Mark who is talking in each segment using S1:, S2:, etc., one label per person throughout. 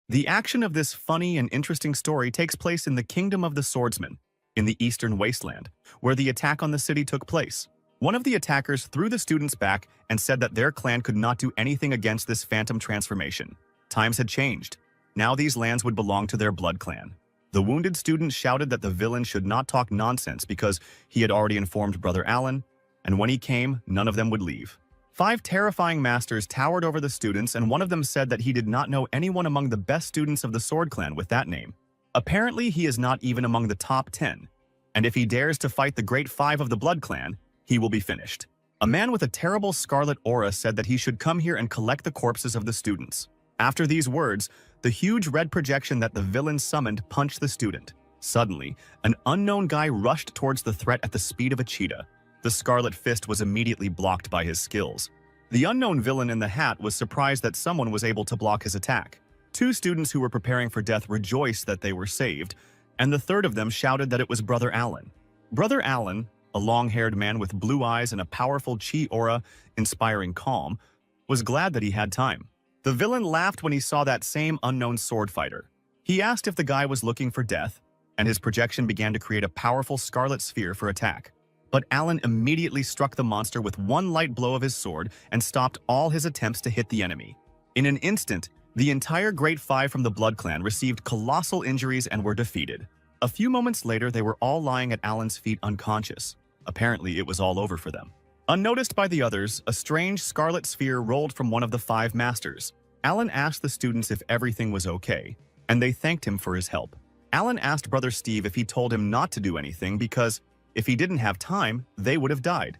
S1: The action of this funny and interesting story takes place in the Kingdom of the Swordsman, in the Eastern Wasteland, where the attack on the city took place. One of the attackers threw the students back and said that their clan could not do anything against this phantom transformation. Times had changed. Now these lands would belong to their blood clan. The wounded student shouted that the villain should not talk nonsense because he had already informed Brother Alan, and when he came, none of them would leave. 5 terrifying masters towered over the students, and one of them said that he did not know anyone among the best students of the Sword Clan with that name. Apparently, he is not even among the top 10, and if he dares to fight the Great 5 of the Blood Clan, he will be finished. A man with a terrible scarlet aura said that he should come here and collect the corpses of the students. After these words, the huge red projection that the villain summoned punched the student. Suddenly, an unknown guy rushed towards the threat at the speed of a cheetah. The Scarlet Fist was immediately blocked by his skills. The unknown villain in the hat was surprised that someone was able to block his attack. 2 students who were preparing for death rejoiced that they were saved, and the third of them shouted that it was Brother Alan. Brother Alan, a long-haired man with blue eyes and a powerful chi aura inspiring calm, was glad that he had time. The villain laughed when he saw that same unknown sword fighter. He asked if the guy was looking for death, and his projection began to create a powerful scarlet sphere for attack. But Alan immediately struck the monster with one light blow of his sword and stopped all his attempts to hit the enemy. In an instant, the entire Great 5 from the Blood Clan received colossal injuries and were defeated. A few moments later, they were all lying at Alan's feet unconscious. Apparently, it was all over for them. Unnoticed by the others, a strange scarlet sphere rolled from one of the 5 masters. Alan asked the students if everything was okay, and they thanked him for his help. Alan asked Brother Steve if he told him not to do anything because if he didn't have time, they would have died.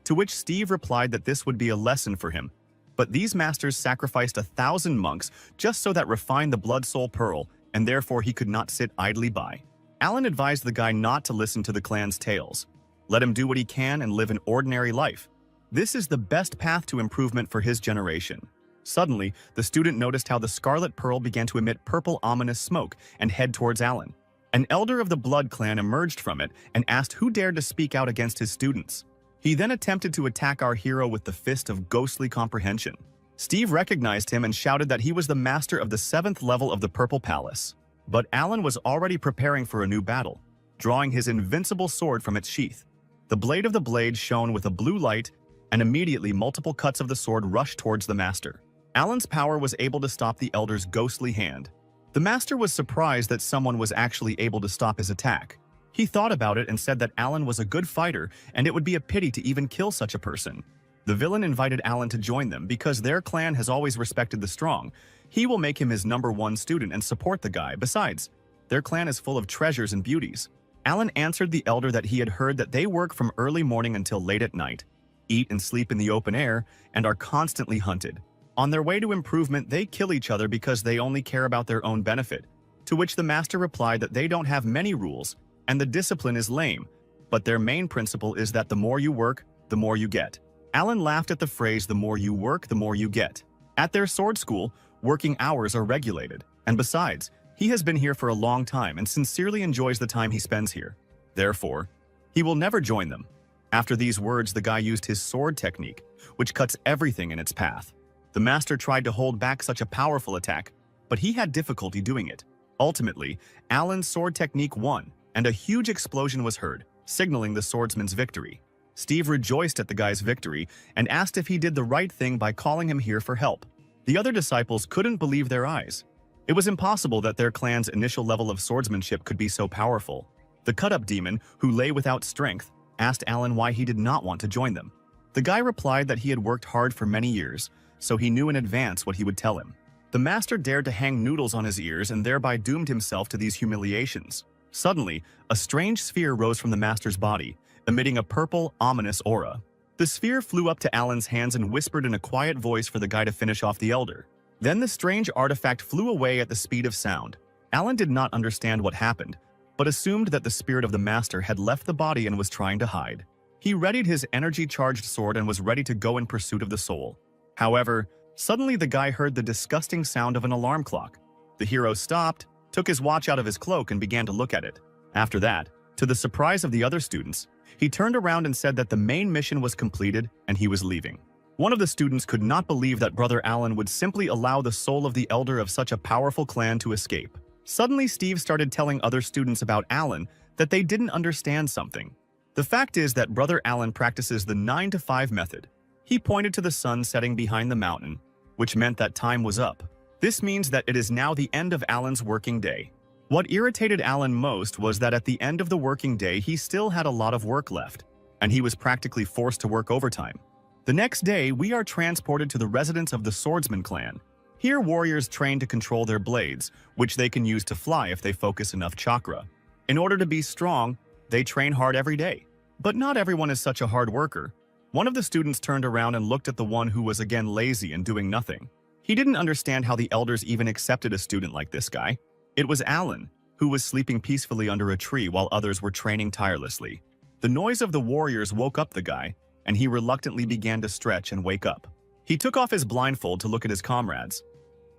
S1: To which Steve replied that this would be a lesson for him. But these masters sacrificed 1,000 monks just so that refined the blood soul pearl, and therefore he could not sit idly by. Alan advised the guy not to listen to the clan's tales. Let him do what he can and live an ordinary life. This is the best path to improvement for his generation. Suddenly, the student noticed how the scarlet pearl began to emit purple ominous smoke and head towards Alan. An elder of the Blood Clan emerged from it and asked who dared to speak out against his students. He then attempted to attack our hero with the fist of ghostly comprehension. Steve recognized him and shouted that he was the master of the 7th level of the Purple Palace. But Alan was already preparing for a new battle, drawing his invincible sword from its sheath. The blade of the blade shone with a blue light, and immediately multiple cuts of the sword rushed towards the master. Alan's power was able to stop the elder's ghostly hand. The master was surprised that someone was actually able to stop his attack. He thought about it and said that Alan was a good fighter and it would be a pity to even kill such a person. The villain invited Alan to join them because their clan has always respected the strong. He will make him his #1 student and support the guy. Besides, their clan is full of treasures and beauties. Alan answered the elder that he had heard that they work from early morning until late at night, eat and sleep in the open air, and are constantly hunted. On their way to improvement, they kill each other because they only care about their own benefit, to which the master replied that they don't have many rules, and the discipline is lame, but their main principle is that the more you work, the more you get. Alan laughed at the phrase, the more you work, the more you get. At their sword school, working hours are regulated, and besides, he has been here for a long time and sincerely enjoys the time he spends here. Therefore, he will never join them. After these words, the guy used his sword technique, which cuts everything in its path. The master tried to hold back such a powerful attack, but he had difficulty doing it. Ultimately, Alan's sword technique won, and a huge explosion was heard, signaling the swordsman's victory. Steve rejoiced at the guy's victory and asked if he did the right thing by calling him here for help. The other disciples couldn't believe their eyes. It was impossible that their clan's initial level of swordsmanship could be so powerful. The cut-up demon, who lay without strength, asked Alan why he did not want to join them. The guy replied that he had worked hard for many years, so he knew in advance what he would tell him. The master dared to hang noodles on his ears and thereby doomed himself to these humiliations. Suddenly, a strange sphere rose from the master's body, emitting a purple, ominous aura. The sphere flew up to Alan's hands and whispered in a quiet voice for the guy to finish off the elder. Then the strange artifact flew away at the speed of sound. Alan did not understand what happened, but assumed that the spirit of the master had left the body and was trying to hide. He readied his energy-charged sword and was ready to go in pursuit of the soul. However, suddenly the guy heard the disgusting sound of an alarm clock. The hero stopped, took his watch out of his cloak and began to look at it. After that, to the surprise of the other students, he turned around and said that the main mission was completed and he was leaving. One of the students could not believe that Brother Alan would simply allow the soul of the elder of such a powerful clan to escape. Suddenly, Steve started telling other students about Alan that they didn't understand something. The fact is that Brother Alan practices the 9 to 5 method. He pointed to the sun setting behind the mountain, which meant that time was up. This means that it is now the end of Alan's working day. What irritated Alan most was that at the end of the working day he still had a lot of work left, and he was practically forced to work overtime. The next day, we are transported to the residence of the Swordsman clan. Here, warriors train to control their blades, which they can use to fly if they focus enough chakra. In order to be strong, they train hard every day. But not everyone is such a hard worker. One of the students turned around and looked at the one who was again lazy and doing nothing. He didn't understand how the elders even accepted a student like this guy. It was Alan, who was sleeping peacefully under a tree while others were training tirelessly. The noise of the warriors woke up the guy, and he reluctantly began to stretch and wake up. He took off his blindfold to look at his comrades.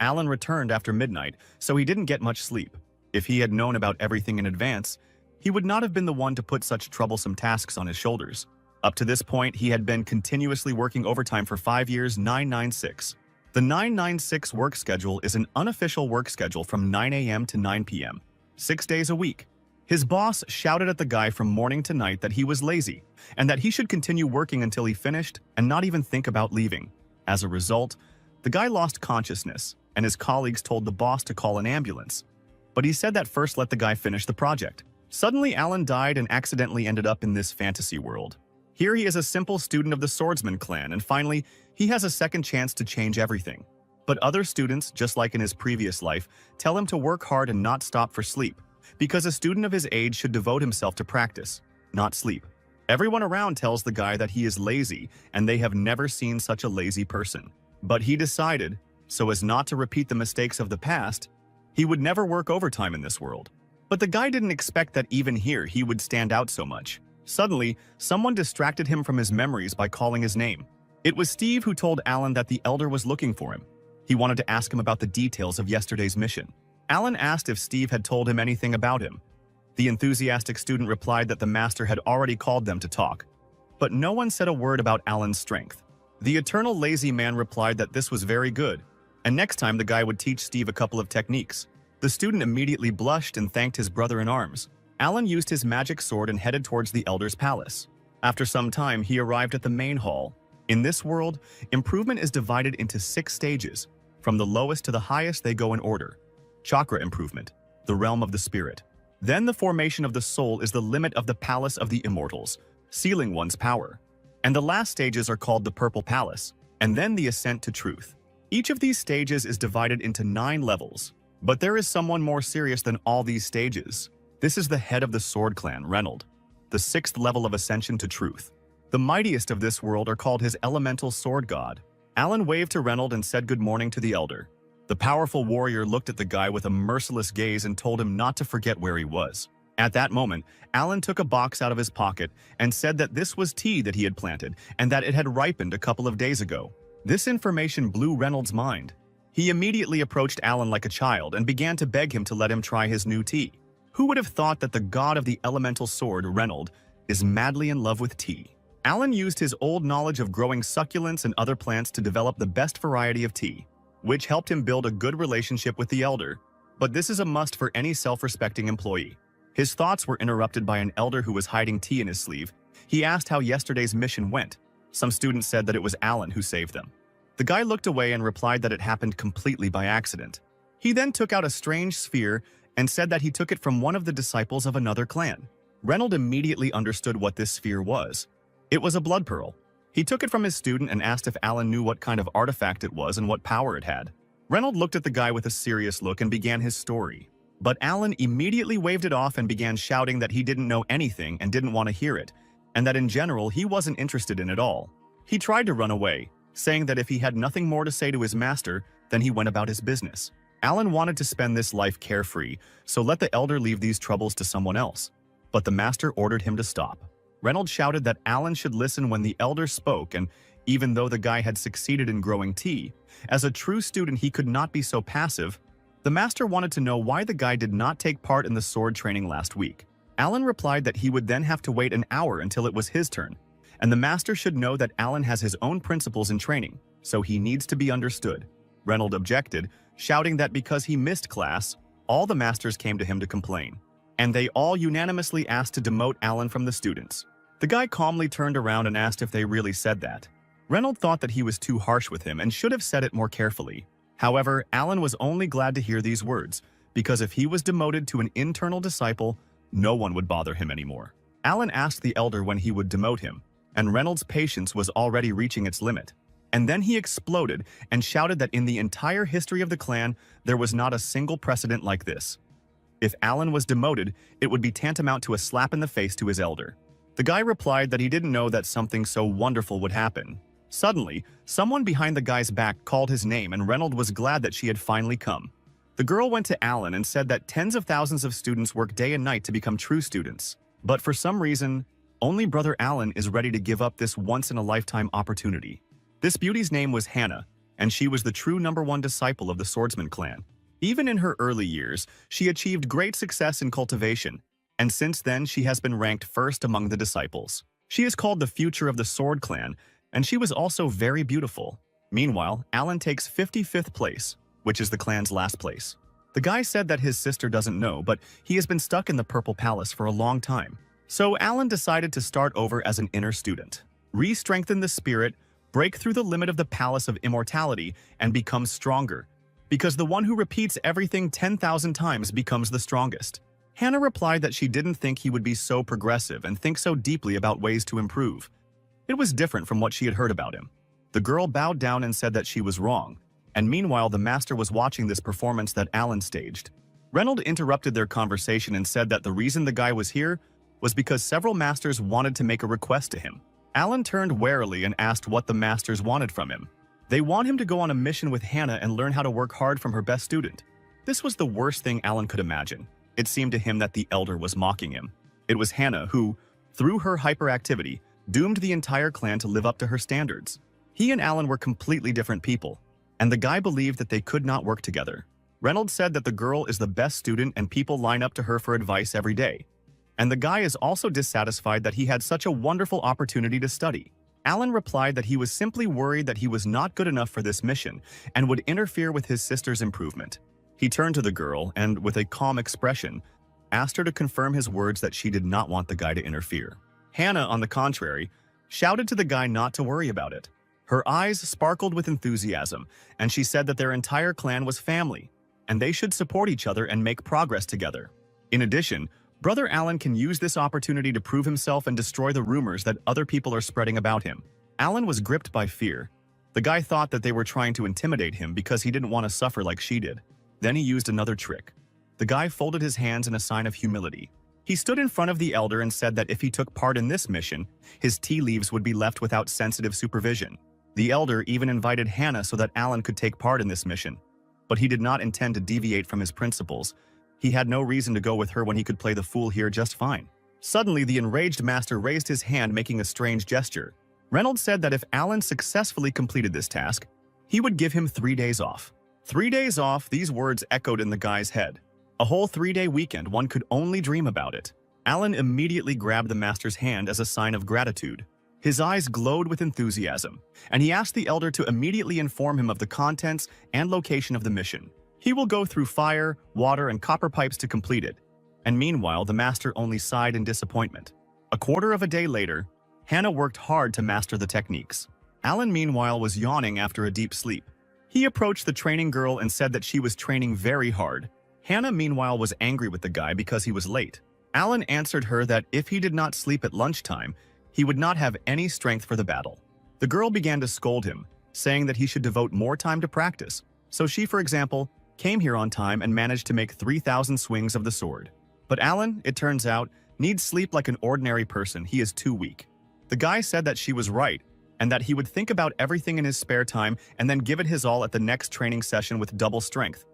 S1: Alan returned after midnight, so he didn't get much sleep. If he had known about everything in advance, he would not have been the one to put such troublesome tasks on his shoulders. Up to this point, he had been continuously working overtime for 5 years, 996. The 996 work schedule is an unofficial work schedule from 9 a.m. to 9 p.m., 6 days a week. His boss shouted at the guy from morning to night that he was lazy and that he should continue working until he finished and not even think about leaving. As a result, the guy lost consciousness, and his colleagues told the boss to call an ambulance. But he said that first let the guy finish the project. Suddenly, Alan died and accidentally ended up in this fantasy world. Here he is a simple student of the Swordsman clan, and finally, he has a second chance to change everything. But other students, just like in his previous life, tell him to work hard and not stop for sleep, because a student of his age should devote himself to practice, not sleep. Everyone around tells the guy that he is lazy, and they have never seen such a lazy person. But he decided, so as not to repeat the mistakes of the past, he would never work overtime in this world. But the guy didn't expect that even here he would stand out so much. Suddenly, someone distracted him from his memories by calling his name. It was Steve who told Alan that the elder was looking for him. He wanted to ask him about the details of yesterday's mission. Alan asked if Steve had told him anything about him. The enthusiastic student replied that the master had already called them to talk. But no one said a word about Alan's strength. The eternal lazy man replied that this was very good, and next time the guy would teach Steve a couple of techniques. The student immediately blushed and thanked his brother in arms. Alan used his magic sword and headed towards the elder's palace. After some time, he arrived at the main hall. In this world, improvement is divided into 6 stages. From the lowest to the highest, they go in order. Chakra improvement, the realm of the spirit. Then the formation of the soul is the limit of the palace of the immortals, sealing one's power. And the last stages are called the purple palace, and then the ascent to truth. Each of these stages is divided into 9 levels. But there is someone more serious than all these stages. This is the head of the Sword Clan, Reynold, the 6th level of ascension to truth. The mightiest of this world are called his elemental sword god. Alan waved to Reynold and said good morning to the elder. The powerful warrior looked at the guy with a merciless gaze and told him not to forget where he was. At that moment, Alan took a box out of his pocket and said that this was tea that he had planted and that it had ripened a couple of days ago. This information blew Reynold's mind. He immediately approached Alan like a child and began to beg him to let him try his new tea. Who would have thought that the god of the elemental sword, Reynold, is madly in love with tea? Alan used his old knowledge of growing succulents and other plants to develop the best variety of tea, which helped him build a good relationship with the elder. But this is a must for any self-respecting employee. His thoughts were interrupted by an elder who was hiding tea in his sleeve. He asked how yesterday's mission went. Some students said that it was Alan who saved them. The guy looked away and replied that it happened completely by accident. He then took out a strange sphere and said that he took it from one of the disciples of another clan. Reynold immediately understood what this sphere was. It was a blood pearl. He took it from his student and asked if Alan knew what kind of artifact it was and what power it had. Reynold looked at the guy with a serious look and began his story. But Alan immediately waved it off and began shouting that he didn't know anything and didn't want to hear it, and that in general he wasn't interested in it all. He tried to run away, saying that if he had nothing more to say to his master, then he went about his business. Alan wanted to spend this life carefree, so let the elder leave these troubles to someone else. But the master ordered him to stop. Reynold shouted that Alan should listen when the elder spoke, and even though the guy had succeeded in growing tea, as a true student he could not be so passive. The master wanted to know why the guy did not take part in the sword training last week. Alan replied that he would then have to wait an hour until it was his turn, and the master should know that Alan has his own principles in training, so he needs to be understood. Reynolds objected, shouting that because he missed class, all the masters came to him to complain, and they all unanimously asked to demote Alan from the students. The guy calmly turned around and asked if they really said that. Reynolds thought that he was too harsh with him and should have said it more carefully. However, Alan was only glad to hear these words, because if he was demoted to an internal disciple, no one would bother him anymore. Alan asked the elder when he would demote him, and Reynolds' patience was already reaching its limit. And then he exploded and shouted that in the entire history of the clan, there was not a single precedent like this. If Alan was demoted, it would be tantamount to a slap in the face to his elder. The guy replied that he didn't know that something so wonderful would happen. Suddenly, someone behind the guy's back called his name, and Reynolds was glad that she had finally come. The girl went to Alan and said that tens of thousands of students work day and night to become true students. But for some reason, only brother Alan is ready to give up this once-in-a-lifetime opportunity. This beauty's name was Hannah, and she was the true #1 disciple of the Swordsman clan. Even in her early years, she achieved great success in cultivation, and since then she has been ranked first among the disciples. She is called the future of the Sword clan, and she was also very beautiful. Meanwhile, Alan takes 55th place, which is the clan's last place. The guy said that his sister doesn't know, but he has been stuck in the Purple Palace for a long time. So Alan decided to start over as an inner student, re-strengthen the spirit, break through the limit of the Palace of Immortality, and become stronger. Because the one who repeats everything 10,000 times becomes the strongest. Hannah replied that she didn't think he would be so progressive and think so deeply about ways to improve. It was different from what she had heard about him. The girl bowed down and said that she was wrong, and meanwhile the master was watching this performance that Alan staged. Reynolds interrupted their conversation and said that the reason the guy was here was because several masters wanted to make a request to him. Alan turned warily and asked what the masters wanted from him. They want him to go on a mission with Hannah and learn how to work hard from her best student. This was the worst thing Alan could imagine. It seemed to him that the elder was mocking him. It was Hannah who, through her hyperactivity, doomed the entire clan to live up to her standards. He and Alan were completely different people, and the guy believed that they could not work together. Reynolds said that the girl is the best student and people line up to her for advice every day. And the guy is also dissatisfied that he had such a wonderful opportunity to study. Alan replied that he was simply worried that he was not good enough for this mission and would interfere with his sister's improvement. He turned to the girl and, with a calm expression, asked her to confirm his words that she did not want the guy to interfere. Hannah, on the contrary, shouted to the guy not to worry about it. Her eyes sparkled with enthusiasm, and she said that their entire clan was family, and they should support each other and make progress together. In addition, Brother Alan can use this opportunity to prove himself and destroy the rumors that other people are spreading about him. Alan was gripped by fear. The guy thought that they were trying to intimidate him because he didn't want to suffer like she did. Then he used another trick. The guy folded his hands in a sign of humility. He stood in front of the elder and said that if he took part in this mission, his tea leaves would be left without sensitive supervision. The elder even invited Hannah so that Alan could take part in this mission. But he did not intend to deviate from his principles. He had no reason to go with her when he could play the fool here just fine. Suddenly, the enraged master raised his hand, making a strange gesture. Reynolds said that if Alan successfully completed this task, he would give him 3 days off. 3 days off, these words echoed in the guy's head. A whole 3-day weekend, one could only dream about it. Alan immediately grabbed the master's hand as a sign of gratitude. His eyes glowed with enthusiasm, and he asked the elder to immediately inform him of the contents and location of the mission. He will go through fire, water, and copper pipes to complete it. And meanwhile, the master only sighed in disappointment. A quarter of a day later, Hannah worked hard to master the techniques. Alan, meanwhile, was yawning after a deep sleep. He approached the training girl and said that she was training very hard. Hannah, meanwhile, was angry with the guy because he was late. Alan answered her that if he did not sleep at lunchtime, he would not have any strength for the battle. The girl began to scold him, saying that he should devote more time to practice. So she, for example, came here on time and managed to make 3,000 swings of the sword. But Alan, it turns out, needs sleep like an ordinary person. He is too weak. The guy said that she was right, and that he would think about everything in his spare time and then give it his all at the next training session with double strength.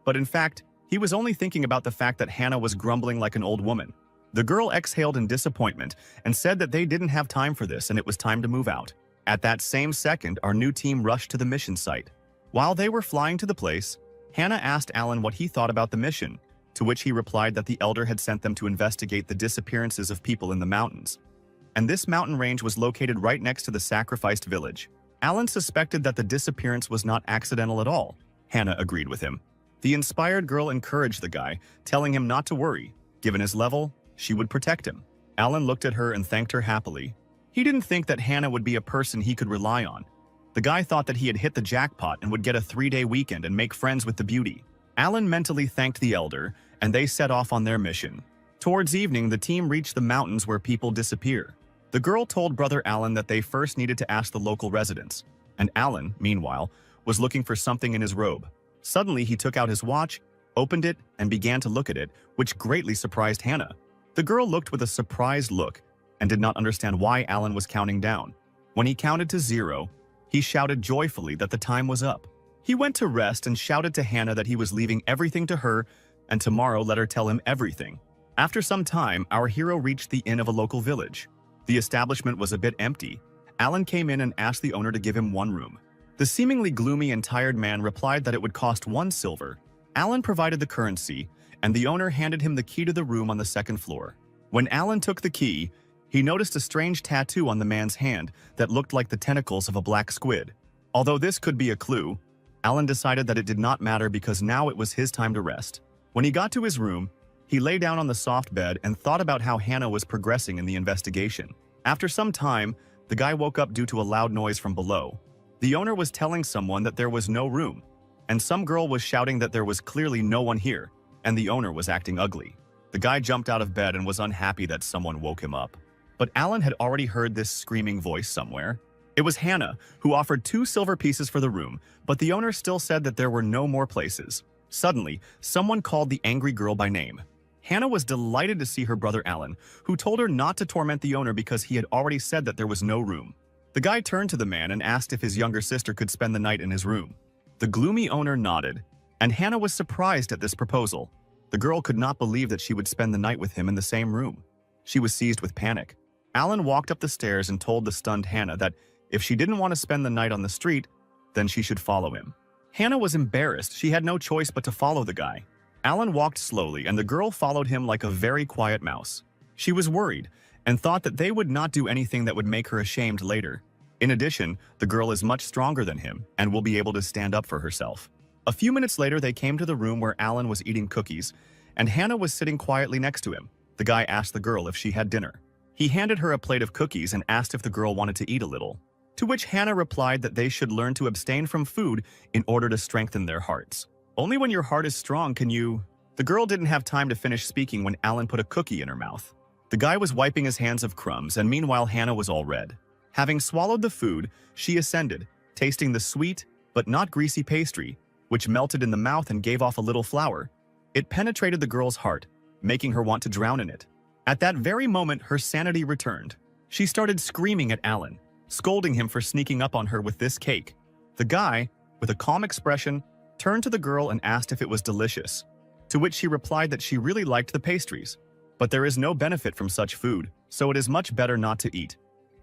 S1: But in fact, he was only thinking about the fact that Hannah was grumbling like an old woman. The girl exhaled in disappointment and said that they didn't have time for this and it was time to move out. At that same second, our new team rushed to the mission site. While they were flying to the place, Hannah asked Alan what he thought about the mission, to which he replied that the elder had sent them to investigate the disappearances of people in the mountains, and this mountain range was located right next to the sacrificed village. Alan suspected that the disappearance was not accidental at all. Hannah agreed with him. The inspired girl encouraged the guy, telling him not to worry. Given his level, she would protect him. Alan looked at her and thanked her happily. He didn't think that Hannah would be a person he could rely on. The guy thought that he had hit the jackpot and would get a 3-day weekend and make friends with the beauty. Alan mentally thanked the elder, and they set off on their mission. Towards evening, the team reached the mountains where people disappear. The girl told Brother Alan that they first needed to ask the local residents, and Alan, meanwhile, was looking for something in his robe. Suddenly, he took out his watch, opened it, and began to look at it, which greatly surprised Hannah. The girl looked with a surprised look and did not understand why Alan was counting down. When he counted to 0, he shouted joyfully that the time was up. He went to rest and shouted to Hannah that he was leaving everything to her and tomorrow let her tell him everything. After some time, our hero reached the inn of a local village. The establishment was a bit empty. Alan came in and asked the owner to give him one room. The seemingly gloomy and tired man replied that it would cost 1 silver. Alan provided the currency, and the owner handed him the key to the room on the 2nd floor. When Alan took the key, he noticed a strange tattoo on the man's hand that looked like the tentacles of a black squid. Although this could be a clue, Alan decided that it did not matter because now it was his time to rest. When he got to his room, he lay down on the soft bed and thought about how Hannah was progressing in the investigation. After some time, the guy woke up due to a loud noise from below. The owner was telling someone that there was no room, and some girl was shouting that there was clearly no one here, and the owner was acting ugly. The guy jumped out of bed and was unhappy that someone woke him up. But Alan had already heard this screaming voice somewhere. It was Hannah, who offered 2 silver pieces for the room, but the owner still said that there were no more places. Suddenly, someone called the angry girl by name. Hannah was delighted to see her brother Alan, who told her not to torment the owner because he had already said that there was no room. The guy turned to the man and asked if his younger sister could spend the night in his room. The gloomy owner nodded, and Hannah was surprised at this proposal. The girl could not believe that she would spend the night with him in the same room. She was seized with panic. Alan walked up the stairs and told the stunned Hannah that if she didn't want to spend the night on the street, then she should follow him. Hannah was embarrassed. She had no choice but to follow the guy. Alan walked slowly, and the girl followed him like a very quiet mouse. She was worried and thought that they would not do anything that would make her ashamed later. In addition, the girl is much stronger than him and will be able to stand up for herself. A few minutes later, they came to the room where Alan was eating cookies, and Hannah was sitting quietly next to him. The guy asked the girl if she had dinner. He handed her a plate of cookies and asked if the girl wanted to eat a little, to which Hannah replied that they should learn to abstain from food in order to strengthen their hearts. Only when your heart is strong can you... The girl didn't have time to finish speaking when Alan put a cookie in her mouth. The guy was wiping his hands of crumbs, and meanwhile Hannah was all red. Having swallowed the food, she ascended, tasting the sweet but not greasy pastry, which melted in the mouth and gave off a little flour. It penetrated the girl's heart, making her want to drown in it. At that very moment, her sanity returned. She started screaming at Alan, scolding him for sneaking up on her with this cake. The guy, with a calm expression, turned to the girl and asked if it was delicious, to which she replied that she really liked the pastries. But there is no benefit from such food, so it is much better not to eat.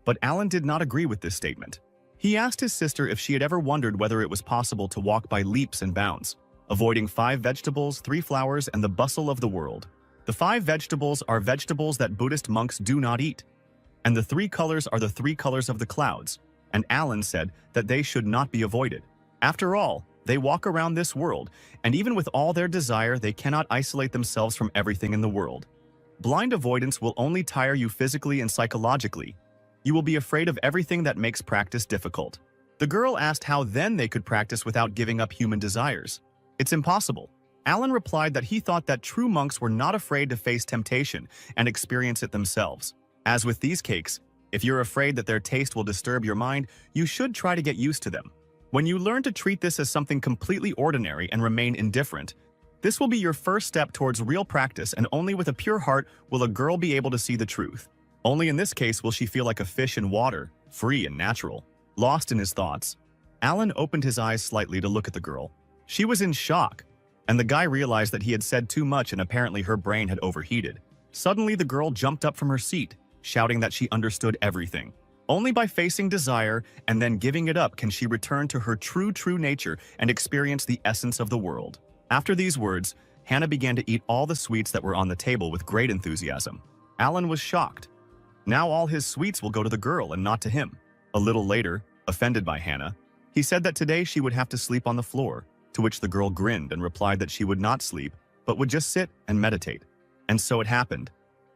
S1: But Alan did not agree with this statement. He asked his sister if she had ever wondered whether it was possible to walk by leaps and bounds, avoiding 5 vegetables, 3 flowers, and the bustle of the world. The 5 vegetables are vegetables that Buddhist monks do not eat, and the 3 colors are the 3 colors of the clouds, and Alan said that they should not be avoided. After all, they walk around this world, and even with all their desire, they cannot isolate themselves from everything in the world. Blind avoidance will only tire you physically and psychologically. You will be afraid of everything that makes practice difficult. The girl asked how then they could practice without giving up human desires. It's impossible. Alan replied that he thought that true monks were not afraid to face temptation and experience it themselves. As with these cakes, if you're afraid that their taste will disturb your mind, you should try to get used to them. When you learn to treat this as something completely ordinary and remain indifferent, this will be your first step towards real practice, and only with a pure heart will a girl be able to see the truth. Only in this case will she feel like a fish in water, free and natural. Lost in his thoughts, Alan opened his eyes slightly to look at the girl. She was in shock, and the guy realized that he had said too much and apparently her brain had overheated. Suddenly, the girl jumped up from her seat, shouting that she understood everything. Only by facing desire and then giving it up can she return to her true nature and experience the essence of the world. After these words, Hannah began to eat all the sweets that were on the table with great enthusiasm. Alan was shocked. Now all his sweets will go to the girl and not to him. A little later, offended by Hannah, he said that today she would have to sleep on the floor, to which the girl grinned and replied that she would not sleep, but would just sit and meditate. And so it happened.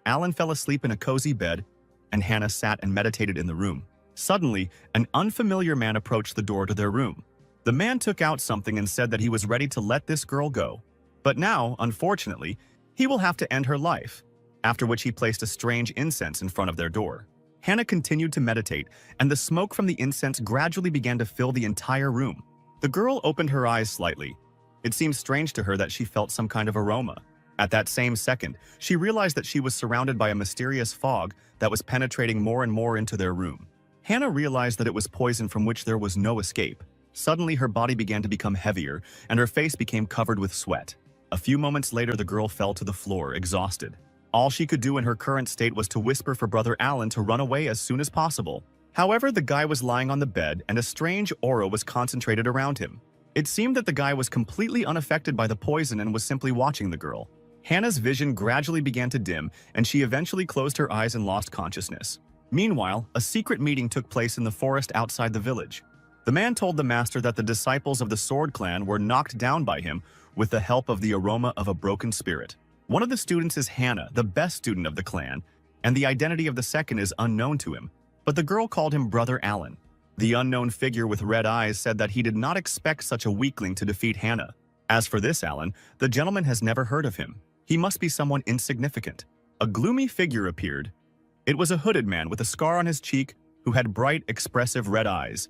S1: Alan fell asleep in a cozy bed, and Hannah sat and meditated in the room. Suddenly, an unfamiliar man approached the door to their room. The man took out something and said that he was ready to let this girl go. But now, unfortunately, he will have to end her life, after which he placed a strange incense in front of their door. Hannah continued to meditate, and the smoke from the incense gradually began to fill the entire room. The girl opened her eyes slightly. It seemed strange to her that she felt some kind of aroma. At that same second, she realized that she was surrounded by a mysterious fog that was penetrating more and more into their room. Hannah realized that it was poison from which there was no escape. Suddenly, her body began to become heavier, and her face became covered with sweat. A few moments later, the girl fell to the floor, exhausted. All she could do in her current state was to whisper for Brother Alan to run away as soon as possible. However, the guy was lying on the bed, and a strange aura was concentrated around him. It seemed that the guy was completely unaffected by the poison and was simply watching the girl. Hannah's vision gradually began to dim, and she eventually closed her eyes and lost consciousness. Meanwhile, a secret meeting took place in the forest outside the village. The man told the master that the disciples of the Sword Clan were knocked down by him with the help of the aroma of a broken spirit. One of the students is Hannah, the best student of the clan, and the identity of the second is unknown to him, but the girl called him Brother Alan. The unknown figure with red eyes said that he did not expect such a weakling to defeat Hannah. As for this Alan, the gentleman has never heard of him. He must be someone insignificant. A gloomy figure appeared. It was a hooded man with a scar on his cheek who had bright, expressive red eyes.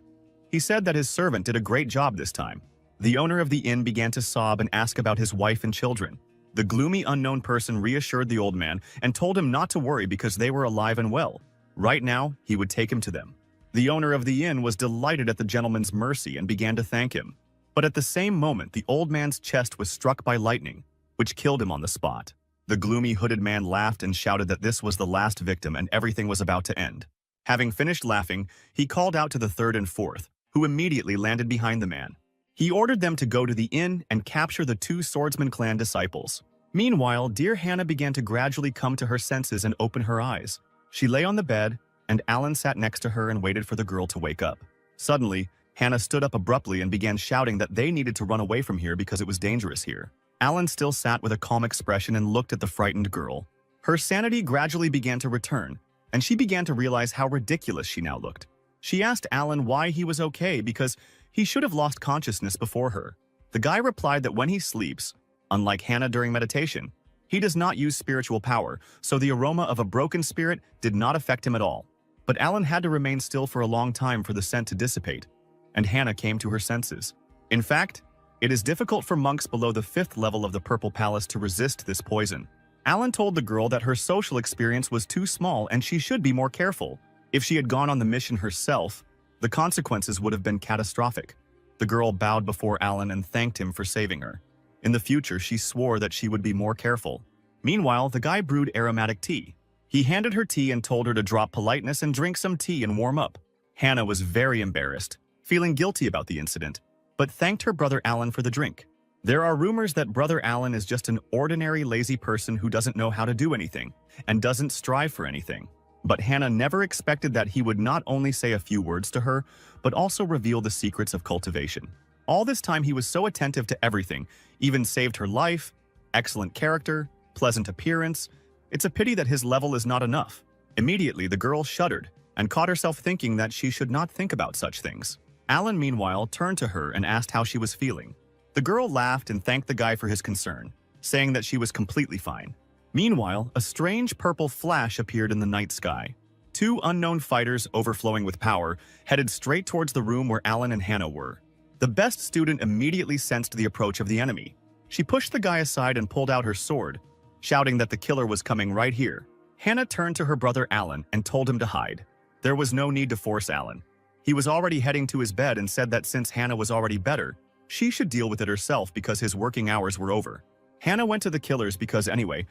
S1: He said that his servant did a great job this time. The owner of the inn began to sob and ask about his wife and children. The gloomy unknown person reassured the old man and told him not to worry because they were alive and well. Right now, he would take him to them. The owner of the inn was delighted at the gentleman's mercy and began to thank him. But at the same moment, the old man's chest was struck by lightning, which killed him on the spot. The gloomy hooded man laughed and shouted that this was the last victim and everything was about to end. Having finished laughing, he called out to the third and fourth, who immediately landed behind the man. He ordered them to go to the inn and capture the two swordsman clan disciples. Meanwhile, dear Hannah began to gradually come to her senses and open her eyes. She lay on the bed, and Alan sat next to her and waited for the girl to wake up. Suddenly, Hannah stood up abruptly and began shouting that they needed to run away from here because it was dangerous here. Alan still sat with a calm expression and looked at the frightened girl. Her sanity gradually began to return, and she began to realize how ridiculous she now looked. She asked Alan why he was okay because he should have lost consciousness before her. The guy replied that when he sleeps, unlike Hannah during meditation, he does not use spiritual power, so the aroma of a broken spirit did not affect him at all. But Alan had to remain still for a long time for the scent to dissipate, and Hannah came to her senses. In fact, it is difficult for monks below the 5th level of the Purple Palace to resist this poison. Alan told the girl that her social experience was too small and she should be more careful. If she had gone on the mission herself, the consequences would have been catastrophic. The girl bowed before Alan and thanked him for saving her. In the future, she swore that she would be more careful. Meanwhile, the guy brewed aromatic tea. He handed her tea and told her to drop politeness and drink some tea and warm up. Hannah was very embarrassed, feeling guilty about the incident, but thanked her brother Alan for the drink. There are rumors that Brother Alan is just an ordinary lazy person who doesn't know how to do anything and doesn't strive for anything. But Hannah never expected that he would not only say a few words to her, but also reveal the secrets of cultivation. All this time he was so attentive to everything, even saved her life, excellent character, pleasant appearance. It's a pity that his level is not enough. Immediately, the girl shuddered and caught herself thinking that she should not think about such things. Alan, meanwhile, turned to her and asked how she was feeling. The girl laughed and thanked the guy for his concern, saying that she was completely fine. Meanwhile, a strange purple flash appeared in the night sky. Two unknown fighters, overflowing with power, headed straight towards the room where Alan and Hannah were. The best student immediately sensed the approach of the enemy. She pushed the guy aside and pulled out her sword, shouting that the killer was coming right here. Hannah turned to her brother Alan and told him to hide. There was no need to force Alan. He was already heading to his bed and said that since Hannah was already better, she should deal with it herself because his working hours were over. Hannah went to the killers because anyway,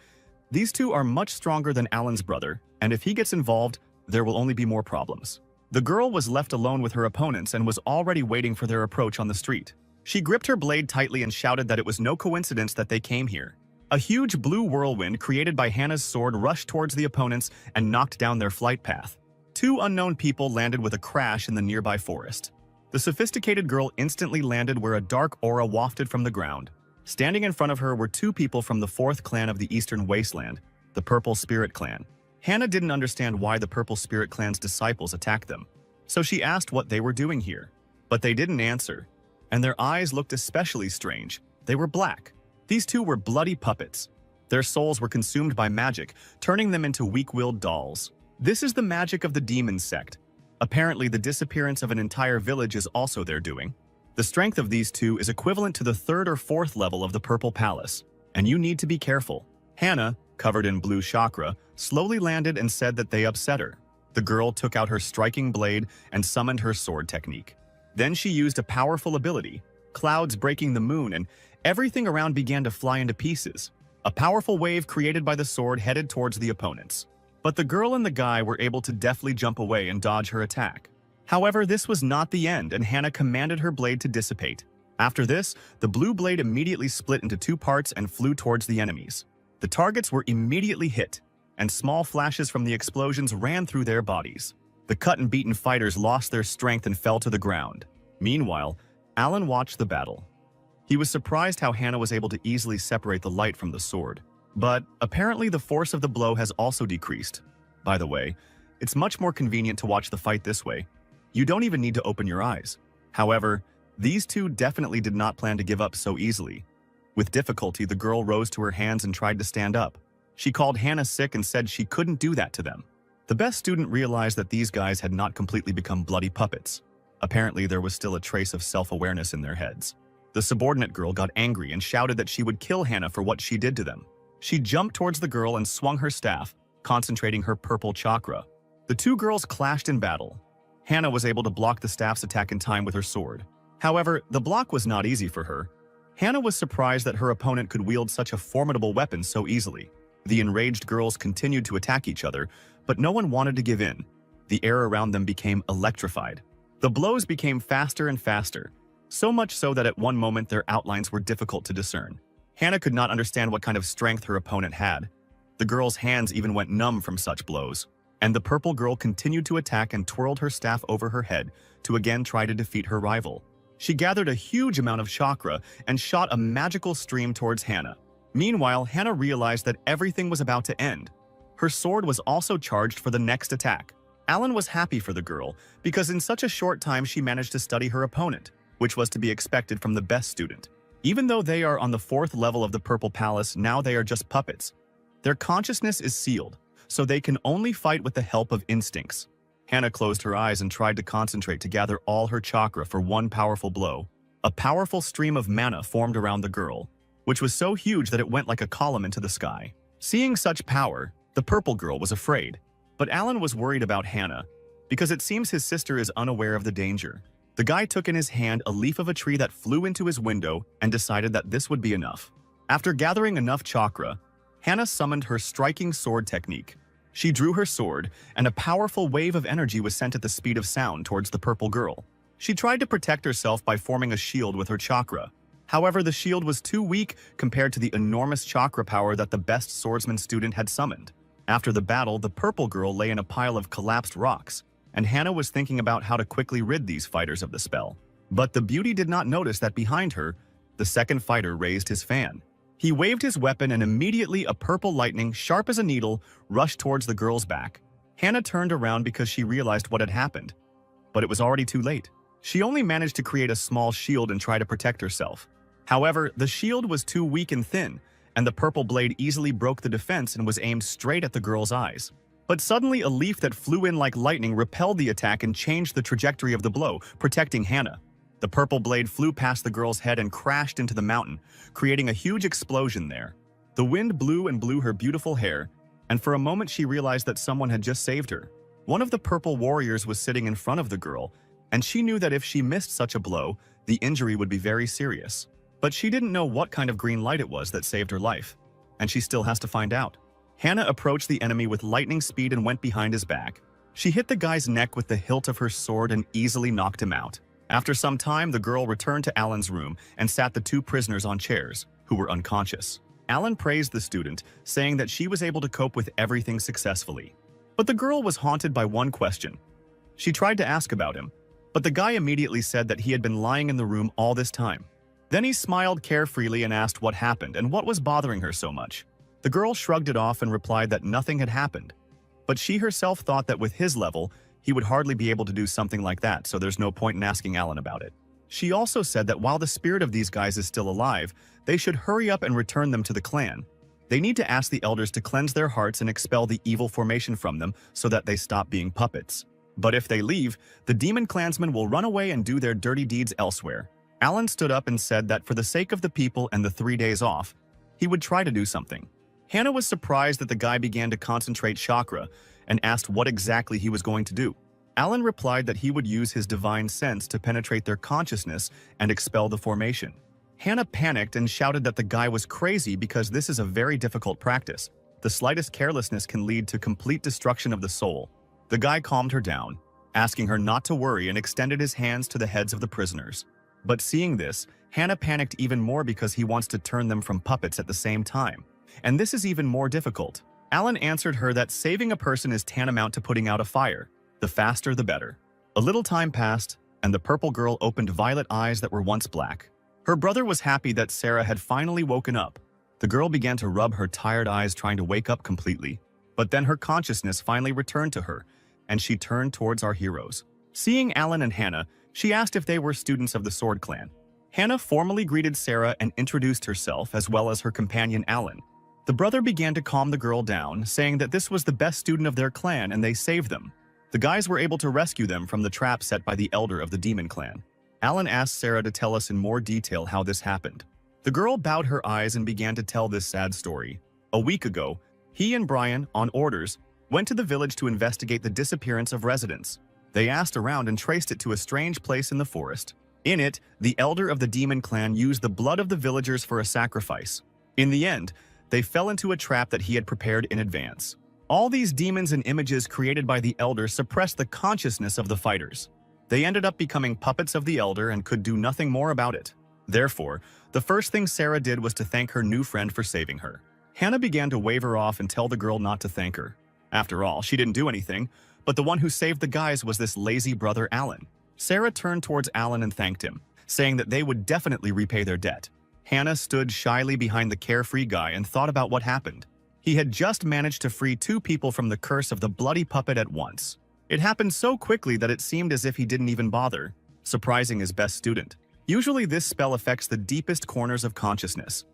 S1: these two are much stronger than Alan's brother, and if he gets involved, there will only be more problems. The girl was left alone with her opponents and was already waiting for their approach on the street. She gripped her blade tightly and shouted that it was no coincidence that they came here. A huge blue whirlwind created by Hannah's sword rushed towards the opponents and knocked down their flight path. Two unknown people landed with a crash in the nearby forest. The sophisticated girl instantly landed where a dark aura wafted from the ground. Standing in front of her were two people from the fourth clan of the Eastern Wasteland, the Purple Spirit Clan. Hannah didn't understand why the Purple Spirit Clan's disciples attacked them, so she asked what they were doing here. But they didn't answer, and their eyes looked especially strange. They were black. These two were bloody puppets. Their souls were consumed by magic, turning them into weak-willed dolls. This is the magic of the demon sect. Apparently, the disappearance of an entire village is also their doing. The strength of these two is equivalent to the third or fourth level of the Purple Palace, and you need to be careful. Hannah, covered in blue chakra, slowly landed and said that they upset her. The girl took out her striking blade and summoned her sword technique. Then she used a powerful ability, clouds breaking the moon, and everything around began to fly into pieces. A powerful wave created by the sword headed towards the opponents. But the girl and the guy were able to deftly jump away and dodge her attack. However, this was not the end, and Hannah commanded her blade to dissipate. After this, the blue blade immediately split into two parts and flew towards the enemies. The targets were immediately hit, and small flashes from the explosions ran through their bodies. The cut and beaten fighters lost their strength and fell to the ground. Meanwhile, Alan watched the battle. He was surprised how Hannah was able to easily separate the light from the sword. But apparently the force of the blow has also decreased. By the way, it's much more convenient to watch the fight this way. You don't even need to open your eyes. However, these two definitely did not plan to give up so easily. With difficulty, the girl rose to her hands and tried to stand up. She called Hannah sick and said she couldn't do that to them. The best student realized that these guys had not completely become bloody puppets. Apparently, there was still a trace of self-awareness in their heads. The subordinate girl got angry and shouted that she would kill Hannah for what she did to them. She jumped towards the girl and swung her staff, concentrating her purple chakra. The two girls clashed in battle. Hannah was able to block the staff's attack in time with her sword. However, the block was not easy for her. Hannah was surprised that her opponent could wield such a formidable weapon so easily. The enraged girls continued to attack each other, but no one wanted to give in. The air around them became electrified. The blows became faster and faster, so much so that at one moment their outlines were difficult to discern. Hannah could not understand what kind of strength her opponent had. The girl's hands even went numb from such blows, and the purple girl continued to attack and twirled her staff over her head to again try to defeat her rival. She gathered a huge amount of chakra and shot a magical stream towards Hannah. Meanwhile, Hannah realized that everything was about to end. Her sword was also charged for the next attack. Alan was happy for the girl because in such a short time she managed to study her opponent, which was to be expected from the best student. Even though they are on the fourth level of the Purple Palace, now they are just puppets. Their consciousness is sealed, so they can only fight with the help of instincts. Hannah closed her eyes and tried to concentrate to gather all her chakra for one powerful blow. A powerful stream of mana formed around the girl, which was so huge that it went like a column into the sky. Seeing such power, the purple girl was afraid. But Alan was worried about Hannah, because it seems his sister is unaware of the danger. The guy took in his hand a leaf of a tree that flew into his window and decided that this would be enough. After gathering enough chakra, Hannah summoned her striking sword technique. She drew her sword, and a powerful wave of energy was sent at the speed of sound towards the purple girl. She tried to protect herself by forming a shield with her chakra. However, the shield was too weak compared to the enormous chakra power that the best swordsman student had summoned. After the battle, the purple girl lay in a pile of collapsed rocks, and Hannah was thinking about how to quickly rid these fighters of the spell. But the beauty did not notice that behind her, the second fighter raised his fan. He waved his weapon and immediately a purple lightning, sharp as a needle, rushed towards the girl's back. Hannah turned around because she realized what had happened. But it was already too late. She only managed to create a small shield and try to protect herself. However, the shield was too weak and thin, and the purple blade easily broke the defense and was aimed straight at the girl's eyes. But suddenly a leaf that flew in like lightning repelled the attack and changed the trajectory of the blow, protecting Hannah. The purple blade flew past the girl's head and crashed into the mountain, creating a huge explosion there. The wind blew and blew her beautiful hair, and for a moment she realized that someone had just saved her. One of the purple warriors was sitting in front of the girl, and she knew that if she missed such a blow, the injury would be very serious. But she didn't know what kind of green light it was that saved her life, and she still has to find out. Hannah approached the enemy with lightning speed and went behind his back. She hit the guy's neck with the hilt of her sword and easily knocked him out. After some time, the girl returned to Alan's room and sat the two prisoners on chairs, who were unconscious. Alan praised the student, saying that she was able to cope with everything successfully. But the girl was haunted by one question. She tried to ask about him, but the guy immediately said that he had been lying in the room all this time. Then he smiled carefreely and asked what happened and what was bothering her so much. The girl shrugged it off and replied that nothing had happened. But she herself thought that with his level, he would hardly be able to do something like that, so there's no point in asking Alan about it. She also said that while the spirit of these guys is still alive, they should hurry up and return them to the clan. They need to ask the elders to cleanse their hearts and expel the evil formation from them so that they stop being puppets. But if they leave, the demon clansmen will run away and do their dirty deeds elsewhere. Alan stood up and said that for the sake of the people and the 3 days off, he would try to do something. Hannah was surprised that the guy began to concentrate chakra and asked what exactly he was going to do. Alan replied that he would use his divine sense to penetrate their consciousness and expel the formation. Hannah panicked and shouted that the guy was crazy because this is a very difficult practice. The slightest carelessness can lead to complete destruction of the soul. The guy calmed her down, asking her not to worry and extended his hands to the heads of the prisoners. But seeing this, Hannah panicked even more because he wants to turn them from puppets at the same time. And this is even more difficult. Alan answered her that saving a person is tantamount to putting out a fire. The faster, the better. A little time passed, and the purple girl opened violet eyes that were once black. Her brother was happy that Sarah had finally woken up. The girl began to rub her tired eyes trying to wake up completely. But then her consciousness finally returned to her, and she turned towards our heroes. Seeing Alan and Hannah, she asked if they were students of the Sword Clan. Hannah formally greeted Sarah and introduced herself as well as her companion Alan. The brother began to calm the girl down, saying that this was the best student of their clan and they saved them. The guys were able to rescue them from the trap set by the elder of the demon clan. Alan asked Sarah to tell us in more detail how this happened. The girl bowed her eyes and began to tell this sad story. A week ago, he and Brian, on orders, went to the village to investigate the disappearance of residents. They asked around and traced it to a strange place in the forest. In it, the elder of the demon clan used the blood of the villagers for a sacrifice. In the end, they fell into a trap that he had prepared in advance. All these demons and images created by the elder suppressed the consciousness of the fighters. They ended up becoming puppets of the elder and could do nothing more about it. Therefore, the first thing Sarah did was to thank her new friend for saving her. Hannah began to wave her off and tell the girl not to thank her. After all, she didn't do anything, but the one who saved the guys was this lazy brother Alan. Sarah turned towards Alan and thanked him, saying that they would definitely repay their debt. Hannah stood shyly behind the carefree guy and thought about what happened. He had just managed to free 2 people from the curse of the bloody puppet at once. It happened so quickly that it seemed as if he didn't even bother, surprising his best student. Usually this spell affects the deepest corners of consciousness.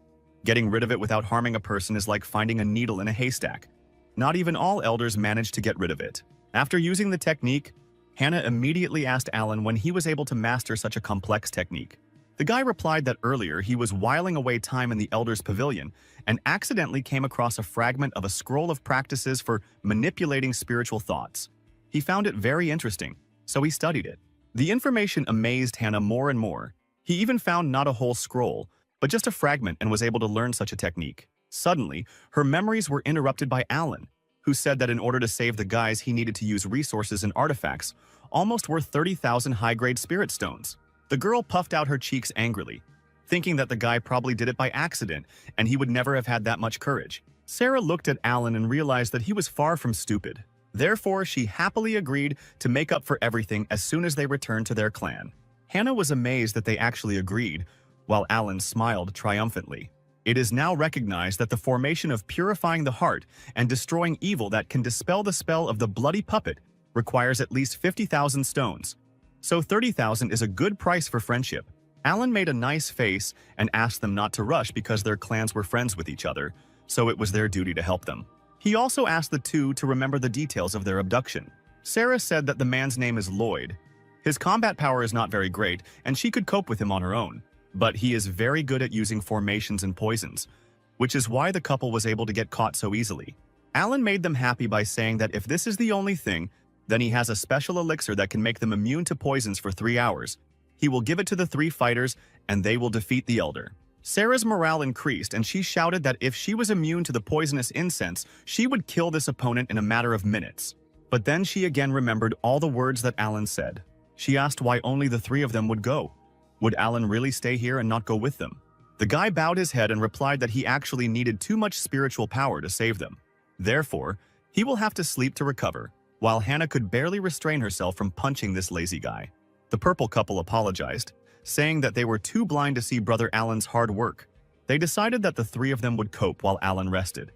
S1: Getting rid of it without harming a person is like finding a needle in a haystack. Not even all elders managed to get rid of it. After using the technique, Hannah immediately asked Alan when he was able to master such a complex technique. The guy replied that earlier he was whiling away time in the elder's pavilion and accidentally came across a fragment of a scroll of practices for manipulating spiritual thoughts. He found it very interesting, so he studied it. The information amazed Hannah more and more. He even found not a whole scroll, but just a fragment and was able to learn such a technique. Suddenly, her memories were interrupted by Alan, who said that in order to save the guys he needed to use resources and artifacts, almost worth 30,000 high-grade spirit stones. The girl puffed out her cheeks angrily, thinking that the guy probably did it by accident and he would never have had that much courage. Sarah looked at Alan and realized that he was far from stupid. Therefore, she happily agreed to make up for everything as soon as they returned to their clan. Hannah was amazed that they actually agreed, while Alan smiled triumphantly. It is now recognized that the formation of purifying the heart and destroying evil that can dispel the spell of the bloody puppet requires at least 50,000 stones. So 30,000 is a good price for friendship. Alan made a nice face and asked them not to rush because their clans were friends with each other, so it was their duty to help them. He also asked the two to remember the details of their abduction. Sarah said that the man's name is Lloyd. His combat power is not very great, and she could cope with him on her own. But he is very good at using formations and poisons, which is why the couple was able to get caught so easily. Alan made them happy by saying that if this is the only thing, then he has a special elixir that can make them immune to poisons for 3 hours. He will give it to the 3 fighters, and they will defeat the elder. Sarah's morale increased, and she shouted that if she was immune to the poisonous incense, she would kill this opponent in a matter of minutes. But then she again remembered all the words that Alan said. She asked why only the 3 of them would go. Would Alan really stay here and not go with them? The guy bowed his head and replied that he actually needed too much spiritual power to save them. Therefore, he will have to sleep to recover, while Hannah could barely restrain herself from punching this lazy guy. The purple couple apologized, saying that they were too blind to see Brother Alan's hard work. They decided that the three of them would cope while Alan rested.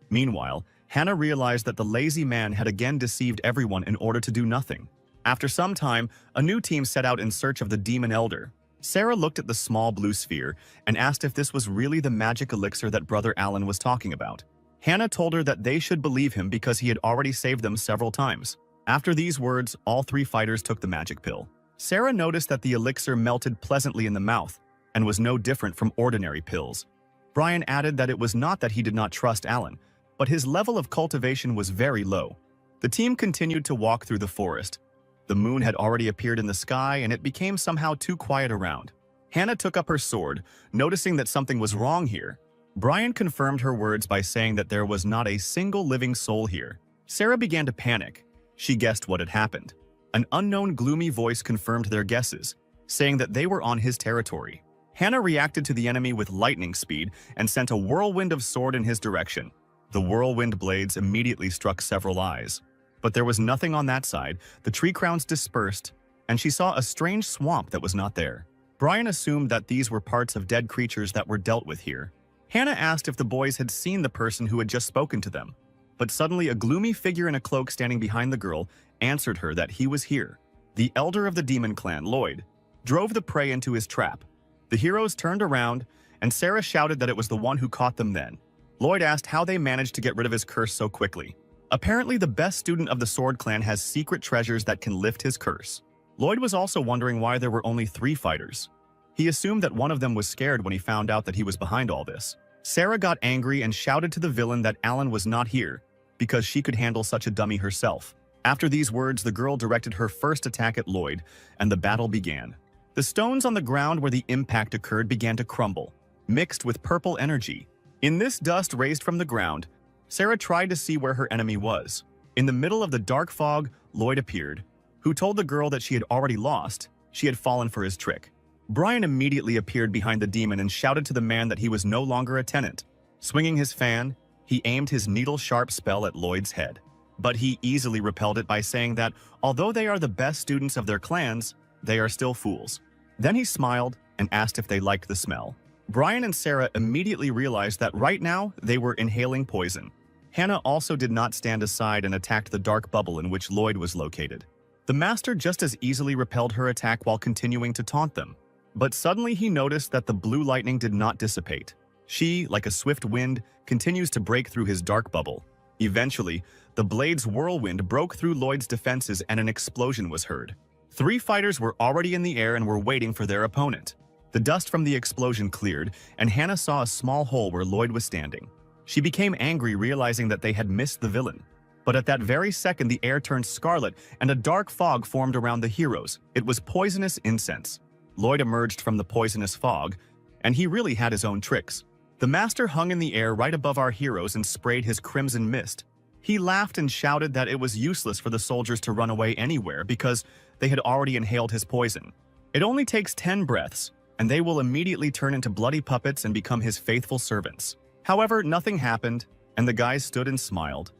S1: Meanwhile, Hannah realized that the lazy man had again deceived everyone in order to do nothing. After some time, a new team set out in search of the demon elder. Sarah looked at the small blue sphere and asked if this was really the magic elixir that Brother Alan was talking about. Hannah told her that they should believe him because he had already saved them several times. After these words, all three fighters took the magic pill. Sarah noticed that the elixir melted pleasantly in the mouth and was no different from ordinary pills. Brian added that it was not that he did not trust Alan, but his level of cultivation was very low. The team continued to walk through the forest. The moon had already appeared in the sky and it became somehow too quiet around. Hannah took up her sword, noticing that something was wrong here. Brian confirmed her words by saying that there was not a single living soul here. Sarah began to panic. She guessed what had happened. An unknown gloomy voice confirmed their guesses, saying that they were on his territory. Hannah reacted to the enemy with lightning speed and sent a whirlwind of sword in his direction. The whirlwind blades immediately struck several eyes. But there was nothing on that side. The tree crowns dispersed, and she saw a strange swamp that was not there. Brian assumed that these were parts of dead creatures that were dealt with here. Hannah asked if the boys had seen the person who had just spoken to them. But suddenly a gloomy figure in a cloak standing behind the girl answered her that he was here. The elder of the demon clan, Lloyd, drove the prey into his trap. The heroes turned around, and Sarah shouted that it was the one who caught them then. Lloyd asked how they managed to get rid of his curse so quickly. Apparently, the best student of the Sword Clan has secret treasures that can lift his curse. Lloyd was also wondering why there were only 3 fighters. He assumed that one of them was scared when he found out that he was behind all this. Sarah got angry and shouted to the villain that Alan was not here, because she could handle such a dummy herself. After these words, the girl directed her first attack at Lloyd, and the battle began. The stones on the ground where the impact occurred began to crumble, mixed with purple energy. In this dust raised from the ground, Sarah tried to see where her enemy was. In the middle of the dark fog, Lloyd appeared, who told the girl that she had already lost. She had fallen for his trick. Brian immediately appeared behind the demon and shouted to the man that he was no longer a tenant. Swinging his fan, he aimed his needle-sharp spell at Lloyd's head. But he easily repelled it by saying that, although they are the best students of their clans, they are still fools. Then he smiled and asked if they liked the smell. Brian and Sarah immediately realized that right now they were inhaling poison. Hannah also did not stand aside and attacked the dark bubble in which Lloyd was located. The master just as easily repelled her attack while continuing to taunt them. But suddenly he noticed that the blue lightning did not dissipate. She, like a swift wind, continues to break through his dark bubble. Eventually, the blade's whirlwind broke through Lloyd's defenses and an explosion was heard. 3 fighters were already in the air and were waiting for their opponent. The dust from the explosion cleared, and Hannah saw a small hole where Lloyd was standing. She became angry, realizing that they had missed the villain. But at that very second, the air turned scarlet, and a dark fog formed around the heroes. It was poisonous incense. Lloyd emerged from the poisonous fog, and he really had his own tricks. The master hung in the air right above our heroes and sprayed his crimson mist. He laughed and shouted that it was useless for the soldiers to run away anywhere because they had already inhaled his poison. It only takes 10 breaths, and they will immediately turn into bloody puppets and become his faithful servants. However, nothing happened, and the guys stood and smiled.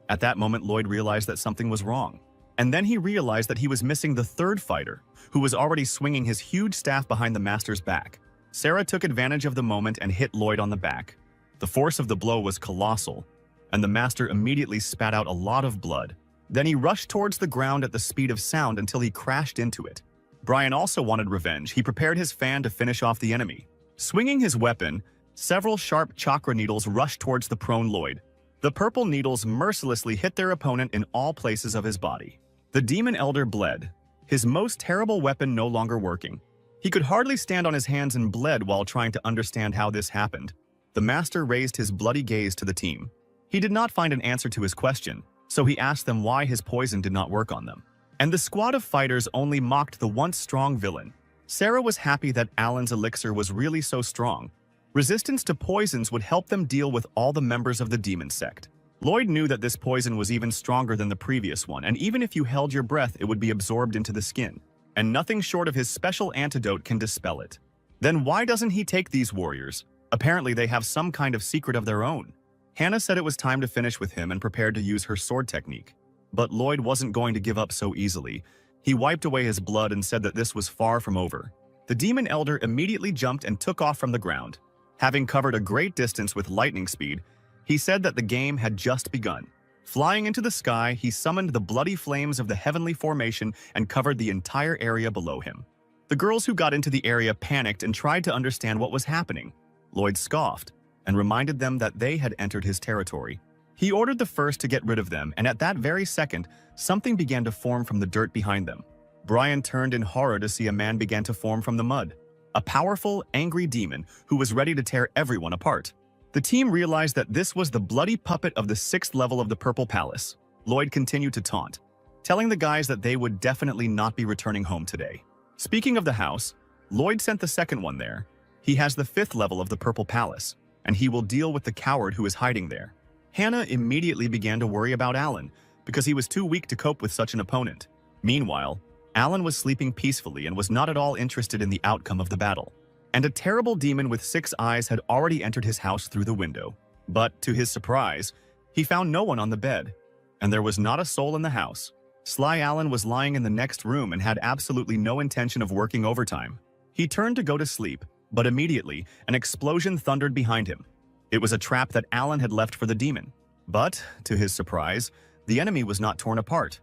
S1: At that moment, Lloyd realized that something was wrong. And then he realized that he was missing the 3rd fighter, who was already swinging his huge staff behind the master's back. Sarah took advantage of the moment and hit Lloyd on the back. The force of the blow was colossal, and the master immediately spat out a lot of blood. Then he rushed towards the ground at the speed of sound until he crashed into it. Brian also wanted revenge. He prepared his fan to finish off the enemy. Swinging his weapon, several sharp chakra needles rushed towards the prone Lloyd. The purple needles mercilessly hit their opponent in all places of his body. The demon elder bled, his most terrible weapon no longer working. He could hardly stand on his hands and bled while trying to understand how this happened. The master raised his bloody gaze to the team. He did not find an answer to his question, so he asked them why his poison did not work on them. And the squad of fighters only mocked the once strong villain. Sarah was happy that Alan's elixir was really so strong. Resistance to poisons would help them deal with all the members of the demon sect. Lloyd knew that this poison was even stronger than the previous one, and even if you held your breath, it would be absorbed into the skin. And nothing short of his special antidote can dispel it. Then why doesn't he take these warriors? Apparently they have some kind of secret of their own. Hannah said it was time to finish with him and prepared to use her sword technique. But Lloyd wasn't going to give up so easily. He wiped away his blood and said that this was far from over. The demon elder immediately jumped and took off from the ground. Having covered a great distance with lightning speed, he said that the game had just begun. Flying into the sky, he summoned the bloody flames of the heavenly formation and covered the entire area below him. The girls who got into the area panicked and tried to understand what was happening. Lloyd scoffed and reminded them that they had entered his territory. He ordered the first to get rid of them, and at that very second, something began to form from the dirt behind them. Brian turned in horror to see a man began to form from the mud. A powerful, angry demon who was ready to tear everyone apart. The team realized that this was the bloody puppet of the 6th level of the Purple Palace. Lloyd continued to taunt, telling the guys that they would definitely not be returning home today. Speaking of the house, Lloyd sent the second one there. He has the 5th level of the Purple Palace, and he will deal with the coward who is hiding there. Hannah immediately began to worry about Alan, because he was too weak to cope with such an opponent. Meanwhile, Alan was sleeping peacefully and was not at all interested in the outcome of the battle. And a terrible demon with 6 eyes had already entered his house through the window. But, to his surprise, he found no one on the bed, and there was not a soul in the house. Sly Alan was lying in the next room and had absolutely no intention of working overtime. He turned to go to sleep, but immediately, an explosion thundered behind him. It was a trap that Alan had left for the demon. But, to his surprise, the enemy was not torn apart,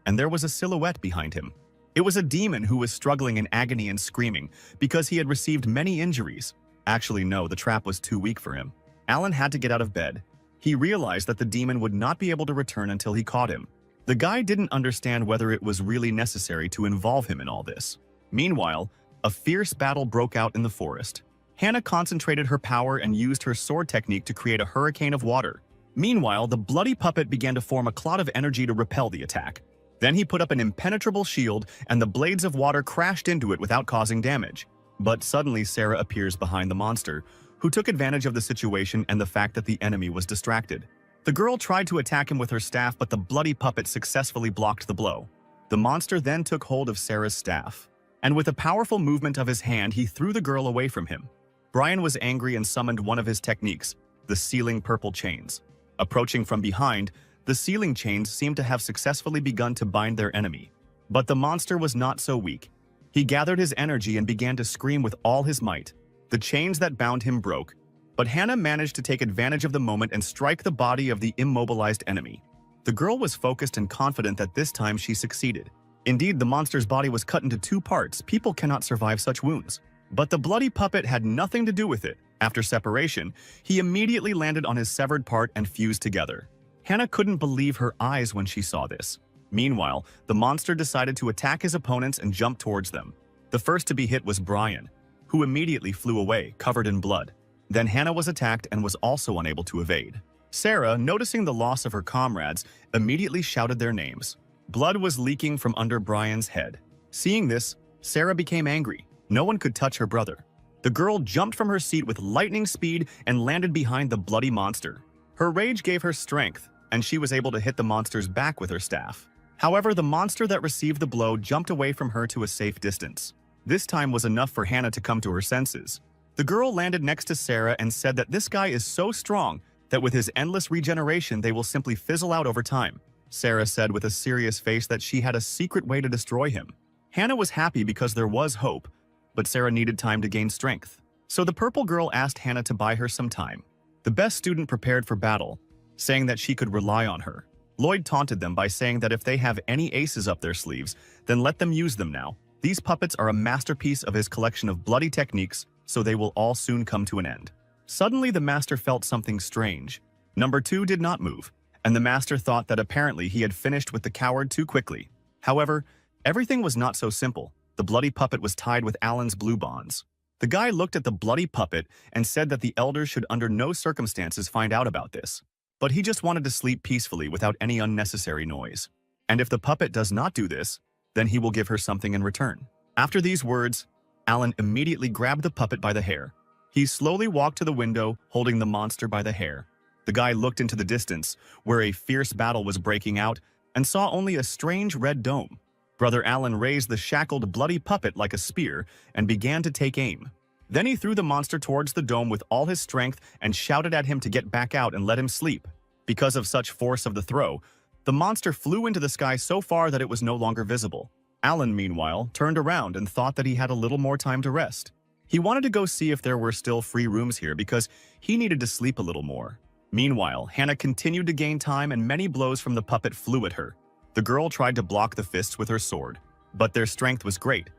S1: and there was a silhouette behind him. It was a demon who was struggling in agony and screaming because he had received many injuries. Actually, no, the trap was too weak for him. Alan had to get out of bed. He realized that the demon would not be able to return until he caught him. The guy didn't understand whether it was really necessary to involve him in all this. Meanwhile, a fierce battle broke out in the forest. Hannah concentrated her power and used her sword technique to create a hurricane of water. Meanwhile, the bloody puppet began to form a cloud of energy to repel the attack. Then he put up an impenetrable shield, and the blades of water crashed into it without causing damage. But suddenly Sarah appears behind the monster, who took advantage of the situation and the fact that the enemy was distracted. The girl tried to attack him with her staff, but the bloody puppet successfully blocked the blow. The monster then took hold of Sarah's staff, and with a powerful movement of his hand, he threw the girl away from him. Brian was angry and summoned one of his techniques, the sealing purple chains. Approaching from behind, the sealing chains seemed to have successfully begun to bind their enemy. But the monster was not so weak. He gathered his energy and began to scream with all his might. The chains that bound him broke, but Hannah managed to take advantage of the moment and strike the body of the immobilized enemy. The girl was focused and confident that this time she succeeded. Indeed, the monster's body was cut into 2 parts. People cannot survive such wounds. But the bloody puppet had nothing to do with it. After separation, he immediately landed on his severed part and fused together. Hannah couldn't believe her eyes when she saw this. Meanwhile, the monster decided to attack his opponents and jump towards them. The first to be hit was Brian, who immediately flew away, covered in blood. Then Hannah was attacked and was also unable to evade. Sarah, noticing the loss of her comrades, immediately shouted their names. Blood was leaking from under Brian's head. Seeing this, Sarah became angry. No one could touch her brother. The girl jumped from her seat with lightning speed and landed behind the bloody monster. Her rage gave her strength, and she was able to hit the monster's back with her staff. However, the monster that received the blow jumped away from her to a safe distance. This time was enough for Hannah to come to her senses. The girl landed next to Sarah and said that this guy is so strong that with his endless regeneration they will simply fizzle out over time. Sarah said with a serious face that she had a secret way to destroy him. Hannah was happy because there was hope, but Sarah needed time to gain strength. So the purple girl asked Hannah to buy her some time. The best student prepared for battle, saying that she could rely on her. Lloyd taunted them by saying that if they have any aces up their sleeves, then let them use them now. These puppets are a masterpiece of his collection of bloody techniques, so they will all soon come to an end. Suddenly the master felt something strange. Number 2 did not move, and the master thought that apparently he had finished with the coward too quickly. However, everything was not so simple. The bloody puppet was tied with Alan's blue bonds. The guy looked at the bloody puppet and said that the elders should under no circumstances find out about this. But he just wanted to sleep peacefully without any unnecessary noise. And if the puppet does not do this, then he will give her something in return. After these words, Alan immediately grabbed the puppet by the hair. He slowly walked to the window, holding the monster by the hair. The guy looked into the distance, where a fierce battle was breaking out, and saw only a strange red dome. Brother Alan raised the shackled, bloody puppet like a spear and began to take aim. Then he threw the monster towards the dome with all his strength and shouted at him to get back out and let him sleep. Because of such force of the throw, the monster flew into the sky so far that it was no longer visible. Alan, meanwhile, turned around and thought that he had a little more time to rest. He wanted to go see if there were still free rooms here because he needed to sleep a little more. Meanwhile, Hannah continued to gain time and many blows from the puppet flew at her. The girl tried to block the fists with her sword, but their strength was great,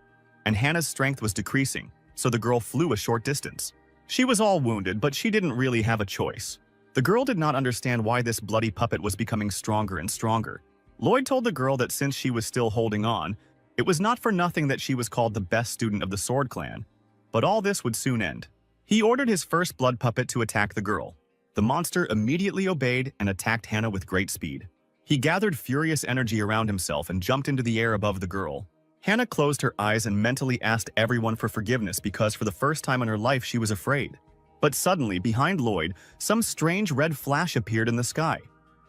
S1: and Hannah's strength was decreasing, so the girl flew a short distance. She was all wounded, but she didn't really have a choice. The girl did not understand why this bloody puppet was becoming stronger and stronger. Lloyd told the girl that since she was still holding on, it was not for nothing that she was called the best student of the Sword Clan. But all this would soon end. He ordered his first blood puppet to attack the girl. The monster immediately obeyed and attacked Hannah with great speed. He gathered furious energy around himself and jumped into the air above the girl. Hannah closed her eyes and mentally asked everyone for forgiveness because for the first time in her life she was afraid. But suddenly, behind Lloyd, some strange red flash appeared in the sky.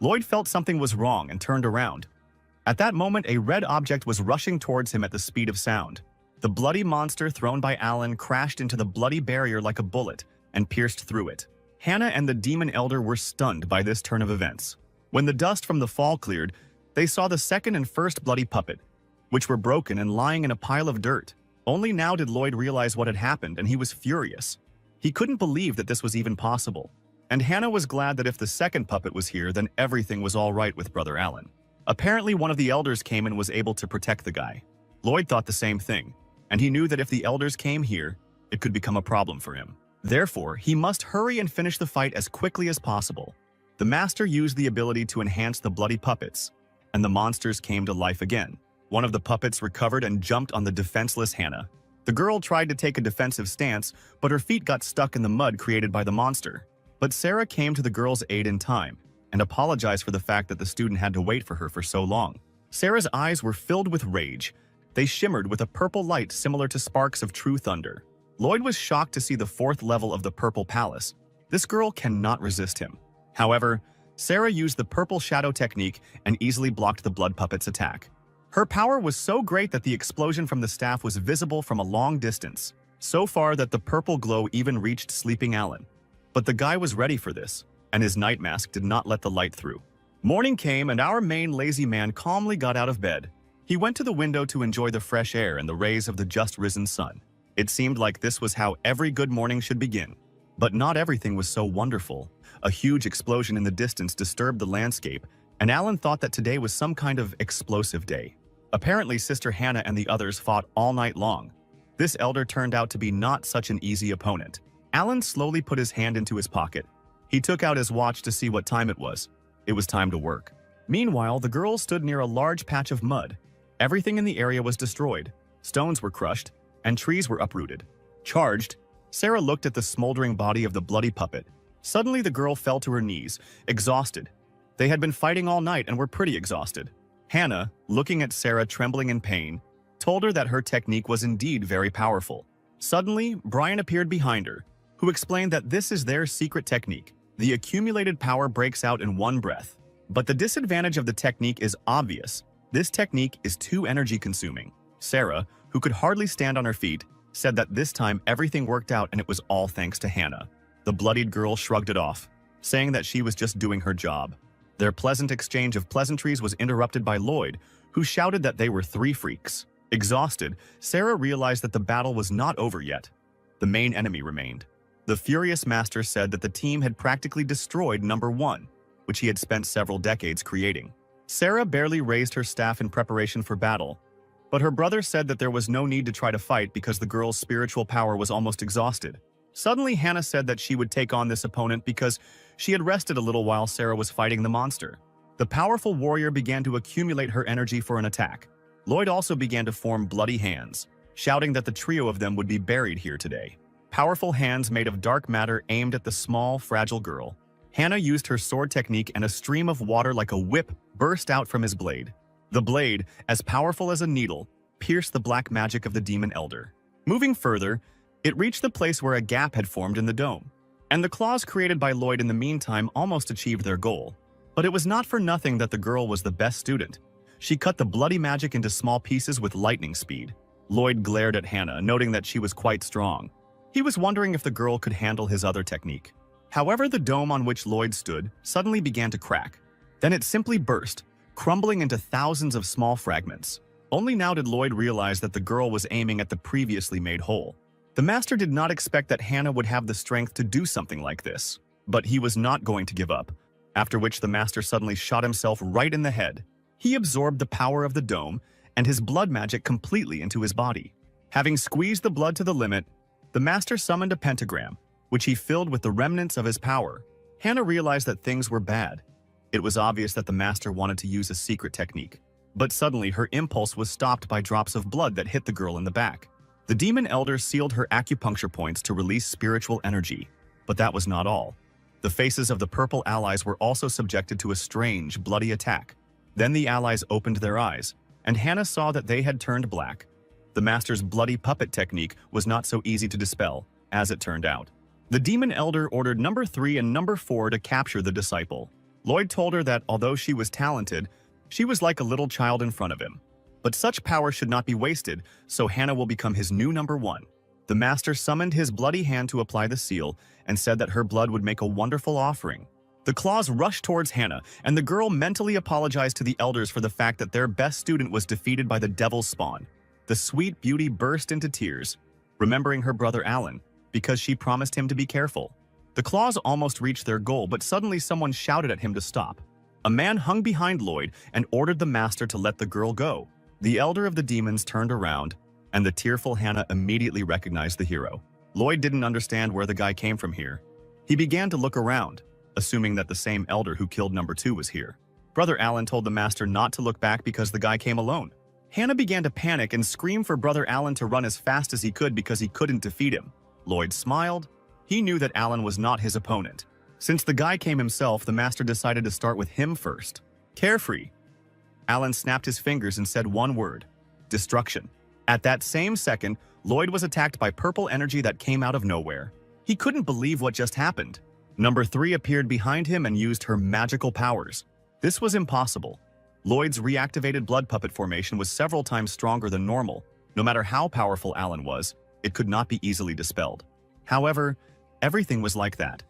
S1: Lloyd felt something was wrong and turned around. At that moment, a red object was rushing towards him at the speed of sound. The bloody monster thrown by Alan crashed into the bloody barrier like a bullet and pierced through it. Hannah and the demon elder were stunned by this turn of events. When the dust from the fall cleared, they saw the second and first bloody puppet, which were broken and lying in a pile of dirt. Only now did Lloyd realize what had happened, and he was furious. He couldn't believe that this was even possible. And Hannah was glad that if the second puppet was here, then everything was all right with Brother Alan. Apparently, one of the elders came and was able to protect the guy. Lloyd thought the same thing, and he knew that if the elders came here, it could become a problem for him. Therefore, he must hurry and finish the fight as quickly as possible. The master used the ability to enhance the bloody puppets, and the monsters came to life again. One of the puppets recovered and jumped on the defenseless Hannah. The girl tried to take a defensive stance, but her feet got stuck in the mud created by the monster. But Sarah came to the girl's aid in time and apologized for the fact that the student had to wait for her for so long. Sarah's eyes were filled with rage. They shimmered with a purple light similar to sparks of true thunder. Lloyd was shocked to see the fourth level of the Purple Palace. This girl cannot resist him. However, Sarah used the purple shadow technique and easily blocked the blood puppet's attack. Her power was so great that the explosion from the staff was visible from a long distance, so far that the purple glow even reached sleeping Alan. But the guy was ready for this, and his night mask did not let the light through. Morning came and our main lazy man calmly got out of bed. He went to the window to enjoy the fresh air and the rays of the just risen sun. It seemed like this was how every good morning should begin. But not everything was so wonderful. A huge explosion in the distance disturbed the landscape, and Alan thought that today was some kind of explosive day. Apparently, Sister Hannah and the others fought all night long. This elder turned out to be not such an easy opponent. Alan slowly put his hand into his pocket. He took out his watch to see what time it was. It was time to work. Meanwhile, the girl stood near a large patch of mud. Everything in the area was destroyed. Stones were crushed, and trees were uprooted. Charged, Sarah looked at the smoldering body of the bloody puppet. Suddenly, the girl fell to her knees, exhausted. They had been fighting all night and were pretty exhausted. Hannah, looking at Sarah trembling in pain, told her that her technique was indeed very powerful. Suddenly, Brian appeared behind her, who explained that this is their secret technique. The accumulated power breaks out in one breath. But the disadvantage of the technique is obvious. This technique is too energy-consuming. Sarah, who could hardly stand on her feet, said that this time everything worked out and it was all thanks to Hannah. The bloodied girl shrugged it off, saying that she was just doing her job. Their pleasant exchange of pleasantries was interrupted by Lloyd, who shouted that they were three freaks. Exhausted, Sarah realized that the battle was not over yet. The main enemy remained. The furious master said that the team had practically destroyed number 1, which he had spent several decades creating. Sarah barely raised her staff in preparation for battle, but her brother said that there was no need to try to fight because the girl's spiritual power was almost exhausted. Suddenly, Hannah said that she would take on this opponent because she had rested a little while Sarah was fighting the monster. The powerful warrior began to accumulate her energy for an attack. Lloyd also began to form bloody hands, shouting that the trio of them would be buried here today. Powerful hands made of dark matter aimed at the small, fragile girl. Hannah used her sword technique and a stream of water like a whip burst out from his blade. The blade, as powerful as a needle, pierced the black magic of the demon elder. Moving further, it reached the place where a gap had formed in the dome, and the claws created by Lloyd in the meantime almost achieved their goal. But it was not for nothing that the girl was the best student. She cut the bloody magic into small pieces with lightning speed. Lloyd glared at Hannah, noting that she was quite strong. He was wondering if the girl could handle his other technique. However, the dome on which Lloyd stood suddenly began to crack. Then it simply burst, crumbling into thousands of small fragments. Only now did Lloyd realize that the girl was aiming at the previously made hole. The master did not expect that Hannah would have the strength to do something like this, but he was not going to give up, after which the master suddenly shot himself right in the head. He absorbed the power of the dome and his blood magic completely into his body. Having squeezed the blood to the limit, the master summoned a pentagram, which he filled with the remnants of his power. Hannah realized that things were bad. It was obvious that the master wanted to use a secret technique, but suddenly her impulse was stopped by drops of blood that hit the girl in the back. The demon elder sealed her acupuncture points to release spiritual energy, but that was not all. The faces of the purple allies were also subjected to a strange, bloody attack. Then the allies opened their eyes, and Hannah saw that they had turned black. The master's bloody puppet technique was not so easy to dispel, as it turned out. The demon elder ordered number 3 and number 4 to capture the disciple. Lloyd told her that although she was talented, she was like a little child in front of him. But such power should not be wasted, so Hannah will become his new number 1. The master summoned his bloody hand to apply the seal and said that her blood would make a wonderful offering. The claws rushed towards Hannah, and the girl mentally apologized to the elders for the fact that their best student was defeated by the devil's spawn. The sweet beauty burst into tears, remembering her brother Alan, because she promised him to be careful. The claws almost reached their goal, but suddenly someone shouted at him to stop. A man hung behind Lloyd and ordered the master to let the girl go. The elder of the demons turned around, and the tearful Hannah immediately recognized the hero. Lloyd didn't understand where the guy came from here. He began to look around, assuming that the same elder who killed number 2 was here. Brother Alan told the master not to look back because the guy came alone. Hannah began to panic and scream for Brother Alan to run as fast as he could because he couldn't defeat him. Lloyd smiled. He knew that Alan was not his opponent. Since the guy came himself, the master decided to start with him first. Carefree. Alan snapped his fingers and said one word: destruction. At that same second, Lloyd was attacked by purple energy that came out of nowhere. He couldn't believe what just happened. Number 3 appeared behind him and used her magical powers. This was impossible. Lloyd's reactivated blood puppet formation was several times stronger than normal. No matter how powerful Alan was, it could not be easily dispelled. However, everything was like that.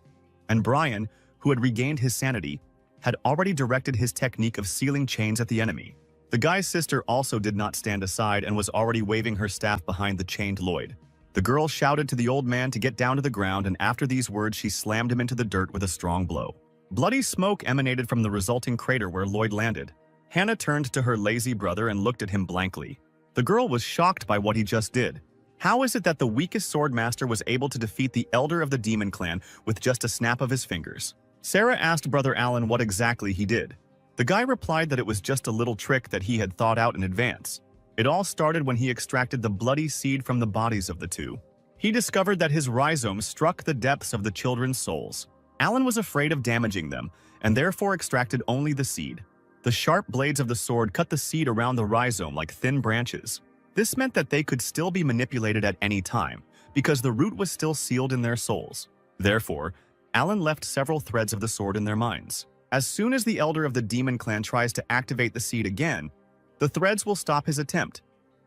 S1: And Brian, who had regained his sanity, had already directed his technique of sealing chains at the enemy. The guy's sister also did not stand aside and was already waving her staff behind the chained Lloyd. The girl shouted to the old man to get down to the ground, and after these words she slammed him into the dirt with a strong blow. Bloody smoke emanated from the resulting crater where Lloyd landed. Hannah turned to her lazy brother and looked at him blankly. The girl was shocked by what he just did. How is it that the weakest swordmaster was able to defeat the elder of the demon clan with just a snap of his fingers? Sarah asked Brother Alan what exactly he did. The guy replied that it was just a little trick that he had thought out in advance. It all started when he extracted the bloody seed from the bodies of the two. He discovered that his rhizome struck the depths of the children's souls. Alan was afraid of damaging them, and therefore extracted only the seed. The sharp blades of the sword cut the seed around the rhizome like thin branches. This meant that they could still be manipulated at any time, because the root was still sealed in their souls. Therefore, Alan left several threads of the sword in their minds. As soon as the elder of the demon clan tries to activate the seed again, the threads will stop his attempt.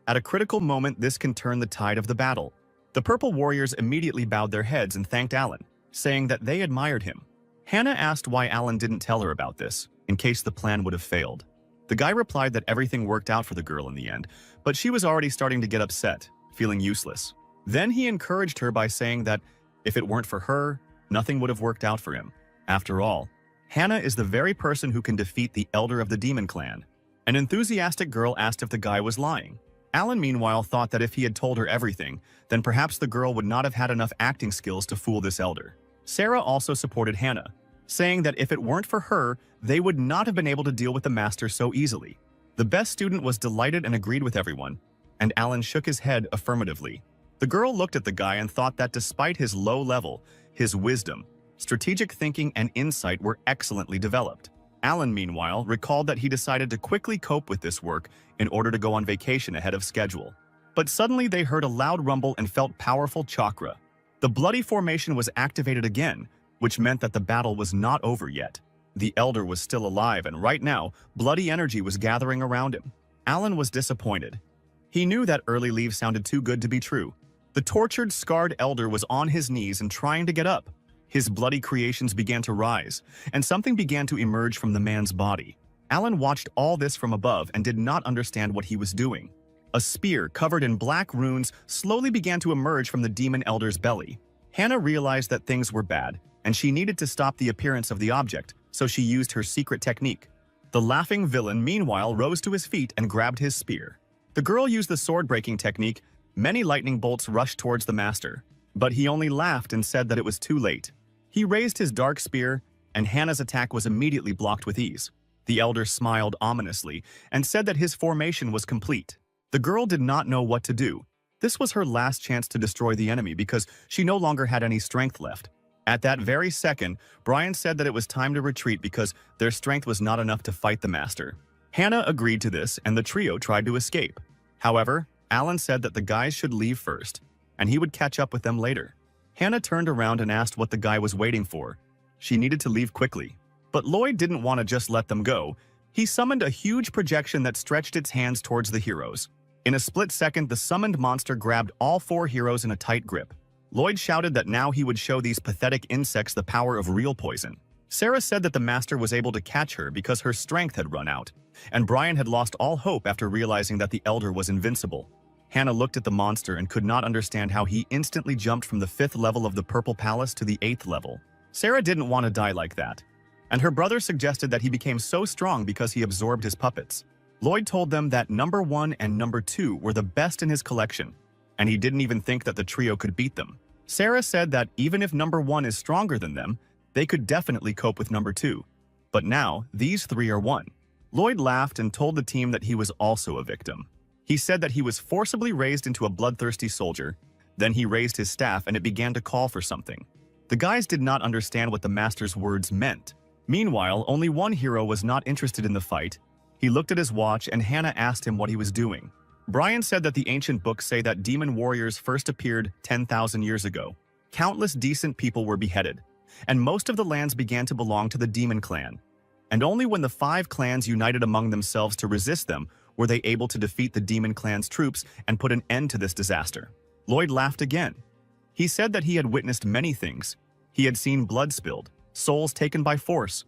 S1: At a critical moment, this can turn the tide of the battle. The purple warriors immediately bowed their heads and thanked Alan, saying that they admired him. Hannah asked why Alan didn't tell her about this, in case the plan would have failed. The guy replied that everything worked out for the girl in the end, but she was already starting to get upset, feeling useless. Then he encouraged her by saying that if it weren't for her, nothing would have worked out for him. After all, Hannah is the very person who can defeat the elder of the demon clan. An enthusiastic girl asked if the guy was lying. Alan, meanwhile, thought that if he had told her everything, then perhaps the girl would not have had enough acting skills to fool this elder. Sarah also supported Hannah, saying that if it weren't for her, they would not have been able to deal with the master so easily. The best student was delighted and agreed with everyone, and Alan shook his head affirmatively. The girl looked at the guy and thought that despite his low level, his wisdom, strategic thinking, and insight were excellently developed. Alan, meanwhile, recalled that he decided to quickly cope with this work in order to go on vacation ahead of schedule. But suddenly they heard a loud rumble and felt powerful chakra. The bloody formation was activated again, which meant that the battle was not over yet. The elder was still alive, and right now, bloody energy was gathering around him. Alan was disappointed. He knew that early leave sounded too good to be true. The tortured, scarred elder was on his knees and trying to get up. His bloody creations began to rise, and something began to emerge from the man's body. Alan watched all this from above and did not understand what he was doing. A spear covered in black runes slowly began to emerge from the demon elder's belly. Hannah realized that things were bad, and she needed to stop the appearance of the object, so she used her secret technique. The laughing villain, meanwhile, rose to his feet and grabbed his spear. The girl used the sword-breaking technique. Many lightning bolts rushed towards the master, but he only laughed and said that it was too late. He raised his dark spear, and Hannah's attack was immediately blocked with ease. The elder smiled ominously and said that his formation was complete. The girl did not know what to do. This was her last chance to destroy the enemy because she no longer had any strength left. At that very second, Brian said that it was time to retreat because their strength was not enough to fight the master. Hannah agreed to this, and the trio tried to escape. However, Alan said that the guys should leave first, and he would catch up with them later. Hannah turned around and asked what the guy was waiting for. She needed to leave quickly. But Lloyd didn't want to just let them go. He summoned a huge projection that stretched its hands towards the heroes. In a split second, the summoned monster grabbed all 4 heroes in a tight grip. Lloyd shouted that now he would show these pathetic insects the power of real poison. Sarah said that the master was able to catch her because her strength had run out, and Brian had lost all hope after realizing that the elder was invincible. Hannah looked at the monster and could not understand how he instantly jumped from the 5th level of the Purple Palace to the 8th level. Sarah didn't want to die like that, and her brother suggested that he became so strong because he absorbed his puppets. Lloyd told them that number 1 and number 2 were the best in his collection, and he didn't even think that the trio could beat them. Sarah said that even if number 1 is stronger than them, they could definitely cope with number 2. But now, these 3 are one. Lloyd laughed and told the team that he was also a victim. He said that he was forcibly raised into a bloodthirsty soldier. Then he raised his staff and it began to call for something. The guys did not understand what the master's words meant. Meanwhile, only one hero was not interested in the fight. He looked at his watch and Hannah asked him what he was doing. Brian said that the ancient books say that demon warriors first appeared 10,000 years ago. Countless decent people were beheaded, and most of the lands began to belong to the demon clan. And only when the 5 clans united among themselves to resist them were they able to defeat the demon clan's troops and put an end to this disaster. Lloyd laughed again. He said that he had witnessed many things. He had seen blood spilled, souls taken by force.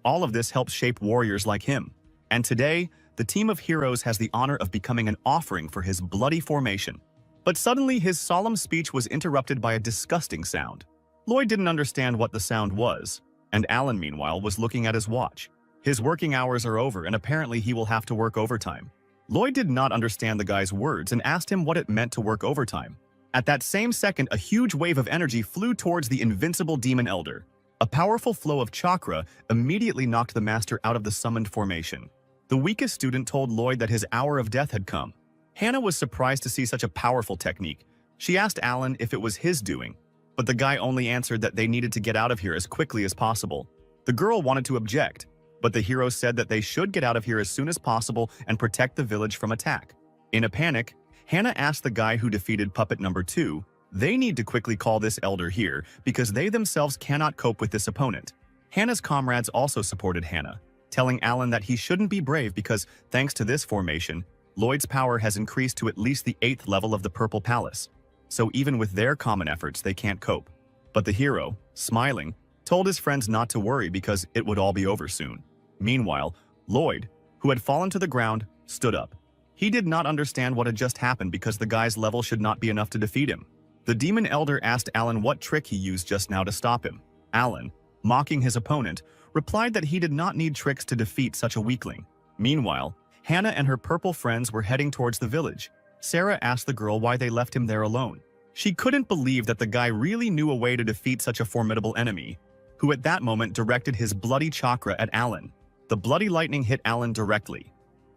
S1: All of this helped shape warriors like him. And today, the team of heroes has the honor of becoming an offering for his bloody formation. But suddenly, his solemn speech was interrupted by a disgusting sound. Lloyd didn't understand what the sound was, and Alan, meanwhile, was looking at his watch. His working hours are over, and apparently he will have to work overtime. Lloyd did not understand the guy's words and asked him what it meant to work overtime. At that same second, a huge wave of energy flew towards the invincible demon elder. A powerful flow of chakra immediately knocked the master out of the summoned formation. The weakest student told Lloyd that his hour of death had come. Hannah was surprised to see such a powerful technique. She asked Alan if it was his doing, but the guy only answered that they needed to get out of here as quickly as possible. The girl wanted to object, but the hero said that they should get out of here as soon as possible and protect the village from attack. In a panic, Hannah asked the guy who defeated puppet number 2, they need to quickly call this elder here because they themselves cannot cope with this opponent. Hannah's comrades also supported Hannah, telling Alan that he shouldn't be brave because, thanks to this formation, Lloyd's power has increased to at least the 8th level of the Purple Palace. So even with their common efforts, they can't cope. But the hero, smiling, told his friends not to worry because it would all be over soon. Meanwhile, Lloyd, who had fallen to the ground, stood up. He did not understand what had just happened because the guy's level should not be enough to defeat him. The demon elder asked Alan what trick he used just now to stop him. Alan, mocking his opponent, replied that he did not need tricks to defeat such a weakling. Meanwhile, Hannah and her purple friends were heading towards the village. Sarah asked the girl why they left him there alone. She couldn't believe that the guy really knew a way to defeat such a formidable enemy, who at that moment directed his bloody chakra at Alan. The bloody lightning hit Alan directly.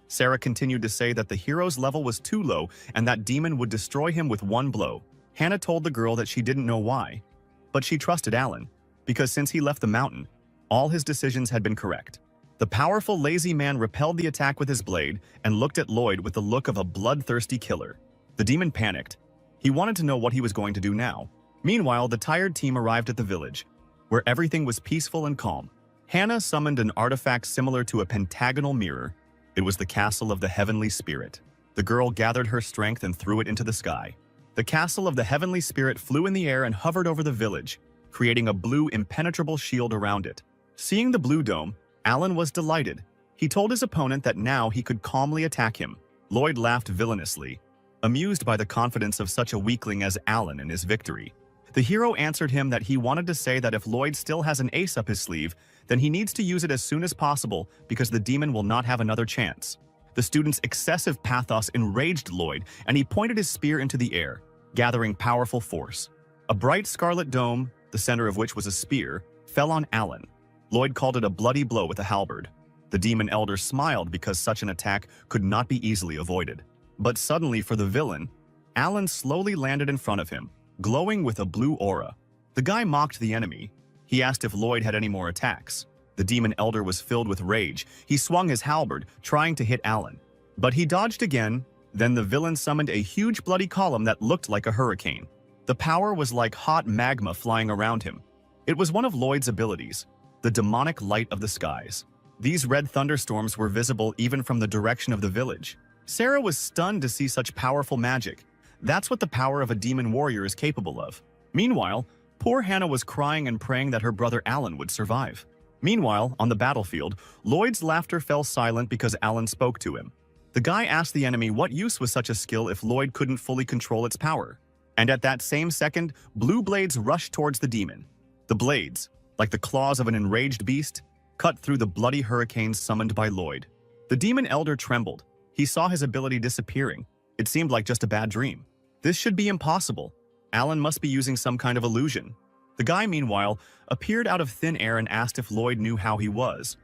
S1: Sarah continued to say that the hero's level was too low and that demon would destroy him with one blow. Hannah told the girl that she didn't know why, but she trusted Alan, because since he left the mountain, all his decisions had been correct. The powerful lazy man repelled the attack with his blade and looked at Lloyd with the look of a bloodthirsty killer. The demon panicked. He wanted to know what he was going to do now. Meanwhile, the tired team arrived at the village, where everything was peaceful and calm. Hannah summoned an artifact similar to a pentagonal mirror. It was the castle of the heavenly spirit. The girl gathered her strength and threw it into the sky. The castle of the heavenly spirit flew in the air and hovered over the village, creating a blue, impenetrable shield around it. Seeing the blue dome, Alan was delighted. He told his opponent that now he could calmly attack him. Lloyd laughed villainously, amused by the confidence of such a weakling as Alan in his victory. The hero answered him that he wanted to say that if Lloyd still has an ace up his sleeve, then he needs to use it as soon as possible because the demon will not have another chance. The student's excessive pathos enraged Lloyd, and he pointed his spear into the air, gathering powerful force. A bright scarlet dome, the center of which was a spear, fell on Alan. Lloyd called it a bloody blow with a halberd. The demon elder smiled because such an attack could not be easily avoided. But suddenly, for the villain, Alan slowly landed in front of him, glowing with a blue aura. The guy mocked the enemy. He asked if Lloyd had any more attacks. The demon elder was filled with rage. He swung his halberd, trying to hit Alan. But he dodged again. Then the villain summoned a huge bloody column that looked like a hurricane. The power was like hot magma flying around him. It was one of Lloyd's abilities, the demonic light of the skies. These red thunderstorms were visible even from the direction of the village. Sarah was stunned to see such powerful magic. That's what the power of a demon warrior is capable of. Meanwhile, poor Hannah was crying and praying that her brother Alan would survive. Meanwhile, on the battlefield, Lloyd's laughter fell silent because Alan spoke to him. The guy asked the enemy what use was such a skill if Lloyd couldn't fully control its power. And at that same second, blue blades rushed towards the demon. The blades, like the claws of an enraged beast, cut through the bloody hurricanes summoned by Lloyd. The demon elder trembled. He saw his ability disappearing. It seemed like just a bad dream. This should be impossible. Alan must be using some kind of illusion. The guy, meanwhile, appeared out of thin air and asked if Lloyd knew how he was.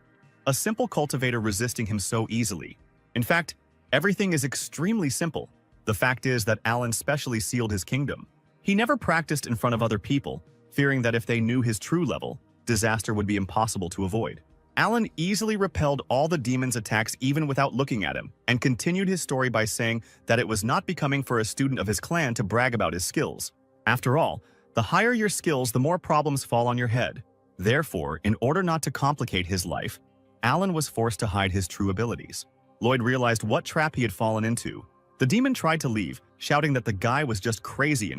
S1: A simple cultivator resisting him so easily. In fact, everything is extremely simple. The fact is that Alan specially sealed his kingdom. He never practiced in front of other people, fearing that if they knew his true level, disaster would be impossible to avoid. Alan easily repelled all the demon's attacks even without looking at him, and continued his story by saying that it was not becoming for a student of his clan to brag about his skills. After all, the higher your skills, the more problems fall on your head. Therefore, in order not to complicate his life, Alan was forced to hide his true abilities. Lloyd realized what trap he had fallen into. The demon tried to leave, shouting that the guy was just crazy.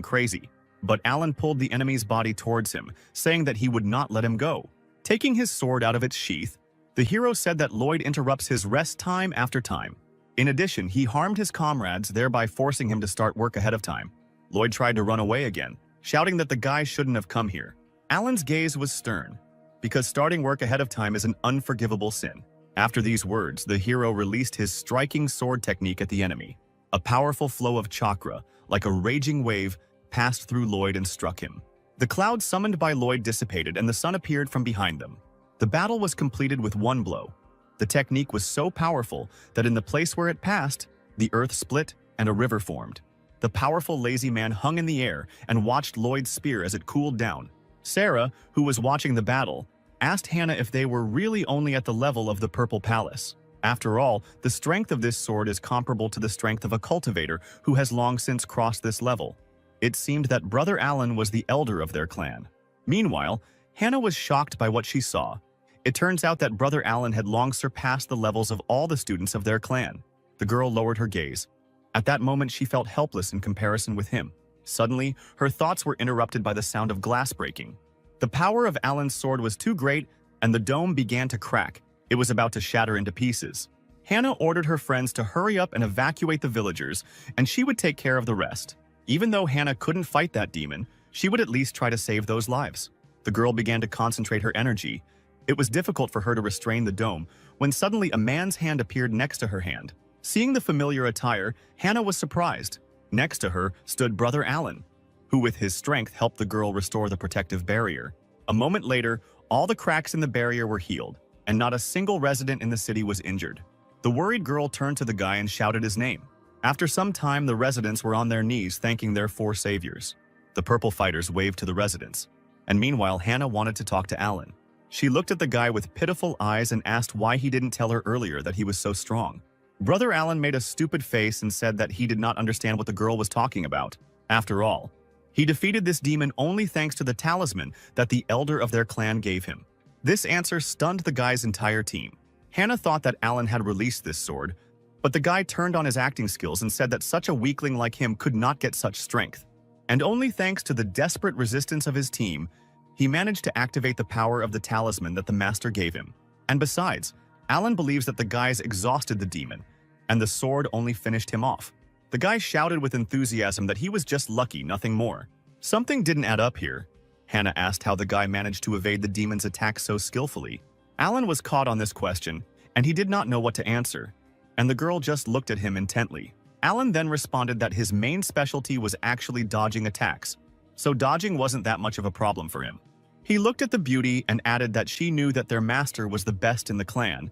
S1: But Alan pulled the enemy's body towards him, saying that he would not let him go. Taking his sword out of its sheath, the hero said that Lloyd interrupts his rest time after time. In addition, he harmed his comrades, thereby forcing him to start work ahead of time. Lloyd tried to run away again, shouting that the guy shouldn't have come here. Alan's gaze was stern, because starting work ahead of time is an unforgivable sin. After these words, the hero released his striking sword technique at the enemy. A powerful flow of chakra, like a raging wave, passed through Lloyd and struck him. The cloud summoned by Lloyd dissipated and the sun appeared from behind them. The battle was completed with one blow. The technique was so powerful that in the place where it passed, the earth split and a river formed. The powerful lazy man hung in the air and watched Lloyd's spear as it cooled down. Sarah, who was watching the battle, asked Hannah if they were really only at the level of the Purple Palace. After all, the strength of this sword is comparable to the strength of a cultivator who has long since crossed this level. It seemed that Brother Alan was the elder of their clan. Meanwhile, Hannah was shocked by what she saw. It turns out that Brother Alan had long surpassed the levels of all the students of their clan. The girl lowered her gaze. At that moment, she felt helpless in comparison with him. Suddenly, her thoughts were interrupted by the sound of glass breaking. The power of Alan's sword was too great, and the dome began to crack. It was about to shatter into pieces. Hannah ordered her friends to hurry up and evacuate the villagers, and she would take care of the rest. Even though Hannah couldn't fight that demon, she would at least try to save those lives. The girl began to concentrate her energy. It was difficult for her to restrain the dome, when suddenly a man's hand appeared next to her hand. Seeing the familiar attire, Hannah was surprised. Next to her stood Brother Alan, who with his strength helped the girl restore the protective barrier. A moment later, all the cracks in the barrier were healed, and not a single resident in the city was injured. The worried girl turned to the guy and shouted his name. After some time, the residents were on their knees thanking their four saviors. The purple fighters waved to the residents. And meanwhile, Hannah wanted to talk to Alan. She looked at the guy with pitiful eyes and asked why he didn't tell her earlier that he was so strong. Brother Alan made a stupid face and said that he did not understand what the girl was talking about. After all, he defeated this demon only thanks to the talisman that the elder of their clan gave him. This answer stunned the guy's entire team. Hannah thought that Alan had released this sword, But the guy turned on his acting skills and said that such a weakling like him could not get such strength. And only thanks to the desperate resistance of his team, he managed to activate the power of the talisman that the master gave him. And besides, Alan believes that the guys exhausted the demon, and the sword only finished him off. The guy shouted with enthusiasm that he was just lucky, nothing more. Something didn't add up here. Hannah asked how the guy managed to evade the demon's attack so skillfully. Alan was caught on this question, and he did not know what to answer, and the girl just looked at him intently. Alan then responded that his main specialty was actually dodging attacks, so dodging wasn't that much of a problem for him. He looked at the beauty and added that she knew that their master was the best in the clan.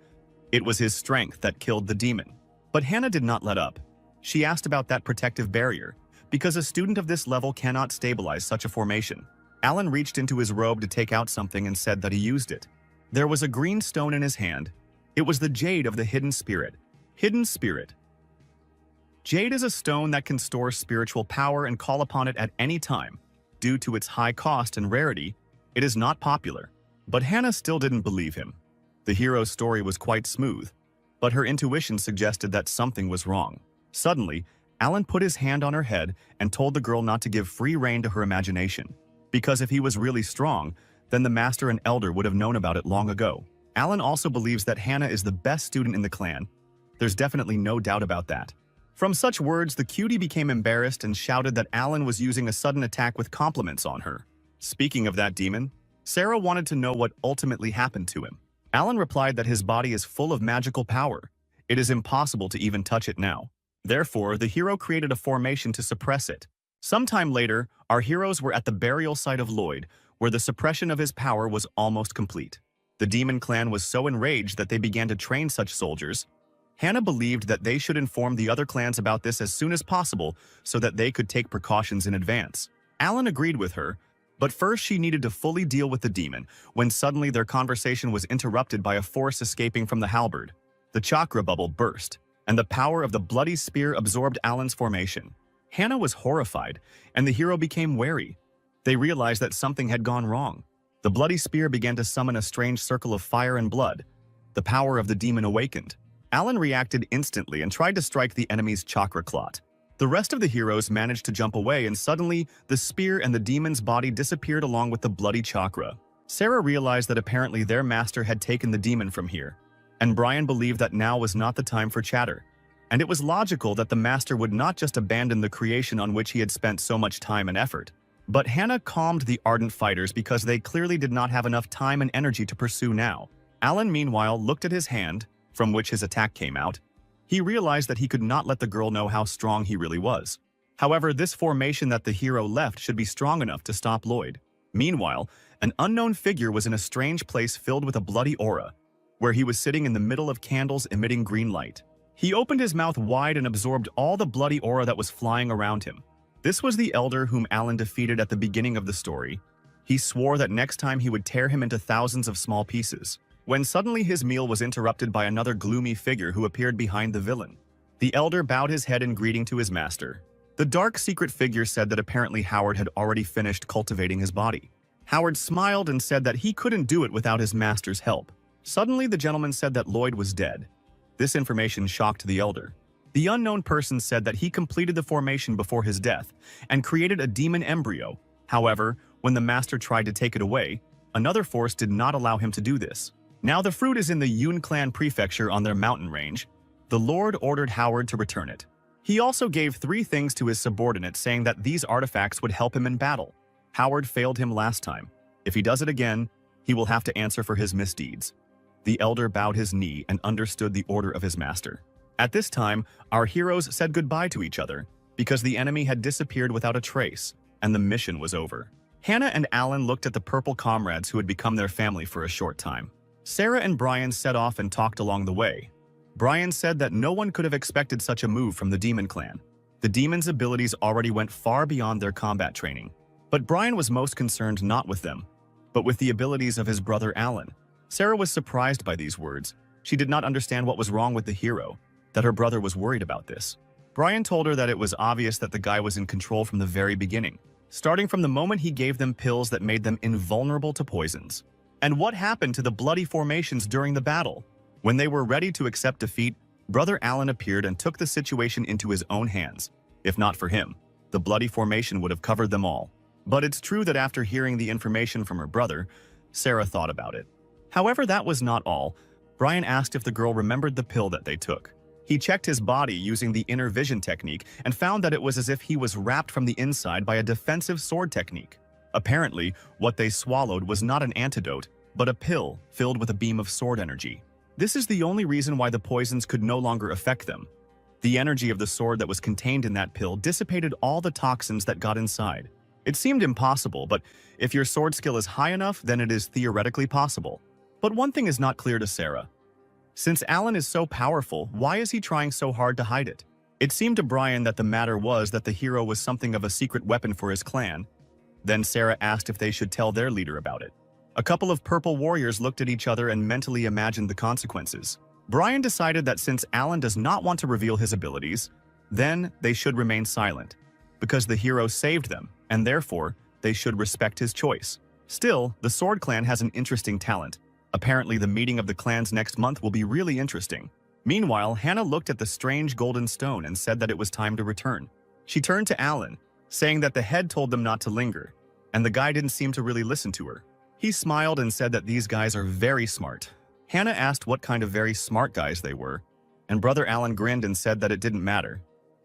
S1: It was his strength that killed the demon. But Hannah did not let up. She asked about that protective barrier, because a student of this level cannot stabilize such a formation. Alan reached into his robe to take out something and said that he used it. There was a green stone in his hand. It was the jade of the hidden spirit. Hidden spirit. Jade is a stone that can store spiritual power and call upon it at any time. Due to its high cost and rarity, it is not popular. But Hannah still didn't believe him. The hero's story was quite smooth, but her intuition suggested that something was wrong. Suddenly, Alan put his hand on her head and told the girl not to give free rein to her imagination, because if he was really strong, then the master and elder would have known about it long ago. Alan also believes that Hannah is the best student in the clan. There's definitely no doubt about that. From such words, the cutie became embarrassed and shouted that Alan was using a sudden attack with compliments on her. Speaking of that demon, Sarah wanted to know what ultimately happened to him. Alan replied that his body is full of magical power. It is impossible to even touch it now. Therefore, the hero created a formation to suppress it. Sometime later, our heroes were at the burial site of Lloyd, where the suppression of his power was almost complete. The demon clan was so enraged that they began to train such soldiers. Hannah believed that they should inform the other clans about this as soon as possible so that they could take precautions in advance. Alan agreed with her, but first she needed to fully deal with the demon, when suddenly their conversation was interrupted by a force escaping from the halberd. The chakra bubble burst, and the power of the bloody spear absorbed Alan's formation. Hannah was horrified, and the hero became wary. They realized that something had gone wrong. The bloody spear began to summon a strange circle of fire and blood. The power of the demon awakened. Alan reacted instantly and tried to strike the enemy's chakra clot. The rest of the heroes managed to jump away, and suddenly, the spear and the demon's body disappeared along with the bloody chakra. Sarah realized that apparently their master had taken the demon from here, and Brian believed that now was not the time for chatter. And it was logical that the master would not just abandon the creation on which he had spent so much time and effort. But Hannah calmed the ardent fighters because they clearly did not have enough time and energy to pursue now. Alan, meanwhile, looked at his hand, from which his attack came out. He realized that he could not let the girl know how strong he really was. However, this formation that the hero left should be strong enough to stop Lloyd. Meanwhile, an unknown figure was in a strange place filled with a bloody aura, where he was sitting in the middle of candles emitting green light. He opened his mouth wide and absorbed all the bloody aura that was flying around him. This was the elder whom Alan defeated at the beginning of the story. He swore that next time he would tear him into thousands of small pieces. When suddenly his meal was interrupted by another gloomy figure who appeared behind the villain. The elder bowed his head in greeting to his master. The dark secret figure said that apparently Howard had already finished cultivating his body. Howard smiled and said that he couldn't do it without his master's help. Suddenly the gentleman said that Lloyd was dead. This information shocked the elder. The unknown person said that he completed the formation before his death and created a demon embryo. However, when the master tried to take it away, another force did not allow him to do this. Now the fruit is in the Yun clan prefecture on their mountain range. The Lord ordered Howard to return it. He also gave 3 things to his subordinates, saying that these artifacts would help him in battle. Howard failed him last time. If he does it again, he will have to answer for his misdeeds. The elder bowed his knee and understood the order of his master. At this time, our heroes said goodbye to each other, because the enemy had disappeared without a trace, and the mission was over. Hannah and Alan looked at the purple comrades who had become their family for a short time. Sarah and Brian set off and talked along the way. Brian said that no one could have expected such a move from the demon clan. The demon's abilities already went far beyond their combat training. But Brian was most concerned not with them, but with the abilities of his brother Alan. Sarah was surprised by these words. She did not understand what was wrong with the hero, that her brother was worried about this. Brian told her that it was obvious that the guy was in control from the very beginning, starting from the moment he gave them pills that made them invulnerable to poisons. And what happened to the bloody formations during the battle? When they were ready to accept defeat, Brother Alan appeared and took the situation into his own hands. If not for him, the bloody formation would have covered them all. But it's true that after hearing the information from her brother, Sarah thought about it. However, that was not all. Brian asked if the girl remembered the pill that they took. He checked his body using the inner vision technique and found that it was as if he was wrapped from the inside by a defensive sword technique. Apparently, what they swallowed was not an antidote, but a pill filled with a beam of sword energy. This is the only reason why the poisons could no longer affect them. The energy of the sword that was contained in that pill dissipated all the toxins that got inside. It seemed impossible, but if your sword skill is high enough, then it is theoretically possible. But one thing is not clear to Sarah. Since Alan is so powerful, why is he trying so hard to hide it? It seemed to Brian that the matter was that the hero was something of a secret weapon for his clan. Then Sarah asked if they should tell their leader about it. A couple of purple warriors looked at each other and mentally imagined the consequences. Brian decided that since Alan does not want to reveal his abilities, then they should remain silent, because the hero saved them, and therefore, they should respect his choice. Still, the Sword Clan has an interesting talent. Apparently, the meeting of the clans next month will be really interesting. Meanwhile, Hannah looked at the strange golden stone and said that it was time to return. She turned to Alan, saying that the head told them not to linger, and the guy didn't seem to really listen to her. He smiled and said that these guys are very smart. Hannah asked what kind of very smart guys they were, and Brother Alan grinned and said that it didn't matter.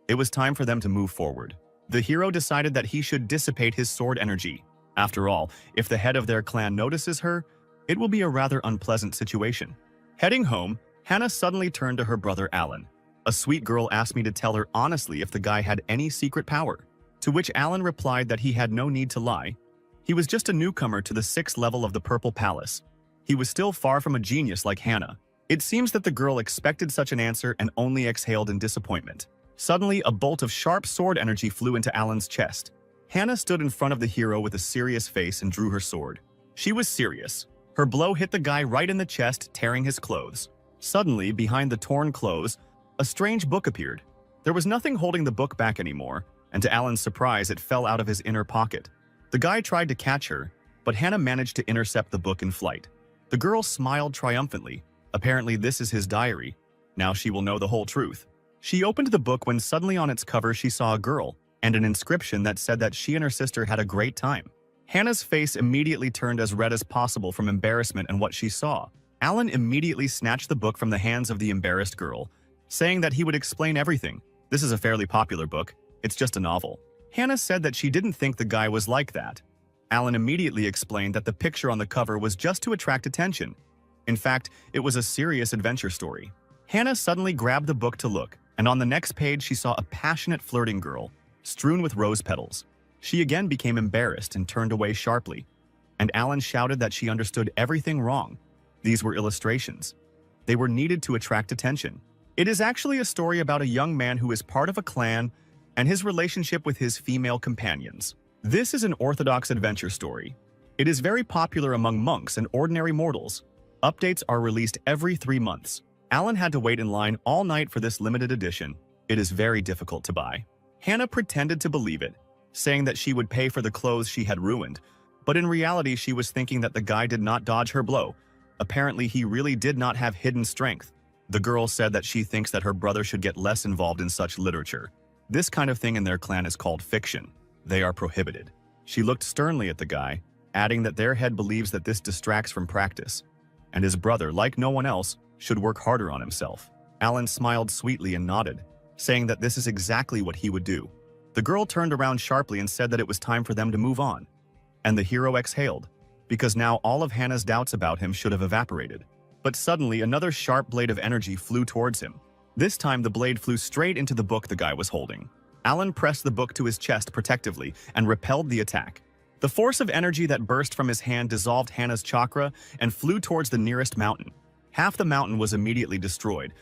S1: It was time for them to move forward. The hero decided that he should dissipate his sword energy. After all, if the head of their clan notices her, it will be a rather unpleasant situation. Heading home, Hannah suddenly turned to her brother Alan. A sweet girl asked me to tell her honestly if the guy had any secret power, to which Alan replied that he had no need to lie. He was just a newcomer to the 6th level of the Purple Palace. He was still far from a genius like Hannah. It seems that the girl expected such an answer and only exhaled in disappointment. Suddenly, a bolt of sharp sword energy flew into Alan's chest. Hannah stood in front of the hero with a serious face and drew her sword. She was serious. Her blow hit the guy right in the chest, tearing his clothes. Suddenly, behind the torn clothes, a strange book appeared. There was nothing holding the book back anymore, and to Alan's surprise, it fell out of his inner pocket. The guy tried to catch her, but Hannah managed to intercept the book in flight. The girl smiled triumphantly. Apparently, this is his diary. Now she will know the whole truth. She opened the book when suddenly on its cover she saw a girl and an inscription that said that she and her sister had a great time. Hannah's face immediately turned as red as possible from embarrassment and what she saw. Alan immediately snatched the book from the hands of the embarrassed girl, saying that he would explain everything. This is a fairly popular book. It's just a novel. Hannah said that she didn't think the guy was like that. Alan immediately explained that the picture on the cover was just to attract attention. In fact, it was a serious adventure story. Hannah suddenly grabbed the book to look, and on the next page she saw a passionate flirting girl, strewn with rose petals. She again became embarrassed and turned away sharply, and Alan shouted that she understood everything wrong. These were illustrations. They were needed to attract attention. It is actually a story about a young man who is part of a clan and his relationship with his female companions. This is an orthodox adventure story. It is very popular among monks and ordinary mortals. Updates are released every 3 months. Alan had to wait in line all night for this limited edition. It is very difficult to buy. Hannah pretended to believe it, saying that she would pay for the clothes she had ruined, but in reality she was thinking that the guy did not dodge her blow. Apparently he really did not have hidden strength. The girl said that she thinks that her brother should get less involved in such literature. This kind of thing in their clan is called fiction. They are prohibited. She looked sternly at the guy, adding that their head believes that this distracts from practice, and his brother, like no one else, should work harder on himself. Alan smiled sweetly and nodded, saying that this is exactly what he would do. The girl turned around sharply and said that it was time for them to move on. And the hero exhaled, because now all of Hannah's doubts about him should have evaporated. But suddenly, another sharp blade of energy flew towards him. This time, the blade flew straight into the book the guy was holding. Alan pressed the book to his chest protectively and repelled the attack. The force of energy that burst from his hand dissolved Hannah's chakra and flew towards the nearest mountain. Half the mountain was immediately destroyed,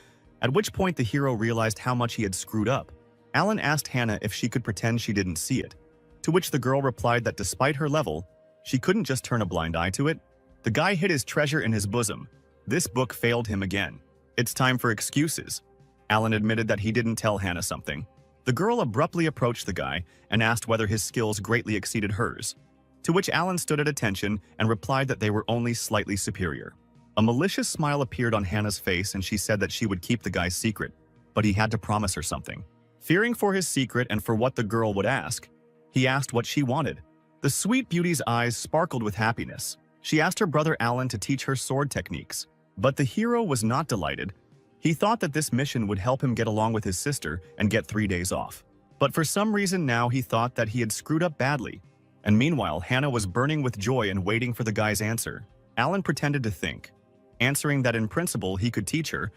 S1: at which point the hero realized how much he had screwed up. Alan asked Hannah if she could pretend she didn't see it, to which the girl replied that despite her level, she couldn't just turn a blind eye to it. The guy hid his treasure in his bosom. This book failed him again. It's time for excuses. Alan admitted that he didn't tell Hannah something. The girl abruptly approached the guy and asked whether his skills greatly exceeded hers, to which Alan stood at attention and replied that they were only slightly superior. A malicious smile appeared on Hannah's face and she said that she would keep the guy's secret, but he had to promise her something. Fearing for his secret and for what the girl would ask, he asked what she wanted. The sweet beauty's eyes sparkled with happiness. She asked her brother Alan to teach her sword techniques, but the hero was not delighted. He thought that this mission would help him get along with his sister and get 3 days off. But for some reason now he thought that he had screwed up badly. And meanwhile, Hannah was burning with joy and waiting for the guy's answer. Alan pretended to think, answering that in principle he could teach her,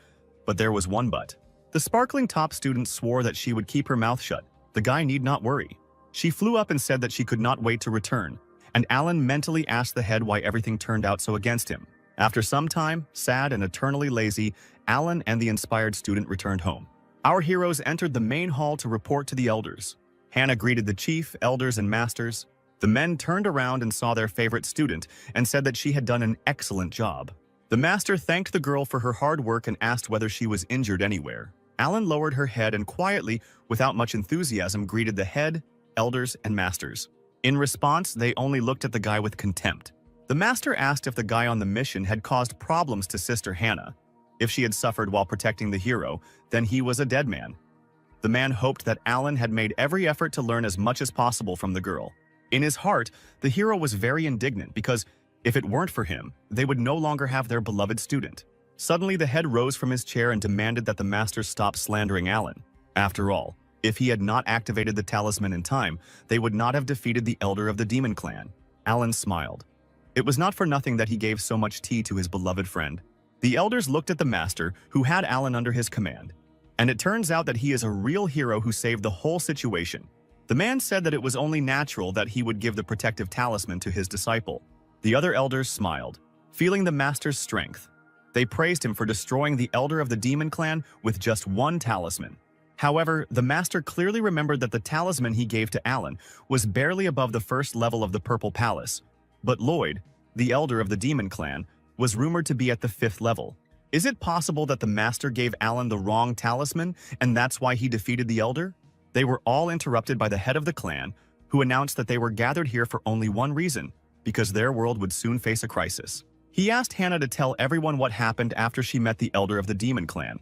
S1: but there was one but. The sparkling top student swore that she would keep her mouth shut. The guy need not worry. She flew up and said that she could not wait to return, and Alan mentally asked the head why everything turned out so against him. After some time, sad and eternally lazy, Alan and the inspired student returned home. Our heroes entered the main hall to report to the elders. Hannah greeted the chief, elders, and masters. The men turned around and saw their favorite student and said that she had done an excellent job. The master thanked the girl for her hard work and asked whether she was injured anywhere. Alan lowered her head and quietly, without much enthusiasm, greeted the head, elders, and masters. In response, they only looked at the guy with contempt. The master asked if the guy on the mission had caused problems to Sister Hannah. If she had suffered while protecting the hero, then he was a dead man. The man hoped that Alan had made every effort to learn as much as possible from the girl. In his heart, the hero was very indignant because if it weren't for him, they would no longer have their beloved student. Suddenly, the head rose from his chair and demanded that the master stop slandering Alan. After all, if he had not activated the talisman in time, they would not have defeated the elder of the demon clan. Alan smiled. It was not for nothing that he gave so much tea to his beloved friend. The elders looked at the master, who had Alan under his command. And it turns out that he is a real hero who saved the whole situation. The man said that it was only natural that he would give the protective talisman to his disciple. The other elders smiled, feeling the master's strength. They praised him for destroying the elder of the demon clan with just one talisman. However, the master clearly remembered that the talisman he gave to Alan was barely above the first level of the Purple Palace. But Lloyd, the elder of the demon clan, was rumored to be at the 5th level. Is it possible that the master gave Alan the wrong talisman, and that's why he defeated the elder? They were all interrupted by the head of the clan, who announced that they were gathered here for only one reason, because their world would soon face a crisis. He asked Hannah to tell everyone what happened after she met the elder of the demon clan.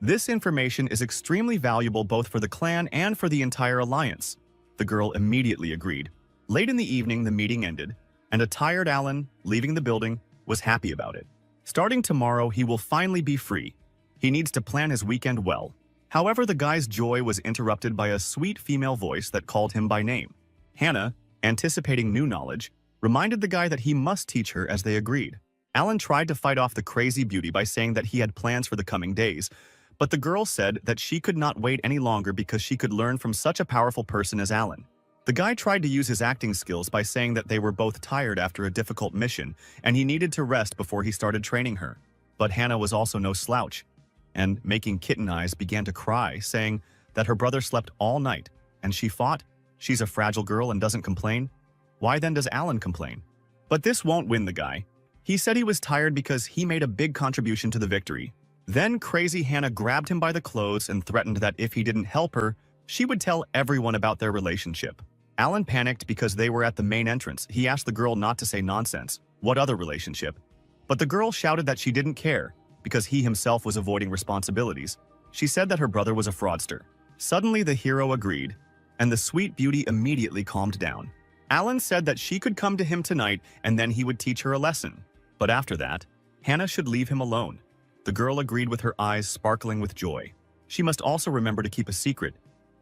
S1: This information is extremely valuable both for the clan and for the entire alliance. The girl immediately agreed. Late in the evening, the meeting ended, and a tired Alan, leaving the building, was happy about it. Starting tomorrow, he will finally be free. He needs to plan his weekend well. However, the guy's joy was interrupted by a sweet female voice that called him by name. Hannah, anticipating new knowledge, reminded the guy that he must teach her as they agreed. Alan tried to fight off the crazy beauty by saying that he had plans for the coming days, but the girl said that she could not wait any longer because she could learn from such a powerful person as Alan. The guy tried to use his acting skills by saying that they were both tired after a difficult mission and he needed to rest before he started training her. But Hannah was also no slouch, and making kitten eyes began to cry, saying that her brother slept all night and she fought. She's a fragile girl and doesn't complain. Why then does Alan complain? But this won't win the guy. He said he was tired because he made a big contribution to the victory. Then crazy Hannah grabbed him by the clothes and threatened that if he didn't help her, she would tell everyone about their relationship. Alan panicked because they were at the main entrance. He asked the girl not to say nonsense. What other relationship? But the girl shouted that she didn't care because he himself was avoiding responsibilities. She said that her brother was a fraudster. Suddenly the hero agreed, and the sweet beauty immediately calmed down. Alan said that she could come to him tonight and then he would teach her a lesson. But after that, Hannah should leave him alone. The girl agreed with her eyes sparkling with joy. She must also remember to keep a secret.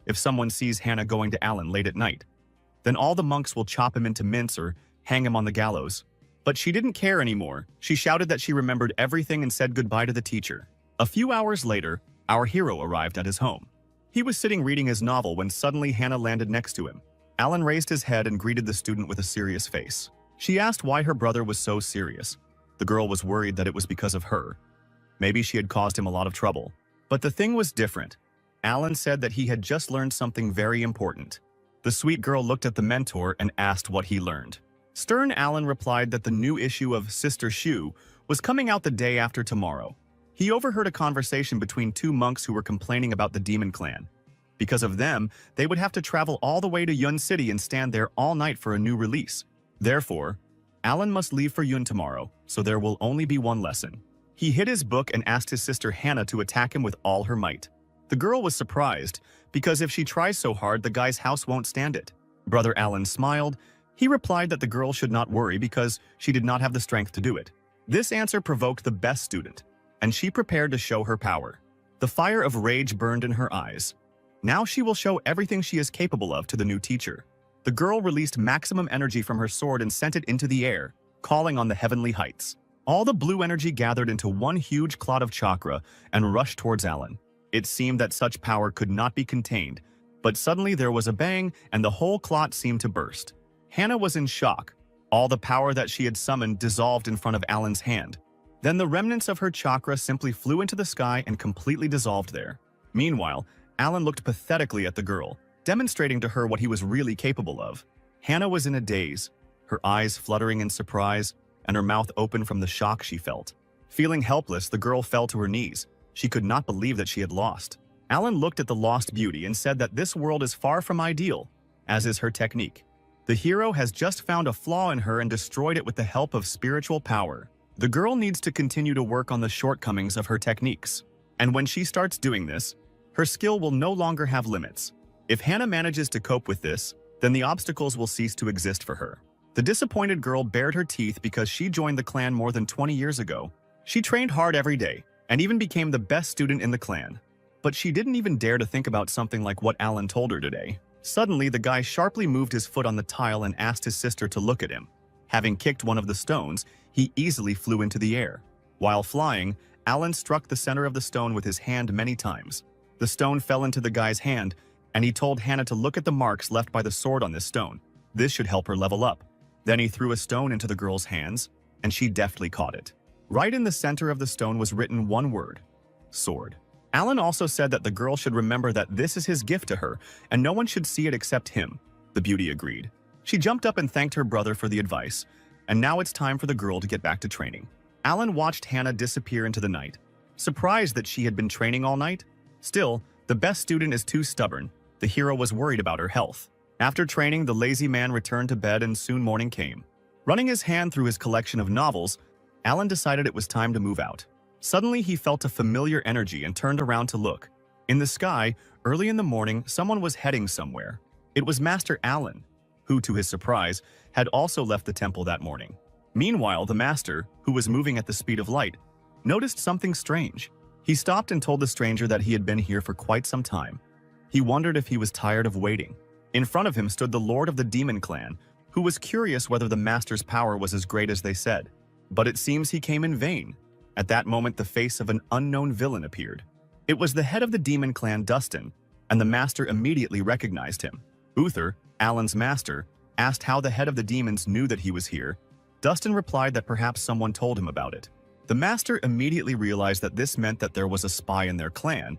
S1: If someone sees Hannah going to Alan late at night, then all the monks will chop him into mince or hang him on the gallows. But she didn't care anymore. She shouted that she remembered everything and said goodbye to the teacher. A few hours later, our hero arrived at his home. He was sitting reading his novel when suddenly Hannah landed next to him. Alan raised his head and greeted the student with a serious face. She asked why her brother was so serious. The girl was worried that it was because of her. Maybe she had caused him a lot of trouble. But the thing was different. Alan said that he had just learned something very important. The sweet girl looked at the mentor and asked what he learned. Stern Alan replied that the new issue of Sister Shoe was coming out the day after tomorrow. He overheard a conversation between two monks who were complaining about the demon clan. Because of them, they would have to travel all the way to Yun City and stand there all night for a new release. Therefore, Alan must leave for Yun tomorrow, so there will only be one lesson. He hid his book and asked his sister Hannah to attack him with all her might. The girl was surprised, because if she tries so hard, the guy's house won't stand it. Brother Alan smiled. He replied that the girl should not worry because she did not have the strength to do it. This answer provoked the best student, and she prepared to show her power. The fire of rage burned in her eyes. Now she will show everything she is capable of to the new teacher. The girl released maximum energy from her sword and sent it into the air, calling on the heavenly heights. All the blue energy gathered into one huge clot of chakra and rushed towards Alan. It seemed that such power could not be contained, but suddenly there was a bang and the whole clot seemed to burst. Hannah was in shock. All the power that she had summoned dissolved in front of Alan's hand. Then the remnants of her chakra simply flew into the sky and completely dissolved there. Meanwhile, Alan looked pathetically at the girl, demonstrating to her what he was really capable of. Hannah was in a daze, her eyes fluttering in surprise, and her mouth open from the shock she felt. Feeling helpless, the girl fell to her knees. She could not believe that she had lost. Alan looked at the lost beauty and said that this world is far from ideal, as is her technique. The hero has just found a flaw in her and destroyed it with the help of spiritual power. The girl needs to continue to work on the shortcomings of her techniques. And when she starts doing this, her skill will no longer have limits. If Hannah manages to cope with this, then the obstacles will cease to exist for her. The disappointed girl bared her teeth because she joined the clan more than 20 years ago. She trained hard every day and even became the best student in the clan. But she didn't even dare to think about something like what Alan told her today. Suddenly, the guy sharply moved his foot on the tile and asked his sister to look at him. Having kicked one of the stones, he easily flew into the air. While flying, Alan struck the center of the stone with his hand many times. The stone fell into the guy's hand, and he told Hannah to look at the marks left by the sword on this stone. This should help her level up. Then he threw a stone into the girl's hands, and she deftly caught it. Right in the center of the stone was written one word: sword. Alan also said that the girl should remember that this is his gift to her, and no one should see it except him. The beauty agreed. She jumped up and thanked her brother for the advice, and now it's time for the girl to get back to training. Alan watched Hannah disappear into the night, surprised that she had been training all night. Still, the best student is too stubborn. The hero was worried about her health. After training, the lazy man returned to bed and soon morning came. Running his hand through his collection of novels, Alan decided it was time to move out. Suddenly, he felt a familiar energy and turned around to look. In the sky, early in the morning, someone was heading somewhere. It was Master Alan, who, to his surprise, had also left the temple that morning. Meanwhile, the master, who was moving at the speed of light, noticed something strange. He stopped and told the stranger that he had been here for quite some time. He wondered if he was tired of waiting. In front of him stood the lord of the demon clan, who was curious whether the master's power was as great as they said. But it seems he came in vain. At that moment, the face of an unknown villain appeared. It was the head of the demon clan, Dustin, and the master immediately recognized him. Uther, Alan's master, asked how the head of the demons knew that he was here. Dustin replied that perhaps someone told him about it. The master immediately realized that this meant that there was a spy in their clan.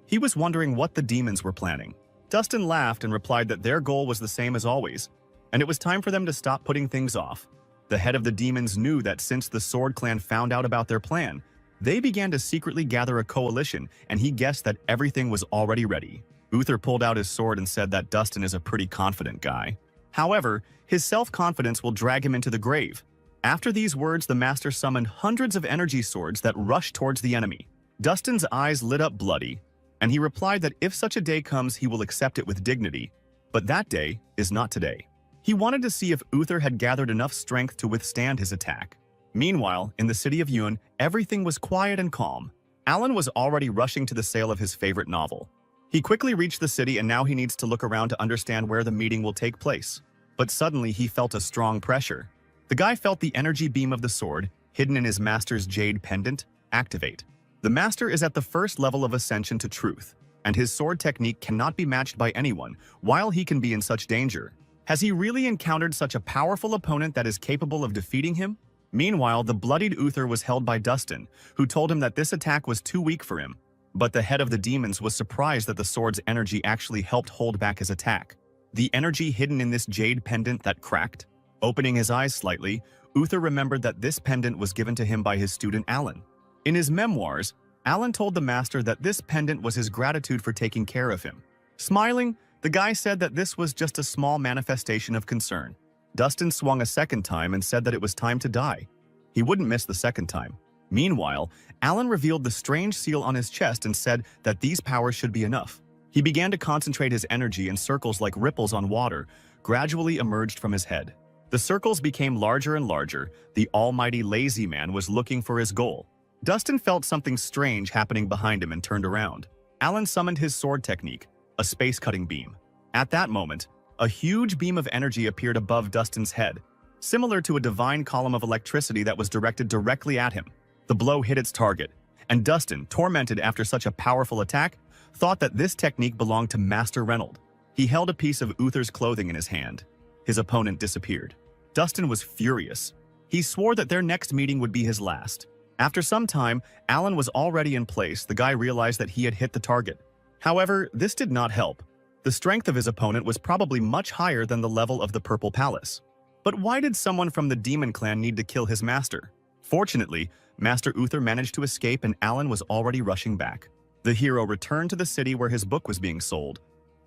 S1: He was wondering what the demons were planning. Dustin laughed and replied that their goal was the same as always, and it was time for them to stop putting things off. The head of the demons knew that since the Sword Clan found out about their plan, they began to secretly gather a coalition, and he guessed that everything was already ready. Uther pulled out his sword and said that Dustin is a pretty confident guy. However, his self-confidence will drag him into the grave. After these words, the master summoned hundreds of energy swords that rushed towards the enemy. Dustin's eyes lit up bloody, and he replied that if such a day comes, he will accept it with dignity. But that day is not today. He wanted to see if Uther had gathered enough strength to withstand his attack. Meanwhile, in the city of Yun, everything was quiet and calm. Alan was already rushing to the sale of his favorite novel. He quickly reached the city, and now he needs to look around to understand where the meeting will take place. But suddenly he felt a strong pressure. The guy felt the energy beam of the sword, hidden in his master's jade pendant, activate. The master is at the first level of ascension to truth, and his sword technique cannot be matched by anyone, while he can be in such danger. Has he really encountered such a powerful opponent that is capable of defeating him? Meanwhile, the bloodied Uther was held by Dustin, who told him that this attack was too weak for him. But the head of the demons was surprised that the sword's energy actually helped hold back his attack. The energy hidden in this jade pendant that cracked. Opening his eyes slightly, Uther remembered that this pendant was given to him by his student Alan. In his memoirs, Alan told the master that this pendant was his gratitude for taking care of him. Smiling, the guy said that this was just a small manifestation of concern. Dustin swung a second time and said that it was time to die. He wouldn't miss the second time. Meanwhile, Alan revealed the strange seal on his chest and said that these powers should be enough. He began to concentrate his energy and circles like ripples on water gradually emerged from his head. The circles became larger and larger. The almighty lazy man was looking for his goal. Dustin felt something strange happening behind him and turned around. Alan summoned his sword technique, a space-cutting beam. At that moment, a huge beam of energy appeared above Dustin's head, similar to a divine column of electricity that was directed directly at him. The blow hit its target, and Dustin, tormented after such a powerful attack, thought that this technique belonged to Master Reynolds. He held a piece of Uther's clothing in his hand. His opponent disappeared. Dustin was furious. He swore that their next meeting would be his last. After some time, Alan was already in place. The guy realized that he had hit the target. However, this did not help. The strength of his opponent was probably much higher than the level of the Purple Palace. But why did someone from the Demon Clan need to kill his master? Fortunately, Master Uther managed to escape and Alan was already rushing back. The hero returned to the city where his book was being sold.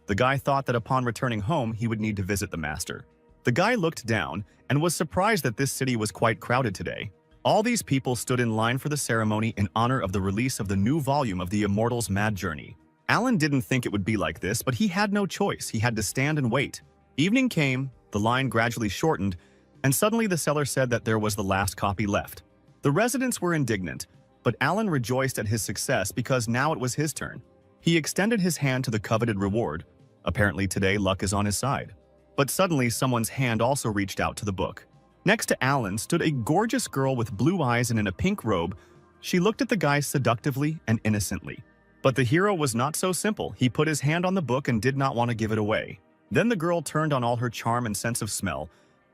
S1: The guy thought that upon returning home, he would need to visit the master. The guy looked down and was surprised that this city was quite crowded today. All these people stood in line for the ceremony in honor of the release of the new volume of the Immortals' Mad Journey. Alan didn't think it would be like this, but he had no choice. He had to stand and wait. Evening came, the line gradually shortened, and suddenly the seller said that there was the last copy left. The residents were indignant, but Alan rejoiced at his success because now it was his turn. He extended his hand to the coveted reward. Apparently today luck is on his side. But suddenly someone's hand also reached out to the book. Next to Alan stood a gorgeous girl with blue eyes and in a pink robe. She looked at the guy seductively and innocently. But the hero was not so simple. He put his hand on the book and did not want to give it away. Then the girl turned on all her charm and sense of smell,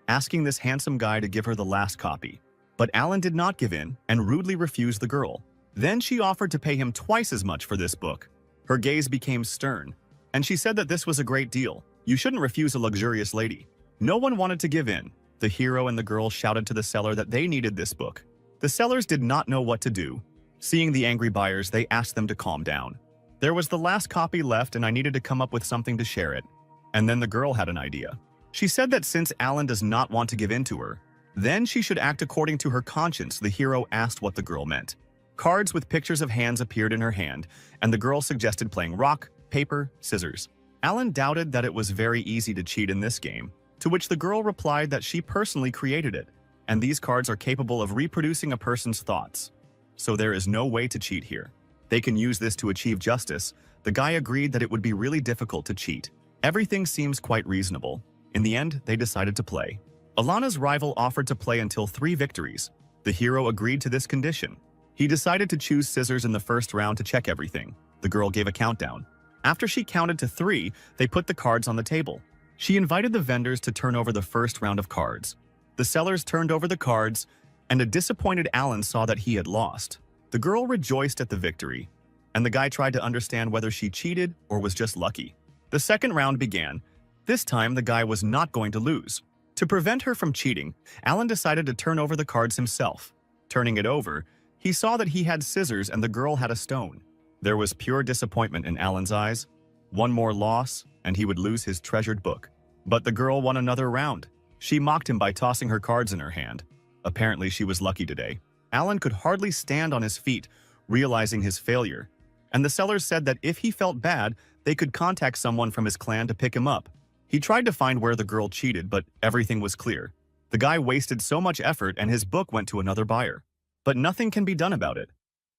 S1: asking this handsome guy to give her the last copy. But Alan did not give in and rudely refused the girl. Then she offered to pay him twice as much for this book. Her gaze became stern, and she said that this was a great deal. You shouldn't refuse a luxurious lady. No one wanted to give in. The hero and the girl shouted to the seller that they needed this book. The sellers did not know what to do. Seeing the angry buyers, they asked them to calm down. There was the last copy left and I needed to come up with something to share it. And then the girl had an idea. She said that since Alan does not want to give in to her, then she should act according to her conscience. The hero asked what the girl meant. Cards with pictures of hands appeared in her hand, and the girl suggested playing rock, paper, scissors. Alan doubted that it was very easy to cheat in this game, to which the girl replied that she personally created it, and these cards are capable of reproducing a person's thoughts. So there is no way to cheat here. They can use this to achieve justice. The guy agreed that it would be really difficult to cheat. Everything seems quite reasonable. In the end, they decided to play. Alana's rival offered to play until 3 victories. The hero agreed to this condition. He decided to choose scissors in the first round to check everything. The girl gave a countdown. After she counted to 3, they put the cards on the table. She invited the vendors to turn over the first round of cards. The sellers turned over the cards, and a disappointed Alan saw that he had lost. The girl rejoiced at the victory, and the guy tried to understand whether she cheated or was just lucky. The second round began. This time, the guy was not going to lose. To prevent her from cheating, Alan decided to turn over the cards himself. Turning it over, he saw that he had scissors and the girl had a stone. There was pure disappointment in Alan's eyes. One more loss, and he would lose his treasured book. But the girl won another round. She mocked him by tossing her cards in her hand. Apparently, she was lucky today. Alan could hardly stand on his feet, realizing his failure. And the sellers said that if he felt bad, they could contact someone from his clan to pick him up. He tried to find where the girl cheated, but everything was clear. The guy wasted so much effort and his book went to another buyer. But nothing can be done about it.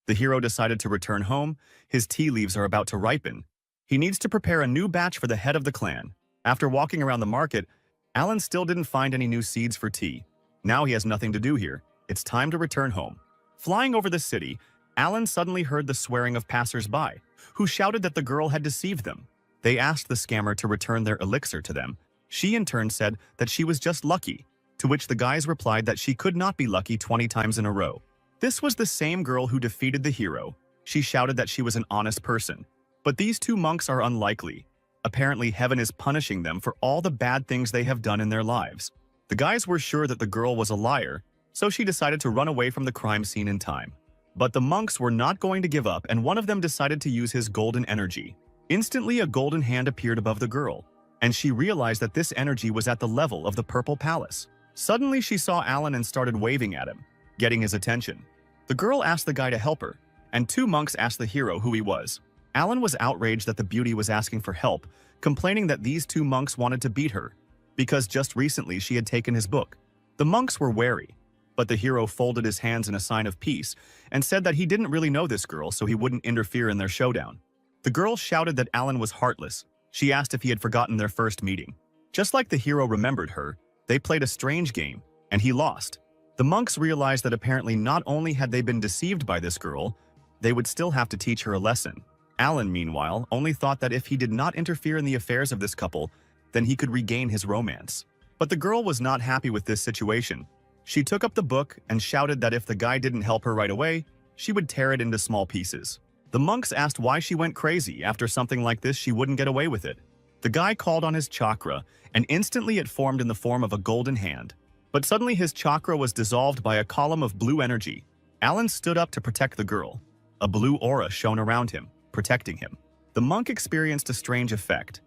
S1: The hero decided to return home. His tea leaves are about to ripen. He needs to prepare a new batch for the head of the clan. After walking around the market, Alan still didn't find any new seeds for tea. Now he has nothing to do here. It's time to return home. Flying over the city, Alan suddenly heard the swearing of passers-by, who shouted that the girl had deceived them. They asked the scammer to return their elixir to them. She in turn said that she was just lucky, to which the guys replied that she could not be lucky 20 times in a row. This was the same girl who defeated the hero. She shouted that she was an honest person. But these 2 monks are unlikely. Apparently, heaven is punishing them for all the bad things they have done in their lives. The guys were sure that the girl was a liar, so she decided to run away from the crime scene in time. But the monks were not going to give up, and one of them decided to use his golden energy. Instantly, a golden hand appeared above the girl. and she realized that this energy was at the level of the Purple Palace. Suddenly, she saw Alan and started waving at him, getting his attention. The girl asked the guy to help her, and two monks asked the hero who he was. Alan was outraged that the beauty was asking for help, complaining that these two monks wanted to beat her, because just recently she had taken his book. The monks were wary, but the hero folded his hands in a sign of peace and said that he didn't really know this girl, so he wouldn't interfere in their showdown. The girl shouted that Alan was heartless. She asked if he had forgotten their first meeting. Just like the hero remembered her, they played a strange game, and he lost. The monks realized that apparently not only had they been deceived by this girl, they would still have to teach her a lesson. Alan, meanwhile, only thought that if he did not interfere in the affairs of this couple, then he could regain his romance. But the girl was not happy with this situation. She took up the book and shouted that if the guy didn't help her right away, she would tear it into small pieces. The monks asked why she went crazy. After something like this, she wouldn't get away with it. The guy called on his chakra, and instantly it formed in the form of a golden hand. But suddenly his chakra was dissolved by a column of blue energy. Alan stood up to protect the girl. A blue aura shone around him, protecting him. The monk experienced a strange effect.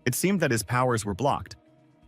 S1: It seemed that his powers were blocked.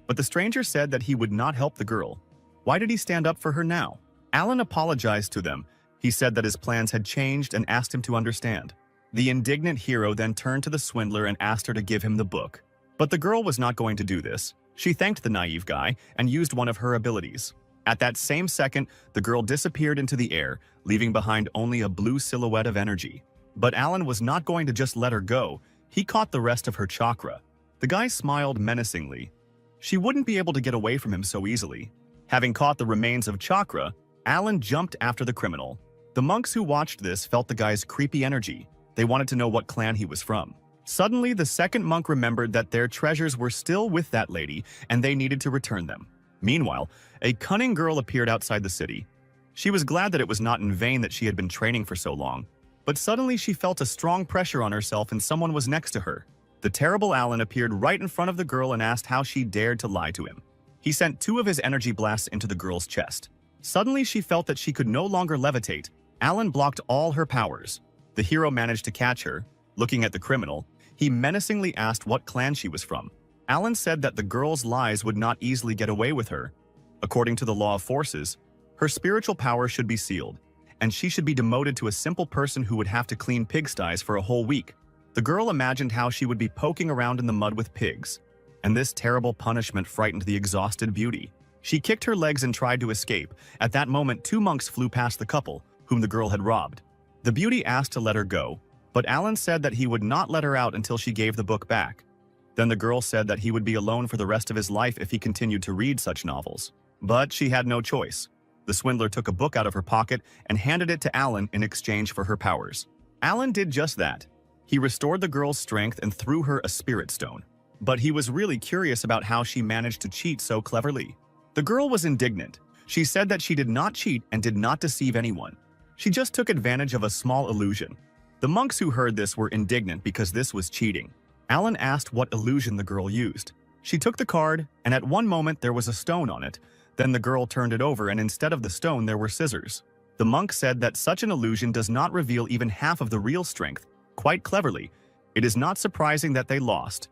S1: But the stranger said that he would not help the girl. Why did he stand up for her now? Alan apologized to them. He said that his plans had changed and asked him to understand. The indignant hero then turned to the swindler and asked her to give him the book. But the girl was not going to do this. She thanked the naive guy and used one of her abilities. At that same second, the girl disappeared into the air, leaving behind only a blue silhouette of energy. But Alan was not going to just let her go. He caught the rest of her chakra. The guy smiled menacingly. She wouldn't be able to get away from him so easily. Having caught the remains of chakra, Alan jumped after the criminal. The monks who watched this felt the guy's creepy energy. They wanted to know what clan he was from. Suddenly, the second monk remembered that their treasures were still with that lady, and they needed to return them. Meanwhile, a cunning girl appeared outside the city. She was glad that it was not in vain that she had been training for so long. But suddenly she felt a strong pressure on herself and someone was next to her. The terrible Alan appeared right in front of the girl and asked how she dared to lie to him. He sent two of his energy blasts into the girl's chest. Suddenly she felt that she could no longer levitate. Alan blocked all her powers. The hero managed to catch her. Looking at the criminal, he menacingly asked what clan she was from. Alan said that the girl's lies would not easily get away with her. According to the law of forces, her spiritual power should be sealed, and she should be demoted to a simple person who would have to clean pigsties for a whole week. The girl imagined how she would be poking around in the mud with pigs, and this terrible punishment frightened the exhausted beauty. She kicked her legs and tried to escape. At that moment, two monks flew past the couple, whom the girl had robbed. The beauty asked to let her go, but Alan said that he would not let her out until she gave the book back. Then the girl said that he would be alone for the rest of his life if he continued to read such novels. But she had no choice. The swindler took a book out of her pocket and handed it to Alan in exchange for her powers. Alan did just that. He restored the girl's strength and threw her a spirit stone. But he was really curious about how she managed to cheat so cleverly. The girl was indignant. She said that she did not cheat and did not deceive anyone. She just took advantage of a small illusion. The monks who heard this were indignant because this was cheating. Alan asked what illusion the girl used. She took the card, and at one moment there was a stone on it. Then the girl turned it over, and instead of the stone there were scissors. The monk said that such an illusion does not reveal even half of the real strength. Quite cleverly, it is not surprising that they lost.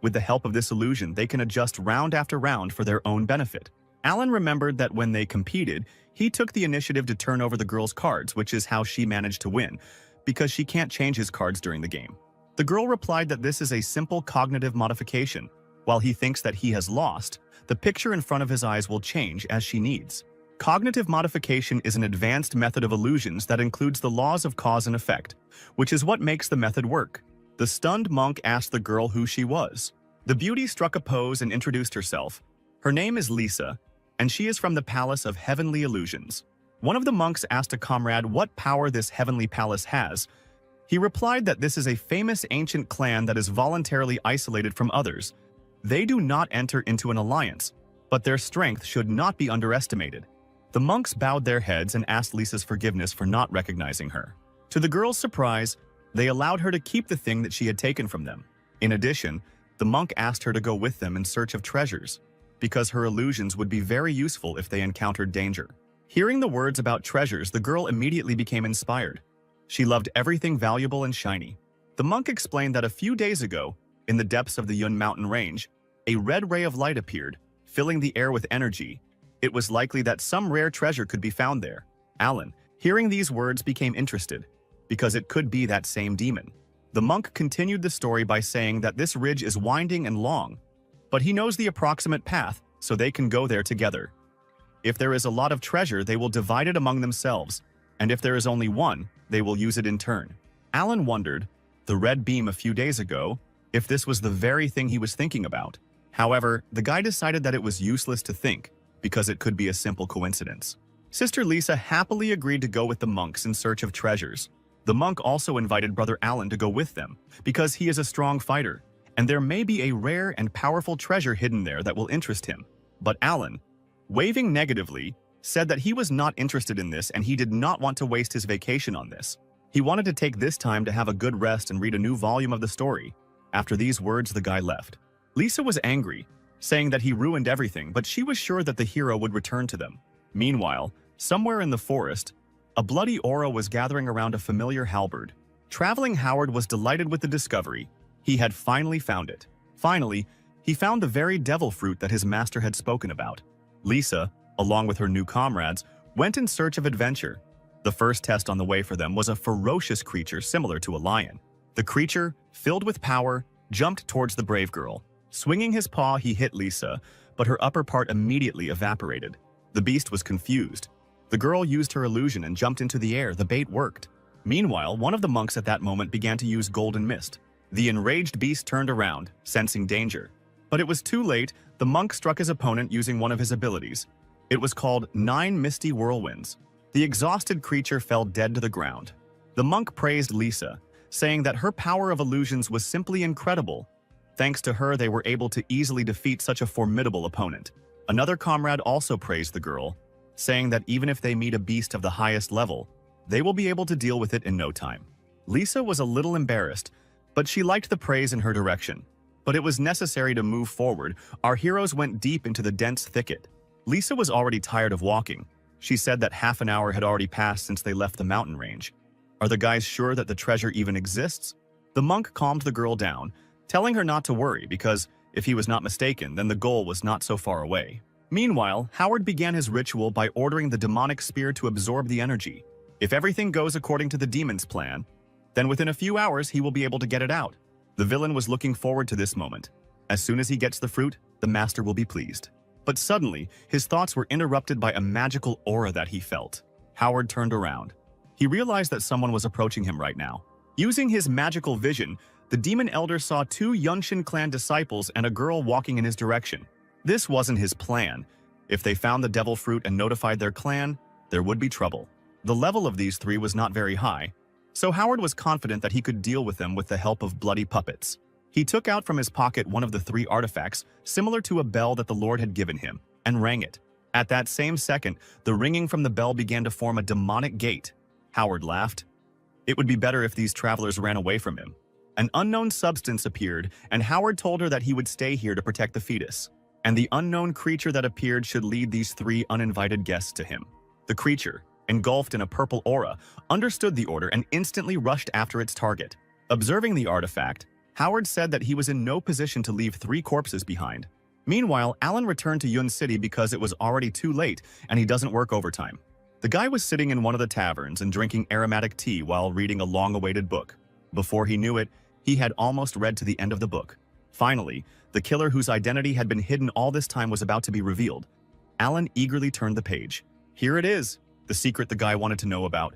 S1: With the help of this illusion, they can adjust round after round for their own benefit. Alan remembered that when they competed, he took the initiative to turn over the girl's cards, which is how she managed to win, because she can't change his cards during the game. The girl replied that this is a simple cognitive modification. While he thinks that he has lost, the picture in front of his eyes will change as she needs. Cognitive modification is an advanced method of illusions that includes the laws of cause and effect, which is what makes the method work. The stunned monk asked the girl who she was. The beauty struck a pose and introduced herself. Her name is Lisa, and she is from the Palace of Heavenly Illusions. One of the monks asked a comrade what power this heavenly palace has. He replied that this is a famous ancient clan that is voluntarily isolated from others. They do not enter into an alliance, but their strength should not be underestimated. The monks bowed their heads and asked Lisa's forgiveness for not recognizing her. To the girl's surprise, they allowed her to keep the thing that she had taken from them. In addition, the monk asked her to go with them in search of treasures, because her illusions would be very useful if they encountered danger. Hearing the words about treasures, the girl immediately became inspired. She loved everything valuable and shiny. The monk explained that a few days ago, in the depths of the Yun mountain range, a red ray of light appeared, filling the air with energy. It was likely that some rare treasure could be found there. Alan, hearing these words, became interested, because it could be that same demon. The monk continued the story by saying that this ridge is winding and long, but he knows the approximate path, so they can go there together. If there is a lot of treasure, they will divide it among themselves, and if there is only one, they will use it in turn. Alan wondered, the red beam a few days ago, if this was the very thing he was thinking about. However, the guy decided that it was useless to think, because it could be a simple coincidence. Sister Lisa happily agreed to go with the monks in search of treasures. The monk also invited Brother Alan to go with them, because he is a strong fighter, and there may be a rare and powerful treasure hidden there that will interest him. But Alan, waving negatively, said that he was not interested in this and he did not want to waste his vacation on this. He wanted to take this time to have a good rest and read a new volume of the story. After these words, the guy left. Lisa was angry, saying that he ruined everything, but she was sure that the hero would return to them. Meanwhile, somewhere in the forest, a bloody aura was gathering around a familiar halberd. Traveling Howard was delighted with the discovery. He had finally found it. Finally, he found the very devil fruit that his master had spoken about. Lisa, along with her new comrades, went in search of adventure. The first test on the way for them was a ferocious creature similar to a lion. The creature, filled with power, jumped towards the brave girl. Swinging his paw, he hit Lisa, but her upper part immediately evaporated. The beast was confused. The girl used her illusion and jumped into the air. The bait worked. Meanwhile, one of the monks at that moment began to use golden mist. The enraged beast turned around, sensing danger. But it was too late. The monk struck his opponent using one of his abilities. It was called 9 Misty Whirlwinds. The exhausted creature fell dead to the ground. The monk praised Lisa, saying that her power of illusions was simply incredible. Thanks to her, they were able to easily defeat such a formidable opponent. Another comrade also praised the girl, saying that even if they meet a beast of the highest level, they will be able to deal with it in no time. Lisa was a little embarrassed, but she liked the praise in her direction. But it was necessary to move forward. Our heroes went deep into the dense thicket. Lisa was already tired of walking. She said that half an hour had already passed since they left the mountain range. Are the guys sure that the treasure even exists? The monk calmed the girl down, telling her not to worry because, if he was not mistaken, then the goal was not so far away. Meanwhile, Howard began his ritual by ordering the demonic spear to absorb the energy. If everything goes according to the demon's plan, then within a few hours he will be able to get it out. The villain was looking forward to this moment. As soon as he gets the fruit, the master will be pleased. But suddenly, his thoughts were interrupted by a magical aura that he felt. Howard turned around. He realized that someone was approaching him right now. Using his magical vision, the demon elder saw 2 Yunshin clan disciples and a girl walking in his direction. This wasn't his plan. If they found the devil fruit and notified their clan, there would be trouble. The level of these 3 was not very high, so Howard was confident that he could deal with them with the help of bloody puppets. He took out from his pocket one of the 3 artifacts, similar to a bell that the Lord had given him, and rang it. At that same second, the ringing from the bell began to form a demonic gate. Howard laughed. It would be better if these travelers ran away from him. An unknown substance appeared, and Howard told her that he would stay here to protect the fetus. And the unknown creature that appeared should lead these 3 uninvited guests to him. The creature, engulfed in a purple aura, understood the order and instantly rushed after its target. Observing the artifact, Howard said that he was in no position to leave 3 corpses behind. Meanwhile, Alan returned to Yun City because it was already too late and he doesn't work overtime. The guy was sitting in one of the taverns and drinking aromatic tea while reading a long-awaited book. Before he knew it, he had almost read to the end of the book. Finally, the killer whose identity had been hidden all this time was about to be revealed. Alan eagerly turned the page. Here it is, the secret the guy wanted to know about.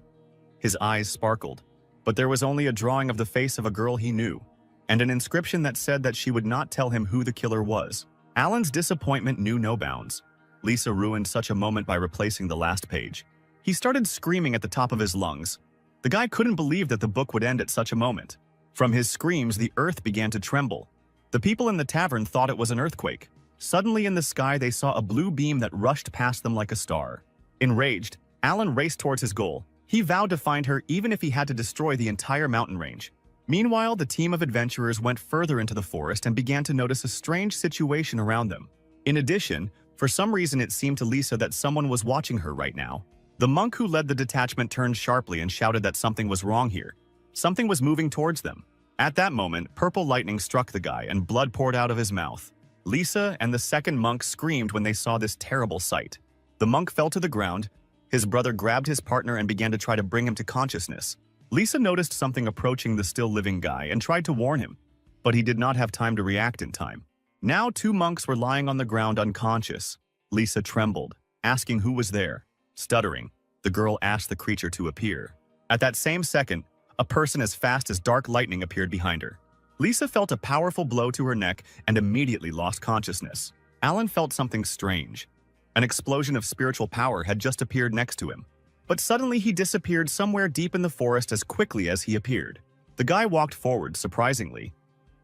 S1: His eyes sparkled, but there was only a drawing of the face of a girl he knew, and an inscription that said that she would not tell him who the killer was. Alan's disappointment knew no bounds. Lisa ruined such a moment by replacing the last page. He started screaming at the top of his lungs. The guy couldn't believe that the book would end at such a moment. From his screams, the earth began to tremble. The people in the tavern thought it was an earthquake. Suddenly in the sky, they saw a blue beam that rushed past them like a star. Enraged, Alan raced towards his goal. He vowed to find her even if he had to destroy the entire mountain range. Meanwhile, the team of adventurers went further into the forest and began to notice a strange situation around them. In addition, for some reason it seemed to Lisa that someone was watching her right now. The monk who led the detachment turned sharply and shouted that something was wrong here. Something was moving towards them. At that moment, purple lightning struck the guy and blood poured out of his mouth. Lisa and the second monk screamed when they saw this terrible sight. The monk fell to the ground. His brother grabbed his partner and began to try to bring him to consciousness. Lisa noticed something approaching the still living guy and tried to warn him, but he did not have time to react in time. Now 2 monks were lying on the ground unconscious. Lisa trembled, asking who was there. Stuttering, the girl asked the creature to appear. At that same second, a person as fast as dark lightning appeared behind her. Lisa felt a powerful blow to her neck and immediately lost consciousness. Alan felt something strange. An explosion of spiritual power had just appeared next to him. But suddenly he disappeared somewhere deep in the forest as quickly as he appeared. The guy walked forward, surprisingly.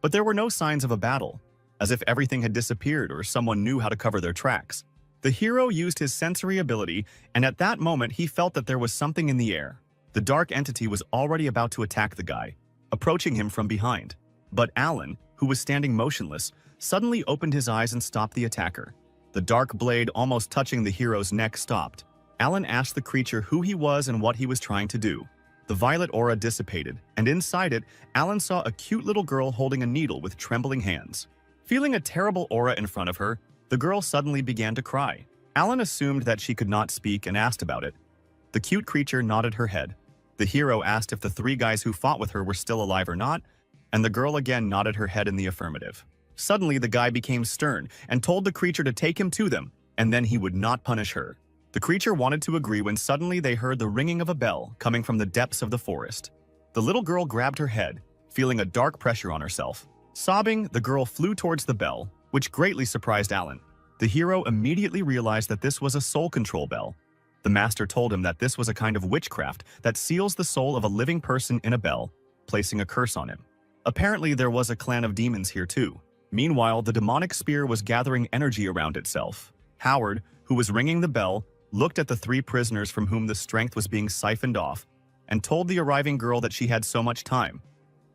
S1: But there were no signs of a battle, as if everything had disappeared or someone knew how to cover their tracks. The hero used his sensory ability, and at that moment he felt that there was something in the air. The dark entity was already about to attack the guy, approaching him from behind. But Alan, who was standing motionless, suddenly opened his eyes and stopped the attacker. The dark blade almost touching the hero's neck stopped. Alan asked the creature who he was and what he was trying to do. The violet aura dissipated, and inside it, Alan saw a cute little girl holding a needle with trembling hands. Feeling a terrible aura in front of her, the girl suddenly began to cry. Alan assumed that she could not speak and asked about it. The cute creature nodded her head. The hero asked if the 3 guys who fought with her were still alive or not, and the girl again nodded her head in the affirmative. Suddenly, the guy became stern and told the creature to take him to them, and then he would not punish her. The creature wanted to agree when suddenly they heard the ringing of a bell coming from the depths of the forest. The little girl grabbed her head, feeling a dark pressure on herself. Sobbing, the girl flew towards the bell, which greatly surprised Alan. The hero immediately realized that this was a soul control bell. The master told him that this was a kind of witchcraft that seals the soul of a living person in a bell, placing a curse on him. Apparently, there was a clan of demons here too. Meanwhile, the demonic spear was gathering energy around itself. Howard, who was ringing the bell, looked at the 3 prisoners from whom the strength was being siphoned off, and told the arriving girl that she had so much time,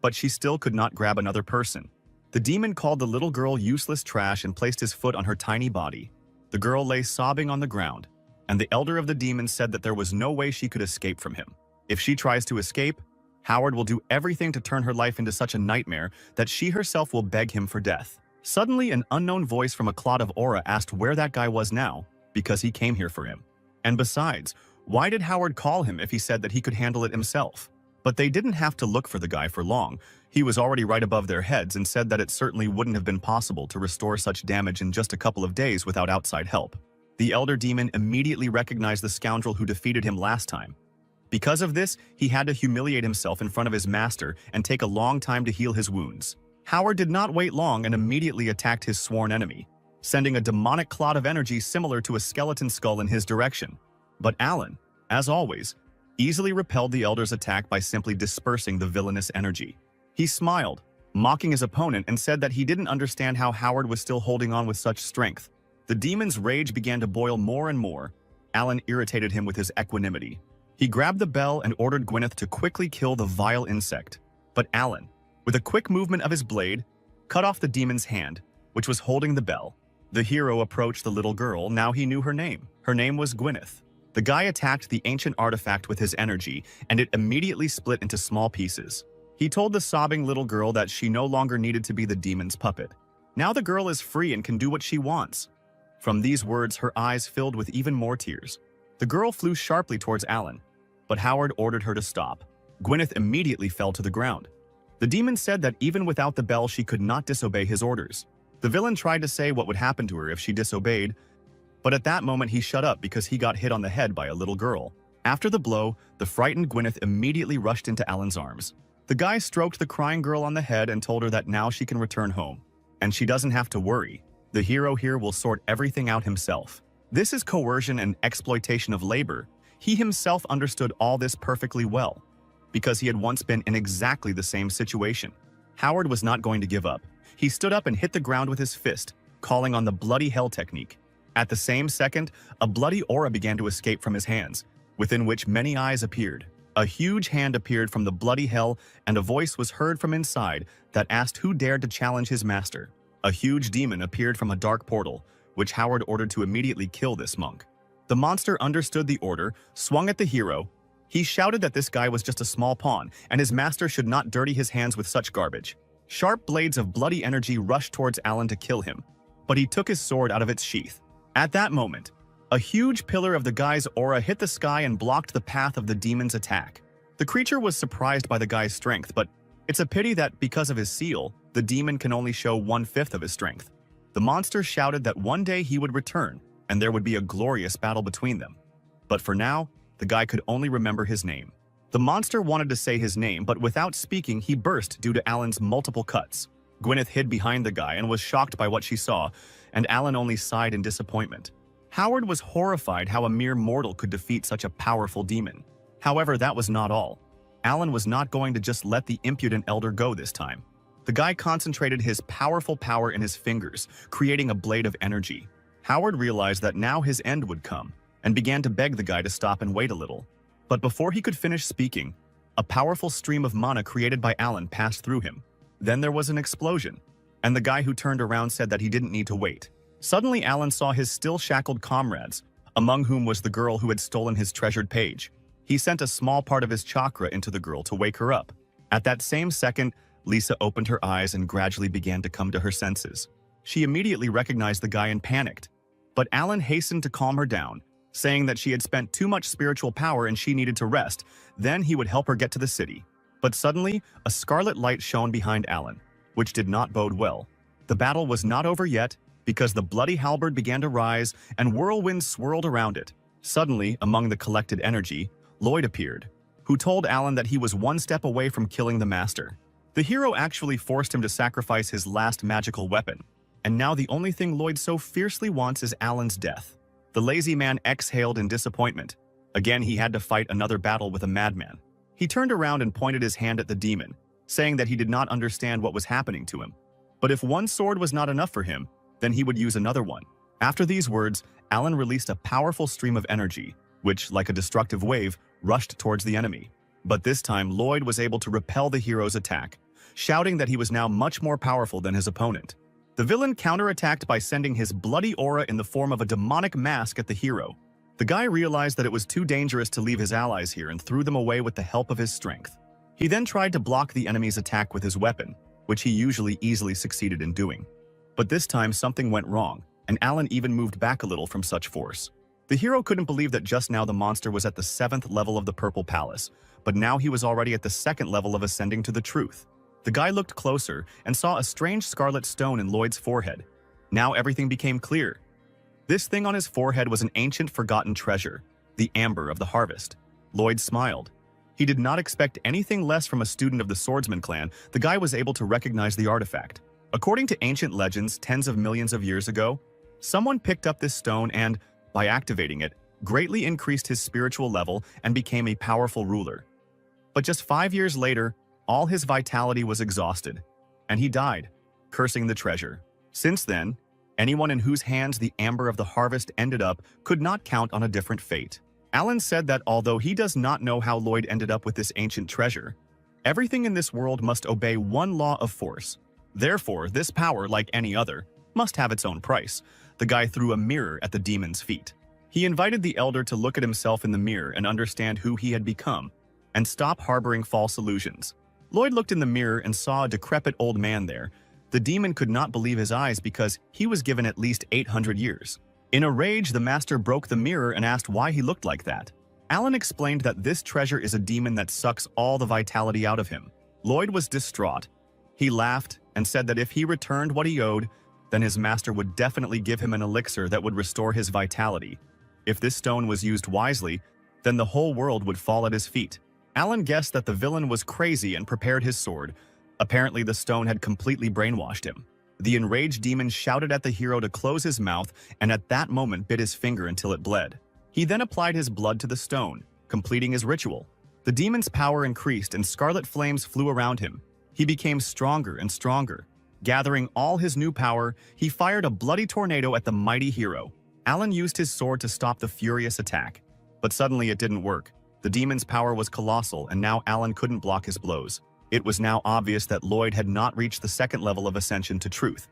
S1: but she still could not grab another person. The demon called the little girl useless trash and placed his foot on her tiny body. The girl lay sobbing on the ground, and the elder of the demons said that there was no way she could escape from him. If she tries to escape, Howard will do everything to turn her life into such a nightmare that she herself will beg him for death. Suddenly, an unknown voice from a cloud of aura asked where that guy was now, because he came here for him. And besides, why did Howard call him if he said that he could handle it himself? But they didn't have to look for the guy for long. He was already right above their heads and said that it certainly wouldn't have been possible to restore such damage in just a couple of days without outside help. The elder demon immediately recognized the scoundrel who defeated him last time. Because of this, he had to humiliate himself in front of his master and take a long time to heal his wounds. Howard did not wait long and immediately attacked his sworn enemy, sending a demonic cloud of energy similar to a skeleton skull in his direction. But Alan, as always, easily repelled the elder's attack by simply dispersing the villainous energy. He smiled, mocking his opponent, and said that he didn't understand how Howard was still holding on with such strength. The demon's rage began to boil more and more. Alan irritated him with his equanimity. He grabbed the bell and ordered Gwyneth to quickly kill the vile insect. But Alan, with a quick movement of his blade, cut off the demon's hand, which was holding the bell. The hero approached the little girl. Now he knew her name. Her name was Gwyneth. The guy attacked the ancient artifact with his energy, and it immediately split into small pieces. He told the sobbing little girl that she no longer needed to be the demon's puppet. Now the girl is free and can do what she wants. From these words, her eyes filled with even more tears. The girl flew sharply towards Alan, but Howard ordered her to stop. Gwyneth immediately fell to the ground. The demon said that even without the bell, she could not disobey his orders. The villain tried to say what would happen to her if she disobeyed, but at that moment he shut up because he got hit on the head by a little girl. After the blow, the frightened Gwyneth immediately rushed into Alan's arms. The guy stroked the crying girl on the head and told her that now she can return home, and she doesn't have to worry. The hero here will sort everything out himself. This is coercion and exploitation of labor. He himself understood all this perfectly well, because he had once been in exactly the same situation. Howard was not going to give up. He stood up and hit the ground with his fist, calling on the bloody hell technique. At the same second, a bloody aura began to escape from his hands, within which many eyes appeared. A huge hand appeared from the bloody hell, and a voice was heard from inside that asked who dared to challenge his master. A huge demon appeared from a dark portal, which Howard ordered to immediately kill this monk. The monster understood the order, swung at the hero. He shouted that this guy was just a small pawn, and his master should not dirty his hands with such garbage. Sharp blades of bloody energy rushed towards Alan to kill him. but he took his sword out of its sheath. At that moment, a huge pillar of the guy's aura hit the sky and blocked the path of the demon's attack. The creature was surprised by the guy's strength, but it's a pity that because of his seal, the demon can only show 1/5 of his strength. The monster shouted that one day he would return, and there would be a glorious battle between them. But for now, the guy could only remember his name. The monster wanted to say his name, but without speaking, he burst due to Alan's multiple cuts. Gwyneth hid behind the guy and was shocked by what she saw, and Alan only sighed in disappointment. Howard was horrified how a mere mortal could defeat such a powerful demon. However, that was not all. Alan was not going to just let the impudent elder go this time. The guy concentrated his powerful power in his fingers, creating a blade of energy. Howard realized that now his end would come, and began to beg the guy to stop and wait a little. But before he could finish speaking, a powerful stream of mana created by Alan passed through him. Then there was an explosion, and the guy who turned around said that he didn't need to wait. Suddenly, Alan saw his still shackled comrades, among whom was the girl who had stolen his treasured page. He sent a small part of his chakra into the girl to wake her up. At that same second, Lisa opened her eyes and gradually began to come to her senses. She immediately recognized the guy and panicked. But Alan hastened to calm her down, saying that she had spent too much spiritual power and she needed to rest. Then he would help her get to the city. But suddenly, a scarlet light shone behind Alan, which did not bode well. The battle was not over yet, because the bloody halberd began to rise and whirlwinds swirled around it. Suddenly, among the collected energy, Lloyd appeared, who told Alan that he was one step away from killing the master. The hero actually forced him to sacrifice his last magical weapon, and now the only thing Lloyd so fiercely wants is Alan's death. The lazy man exhaled in disappointment. Again, he had to fight another battle with a madman. He turned around and pointed his hand at the demon, saying that he did not understand what was happening to him. But if one sword was not enough for him, then he would use another one. After these words, Alan released a powerful stream of energy, which, like a destructive wave, rushed towards the enemy. But this time, Lloyd was able to repel the hero's attack, shouting that he was now much more powerful than his opponent. The villain counterattacked by sending his bloody aura in the form of a demonic mask at the hero. The guy realized that it was too dangerous to leave his allies here and threw them away with the help of his strength. He then tried to block the enemy's attack with his weapon, which he usually easily succeeded in doing. But this time something went wrong, and Alan even moved back a little from such force. The hero couldn't believe that just now the monster was at the 7th level of the Purple Palace, but now he was already at the 2nd level of ascending to the truth. The guy looked closer and saw a strange scarlet stone in Lloyd's forehead. Now everything became clear. This thing on his forehead was an ancient forgotten treasure, the amber of the harvest. Lloyd smiled. He did not expect anything less from a student of the swordsman clan. The guy was able to recognize the artifact. According to ancient legends, tens of millions of years ago, someone picked up this stone and, by activating it, greatly increased his spiritual level and became a powerful ruler. But just 5 years later, all his vitality was exhausted, and he died, cursing the treasure. Since then, anyone in whose hands the amber of the harvest ended up could not count on a different fate. Alan said that although he does not know how Lloyd ended up with this ancient treasure, everything in this world must obey one law of force. Therefore, this power, like any other, must have its own price. The guy threw a mirror at the demon's feet. He invited the elder to look at himself in the mirror and understand who he had become, and stop harboring false illusions. Lloyd looked in the mirror and saw a decrepit old man there. The demon could not believe his eyes because he was given at least 800 years. In a rage, the master broke the mirror and asked why he looked like that. Alan explained that this treasure is a demon that sucks all the vitality out of him. Lloyd was distraught. He laughed and said that if he returned what he owed, then his master would definitely give him an elixir that would restore his vitality. If this stone was used wisely, then the whole world would fall at his feet. Alan guessed that the villain was crazy and prepared his sword. Apparently, the stone had completely brainwashed him. The enraged demon shouted at the hero to close his mouth and at that moment bit his finger until it bled. He then applied his blood to the stone, completing his ritual. The demon's power increased and scarlet flames flew around him. He became stronger and stronger. Gathering all his new power, he fired a bloody tornado at the mighty hero. Alan used his sword to stop the furious attack, but suddenly it didn't work. The demon's power was colossal, and now Alan couldn't block his blows. It was now obvious that Lloyd had not reached the 2nd level of ascension to truth,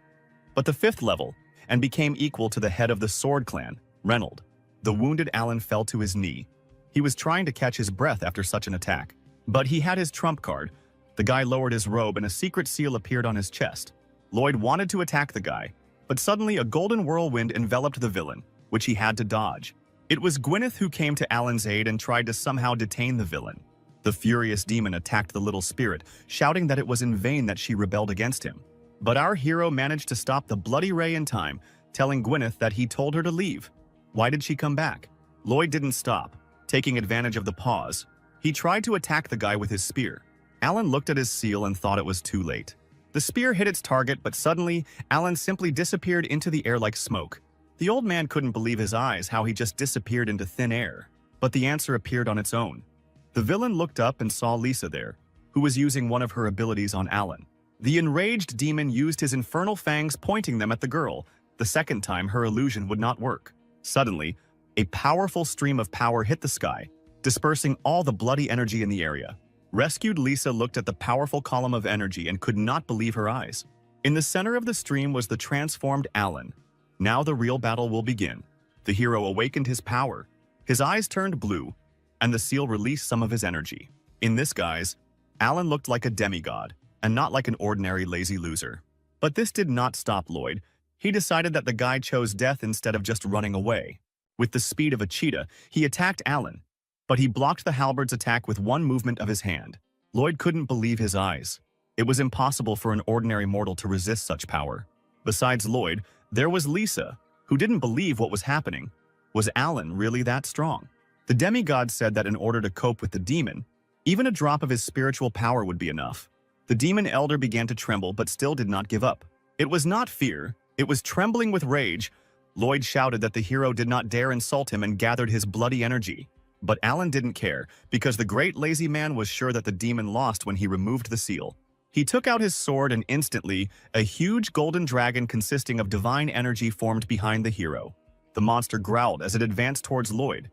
S1: but the 5th level, and became equal to the head of the Sword Clan, Reynold. The wounded Alan fell to his knee. He was trying to catch his breath after such an attack, but he had his trump card. The guy lowered his robe and a secret seal appeared on his chest. Lloyd wanted to attack the guy, but suddenly a golden whirlwind enveloped the villain, which he had to dodge. It was Gwyneth who came to Alan's aid and tried to somehow detain the villain. The furious demon attacked the little spirit, shouting that it was in vain that she rebelled against him. But our hero managed to stop the bloody ray in time, telling Gwyneth that he told her to leave. Why did she come back? Lloyd didn't stop. Taking advantage of the pause, he tried to attack the guy with his spear. Alan looked at his seal and thought it was too late. The spear hit its target, but suddenly, Alan simply disappeared into the air like smoke. The old man couldn't believe his eyes how he just disappeared into thin air. But the answer appeared on its own. The villain looked up and saw Lisa there, who was using one of her abilities on Alan. The enraged demon used his infernal fangs, pointing them at the girl. The second time, her illusion would not work. Suddenly, a powerful stream of power hit the sky, dispersing all the bloody energy in the area. Rescued Lisa looked at the powerful column of energy and could not believe her eyes. In the center of the stream was the transformed Alan. Now the real battle will begin. The hero awakened his power. His eyes turned blue, and the seal released some of his energy. In this guise, Alan looked like a demigod, and not like an ordinary lazy loser. But this did not stop Lloyd. He decided that the guy chose death instead of just running away. With the speed of a cheetah, he attacked Alan, but he blocked the halberd's attack with one movement of his hand. Lloyd couldn't believe his eyes. It was impossible for an ordinary mortal to resist such power. Besides Lloyd, there was Lisa, who didn't believe what was happening. Was Alan really that strong? The demigod said that in order to cope with the demon, even a drop of his spiritual power would be enough. The demon elder began to tremble but still did not give up. It was not fear, it was trembling with rage. Lloyd shouted that the hero did not dare insult him and gathered his bloody energy. But Alan didn't care, because the great lazy man was sure that the demon lost when he removed the seal. He took out his sword and instantly, a huge golden dragon consisting of divine energy formed behind the hero. The monster growled as it advanced towards Lloyd.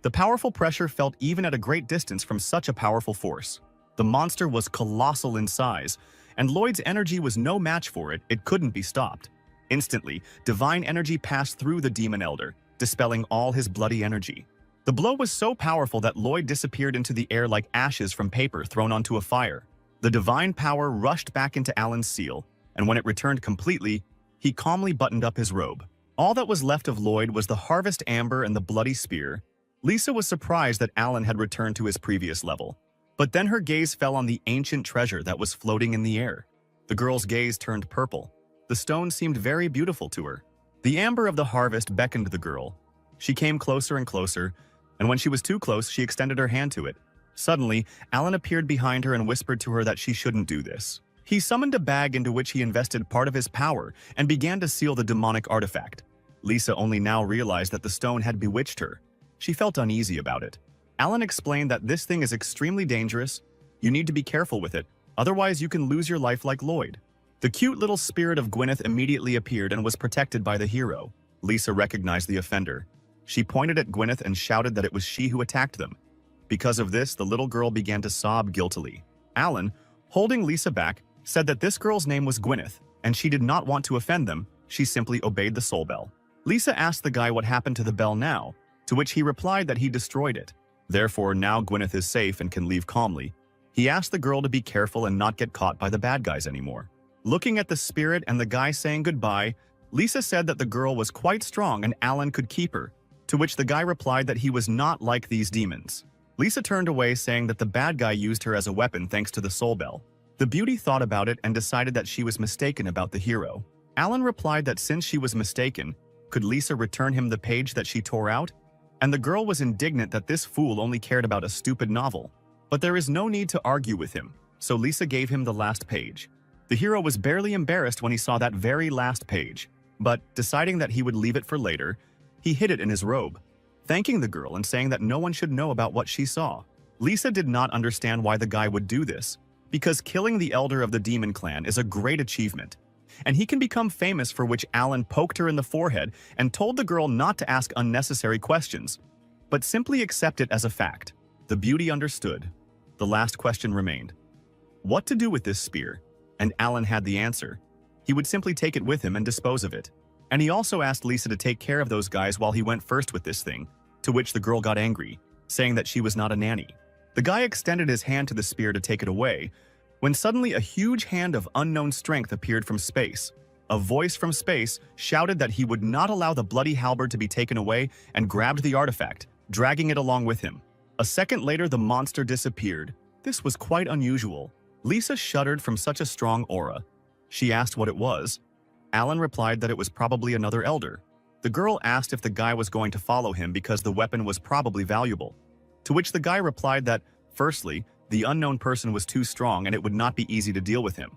S1: The powerful pressure felt even at a great distance from such a powerful force. The monster was colossal in size, and Lloyd's energy was no match for it. It couldn't be stopped. Instantly, divine energy passed through the demon elder, dispelling all his bloody energy. The blow was so powerful that Lloyd disappeared into the air like ashes from paper thrown onto a fire. The divine power rushed back into Alan's seal, and when it returned completely, he calmly buttoned up his robe. All that was left of Lloyd was the harvest amber and the bloody spear. Lisa was surprised that Alan had returned to his previous level. But then her gaze fell on the ancient treasure that was floating in the air. The girl's gaze turned purple. The stone seemed very beautiful to her. The amber of the harvest beckoned the girl. She came closer and closer, and when she was too close, she extended her hand to it. Suddenly, Alan appeared behind her and whispered to her that she shouldn't do this. He summoned a bag into which he invested part of his power and began to seal the demonic artifact. Lisa only now realized that the stone had bewitched her. She felt uneasy about it. Alan explained that this thing is extremely dangerous. You need to be careful with it, otherwise you can lose your life like Lloyd. The cute little spirit of Gwyneth immediately appeared and was protected by the hero. Lisa recognized the offender. She pointed at Gwyneth and shouted that it was she who attacked them. Because of this, the little girl began to sob guiltily. Alan, holding Lisa back, said that this girl's name was Gwyneth, and she did not want to offend them. She simply obeyed the soul bell. Lisa asked the guy what happened to the bell now, to which he replied that he destroyed it. Therefore, now Gwyneth is safe and can leave calmly. He asked the girl to be careful and not get caught by the bad guys anymore. Looking at the spirit and the guy saying goodbye, Lisa said that the girl was quite strong and Alan could keep her, to which the guy replied that he was not like these demons. Lisa turned away, saying that the bad guy used her as a weapon thanks to the soul bell. The beauty thought about it and decided that she was mistaken about the hero. Alan replied that since she was mistaken, could Lisa return him the page that she tore out? And the girl was indignant that this fool only cared about a stupid novel. But there is no need to argue with him, so Lisa gave him the last page. The hero was barely embarrassed when he saw that very last page, but deciding that he would leave it for later, he hid it in his robe, thanking the girl and saying that no one should know about what she saw. Lisa did not understand why the guy would do this, because killing the elder of the demon clan is a great achievement, and he can become famous for which Alan poked her in the forehead and told the girl not to ask unnecessary questions, but simply accept it as a fact. The beauty understood. The last question remained. What to do with this spear? And Alan had the answer. He would simply take it with him and dispose of it. And he also asked Lisa to take care of those guys while he went first with this thing, to which the girl got angry, saying that she was not a nanny. The guy extended his hand to the spear to take it away, when suddenly a huge hand of unknown strength appeared from space. A voice from space shouted that he would not allow the bloody halberd to be taken away and grabbed the artifact, dragging it along with him. A second later, the monster disappeared. This was quite unusual. Lisa shuddered from such a strong aura. She asked what it was. Alan replied that it was probably another elder. The girl asked if the guy was going to follow him because the weapon was probably valuable. To which the guy replied that, firstly, the unknown person was too strong and it would not be easy to deal with him.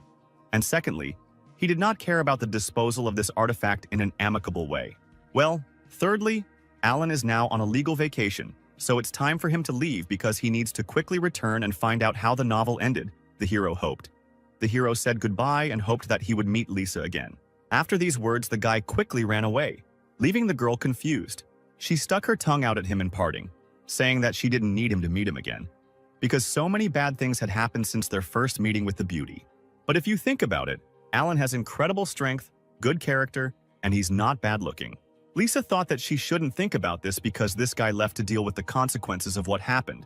S1: And secondly, he did not care about the disposal of this artifact in an amicable way. Well, thirdly, Alan is now on a legal vacation, so it's time for him to leave because he needs to quickly return and find out how the novel ended, the hero hoped. The hero said goodbye and hoped that he would meet Lisa again. After these words, the guy quickly ran away, leaving the girl confused. She stuck her tongue out at him in parting, saying that she didn't need him to meet him again, because so many bad things had happened since their first meeting with the beauty. But if you think about it, Alan has incredible strength, good character, and he's not bad-looking. Lisa thought that she shouldn't think about this because this guy left to deal with the consequences of what happened.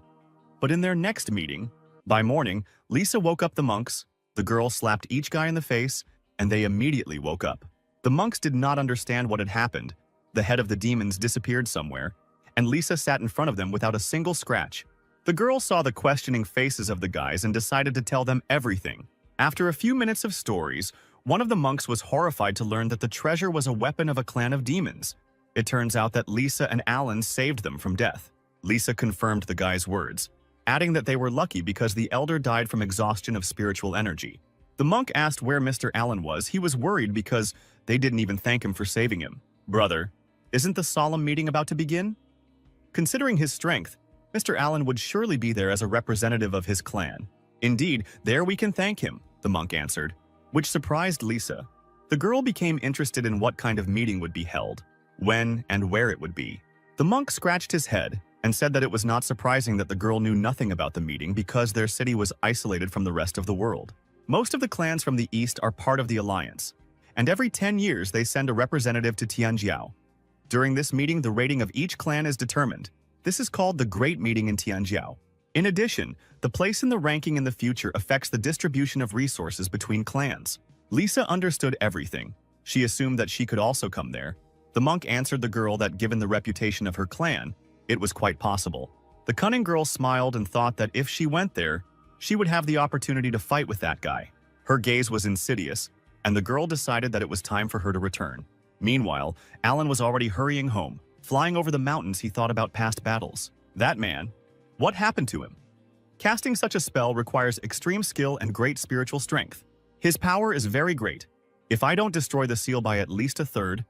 S1: But in their next meeting, by morning, Lisa woke up the monks, the girl slapped each guy in the face, and they immediately woke up. The monks did not understand what had happened. The head of the demons disappeared somewhere, and Lisa sat in front of them without a single scratch. The girl saw the questioning faces of the guys and decided to tell them everything. After a few minutes of stories, one of the monks was horrified to learn that the treasure was a weapon of a clan of demons. It turns out that Lisa and Alan saved them from death. Lisa confirmed the guy's words, adding that they were lucky because the elder died from exhaustion of spiritual energy. The monk asked where Mr. Allen was. He was worried because they didn't even thank him for saving him. Brother, isn't the solemn meeting about to begin? Considering his strength, Mr. Allen would surely be there as a representative of his clan. Indeed, there we can thank him, the monk answered, which surprised Lisa. The girl became interested in what kind of meeting would be held, when and where it would be. The monk scratched his head and said that it was not surprising that the girl knew nothing about the meeting because their city was isolated from the rest of the world. Most of the clans from the east are part of the alliance, and every 10 years they send a representative to Tianjiao. During this meeting, the rating of each clan is determined. This is called the Great Meeting in Tianjiao. In addition, the place in the ranking in the future affects the distribution of resources between clans. Lisa understood everything. She assumed that she could also come there. The monk answered the girl that given the reputation of her clan, it was quite possible. The cunning girl smiled and thought that if she went there, she would have the opportunity to fight with that guy. Her gaze was insidious, and the girl decided that it was time for her to return. Meanwhile, Alan was already hurrying home. Flying over the mountains, he thought about past battles. That man, what happened to him? Casting such a spell requires extreme skill and great spiritual strength. His power is very great. If I don't destroy the seal by at least a third,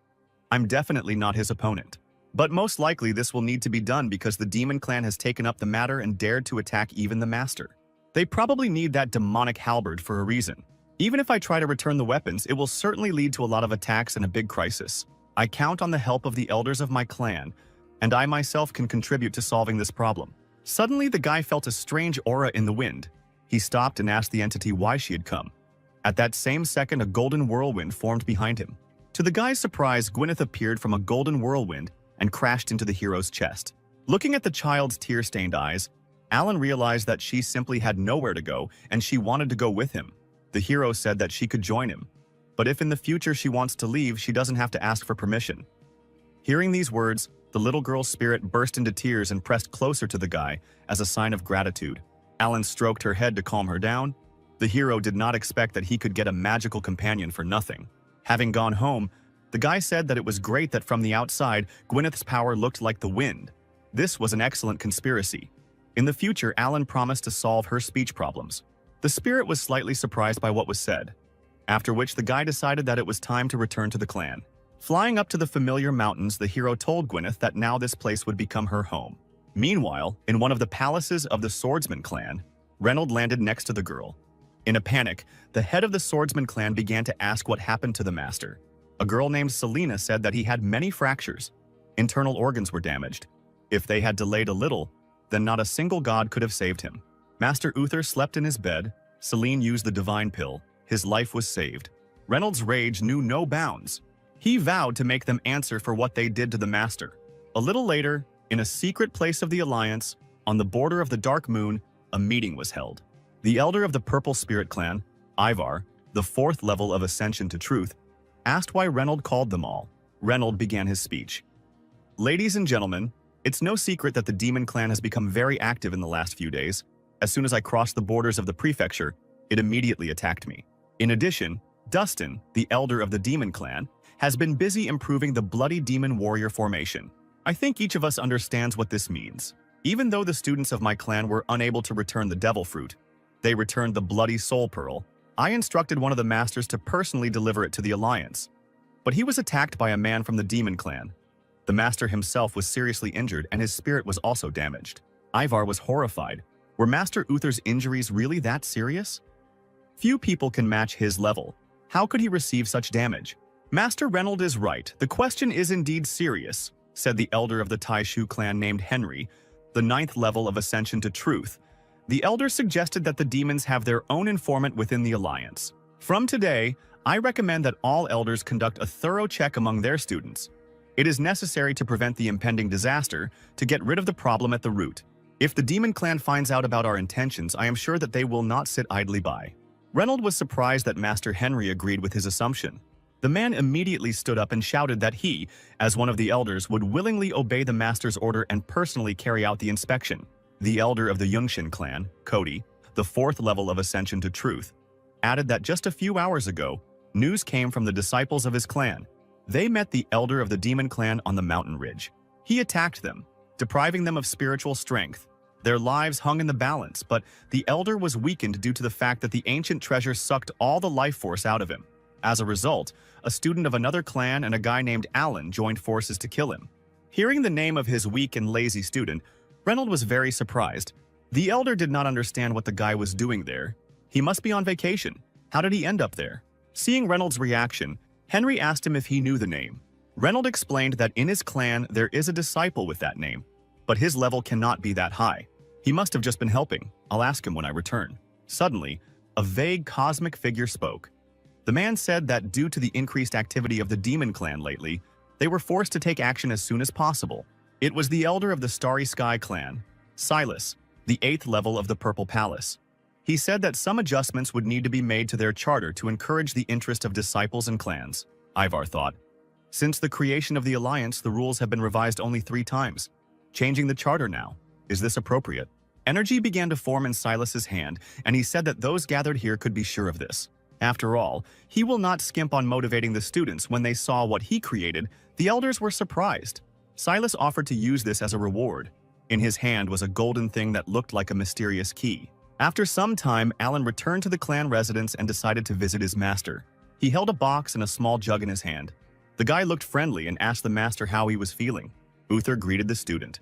S1: I'm definitely not his opponent. But most likely this will need to be done because the demon clan has taken up the matter and dared to attack even the master. They probably need that demonic halberd for a reason. Even if I try to return the weapons, it will certainly lead to a lot of attacks and a big crisis. I count on the help of the elders of my clan, and I myself can contribute to solving this problem. Suddenly, the guy felt a strange aura in the wind. He stopped and asked the entity why she had come. At that same second, a golden whirlwind formed behind him. To the guy's surprise, Gwyneth appeared from a golden whirlwind and crashed into the hero's chest. Looking at the child's tear-stained eyes, Alan realized that she simply had nowhere to go and she wanted to go with him. The hero said that she could join him, but if in the future she wants to leave, she doesn't have to ask for permission. Hearing these words, the little girl's spirit burst into tears and pressed closer to the guy as a sign of gratitude. Alan stroked her head to calm her down. The hero did not expect that he could get a magical companion for nothing. Having gone home, the guy said that it was great that from the outside, Gwyneth's power looked like the wind. This was an excellent conspiracy. In the future, Alan promised to solve her speech problems. The spirit was slightly surprised by what was said, after which the guy decided that it was time to return to the clan. Flying up to the familiar mountains, the hero told Gwyneth that now this place would become her home. Meanwhile, in one of the palaces of the swordsman clan, Reynold landed next to the girl. In a panic, the head of the swordsman clan began to ask what happened to the master. A girl named Selena said that he had many fractures. Internal organs were damaged. If they had delayed a little, then not a single god could have saved him. Master Uther slept in his bed. Celine used the divine pill. His life was saved. Reynold's rage knew no bounds. He vowed to make them answer for what they did to the master. A little later, in a secret place of the Alliance, on the border of the Dark Moon, a meeting was held. The elder of the Purple Spirit clan, Ivar, the 4th level of Ascension to Truth, asked why Reynold called them all. Reynold began his speech. Ladies and gentlemen, it's no secret that the Demon Clan has become very active in the last few days. As soon as I crossed the borders of the prefecture, it immediately attacked me. In addition, Dustin, the elder of the Demon Clan, has been busy improving the Bloody Demon Warrior formation. I think each of us understands what this means. Even though the students of my clan were unable to return the Devil Fruit, they returned the Bloody Soul Pearl. I instructed one of the masters to personally deliver it to the Alliance. But he was attacked by a man from the Demon Clan. The master himself was seriously injured and his spirit was also damaged. Ivar was horrified. Were Master Uther's injuries really that serious? Few people can match his level. How could he receive such damage? Master Reynold is right. The question is indeed serious, said the elder of the Taishu clan named Henry, the 9th level of ascension to truth. The elder suggested that the demons have their own informant within the Alliance. From today, I recommend that all elders conduct a thorough check among their students. It is necessary to prevent the impending disaster, to get rid of the problem at the root. If the Demon Clan finds out about our intentions, I am sure that they will not sit idly by. Reynold was surprised that Master Henry agreed with his assumption. The man immediately stood up and shouted that he, as one of the elders, would willingly obey the master's order and personally carry out the inspection. The elder of the Yungshin clan, Cody, the 4th level of ascension to truth, added that just a few hours ago, news came from the disciples of his clan. They met the elder of the Demon Clan on the mountain ridge. He attacked them, depriving them of spiritual strength. Their lives hung in the balance, but the elder was weakened due to the fact that the ancient treasure sucked all the life force out of him. As a result, a student of another clan and a guy named Alan joined forces to kill him. Hearing the name of his weak and lazy student, Reynold was very surprised. The elder did not understand what the guy was doing there. He must be on vacation. How did he end up there? Seeing Reynold's reaction, Henry asked him if he knew the name. Reynold explained that in his clan there is a disciple with that name, but his level cannot be that high. He must have just been helping. I'll ask him when I return. Suddenly, a vague cosmic figure spoke. The man said that due to the increased activity of the Demon Clan lately, they were forced to take action as soon as possible. It was the elder of the Starry Sky clan, Silas, the 8th level of the Purple Palace. He said that some adjustments would need to be made to their charter to encourage the interest of disciples and clans. Ivar thought. Since the creation of the Alliance, the rules have been revised only 3 times. Changing the charter now. Is this appropriate? Energy began to form in Silas's hand, and he said that those gathered here could be sure of this. After all, he will not skimp on motivating the students. When they saw what he created, the elders were surprised. Silas offered to use this as a reward. In his hand was a golden thing that looked like a mysterious key. After some time, Alan returned to the clan residence and decided to visit his master. He held a box and a small jug in his hand. The guy looked friendly and asked the master how he was feeling. Uther greeted the student.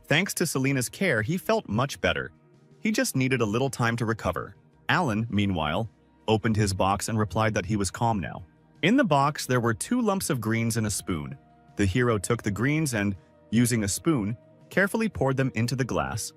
S1: Thanks to Selena's care, he felt much better. He just needed a little time to recover. Alan, meanwhile, opened his box and replied that he was calm now. In the box, there were 2 lumps of greens and a spoon. The hero took the greens and, using a spoon, carefully poured them into the glass,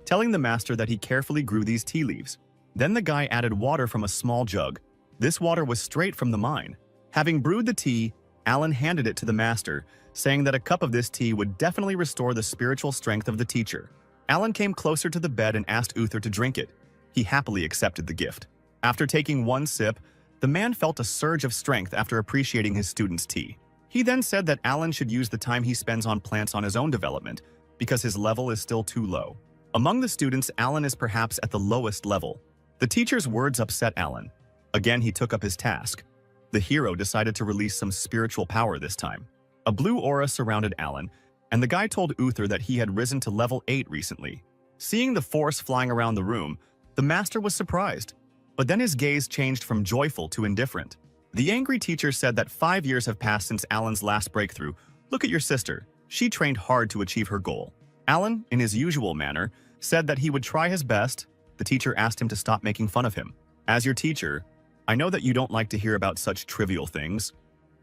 S1: telling the master that he carefully grew these tea leaves. Then the guy added water from a small jug. This water was straight from the mine. Having brewed the tea, Alan handed it to the master, saying that a cup of this tea would definitely restore the spiritual strength of the teacher. Alan came closer to the bed and asked Uther to drink it. He happily accepted the gift. After taking 1 sip, the man felt a surge of strength after appreciating his student's tea. He then said that Alan should use the time he spends on plants on his own development, because his level is still too low. Among the students, Alan is perhaps at the lowest level. The teacher's words upset Alan. Again, he took up his task. The hero decided to release some spiritual power this time. A blue aura surrounded Alan, and the guy told Uther that he had risen to level 8 recently. Seeing the force flying around the room, the master was surprised. But then his gaze changed from joyful to indifferent. The angry teacher said that 5 years have passed since Alan's last breakthrough. Look at your sister. She trained hard to achieve her goal. Alan, in his usual manner, said that he would try his best. The teacher asked him to stop making fun of him. As your teacher, I know that you don't like to hear about such trivial things.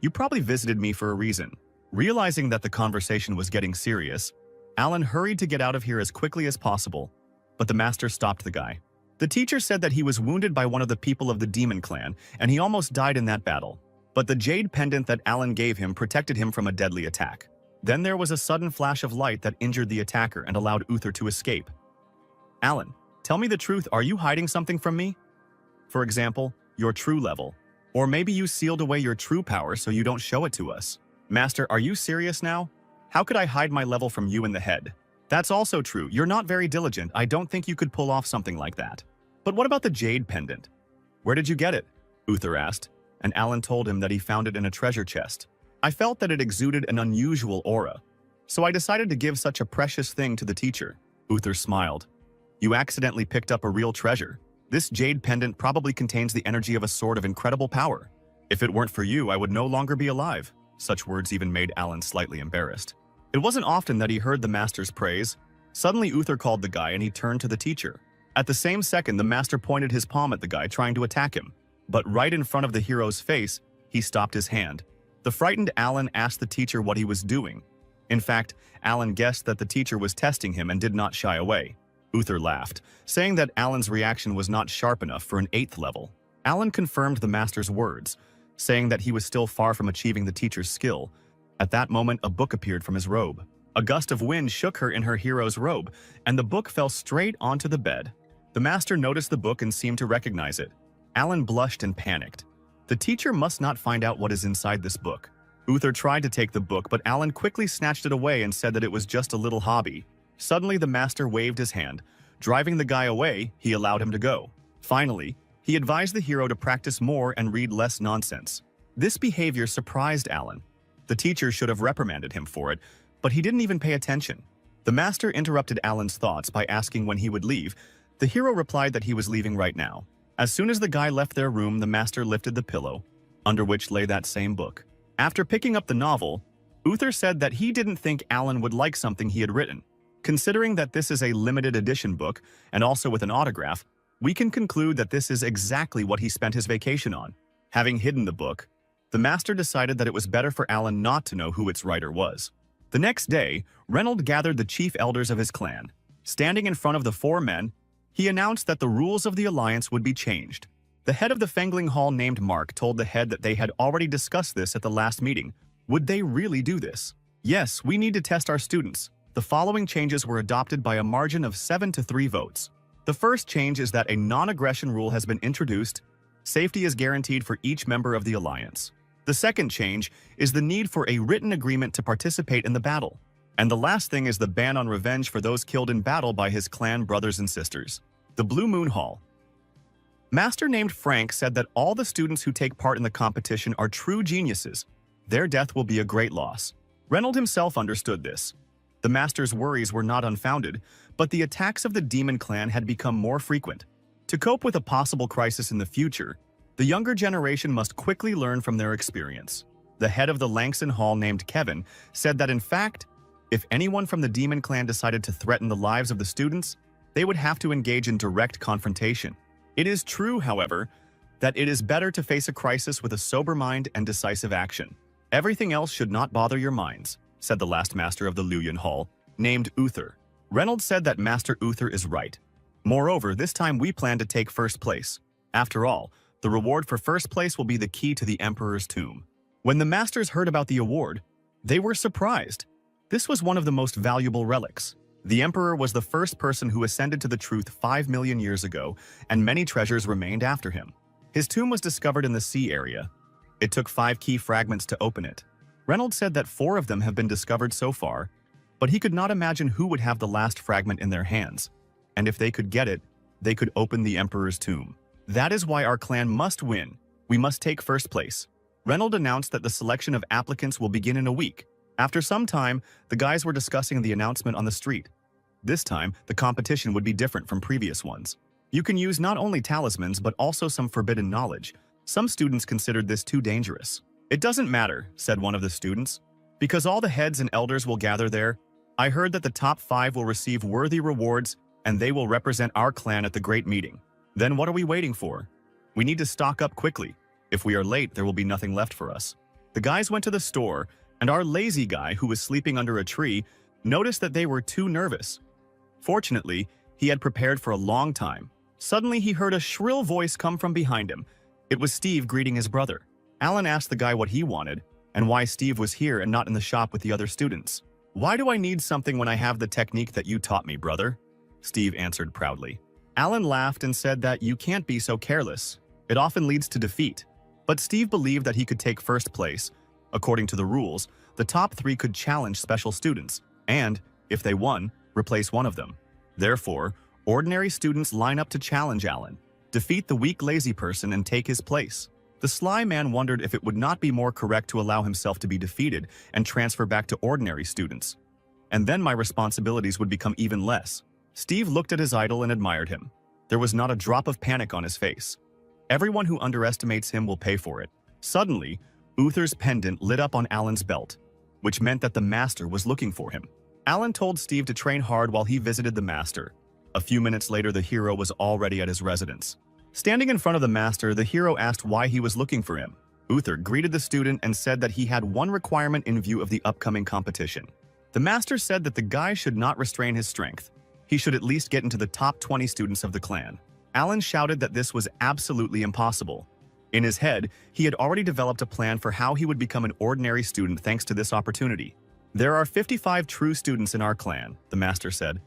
S1: You probably visited me for a reason. Realizing that the conversation was getting serious, Alan hurried to get out of here as quickly as possible, but the master stopped the guy. The teacher said that he was wounded by one of the people of the Demon Clan, and he almost died in that battle. But the jade pendant that Alan gave him protected him from a deadly attack. Then there was a sudden flash of light that injured the attacker and allowed Uther to escape. Alan, tell me the truth, are you hiding something from me? For example, your true level. Or maybe you sealed away your true power so you don't show it to us. Master, are you serious now? How could I hide my level from you in the head? That's also true. You're not very diligent. I don't think you could pull off something like that. But what about the jade pendant? Where did you get it? Uther asked, and Alan told him that he found it in a treasure chest. I felt that it exuded an unusual aura, so I decided to give such a precious thing to the teacher. Uther smiled. You accidentally picked up a real treasure. This jade pendant probably contains the energy of a sword of incredible power. If it weren't for you, I would no longer be alive. Such words even made Alan slightly embarrassed. It wasn't often that he heard the master's praise. Suddenly Uther called the guy and he turned to the teacher. At the same second, the master pointed his palm at the guy, trying to attack him. But right in front of the hero's face, he stopped his hand. The frightened Alan asked the teacher what he was doing. In fact, Alan guessed that the teacher was testing him and did not shy away. Uther laughed, saying that Alan's reaction was not sharp enough for an 8th level. Alan confirmed the master's words, saying that he was still far from achieving the teacher's skill. At that moment, a book appeared from his robe. A gust of wind shook her in her hero's robe, and the book fell straight onto the bed. The master noticed the book and seemed to recognize it. Alan blushed and panicked. The teacher must not find out what is inside this book. Uther tried to take the book, but Alan quickly snatched it away and said that it was just a little hobby. Suddenly, the master waved his hand. Driving the guy away, he allowed him to go. Finally, he advised the hero to practice more and read less nonsense. This behavior surprised Alan. The teacher should have reprimanded him for it, but he didn't even pay attention. The master interrupted Alan's thoughts by asking when he would leave. The hero replied that he was leaving right now. As soon as the guy left their room, the master lifted the pillow, under which lay that same book. After picking up the novel, Uther said that he didn't think Alan would like something he had written. Considering that this is a limited edition book, and also with an autograph, we can conclude that this is exactly what he spent his vacation on. Having hidden the book, the master decided that it was better for Alan not to know who its writer was. The next day, Reynold gathered the chief elders of his clan. Standing in front of the 4 men, he announced that the rules of the alliance would be changed. The head of the Fengling Hall named Mark told the head that they had already discussed this at the last meeting. Would they really do this? Yes, we need to test our students. The following changes were adopted by a margin of 7 to 3 votes. The first change is that a non-aggression rule has been introduced. Safety is guaranteed for each member of the alliance. The second change is the need for a written agreement to participate in the battle. And the last thing is the ban on revenge for those killed in battle by his clan brothers and sisters. The Blue Moon Hall. Master named Frank said that all the students who take part in the competition are true geniuses. Their death will be a great loss. Reynold himself understood this. The master's worries were not unfounded, but the attacks of the demon clan had become more frequent. To cope with a possible crisis in the future, the younger generation must quickly learn from their experience. The head of the Langson Hall named Kevin said that in fact, if anyone from the demon clan decided to threaten the lives of the students, they would have to engage in direct confrontation. It is true, however, that it is better to face a crisis with a sober mind and decisive action. Everything else should not bother your minds, said the last master of the Luyan Hall, named Uther. Reynolds said that Master Uther is right. Moreover, this time we plan to take first place. After all, the reward for first place will be the key to the Emperor's tomb. When the masters heard about the award, they were surprised. This was one of the most valuable relics. The Emperor was the first person who ascended to the truth 5 million years ago, and many treasures remained after him. His tomb was discovered in the sea area. It took 5 key fragments to open it. Reynolds said that 4 of them have been discovered so far, but he could not imagine who would have the last fragment in their hands. And if they could get it, they could open the Emperor's tomb. That is why our clan must win. We must take first place. Reynolds announced that the selection of applicants will begin in a week. After some time, the guys were discussing the announcement on the street. This time, the competition would be different from previous ones. You can use not only talismans but also some forbidden knowledge. Some students considered this too dangerous. It doesn't matter, said one of the students, because all the heads and elders will gather there. I heard that the top 5 will receive worthy rewards and they will represent our clan at the great meeting. Then what are we waiting for? We need to stock up quickly. If we are late, there will be nothing left for us. The guys went to the store, and our lazy guy, who was sleeping under a tree, noticed that they were too nervous. Fortunately, he had prepared for a long time. Suddenly, he heard a shrill voice come from behind him. It was Steve greeting his brother. Alan asked the guy what he wanted, and why Steve was here and not in the shop with the other students. "Why do I need something when I have the technique that you taught me, brother?" Steve answered proudly. Alan laughed and said that you can't be so careless. It often leads to defeat. But Steve believed that he could take first place. According to the rules, the top 3 could challenge special students, and, if they won, replace one of them. Therefore, ordinary students line up to challenge Alan, defeat the weak lazy person and take his place. The sly man wondered if it would not be more correct to allow himself to be defeated and transfer back to ordinary students. And then my responsibilities would become even less. Steve looked at his idol and admired him. There was not a drop of panic on his face. Everyone who underestimates him will pay for it. Suddenly, Uther's pendant lit up on Alan's belt, which meant that the master was looking for him. Alan told Steve to train hard while he visited the master. A few minutes later, the hero was already at his residence. Standing in front of the master, the hero asked why he was looking for him. Uther greeted the student and said that he had one requirement in view of the upcoming competition. The master said that the guy should not restrain his strength. He should at least get into the top 20 students of the clan. Alan shouted that this was absolutely impossible. In his head, he had already developed a plan for how he would become an ordinary student thanks to this opportunity. There are 55 true students in our clan, the master said.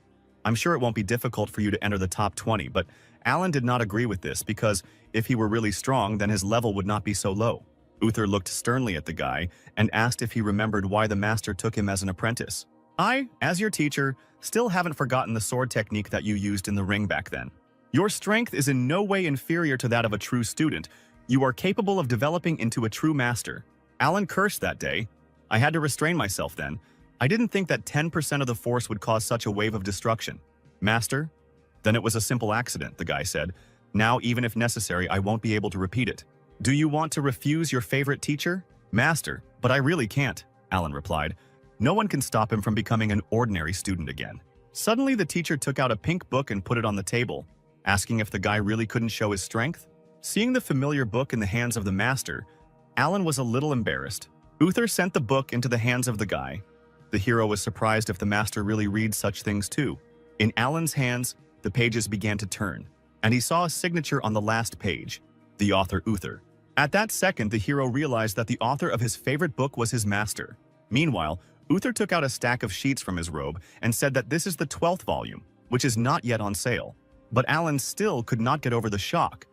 S1: I'm sure it won't be difficult for you to enter the top 20, but Alan did not agree with this because if he were really strong, then his level would not be so low. Uther looked sternly at the guy and asked if he remembered why the master took him as an apprentice. I, as your teacher, still haven't forgotten the sword technique that you used in the ring back then. Your strength is in no way inferior to that of a true student. You are capable of developing into a true master. Alan cursed that day. I had to restrain myself then. I didn't think that 10% of the force would cause such a wave of destruction. Master? Then it was a simple accident, the guy said. Now, even if necessary, I won't be able to repeat it. Do you want to refuse your favorite teacher? Master, but I really can't, Alan replied. No one can stop him from becoming an ordinary student again. Suddenly, the teacher took out a pink book and put it on the table, asking if the guy really couldn't show his strength. Seeing the familiar book in the hands of the master, Alan was a little embarrassed. Uther sent the book into the hands of the guy. The hero was surprised if the master really reads such things too. In Alan's hands, the pages began to turn, and he saw a signature on the last page, the author Uther. At that second, the hero realized that the author of his favorite book was his master. Meanwhile, Uther took out a stack of sheets from his robe and said that this is the 12th volume, which is not yet on sale. But Alan still could not get over the shock.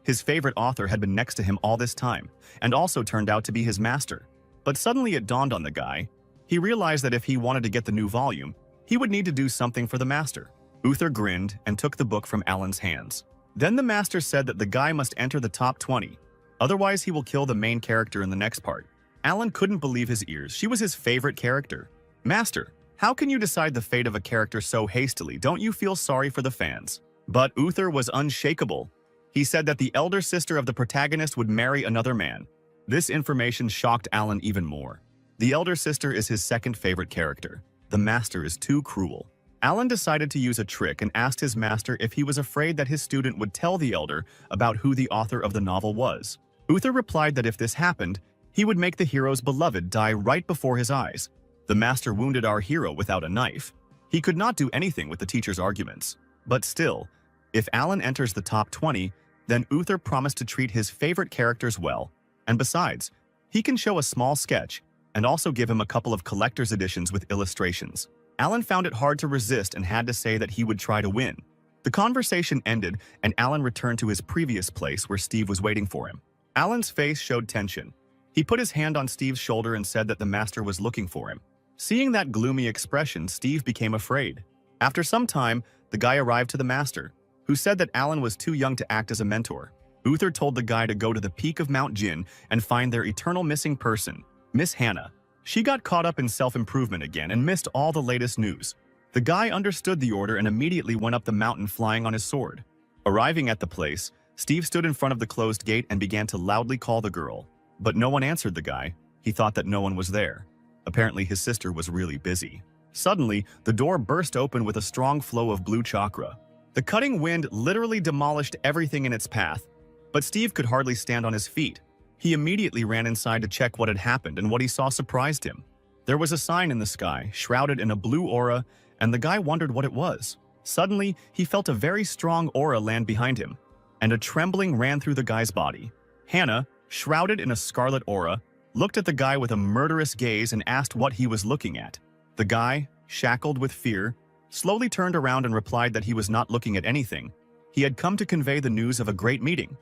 S1: His favorite author had been next to him all this time, and also turned out to be his master. But suddenly it dawned on the guy. He realized that if he wanted to get the new volume, he would need to do something for the master. Uther grinned and took the book from Alan's hands. Then the master said that the guy must enter the top 20, otherwise he will kill the main character in the next part. Alan couldn't believe his ears. She was his favorite character. Master, how can you decide the fate of a character so hastily? Don't you feel sorry for the fans? But Uther was unshakable. He said that the elder sister of the protagonist would marry another man. This information shocked Alan even more. The elder sister is his second favorite character. The master is too cruel. Alan decided to use a trick and asked his master if he was afraid that his student would tell the elder about who the author of the novel was. Uther replied that if this happened, he would make the hero's beloved die right before his eyes. The master wounded our hero without a knife. He could not do anything with the teacher's arguments. But still, if Alan enters the top 20, then Uther promised to treat his favorite characters well. And besides, he can show a small sketch and also give him a couple of collector's editions with illustrations. Alan found it hard to resist and had to say that he would try to win. The conversation ended and Alan returned to his previous place where Steve was waiting for him. Alan's face showed tension. He put his hand on Steve's shoulder and said that the master was looking for him. Seeing that gloomy expression, Steve became afraid. After some time, the guy arrived to the master, who said that Alan was too young to act as a mentor. Uther told the guy to go to the peak of Mount Jin and find their eternal missing person, Miss Hannah. She got caught up in self-improvement again and missed all the latest news. The guy understood the order and immediately went up the mountain flying on his sword. Arriving at the place, Steve stood in front of the closed gate and began to loudly call the girl. But no one answered the guy. He thought that no one was there. Apparently his sister was really busy. Suddenly, the door burst open with a strong flow of blue chakra. The cutting wind literally demolished everything in its path, but Steve could hardly stand on his feet. He immediately ran inside to check what had happened, and what he saw surprised him. There was a sign in the sky, shrouded in a blue aura, and the guy wondered what it was. Suddenly, he felt a very strong aura land behind him, and a trembling ran through the guy's body. Hannah, shrouded in a scarlet aura, looked at the guy with a murderous gaze and asked what he was looking at. The guy, shackled with fear, slowly turned around and replied that he was not looking at anything. He had come to convey the news of a great meeting.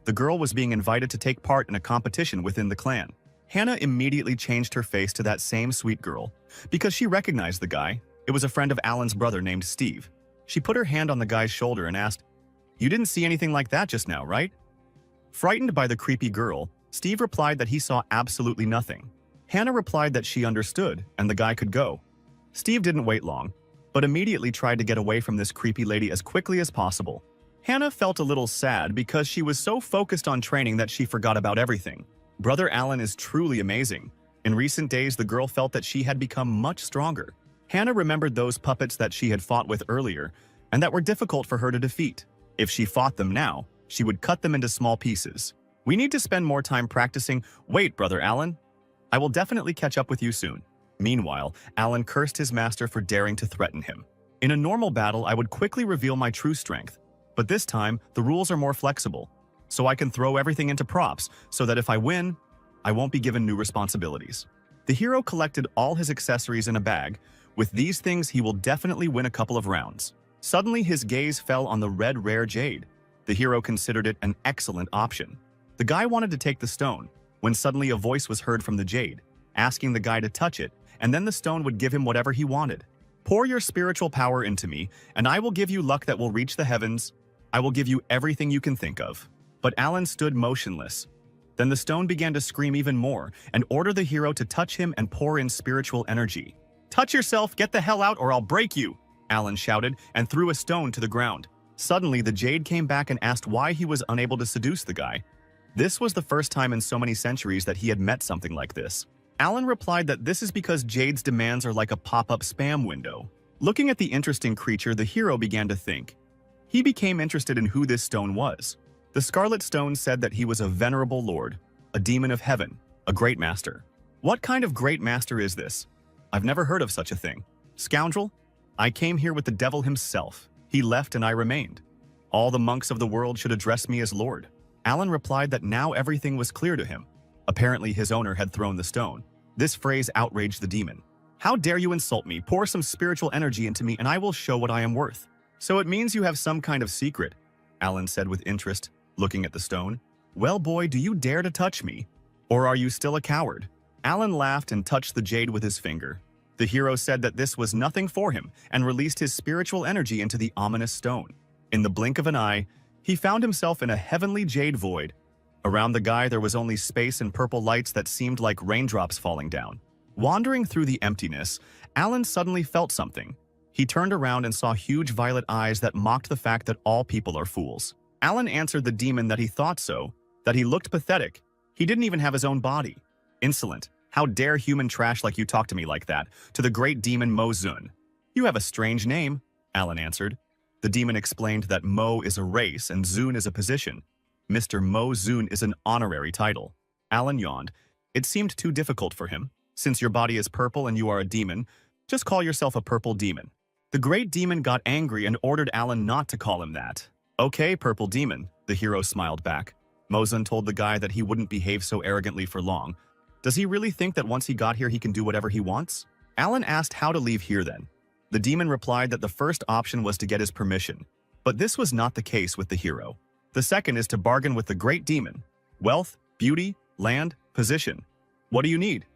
S1: The girl was being invited to take part in a competition within the clan. Hannah immediately changed her face to that same sweet girl because she recognized the guy. It was a friend of Alan's brother named Steve. She put her hand on the guy's shoulder and asked, "You didn't see anything like that just now, right?" Frightened by the creepy girl, Steve replied that he saw absolutely nothing. Hannah replied that she understood and the guy could go. Steve didn't wait long, but immediately tried to get away from this creepy lady as quickly as possible. Hannah felt a little sad because she was so focused on training that she forgot about everything. Brother Alan is truly amazing. In recent days, the girl felt that she had become much stronger. Hannah remembered those puppets that she had fought with earlier and that were difficult for her to defeat. If she fought them now, she would cut them into small pieces. "We need to spend more time practicing." "Wait, Brother Alan. I will definitely catch up with you soon." Meanwhile, Alan cursed his master for daring to threaten him. "In a normal battle, I would quickly reveal my true strength. But this time, the rules are more flexible, so I can throw everything into props so that if I win, I won't be given new responsibilities." The hero collected all his accessories in a bag. With these things, he will definitely win a couple of rounds. Suddenly, his gaze fell on the red rare jade. The hero considered it an excellent option. The guy wanted to take the stone, when suddenly a voice was heard from the jade, asking the guy to touch it, and then the stone would give him whatever he wanted. "Pour your spiritual power into me, and I will give you luck that will reach the heavens. I will give you everything you can think of." But Alan stood motionless. Then the stone began to scream even more and order the hero to touch him and pour in spiritual energy. "Touch yourself, get the hell out, or I'll break you," Alan shouted and threw a stone to the ground. Suddenly, the jade came back and asked why he was unable to seduce the guy. This was the first time in so many centuries that he had met something like this. Alan replied that this is because jade's demands are like a pop-up spam window. Looking at the interesting creature, the hero began to think. He became interested in who this stone was. The Scarlet Stone said that he was a venerable lord, a demon of heaven, a great master. What kind of great master is this? I've never heard of such a thing. Scoundrel? I came here with the devil himself. He left and I remained. All the monks of the world should address me as lord. Alan replied that now everything was clear to him. Apparently his owner had thrown the stone. This phrase outraged the demon. "How dare you insult me? Pour some spiritual energy into me and I will show what I am worth." "So it means you have some kind of secret," Alan said with interest, looking at the stone. "Well, boy, do you dare to touch me? Or are you still a coward?" Alan laughed and touched the jade with his finger. The hero said that this was nothing for him and released his spiritual energy into the ominous stone. In the blink of an eye, he found himself in a heavenly jade void. Around the guy there was only space and purple lights that seemed like raindrops falling down. Wandering through the emptiness, Alan suddenly felt something. He turned around and saw huge violet eyes that mocked the fact that all people are fools. Alan answered the demon that he thought so, that he looked pathetic. He didn't even have his own body. Insolent. "How dare human trash like you talk to me like that?" To the great demon Mo Zun. "You have a strange name," Alan answered. The demon explained that Mo is a race and Zun is a position. Mr. Mo Zun is an honorary title. Alan yawned. It seemed too difficult for him. "Since your body is purple and you are a demon, just call yourself a purple demon." The great demon got angry and ordered Alan not to call him that. "Okay, purple demon," the hero smiled back. Mo Zun told the guy that he wouldn't behave so arrogantly for long. Does he really think that once he got here he can do whatever he wants? Alan asked how to leave here then. The demon replied that the first option was to get his permission. But this was not the case with the hero. The second is to bargain with the great demon. Wealth, beauty, land, position. What do you need?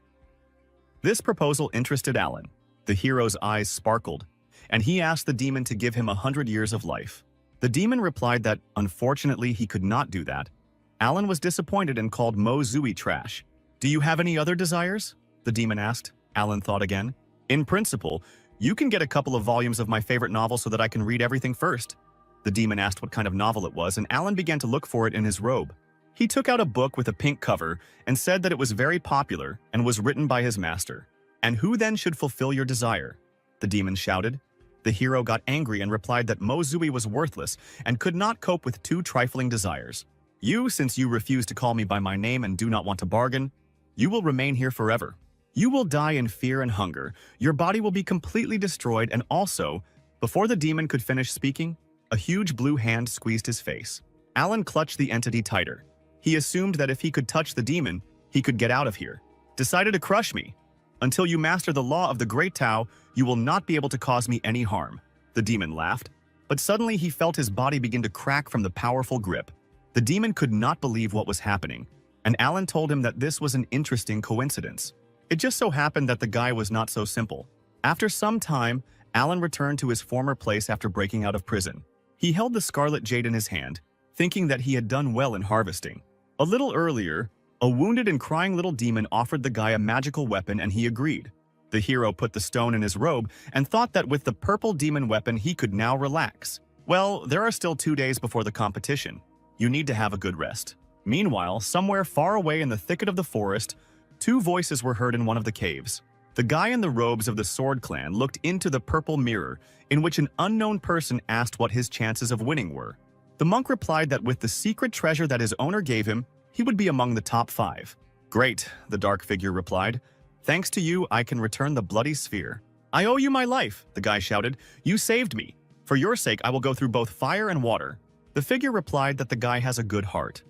S1: This proposal interested Alan. The hero's eyes sparkled, and he asked the demon to give him 100 years of life. The demon replied that, unfortunately, he could not do that. Alan was disappointed and called Mo Zui trash. "Do you have any other desires?" the demon asked. Alan thought again. "In principle, you can get a couple of volumes of my favorite novel so that I can read everything first." The demon asked what kind of novel it was, and Alan began to look for it in his robe. He took out a book with a pink cover and said that it was very popular and was written by his master. "And who then should fulfill your desire?" the demon shouted. The hero got angry and replied that Mo Zui was worthless and could not cope with two trifling desires. "You, since you refuse to call me by my name and do not want to bargain, you will remain here forever. You will die in fear and hunger. Your body will be completely destroyed, and also," before the demon could finish speaking, a huge blue hand squeezed his face. Alan clutched the entity tighter. He assumed that if he could touch the demon, he could get out of here. "Decided to crush me. Until you master the law of the Great Tao, you will not be able to cause me any harm." The demon laughed, but suddenly he felt his body begin to crack from the powerful grip. The demon could not believe what was happening, and Alan told him that this was an interesting coincidence. It just so happened that the guy was not so simple. After some time, Alan returned to his former place after breaking out of prison. He held the scarlet jade in his hand, thinking that he had done well in harvesting. A little earlier, a wounded and crying little demon offered the guy a magical weapon and he agreed. The hero put the stone in his robe and thought that with the purple demon weapon he could now relax. Well, there are still 2 days before the competition. You need to have a good rest. Meanwhile, somewhere far away in the thicket of the forest, 2 voices were heard in one of the caves. The guy in the robes of the Sword Clan looked into the purple mirror, in which an unknown person asked what his chances of winning were. The monk replied that with the secret treasure that his owner gave him, he would be among the top 5. Great, the dark figure replied. Thanks to you, I can return the bloody sphere. I owe you my life, the guy shouted. You saved me. For your sake, I will go through both fire and water. The figure replied that the guy has a good heart.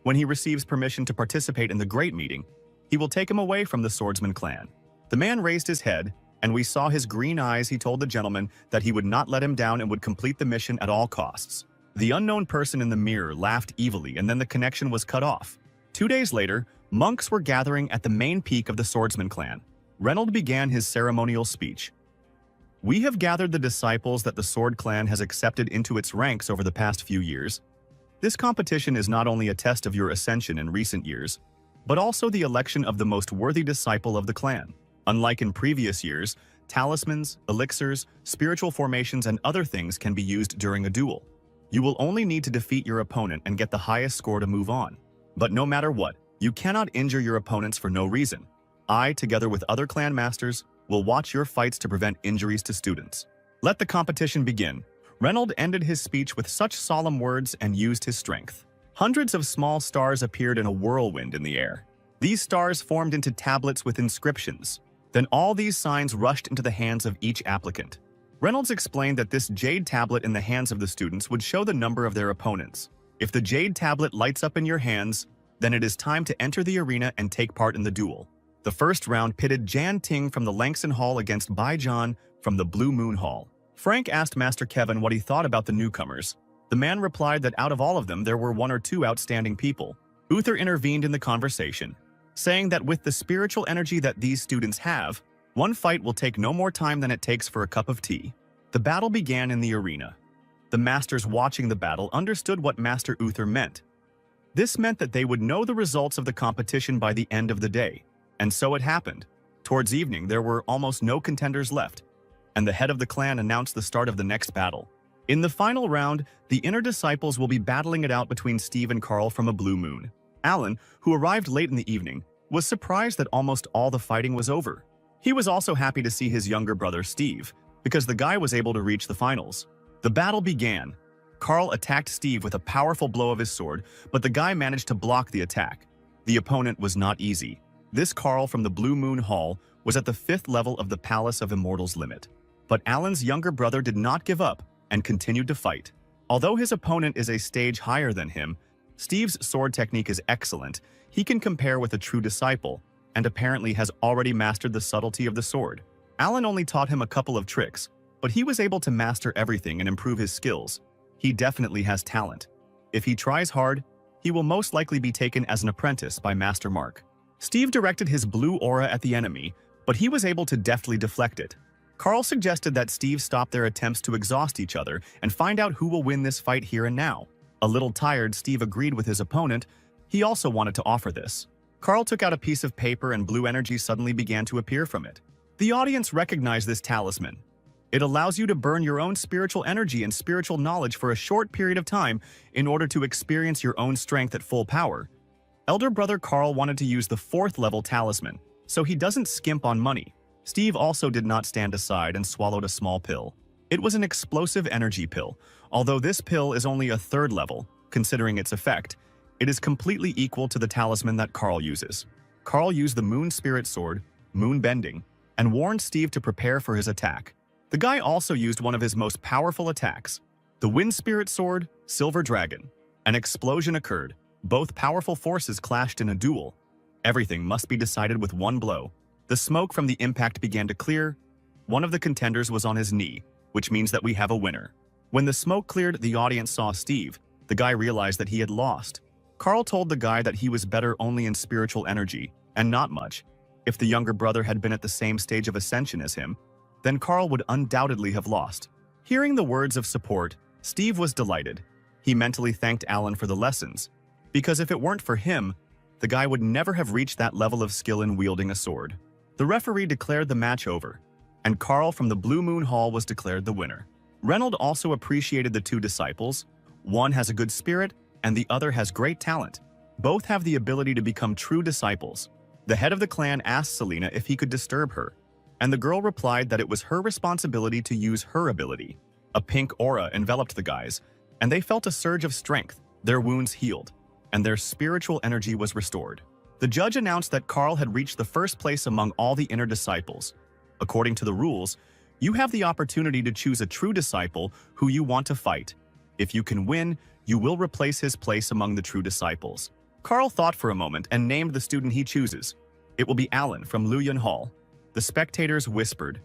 S1: When he receives permission to participate in the great meeting, he will take him away from the Swordsman clan. The man raised his head, and we saw his green eyes. He told the gentleman that he would not let him down and would complete the mission at all costs. The unknown person in the mirror laughed evilly, and then the connection was cut off. 2 days later, monks were gathering at the main peak of the Swordsman clan. Reynold began his ceremonial speech. We have gathered the disciples that the Sword Clan has accepted into its ranks over the past few years. This competition is not only a test of your ascension in recent years, but also the election of the most worthy disciple of the clan. Unlike in previous years, talismans, elixirs, spiritual formations, and other things can be used during a duel. You will only need to defeat your opponent and get the highest score to move on. But no matter what, you cannot injure your opponents for no reason. I, together with other clan masters, will watch your fights to prevent injuries to students. Let the competition begin. Reynold ended his speech with such solemn words and used his strength. Hundreds of small stars appeared in a whirlwind in the air. These stars formed into tablets with inscriptions. Then all these signs rushed into the hands of each applicant. Reynolds explained that this jade tablet in the hands of the students would show the number of their opponents. If the jade tablet lights up in your hands, then it is time to enter the arena and take part in the duel. The first round pitted Jan Ting from the Langston Hall against Bai John from the Blue Moon Hall. Frank asked Master Kevin what he thought about the newcomers. The man replied that out of all of them, there were 1 or 2 outstanding people. Uther intervened in the conversation, saying that with the spiritual energy that these students have, one fight will take no more time than it takes for a cup of tea. The battle began in the arena. The masters watching the battle understood what Master Uther meant. This meant that they would know the results of the competition by the end of the day. And so it happened. Towards evening, there were almost no contenders left, and the head of the clan announced the start of the next battle. In the final round, the inner disciples will be battling it out between Steve and Carl from a blue moon. Alan, who arrived late in the evening, was surprised that almost all the fighting was over. He was also happy to see his younger brother Steve, because the guy was able to reach the finals. The battle began. Carl attacked Steve with a powerful blow of his sword, but the guy managed to block the attack. The opponent was not easy. This Carl from the Blue Moon Hall was at the 5th level of the Palace of Immortals limit. But Alan's younger brother did not give up and continued to fight. Although his opponent is a stage higher than him, Steve's sword technique is excellent. He can compare with a true disciple, and apparently has already mastered the subtlety of the sword. Alan only taught him a couple of tricks, but he was able to master everything and improve his skills. He definitely has talent. If he tries hard, he will most likely be taken as an apprentice by Master Mark. Steve directed his blue aura at the enemy, but he was able to deftly deflect it. Carl suggested that Steve stop their attempts to exhaust each other and find out who will win this fight here and now. A little tired, Steve agreed with his opponent. He also wanted to offer this. Carl took out a piece of paper and blue energy suddenly began to appear from it. The audience recognized this talisman. It allows you to burn your own spiritual energy and spiritual knowledge for a short period of time in order to experience your own strength at full power. Elder brother Carl wanted to use the 4th level talisman, so he doesn't skimp on money. Steve also did not stand aside and swallowed a small pill. It was an explosive energy pill. Although this pill is only a 3rd level, considering its effect, it is completely equal to the talisman that Carl uses. Carl used the Moon Spirit Sword, Moon Bending, and warned Steve to prepare for his attack. The guy also used one of his most powerful attacks, the Wind Spirit Sword, Silver Dragon. An explosion occurred. Both powerful forces clashed in a duel. Everything must be decided with one blow. The smoke from the impact began to clear. One of the contenders was on his knee, which means that we have a winner. When the smoke cleared, the audience saw Steve, The guy realized that he had lost. Carl told the guy that he was better only in spiritual energy, and not much. If the younger brother had been at the same stage of ascension as him, then Carl would undoubtedly have lost. Hearing the words of support, Steve was delighted. He mentally thanked Alan for the lessons, because if it weren't for him, the guy would never have reached that level of skill in wielding a sword. The referee declared the match over, and Carl from the Blue Moon Hall was declared the winner. Reynolds also appreciated the two disciples. One has a good spirit, and the other has great talent. Both have the ability to become true disciples. The head of the clan asked Selena if he could disturb her, and the girl replied that it was her responsibility to use her ability. A pink aura enveloped the guys, and they felt a surge of strength. Their wounds healed, and their spiritual energy was restored. The judge announced that Carl had reached the first place among all the inner disciples. According to the rules, you have the opportunity to choose a true disciple who you want to fight. If you can win, you will replace his place among the true disciples. Carl thought for a moment and named the student he chooses. It will be Alan from Luyan Hall. The spectators whispered.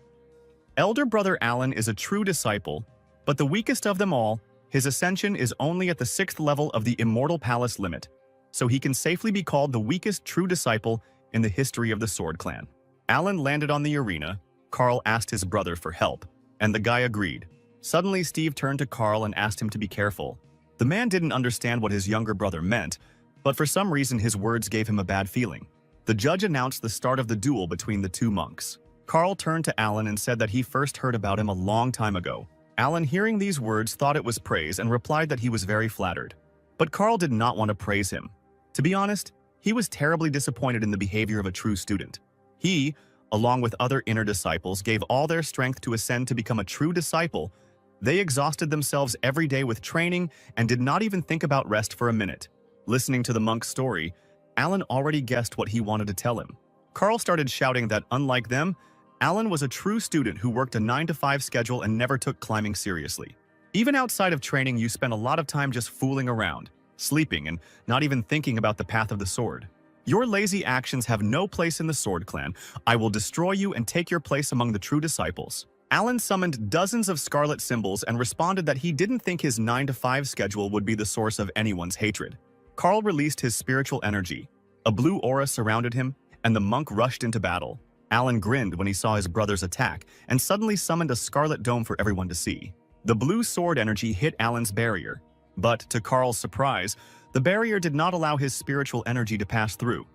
S1: Elder brother Alan is a true disciple, but the weakest of them all. His ascension is only at the 6th level of the Immortal Palace limit, so he can safely be called the weakest true disciple in the history of the Sword Clan. Alan landed on the arena. Carl asked his brother for help, and the guy agreed. Suddenly, Steve turned to Carl and asked him to be careful. The man didn't understand what his younger brother meant, but for some reason his words gave him a bad feeling. The judge announced the start of the duel between the two monks. Carl turned to Alan and said that he first heard about him a long time ago. Alan, hearing these words, thought it was praise and replied that he was very flattered. But Carl did not want to praise him. To be honest, he was terribly disappointed in the behavior of a true student. He, along with other inner disciples, gave all their strength to ascend to become a true disciple. They exhausted themselves every day with training and did not even think about rest for a minute. Listening to the monk's story, Alan already guessed what he wanted to tell him. Carl started shouting that, unlike them, Alan was a true student who worked a 9-to-5 schedule and never took climbing seriously. Even outside of training, you spend a lot of time just fooling around, sleeping, and not even thinking about the path of the sword. Your lazy actions have no place in the Sword Clan. I will destroy you and take your place among the true disciples. Alan summoned dozens of scarlet symbols and responded that he didn't think his 9-to-5 schedule would be the source of anyone's hatred. Carl released his spiritual energy. A blue aura surrounded him, and the monk rushed into battle. Alan grinned when he saw his brother's attack and suddenly summoned a scarlet dome for everyone to see. The blue sword energy hit Alan's barrier, but to Carl's surprise, the barrier did not allow his spiritual energy to pass through,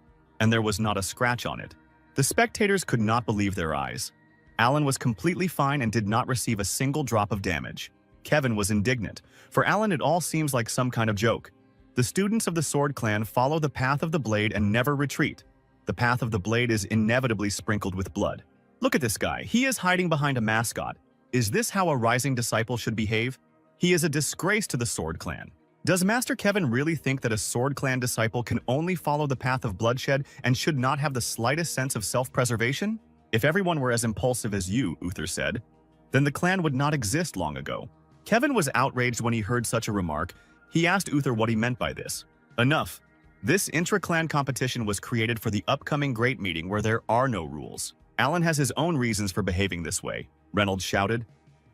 S1: and there was not a scratch on it. The spectators could not believe their eyes. Alan was completely fine and did not receive a single drop of damage. Kevin was indignant. For Alan, it all seems like some kind of joke. The students of the Sword Clan follow the path of the blade and never retreat. The path of the blade is inevitably sprinkled with blood. Look at this guy. He is hiding behind a mascot. Is this how a rising disciple should behave? He is a disgrace to the Sword Clan. Does Master Kevin really think that a Sword Clan disciple can only follow the path of bloodshed and should not have the slightest sense of self-preservation? If everyone were as impulsive as you, Uther said, then the clan would not exist long ago. Kevin was outraged when he heard such a remark. He asked Uther what he meant by this. Enough. This intra-clan competition was created for the upcoming great meeting where there are no rules. Alan has his own reasons for behaving this way, Reynolds shouted.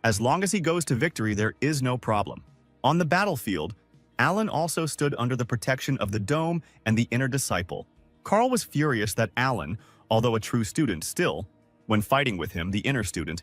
S1: As long as he goes to victory, there is no problem. On the battlefield, Alan also stood under the protection of the dome and the inner disciple. Carl was furious that Alan, although a true student still, when fighting with him, the inner student,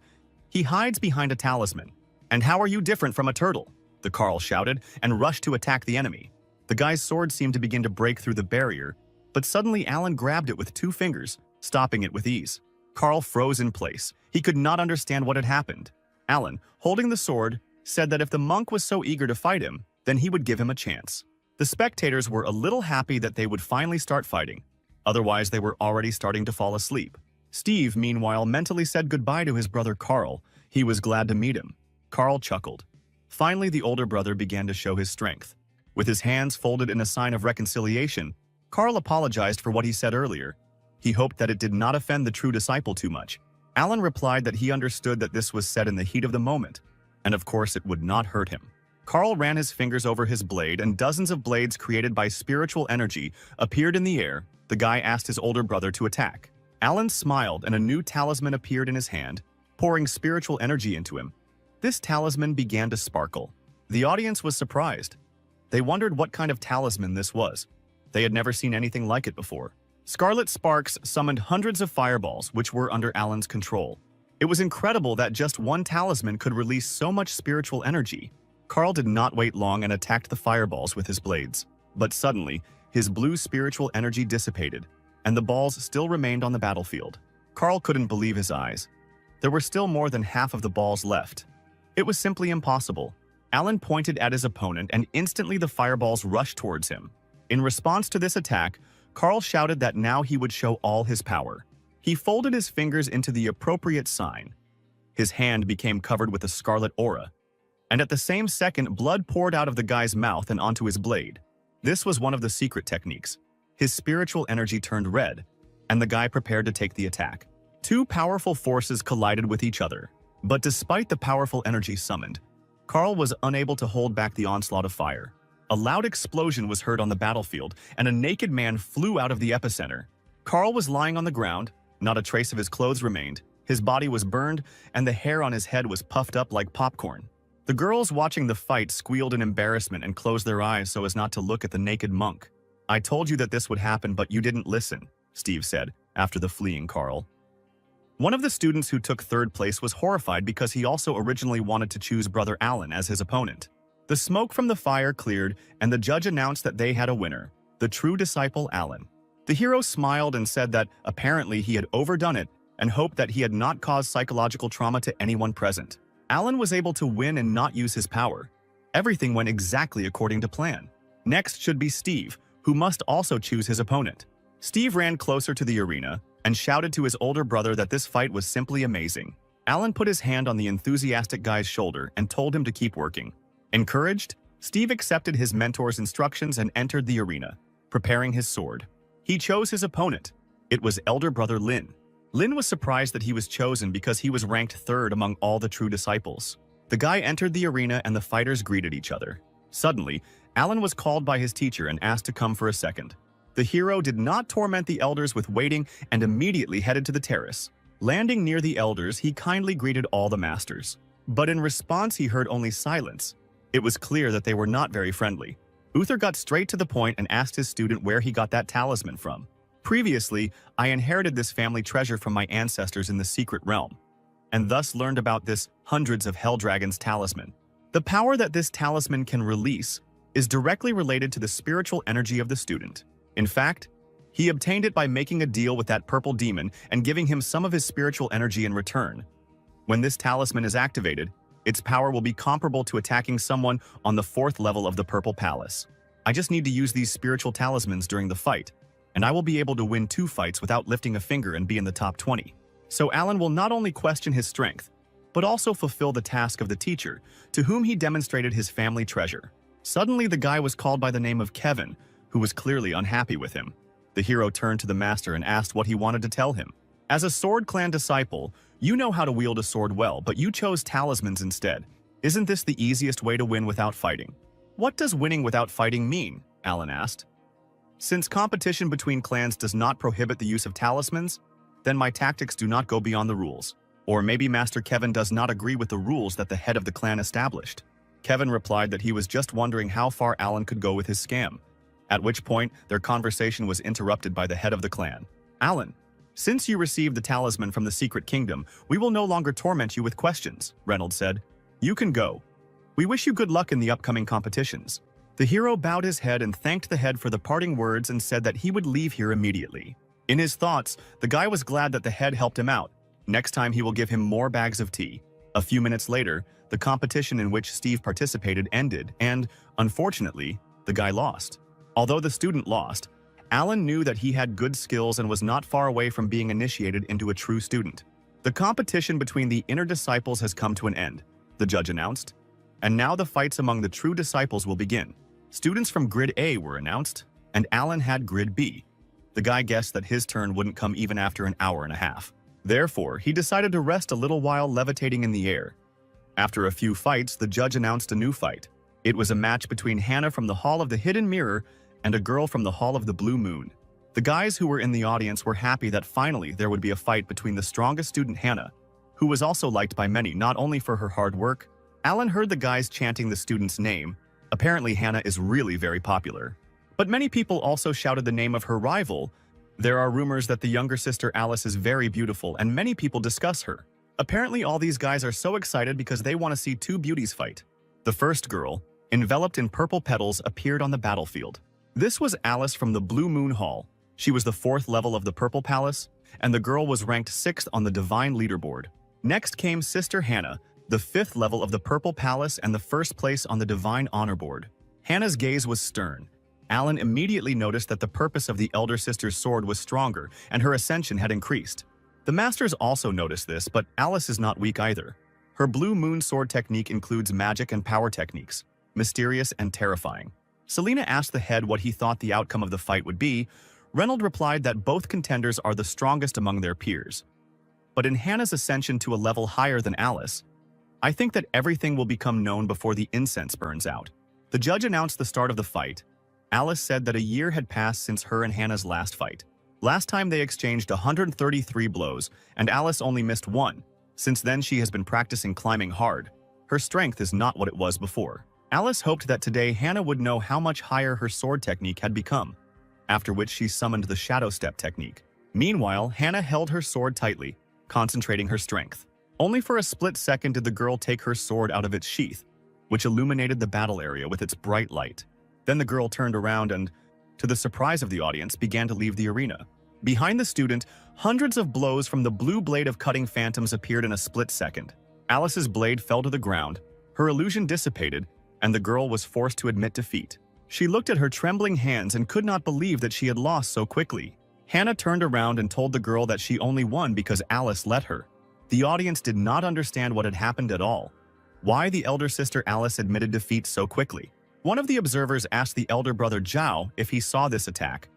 S1: he hides behind a talisman. And how are you different from a turtle? The Carl shouted and rushed to attack the enemy. The guy's sword seemed to begin to break through the barrier, but suddenly Alan grabbed it with 2 fingers, stopping it with ease. Carl froze in place. He could not understand what had happened. Alan, holding the sword, said that if the monk was so eager to fight him, then he would give him a chance. The spectators were a little happy that they would finally start fighting. Otherwise, they were already starting to fall asleep. Steve, meanwhile, mentally said goodbye to his brother Carl. He was glad to meet him. Carl chuckled. Finally, the older brother began to show his strength. With his hands folded in a sign of reconciliation, Carl apologized for what he said earlier. He hoped that it did not offend the true disciple too much. Alan replied that he understood that this was said in the heat of the moment, and of course it would not hurt him. Carl ran his fingers over his blade, and dozens of blades created by spiritual energy appeared in the air. The guy asked his older brother to attack. Alan smiled, and a new talisman appeared in his hand, pouring spiritual energy into him. This talisman began to sparkle. The audience was surprised. They wondered what kind of talisman this was. They had never seen anything like it before. Scarlet sparks summoned hundreds of fireballs, which were under Alan's control. It was incredible that just one talisman could release so much spiritual energy. Carl did not wait long and attacked the fireballs with his blades. But suddenly, his blue spiritual energy dissipated, and the balls still remained on the battlefield. Carl couldn't believe his eyes. There were still more than half of the balls left. It was simply impossible. Alan pointed at his opponent, and instantly the fireballs rushed towards him. In response to this attack, Carl shouted that now he would show all his power. He folded his fingers into the appropriate sign. His hand became covered with a scarlet aura, and at the same second, blood poured out of the guy's mouth and onto his blade. This was one of the secret techniques. His spiritual energy turned red, and the guy prepared to take the attack. Two powerful forces collided with each other, but despite the powerful energy summoned, Carl was unable to hold back the onslaught of fire. A loud explosion was heard on the battlefield, and a naked man flew out of the epicenter. Carl was lying on the ground, not a trace of his clothes remained, his body was burned, and the hair on his head was puffed up like popcorn. The girls watching the fight squealed in embarrassment and closed their eyes so as not to look at the naked monk. "I told you that this would happen, but you didn't listen," Steve said, after the fleeing Carl. One of the students who took third place was horrified because he also originally wanted to choose Brother Alan as his opponent. The smoke from the fire cleared, and the judge announced that they had a winner, the true disciple Alan. The hero smiled and said that apparently he had overdone it and hoped that he had not caused psychological trauma to anyone present. Alan was able to win and not use his power. Everything went exactly according to plan. Next should be Steve, who must also choose his opponent. Steve ran closer to the arena and shouted to his older brother that this fight was simply amazing. Alan put his hand on the enthusiastic guy's shoulder and told him to keep working. Encouraged, Steve accepted his mentor's instructions and entered the arena, preparing his sword. He chose his opponent. It was elder brother Lin. Lin was surprised that he was chosen because he was ranked third among all the true disciples. The guy entered the arena and the fighters greeted each other. Suddenly, Alan was called by his teacher and asked to come for a second. The hero did not torment the elders with waiting and immediately headed to the terrace. Landing near the elders, he kindly greeted all the masters. But in response, he heard only silence. It was clear that they were not very friendly. Uther got straight to the point and asked his student where he got that talisman from. "Previously, I inherited this family treasure from my ancestors in the secret realm, and thus learned about this hundreds of hell dragons talisman. The power that this talisman can release is directly related to the spiritual energy of the student. In fact, he obtained it by making a deal with that purple demon and giving him some of his spiritual energy in return. When this talisman is activated, its power will be comparable to attacking someone on the 4th level of the Purple Palace. I just need to use these spiritual talismans during the fight, and I will be able to win 2 fights without lifting a finger and be in the top 20. So Alan will not only question his strength, but also fulfill the task of the teacher, to whom he demonstrated his family treasure. Suddenly, the guy was called by the name of Kevin, who was clearly unhappy with him. The hero turned to the master and asked what he wanted to tell him. As a Sword Clan disciple, you know how to wield a sword well, but you chose talismans instead. Isn't this the easiest way to win without fighting? What does winning without fighting mean? Alan asked. Since competition between clans does not prohibit the use of talismans, then my tactics do not go beyond the rules. Or maybe Master Kevin does not agree with the rules that the head of the clan established. Kevin replied that he was just wondering how far Alan could go with his scam, at which point their conversation was interrupted by the head of the clan. "Alan, since you received the talisman from the Secret Kingdom, we will no longer torment you with questions," Reynolds said. "You can go. We wish you good luck in the upcoming competitions." The hero bowed his head and thanked the head for the parting words and said that he would leave here immediately. In his thoughts, the guy was glad that the head helped him out. Next time he will give him more bags of tea. A few minutes later, the competition in which Steve participated ended and, unfortunately, the guy lost. Although the student lost, Alan knew that he had good skills and was not far away from being initiated into a true student. "The competition between the inner disciples has come to an end," the judge announced, "and now the fights among the true disciples will begin." Students from Grid A were announced, and Alan had Grid B. The guy guessed that his turn wouldn't come even after an hour and a half. Therefore, he decided to rest a little while levitating in the air. After a few fights, the judge announced a new fight. It was a match between Hannah from the Hall of the Hidden Mirror and a girl from the Hall of the Blue Moon. The guys who were in the audience were happy that finally there would be a fight between the strongest student Hannah, who was also liked by many not only for her hard work. Alan heard the guys chanting the student's name. Apparently, Hannah is really very popular. But many people also shouted the name of her rival. There are rumors that the younger sister Alice is very beautiful, and many people discuss her. Apparently, all these guys are so excited because they want to see two beauties fight. The first girl, enveloped in purple petals, appeared on the battlefield. This was Alice from the Blue Moon Hall. She was the 4th level of the Purple Palace, and the girl was ranked 6th on the Divine Leaderboard. Next came Sister Hannah, the 5th level of the Purple Palace and the 1st place on the Divine Honor Board. Hannah's gaze was stern. Alan immediately noticed that the purpose of the elder sister's sword was stronger, and her ascension had increased. The masters also noticed this, but Alice is not weak either. Her Blue Moon sword technique includes magic and power techniques, mysterious and terrifying. Selena asked the head what he thought the outcome of the fight would be. Reynold replied that both contenders are the strongest among their peers. But in Hannah's ascension to a level higher than Alice, I think that everything will become known before the incense burns out. The judge announced the start of the fight. Alice said that a year had passed since her and Hannah's last fight. Last time they exchanged 133 blows, and Alice only missed 1. Since then, she has been practicing climbing hard. Her strength is not what it was before. Alice hoped that today Hannah would know how much higher her sword technique had become, after which she summoned the Shadow Step technique. Meanwhile, Hannah held her sword tightly, concentrating her strength. Only for a split second did the girl take her sword out of its sheath, which illuminated the battle area with its bright light. Then the girl turned around and, to the surprise of the audience, began to leave the arena. Behind the student, hundreds of blows from the blue blade of cutting phantoms appeared in a split second. Alice's blade fell to the ground, her illusion dissipated, and the girl was forced to admit defeat. She looked at her trembling hands and could not believe that she had lost so quickly. Hannah turned around and told the girl that she only won because Alice let her. The audience did not understand what had happened at all. Why the elder sister Alice admitted defeat so quickly? One of the observers asked the elder brother Zhao if he saw this attack.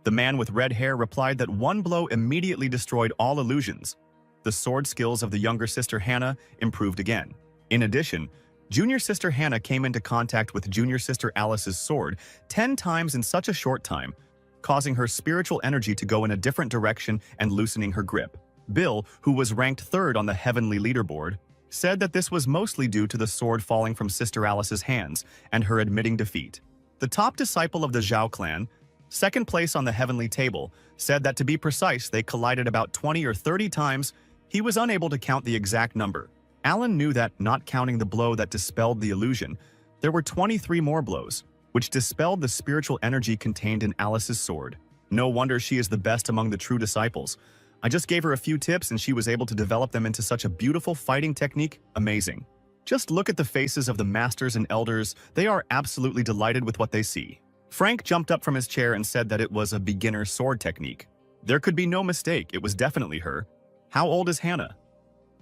S1: The man with red hair replied that one blow immediately destroyed all illusions. The sword skills of the younger sister Hannah improved again. In addition, junior sister Hannah came into contact with junior sister Alice's sword 10 times in such a short time, causing her spiritual energy to go in a different direction and loosening her grip. Bill, who was ranked 3rd on the heavenly leaderboard, said that this was mostly due to the sword falling from Sister Alice's hands and her admitting defeat. The top disciple of the Zhao clan, 2nd place on the heavenly table, said that to be precise, they collided about 20 or 30 times. He was unable to count the exact number. Alan knew that, not counting the blow that dispelled the illusion, there were 23 more blows, which dispelled the spiritual energy contained in Alice's sword. No wonder she is the best among the true disciples. I just gave her a few tips and she was able to develop them into such a beautiful fighting technique. Amazing. Just look at the faces of the masters and elders. They are absolutely delighted with what they see. Frank jumped up from his chair and said that it was a beginner sword technique. There could be no mistake, it was definitely her. How old is Hannah?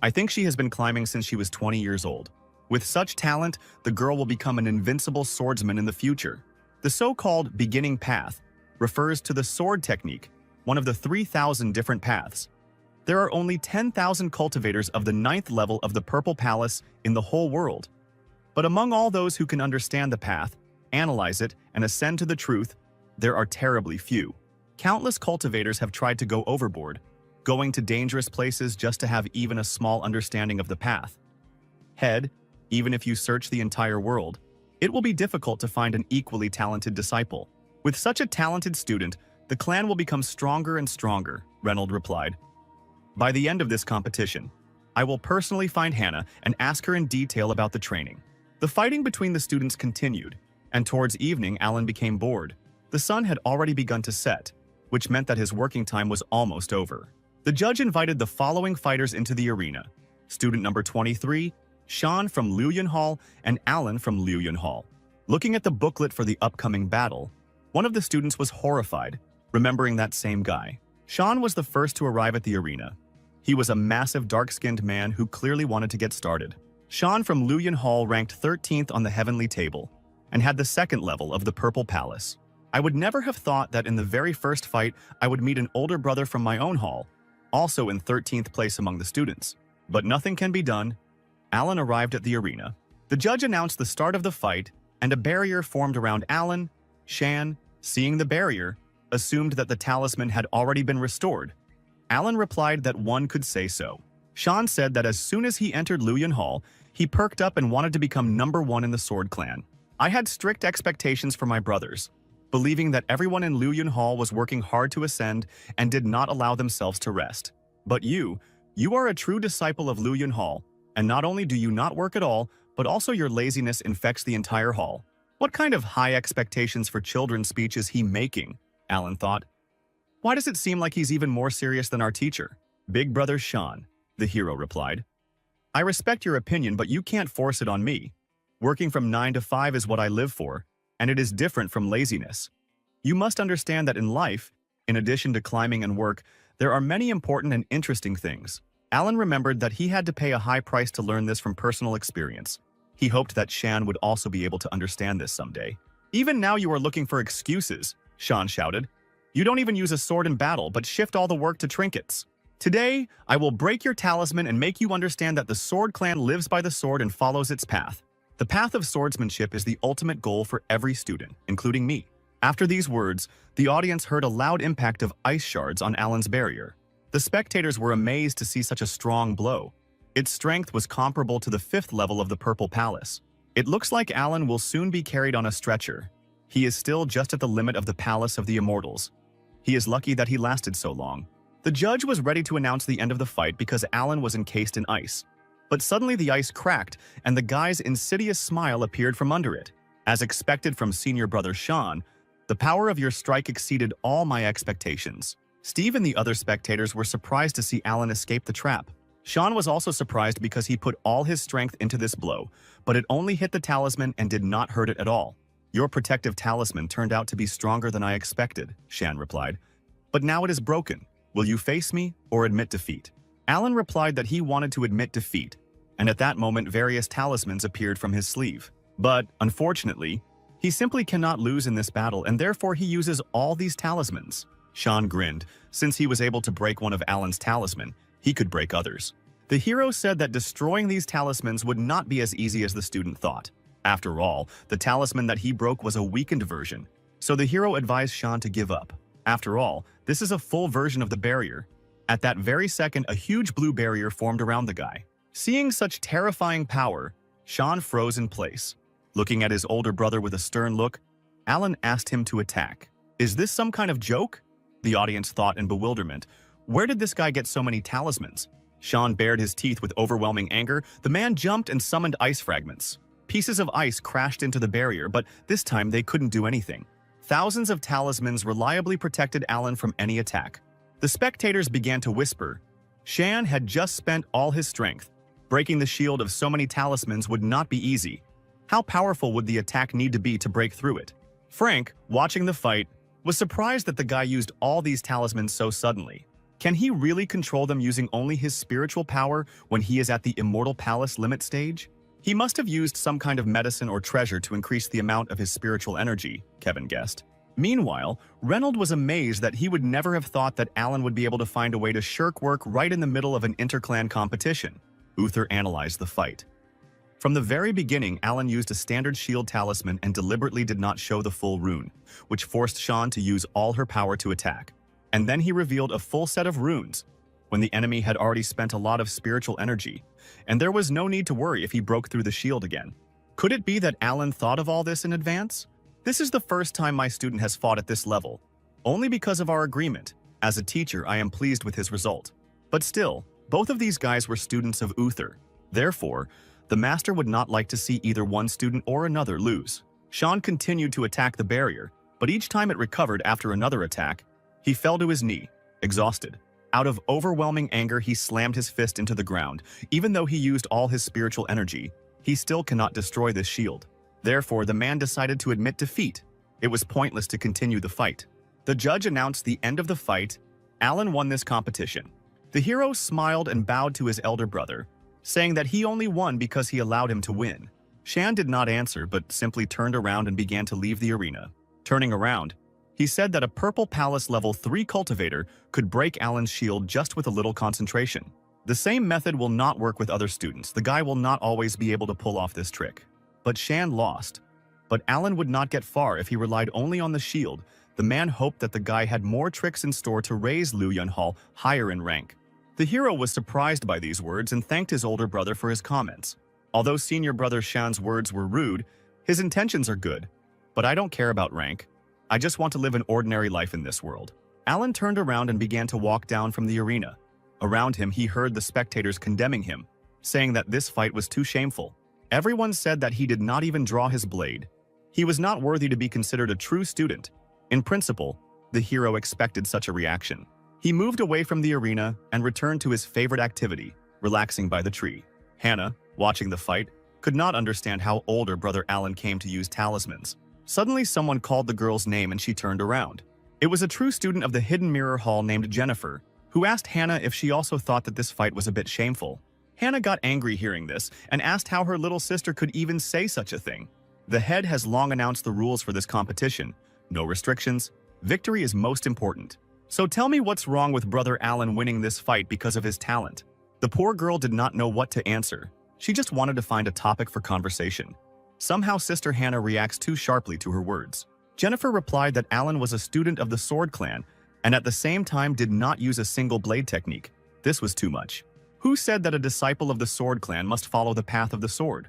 S1: I think she has been climbing since she was 20 years old. With such talent, the girl will become an invincible swordsman in the future. The so-called beginning path refers to the sword technique, one of the 3,000 different paths. There are only 10,000 cultivators of the 9th level of the Purple Palace in the whole world. But among all those who can understand the path, analyze it, and ascend to the truth, there are terribly few. Countless cultivators have tried to go overboard, going to dangerous places just to have even a small understanding of the path. Head, even if you search the entire world, it will be difficult to find an equally talented disciple. With such a talented student, the clan will become stronger and stronger, Reynold replied. By the end of this competition, I will personally find Hannah and ask her in detail about the training. The fighting between the students continued, and towards evening Alan became bored. The sun had already begun to set, which meant that his working time was almost over. The judge invited the following fighters into the arena. Student number 23, Sean from Luoyuan Hall, and Alan from Luoyuan Hall. Looking at the booklet for the upcoming battle, one of the students was horrified, remembering that same guy. Sean was the first to arrive at the arena. He was a massive dark-skinned man who clearly wanted to get started. Sean from Luoyuan Hall ranked 13th on the heavenly table and had the 2nd level of the Purple Palace. I would never have thought that in the very first fight I would meet an older brother from my own hall, also in 13th place among the students. But nothing can be done. Alan arrived at the arena. The judge announced the start of the fight, and a barrier formed around Alan. Shan, seeing the barrier, assumed that the talisman had already been restored. Alan replied that one could say so. Shan said that as soon as he entered Luoyuan Hall, he perked up and wanted to become number 1 in the Sword Clan. I had strict expectations for my brothers, believing that everyone in Luoyun Hall was working hard to ascend and did not allow themselves to rest. But you are a true disciple of Luoyun Hall, and not only do you not work at all, but also your laziness infects the entire hall. What kind of high expectations for children's speech is he making? Alan thought. Why does it seem like he's even more serious than our teacher? Big brother Sean, the hero replied. I respect your opinion, but you can't force it on me. Working from 9 to 5 is what I live for, and it is different from laziness. You must understand that in life, in addition to climbing and work, there are many important and interesting things. Alan remembered that he had to pay a high price to learn this from personal experience. He hoped that Shan would also be able to understand this someday. Even now you are looking for excuses, Shan shouted. You don't even use a sword in battle, but shift all the work to trinkets. Today, I will break your talisman and make you understand that the Sword Clan lives by the sword and follows its path. The path of swordsmanship is the ultimate goal for every student, including me. After these words, the audience heard a loud impact of ice shards on Alan's barrier. The spectators were amazed to see such a strong blow. Its strength was comparable to the 5th level of the Purple Palace. It looks like Alan will soon be carried on a stretcher. He is still just at the limit of the Palace of the Immortals. He is lucky that he lasted so long. The judge was ready to announce the end of the fight because Alan was encased in ice. But suddenly the ice cracked and the guy's insidious smile appeared from under it. As expected from senior brother Sean, the power of your strike exceeded all my expectations. Steve and the other spectators were surprised to see Alan escape the trap. Sean was also surprised because he put all his strength into this blow, but it only hit the talisman and did not hurt it at all. Your protective talisman turned out to be stronger than I expected, Shan replied. But now it is broken. Will you face me or admit defeat? Alan replied that he wanted to admit defeat, and at that moment various talismans appeared from his sleeve. But, unfortunately, he simply cannot lose in this battle and therefore he uses all these talismans. Sean grinned. Since he was able to break one of Alan's talisman, he could break others. The hero said that destroying these talismans would not be as easy as the student thought. After all, the talisman that he broke was a weakened version, so the hero advised Sean to give up. After all, this is a full version of the barrier. At that very second, a huge blue barrier formed around the guy. Seeing such terrifying power, Sean froze in place. Looking at his older brother with a stern look, Alan asked him to attack. Is this some kind of joke? The audience thought in bewilderment. Where did this guy get so many talismans? Sean bared his teeth with overwhelming anger. The man jumped and summoned ice fragments. Pieces of ice crashed into the barrier, but this time they couldn't do anything. Thousands of talismans reliably protected Alan from any attack. The spectators began to whisper. Shan had just spent all his strength. Breaking the shield of so many talismans would not be easy. How powerful would the attack need to be to break through it? Frank, watching the fight, was surprised that the guy used all these talismans so suddenly. Can he really control them using only his spiritual power when he is at the Immortal Palace limit stage? He must have used some kind of medicine or treasure to increase the amount of his spiritual energy, Kevin guessed. Meanwhile, Reynold was amazed that he would never have thought that Alan would be able to find a way to shirk work right in the middle of an interclan competition. Uther analyzed the fight. From the very beginning, Alan used a standard shield talisman and deliberately did not show the full rune, which forced Sean to use all her power to attack. And then he revealed a full set of runes, when the enemy had already spent a lot of spiritual energy, and there was no need to worry if he broke through the shield again. Could it be that Alan thought of all this in advance? This is the first time my student has fought at this level, only because of our agreement. As a teacher, I am pleased with his result. But still, both of these guys were students of Uther. Therefore, the master would not like to see either one student or another lose. Sean continued to attack the barrier, but each time it recovered after another attack, he fell to his knee, exhausted. Out of overwhelming anger, he slammed his fist into the ground. Even though he used all his spiritual energy, he still cannot destroy this shield. Therefore, the man decided to admit defeat. It was pointless to continue the fight. The judge announced the end of the fight. Alan won this competition. The hero smiled and bowed to his elder brother, saying that he only won because he allowed him to win. Shan did not answer, but simply turned around and began to leave the arena. Turning around, he said that a Purple Palace level 3 cultivator could break Alan's shield just with a little concentration. The same method will not work with other students. The guy will not always be able to pull off this trick. But Shan lost. But Alan would not get far if he relied only on the shield. The man hoped that the guy had more tricks in store to raise Luoyun Hall higher in rank. The hero was surprised by these words and thanked his older brother for his comments. Although senior brother Shan's words were rude, His intentions are good, but I don't care about rank. I just want to live an ordinary life in this world. Alan turned around and began to walk down from the arena. Around him, he heard the spectators condemning him, saying that this fight was too shameful. Everyone said that he did not even draw his blade. He was not worthy to be considered a true student. In principle, the hero expected such a reaction. He moved away from the arena and returned to his favorite activity, relaxing by the tree. Hannah, watching the fight, could not understand how older brother Alan came to use talismans. Suddenly, someone called the girl's name and she turned around. It was a true student of the Hidden Mirror Hall named Jennifer, who asked Hannah if she also thought that this fight was a bit shameful. Hannah got angry hearing this and asked how her little sister could even say such a thing. The head has long announced the rules for this competition. No restrictions. Victory is most important. So tell me what's wrong with brother Alan winning this fight because of his talent. The poor girl did not know what to answer. She just wanted to find a topic for conversation. Somehow Sister Hannah reacts too sharply to her words. Jennifer replied that Alan was a student of the Sword Clan and at the same time did not use a single blade technique. This was too much. Who said that a disciple of the Sword Clan must follow the path of the sword?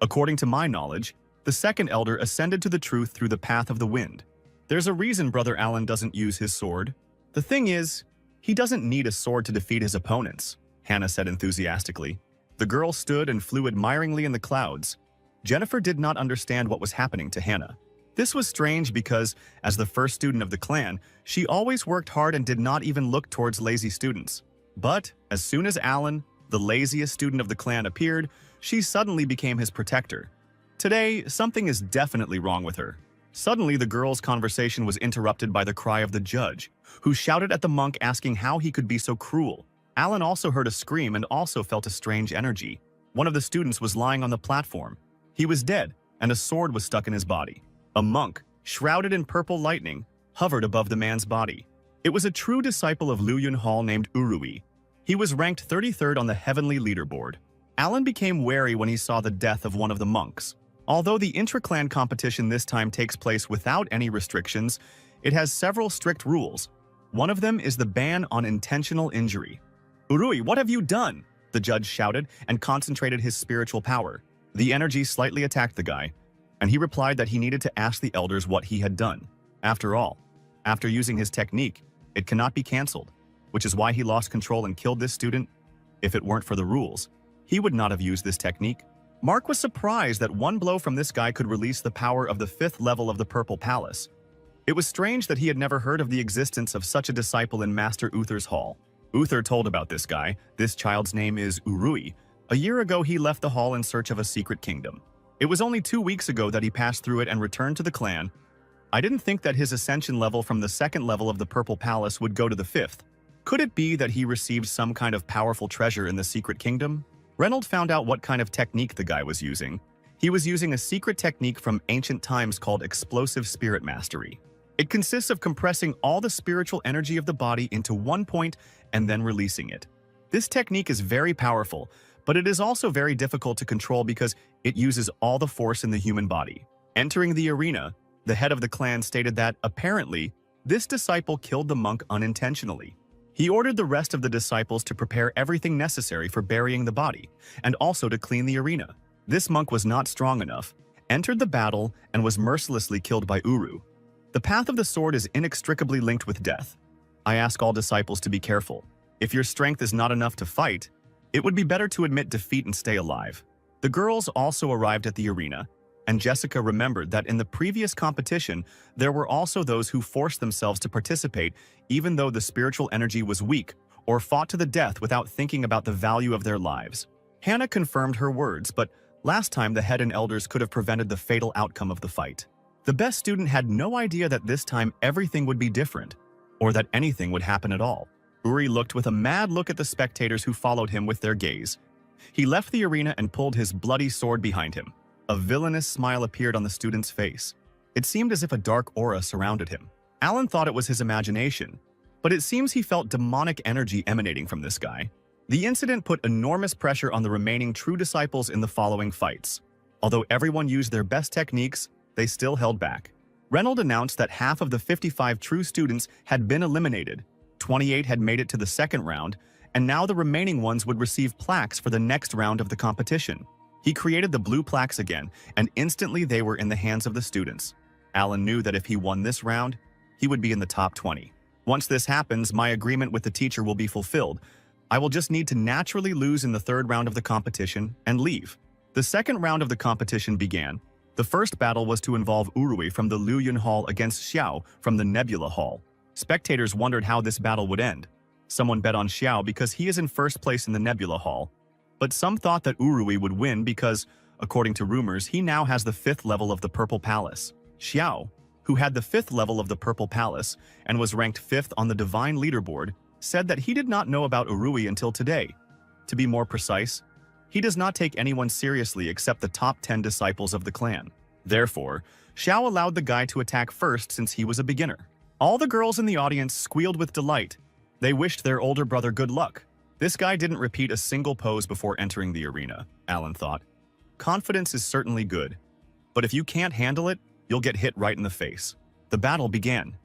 S1: According to my knowledge, the second elder ascended to the truth through the path of the wind. There's a reason brother Alan doesn't use his sword. The thing is, he doesn't need a sword to defeat his opponents, Hannah said enthusiastically. The girl stood and flew admiringly in the clouds. Jennifer did not understand what was happening to Hannah. This was strange because, as the first student of the clan, she always worked hard and did not even look towards lazy students. But, as soon as Alan, the laziest student of the clan, appeared, she suddenly became his protector. Today, something is definitely wrong with her. Suddenly, the girl's conversation was interrupted by the cry of the judge, who shouted at the monk asking how he could be so cruel. Alan also heard a scream and also felt a strange energy. One of the students was lying on the platform. He was dead, and a sword was stuck in his body. A monk, shrouded in purple lightning, hovered above the man's body. It was a true disciple of Luyun Hall named Urui. He was ranked 33rd on the heavenly leaderboard. Alan became wary when he saw the death of one of the monks. Although the intra-clan competition this time takes place without any restrictions, it has several strict rules. One of them is the ban on intentional injury. "Urui, what have you done?" the judge shouted and concentrated his spiritual power. The energy slightly attacked the guy, and he replied that he needed to ask the elders what he had done. After all, after using his technique, it cannot be cancelled, which is why he lost control and killed this student. If it weren't for the rules, he would not have used this technique. Mark was surprised that one blow from this guy could release the power of the 5th level of the Purple Palace. It was strange that he had never heard of the existence of such a disciple in Master Uther's hall. Uther told about this guy. This child's name is Urui. A year ago, he left the hall in search of a secret kingdom. It was only 2 weeks ago that he passed through it and returned to the clan. I didn't think that his ascension level from the 2nd level of the Purple Palace would go to the 5th. Could it be that he received some kind of powerful treasure in the secret kingdom? Reynolds found out what kind of technique the guy was using. He was using a secret technique from ancient times called explosive spirit mastery. It consists of compressing all the spiritual energy of the body into one point and then releasing it. This technique is very powerful, but it is also very difficult to control because it uses all the force in the human body. Entering the arena, the head of the clan stated that, apparently, this disciple killed the monk unintentionally. He ordered the rest of the disciples to prepare everything necessary for burying the body, and also to clean the arena. This monk was not strong enough, entered the battle, and was mercilessly killed by Uru. The path of the sword is inextricably linked with death. I ask all disciples to be careful. If your strength is not enough to fight, it would be better to admit defeat and stay alive. The girls also arrived at the arena, and Jessica remembered that in the previous competition, there were also those who forced themselves to participate even though the spiritual energy was weak, or fought to the death without thinking about the value of their lives. Hannah confirmed her words, but last time the head and elders could have prevented the fatal outcome of the fight. The best student had no idea that this time everything would be different, or that anything would happen at all. Uri looked with a mad look at the spectators who followed him with their gaze. He left the arena and pulled his bloody sword behind him. A villainous smile appeared on the student's face. It seemed as if a dark aura surrounded him. Alan thought it was his imagination, but it seems he felt demonic energy emanating from this guy. The incident put enormous pressure on the remaining true disciples in the following fights. Although everyone used their best techniques, they still held back. Reynolds announced that half of the 55 true students had been eliminated, 28 had made it to the second round, and now the remaining ones would receive plaques for the next round of the competition. He created the blue plaques again, and instantly they were in the hands of the students. Alan knew that if he won this round, he would be in the top 20. Once this happens, my agreement with the teacher will be fulfilled. I will just need to naturally lose in the third round of the competition and leave. The second round of the competition began. The first battle was to involve Urui from the Luyun Hall against Xiao from the Nebula Hall. Spectators wondered how this battle would end. Someone bet on Xiao because he is in first place in the Nebula Hall. But some thought that Urui would win because, according to rumors, he now has the 5th level of the Purple Palace. Xiao, who had the 5th level of the Purple Palace and was ranked 5th on the Divine Leaderboard, said that he did not know about Urui until today. To be more precise, he does not take anyone seriously except the top 10 disciples of the clan. Therefore, Xiao allowed the guy to attack first since he was a beginner. All the girls in the audience squealed with delight. They wished their older brother good luck. This guy didn't repeat a single pose before entering the arena, Alan thought. Confidence is certainly good, but if you can't handle it, you'll get hit right in the face. The battle began.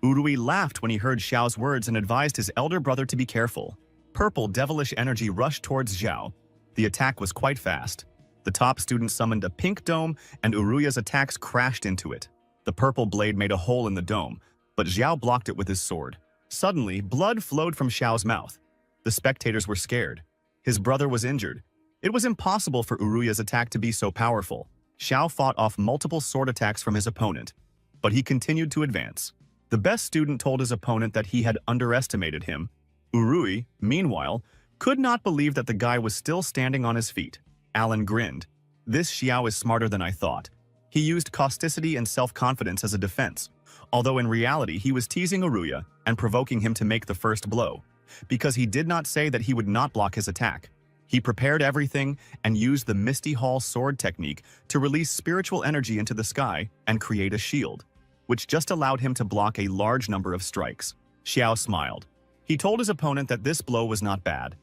S1: Urui laughed when he heard Xiao's words and advised his elder brother to be careful. Purple devilish energy rushed towards Xiao. The attack was quite fast. The top student summoned a pink dome and Uruya's attacks crashed into it. The purple blade made a hole in the dome, but Xiao blocked it with his sword. Suddenly, blood flowed from Xiao's mouth. The spectators were scared. His brother was injured. It was impossible for Uruya's attack to be so powerful. Xiao fought off multiple sword attacks from his opponent, but he continued to advance. The best student told his opponent that he had underestimated him. Urui, meanwhile, could not believe that the guy was still standing on his feet. Alan grinned. This Xiao is smarter than I thought. He used causticity and self-confidence as a defense, although in reality he was teasing Uruya and provoking him to make the first blow, because he did not say that he would not block his attack. He prepared everything and used the Misty Hall sword technique to release spiritual energy into the sky and create a shield, which just allowed him to block a large number of strikes. Xiao smiled. He told his opponent that this blow was not bad,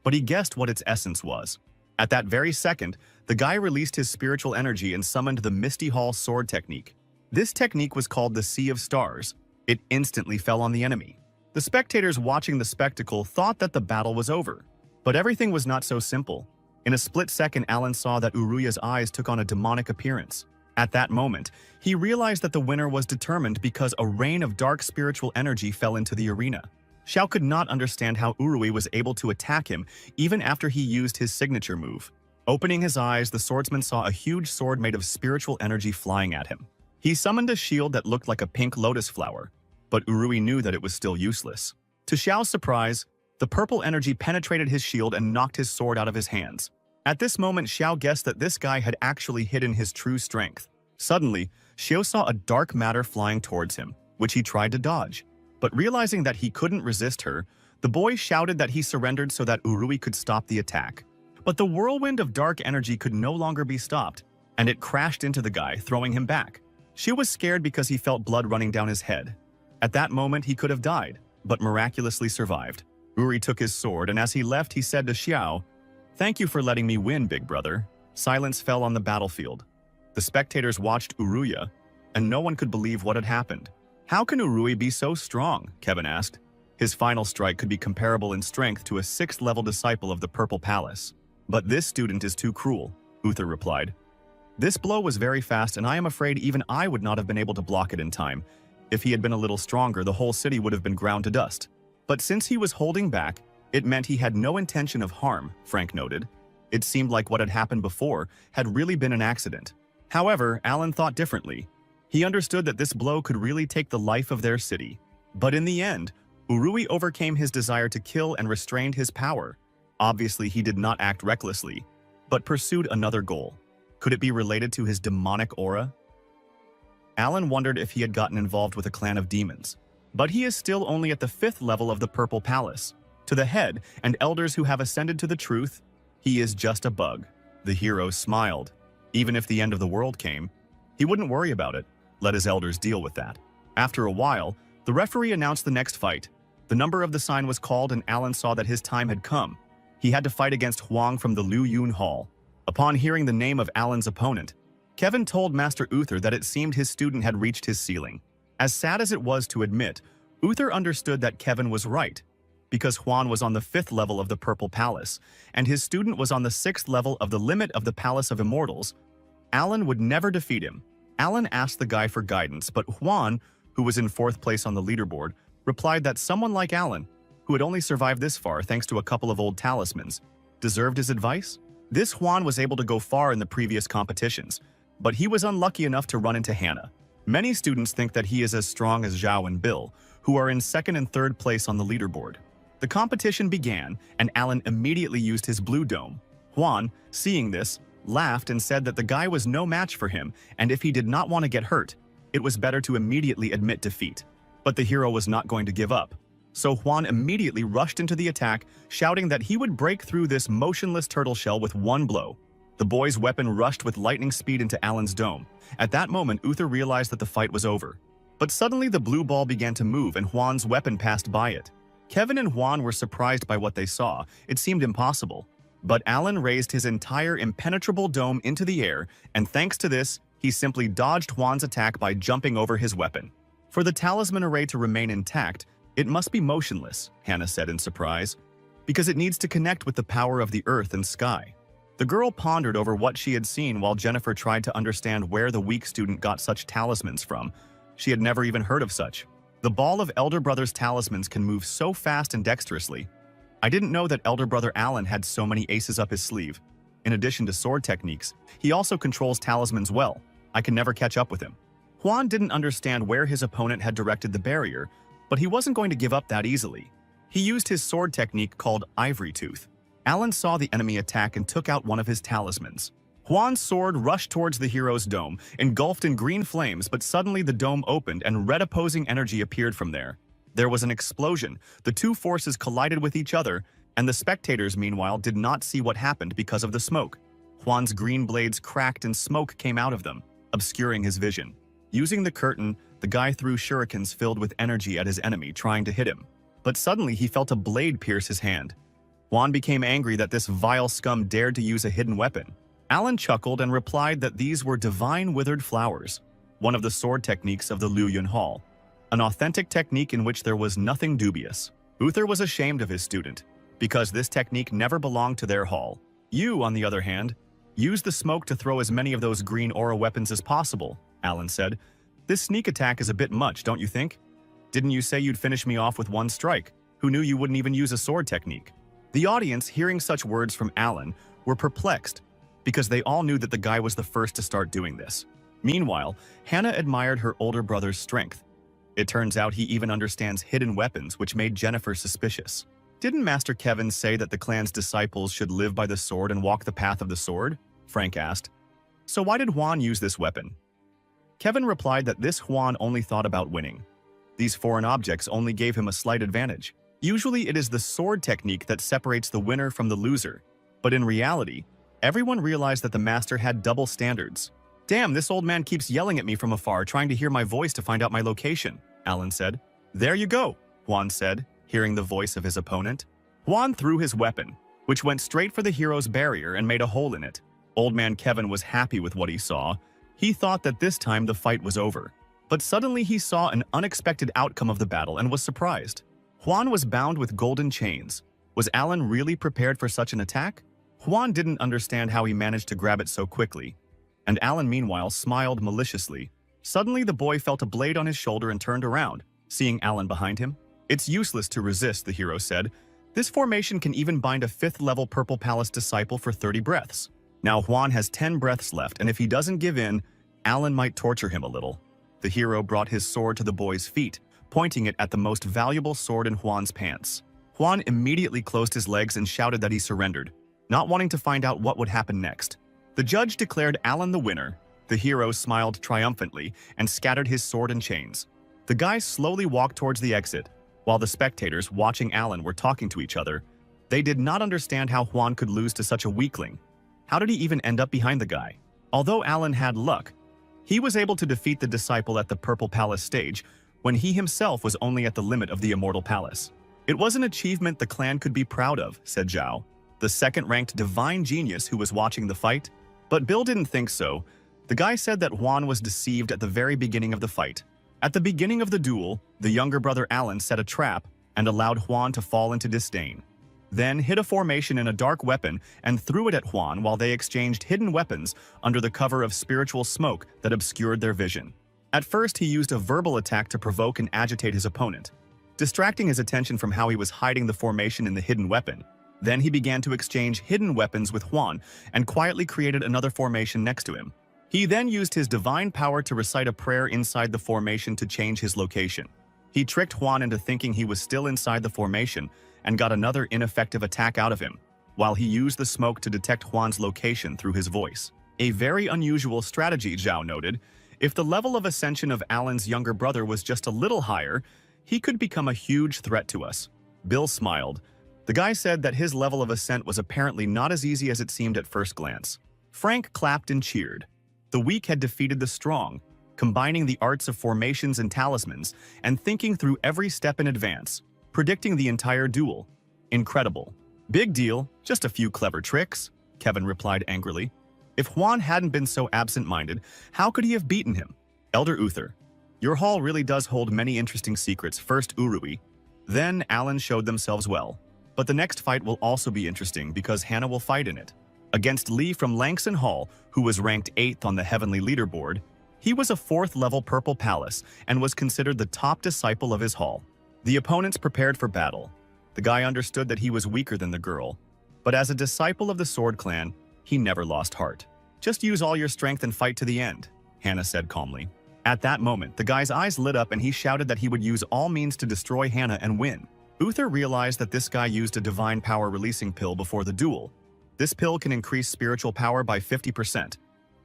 S1: but he guessed what its essence was. At that very second, the guy released his spiritual energy and summoned the Misty Hall sword technique. This technique was called the Sea of Stars. It instantly fell on the enemy. The spectators watching the spectacle thought that the battle was over. But everything was not so simple. In a split second, Alan saw that Uruya's eyes took on a demonic appearance. At that moment, he realized that the winner was determined because a rain of dark spiritual energy fell into the arena. Xiao could not understand how Urui was able to attack him even after he used his signature move. Opening his eyes, the swordsman saw a huge sword made of spiritual energy flying at him. He summoned a shield that looked like a pink lotus flower, but Urui knew that it was still useless. To Xiao's surprise, the purple energy penetrated his shield and knocked his sword out of his hands. At this moment, Xiao guessed that this guy had actually hidden his true strength. Suddenly, Xiao saw a dark matter flying towards him, which he tried to dodge. But realizing that he couldn't resist her, the boy shouted that he surrendered so that Urui could stop the attack. But the whirlwind of dark energy could no longer be stopped, and it crashed into the guy, throwing him back. Xiao was scared because he felt blood running down his head. At that moment, he could have died, but miraculously survived. Urui took his sword, and as he left, he said to Xiao, "Thank you for letting me win, big brother." Silence fell on the battlefield. The spectators watched Uruya, and no one could believe what had happened. "How can Urui be so strong?" Kevin asked. His final strike could be comparable in strength to a 6th-level disciple of the Purple Palace. "But this student is too cruel," Uther replied. "This blow was very fast, and I am afraid even I would not have been able to block it in time. If he had been a little stronger, the whole city would have been ground to dust. But since he was holding back, it meant he had no intention of harm," Frank noted. It seemed like what had happened before had really been an accident. However, Alan thought differently. He understood that this blow could really take the life of their city. But in the end, Urui overcame his desire to kill and restrained his power. Obviously, he did not act recklessly, but pursued another goal. Could it be related to his demonic aura? Alan wondered if he had gotten involved with a clan of demons. But he is still only at the 5th level of the Purple Palace. To the head and elders who have ascended to the truth, he is just a bug. The hero smiled. Even if the end of the world came, he wouldn't worry about it. Let his elders deal with that. After a while, the referee announced the next fight. The number of the sign was called and Alan saw that his time had come. He had to fight against Huang from the Luyun Hall. Upon hearing the name of Alan's opponent, Kevin told Master Uther that it seemed his student had reached his ceiling. As sad as it was to admit, Uther understood that Kevin was right, because Juan was on the 5th level of the Purple Palace, and his student was on the 6th level of the limit of the Palace of Immortals, Alan would never defeat him. Alan asked the guy for guidance, but Juan, who was in 4th place on the leaderboard, replied that someone like Alan, who had only survived this far thanks to a couple of old talismans, deserved his advice. This Juan was able to go far in the previous competitions, but he was unlucky enough to run into Hannah. Many students think that he is as strong as Zhao and Bill, who are in 2nd and 3rd place on the leaderboard. The competition began, and Alan immediately used his blue dome. Juan, seeing this, laughed and said that the guy was no match for him, and if he did not want to get hurt, it was better to immediately admit defeat. But the hero was not going to give up. So Juan immediately rushed into the attack, shouting that he would break through this motionless turtle shell with one blow. The boy's weapon rushed with lightning speed into Alan's dome. At that moment, Uther realized that the fight was over. But suddenly the blue ball began to move and Juan's weapon passed by it. Kevin and Juan were surprised by what they saw. It seemed impossible. But Alan raised his entire impenetrable dome into the air, and thanks to this, he simply dodged Juan's attack by jumping over his weapon. For the talisman array to remain intact, it must be motionless, Hannah said in surprise, because it needs to connect with the power of the earth and sky. The girl pondered over what she had seen while Jennifer tried to understand where the weak student got such talismans from. She had never even heard of such. The ball of Elder Brother's talismans can move so fast and dexterously. I didn't know that Elder Brother Alan had so many aces up his sleeve. In addition to sword techniques, he also controls talismans well. I can never catch up with him. Juan didn't understand where his opponent had directed the barrier, but he wasn't going to give up that easily. He used his sword technique called Ivory Tooth. Alan saw the enemy attack and took out one of his talismans. Juan's sword rushed towards the hero's dome, engulfed in green flames, but suddenly the dome opened and red opposing energy appeared from there. There was an explosion, the two forces collided with each other, and the spectators, meanwhile, did not see what happened because of the smoke. Juan's green blades cracked and smoke came out of them, obscuring his vision. Using the curtain, the guy threw shurikens filled with energy at his enemy, trying to hit him. But suddenly he felt a blade pierce his hand. Juan became angry that this vile scum dared to use a hidden weapon. Alan chuckled and replied that these were divine withered flowers, one of the sword techniques of the Luyun Hall, an authentic technique in which there was nothing dubious. Uther was ashamed of his student, because this technique never belonged to their hall. You, on the other hand, use the smoke to throw as many of those green aura weapons as possible, Alan said. This sneak attack is a bit much, don't you think? Didn't you say you'd finish me off with one strike? Who knew you wouldn't even use a sword technique? The audience, hearing such words from Alan, were perplexed, because they all knew that the guy was the first to start doing this. Meanwhile, Hannah admired her older brother's strength. It turns out he even understands hidden weapons, which made Jennifer suspicious. Didn't Master Kevin say that the clan's disciples should live by the sword and walk the path of the sword? Frank asked. So why did Juan use this weapon? Kevin replied that this Juan only thought about winning. These foreign objects only gave him a slight advantage. Usually it is the sword technique that separates the winner from the loser, but in reality, everyone realized that the master had double standards. Damn, this old man keeps yelling at me from afar, trying to hear my voice to find out my location, Alan said. There you go, Juan said, hearing the voice of his opponent. Juan threw his weapon, which went straight for the hero's barrier and made a hole in it. Old man Kevin was happy with what he saw. He thought that this time the fight was over. But suddenly he saw an unexpected outcome of the battle and was surprised. Juan was bound with golden chains. Was Alan really prepared for such an attack? Juan didn't understand how he managed to grab it so quickly, and Alan meanwhile smiled maliciously. Suddenly the boy felt a blade on his shoulder and turned around, seeing Alan behind him. It's useless to resist, the hero said. This formation can even bind a 5th-level Purple Palace disciple for 30 breaths. Now Juan has 10 breaths left, and if he doesn't give in, Alan might torture him a little. The hero brought his sword to the boy's feet, pointing it at the most valuable sword in Juan's pants. Juan immediately closed his legs and shouted that he surrendered, not wanting to find out what would happen next. The judge declared Alan the winner. The hero smiled triumphantly and scattered his sword and chains. The guys slowly walked towards the exit, while the spectators watching Alan were talking to each other. They did not understand how Juan could lose to such a weakling. How did he even end up behind the guy? Although Alan had luck, he was able to defeat the disciple at the Purple Palace stage when he himself was only at the limit of the Immortal Palace. It was an achievement the clan could be proud of, said Zhao, the second-ranked divine genius who was watching the fight. But Bill didn't think so. The guy said that Juan was deceived at the very beginning of the fight. At the beginning of the duel, the younger brother Alan set a trap, and allowed Huan to fall into disdain. Then hid a formation in a dark weapon and threw it at Huan while they exchanged hidden weapons under the cover of spiritual smoke that obscured their vision. At first, he used a verbal attack to provoke and agitate his opponent, distracting his attention from how he was hiding the formation in the hidden weapon. Then he began to exchange hidden weapons with Huan and quietly created another formation next to him. He then used his divine power to recite a prayer inside the formation to change his location. He tricked Huan into thinking he was still inside the formation and got another ineffective attack out of him, while he used the smoke to detect Huan's location through his voice. A very unusual strategy, Zhao noted. If the level of ascension of Alan's younger brother was just a little higher, he could become a huge threat to us. Bill smiled. The guy said that his level of ascent was apparently not as easy as it seemed at first glance. Frank clapped and cheered. The weak had defeated the strong, combining the arts of formations and talismans and thinking through every step in advance, predicting the entire duel. Incredible. Big deal, just a few clever tricks, Kevin replied angrily. If Huan hadn't been so absent-minded, how could he have beaten him? Elder Uther, your hall really does hold many interesting secrets. First Urui, then Alan showed themselves well. But the next fight will also be interesting because Hannah will fight in it. Against Lee from Langson Hall, who was ranked 8th on the Heavenly Leaderboard. He was a 4th-level Purple Palace and was considered the top disciple of his hall. The opponents prepared for battle. The guy understood that he was weaker than the girl. But as a disciple of the Sword Clan, he never lost heart. Just use all your strength and fight to the end, Hannah said calmly. At that moment, the guy's eyes lit up and he shouted that he would use all means to destroy Hannah and win. Uther realized that this guy used a divine power releasing pill before the duel. This pill can increase spiritual power by 50%.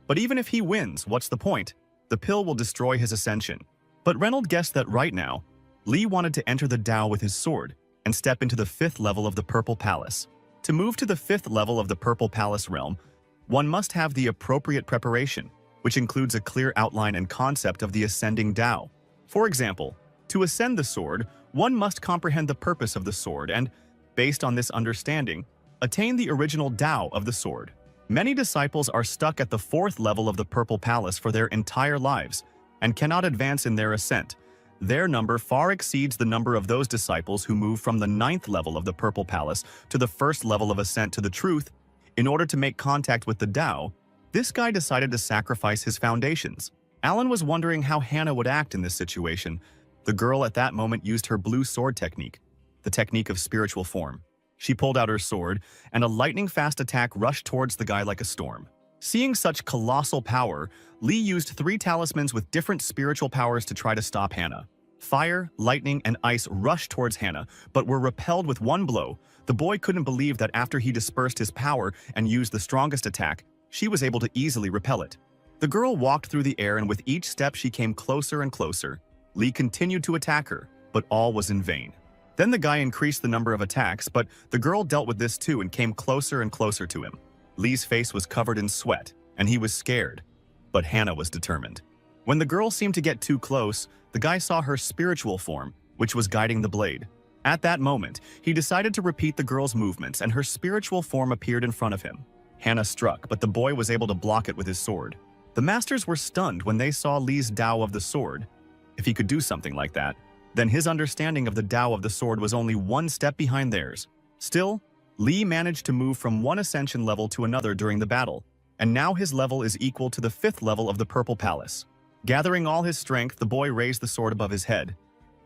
S1: But even if he wins, what's the point? The pill will destroy his ascension. But Reynolds guessed that right now, Lee wanted to enter the Tao with his sword and step into the 5th level of the Purple Palace. To move to the 5th level of the Purple Palace realm, one must have the appropriate preparation, which includes a clear outline and concept of the ascending Tao. For example, to ascend the sword, one must comprehend the purpose of the sword and, based on this understanding, attain the original Tao of the sword. Many disciples are stuck at the 4th level of the Purple Palace for their entire lives and cannot advance in their ascent. Their number far exceeds the number of those disciples who move from the 9th level of the Purple Palace to the 1st level of ascent to the truth. In order to make contact with the Tao, this guy decided to sacrifice his foundations. Alan was wondering how Hannah would act in this situation. The girl at that moment used her blue sword technique, the technique of spiritual form. She pulled out her sword, and a lightning-fast attack rushed towards the guy like a storm. Seeing such colossal power, Lee used 3 talismans with different spiritual powers to try to stop Hannah. Fire, lightning, and ice rushed towards Hannah, but were repelled with one blow. The boy couldn't believe that after he dispersed his power and used the strongest attack, she was able to easily repel it. The girl walked through the air, and with each step she came closer and closer. Lee continued to attack her, but all was in vain. Then the guy increased the number of attacks, but the girl dealt with this too and came closer and closer to him. Lee's face was covered in sweat, and he was scared. But Hannah was determined. When the girl seemed to get too close, the guy saw her spiritual form, which was guiding the blade. At that moment, he decided to repeat the girl's movements, and her spiritual form appeared in front of him. Hannah struck, but the boy was able to block it with his sword. The masters were stunned when they saw Lee's Tao of the sword. If he could do something like that, then his understanding of the Tao of the sword was only one step behind theirs. Still, Lee managed to move from one ascension level to another during the battle, and now his level is equal to the 5th level of the Purple Palace. Gathering all his strength, the boy raised the sword above his head.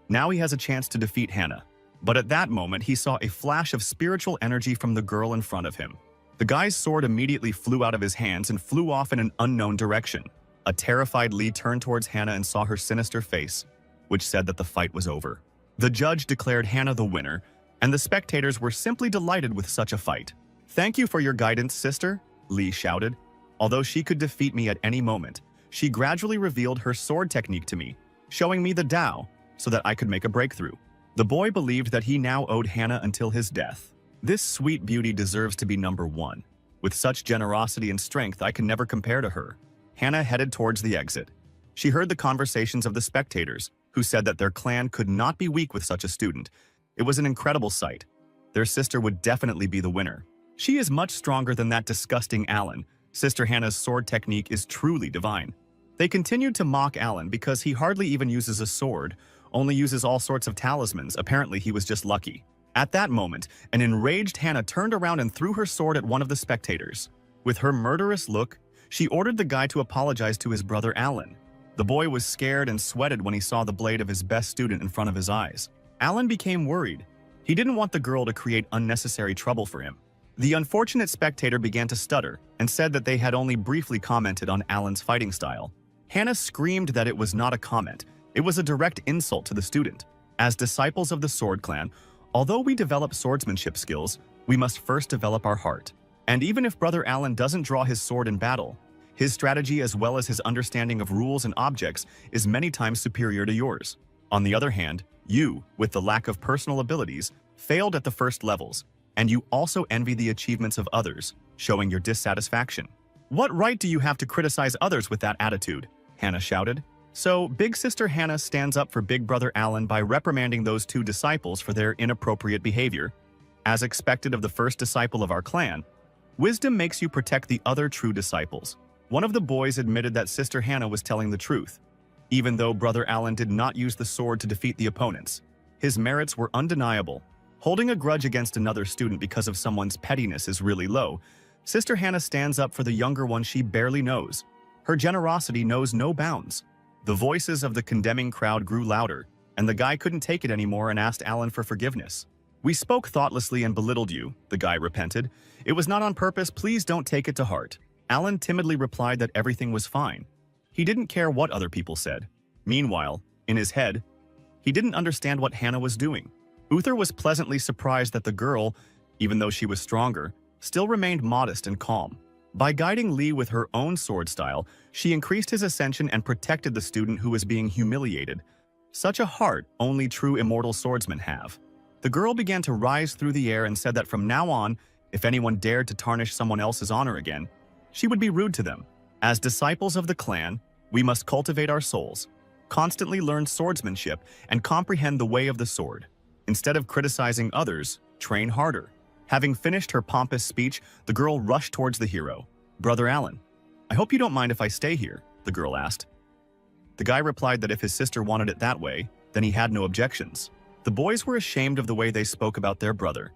S1: Now he has a chance to defeat Hannah. But at that moment, he saw a flash of spiritual energy from the girl in front of him. The guy's sword immediately flew out of his hands and flew off in an unknown direction. A terrified Lee turned towards Hannah and saw her sinister face, which said that the fight was over. The judge declared Hannah the winner, and the spectators were simply delighted with such a fight. "Thank you for your guidance, sister," Lee shouted. Although she could defeat me at any moment, she gradually revealed her sword technique to me, showing me the Tao so that I could make a breakthrough. The boy believed that he now owed Hannah until his death. This sweet beauty deserves to be number 1. With such generosity and strength, I can never compare to her. Hannah headed towards the exit. She heard the conversations of the spectators, who said that their clan could not be weak with such a student. It was an incredible sight. Their sister would definitely be the winner. She is much stronger than that disgusting Alan. Sister Hannah's sword technique is truly divine. They continued to mock Alan because he hardly even uses a sword, only uses all sorts of talismans. Apparently, he was just lucky. At that moment, an enraged Hannah turned around and threw her sword at one of the spectators. With her murderous look, she ordered the guy to apologize to his brother Alan. The boy was scared and sweated when he saw the blade of his best student in front of his eyes. Alan became worried. He didn't want the girl to create unnecessary trouble for him. The unfortunate spectator began to stutter and said that they had only briefly commented on Alan's fighting style. Hannah screamed that it was not a comment. It was a direct insult to the student. As disciples of the Sword Clan, although we develop swordsmanship skills, we must first develop our heart. And even if Brother Alan doesn't draw his sword in battle, his strategy as well as his understanding of rules and objects is many times superior to yours. On the other hand, you, with the lack of personal abilities, failed at the first levels, and you also envy the achievements of others, showing your dissatisfaction. What right do you have to criticize others with that attitude? Hannah shouted. So, Big Sister Hannah stands up for Big Brother Alan by reprimanding those two disciples for their inappropriate behavior. As expected of the first disciple of our clan, wisdom makes you protect the other true disciples. One of the boys admitted that Sister Hannah was telling the truth. Even though Brother Alan did not use the sword to defeat the opponents, his merits were undeniable. Holding a grudge against another student because of someone's pettiness is really low. Sister Hannah stands up for the younger one she barely knows. Her generosity knows no bounds. The voices of the condemning crowd grew louder, and the guy couldn't take it anymore and asked Alan for forgiveness. We spoke thoughtlessly and belittled you, the guy repented. It was not on purpose, please don't take it to heart. Alan timidly replied that everything was fine. He didn't care what other people said. Meanwhile, in his head, he didn't understand what Hannah was doing. Uther was pleasantly surprised that the girl, even though she was stronger, still remained modest and calm. By guiding Lee with her own sword style, she increased his ascension and protected the student who was being humiliated. Such a heart only true immortal swordsmen have. The girl began to rise through the air and said that from now on, if anyone dared to tarnish someone else's honor again, she would be rude to them. As disciples of the clan, we must cultivate our souls, constantly learn swordsmanship, and comprehend the way of the sword. Instead of criticizing others, train harder. Having finished her pompous speech, the girl rushed towards the hero. Brother Alan, I hope you don't mind if I stay here, the girl asked. The guy replied that if his sister wanted it that way, then he had no objections. The boys were ashamed of the way they spoke about their brother.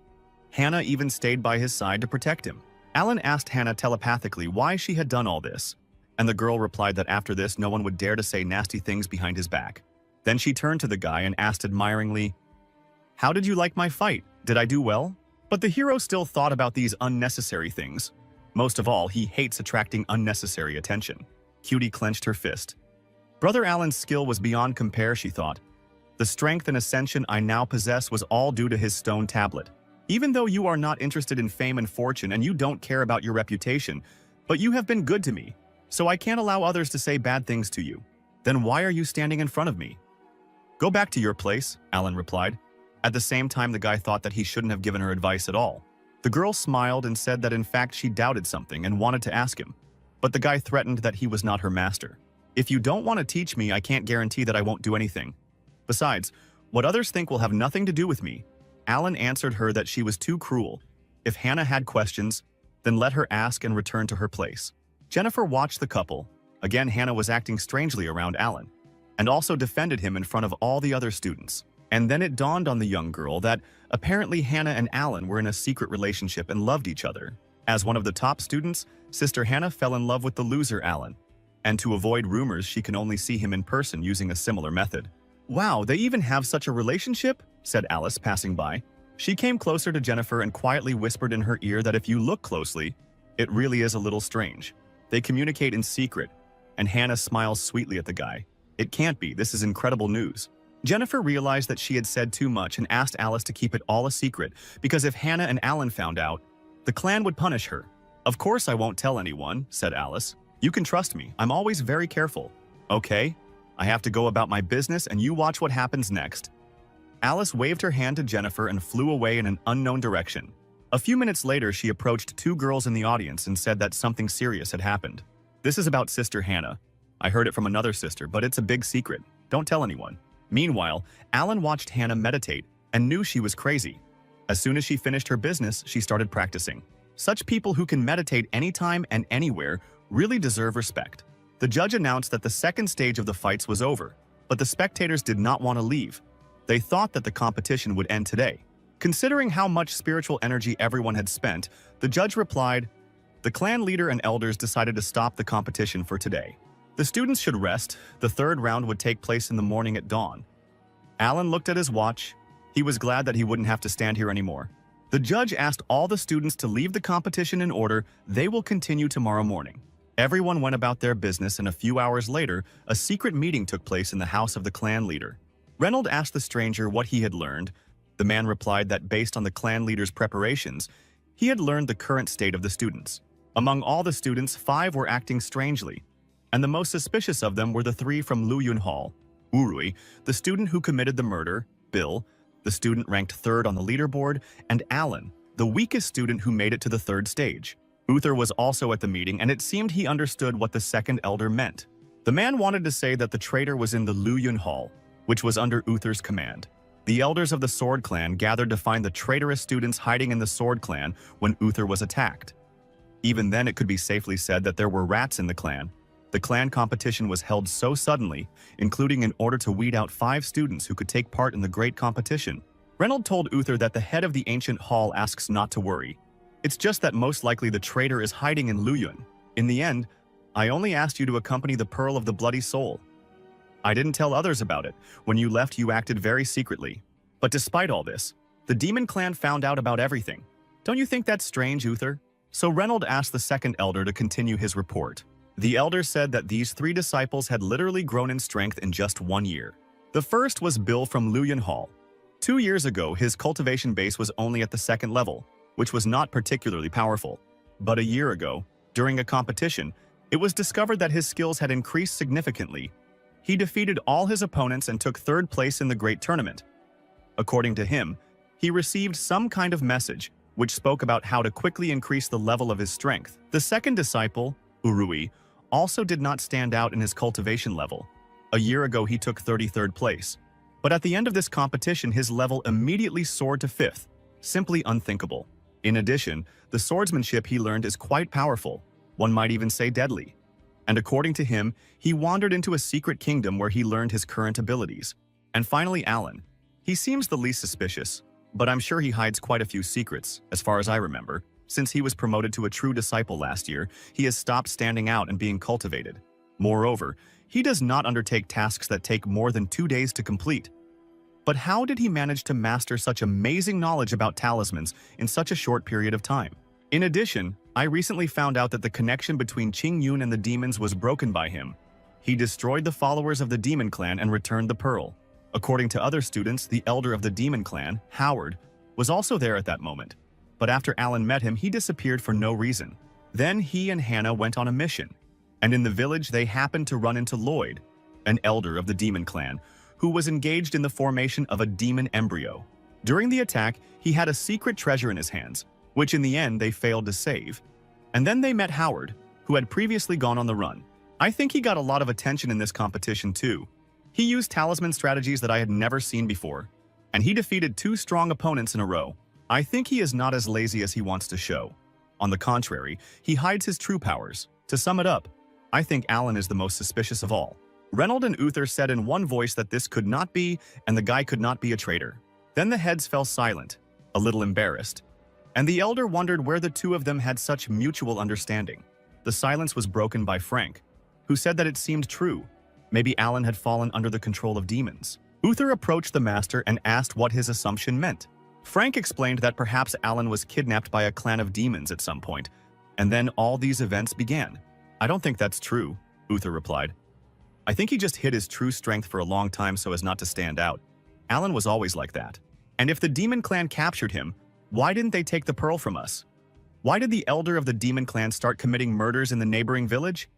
S1: Hannah even stayed by his side to protect him. Alan asked Hannah telepathically why she had done all this, and the girl replied that after this no one would dare to say nasty things behind his back. Then she turned to the guy and asked admiringly, "How did you like my fight? Did I do well?" But the hero still thought about these unnecessary things. Most of all, he hates attracting unnecessary attention. Cutie clenched her fist. Brother Alan's skill was beyond compare, she thought. The strength and ascension I now possess was all due to his stone tablet. Even though you are not interested in fame and fortune and you don't care about your reputation, but you have been good to me, so I can't allow others to say bad things to you. Then why are you standing in front of me? Go back to your place, Alan replied. At the same time, the guy thought that he shouldn't have given her advice at all. The girl smiled and said that in fact she doubted something and wanted to ask him. But the guy threatened that he was not her master. If you don't want to teach me, I can't guarantee that I won't do anything. Besides, what others think will have nothing to do with me. Alan answered her that she was too cruel. If Hannah had questions, then let her ask and return to her place. Jennifer watched the couple. Again, Hannah was acting strangely around Alan, and also defended him in front of all the other students. And then it dawned on the young girl that apparently Hannah and Alan were in a secret relationship and loved each other. As one of the top students, Sister Hannah fell in love with the loser Alan. And to avoid rumors, she can only see him in person using a similar method. "Wow, they even have such a relationship?" said Alice, passing by. She came closer to Jennifer and quietly whispered in her ear that if you look closely, it really is a little strange. They communicate in secret, and Hannah smiles sweetly at the guy. It can't be, this is incredible news. Jennifer realized that she had said too much and asked Alice to keep it all a secret, because if Hannah and Alan found out, the clan would punish her. "Of course I won't tell anyone," said Alice. "You can trust me, I'm always very careful." "Okay, I have to go about my business and you watch what happens next." Alice waved her hand to Jennifer and flew away in an unknown direction. A few minutes later, she approached two girls in the audience and said that something serious had happened. "This is about Sister Hannah. I heard it from another sister, but it's a big secret. Don't tell anyone." Meanwhile, Alan watched Hannah meditate and knew she was crazy. As soon as she finished her business, she started practicing. Such people who can meditate anytime and anywhere really deserve respect. The judge announced that the second stage of the fights was over. but the spectators did not want to leave. They thought that the competition would end today. Considering how much spiritual energy everyone had spent, the judge replied, "The clan leader and elders decided to stop the competition for today. The students should rest. The third round would take place in the morning at dawn." Alan looked at his watch. He was glad that he wouldn't have to stand here anymore. The judge asked all the students to leave the competition in order. They will continue tomorrow morning. Everyone went about their business, and a few hours later, a secret meeting took place in the house of the clan leader. Reynold asked the stranger what he had learned. The man replied that based on the clan leader's preparations, he had learned the current state of the students. Among all the students, 5 were acting strangely, and the most suspicious of them were the 3 from Luyun Hall: Urui, the student who committed the murder; Bill, the student ranked 3rd on the leaderboard; and Alan, the weakest student who made it to the 3rd stage. Uther was also at the meeting, and it seemed he understood what the second elder meant. The man wanted to say that the traitor was in the Luyun Hall, which was under Uther's command. The elders of the Sword Clan gathered to find the traitorous students hiding in the Sword Clan when Uther was attacked. Even then, it could be safely said that there were rats in the clan. The clan competition was held so suddenly, including in order to weed out 5 students who could take part in the great competition. Reynold told Uther that the head of the ancient hall asks not to worry. It's just that most likely the traitor is hiding in Luyun. In the end, I only asked you to accompany the Pearl of the Bloody Soul. I didn't tell others about it. When you left, you acted very secretly. But despite all this, the demon clan found out about everything. Don't you think that's strange, Uther? So Reynold asked the second elder to continue his report. The elder said that these 3 disciples had literally grown in strength in just 1 year. The first was Bill from Luyun Hall. 2 years ago, his cultivation base was only at the 2nd level, which was not particularly powerful. But a year ago, during a competition, it was discovered that his skills had increased significantly. He defeated all his opponents and took 3rd place in the great tournament. According to him, he received some kind of message which spoke about how to quickly increase the level of his strength. The second disciple, Urui, also did not stand out in his cultivation level. A year ago, he took 33rd place. But at the end of this competition, his level immediately soared to 5th. Simply unthinkable. In addition, the swordsmanship he learned is quite powerful. One might even say deadly. And according to him, he wandered into a secret kingdom where he learned his current abilities. And finally, Alan. He seems the least suspicious, but I'm sure he hides quite a few secrets, as far as I remember. Since he was promoted to a true disciple last year, he has stopped standing out and being cultivated. Moreover, he does not undertake tasks that take more than 2 days to complete. But how did he manage to master such amazing knowledge about talismans in such a short period of time? In addition, I recently found out that the connection between Qing Yun and the demons was broken by him. He destroyed the followers of the demon clan and returned the pearl. According to other students, the elder of the demon clan, Howard, was also there at that moment. But after Alan met him, he disappeared for no reason. Then he and Hannah went on a mission. And in the village, they happened to run into Lloyd, an elder of the demon clan, who was engaged in the formation of a demon embryo. During the attack, he had a secret treasure in his hands, which in the end they failed to save. And then they met Howard, who had previously gone on the run. I think he got a lot of attention in this competition too. He used talisman strategies that I had never seen before, and he defeated 2 strong opponents in a row. I think he is not as lazy as he wants to show. On the contrary, he hides his true powers. To sum it up, I think Alan is the most suspicious of all. Reynold and Uther said in one voice that this could not be, and the guy could not be a traitor. Then the heads fell silent, a little embarrassed, and the elder wondered where the 2 of them had such mutual understanding. The silence was broken by Frank, who said that it seemed true. Maybe Alan had fallen under the control of demons. Uther approached the master and asked what his assumption meant. Frank explained that perhaps Alan was kidnapped by a clan of demons at some point, and then all these events began. I don't think that's true, Uther replied. I think he just hid his true strength for a long time so as not to stand out. Alan was always like that. And if the demon clan captured him, why didn't they take the pearl from us? Why did the elder of the demon clan start committing murders in the neighboring village?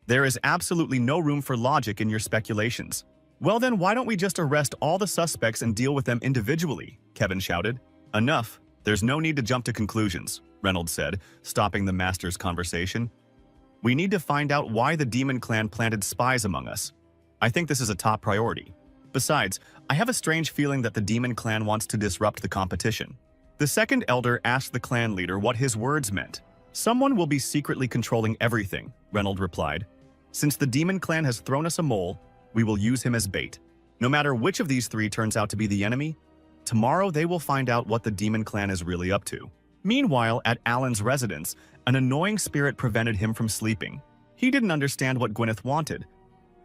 S1: There is absolutely no room for logic in your speculations. Well then, why don't we just arrest all the suspects and deal with them individually? Kevin shouted. Enough. There's no need to jump to conclusions, Reynolds said, stopping the master's conversation. We need to find out why the demon clan planted spies among us. I think this is a top priority. Besides, I have a strange feeling that the demon clan wants to disrupt the competition. The second elder asked the clan leader what his words meant. Someone will be secretly controlling everything, Reynolds replied. Since the demon clan has thrown us a mole, We will use him as bait. No matter which of these three turns out to be the enemy, tomorrow they will find out what the demon clan is really up to. Meanwhile, at Alan's residence, an annoying spirit prevented him from sleeping. He didn't understand what Gwyneth wanted.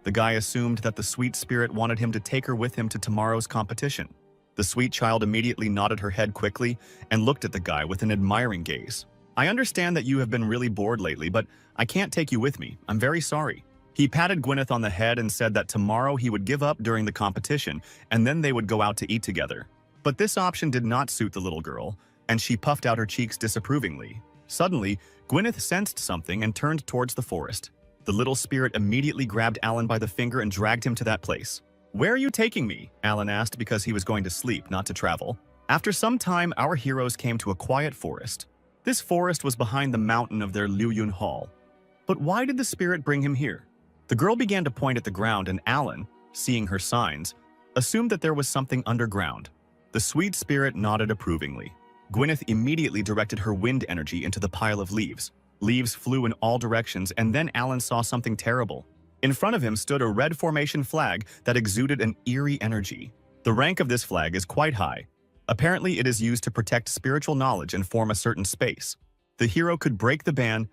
S1: The guy assumed that the sweet spirit wanted him to take her with him to tomorrow's competition. The sweet child immediately nodded her head quickly and looked at the guy with an admiring gaze. I understand that you have been really bored lately, but I can't take you with me. I'm very sorry. He patted Gwyneth on the head and said that tomorrow he would give up during the competition and then they would go out to eat together. But this option did not suit the little girl, and she puffed out her cheeks disapprovingly. Suddenly, Gwyneth sensed something and turned towards the forest. The little spirit immediately grabbed Alan by the finger and dragged him to that place. "Where are you taking me?" Alan asked because he was going to sleep, not to travel. After some time, our heroes came to a quiet forest. This forest was behind the mountain of their Luyun Hall. But why did the spirit bring him here? The girl began to point at the ground and Alan, seeing her signs, assumed that there was something underground. The sweet spirit nodded approvingly. Gwyneth immediately directed her wind energy into the pile of leaves. Leaves flew in all directions and then Alan saw something terrible. In front of him stood a red formation flag that exuded an eerie energy. The rank of this flag is quite high. Apparently, it is used to protect spiritual knowledge and form a certain space. The hero could break the ban,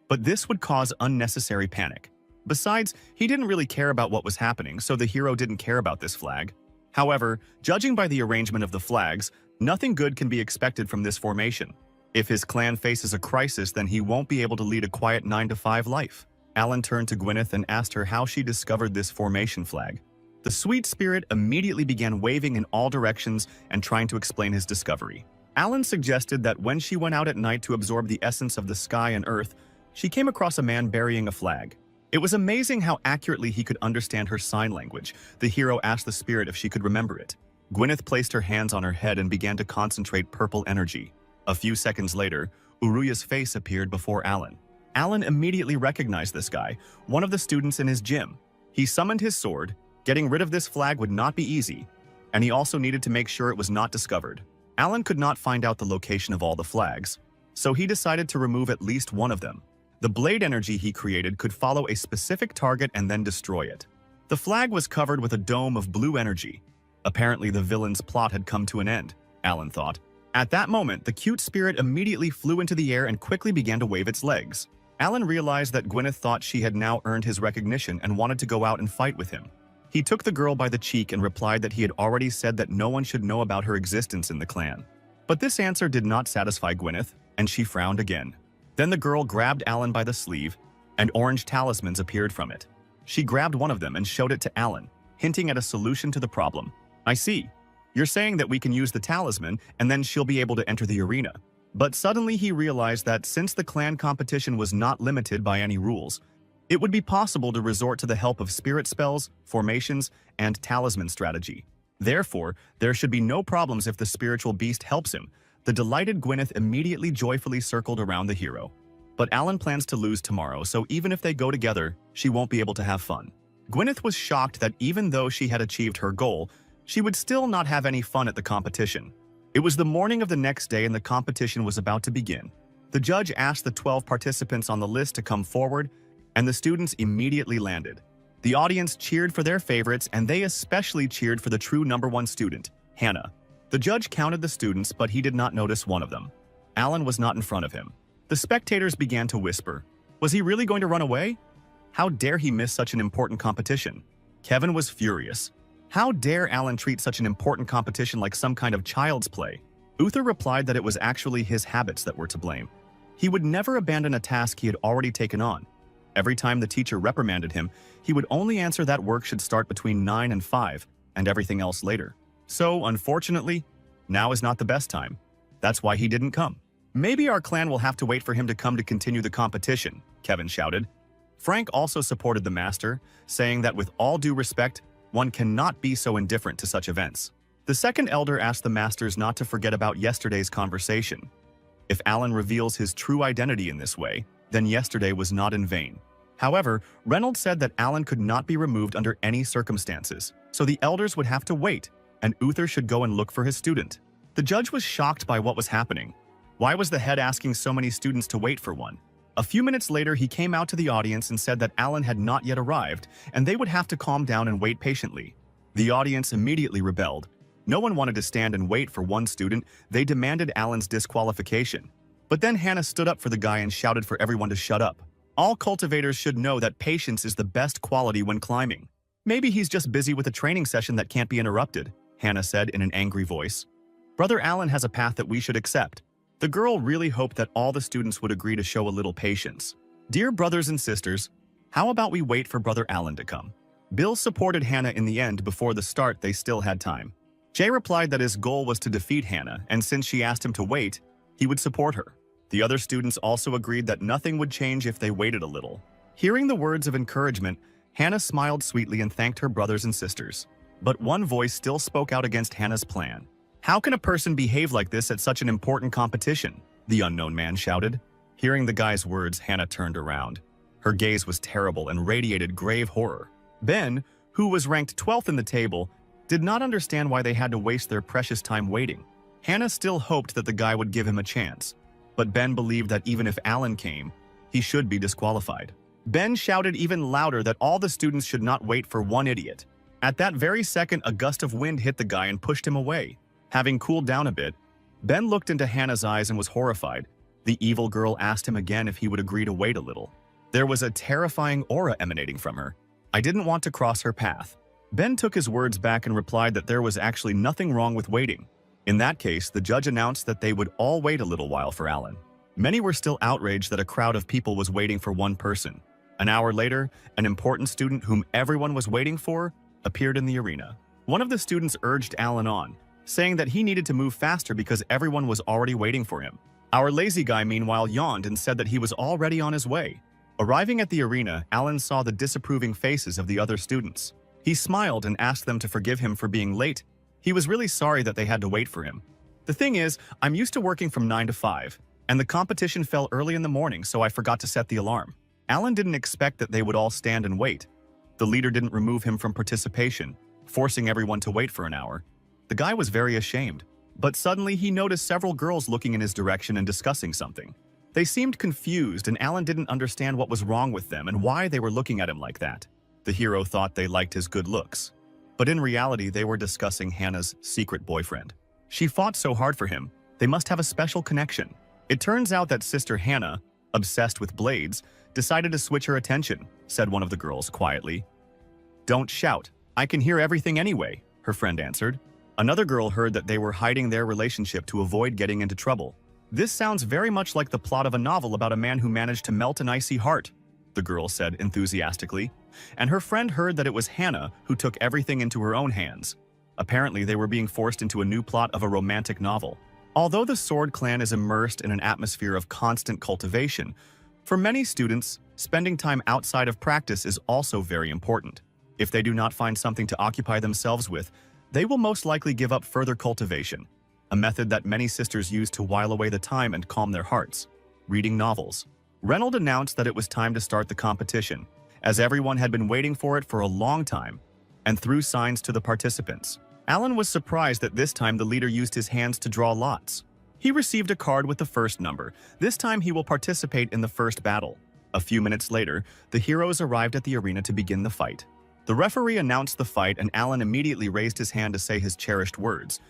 S1: but this would cause unnecessary panic. Besides, he didn't really care about what was happening, so the hero didn't care about this flag. However, judging by the arrangement of the flags, nothing good can be expected from this formation. If his clan faces a crisis, then he won't be able to lead a quiet 9-to-5 life. Alan turned to Gwyneth and asked her how she discovered this formation flag. The sweet spirit immediately began waving in all directions and trying to explain his discovery. Alan suggested that when she went out at night to absorb the essence of the sky and earth, she came across a man burying a flag. It was amazing how accurately he could understand her sign language. The hero asked the spirit if she could remember it. Gwyneth placed her hands on her head and began to concentrate purple energy. A few seconds later, Uruya's face appeared before Alan. Alan immediately recognized this guy, one of the students in his gym. He summoned his sword. Getting rid of this flag would not be easy, and he also needed to make sure it was not discovered. Alan could not find out the location of all the flags, so he decided to remove at least one of them. The blade energy he created could follow a specific target and then destroy it. The flag was covered with a dome of blue energy. Apparently, the villain's plot had come to an end, Alan thought. At that moment, the cute spirit immediately flew into the air and quickly began to wave its legs. Alan realized that Gwyneth thought she had now earned his recognition and wanted to go out and fight with him. He took the girl by the cheek and replied that he had already said that no one should know about her existence in the clan. But this answer did not satisfy Gwyneth, and she frowned again. Then the girl grabbed Alan by the sleeve, and orange talismans appeared from it. She grabbed one of them and showed it to Alan, hinting at a solution to the problem. "I see. You're saying that we can use the talisman, and then she'll be able to enter the arena." But suddenly he realized that since the clan competition was not limited by any rules, it would be possible to resort to the help of spirit spells, formations, and talisman strategy. Therefore, there should be no problems if the spiritual beast helps him. The delighted Gwyneth immediately joyfully circled around the hero. But Alan plans to lose tomorrow, so even if they go together, she won't be able to have fun. Gwyneth was shocked that even though she had achieved her goal, she would still not have any fun at the competition. It was the morning of the next day and the competition was about to begin. The judge asked the 12 participants on the list to come forward, and the students immediately landed. The audience cheered for their favorites, and they especially cheered for the true #1 student, Hannah. The judge counted the students, but he did not notice one of them. Alan was not in front of him. The spectators began to whisper, was he really going to run away? How dare he miss such an important competition? Kevin was furious. How dare Alan treat such an important competition like some kind of child's play? Uther replied that it was actually his habits that were to blame. He would never abandon a task he had already taken on. Every time the teacher reprimanded him, he would only answer that work should start between 9 and 5, and everything else later. So, unfortunately, now is not the best time. That's why he didn't come. Maybe our clan will have to wait for him to come to continue the competition, Kevin shouted. Frank also supported the master, saying that with all due respect, one cannot be so indifferent to such events. The second elder asked the masters not to forget about yesterday's conversation. If Alan reveals his true identity in this way, then yesterday was not in vain. However, Reynolds said that Alan could not be removed under any circumstances, so the elders would have to wait, and Uther should go and look for his student. The judge was shocked by what was happening. Why was the head asking so many students to wait for one? A few minutes later, he came out to the audience and said that Alan had not yet arrived, and they would have to calm down and wait patiently. The audience immediately rebelled. No one wanted to stand and wait for one student. They demanded Alan's disqualification. But then Hannah stood up for the guy and shouted for everyone to shut up. All cultivators should know that patience is the best quality when climbing. Maybe he's just busy with a training session that can't be interrupted, Hannah said in an angry voice. Brother Alan has a path that we should accept. The girl really hoped that all the students would agree to show a little patience. Dear brothers and sisters, how about we wait for Brother Alan to come? Bill supported Hannah in the end. Before the start, they still had time. Jay replied that his goal was to defeat Hannah, and since she asked him to wait, he would support her. The other students also agreed that nothing would change if they waited a little. Hearing the words of encouragement, Hannah smiled sweetly and thanked her brothers and sisters. But one voice still spoke out against Hannah's plan. How can a person behave like this at such an important competition? The unknown man shouted. Hearing the guy's words, Hannah turned around. Her gaze was terrible and radiated grave horror. Ben, who was ranked 12th in the table, did not understand why they had to waste their precious time waiting. Hannah still hoped that the guy would give him a chance. But Ben believed that even if Alan came, he should be disqualified. Ben shouted even louder that all the students should not wait for one idiot. At that very second, a gust of wind hit the guy and pushed him away. Having cooled down a bit, Ben looked into Hannah's eyes and was horrified. The evil girl asked him again if he would agree to wait a little. There was a terrifying aura emanating from her. I didn't want to cross her path. Ben took his words back and replied that there was actually nothing wrong with waiting. In that case, the judge announced that they would all wait a little while for Alan. Many were still outraged that a crowd of people was waiting for one person. An hour later, an important student whom everyone was waiting for appeared in the arena. One of the students urged Alan on, saying that he needed to move faster because everyone was already waiting for him. Our lazy guy, meanwhile, yawned and said that he was already on his way. Arriving at the arena, Alan saw the disapproving faces of the other students. He smiled and asked them to forgive him for being late. He was really sorry that they had to wait for him. The thing is, I'm used to working from 9 to 5, and the competition fell early in the morning, so I forgot to set the alarm. Alan didn't expect that they would all stand and wait. The leader didn't remove him from participation, forcing everyone to wait for an hour. The guy was very ashamed, but suddenly he noticed several girls looking in his direction and discussing something. They seemed confused, and Alan didn't understand what was wrong with them and why they were looking at him like that. The hero thought they liked his good looks. But in reality, they were discussing Hannah's secret boyfriend. She fought so hard for him, they must have a special connection. It turns out that Sister Hannah, obsessed with blades, decided to switch her attention, said one of the girls quietly. Don't shout, I can hear everything anyway, her friend answered. Another girl heard that they were hiding their relationship to avoid getting into trouble. This sounds very much like the plot of a novel about a man who managed to melt an icy heart, the girl said enthusiastically. And her friend heard that it was Hannah who took everything into her own hands. Apparently, they were being forced into a new plot of a romantic novel. Although the Sword Clan is immersed in an atmosphere of constant cultivation, for many students, spending time outside of practice is also very important. If they do not find something to occupy themselves with, they will most likely give up further cultivation, a method that many sisters use to while away the time and calm their hearts. Reading novels. Reynolds announced that it was time to start the competition, as everyone had been waiting for it for a long time, and threw signs to the participants. Alan was surprised that this time the leader used his hands to draw lots. He received a card with the first number. This time he will participate in the first battle. A few minutes later, the heroes arrived at the arena to begin the fight. The referee announced the fight, and Alan immediately raised his hand to say his cherished words.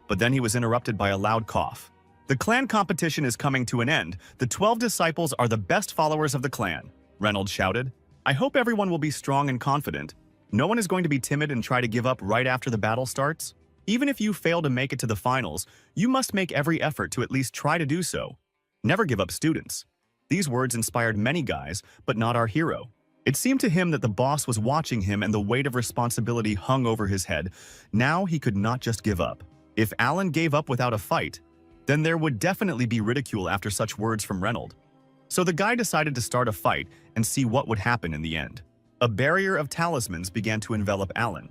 S1: But then he was interrupted by a loud cough. The clan competition is coming to an end. The 12 disciples are the best followers of the clan, Reynolds shouted. I hope everyone will be strong and confident. No one is going to be timid and try to give up right after the battle starts. Even if you fail to make it to the finals, you must make every effort to at least try to do so. Never give up, students. These words inspired many guys, but not our hero. It seemed to him that the boss was watching him and the weight of responsibility hung over his head. Now he could not just give up. If Alan gave up without a fight, then there would definitely be ridicule after such words from Reynolds. So the guy decided to start a fight and see what would happen in the end. A barrier of talismans began to envelop Alan.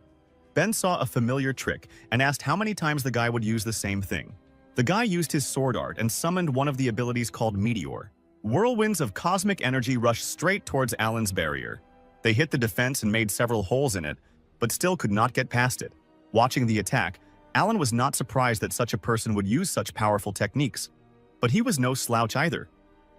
S1: Ben saw a familiar trick and asked how many times the guy would use the same thing. The guy used his sword art and summoned one of the abilities called Meteor. Whirlwinds of cosmic energy rushed straight towards Alan's barrier. They hit the defense and made several holes in it, but still could not get past it. Watching the attack, Alan was not surprised that such a person would use such powerful techniques. But he was no slouch either.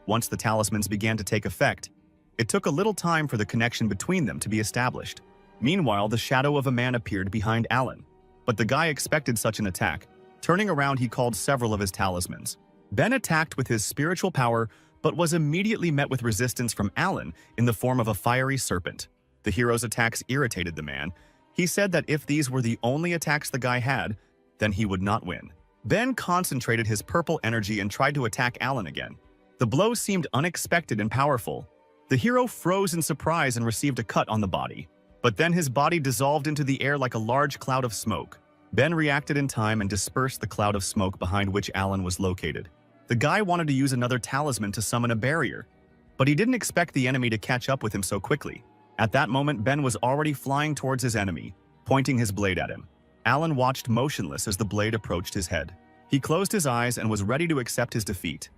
S1: Once the talismans began to take effect, it took a little time for the connection between them to be established. Meanwhile, the shadow of a man appeared behind Alan. But the guy expected such an attack. Turning around, he called several of his talismans. Ben attacked with his spiritual power, but was immediately met with resistance from Alan in the form of a fiery serpent. The hero's attacks irritated the man. He said that if these were the only attacks the guy had, then he would not win. Ben concentrated his purple energy and tried to attack Alan again. The blow seemed unexpected and powerful. The hero froze in surprise and received a cut on the body. But then his body dissolved into the air like a large cloud of smoke. Ben reacted in time and dispersed the cloud of smoke behind which Alan was located. The guy wanted to use another talisman to summon a barrier, but he didn't expect the enemy to catch up with him so quickly. At that moment, Ben was already flying towards his enemy, pointing his blade at him. Alan watched motionless as the blade approached his head. He closed his eyes and was ready to accept his defeat.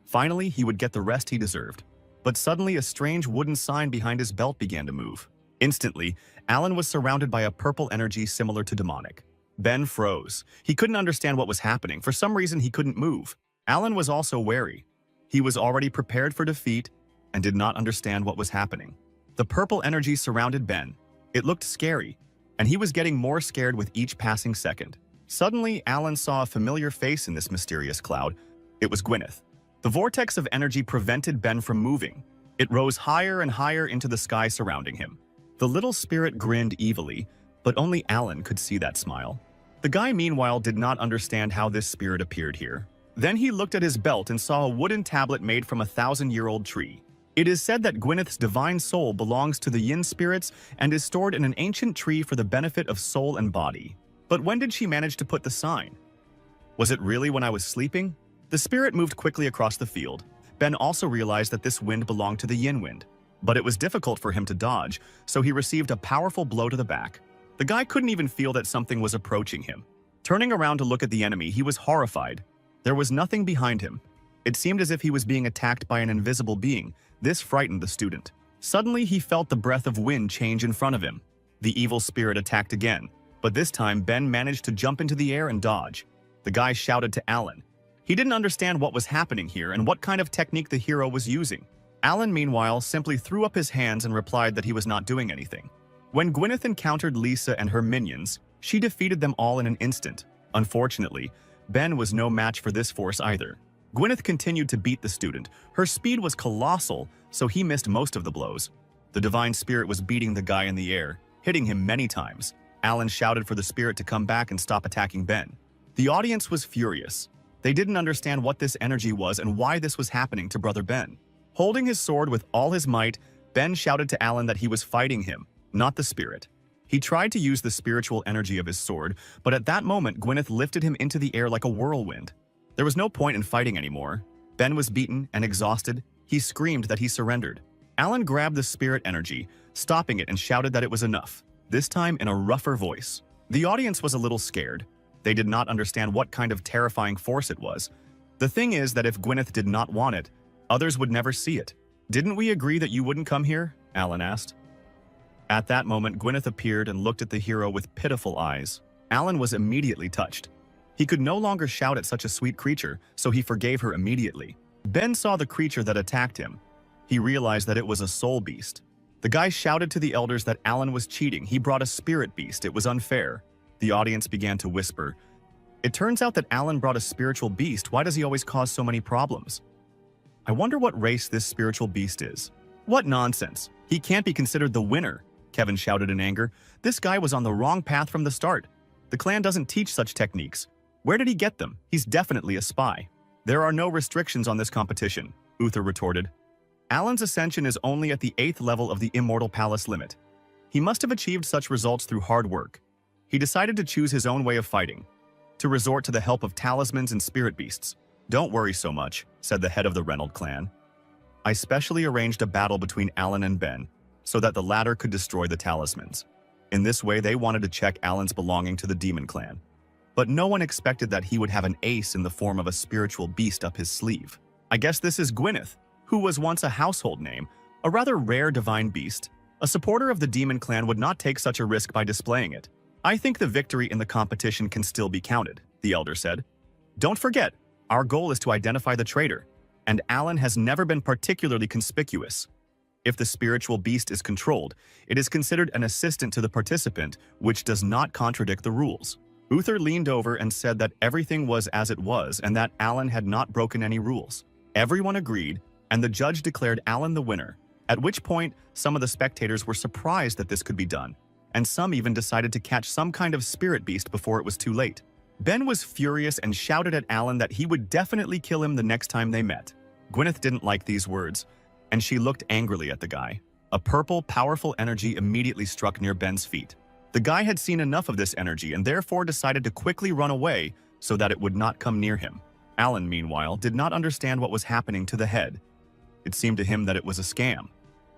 S1: Finally, he would get the rest he deserved. But suddenly, a strange wooden sign behind his belt began to move. Instantly, Alan was surrounded by a purple energy similar to demonic. Ben froze. He couldn't understand what was happening. For some reason, he couldn't move. Alan was also wary. He was already prepared for defeat and did not understand what was happening. The purple energy surrounded Ben. It looked scary, and he was getting more scared with each passing second. Suddenly, Alan saw a familiar face in this mysterious cloud. It was Gwyneth. The vortex of energy prevented Ben from moving. It rose higher and higher into the sky surrounding him. The little spirit grinned evilly, but only Alan could see that smile. The guy, meanwhile, did not understand how this spirit appeared here. Then he looked at his belt and saw a wooden tablet made from a 1,000-year-old tree. It is said that Gwyneth's divine soul belongs to the yin spirits and is stored in an ancient tree for the benefit of soul and body. But when did she manage to put the sign? Was it really when I was sleeping? The spirit moved quickly across the field. Ben also realized that this wind belonged to the yin wind. But it was difficult for him to dodge, so he received a powerful blow to the back. The guy couldn't even feel that something was approaching him. Turning around to look at the enemy, he was horrified. There was nothing behind him. It seemed as if he was being attacked by an invisible being. This frightened the student. Suddenly, he felt the breath of wind change in front of him. The evil spirit attacked again, but this time Ben managed to jump into the air and dodge. The guy shouted to Alan. He didn't understand what was happening here and what kind of technique the hero was using. Alan, meanwhile, simply threw up his hands and replied that he was not doing anything. When Gwyneth encountered Lisa and her minions, she defeated them all in an instant. Unfortunately, Ben was no match for this force either. Gwyneth continued to beat the student. Her speed was colossal, so he missed most of the blows. The divine spirit was beating the guy in the air, hitting him many times. Alan shouted for the spirit to come back and stop attacking Ben. The audience was furious. They didn't understand what this energy was and why this was happening to Brother Ben. Holding his sword with all his might, Ben shouted to Alan that he was fighting him, not the spirit. He tried to use the spiritual energy of his sword, but at that moment, Gwyneth lifted him into the air like a whirlwind. There was no point in fighting anymore. Ben was beaten and exhausted. He screamed that he surrendered. Alan grabbed the spirit energy, stopping it, and shouted that it was enough, this time in a rougher voice. The audience was a little scared. They did not understand what kind of terrifying force it was. The thing is that if Gwyneth did not want it, others would never see it. "Didn't we agree that you wouldn't come here?" Alan asked. At that moment, Gwyneth appeared and looked at the hero with pitiful eyes. Alan was immediately touched. He could no longer shout at such a sweet creature, so he forgave her immediately. Ben saw the creature that attacked him. He realized that it was a soul beast. The guy shouted to the elders that Alan was cheating. He brought a spirit beast. It was unfair. The audience began to whisper. It turns out that Alan brought a spiritual beast. Why does he always cause so many problems? I wonder what race this spiritual beast is. What nonsense. He can't be considered the winner, Kevin shouted in anger. This guy was on the wrong path from the start. The clan doesn't teach such techniques. Where did he get them? He's definitely a spy. There are no restrictions on this competition, Uther retorted. Alan's ascension is only at the 8th level of the Immortal Palace limit. He must have achieved such results through hard work. He decided to choose his own way of fighting, to resort to the help of talismans and spirit beasts. Don't worry so much, said the head of the Reynolds clan. I specially arranged a battle between Alan and Ben, so that the latter could destroy the talismans. In this way, they wanted to check Alan's belonging to the demon clan. But no one expected that he would have an ace in the form of a spiritual beast up his sleeve. I guess this is Gwyneth, who was once a household name, a rather rare divine beast. A supporter of the demon clan would not take such a risk by displaying it. I think the victory in the competition can still be counted, the elder said. Don't forget, our goal is to identify the traitor. and Alan has never been particularly conspicuous. If the spiritual beast is controlled, it is considered an assistant to the participant, which does not contradict the rules. Uther leaned over and said that everything was as it was and that Alan had not broken any rules. Everyone agreed, and the judge declared Alan the winner, at which point some of the spectators were surprised that this could be done, and some even decided to catch some kind of spirit beast before it was too late. Ben was furious and shouted at Alan that he would definitely kill him the next time they met. Gwyneth didn't like these words, and she looked angrily at the guy. A purple, powerful energy immediately struck near Ben's feet. The guy had seen enough of this energy and therefore decided to quickly run away so that it would not come near him. Alan, meanwhile, did not understand what was happening to the head. It seemed to him that it was a scam,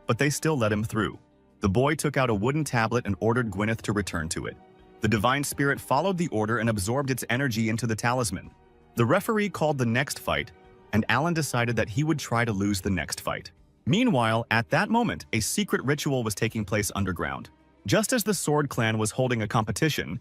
S1: but they still let him through. The boy took out a wooden tablet and ordered Gwyneth to return to it. The divine spirit followed the order and absorbed its energy into the talisman. The referee called the next fight, and Alan decided that he would try to lose the next fight. Meanwhile, at that moment, a secret ritual was taking place underground. Just as the Sword Clan was holding a competition,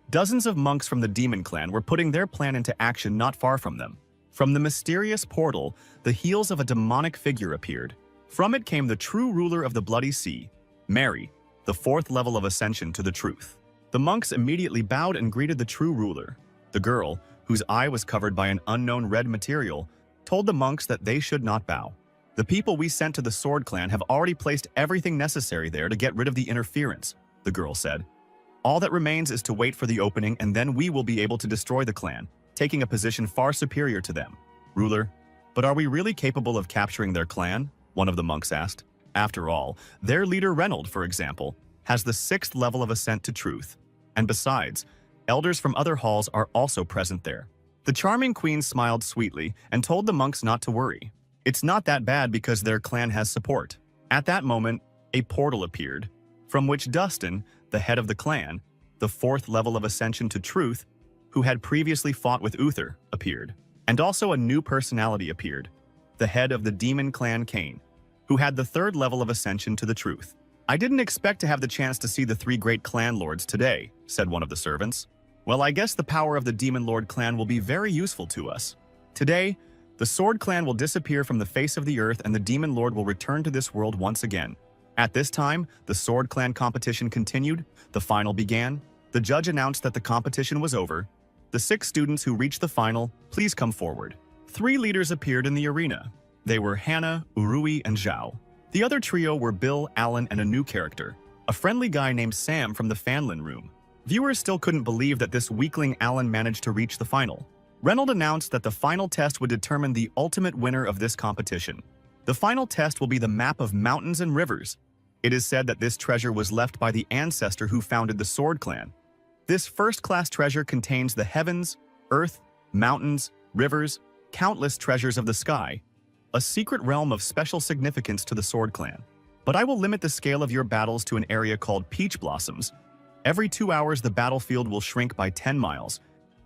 S1: dozens of monks from the Demon Clan were putting their plan into action not far from them. From the mysterious portal, the heels of a demonic figure appeared. From it came the true ruler of the Bloody Sea, Mary, the fourth level of ascension to the truth. The monks immediately bowed and greeted the true ruler. The girl, whose eye was covered by an unknown red material, told the monks that they should not bow. The people we sent to the Sword Clan have already placed everything necessary there to get rid of the interference, the girl said. All that remains is to wait for the opening, and then we will be able to destroy the clan, taking a position far superior to them. Ruler, but are we really capable of capturing their clan? One of the monks asked. After all, their leader Reynold, for example, has the 6th level of ascent to truth. And besides, elders from other halls are also present there. The charming queen smiled sweetly and told the monks not to worry. It's not that bad because their clan has support. At that moment, a portal appeared, from which Dustin, the head of the clan, the 4th level of ascension to truth, who had previously fought with Uther, appeared. And also a new personality appeared, the head of the Demon Clan Cain, who had the 3rd level of ascension to the truth. I didn't expect to have the chance to see the 3 great clan lords today, said one of the servants. Well, I guess the power of the Demon Lord clan will be very useful to us. Today, the Sword Clan will disappear from the face of the earth and the Demon Lord will return to this world once again. At this time, the Sword Clan competition continued, the final began, the judge announced that the competition was over. The 6 students who reached the final, please come forward. 3 leaders appeared in the arena. They were Hannah, Urui, and Zhao. The other trio were Bill, Alan, and a new character, a friendly guy named Sam from the Fanlin room. Viewers still couldn't believe that this weakling Alan managed to reach the final. Reynold announced that the final test would determine the ultimate winner of this competition. The final test will be the map of mountains and rivers. It is said that this treasure was left by the ancestor who founded the Sword Clan. This first-class treasure contains the heavens, earth, mountains, rivers, countless treasures of the sky, a secret realm of special significance to the Sword Clan. But I will limit the scale of your battles to an area called Peach Blossoms. Every 2 hours, the battlefield will shrink by 10 miles.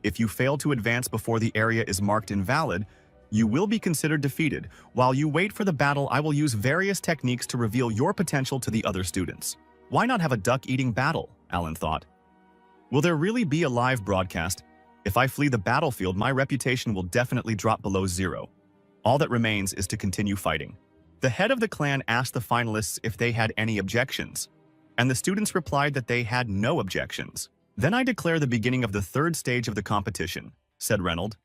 S1: If you fail to advance before the area is marked invalid, you will be considered defeated. While you wait for the battle, I will use various techniques to reveal your potential to the other students. Why not have a duck-eating battle? Alan thought. Will there really be a live broadcast? If I flee the battlefield, my reputation will definitely drop below 0. All that remains is to continue fighting. The head of the clan asked the finalists if they had any objections, and the students replied that they had no objections. Then I declare the beginning of the 3rd stage of the competition, said Reynold.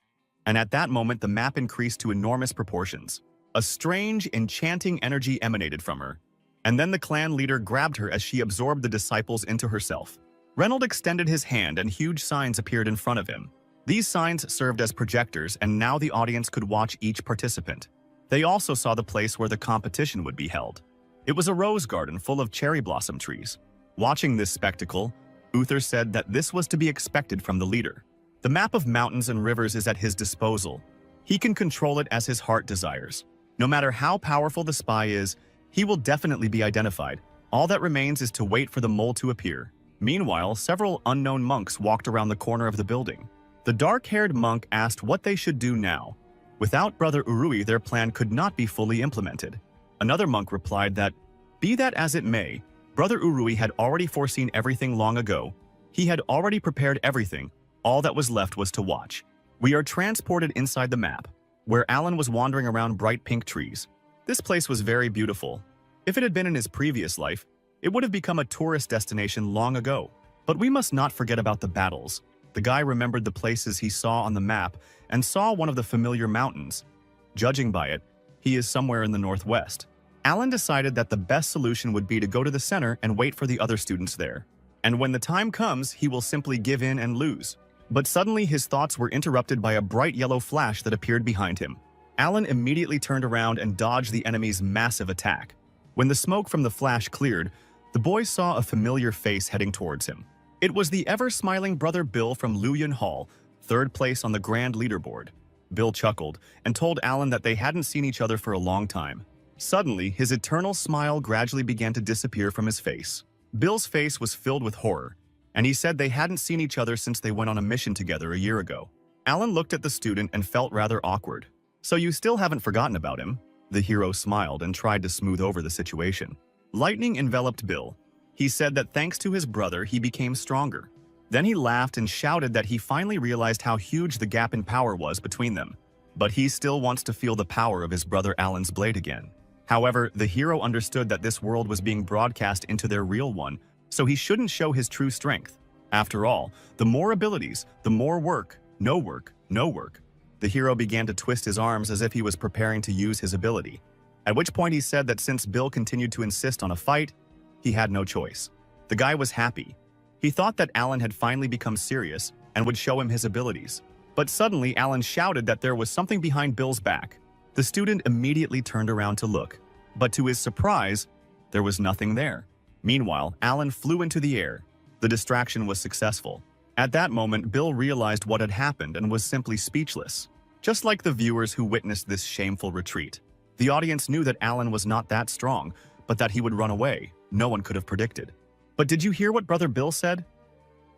S1: And at that moment, the map increased to enormous proportions. A strange, enchanting energy emanated from her, and then the clan leader grabbed her as she absorbed the disciples into herself. Reynold extended his hand and huge signs appeared in front of him. These signs served as projectors, and now the audience could watch each participant. They also saw the place where the competition would be held. It was a rose garden full of cherry blossom trees. Watching this spectacle, Uther said that this was to be expected from the leader. The map of mountains and rivers is at his disposal. He can control it as his heart desires. No matter how powerful the spy is, he will definitely be identified. All that remains is to wait for the mole to appear. Meanwhile, several unknown monks walked around the corner of the building. The dark-haired monk asked what they should do now. Without Brother Urui, their plan could not be fully implemented. Another monk replied that, be that as it may, Brother Urui had already foreseen everything long ago. He had already prepared everything. All that was left was to watch. We are transported inside the map. where Alan was wandering around bright pink trees. This place was very beautiful. If it had been in his previous life, it would have become a tourist destination long ago. But we must not forget about the battles. The guy remembered the places he saw on the map and saw one of the familiar mountains. Judging by it, he is somewhere in the northwest. Alan decided that the best solution would be to go to the center and wait for the other students there. And when the time comes, he will simply give in and lose. But suddenly his thoughts were interrupted by a bright yellow flash that appeared behind him. Alan immediately turned around and dodged the enemy's massive attack. When the smoke from the flash cleared, the boys saw a familiar face heading towards him. It was the ever-smiling brother Bill from Luyan Hall, third place on the grand leaderboard. Bill chuckled and told Alan that they hadn't seen each other for a long time. Suddenly, his eternal smile gradually began to disappear from his face. Bill's face was filled with horror, and he said they hadn't seen each other since they went on a mission together a year ago. Alan looked at the student and felt rather awkward. "So you still haven't forgotten about him?" The hero smiled and tried to smooth over the situation. Lightning enveloped Bill. He said that thanks to his brother, he became stronger. Then he laughed and shouted that he finally realized how huge the gap in power was between them. But he still wants to feel the power of his brother Alan's blade again. However, the hero understood that this world was being broadcast into their real one, so he shouldn't show his true strength. After all, the more abilities, the more work, no work, no work. The hero began to twist his arms as if he was preparing to use his ability. At which point he said that since Bill continued to insist on a fight, he had no choice. The guy was happy. He thought that Alan had finally become serious and would show him his abilities. But suddenly Alan shouted that there was something behind Bill's back. The student immediately turned around to look, but to his surprise, there was nothing there. Meanwhile, Alan flew into the air. The distraction was successful. At that moment, Bill realized what had happened and was simply speechless. Just like the viewers who witnessed this shameful retreat. The audience knew that Alan was not that strong, but that he would run away. No one could have predicted. But did you hear what Brother Bill said?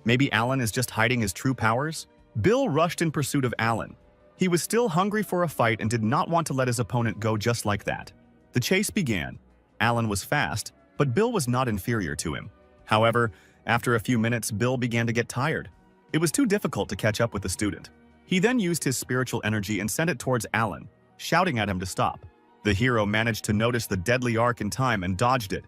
S1: Maybe Alan is just hiding his true powers? Bill rushed in pursuit of Alan. He was still hungry for a fight and did not want to let his opponent go just like that. The chase began. Alan was fast, but Bill was not inferior to him. However, after a few minutes, Bill began to get tired. It was too difficult to catch up with the student. He then used his spiritual energy and sent it towards Alan, shouting at him to stop. The hero managed to notice the deadly arc in time and dodged it.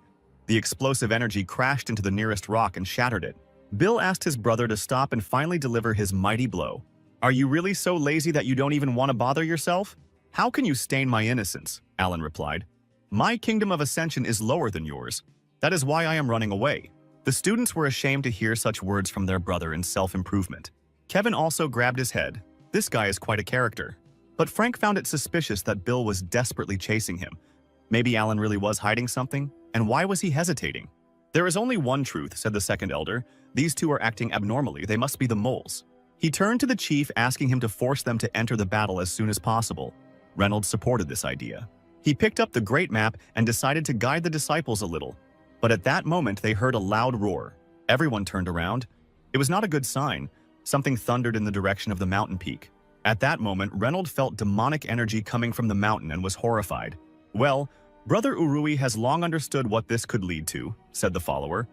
S1: The explosive energy crashed into the nearest rock and shattered it. Bill asked his brother to stop and finally deliver his mighty blow. "Are you really so lazy that you don't even want to bother yourself? How can you stain my innocence?" Alan replied. "My kingdom of ascension is lower than yours. That is why I am running away." The students were ashamed to hear such words from their brother in self-improvement. Kevin also grabbed his head. This guy is quite a character. But Frank found it suspicious that Bill was desperately chasing him. Maybe Alan really was hiding something? And why was he hesitating? "There is only one truth," said the second elder. "These two are acting abnormally. They must be the moles." He turned to the chief, asking him to force them to enter the battle as soon as possible. Reynolds supported this idea. He picked up the great map and decided to guide the disciples a little. But at that moment, they heard a loud roar. Everyone turned around. It was not a good sign. Something thundered in the direction of the mountain peak. At that moment, Reynolds felt demonic energy coming from the mountain and was horrified. "Well, Brother Urui has long understood what this could lead to," said the follower.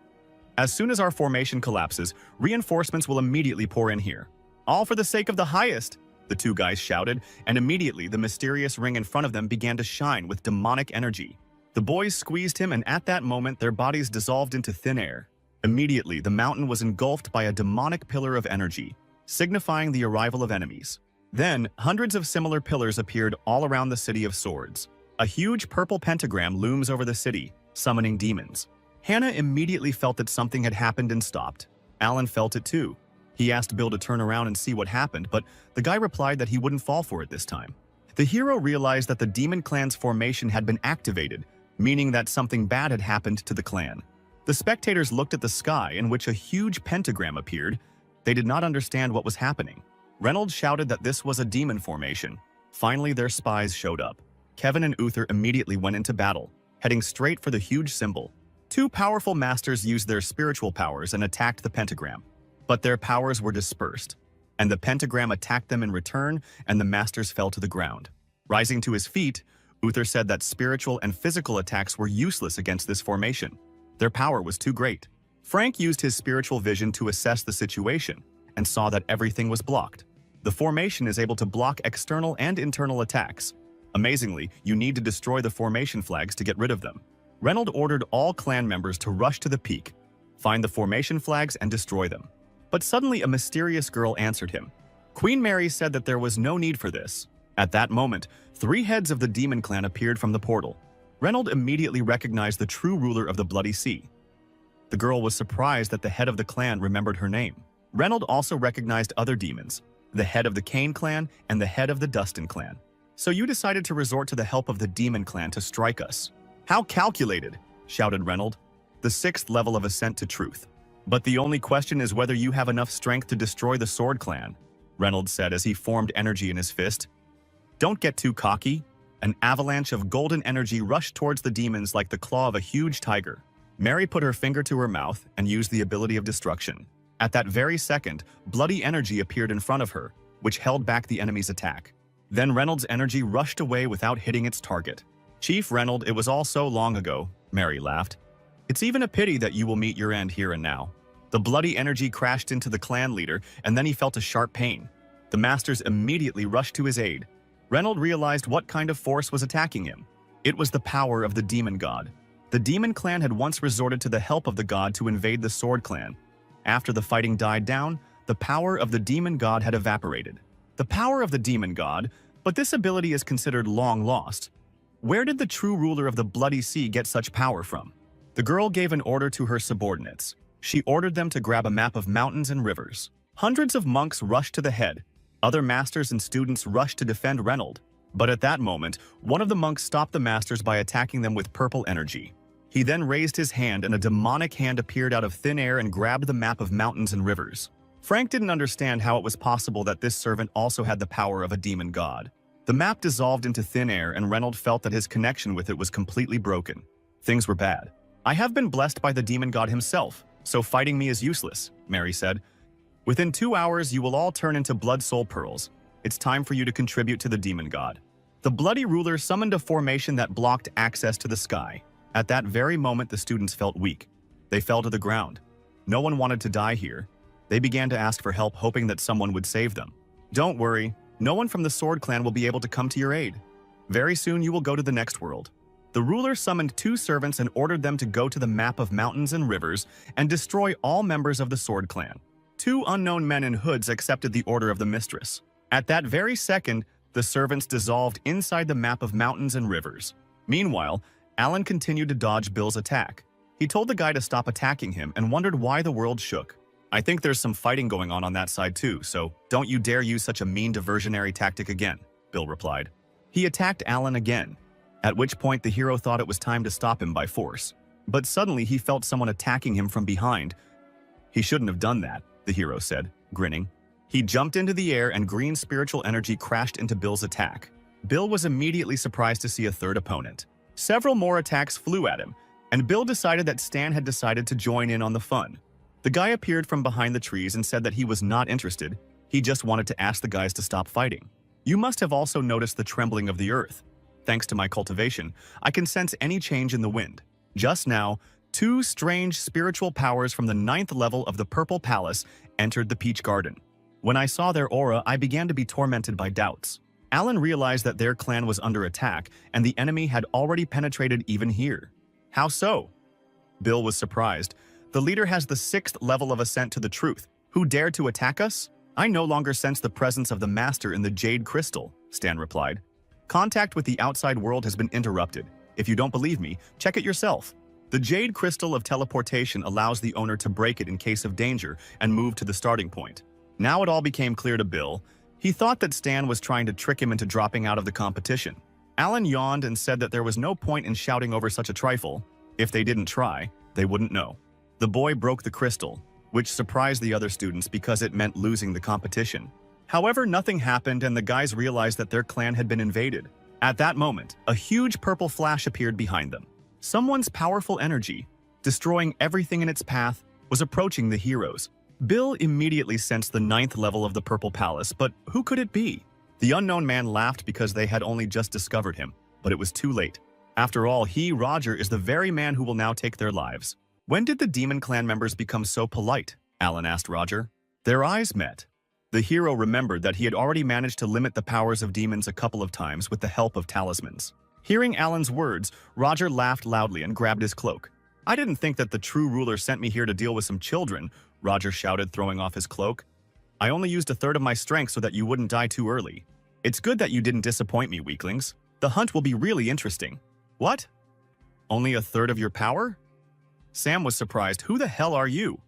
S1: "As soon as our formation collapses, reinforcements will immediately pour in here. All for the sake of the highest," the two guys shouted, and immediately the mysterious ring in front of them began to shine with demonic energy. The boys squeezed him, and at that moment, their bodies dissolved into thin air. Immediately, the mountain was engulfed by a demonic pillar of energy, signifying the arrival of enemies. Then, hundreds of similar pillars appeared all around the City of Swords. A huge purple pentagram looms over the city, summoning demons. Hannah immediately felt that something had happened and stopped. Alan felt it too. He asked Bill to turn around and see what happened, but the guy replied that he wouldn't fall for it this time. The hero realized that the demon clan's formation had been activated, meaning that something bad had happened to the clan. The spectators looked at the sky, in which a huge pentagram appeared. They did not understand what was happening. Reynolds shouted that this was a demon formation. Finally, their spies showed up. Kevin and Uther immediately went into battle, heading straight for the huge symbol. Two powerful masters used their spiritual powers and attacked the pentagram. But their powers were dispersed, and the pentagram attacked them in return, and the masters fell to the ground. Rising to his feet, Uther said that spiritual and physical attacks were useless against this formation. Their power was too great. Frank used his spiritual vision to assess the situation, and saw that everything was blocked. The formation is able to block external and internal attacks. Amazingly, you need to destroy the formation flags to get rid of them. Reynold ordered all clan members to rush to the peak, find the formation flags, and destroy them. But suddenly a mysterious girl answered him. Queen Mary said that there was no need for this. At that moment, 3 heads of the demon clan appeared from the portal. Reynold immediately recognized the true ruler of the Bloody Sea. The girl was surprised that the head of the clan remembered her name. Reynold also recognized other demons, the head of the Cain clan and the head of the Dustin clan. So you decided to resort to the help of the demon clan to strike us. How calculated, shouted Reynold. The 6th level of ascent to truth. But the only question is whether you have enough strength to destroy the Sword Clan, Reynold said as he formed energy in his fist. Don't get too cocky. An avalanche of golden energy rushed towards the demons like the claw of a huge tiger. Mary put her finger to her mouth and used the ability of destruction. At that very second, bloody energy appeared in front of her, which held back the enemy's attack. Then Reynold's energy rushed away without hitting its target. Chief Reynold, it was all so long ago, Mary laughed. It's even a pity that you will meet your end here and now. The bloody energy crashed into the clan leader, and then he felt a sharp pain. The masters immediately rushed to his aid. Reynold realized what kind of force was attacking him. It was the power of the demon god. The demon clan had once resorted to the help of the god to invade the Sword Clan. After the fighting died down, the power of the demon god had evaporated. The power of the demon god, but this ability is considered long lost. Where did the true ruler of the Bloody Sea get such power from? The girl gave an order to her subordinates. She ordered them to grab a map of mountains and rivers. Hundreds of monks rushed to the head. Other masters and students rushed to defend Reynold. But at that moment, one of the monks stopped the masters by attacking them with purple energy. He then raised his hand and a demonic hand appeared out of thin air and grabbed the map of mountains and rivers. Frank didn't understand how it was possible that this servant also had the power of a demon god. The map dissolved into thin air and Reynold felt that his connection with it was completely broken. Things were bad. I have been blessed by the demon god himself, so fighting me is useless, Mary said. Within 2 hours, you will all turn into blood soul pearls. It's time for you to contribute to the demon god. The bloody ruler summoned a formation that blocked access to the sky. At that very moment, the students felt weak. They fell to the ground. No one wanted to die here. They began to ask for help, hoping that someone would save them. Don't worry, no one from the Sword Clan will be able to come to your aid. Very soon you will go to the next world. The ruler summoned 2 servants and ordered them to go to the map of mountains and rivers and destroy all members of the Sword Clan. 2 unknown men in hoods accepted the order of the mistress. At that very second, the servants dissolved inside the map of mountains and rivers. Meanwhile, Alan continued to dodge Bill's attack. He told the guy to stop attacking him and wondered why the world shook. I think there's some fighting going on that side too, so don't you dare use such a mean diversionary tactic again, Bill replied. He attacked Alan again, at which point the hero thought it was time to stop him by force. But suddenly he felt someone attacking him from behind. He shouldn't have done that, the hero said, grinning. He jumped into the air and green spiritual energy crashed into Bill's attack. Bill was immediately surprised to see a third opponent. Several more attacks flew at him, and Bill decided that Stan had decided to join in on the fun. The guy appeared from behind the trees and said that he was not interested. He just wanted to ask the guys to stop fighting. You must have also noticed the trembling of the earth. Thanks to my cultivation, I can sense any change in the wind. Just now, 2 strange spiritual powers from the 9th level of the Purple Palace entered the Peach Garden. When I saw their aura, I began to be tormented by doubts. Alan realized that their clan was under attack, and the enemy had already penetrated even here. How so? Bill was surprised. The leader has the 6th level of ascent to the truth. Who dared to attack us? I no longer sense the presence of the master in the jade crystal, Stan replied. Contact with the outside world has been interrupted. If you don't believe me, check it yourself. The jade crystal of teleportation allows the owner to break it in case of danger and move to the starting point. Now it all became clear to Bill. He thought that Stan was trying to trick him into dropping out of the competition. Alan yawned and said that there was no point in shouting over such a trifle. If they didn't try, they wouldn't know. The boy broke the crystal, which surprised the other students because it meant losing the competition. However, nothing happened and the guys realized that their clan had been invaded. At that moment, a huge purple flash appeared behind them. Someone's powerful energy, destroying everything in its path, was approaching the heroes. Bill immediately sensed the 9th level of the Purple Palace, but who could it be? The unknown man laughed because they had only just discovered him, but it was too late. After all, he, Roger, is the very man who will now take their lives. When did the Demon Clan members become so polite? Alan asked Roger. Their eyes met. The hero remembered that he had already managed to limit the powers of demons a couple of times with the help of talismans. Hearing Alan's words, Roger laughed loudly and grabbed his cloak. "I didn't think that the true ruler sent me here to deal with some children," Roger shouted, throwing off his cloak. "I only used a third of my strength so that you wouldn't die too early. It's good that you didn't disappoint me, weaklings. The hunt will be really interesting." "What? Only a third of your power?" Sam was surprised. "Who the hell are you?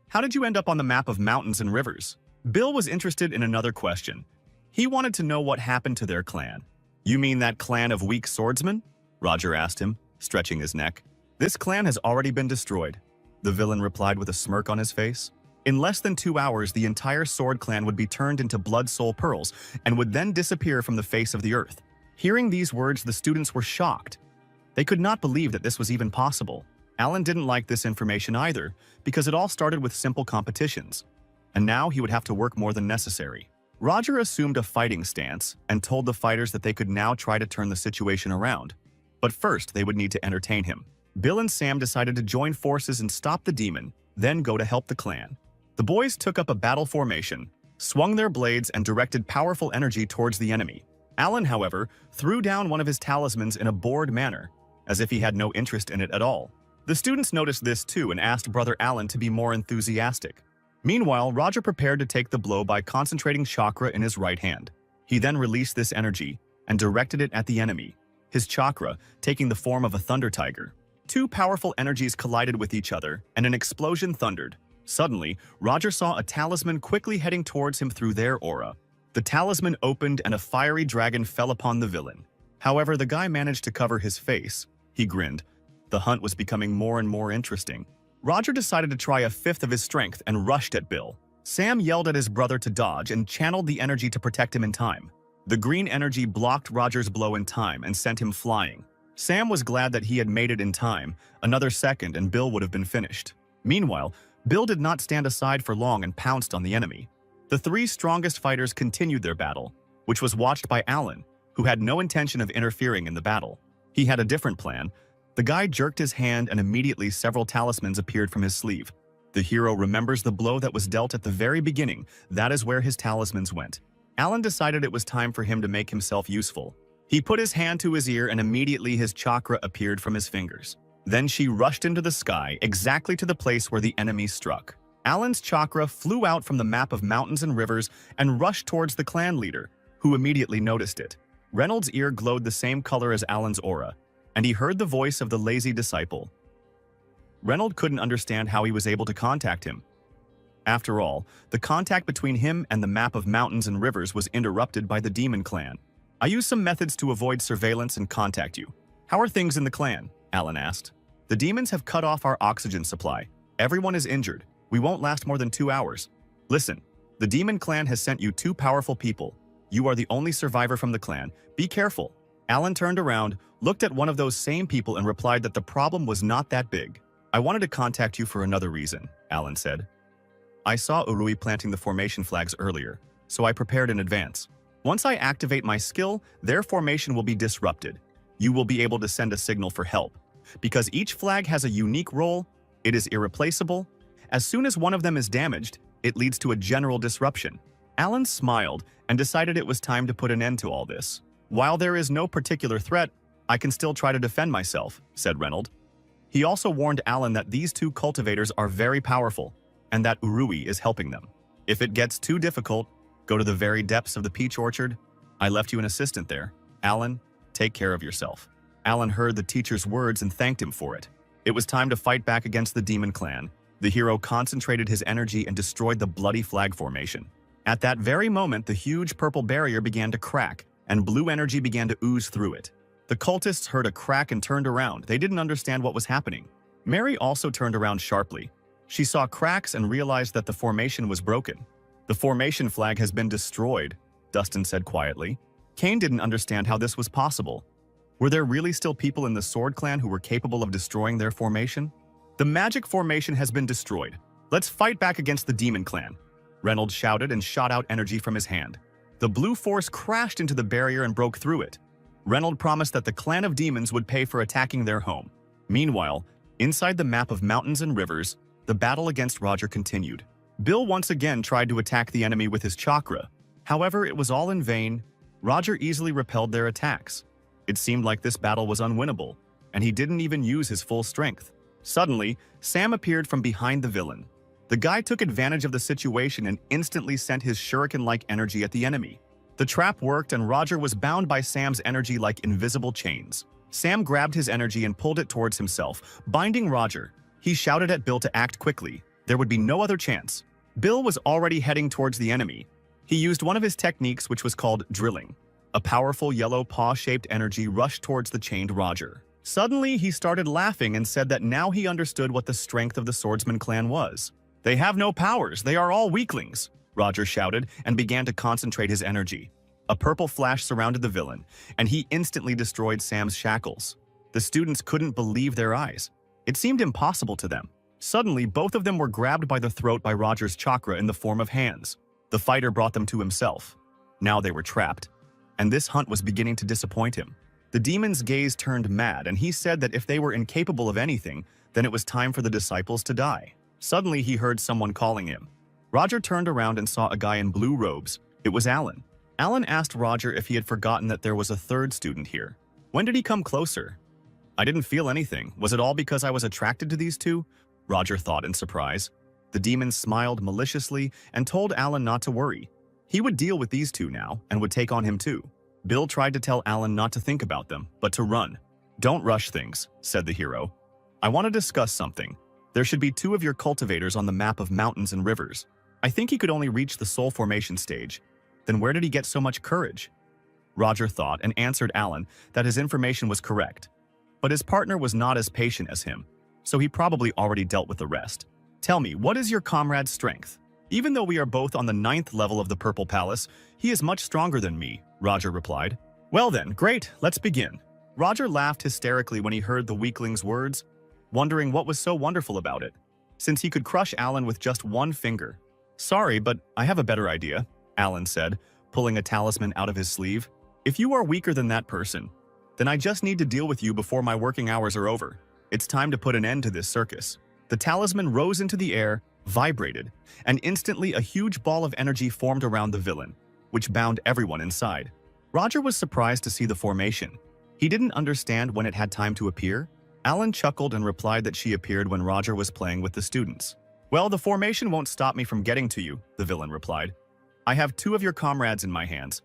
S1: How did you end up on the map of mountains and rivers?" Bill was interested in another question. He wanted to know what happened to their clan. "You mean that clan of weak swordsmen?" Roger asked him, stretching his neck. "This clan has already been destroyed," the villain replied with a smirk on his face. "In less than 2 hours, the entire sword clan would be turned into blood soul pearls and would then disappear from the face of the earth." Hearing these words, the students were shocked. They could not believe that this was even possible. Alan didn't like this information either, because it all started with simple competitions, and now he would have to work more than necessary. Roger assumed a fighting stance and told the fighters that they could now try to turn the situation around. But first, they would need to entertain him. Bill and Sam decided to join forces and stop the demon, then go to help the clan. The boys took up a battle formation, swung their blades, and directed powerful energy towards the enemy. Alan, however, threw down one of his talismans in a bored manner, as if he had no interest in it at all. The students noticed this too and asked Brother Alan to be more enthusiastic. Meanwhile, Roger prepared to take the blow by concentrating chakra in his right hand. He then released this energy and directed it at the enemy, his chakra taking the form of a thunder tiger. Two powerful energies collided with each other, and an explosion thundered. Suddenly, Roger saw a talisman quickly heading towards him through their aura. The talisman opened and a fiery dragon fell upon the villain. However, the guy managed to cover his face. He grinned. The hunt was becoming more and more interesting. Roger decided to try a fifth of his strength and rushed at Bill. Sam yelled at his brother to dodge and channeled the energy to protect him in time. The green energy blocked Roger's blow in time and sent him flying. Sam was glad that he had made it in time. Another second and Bill would have been finished. Meanwhile, Bill did not stand aside for long and pounced on the enemy. The three strongest fighters continued their battle, which was watched by Alan, who had no intention of interfering in the battle. He had a different plan. The guy jerked his hand and immediately several talismans appeared from his sleeve. The hero remembers the blow that was dealt at the very beginning. That is where his talismans went. Alan decided it was time for him to make himself useful. He put his hand to his ear and immediately his chakra appeared from his fingers. Then she rushed into the sky, exactly to the place where the enemy struck. Alan's chakra flew out from the map of mountains and rivers and rushed towards the clan leader, who immediately noticed it. Reynolds' ear glowed the same color as Alan's aura, and he heard the voice of the lazy disciple. Reynolds couldn't understand how he was able to contact him. After all, the contact between him and the map of mountains and rivers was interrupted by the demon clan. "I used some methods to avoid surveillance and contact you. How are things in the clan?" Alan asked. "The demons have cut off our oxygen supply. Everyone is injured. We won't last more than 2 hours. Listen, the demon clan has sent you 2 powerful people. You are the only survivor from the clan. Be careful." Alan turned around, looked at one of those same people and replied that the problem was not that big. "I wanted to contact you for another reason," Alan said. "I saw Urui planting the formation flags earlier, so I prepared in advance. Once I activate my skill, their formation will be disrupted. You will be able to send a signal for help. Because each flag has a unique role, it is irreplaceable. As soon as one of them is damaged, it leads to a general disruption." Alan smiled and decided it was time to put an end to all this. "While there is no particular threat, I can still try to defend myself," said Reynolds. He also warned Alan that these 2 cultivators are very powerful, and that Urui is helping them. "If it gets too difficult, go to the very depths of the peach orchard. I left you an assistant there. Alan, take care of yourself." Alan heard the teacher's words and thanked him for it. It was time to fight back against the demon clan. The hero concentrated his energy and destroyed the bloody flag formation. At that very moment, the huge purple barrier began to crack, and blue energy began to ooze through it. The cultists heard a crack and turned around. They didn't understand what was happening. Mary also turned around sharply. She saw cracks and realized that the formation was broken. "The formation flag has been destroyed," Dustin said quietly. Kane didn't understand how this was possible. Were there really still people in the Sword Clan who were capable of destroying their formation? "The magic formation has been destroyed. Let's fight back against the Demon Clan," Reynolds shouted and shot out energy from his hand. The blue force crashed into the barrier and broke through it. Reynolds promised that the Clan of Demons would pay for attacking their home. Meanwhile, inside the map of mountains and rivers, the battle against Roger continued. Bill once again tried to attack the enemy with his chakra. However, it was all in vain. Roger easily repelled their attacks. It seemed like this battle was unwinnable, and he didn't even use his full strength. Suddenly, Sam appeared from behind the villain. The guy took advantage of the situation and instantly sent his shuriken-like energy at the enemy. The trap worked and Roger was bound by Sam's energy like invisible chains. Sam grabbed his energy and pulled it towards himself, binding Roger. He shouted at Bill to act quickly. There would be no other chance. Bill was already heading towards the enemy. He used one of his techniques, which was called drilling. A powerful yellow paw-shaped energy rushed towards the chained Roger. Suddenly, he started laughing and said that now he understood what the strength of the Swordsman clan was. "They have no powers, they are all weaklings," Roger shouted and began to concentrate his energy. A purple flash surrounded the villain, and he instantly destroyed Sam's shackles. The students couldn't believe their eyes. It seemed impossible to them. Suddenly, both of them were grabbed by the throat by Roger's chakra in the form of hands. The fighter brought them to himself. Now they were trapped, and this hunt was beginning to disappoint him. The demon's gaze turned mad, and he said that if they were incapable of anything, then it was time for the disciples to die. Suddenly, he heard someone calling him. Roger turned around and saw a guy in blue robes. It was Alan. Alan asked Roger if he had forgotten that there was a third student here. "When did he come closer?" "I didn't feel anything. Was it all because I was attracted to these two?" Roger thought in surprise. The demon smiled maliciously and told Alan not to worry. He would deal with these two now and would take on him too. Bill tried to tell Alan not to think about them, but to run. "Don't rush things," said the hero. "I want to discuss something. There should be 2 of your cultivators on the map of mountains and rivers. I think he could only reach the soul formation stage. Then where did he get so much courage?" Roger thought and answered Alan that his information was correct. But his partner was not as patient as him, so he probably already dealt with the rest. "Tell me, what is your comrade's strength?" "Even though we are both on the 9th level of the Purple Palace, he is much stronger than me," Roger replied. "Well then, great, let's begin." Roger laughed hysterically when he heard the weakling's words, wondering what was so wonderful about it, since he could crush Alan with just one finger. "Sorry, but I have a better idea," Alan said, pulling a talisman out of his sleeve. "If you are weaker than that person, then I just need to deal with you before my working hours are over. It's time to put an end to this circus." The talisman rose into the air, vibrated, and instantly a huge ball of energy formed around the villain, which bound everyone inside. Roger was surprised to see the formation. He didn't understand when it had time to appear. Alan chuckled and replied that she appeared when Roger was playing with the students. "Well, the formation won't stop me from getting to you," the villain replied. "I have 2 of your comrades in my hands.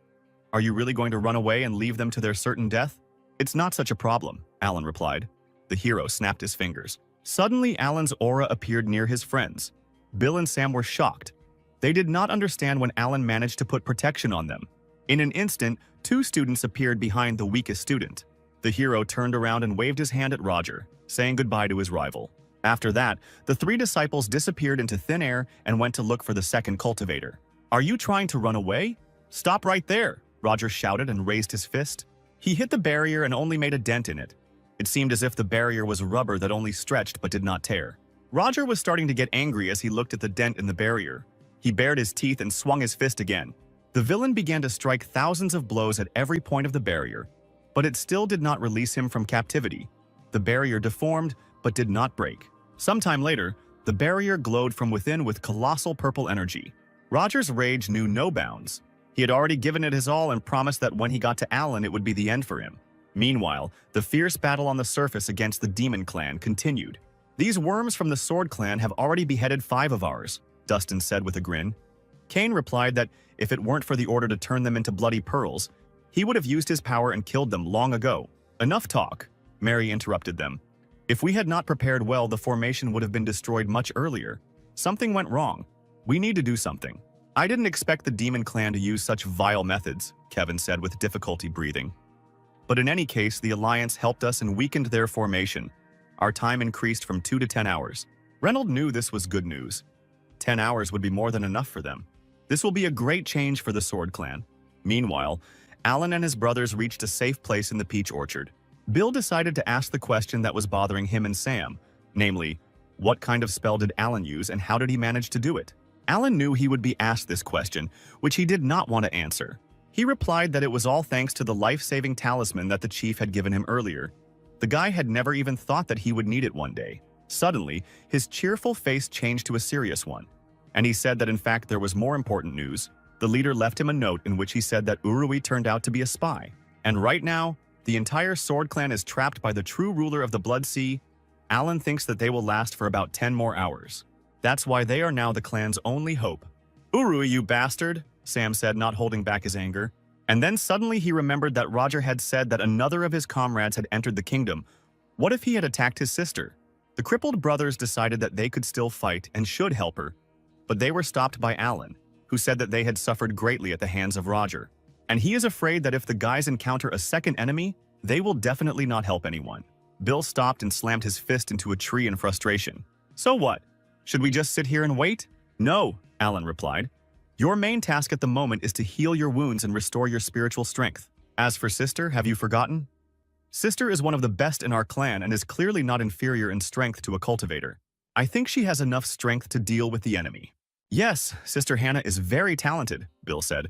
S1: Are you really going to run away and leave them to their certain death?" "It's not such a problem," Alan replied. The hero snapped his fingers. Suddenly, Alan's aura appeared near his friends. Bill and Sam were shocked. They did not understand when Alan managed to put protection on them. In an instant, 2 students appeared behind the weakest student. The hero turned around and waved his hand at Roger, saying goodbye to his rival. After that, the 3 disciples disappeared into thin air and went to look for the second cultivator. "Are you trying to run away?" "Stop right there," Roger shouted and raised his fist. He hit the barrier and only made a dent in it. It seemed as if the barrier was rubber that only stretched but did not tear. Roger was starting to get angry as he looked at the dent in the barrier. He bared his teeth and swung his fist again. The villain began to strike thousands of blows at every point of the barrier, but it still did not release him from captivity. The barrier deformed, but did not break. Sometime later, the barrier glowed from within with colossal purple energy. Roger's rage knew no bounds. He had already given it his all and promised that when he got to Alan, it would be the end for him. Meanwhile, the fierce battle on the surface against the Demon Clan continued. "These worms from the Sword Clan have already beheaded 5 of ours," Dustin said with a grin. Kane replied that if it weren't for the order to turn them into bloody pearls, he would have used his power and killed them long ago. "Enough talk," Mary interrupted them. "If we had not prepared well, the formation would have been destroyed much earlier. Something went wrong. We need to do something." "I didn't expect the Demon Clan to use such vile methods," Kevin said with difficulty breathing. "But in any case, the Alliance helped us and weakened their formation. Our time increased from 2 to 10 hours. Reynold knew this was good news. 10 hours would be more than enough for them. This will be a great change for the Sword Clan. Meanwhile, Alan and his brothers reached a safe place in the peach orchard. Bill decided to ask the question that was bothering him and Sam, namely, what kind of spell did Alan use and how did he manage to do it? Alan knew he would be asked this question, which he did not want to answer. He replied that it was all thanks to the life-saving talisman that the chief had given him earlier. The guy had never even thought that he would need it one day. Suddenly, his cheerful face changed to a serious one. And he said that in fact there was more important news. The leader left him a note in which he said that Urui turned out to be a spy. And right now, the entire Sword Clan is trapped by the true ruler of the Blood Sea. Alan thinks that they will last for about 10 more hours. That's why they are now the clan's only hope. Urui, you bastard, Sam said, not holding back his anger. And then suddenly he remembered that Roger had said that another of his comrades had entered the kingdom. What if he had attacked his sister? The crippled brothers decided that they could still fight and should help her, but they were stopped by Alan, who said that they had suffered greatly at the hands of Roger. And he is afraid that if the guys encounter a second enemy, they will definitely not help anyone. Bill stopped and slammed his fist into a tree in frustration. So what? Should we just sit here and wait? No, Alan replied. Your main task at the moment is to heal your wounds and restore your spiritual strength. As for Sister, have you forgotten? Sister is one of the best in our clan and is clearly not inferior in strength to a cultivator. I think she has enough strength to deal with the enemy. Yes, Sister Hannah is very talented, Bill said.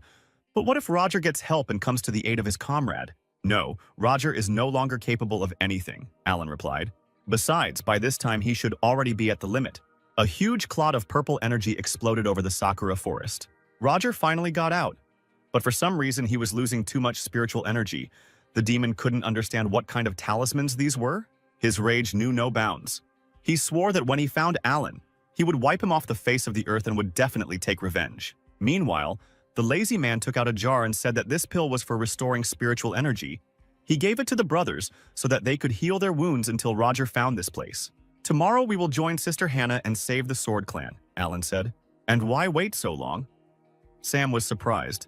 S1: But what if Roger gets help and comes to the aid of his comrade? No, Roger is no longer capable of anything, Alan replied. Besides, by this time he should already be at the limit. A huge cloud of purple energy exploded over the Sakura forest. Roger finally got out, but for some reason he was losing too much spiritual energy. The demon couldn't understand what kind of talismans these were. His rage knew no bounds. He swore that when he found Alan, he would wipe him off the face of the earth and would definitely take revenge. Meanwhile, the lazy man took out a jar and said that this pill was for restoring spiritual energy. He gave it to the brothers so that they could heal their wounds until Roger found this place. Tomorrow we will join Sister Hannah and save the Sword Clan, Alan said. And why wait so long? Sam was surprised.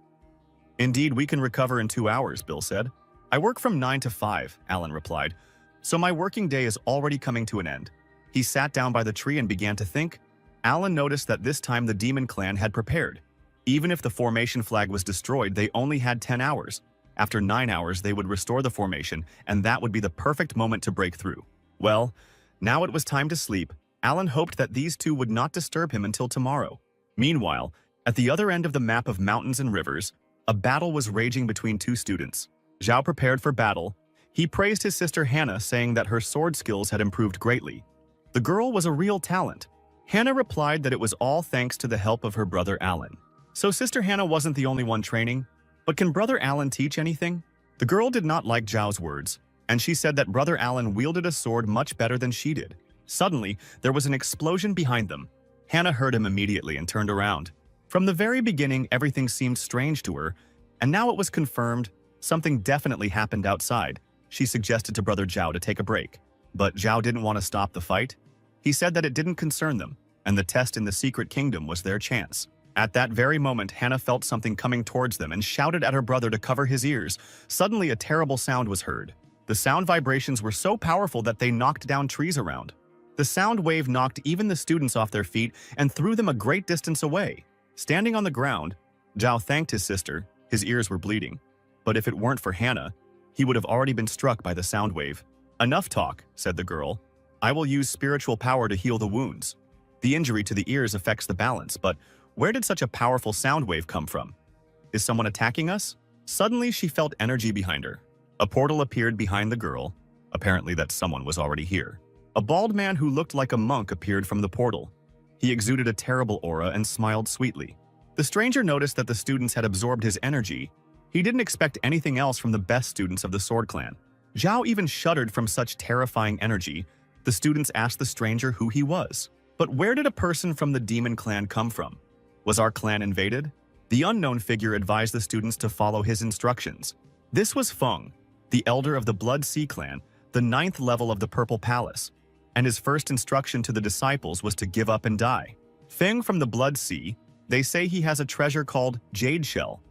S1: Indeed, we can recover in 2 hours, Bill said. I work from 9 to 5, Alan replied. So my working day is already coming to an end. He sat down by the tree and began to think. Alan noticed that this time the Demon Clan had prepared. Even if the formation flag was destroyed, they only had 10 hours. After 9 hours, they would restore the formation, and that would be the perfect moment to break through. Well, now it was time to sleep. Alan hoped that these two would not disturb him until tomorrow. Meanwhile, at the other end of the map of mountains and rivers, a battle was raging between two students. Zhao prepared for battle. He praised his sister Hannah, saying that her sword skills had improved greatly. The girl was a real talent. Hannah replied that it was all thanks to the help of her brother Alan. So Sister Hannah wasn't the only one training, but can Brother Alan teach anything? The girl did not like Zhao's words, and she said that Brother Alan wielded a sword much better than she did. Suddenly, there was an explosion behind them. Hannah heard him immediately and turned around. From the very beginning, everything seemed strange to her, and now it was confirmed. Something definitely happened outside. She suggested to Brother Zhao to take a break, but Zhao didn't want to stop the fight. He said that it didn't concern them, and the test in the secret kingdom was their chance. At that very moment, Hannah felt something coming towards them and shouted at her brother to cover his ears. Suddenly, a terrible sound was heard. The sound vibrations were so powerful that they knocked down trees around. The sound wave knocked even the students off their feet and threw them a great distance away. Standing on the ground, Zhao thanked his sister. His ears were bleeding. But if it weren't for Hannah, he would have already been struck by the sound wave. Enough talk, said the girl. I will use spiritual power to heal the wounds. The injury to the ears affects the balance, but where did such a powerful sound wave come from? Is someone attacking us? Suddenly, she felt energy behind her. A portal appeared behind the girl. Apparently that someone was already here. A bald man who looked like a monk appeared from the portal. He exuded a terrible aura and smiled sweetly. The stranger noticed that the students had absorbed his energy. He didn't expect anything else from the best students of the Sword Clan. Zhao even shuddered from such terrifying energy. The students asked the stranger who he was. But where did a person from the Demon Clan come from? Was our clan invaded? The unknown figure advised the students to follow his instructions. This was Feng, the elder of the Blood Sea Clan, the 9th level of the Purple Palace, and his first instruction to the disciples was to give up and die. Feng from the Blood Sea, they say he has a treasure called Jade Shell,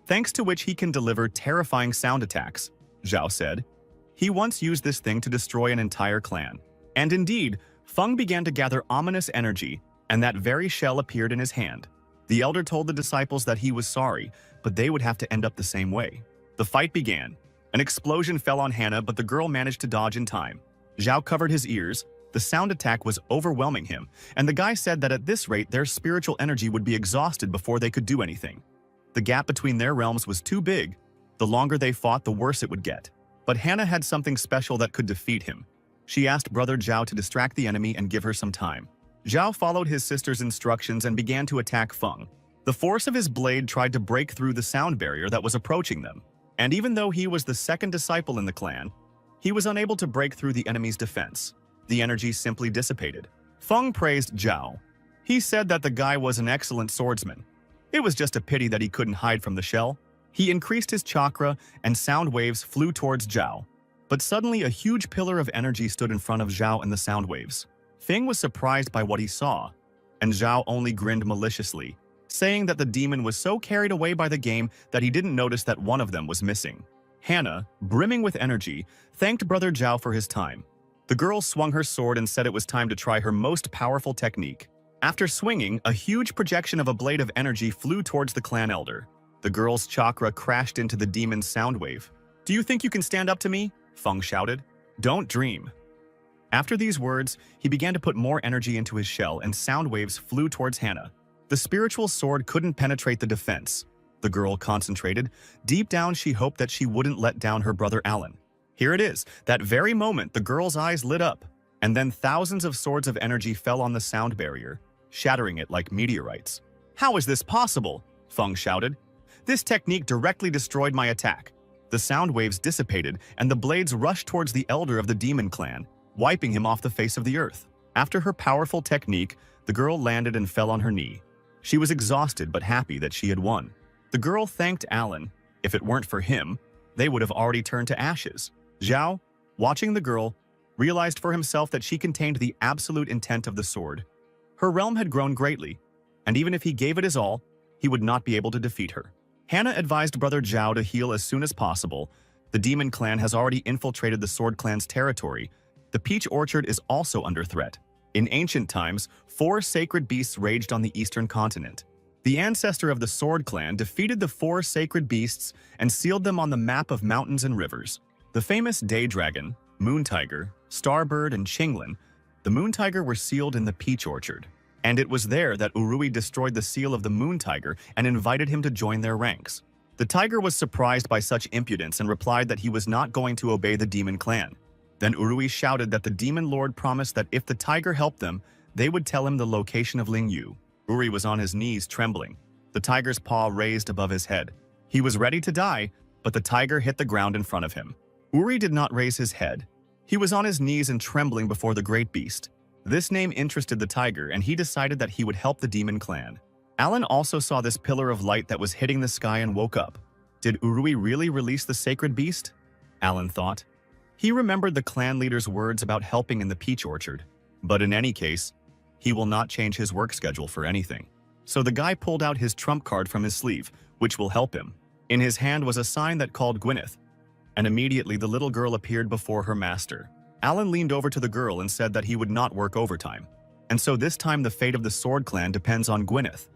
S1: thanks to which he can deliver terrifying sound attacks, Zhao said. He once used this thing to destroy an entire clan. And indeed, Feng began to gather ominous energy, and that very shell appeared in his hand. The elder told the disciples that he was sorry, but they would have to end up the same way. The fight began. An explosion fell on Hannah, but the girl managed to dodge in time. Zhao covered his ears. The sound attack was overwhelming him, and the guy said that at this rate their spiritual energy would be exhausted before they could do anything. The gap between their realms was too big. The longer they fought, the worse it would get. But Hannah had something special that could defeat him. She asked Brother Zhao to distract the enemy and give her some time. Zhao followed his sister's instructions and began to attack Feng. The force of his blade tried to break through the sound barrier that was approaching them, and even though he was the second disciple in the clan, he was unable to break through the enemy's defense. The energy simply dissipated. Feng praised Zhao. He said that the guy was an excellent swordsman. It was just a pity that he couldn't hide from the shell. He increased his chakra, and sound waves flew towards Zhao. But suddenly, a huge pillar of energy stood in front of Zhao and the sound waves. Feng was surprised by what he saw, and Zhao only grinned maliciously, saying that the demon was so carried away by the game that he didn't notice that one of them was missing. Hannah, brimming with energy, thanked Brother Zhao for his time. The girl swung her sword and said it was time to try her most powerful technique. After swinging, a huge projection of a blade of energy flew towards the clan elder. The girl's chakra crashed into the demon's sound wave. "Do you think you can stand up to me?" Feng shouted. "Don't dream." After these words, he began to put more energy into his shell and sound waves flew towards Hannah. The spiritual sword couldn't penetrate the defense. The girl concentrated. Deep down, she hoped that she wouldn't let down her brother Alan. Here it is. That very moment, the girl's eyes lit up, and then thousands of swords of energy fell on the sound barrier, shattering it like meteorites. "How is this possible?" Feng shouted. "This technique directly destroyed my attack." The sound waves dissipated, and the blades rushed towards the elder of the demon clan, wiping him off the face of the earth. After her powerful technique, the girl landed and fell on her knee. She was exhausted but happy that she had won. The girl thanked Alan. If it weren't for him, they would have already turned to ashes. Zhao, watching the girl, realized for himself that she contained the absolute intent of the sword. Her realm had grown greatly, and even if he gave it his all, he would not be able to defeat her. Hannah advised Brother Zhao to heal as soon as possible. The demon clan has already infiltrated the sword clan's territory. The peach orchard is also under threat. In ancient times, 4 sacred beasts raged on the eastern continent. The ancestor of the sword clan defeated the 4 sacred beasts and sealed them on the map of mountains and rivers. The famous day dragon, moon tiger, starbird, and chinglin, the moon tiger were sealed in the peach orchard. And it was there that Urui destroyed the seal of the moon tiger and invited him to join their ranks. The tiger was surprised by such impudence and replied that he was not going to obey the demon clan. Then Urui shouted that the demon lord promised that if the tiger helped them, they would tell him the location of Ling Yu. Urui was on his knees trembling, the tiger's paw raised above his head. He was ready to die, but the tiger hit the ground in front of him. Urui did not raise his head. He was on his knees and trembling before the great beast. This name interested the tiger, and he decided that he would help the demon clan. Alan also saw this pillar of light that was hitting the sky and woke up. Did Urui really release the sacred beast? Alan thought. He remembered the clan leader's words about helping in the peach orchard. But in any case, he will not change his work schedule for anything. So the guy pulled out his trump card from his sleeve, which will help him. In his hand was a sign that called Gwyneth, and immediately the little girl appeared before her master. Alan leaned over to the girl and said that he would not work overtime. And so this time the fate of the sword clan depends on Gwyneth.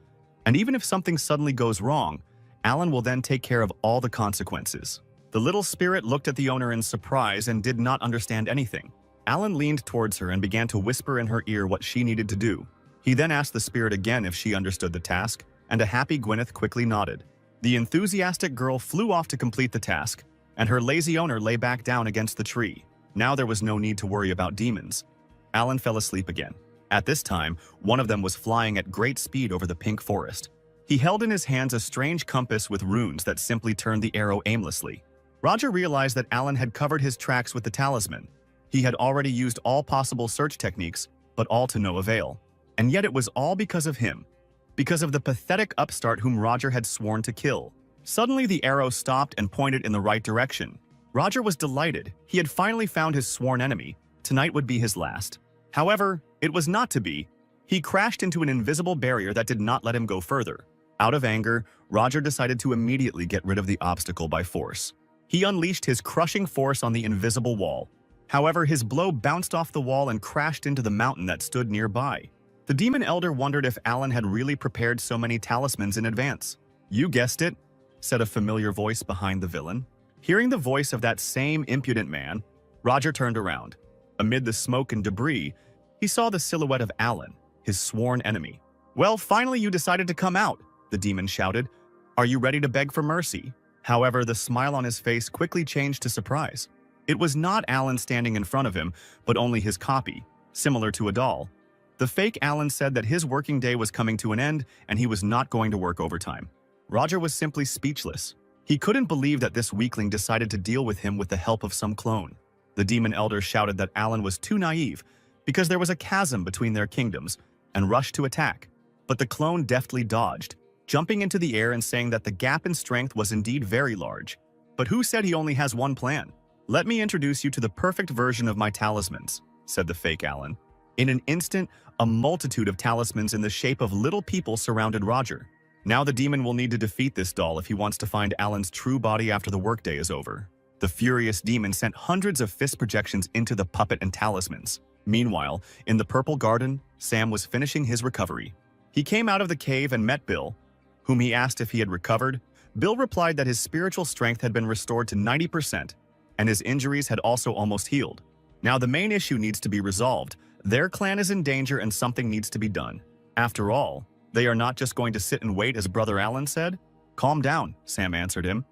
S1: And even if something suddenly goes wrong, Alan will then take care of all the consequences. The little spirit looked at the owner in surprise and did not understand anything. Alan leaned towards her and began to whisper in her ear what she needed to do. He then asked the spirit again if she understood the task, and a happy Gwyneth quickly nodded. The enthusiastic girl flew off to complete the task, and her lazy owner lay back down against the tree. Now there was no need to worry about demons. Alan fell asleep again. At this time, one of them was flying at great speed over the pink forest. He held in his hands a strange compass with runes that simply turned the arrow aimlessly. Roger realized that Alan had covered his tracks with the talisman. He had already used all possible search techniques, but all to no avail. And yet it was all because of him. Because of the pathetic upstart whom Roger had sworn to kill. Suddenly the arrow stopped and pointed in the right direction. Roger was delighted. He had finally found his sworn enemy. Tonight would be his last. However, it was not to be. He crashed into an invisible barrier that did not let him go further. Out of anger, Roger decided to immediately get rid of the obstacle by force. He unleashed his crushing force on the invisible wall. However, his blow bounced off the wall and crashed into the mountain that stood nearby. The demon elder wondered if Alan had really prepared so many talismans in advance. "You guessed it," said a familiar voice behind the villain. Hearing the voice of that same impudent man, Roger turned around. Amid the smoke and debris, he saw the silhouette of Alan, his sworn enemy. "Well, finally you decided to come out," the demon shouted. "Are you ready to beg for mercy?" However, the smile on his face quickly changed to surprise. It was not Alan standing in front of him, but only his copy, similar to a doll. The fake Alan said that his working day was coming to an end and he was not going to work overtime. Roger was simply speechless. He couldn't believe that this weakling decided to deal with him with the help of some clone. The demon elder shouted that Alan was too naive because there was a chasm between their kingdoms and rushed to attack. But the clone deftly dodged, jumping into the air and saying that the gap in strength was indeed very large. But who said he only has one plan? Let me introduce you to the perfect version of my talismans, said the fake Alan. In an instant, a multitude of talismans in the shape of little people surrounded Roger. Now the demon will need to defeat this doll if he wants to find Alan's true body after the workday is over. The furious demon sent hundreds of fist projections into the puppet and talismans. Meanwhile, in the purple garden, Sam was finishing his recovery. He came out of the cave and met Bill, whom he asked if he had recovered. Bill replied that his spiritual strength had been restored to 90%, and his injuries had also almost healed. Now the main issue needs to be resolved. Their clan is in danger and something needs to be done. After all, they are not just going to sit and wait, as Brother Alan said. Calm down, Sam answered him.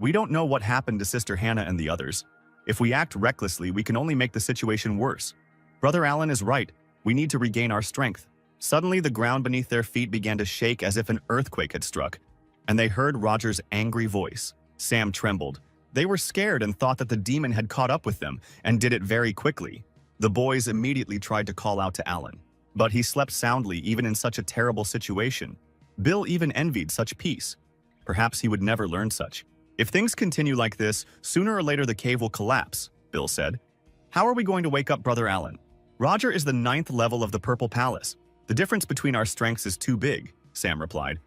S1: We don't know what happened to Sister Hannah and the others. If we act recklessly, we can only make the situation worse. Brother Alan is right. We need to regain our strength. Suddenly, the ground beneath their feet began to shake as if an earthquake had struck, and they heard Roger's angry voice. Sam trembled. They were scared and thought that the demon had caught up with them and did it very quickly. The boys immediately tried to call out to Alan, but he slept soundly even in such a terrible situation. Bill even envied such peace. Perhaps he would never learn such. If things continue like this, sooner or later the cave will collapse, Bill said. How are we going to wake up Brother Alan? Roger is the 9th level of the Purple Palace. The difference between our strengths is too big, Sam replied.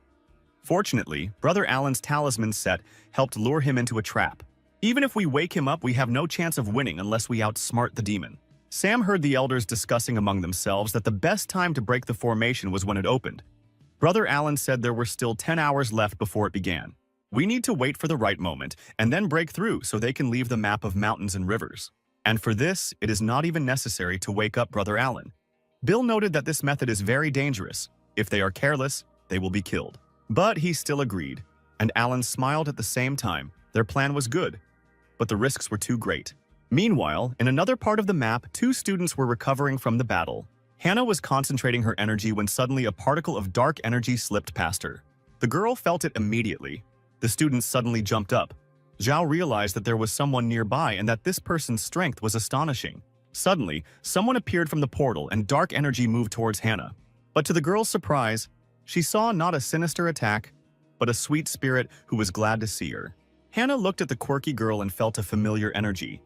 S1: Fortunately, Brother Alan's talisman set helped lure him into a trap. Even if we wake him up, we have no chance of winning unless we outsmart the demon. Sam heard the elders discussing among themselves that the best time to break the formation was when it opened. Brother Alan said there were still 10 hours left before it began. We need to wait for the right moment and then break through so they can leave the map of mountains and rivers. And for this, it is not even necessary to wake up Brother Alan. Bill noted that this method is very dangerous. If they are careless, they will be killed. But he still agreed, and Alan smiled at the same time. Their plan was good, but the risks were too great. Meanwhile, in another part of the map, 2 students were recovering from the battle. Hannah was concentrating her energy when suddenly a particle of dark energy slipped past her. The girl felt it immediately. The students suddenly jumped up. Zhao realized that there was someone nearby and that this person's strength was astonishing. Suddenly, someone appeared from the portal and dark energy moved towards Hannah. But to the girl's surprise, she saw not a sinister attack, but a sweet spirit who was glad to see her. Hannah looked at the quirky girl and felt a familiar energy.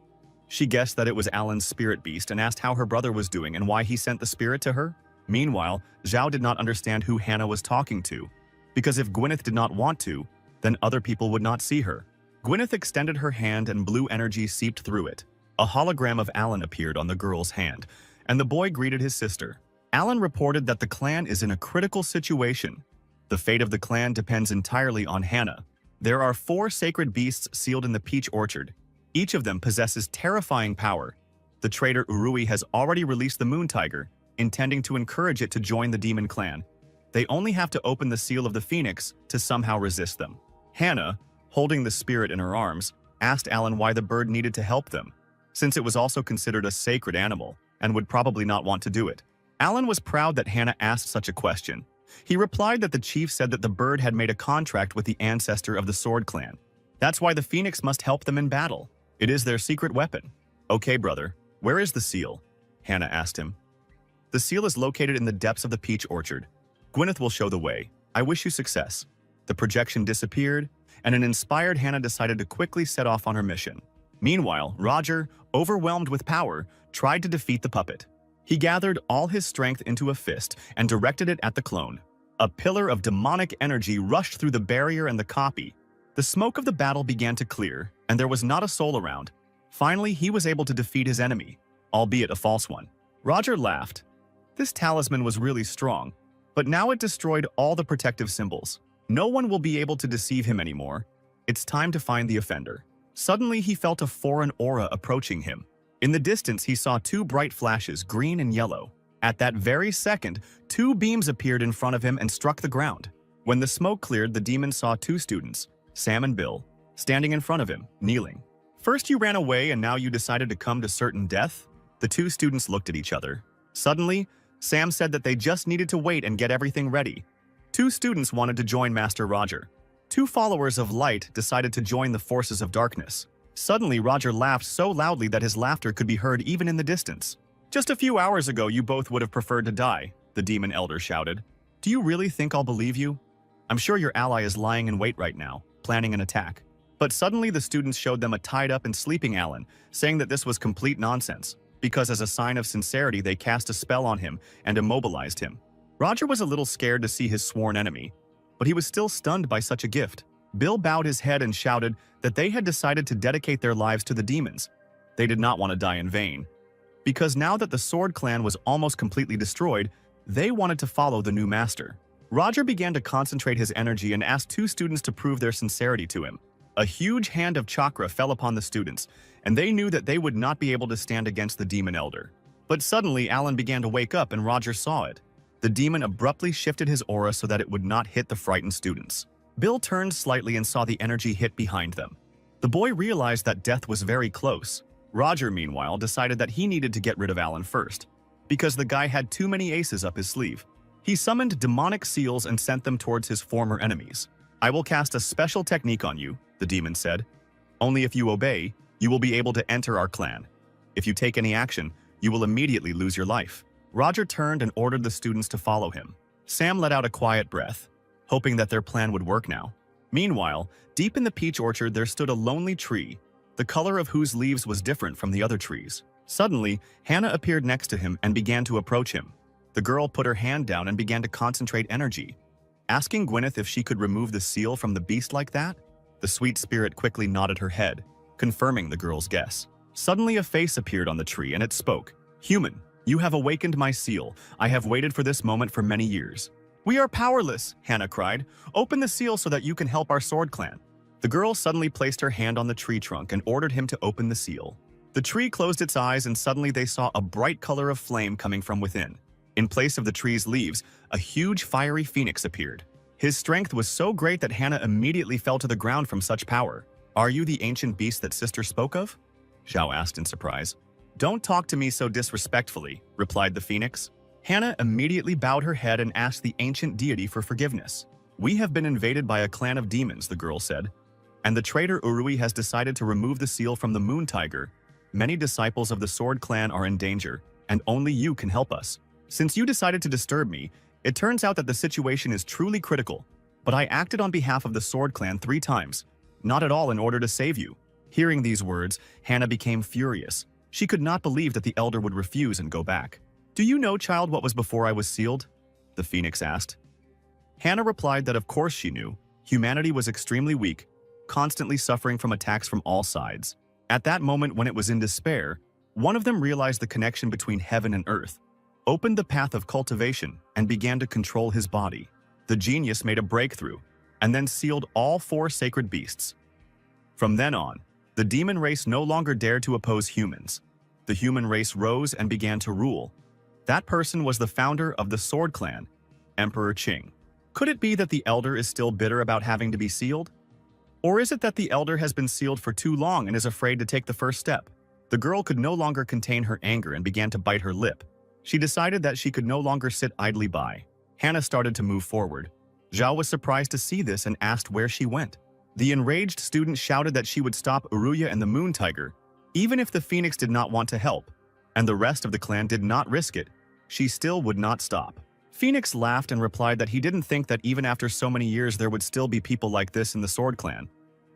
S1: She guessed that it was Alan's spirit beast and asked how her brother was doing and why he sent the spirit to her. Meanwhile, Zhao did not understand who Hannah was talking to, because if Gwyneth did not want to, then other people would not see her. Gwyneth extended her hand and blue energy seeped through it. A hologram of Alan appeared on the girl's hand, and the boy greeted his sister. Alan reported that the clan is in a critical situation. The fate of the clan depends entirely on Hannah. There are 4 sacred beasts sealed in the peach orchard. Each of them possesses terrifying power. The traitor Urui has already released the moon tiger, intending to encourage it to join the demon clan. They only have to open the seal of the phoenix to somehow resist them. Hannah, holding the spirit in her arms, asked Alan why the bird needed to help them, since it was also considered a sacred animal and would probably not want to do it. Alan was proud that Hannah asked such a question. He replied that the chief said that the bird had made a contract with the ancestor of the Sword Clan. That's why the phoenix must help them in battle. It is their secret weapon. Okay, brother, where is the seal? Hannah asked him. The seal is located in the depths of the peach orchard. Gwyneth will show the way. I wish you success. The projection disappeared, and an inspired Hannah decided to quickly set off on her mission. Meanwhile, Roger, overwhelmed with power, tried to defeat the puppet. He gathered all his strength into a fist and directed it at the clone. A pillar of demonic energy rushed through the barrier and the copy. The smoke of the battle began to clear, and there was not a soul around. Finally, he was able to defeat his enemy, albeit a false one. Roger laughed. This talisman was really strong, but now it destroyed all the protective symbols. No one will be able to deceive him anymore. It's time to find the offender. Suddenly, he felt a foreign aura approaching him. In the distance, he saw 2 bright flashes, green and yellow. At that very second, 2 beams appeared in front of him and struck the ground. When the smoke cleared, the demon saw 2 students, Sam and Bill, standing in front of him, kneeling. First you ran away and now you decided to come to certain death? The 2 students looked at each other. Suddenly, Sam said that they just needed to wait and get everything ready. Two students wanted to join Master Roger. Two followers of light decided to join the forces of darkness. Suddenly, Roger laughed so loudly that his laughter could be heard even in the distance. "Just a few hours ago, you both would have preferred to die," the demon elder shouted. "Do you really think I'll believe you? I'm sure your ally is lying in wait right now, planning an attack." But suddenly the students showed them a tied-up and sleeping Alan, saying that this was complete nonsense, because as a sign of sincerity they cast a spell on him and immobilized him. Roger was a little scared to see his sworn enemy, but he was still stunned by such a gift. Bill bowed his head and shouted that they had decided to dedicate their lives to the demons. They did not want to die in vain. Because now that the Sword Clan was almost completely destroyed, they wanted to follow the new master. Roger began to concentrate his energy and asked two students to prove their sincerity to him. A huge hand of chakra fell upon the students, and they knew that they would not be able to stand against the demon elder. But suddenly, Alan began to wake up and Roger saw it. The demon abruptly shifted his aura so that it would not hit the frightened students. Bill turned slightly and saw the energy hit behind them. The boy realized that death was very close. Roger, meanwhile, decided that he needed to get rid of Alan first, because the guy had too many aces up his sleeve. He summoned demonic seals and sent them towards his former enemies. "I will cast a special technique on you," the demon said. "Only if you obey, you will be able to enter our clan. If you take any action, you will immediately lose your life." Roger turned and ordered the students to follow him. Sam let out a quiet breath, hoping that their plan would work now. Meanwhile, deep in the peach orchard there stood a lonely tree, the color of whose leaves was different from the other trees. Suddenly, Hannah appeared next to him and began to approach him. The girl put her hand down and began to concentrate energy, asking Gwyneth if she could remove the seal from the beast like that. The sweet spirit quickly nodded her head, confirming the girl's guess. Suddenly a face appeared on the tree and it spoke. "Human, you have awakened my seal. I have waited for this moment for many years." "We are powerless," Hannah cried. "Open the seal so that you can help our sword clan." The girl suddenly placed her hand on the tree trunk and ordered him to open the seal. The tree closed its eyes and suddenly they saw a bright color of flame coming from within. In place of the tree's leaves, a huge fiery phoenix appeared. His strength was so great that Hannah immediately fell to the ground from such power. "Are you the ancient beast that sister spoke of?" Zhao asked in surprise. "Don't talk to me so disrespectfully," replied the phoenix. Hannah immediately bowed her head and asked the ancient deity for forgiveness. "We have been invaded by a clan of demons," the girl said, "and the traitor Urui has decided to remove the seal from the moon tiger. Many disciples of the sword clan are in danger, and only you can help us. Since you decided to disturb me, it turns out that the situation is truly critical, but I acted on behalf of the sword clan 3 times, not at all in order to save you." Hearing these words, Hannah became furious. She could not believe that the elder would refuse and go back. "Do you know, child, what was before I was sealed?" the phoenix asked. Hannah replied that of course she knew. Humanity was extremely weak, constantly suffering from attacks from all sides. At that moment when it was in despair, one of them realized the connection between heaven and earth, opened the path of cultivation, and began to control his body. The genius made a breakthrough, and then sealed all 4 sacred beasts. From then on, the demon race no longer dared to oppose humans. The human race rose and began to rule. That person was the founder of the Sword Clan, Emperor Qing. Could it be that the elder is still bitter about having to be sealed? Or is it that the elder has been sealed for too long and is afraid to take the first step? The girl could no longer contain her anger and began to bite her lip. She decided that she could no longer sit idly by. Hannah started to move forward. Zhao was surprised to see this and asked where she went. The enraged student shouted that she would stop Uruya and the Moon Tiger, even if the Phoenix did not want to help, and the rest of the clan did not risk it. She still would not stop. Phoenix laughed and replied that he didn't think that even after so many years there would still be people like this in the Sword Clan.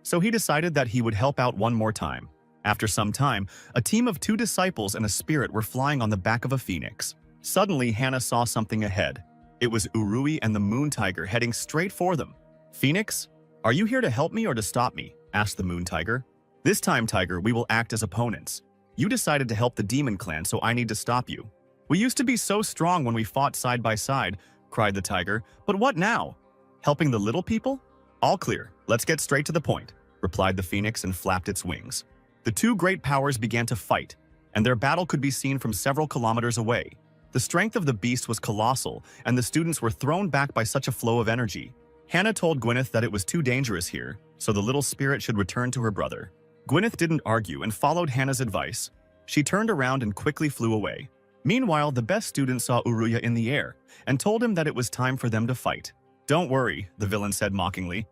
S1: So he decided that he would help out one more time. After some time, a team of 2 disciples and a spirit were flying on the back of a phoenix. Suddenly, Hannah saw something ahead. It was Urui and the Moon Tiger heading straight for them. "Phoenix, are you here to help me or to stop me?" asked the Moon Tiger. "This time, Tiger, we will act as opponents. You decided to help the Demon Clan, so I need to stop you." "We used to be so strong when we fought side by side," cried the tiger. "But what now? Helping the little people?" "All clear. Let's get straight to the point," replied the phoenix and flapped its wings. The 2 great powers began to fight, and their battle could be seen from several kilometers away. The strength of the beast was colossal, and the students were thrown back by such a flow of energy. Hannah told Gwyneth that it was too dangerous here, so the little spirit should return to her brother. Gwyneth didn't argue and followed Hannah's advice. She turned around and quickly flew away. Meanwhile, the best student saw Uruya in the air and told him that it was time for them to fight. "Don't worry," the villain said mockingly.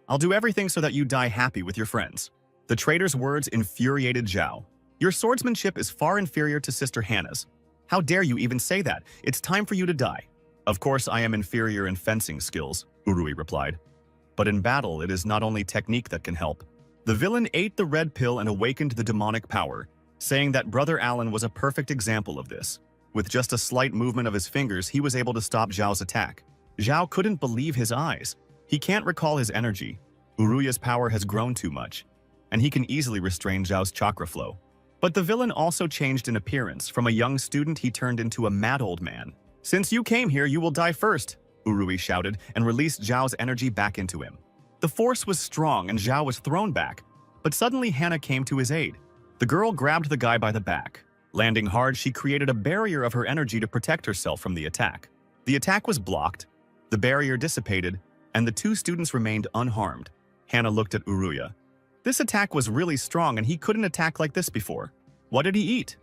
S1: "I'll do everything so that you die happy with your friends." The traitor's words infuriated Zhao. "Your swordsmanship is far inferior to Sister Hannah's. How dare you even say that? It's time for you to die." "Of course I am inferior in fencing skills," Urui replied. "But in battle, it is not only technique that can help." The villain ate the red pill and awakened the demonic power, saying that Brother Alan was a perfect example of this. With just a slight movement of his fingers, he was able to stop Zhao's attack. Zhao couldn't believe his eyes. He can't recall his energy. Uruya's power has grown too much, and he can easily restrain Zhao's chakra flow. But the villain also changed in appearance. From a young student, he turned into a mad old man. "Since you came here, you will die first," Urui shouted and released Zhao's energy back into him. The force was strong and Zhao was thrown back, but suddenly Hannah came to his aid. The girl grabbed the guy by the back. Landing hard, she created a barrier of her energy to protect herself from the attack. The attack was blocked, the barrier dissipated, and the two students remained unharmed. Hannah looked at Uruya. This attack was really strong and he couldn't attack like this before. What did he eat?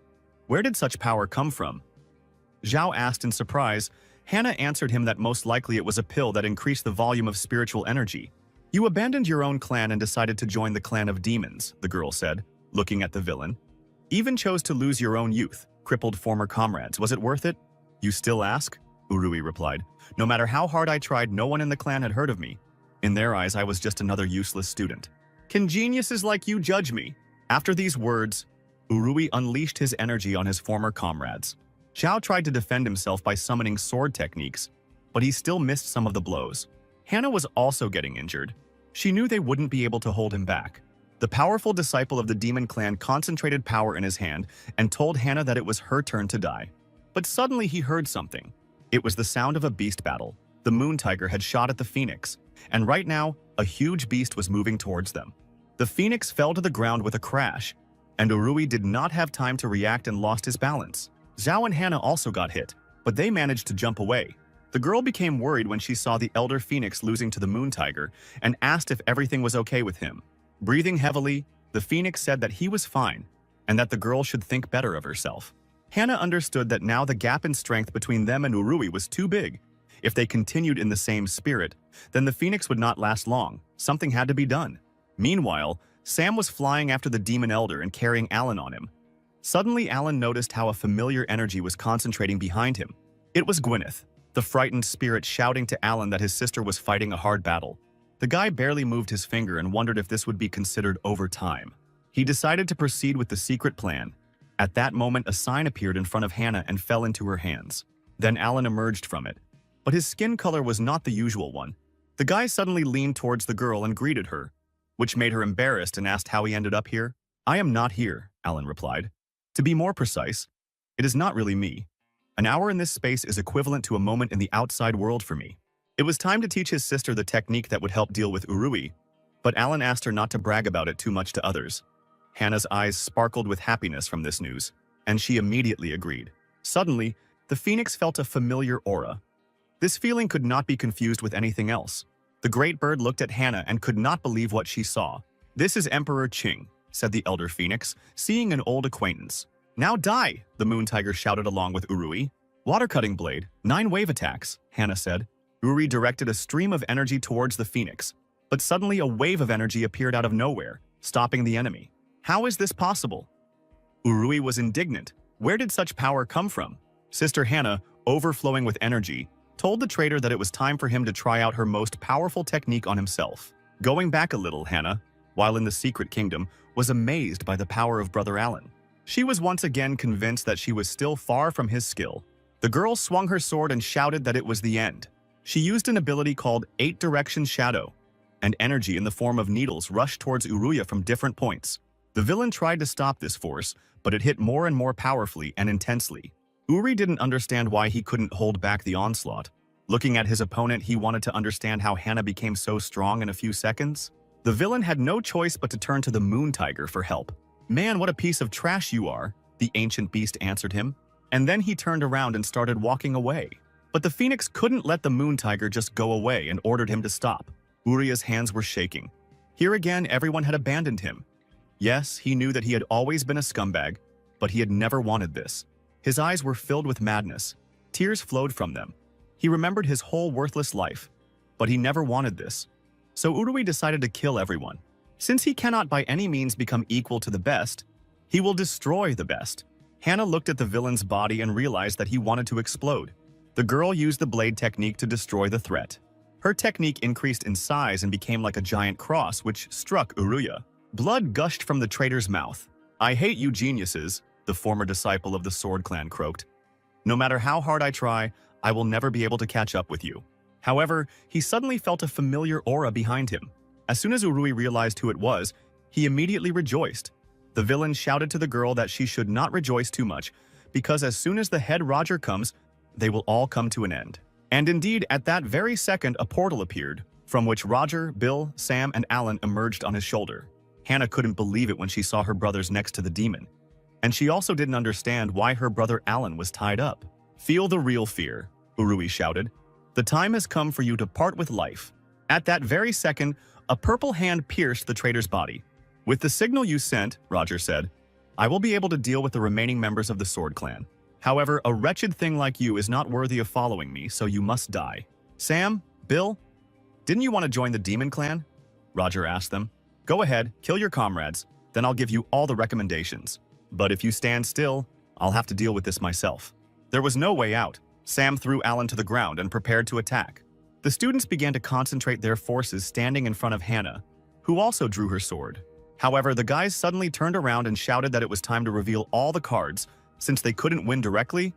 S1: Where did such power come from? Zhao asked in surprise. Hannah answered him that most likely it was a pill that increased the volume of spiritual energy. "You abandoned your own clan and decided to join the clan of demons," the girl said, looking at the villain. "Even chose to lose your own youth, crippled former comrades. Was it worth it?" "You still ask?" Urui replied. "No matter how hard I tried, no one in the clan had heard of me. In their eyes, I was just another useless student. Can geniuses like you judge me?" After these words, Urui unleashed his energy on his former comrades. Zhao tried to defend himself by summoning sword techniques, but he still missed some of the blows. Hannah was also getting injured. She knew they wouldn't be able to hold him back. The powerful disciple of the demon clan concentrated power in his hand and told Hannah that it was her turn to die. But suddenly he heard something. It was the sound of a beast battle. The moon tiger had shot at the phoenix, and right now, a huge beast was moving towards them. The phoenix fell to the ground with a crash, and Urui did not have time to react and lost his balance. Zhao and Hannah also got hit, but they managed to jump away. The girl became worried when she saw the elder phoenix losing to the moon tiger and asked if everything was okay with him. Breathing heavily, the phoenix said that he was fine and that the girl should think better of herself. Hannah understood that now the gap in strength between them and Urui was too big. If they continued in the same spirit, then the phoenix would not last long. Something had to be done. Meanwhile, Sam was flying after the demon elder and carrying Alan on him. Suddenly, Alan noticed how a familiar energy was concentrating behind him. It was Gwyneth, the frightened spirit, shouting to Alan that his sister was fighting a hard battle. The guy barely moved his finger and wondered if this would be considered over time. He decided to proceed with the secret plan. At that moment, a sign appeared in front of Hannah and fell into her hands. Then Alan emerged from it. But his skin color was not the usual one. The guy suddenly leaned towards the girl and greeted her, which made her embarrassed and asked how he ended up here. "I am not here," Alan replied. "To be more precise, it is not really me. An hour in this space is equivalent to a moment in the outside world for me." It was time to teach his sister the technique that would help deal with Urui, but Alan asked her not to brag about it too much to others. Hannah's eyes sparkled with happiness from this news, and she immediately agreed. Suddenly, the phoenix felt a familiar aura. This feeling could not be confused with anything else. The great bird looked at Hannah and could not believe what she saw. "This is Emperor Qing," said the elder phoenix, seeing an old acquaintance. "Now die!" the moon tiger shouted along with Urui. "Water-cutting blade, 9 wave attacks," Hannah said. Urui directed a stream of energy towards the phoenix, but suddenly a wave of energy appeared out of nowhere, stopping the enemy. "How is this possible?" Urui was indignant. Where did such power come from? Sister Hannah, overflowing with energy, told the traitor that it was time for him to try out her most powerful technique on himself. Going back a little, Hannah, while in the secret kingdom, was amazed by the power of Brother Alan. She was once again convinced that she was still far from his skill. The girl swung her sword and shouted that it was the end. She used an ability called 8-Direction Shadow, and energy in the form of needles rushed towards Uruya from different points. The villain tried to stop this force, but it hit more and more powerfully and intensely. Uri didn't understand why he couldn't hold back the onslaught. Looking at his opponent, he wanted to understand how Hannah became so strong in a few seconds. The villain had no choice but to turn to the moon tiger for help. "Man, what a piece of trash you are," the ancient beast answered him. And then he turned around and started walking away. But the phoenix couldn't let the moon tiger just go away and ordered him to stop. Uria's hands were shaking. Here again, everyone had abandoned him. Yes, he knew that he had always been a scumbag, but he had never wanted this. His eyes were filled with madness. Tears flowed from them. He remembered his whole worthless life, but he never wanted this. So Urui decided to kill everyone. Since he cannot by any means become equal to the best, he will destroy the best. Hana looked at the villain's body and realized that he wanted to explode. The girl used the blade technique to destroy the threat. Her technique increased in size and became like a giant cross, which struck Uruya. Blood gushed from the traitor's mouth. "I hate you geniuses," the former disciple of the Sword Clan croaked. "No matter how hard I try, I will never be able to catch up with you." However, he suddenly felt a familiar aura behind him. As soon as Urui realized who it was, he immediately rejoiced. The villain shouted to the girl that she should not rejoice too much, because as soon as the head Roger comes, they will all come to an end. And indeed, at that very second, a portal appeared, from which Roger, Bill, Sam, and Alan emerged on his shoulder. Hannah couldn't believe it when she saw her brothers next to the demon. And she also didn't understand why her brother Alan was tied up. "Feel the real fear," Urui shouted. "The time has come for you to part with life." At that very second, a purple hand pierced the traitor's body. "With the signal you sent," Roger said, "I will be able to deal with the remaining members of the Sword Clan. However, a wretched thing like you is not worthy of following me, so you must die." "Sam, Bill, didn't you want to join the Demon Clan?" Roger asked them. "Go ahead, kill your comrades, then I'll give you all the recommendations. But if you stand still, I'll have to deal with this myself." There was no way out. Sam threw Alan to the ground and prepared to attack. The students began to concentrate their forces standing in front of Hannah, who also drew her sword. However, the guys suddenly turned around and shouted that it was time to reveal all the cards, since they couldn't win directly.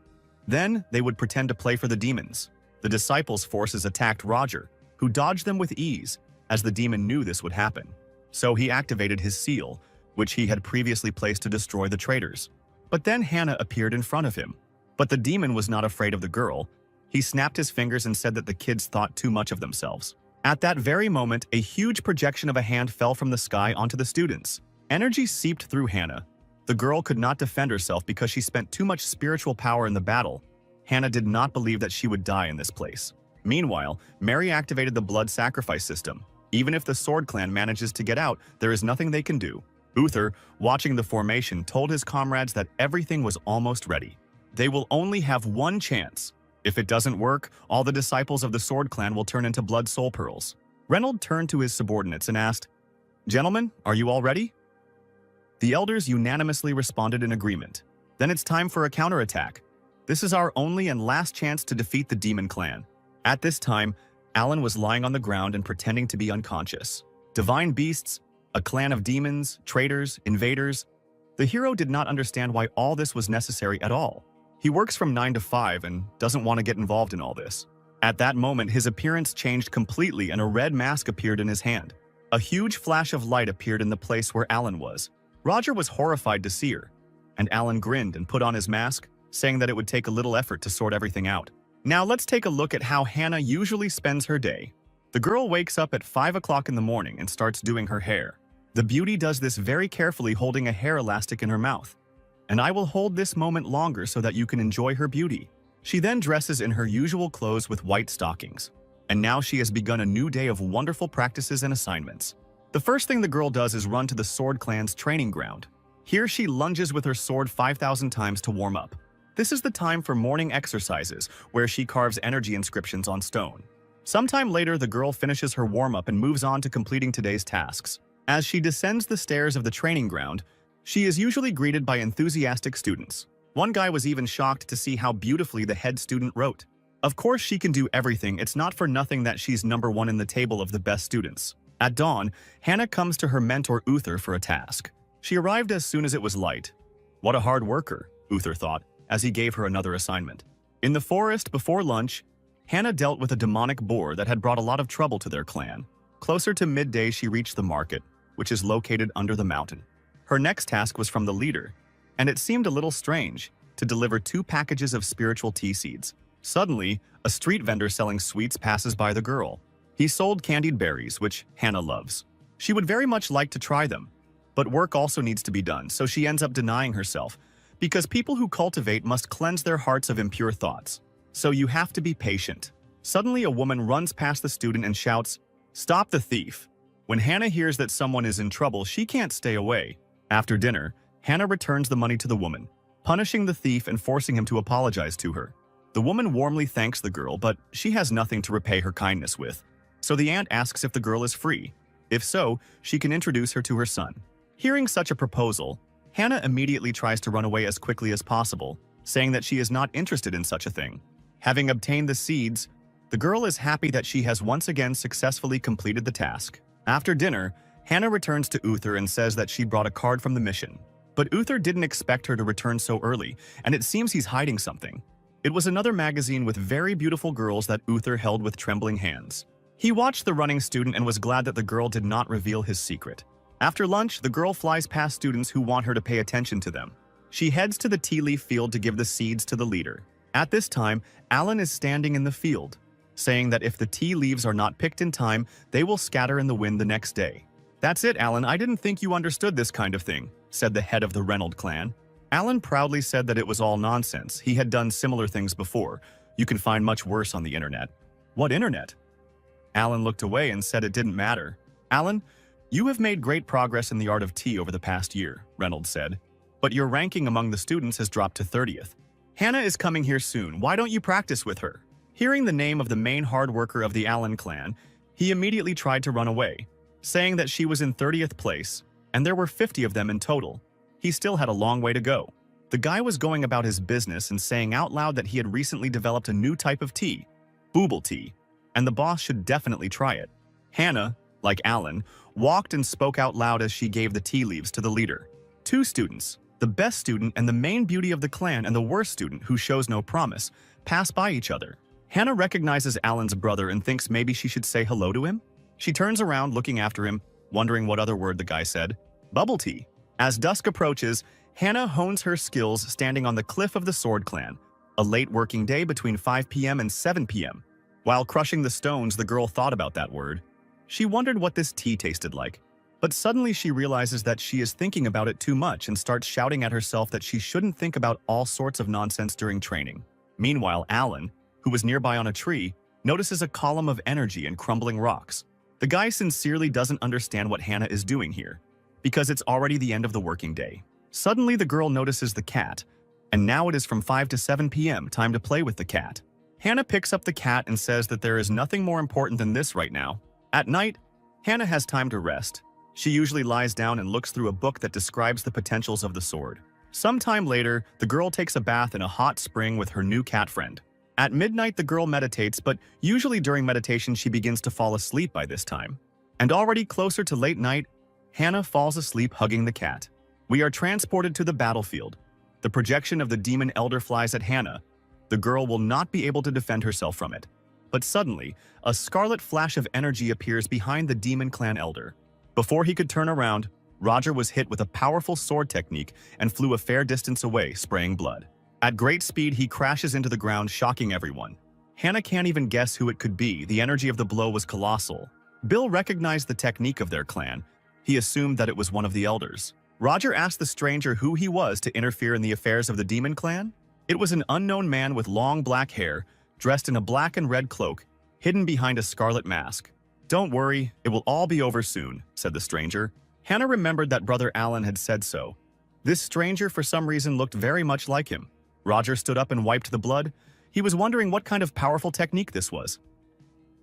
S1: Then they would pretend to play for the demons. The disciples' forces attacked Roger, who dodged them with ease, as the demon knew this would happen. So he activated his seal, which he had previously placed to destroy the traitors. But then Hannah appeared in front of him. But the demon was not afraid of the girl. He snapped his fingers and said that the kids thought too much of themselves. At that very moment, a huge projection of a hand fell from the sky onto the students. Energy seeped through Hannah. The girl could not defend herself because she spent too much spiritual power in the battle. Hannah did not believe that she would die in this place. Meanwhile, Mary activated the blood sacrifice system. Even if the Sword Clan manages to get out, there is nothing they can do. Uther, watching the formation, told his comrades that everything was almost ready. They will only have one chance. If it doesn't work, all the disciples of the Sword Clan will turn into blood soul pearls. Reynold turned to his subordinates and asked, "Gentlemen, are you all ready?" The elders unanimously responded in agreement. "Then it's time for a counterattack. This is our only and last chance to defeat the Demon Clan." At this time, Alan was lying on the ground and pretending to be unconscious. Divine beasts, a clan of demons, traitors, invaders. The hero did not understand why all this was necessary at all. He works from 9 to 5 and doesn't want to get involved in all this. At that moment, his appearance changed completely and a red mask appeared in his hand. A huge flash of light appeared in the place where Alan was. Roger was horrified to see her, and Alan grinned and put on his mask, saying that it would take a little effort to sort everything out. Now let's take a look at how Hannah usually spends her day. The girl wakes up at 5 o'clock in the morning and starts doing her hair. The beauty does this very carefully, holding a hair elastic in her mouth. And I will hold this moment longer so that you can enjoy her beauty. She then dresses in her usual clothes with white stockings. And now she has begun a new day of wonderful practices and assignments. The first thing the girl does is run to the Sword Clan's training ground. Here she lunges with her sword 5,000 times to warm up. This is the time for morning exercises, where she carves energy inscriptions on stone. Sometime later, the girl finishes her warm-up and moves on to completing today's tasks. As she descends the stairs of the training ground, she is usually greeted by enthusiastic students. One guy was even shocked to see how beautifully the head student wrote. Of course she can do everything, it's not for nothing that she's #1 in the table of the best students. At dawn, Hannah comes to her mentor Uther for a task. She arrived as soon as it was light. What a hard worker, Uther thought, as he gave her another assignment. In the forest before lunch, Hannah dealt with a demonic boar that had brought a lot of trouble to their clan. Closer to midday, she reached the market, which is located under the mountain. Her next task was from the leader, and it seemed a little strange to deliver 2 packages of spiritual tea seeds. Suddenly, a street vendor selling sweets passes by the girl. He sold candied berries, which Hannah loves. She would very much like to try them, but work also needs to be done, so she ends up denying herself, because people who cultivate must cleanse their hearts of impure thoughts. So you have to be patient. Suddenly, a woman runs past the student and shouts, "Stop the thief!" When Hannah hears that someone is in trouble, she can't stay away. After dinner, Hannah returns the money to the woman. punishing the thief and forcing him to apologize to her. The woman warmly thanks the girl, but she has nothing to repay her kindness with. So the aunt asks if the girl is free. If so, she can introduce her to her son. Hearing such a proposal, Hannah immediately tries to run away as quickly as possible, saying that she is not interested in such a thing. Having obtained the seeds, the girl is happy that she has once again successfully completed the task. After dinner, Hannah returns to Uther and says that she brought a card from the mission. But Uther didn't expect her to return so early, and it seems he's hiding something. It was another magazine with very beautiful girls that Uther held with trembling hands. He watched the running student and was glad that the girl did not reveal his secret. After lunch, the girl flies past students who want her to pay attention to them. She heads to the tea leaf field to give the seeds to the leader. At this time, Alan is standing in the field, saying that if the tea leaves are not picked in time, they will scatter in the wind the next day. "That's it, Alan. I didn't think you understood this kind of thing," said the head of the Reynolds clan. Alan proudly said that it was all nonsense. He had done similar things before. You can find much worse on the internet. "What internet?" Alan looked away and said it didn't matter. "Alan, you have made great progress in the art of tea over the past year," Reynolds said. "But your ranking among the students has dropped to 30th. Hannah is coming here soon. Why don't you practice with her?" Hearing the name of the main hard worker of the Allen clan, he immediately tried to run away, saying that she was in 30th place, and there were 50 of them in total. He still had a long way to go. The guy was going about his business and saying out loud that he had recently developed a new type of tea, booble tea, and the boss should definitely try it. Hannah, like Alan, walked and spoke out loud as she gave the tea leaves to the leader. Two students, the best student and the main beauty of the clan and the worst student who shows no promise, pass by each other. Hannah recognizes Alan's brother and thinks maybe she should say hello to him. She turns around looking after him, wondering what other word the guy said. Bubble tea. As dusk approaches, Hannah hones her skills standing on the cliff of the Sword Clan, a late working day between 5 p.m. and 7 p.m. While crushing the stones, the girl thought about that word. She wondered what this tea tasted like. But suddenly she realizes that she is thinking about it too much and starts shouting at herself that she shouldn't think about all sorts of nonsense during training. Meanwhile, Alan, who was nearby on a tree, notices a column of energy and crumbling rocks. The guy sincerely doesn't understand what Hannah is doing here, because it's already the end of the working day. Suddenly, the girl notices the cat, and now it is from 5 to 7 p.m., time to play with the cat. Hannah picks up the cat and says that there is nothing more important than this right now. At night, Hannah has time to rest. She usually lies down and looks through a book that describes the potentials of the sword. Sometime later, the girl takes a bath in a hot spring with her new cat friend. At midnight, the girl meditates, but usually during meditation, she begins to fall asleep by this time. And already closer to late night, Hannah falls asleep hugging the cat. We are transported to the battlefield. The projection of the demon elder flies at Hannah. The girl will not be able to defend herself from it. But suddenly, a scarlet flash of energy appears behind the demon clan elder. Before he could turn around, Roger was hit with a powerful sword technique and flew a fair distance away, spraying blood. At great speed, he crashes into the ground, shocking everyone. Hannah can't even guess who it could be. The energy of the blow was colossal. Bill recognized the technique of their clan. He assumed that it was one of the elders. Roger asked the stranger who he was to interfere in the affairs of the demon clan. It was an unknown man with long black hair, dressed in a black and red cloak, hidden behind a scarlet mask. "Don't worry, it will all be over soon," said the stranger. Hannah remembered that Brother Alan had said so. This stranger for some reason looked very much like him. Roger stood up and wiped the blood. He was wondering what kind of powerful technique this was.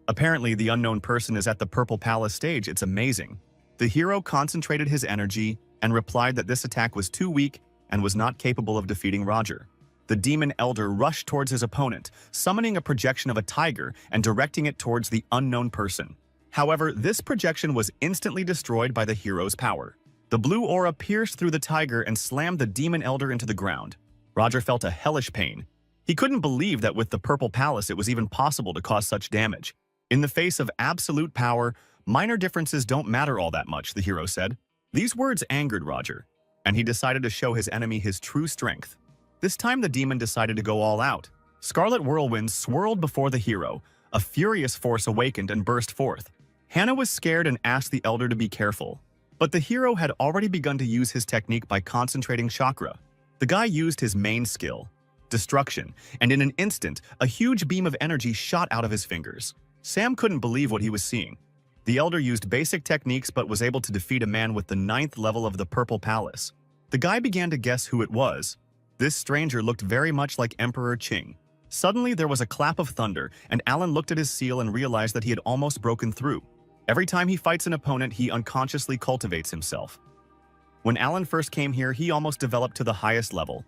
S1: Apparently, the unknown person is at the Purple Palace stage. It's amazing. The hero concentrated his energy and replied that this attack was too weak and was not capable of defeating Roger. The demon elder rushed towards his opponent, summoning a projection of a tiger and directing it towards the unknown person. However, this projection was instantly destroyed by the hero's power. The blue aura pierced through the tiger and slammed the demon elder into the ground. Roger felt a hellish pain. He couldn't believe that with the Purple Palace it was even possible to cause such damage. In the face of absolute power, minor differences don't matter all that much, the hero said. These words angered Roger, and he decided to show his enemy his true strength. This time the demon decided to go all out. Scarlet whirlwinds swirled before the hero. A furious force awakened and burst forth. Hannah was scared and asked the elder to be careful. But the hero had already begun to use his technique by concentrating chakra. The guy used his main skill, destruction, and in an instant, a huge beam of energy shot out of his fingers. Sam couldn't believe what he was seeing. The elder used basic techniques but was able to defeat a man with the 9th level of the Purple Palace. The guy began to guess who it was. This stranger looked very much like Emperor Qing. Suddenly, there was a clap of thunder, and Alan looked at his seal and realized that he had almost broken through. Every time he fights an opponent, he unconsciously cultivates himself. When Alan first came here, he almost developed to the highest level.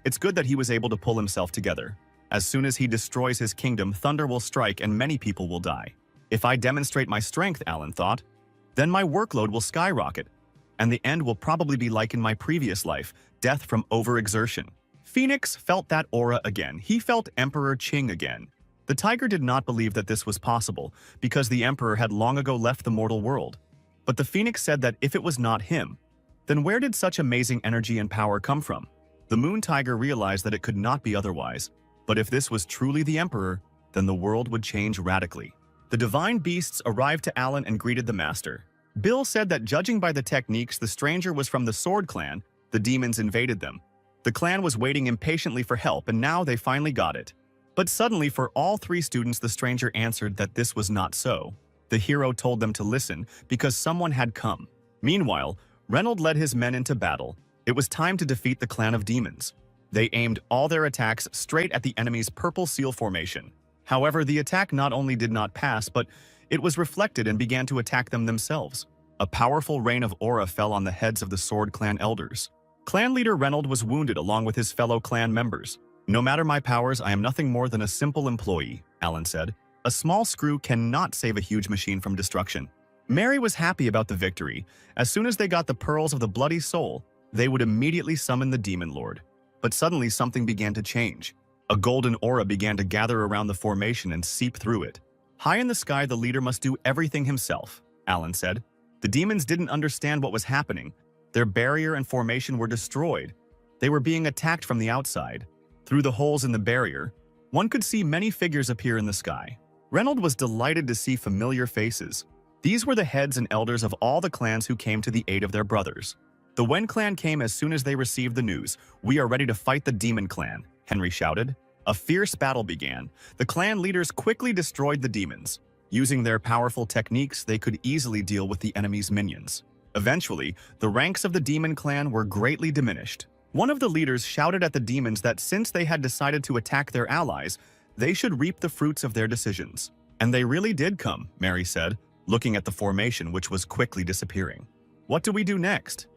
S1: It's good that he was able to pull himself together. As soon as he destroys his kingdom, thunder will strike and many people will die. If I demonstrate my strength, Alan thought, then my workload will skyrocket, and the end will probably be like in my previous life, death from overexertion. Phoenix felt that aura again. He felt Emperor Qing again. The tiger did not believe that this was possible, because the emperor had long ago left the mortal world. But the phoenix said that if it was not him, then where did such amazing energy and power come from? The moon tiger realized that it could not be otherwise. But if this was truly the emperor, then the world would change radically. The divine beasts arrived to Alan and greeted the master. Bill said that judging by the techniques, the stranger was from the Sword Clan. The demons invaded them. The clan was waiting impatiently for help, and now they finally got it. But suddenly, for all three students, the stranger answered that this was not so. The hero told them to listen because someone had come. Meanwhile, Reynolds led his men into battle. It was time to defeat the clan of demons. They aimed all their attacks straight at the enemy's purple seal formation. However, the attack not only did not pass, but it was reflected and began to attack them themselves. A powerful rain of aura fell on the heads of the Sword Clan elders. Clan leader Reynolds was wounded along with his fellow clan members. "No matter my powers, I am nothing more than a simple employee," Alan said. "A small screw cannot save a huge machine from destruction." Mary was happy about the victory. As soon as they got the pearls of the bloody soul, they would immediately summon the demon lord. But suddenly something began to change. A golden aura began to gather around the formation and seep through it. "High in the sky, the leader must do everything himself," Alan said. The demons didn't understand what was happening. Their barrier and formation were destroyed. They were being attacked from the outside. Through the holes in the barrier, one could see many figures appear in the sky. Reynolds was delighted to see familiar faces. These were the heads and elders of all the clans who came to the aid of their brothers. The Wen clan came as soon as they received the news. "We are ready to fight the demon clan," Henry shouted. A fierce battle began. The clan leaders quickly destroyed the demons. Using their powerful techniques, they could easily deal with the enemy's minions. Eventually, the ranks of the demon clan were greatly diminished. One of the leaders shouted at the demons that since they had decided to attack their allies, they should reap the fruits of their decisions. "And they really did come," Mary said, looking at the formation which was quickly disappearing. "What do we do next?"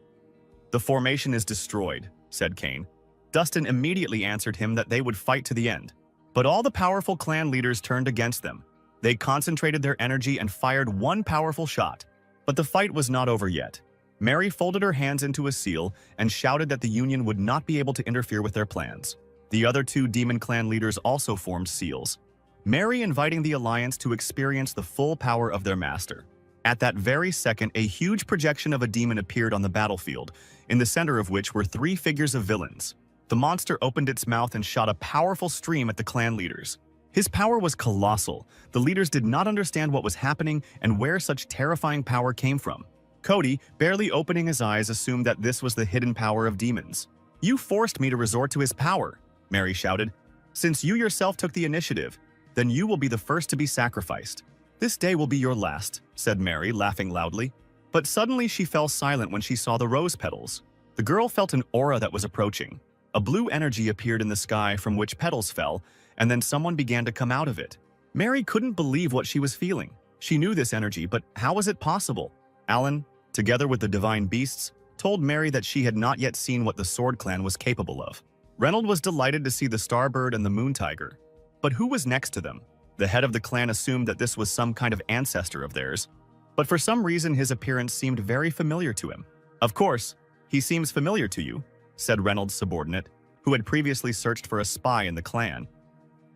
S1: "The formation is destroyed," said Kane. Dustin immediately answered him that they would fight to the end. But all the powerful clan leaders turned against them. They concentrated their energy and fired one powerful shot. But the fight was not over yet. Mary folded her hands into a seal and shouted that the Union would not be able to interfere with their plans. The other two demon clan leaders also formed seals, Mary inviting the Alliance to experience the full power of their master. At that very second, a huge projection of a demon appeared on the battlefield, in the center of which were three figures of villains. The monster opened its mouth and shot a powerful stream at the clan leaders. His power was colossal. The leaders did not understand what was happening and where such terrifying power came from. Cody, barely opening his eyes, assumed that this was the hidden power of demons. "You forced me to resort to his power," Mary shouted. "Since you yourself took the initiative, then you will be the first to be sacrificed." "This day will be your last," said Mary, laughing loudly. But suddenly she fell silent when she saw the rose petals. The girl felt an aura that was approaching. A blue energy appeared in the sky from which petals fell, and then someone began to come out of it. Mary couldn't believe what she was feeling. She knew this energy, but how was it possible? Alan, together with the divine beasts, told Mary that she had not yet seen what the Sword Clan was capable of. Reynolds was delighted to see the Starbird and the Moon Tiger. But who was next to them? The head of the clan assumed that this was some kind of ancestor of theirs, but for some reason his appearance seemed very familiar to him. "Of course, he seems familiar to you," said Reynolds' subordinate, who had previously searched for a spy in the clan.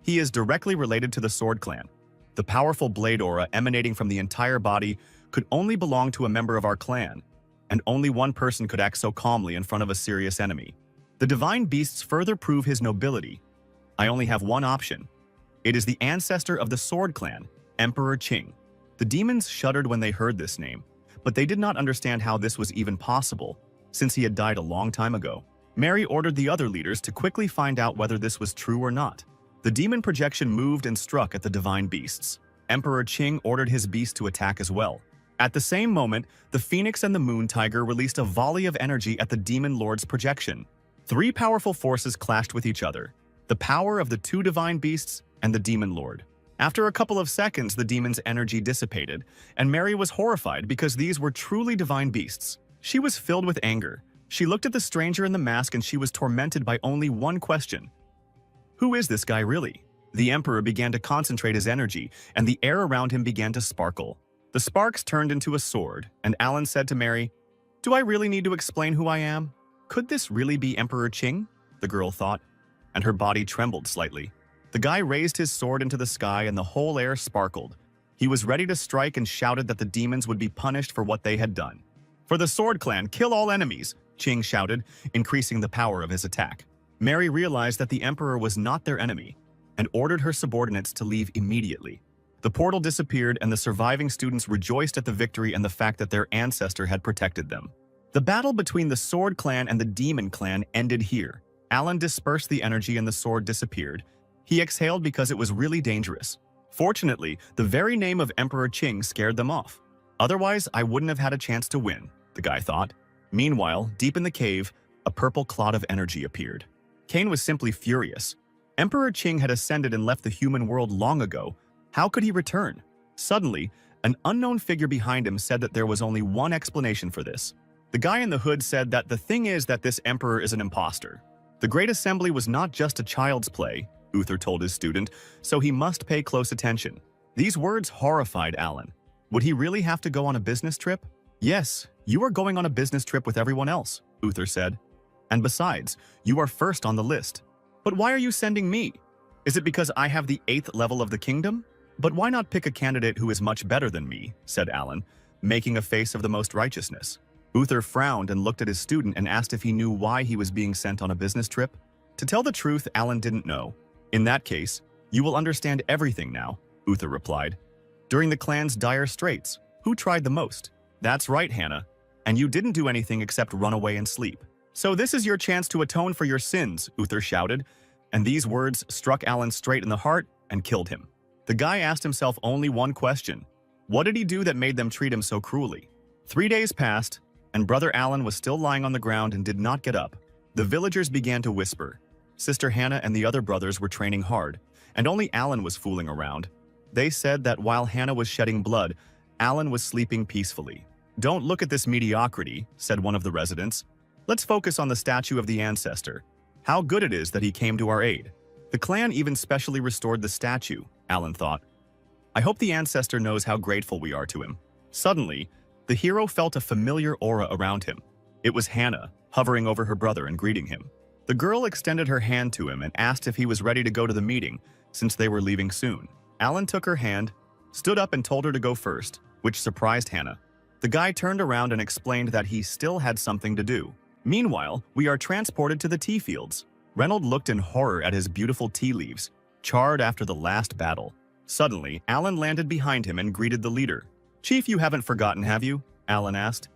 S1: "He is directly related to the Sword Clan. The powerful blade aura emanating from the entire body could only belong to a member of our clan, and only one person could act so calmly in front of a serious enemy. The divine beasts further prove his nobility. I only have one option. It is the ancestor of the Sword Clan, Emperor Qing." The demons shuddered when they heard this name, but they did not understand how this was even possible, since he had died a long time ago. Mary ordered the other leaders to quickly find out whether this was true or not. The demon projection moved and struck at the divine beasts. Emperor Qing ordered his beast to attack as well. At the same moment, the Phoenix and the Moon Tiger released a volley of energy at the Demon Lord's projection. Three powerful forces clashed with each other: the power of the two divine beasts and the demon lord. After a couple of seconds, the demon's energy dissipated, and Mary was horrified because these were truly divine beasts. She was filled with anger. She looked at the stranger in the mask and she was tormented by only one question: who is this guy really? The emperor began to concentrate his energy, and the air around him began to sparkle. The sparks turned into a sword, and Alan said to Mary, "Do I really need to explain who I am? Could this really be Emperor Qing?" the girl thought, and her body trembled slightly. The guy raised his sword into the sky and the whole air sparkled. He was ready to strike and shouted that the demons would be punished for what they had done. "For the Sword Clan, kill all enemies!" Qing shouted, increasing the power of his attack. Mary realized that the emperor was not their enemy and ordered her subordinates to leave immediately. The portal disappeared and the surviving students rejoiced at the victory and the fact that their ancestor had protected them. The battle between the Sword Clan and the Demon Clan ended here. Alan dispersed the energy and the sword disappeared. He exhaled because it was really dangerous. Fortunately, the very name of Emperor Qing scared them off. Otherwise, I wouldn't have had a chance to win, the guy thought. Meanwhile, deep in the cave, a purple clot of energy appeared. Kane was simply furious. Emperor Qing had ascended and left the human world long ago. How could he return? Suddenly, an unknown figure behind him said that there was only one explanation for this. The guy in the hood said that the thing is that this emperor is an imposter. The Great Assembly was not just a child's play, Uther told his student, so he must pay close attention. These words horrified Alan. Would he really have to go on a business trip? Yes, you are going on a business trip with everyone else, Uther said. And besides, you are first on the list. But why are you sending me? Is it because I have the 8th level of the kingdom? But why not pick a candidate who is much better than me, said Alan, making a face of the most righteousness. Uther frowned and looked at his student and asked if he knew why he was being sent on a business trip. To tell the truth, Alan didn't know. In that case, you will understand everything now, Uther replied. During the clan's dire straits, who tried the most? That's right, Hannah. And you didn't do anything except run away and sleep. So this is your chance to atone for your sins, Uther shouted. And these words struck Alan straight in the heart and killed him. The guy asked himself only one question. What did he do that made them treat him so cruelly? 3 days passed, and Brother Alan was still lying on the ground and did not get up. The villagers began to whisper. Sister Hannah and the other brothers were training hard, and only Alan was fooling around. They said that while Hannah was shedding blood, Alan was sleeping peacefully. Don't look at this mediocrity, said one of the residents. Let's focus on the statue of the ancestor. How good it is that he came to our aid. The clan even specially restored the statue, Alan thought. I hope the ancestor knows how grateful we are to him. Suddenly, the hero felt a familiar aura around him. It was Hannah, hovering over her brother and greeting him. The girl extended her hand to him and asked if he was ready to go to the meeting, since they were leaving soon. Alan took her hand, stood up and told her to go first, which surprised Hannah. The guy turned around and explained that he still had something to do. Meanwhile, we are transported to the tea fields. Reynolds looked in horror at his beautiful tea leaves, charred after the last battle. Suddenly, Alan landed behind him and greeted the leader. Chief, you haven't forgotten, have you? Alan asked.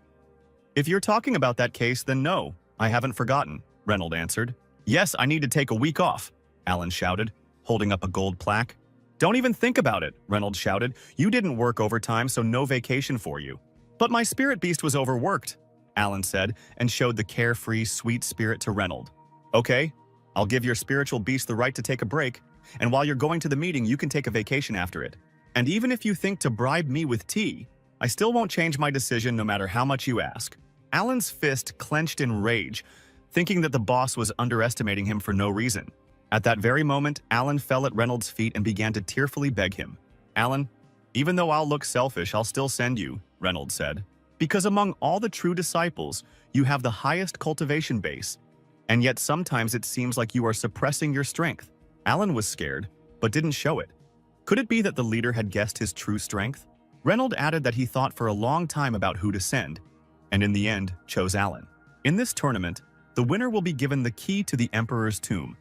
S1: If you're talking about that case, then no, I haven't forgotten, Reynolds answered. Yes, I need to take a week off, Alan shouted, holding up a gold plaque. Don't even think about it, Reynolds shouted. You didn't work overtime, so no vacation for you. But my spirit beast was overworked, Alan said, and showed the carefree, sweet spirit to Reynolds. Okay, I'll give your spiritual beast the right to take a break, and while you're going to the meeting, you can take a vacation after it. And even if you think to bribe me with tea, I still won't change my decision no matter how much you ask. Alan's fist clenched in rage, thinking that the boss was underestimating him for no reason. At that very moment, Alan fell at Reynolds' feet and began to tearfully beg him. Alan, even though I'll look selfish, I'll still send you, Reynolds said. Because among all the true disciples, you have the highest cultivation base. And yet sometimes it seems like you are suppressing your strength. Alan was scared, but didn't show it. Could it be that the leader had guessed his true strength? Reynolds added that he thought for a long time about who to send, and in the end chose Alan. In this tournament, the winner will be given the key to the Emperor's tomb.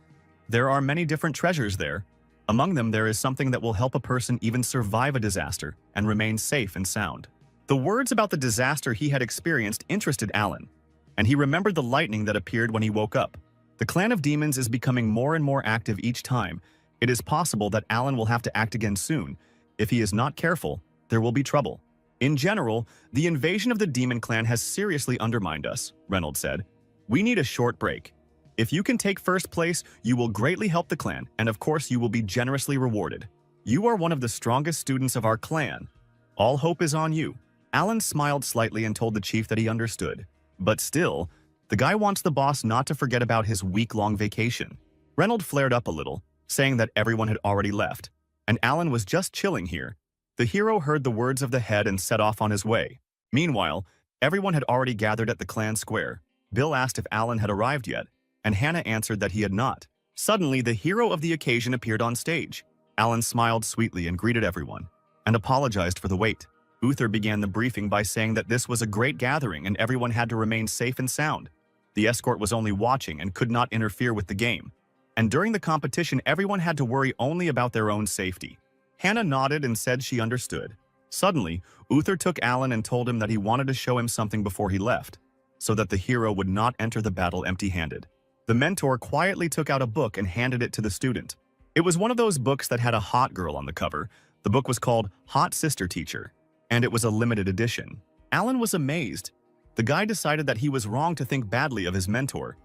S1: There are many different treasures there. Among them, there is something that will help a person even survive a disaster and remain safe and sound. The words about the disaster he had experienced interested Alan, and he remembered the lightning that appeared when he woke up. The clan of demons is becoming more and more active each time. It is possible that Alan will have to act again soon. If he is not careful, there will be trouble. In general, the invasion of the demon clan has seriously undermined us, Reynolds said. We need a short break. If you can take first place, you will greatly help the clan, and of course you will be generously rewarded. You are one of the strongest students of our clan. All hope is on you. Alan smiled slightly and told the chief that he understood. But still, the guy wants the boss not to forget about his week-long vacation. Reynold flared up a little, saying that everyone had already left, and Alan was just chilling here. The hero heard the words of the head and set off on his way. Meanwhile, everyone had already gathered at the clan square. Bill asked if Alan had arrived yet, and Hannah answered that he had not. Suddenly, the hero of the occasion appeared on stage. Alan smiled sweetly and greeted everyone, and apologized for the wait. Uther began the briefing by saying that this was a great gathering and everyone had to remain safe and sound. The escort was only watching and could not interfere with the game. And during the competition, everyone had to worry only about their own safety. Hannah nodded and said she understood. Suddenly, Uther took Alan and told him that he wanted to show him something before he left, so that the hero would not enter the battle empty-handed. The mentor quietly took out a book and handed it to the student. It was one of those books that had a hot girl on the cover. The book was called Hot Sister Teacher, and it was a limited edition. Alan was amazed. The guy decided that he was wrong to think badly of his mentor.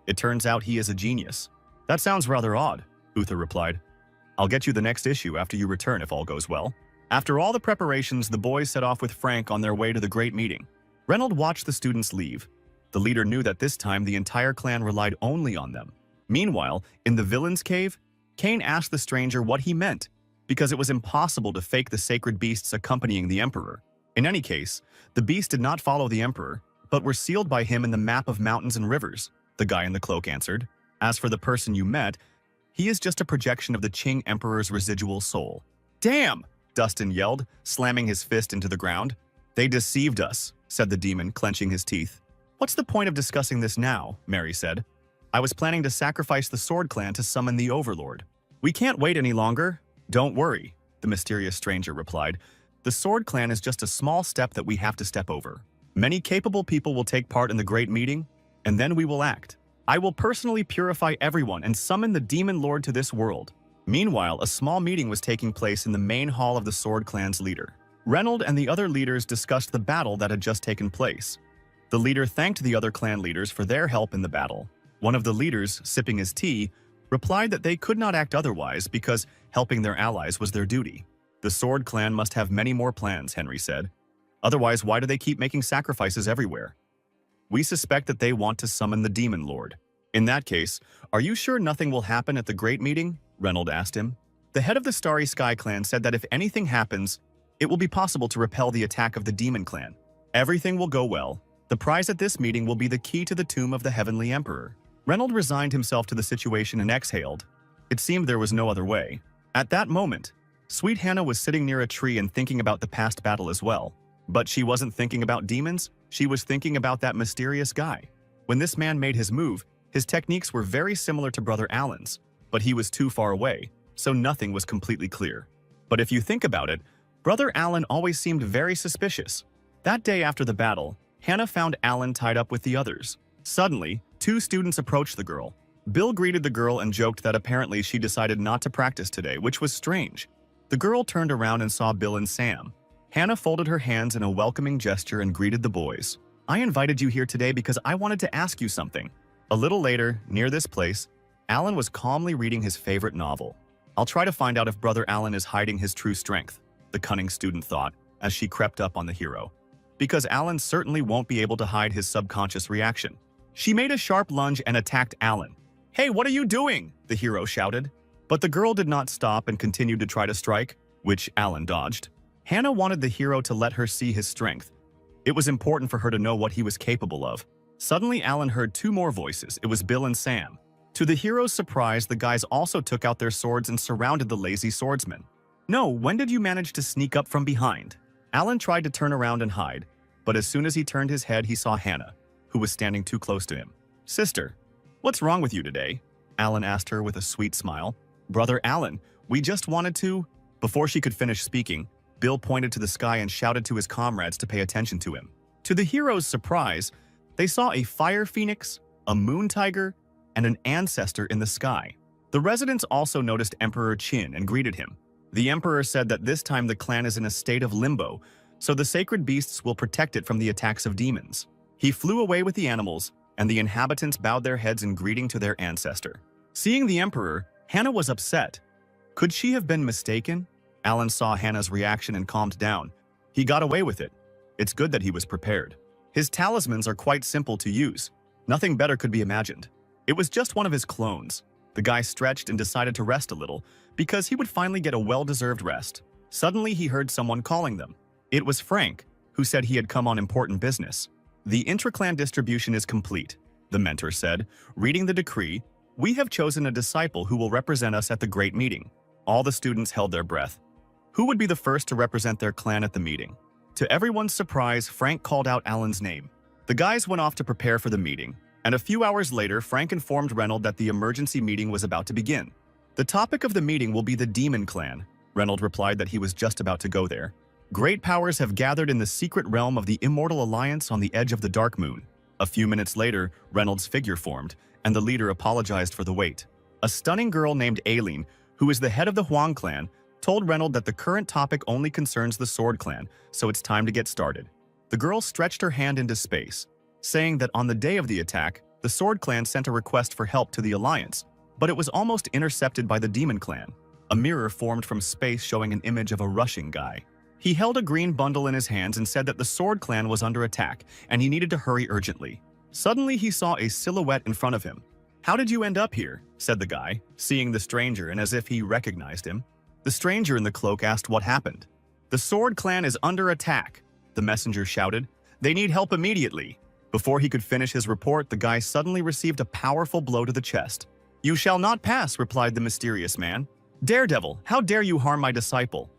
S1: It turns out he is a genius. That sounds rather odd, Uther replied. I'll get you the next issue after you return if all goes well. After all the preparations, the boys set off with Frank on their way to the great meeting. Reynold watched the students leave. The leader knew that this time the entire clan relied only on them. Meanwhile, in the villain's cave, Cain asked the stranger what he meant, because it was impossible to fake the sacred beasts accompanying the emperor. In any case, the beasts did not follow the emperor, but were sealed by him in the map of mountains and rivers, the guy in the cloak answered. As for the person you met, he is just a projection of the Qing emperor's residual soul. Damn! Dustin yelled, slamming his fist into the ground. They deceived us, said the demon, clenching his teeth. What's the point of discussing this now? Mary said. I was planning to sacrifice the Sword Clan to summon the Overlord. We can't wait any longer. Don't worry, the mysterious stranger replied. The Sword Clan is just a small step that we have to step over. Many capable people will take part in the great meeting, and then we will act. I will personally purify everyone and summon the Demon Lord to this world. Meanwhile, a small meeting was taking place in the main hall of the Sword Clan's leader. Reynold and the other leaders discussed the battle that had just taken place. The leader thanked the other clan leaders for their help in the battle. One of the leaders, sipping his tea, replied that they could not act otherwise because helping their allies was their duty. The Sword Clan must have many more plans, Henry said. Otherwise, why do they keep making sacrifices everywhere? We suspect that they want to summon the Demon Lord. In that case, are you sure nothing will happen at the Great Meeting? Reynold asked him. The head of the Starry Sky Clan said that if anything happens, it will be possible to repel the attack of the Demon Clan. Everything will go well. The prize at this meeting will be the key to the tomb of the Heavenly Emperor. Reynold resigned himself to the situation and exhaled. It seemed there was no other way. At that moment, Sweet Hannah was sitting near a tree and thinking about the past battle as well. But she wasn't thinking about demons, she was thinking about that mysterious guy. When this man made his move, his techniques were very similar to Brother Alan's, but he was too far away, so nothing was completely clear. But if you think about it, Brother Alan always seemed very suspicious. That day after the battle, Hannah found Alan tied up with the others. Suddenly, two students approached the girl. Bill greeted the girl and joked that apparently she decided not to practice today, which was strange. The girl turned around and saw Bill and Sam. Hannah folded her hands in a welcoming gesture and greeted the boys. I invited you here today because I wanted to ask you something. A little later, near this place, Alan was calmly reading his favorite novel. I'll try to find out if Brother Alan is hiding his true strength, the cunning student thought as she crept up on the hero. Because Alan certainly won't be able to hide his subconscious reaction. She made a sharp lunge and attacked Alan. Hey, what are you doing? The hero shouted. But the girl did not stop and continued to try to strike, which Alan dodged. Hannah wanted the hero to let her see his strength. It was important for her to know what he was capable of. Suddenly, Alan heard two more voices. It was Bill and Sam. To the hero's surprise, the guys also took out their swords and surrounded the lazy swordsman. No, when did you manage to sneak up from behind? Alan tried to turn around and hide, but as soon as he turned his head, he saw Hannah, who was standing too close to him. Sister, what's wrong with you today? Alan asked her with a sweet smile. Brother Alan, we just wanted to… Before she could finish speaking, Bill pointed to the sky and shouted to his comrades to pay attention to him. To the hero's surprise, they saw a fire phoenix, a moon tiger, and an ancestor in the sky. The residents also noticed Emperor Qin and greeted him. The emperor said that this time the clan is in a state of limbo, so the sacred beasts will protect it from the attacks of demons. He flew away with the animals, and the inhabitants bowed their heads in greeting to their ancestor. Seeing the emperor, Hannah was upset. Could she have been mistaken? Alan saw Hannah's reaction and calmed down. He got away with it. It's good that he was prepared. His talismans are quite simple to use. Nothing better could be imagined. It was just one of his clones. The guy stretched and decided to rest a little, because he would finally get a well-deserved rest. Suddenly he heard someone calling them. It was Frank, who said he had come on important business. The intraclan distribution is complete, the mentor said. Reading the decree, we have chosen a disciple who will represent us at the great meeting. All the students held their breath. Who would be the first to represent their clan at the meeting? To everyone's surprise, Frank called out Alan's name. The guys went off to prepare for the meeting, and a few hours later, Frank informed Reynolds that the emergency meeting was about to begin. The topic of the meeting will be the Demon Clan. Reynolds replied that he was just about to go there. Great powers have gathered in the secret realm of the Immortal Alliance on the edge of the Dark Moon. A few minutes later, Reynolds' figure formed, and the leader apologized for the wait. A stunning girl named Aileen, who is the head of the Huang clan, told Reynolds that the current topic only concerns the Sword clan, so it's time to get started. The girl stretched her hand into space, saying that on the day of the attack, the Sword clan sent a request for help to the Alliance, but it was almost intercepted by the Demon clan. A mirror formed from space showing an image of a rushing guy. He held a green bundle in his hands and said that the Sword clan was under attack and he needed to hurry urgently. Suddenly he saw a silhouette in front of him. "How did you end up here?" said the guy, seeing the stranger and as if he recognized him. The stranger in the cloak asked what happened. "The Sword clan is under attack," the messenger shouted. "They need help immediately." Before he could finish his report, the guy suddenly received a powerful blow to the chest. "You shall not pass," replied the mysterious man. "Daredevil, how dare you harm my disciple?"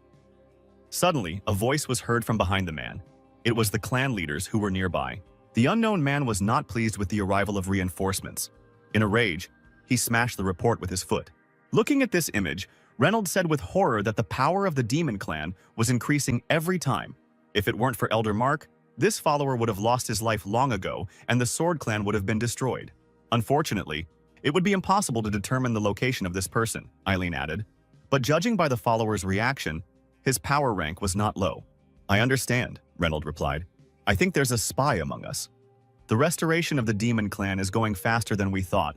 S1: Suddenly, a voice was heard from behind the man. It was the clan leaders who were nearby. The unknown man was not pleased with the arrival of reinforcements. In a rage, he smashed the report with his foot. Looking at this image, Reynolds said with horror that the power of the Demon clan was increasing every time. If it weren't for Elder Mark, this follower would have lost his life long ago and the Sword clan would have been destroyed. Unfortunately, it would be impossible to determine the location of this person, Eileen added. But judging by the follower's reaction, his power rank was not low. "I understand," Reynolds replied. "I think there's a spy among us. The restoration of the Demon clan is going faster than we thought.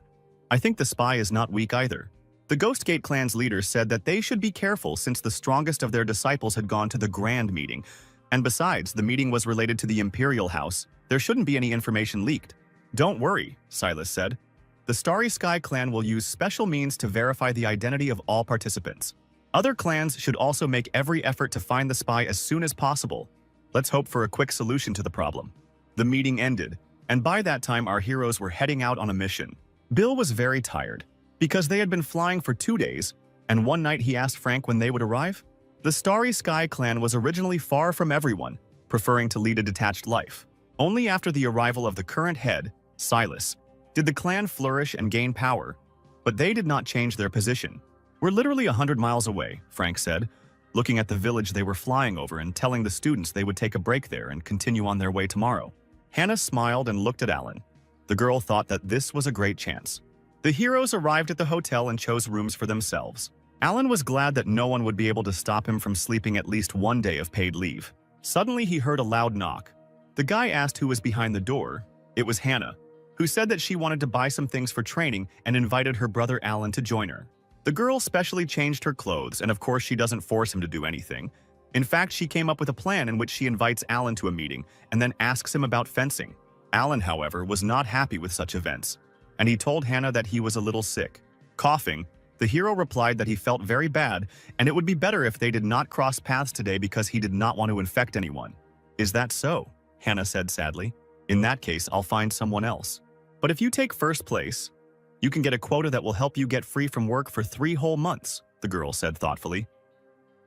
S1: I think the spy is not weak either." The Ghostgate clan's leader said that they should be careful since the strongest of their disciples had gone to the grand meeting, and besides, the meeting was related to the Imperial House. There shouldn't be any information leaked. "Don't worry," Silas said. "The Starry Sky clan will use special means to verify the identity of all participants. Other clans should also make every effort to find the spy as soon as possible. Let's hope for a quick solution to the problem." The meeting ended, and by that time our heroes were heading out on a mission. Bill was very tired, because they had been flying for 2 days, and one night he asked Frank when they would arrive. The Starry Sky clan was originally far from everyone, preferring to lead a detached life. Only after the arrival of the current head, Silas, did the clan flourish and gain power, but they did not change their position. "We're literally 100 miles away," Frank said, looking at the village they were flying over and telling the students they would take a break there and continue on their way tomorrow. Hannah smiled and looked at Alan. The girl thought that this was a great chance. The heroes arrived at the hotel and chose rooms for themselves. Alan was glad that no one would be able to stop him from sleeping at least one day of paid leave. Suddenly he heard a loud knock. The guy asked who was behind the door. It was Hannah, who said that she wanted to buy some things for training and invited her brother Alan to join her. The girl specially changed her clothes, and of course she doesn't force him to do anything. In fact, she came up with a plan in which she invites Alan to a meeting and then asks him about fencing. Alan, however, was not happy with such events, and he told Hannah that he was a little sick. Coughing, the hero replied that he felt very bad and it would be better if they did not cross paths today because he did not want to infect anyone. "Is that so?" Hannah said sadly. "In that case, I'll find someone else. But if you take first place, you can get a quota that will help you get free from work for 3 whole months," the girl said thoughtfully.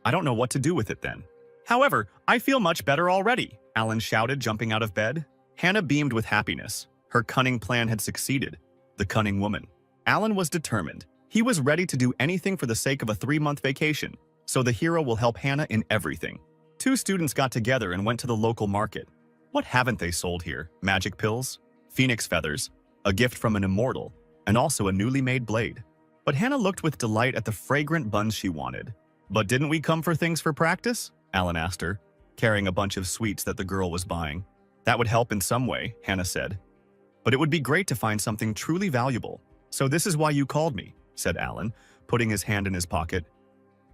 S1: "I don't know what to do with it then." "However, I feel much better already," Alan shouted, jumping out of bed. Hannah beamed with happiness. Her cunning plan had succeeded. The cunning woman. Alan was determined. He was ready to do anything for the sake of a 3-month vacation, so the hero will help Hannah in everything. 2 students got together and went to the local market. What haven't they sold here? Magic pills, phoenix feathers, a gift from an immortal, and also a newly made blade. But Hannah looked with delight at the fragrant buns she wanted. "But didn't we come for things for practice?" Alan asked her, carrying a bunch of sweets that the girl was buying. "That would help in some way," Hannah said. but it would be great to find something truly valuable. So this is why you called me, said Alan, putting his hand in his pocket.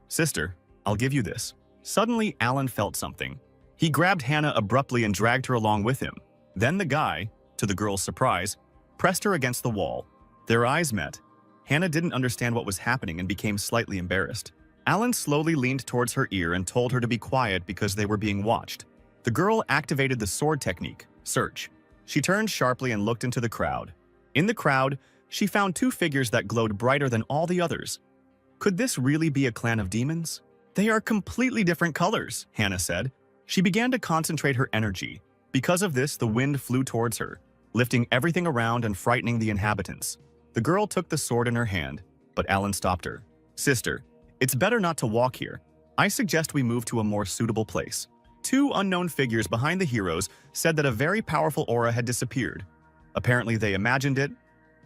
S1: Sister, I'll give you this. Suddenly, Alan felt something. He grabbed Hannah abruptly and dragged her along with him. Then the guy, to the girl's surprise, pressed her against the wall. Their eyes met. Hannah didn't understand what was happening and became slightly embarrassed. Alan slowly leaned towards her ear and told her to be quiet because they were being watched. The girl activated the sword technique, search. She turned sharply and looked into the crowd. In the crowd, she found two figures that glowed brighter than all the others. Could this really be a clan of demons? They are completely different colors, Hannah said. She began to concentrate her energy. Because of this, the wind flew towards her, lifting everything around and frightening the inhabitants. The girl took the sword in her hand, but Alan stopped her. Sister, it's better not to walk here. I suggest we move to a more suitable place. Two unknown figures behind the heroes said that a very powerful aura had disappeared. Apparently they imagined it.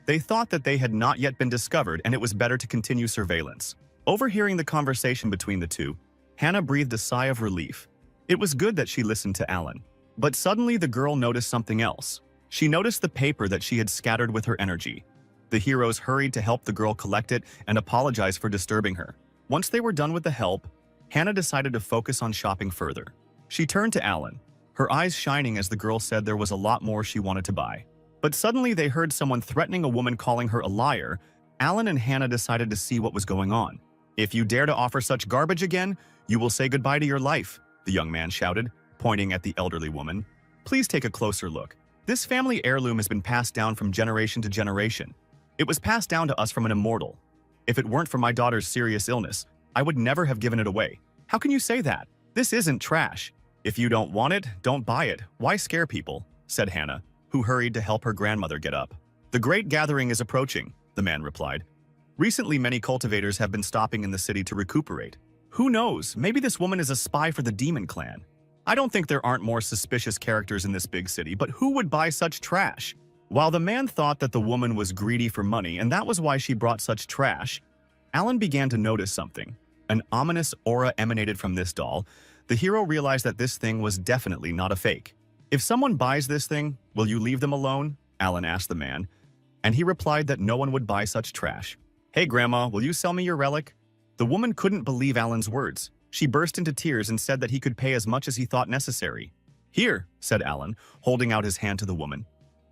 S1: They thought that they had not yet been discovered and it was better to continue surveillance. Overhearing the conversation between the two, Hannah breathed a sigh of relief. It was good that she listened to Alan. But suddenly the girl noticed something else. She noticed the paper that she had scattered with her energy. The heroes hurried to help the girl collect it and apologize for disturbing her. Once they were done with the help, Hannah decided to focus on shopping further. She turned to Alan, her eyes shining as the girl said there was a lot more she wanted to buy. But suddenly they heard someone threatening a woman, calling her a liar. Alan and Hannah decided to see what was going on. If you dare to offer such garbage again, you will say goodbye to your life, the young man shouted, pointing at the elderly woman. Please take a closer look. This family heirloom has been passed down from generation to generation. It was passed down to us from an immortal. If it weren't for my daughter's serious illness, I would never have given it away. How can you say that? This isn't trash. If you don't want it, don't buy it. Why scare people? Said Hannah, who hurried to help her grandmother get up. The great gathering is approaching, the man replied. Recently, many cultivators have been stopping in the city to recuperate. Who knows? Maybe this woman is a spy for the demon clan. I don't think there aren't more suspicious characters in this big city, but who would buy such trash? While the man thought that the woman was greedy for money and that was why she brought such trash, Alan began to notice something. An ominous aura emanated from this doll. The hero realized that this thing was definitely not a fake. If someone buys this thing, will you leave them alone? Alan asked the man, and he replied that no one would buy such trash. Hey grandma, will you sell me your relic? The woman couldn't believe Alan's words. She burst into tears and said that he could pay as much as he thought necessary. Here, said Alan, holding out his hand to the woman.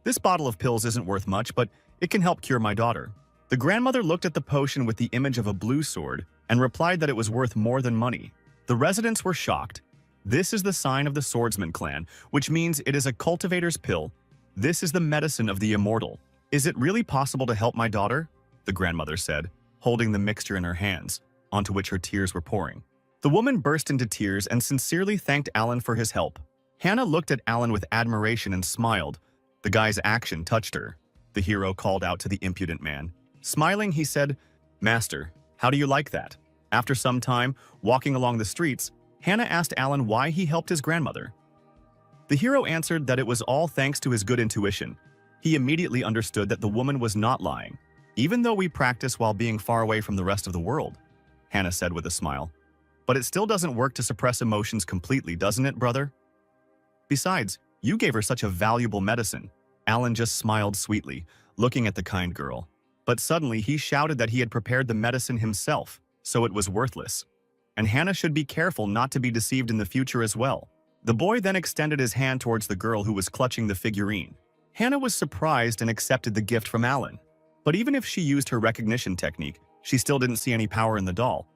S1: This bottle of pills isn't worth much, but it can help cure my daughter. The grandmother looked at the potion with the image of a blue sword and replied that it was worth more than money. The residents were shocked. This is the sign of the swordsman clan, which means it is a cultivator's pill. This is the medicine of the immortal. Is it really possible to help my daughter? The grandmother said, holding the mixture in her hands, onto which her tears were pouring. The woman burst into tears and sincerely thanked Alan for his help. Hannah looked at Alan with admiration and smiled. The guy's action touched her. The hero called out to the impudent man. Smiling, he said, Master, how do you like that? After some time, walking along the streets, Hannah asked Alan why he helped his grandmother. The hero answered that it was all thanks to his good intuition. He immediately understood that the woman was not lying, even though we practice while being far away from the rest of the world, Hannah said with a smile. But it still doesn't work to suppress emotions completely, doesn't it, brother? Besides, you gave her such a valuable medicine. Alan just smiled sweetly, looking at the kind girl. But suddenly he shouted that he had prepared the medicine himself, so it was worthless. And Hannah should be careful not to be deceived in the future as well. The boy then extended his hand towards the girl who was clutching the figurine. Hannah was surprised and accepted the gift from Alan. But even if she used her recognition technique, she still didn't see any power in the doll.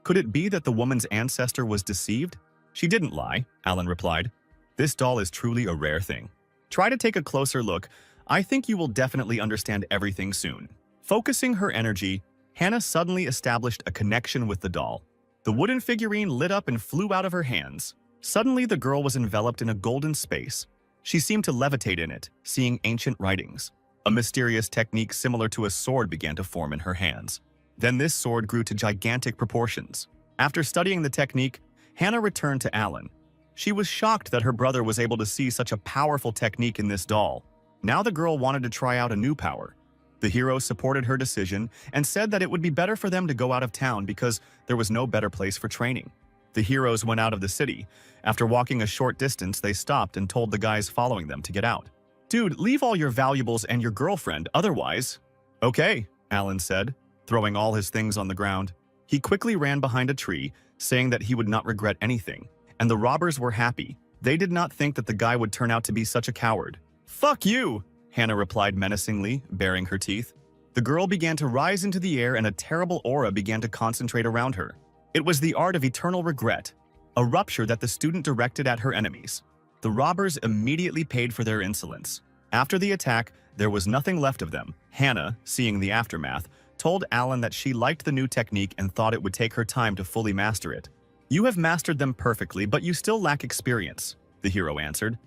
S1: Could it be that the woman's ancestor was deceived? She didn't lie, Alan replied. This doll is truly a rare thing. Try to take a closer look. I think you will definitely understand everything soon. Focusing her energy, Hannah suddenly established a connection with the doll. The wooden figurine lit up and flew out of her hands. Suddenly, the girl was enveloped in a golden space. She seemed to levitate in it, seeing ancient writings. A mysterious technique similar to a sword began to form in her hands. Then this sword grew to gigantic proportions. After studying the technique, Hannah returned to Alan. She was shocked that her brother was able to see such a powerful technique in this doll. Now the girl wanted to try out a new power. The hero supported her decision and said that it would be better for them to go out of town because there was no better place for training. The heroes went out of the city. After walking a short distance, they stopped and told the guys following them to get out. Dude, leave all your valuables and your girlfriend, otherwise. Okay, Alan said, throwing all his things on the ground. He quickly ran behind a tree, saying that he would not regret anything, and the robbers were happy. They did not think that the guy would turn out to be such a coward. Fuck you, Hannah replied menacingly, baring her teeth. The girl began to rise into the air and a terrible aura began to concentrate around her. It was the art of eternal regret, a rupture that the student directed at her enemies. The robbers immediately paid for their insolence. After the attack, there was nothing left of them. Hannah, seeing the aftermath, told Alan that she liked the new technique and thought it would take her time to fully master it. You have mastered them perfectly, but you still lack experience, the hero answered.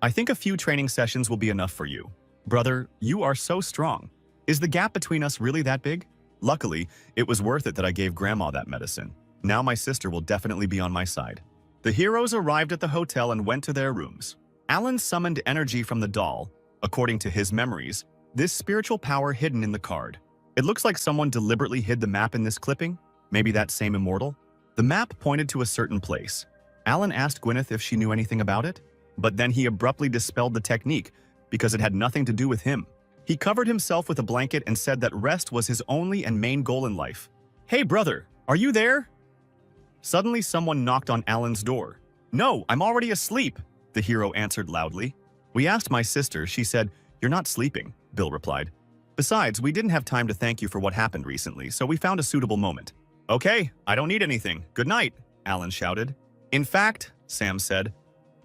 S1: I think a few training sessions will be enough for you. Brother, you are so strong. Is the gap between us really that big? Luckily, it was worth it that I gave Grandma that medicine. Now my sister will definitely be on my side. The heroes arrived at the hotel and went to their rooms. Alan summoned energy from the doll. According to his memories, this spiritual power hidden in the card. It looks like someone deliberately hid the map in this clipping. Maybe that same immortal? The map pointed to a certain place. Alan asked Gwyneth if she knew anything about it, but then he abruptly dispelled the technique because it had nothing to do with him. He covered himself with a blanket and said that rest was his only and main goal in life. Hey brother, are you there? Suddenly someone knocked on Alan's door. No, I'm already asleep, the hero answered loudly. We asked my sister, she said, you're not sleeping, Bill replied. Besides, we didn't have time to thank you for what happened recently, so we found a suitable moment. Okay, I don't need anything. Good night, Alan shouted. In fact, Sam said,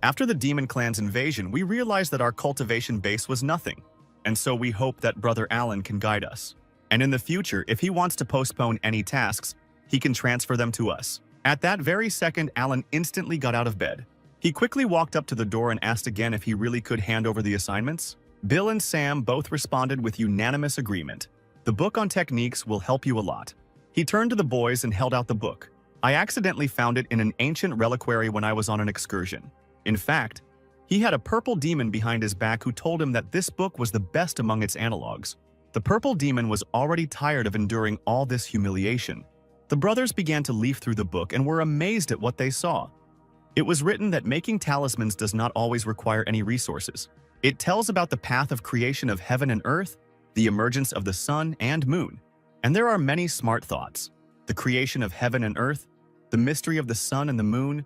S1: after the Demon Clan's invasion, we realized that our cultivation base was nothing. And so we hope that Brother Alan can guide us. And in the future, if he wants to postpone any tasks, he can transfer them to us. At that very second, Alan instantly got out of bed. He quickly walked up to the door and asked again if he really could hand over the assignments. Bill and Sam both responded with unanimous agreement. The book on techniques will help you a lot. He turned to the boys and held out the book. I accidentally found it in an ancient reliquary when I was on an excursion. In fact, he had a purple demon behind his back who told him that this book was the best among its analogs. The purple demon was already tired of enduring all this humiliation. The brothers began to leaf through the book and were amazed at what they saw. It was written that making talismans does not always require any resources. It tells about the path of creation of heaven and earth, the emergence of the sun and moon. And there are many smart thoughts. The creation of heaven and earth, the mystery of the sun and the moon.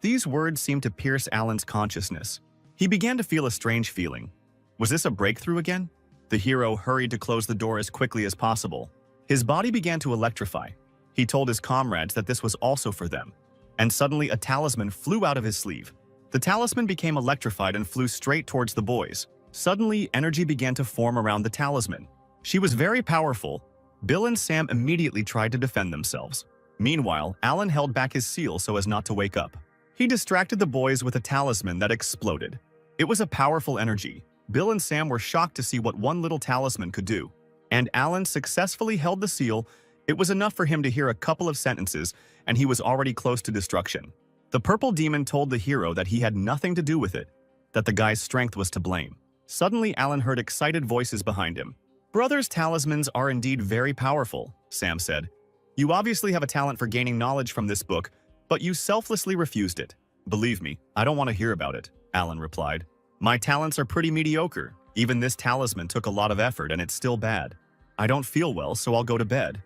S1: These words seemed to pierce Alan's consciousness. He began to feel a strange feeling. Was this a breakthrough again? The hero hurried to close the door as quickly as possible. His body began to electrify. He told his comrades that this was also for them. And suddenly a talisman flew out of his sleeve. The talisman became electrified and flew straight towards the boys. Suddenly, energy began to form around the talisman. She was very powerful. Bill and Sam immediately tried to defend themselves. Meanwhile, Alan held back his seal so as not to wake up. He distracted the boys with a talisman that exploded. It was a powerful energy. Bill and Sam were shocked to see what one little talisman could do. And Alan successfully held the seal. It was enough for him to hear a couple of sentences, and he was already close to destruction. The purple demon told the hero that he had nothing to do with it, that the guy's strength was to blame. Suddenly, Alan heard excited voices behind him. Brothers' talismans are indeed very powerful, Sam said. You obviously have a talent for gaining knowledge from this book, but you selflessly refused it. Believe me, I don't want to hear about it, Alan replied. My talents are pretty mediocre. Even this talisman took a lot of effort and it's still bad. I don't feel well, so I'll go to bed.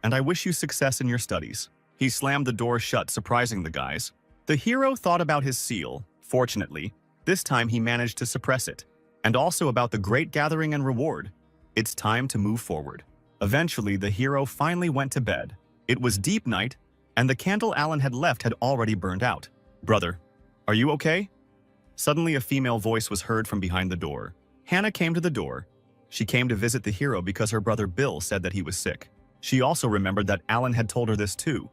S1: And I wish you success in your studies. He slammed the door shut, surprising the guys. The hero thought about his seal. Fortunately, this time he managed to suppress it. And also about the great gathering and reward. It's time to move forward. Eventually, the hero finally went to bed. It was deep night, and the candle Alan had left had already burned out. Brother, are you okay? Suddenly, a female voice was heard from behind the door. Hannah came to the door. She came to visit the hero because her brother Bill said that he was sick. She also remembered that Alan had told her this too.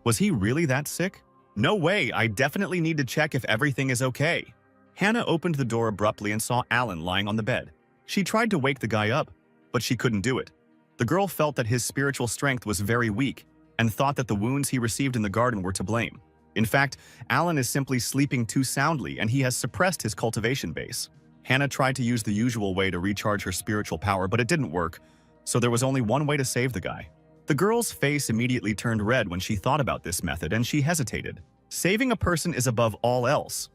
S1: Was he really that sick? No way, I definitely need to check if everything is okay. Hannah opened the door abruptly and saw Alan lying on the bed. She tried to wake the guy up, but she couldn't do it. The girl felt that his spiritual strength was very weak and thought that the wounds he received in the garden were to blame. In fact, Alan is simply sleeping too soundly and he has suppressed his cultivation base. Hannah tried to use the usual way to recharge her spiritual power, but it didn't work, so there was only one way to save the guy. The girl's face immediately turned red when she thought about this method and she hesitated. Saving a person is above all else.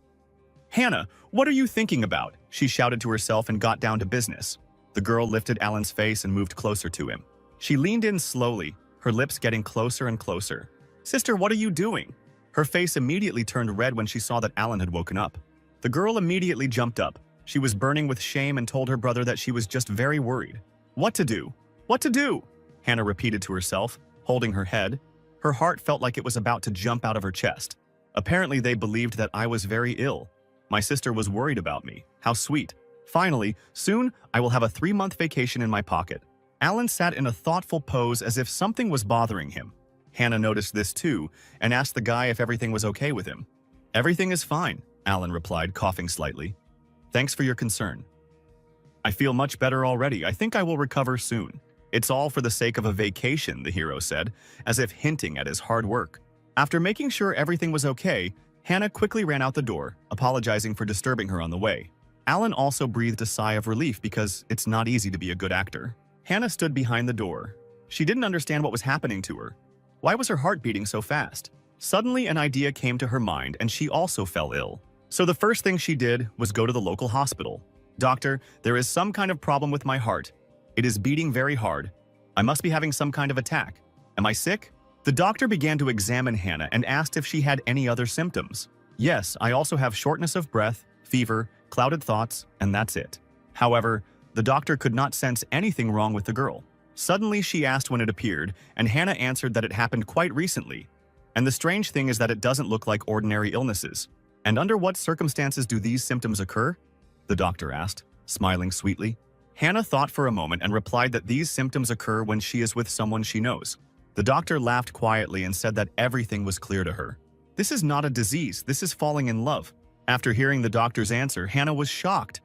S1: "Hannah, what are you thinking about?" she shouted to herself and got down to business. The girl lifted Alan's face and moved closer to him. She leaned in slowly, her lips getting closer and closer. "Sister, what are you doing?" Her face immediately turned red when she saw that Alan had woken up. The girl immediately jumped up. She was burning with shame and told her brother that she was just very worried. "What to do? What to do?" Hannah repeated to herself, holding her head. Her heart felt like it was about to jump out of her chest. Apparently, they believed that I was very ill. My sister was worried about me. How sweet. Finally, soon, I will have a 3-month vacation in my pocket. Alan sat in a thoughtful pose as if something was bothering him. Hannah noticed this too and asked the guy if everything was okay with him. "Everything is fine," Alan replied, coughing slightly. "Thanks for your concern. I feel much better already. I think I will recover soon. It's all for the sake of a vacation," the hero said, as if hinting at his hard work. After making sure everything was okay, Hannah quickly ran out the door, apologizing for disturbing her on the way. Alan also breathed a sigh of relief because it's not easy to be a good actor. Hannah stood behind the door. She didn't understand what was happening to her. Why was her heart beating so fast? Suddenly, an idea came to her mind and she also fell ill. So the first thing she did was go to the local hospital. "Doctor, there is some kind of problem with my heart. It is beating very hard. I must be having some kind of attack. Am I sick?" The doctor began to examine Hannah and asked if she had any other symptoms. "Yes, I also have shortness of breath, fever, clouded thoughts, and that's it." However, the doctor could not sense anything wrong with the girl. Suddenly, she asked when it appeared, and Hannah answered that it happened quite recently. And the strange thing is that it doesn't look like ordinary illnesses. "And under what circumstances do these symptoms occur?" the doctor asked, smiling sweetly. Hannah thought for a moment and replied that these symptoms occur when she is with someone she knows. The doctor laughed quietly and said that everything was clear to her. "This is not a disease, this is falling in love." After hearing the doctor's answer, Hannah was shocked.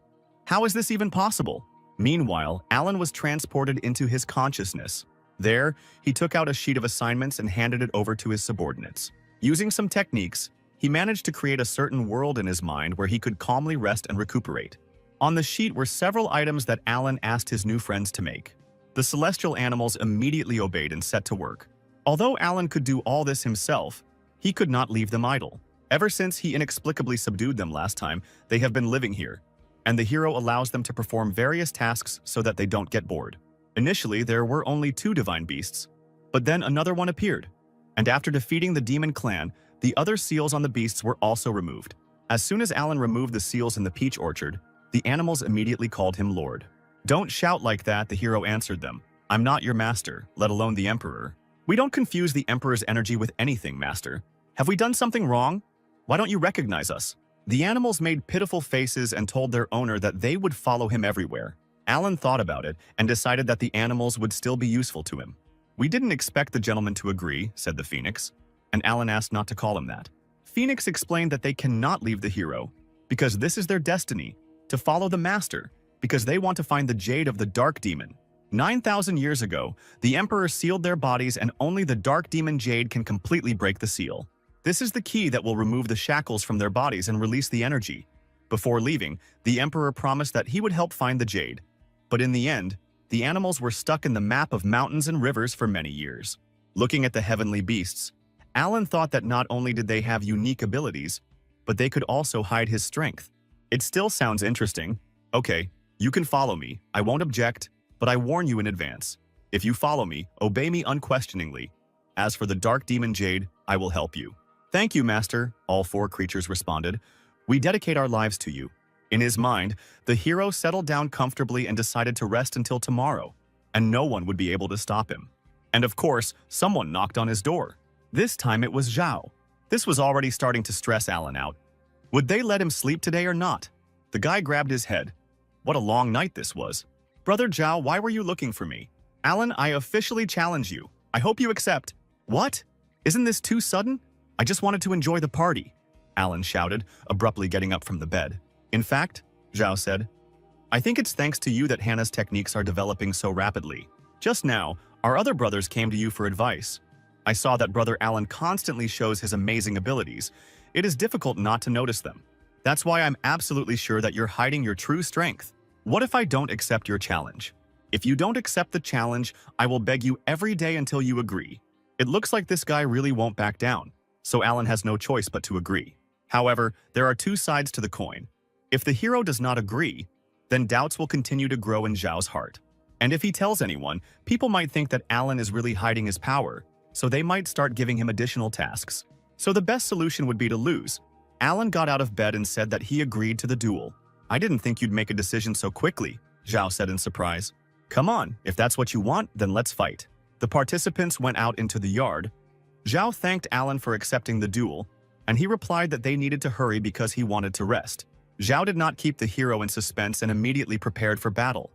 S1: How is this even possible? Meanwhile, Alan was transported into his consciousness. There, he took out a sheet of assignments and handed it over to his subordinates. Using some techniques, he managed to create a certain world in his mind where he could calmly rest and recuperate. On the sheet were several items that Alan asked his new friends to make. The celestial animals immediately obeyed and set to work. Although Alan could do all this himself, he could not leave them idle. Ever since he inexplicably subdued them last time, they have been living here, and the hero allows them to perform various tasks so that they don't get bored. Initially, there were only 2 divine beasts, but then another one appeared, and after defeating the demon clan, the other seals on the beasts were also removed. As soon as Alan removed the seals in the peach orchard, the animals immediately called him Lord. "Don't shout like that," the hero answered them. "I'm not your master, let alone the Emperor." "We don't confuse the Emperor's energy with anything, Master. Have we done something wrong? Why don't you recognize us?" The animals made pitiful faces and told their owner that they would follow him everywhere. Alan thought about it and decided that the animals would still be useful to him. "We didn't expect the gentleman to agree," said the Phoenix, and Alan asked not to call him that. Phoenix explained that they cannot leave the hero because this is their destiny, to follow the Master, because they want to find the jade of the Dark Demon. 9,000 years ago, the Emperor sealed their bodies and only the Dark Demon Jade can completely break the seal. This is the key that will remove the shackles from their bodies and release the energy. Before leaving, the Emperor promised that he would help find the jade. But in the end, the animals were stuck in the map of mountains and rivers for many years. Looking at the heavenly beasts, Alan thought that not only did they have unique abilities, but they could also hide his strength. It still sounds interesting. Okay, you can follow me, I won't object, but I warn you in advance. If you follow me, obey me unquestioningly. As for the Dark Demon Jade, I will help you. "Thank you, Master," all 4 creatures responded. "We dedicate our lives to you." In his mind, the hero settled down comfortably and decided to rest until tomorrow, and no one would be able to stop him. And of course, someone knocked on his door. This time it was Zhao. This was already starting to stress Alan out. Would they let him sleep today or not? The guy grabbed his head. What a long night this was. "Brother Zhao, why were you looking for me?" "Alan, I officially challenge you. I hope you accept." "What? Isn't this too sudden? I just wanted to enjoy the party," Alan shouted, abruptly getting up from the bed. "In fact," Zhao said, "I think it's thanks to you that Hannah's techniques are developing so rapidly. Just now, our other brothers came to you for advice. I saw that Brother Alan constantly shows his amazing abilities. It is difficult not to notice them. That's why I'm absolutely sure that you're hiding your true strength. What if I don't accept your challenge? If you don't accept the challenge, I will beg you every day until you agree." It looks like this guy really won't back down, so Alan has no choice but to agree. However, there are two sides to the coin. If the hero does not agree, then doubts will continue to grow in Zhao's heart. And if he tells anyone, people might think that Alan is really hiding his power, so they might start giving him additional tasks. So the best solution would be to lose. Alan got out of bed and said that he agreed to the duel. "I didn't think you'd make a decision so quickly," Zhao said in surprise. "Come on, if that's what you want, then let's fight." The participants went out into the yard. Zhao thanked Alan for accepting the duel, and he replied that they needed to hurry because he wanted to rest. Zhao did not keep the hero in suspense and immediately prepared for battle.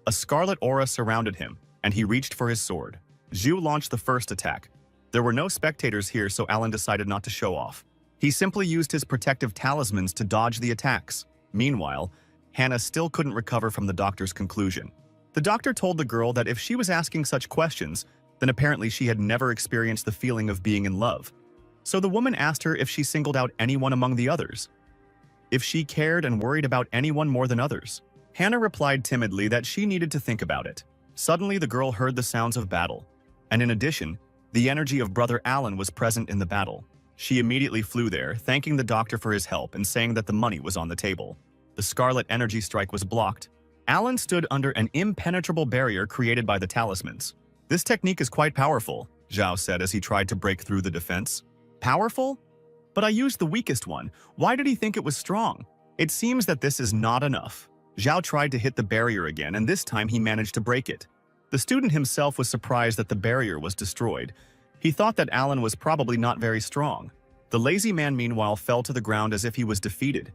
S1: A scarlet aura surrounded him, and he reached for his sword. Zhu launched the first attack. There were no spectators here, so Alan decided not to show off. He simply used his protective talismans to dodge the attacks. Meanwhile, Hannah still couldn't recover from the doctor's conclusion. The doctor told the girl that if she was asking such questions, then apparently she had never experienced the feeling of being in love. So the woman asked her if she singled out anyone among the others, if she cared and worried about anyone more than others. Hannah replied timidly that she needed to think about it. Suddenly, the girl heard the sounds of battle, and in addition, the energy of Brother Alan was present in the battle. She immediately flew there, thanking the doctor for his help and saying that the money was on the table. The scarlet energy strike was blocked. Alan stood under an impenetrable barrier created by the talismans. "This technique is quite powerful," Zhao said as he tried to break through the defense. "Powerful? But I used the weakest one. Why did he think it was strong?" It seems that this is not enough. Zhao tried to hit the barrier again, and this time he managed to break it. The student himself was surprised that the barrier was destroyed. He thought that Alan was probably not very strong. The lazy man, meanwhile, fell to the ground as if he was defeated.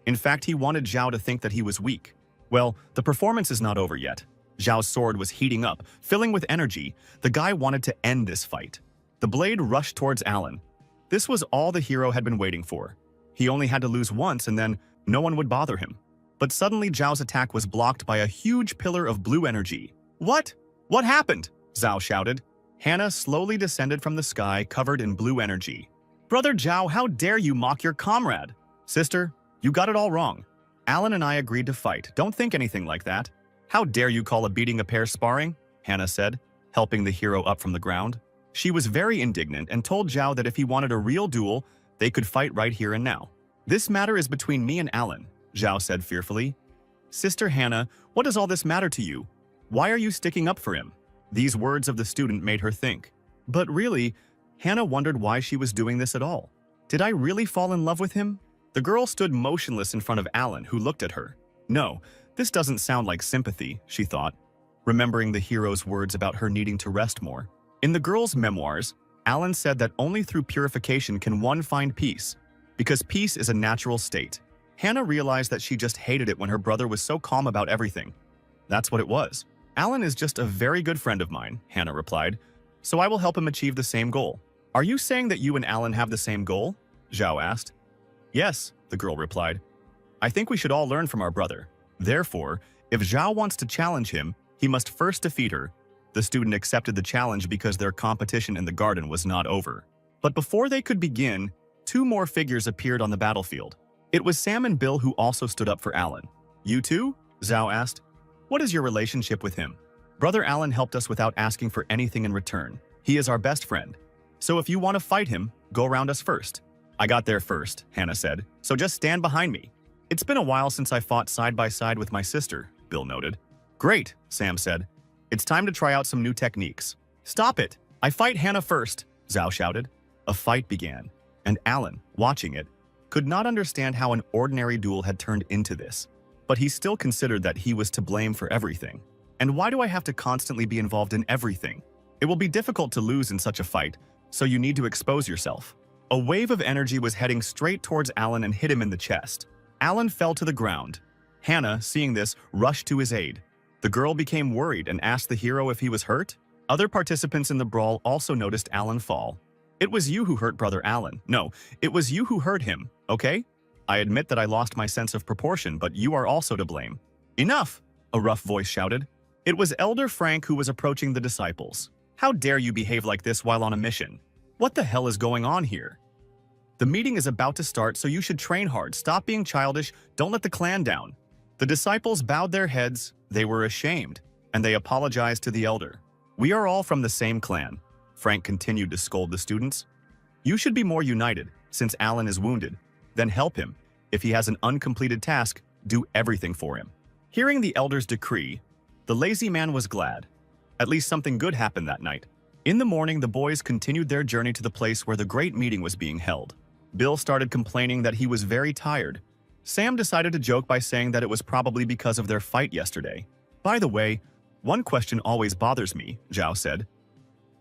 S1: In fact, he wanted Zhao to think that he was weak. Well, the performance is not over yet. Zhao's sword was heating up, filling with energy. The guy wanted to end this fight. The blade rushed towards Alan. This was all the hero had been waiting for. He only had to lose once and then no one would bother him. But suddenly Zhao's attack was blocked by a huge pillar of blue energy. "What? What happened?" Zhao shouted. Hannah slowly descended from the sky, covered in blue energy. "Brother Zhao, how dare you mock your comrade?" "Sister, you got it all wrong. Alan and I agreed to fight. Don't think anything like that." "How dare you call a beating a pair sparring?" Hannah said, helping the hero up from the ground. She was very indignant and told Zhao that if he wanted a real duel, they could fight right here and now. "This matter is between me and Alan," Zhao said fearfully. "Sister Hannah, what does all this matter to you? Why are you sticking up for him?" These words of the student made her think. But really, Hannah wondered why she was doing this at all. Did I really fall in love with him? The girl stood motionless in front of Alan, who looked at her. No, this doesn't sound like sympathy, she thought, remembering the hero's words about her needing to rest more. In the girl's memoirs, Alan said that only through purification can one find peace, because peace is a natural state. Hannah realized that she just hated it when her brother was so calm about everything. That's what it was. "Alan is just a very good friend of mine," Hannah replied, "so I will help him achieve the same goal." "Are you saying that you and Alan have the same goal?" Zhao asked. "Yes," the girl replied. "I think we should all learn from our brother. Therefore, if Zhao wants to challenge him, he must first defeat her." The student accepted the challenge because their competition in the garden was not over. But before they could begin, two more figures appeared on the battlefield. It was Sam and Bill who also stood up for Alan. "You too?" Zhao asked. "What is your relationship with him?" "Brother Alan helped us without asking for anything in return. He is our best friend. So if you want to fight him, go around us first." "I got there first," Hannah said, "so just stand behind me." "It's been a while since I fought side by side with my sister," Bill noted. "Great," Sam said. "It's time to try out some new techniques." "Stop it! I fight Hannah first," Zhao shouted. A fight began, and Alan, watching it, could not understand how an ordinary duel had turned into this. But he still considered that he was to blame for everything. And why do I have to constantly be involved in everything? It will be difficult to lose in such a fight, so you need to expose yourself. A wave of energy was heading straight towards Alan and hit him in the chest. Alan fell to the ground. Hannah, seeing this, rushed to his aid. The girl became worried and asked the hero if he was hurt. Other participants in the brawl also noticed Alan fall. "It was you who hurt Brother Alan. No, it was you who hurt him, okay? I admit that I lost my sense of proportion, but you are also to blame." "Enough!" a rough voice shouted. It was Elder Frank who was approaching the disciples. "How dare you behave like this while on a mission? What the hell is going on here? The meeting is about to start, so you should train hard. Stop being childish. Don't let the clan down." The disciples bowed their heads. They were ashamed, and they apologized to the elder. "We are all from the same clan," Frank continued to scold the students. "You should be more united, since Alan is wounded. then help him. If he has an uncompleted task, do everything for him. Hearing the elder's decree, the lazy man was glad. At least something good happened that night. In the morning, the boys continued their journey to the place where the great meeting was being held. Bill started complaining that he was very tired. Sam decided to joke by saying that it was probably because of their fight yesterday. By the way, one question always bothers me, Zhao said.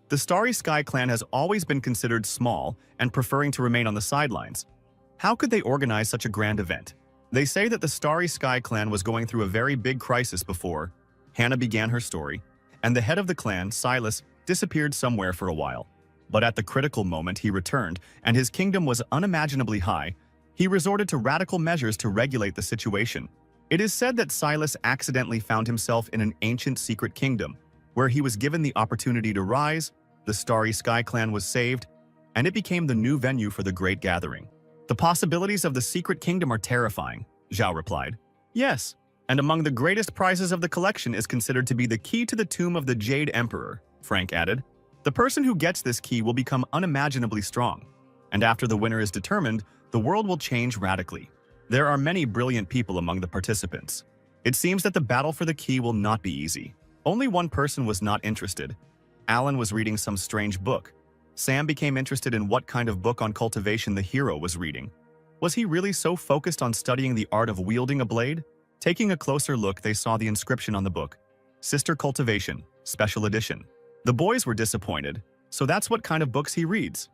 S1: The Starry Sky clan has always been considered small and preferring to remain on the sidelines. How could they organize such a grand event? They say that the Starry Sky clan was going through a very big crisis before. Hannah began her story, and the head of the clan, Silas, disappeared somewhere for a while. But at the critical moment he returned, and his kingdom was unimaginably high. He resorted to radical measures to regulate the situation. It is said that Silas accidentally found himself in an ancient secret kingdom, where he was given the opportunity to rise, the Starry Sky clan was saved, and it became the new venue for the great gathering. The possibilities of the secret kingdom are terrifying, Zhao replied. Yes, and among the greatest prizes of the collection is considered to be the key to the tomb of the Jade Emperor, Frank added. The person who gets this key will become unimaginably strong, and after the winner is determined, the world will change radically. There are many brilliant people among the participants. It seems that the battle for the key will not be easy. Only one person was not interested. Alan was reading some strange book. Sam became interested in what kind of book on cultivation the hero was reading. Was he really so focused on studying the art of wielding a blade? Taking a closer look, they saw the inscription on the book. Sister Cultivation, Special Edition. The boys were disappointed, so that's what kind of books he reads.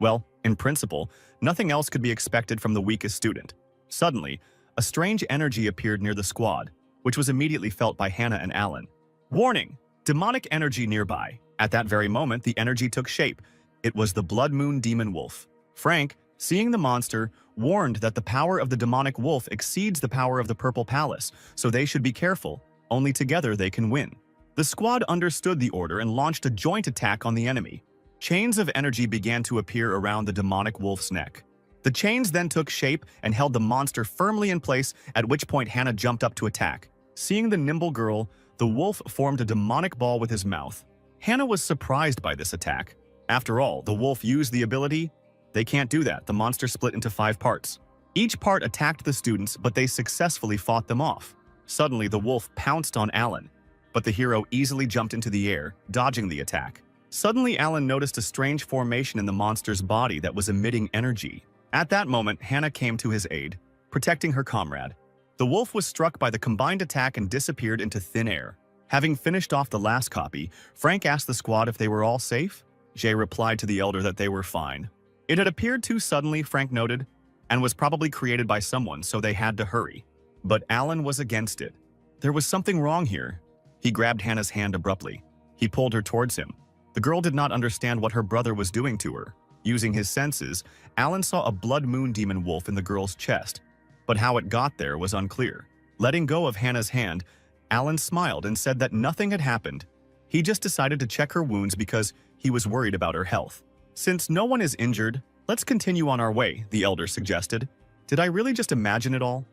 S1: Well, in principle, nothing else could be expected from the weakest student. Suddenly, a strange energy appeared near the squad, which was immediately felt by Hannah and Alan. Warning! Demonic energy nearby. At that very moment, the energy took shape. It was the Blood Moon Demon Wolf. Frank, seeing the monster, warned that the power of the demonic wolf exceeds the power of the Purple Palace, so they should be careful. Only together they can win. The squad understood the order and launched a joint attack on the enemy. Chains of energy began to appear around the demonic wolf's neck. The chains then took shape and held the monster firmly in place, at which point Hannah jumped up to attack. Seeing the nimble girl, the wolf formed a demonic ball with his mouth. Hannah was surprised by this attack. After all, the wolf used the ability. They can't do that. The monster split into 5 parts. Each part attacked the students, but they successfully fought them off. Suddenly, the wolf pounced on Alan, but the hero easily jumped into the air, dodging the attack. Suddenly, Alan noticed a strange formation in the monster's body that was emitting energy. At that moment, Hannah came to his aid, protecting her comrade. The wolf was struck by the combined attack and disappeared into thin air. Having finished off the last copy, Frank asked the squad if they were all safe. Jay replied to the elder that they were fine. It had appeared too suddenly, Frank noted, and was probably created by someone, so they had to hurry. But Alan was against it. There was something wrong here. He grabbed Hannah's hand abruptly. He pulled her towards him. The girl did not understand what her brother was doing to her. Using his senses, Alan saw a blood moon demon wolf in the girl's chest, but how it got there was unclear. Letting go of Hannah's hand, Alan smiled and said that nothing had happened. He just decided to check her wounds because he was worried about her health. Since no one is injured, let's continue on our way, the elder suggested. Did I really just imagine it all?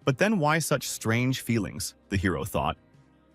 S1: But then why such strange feelings, the hero thought.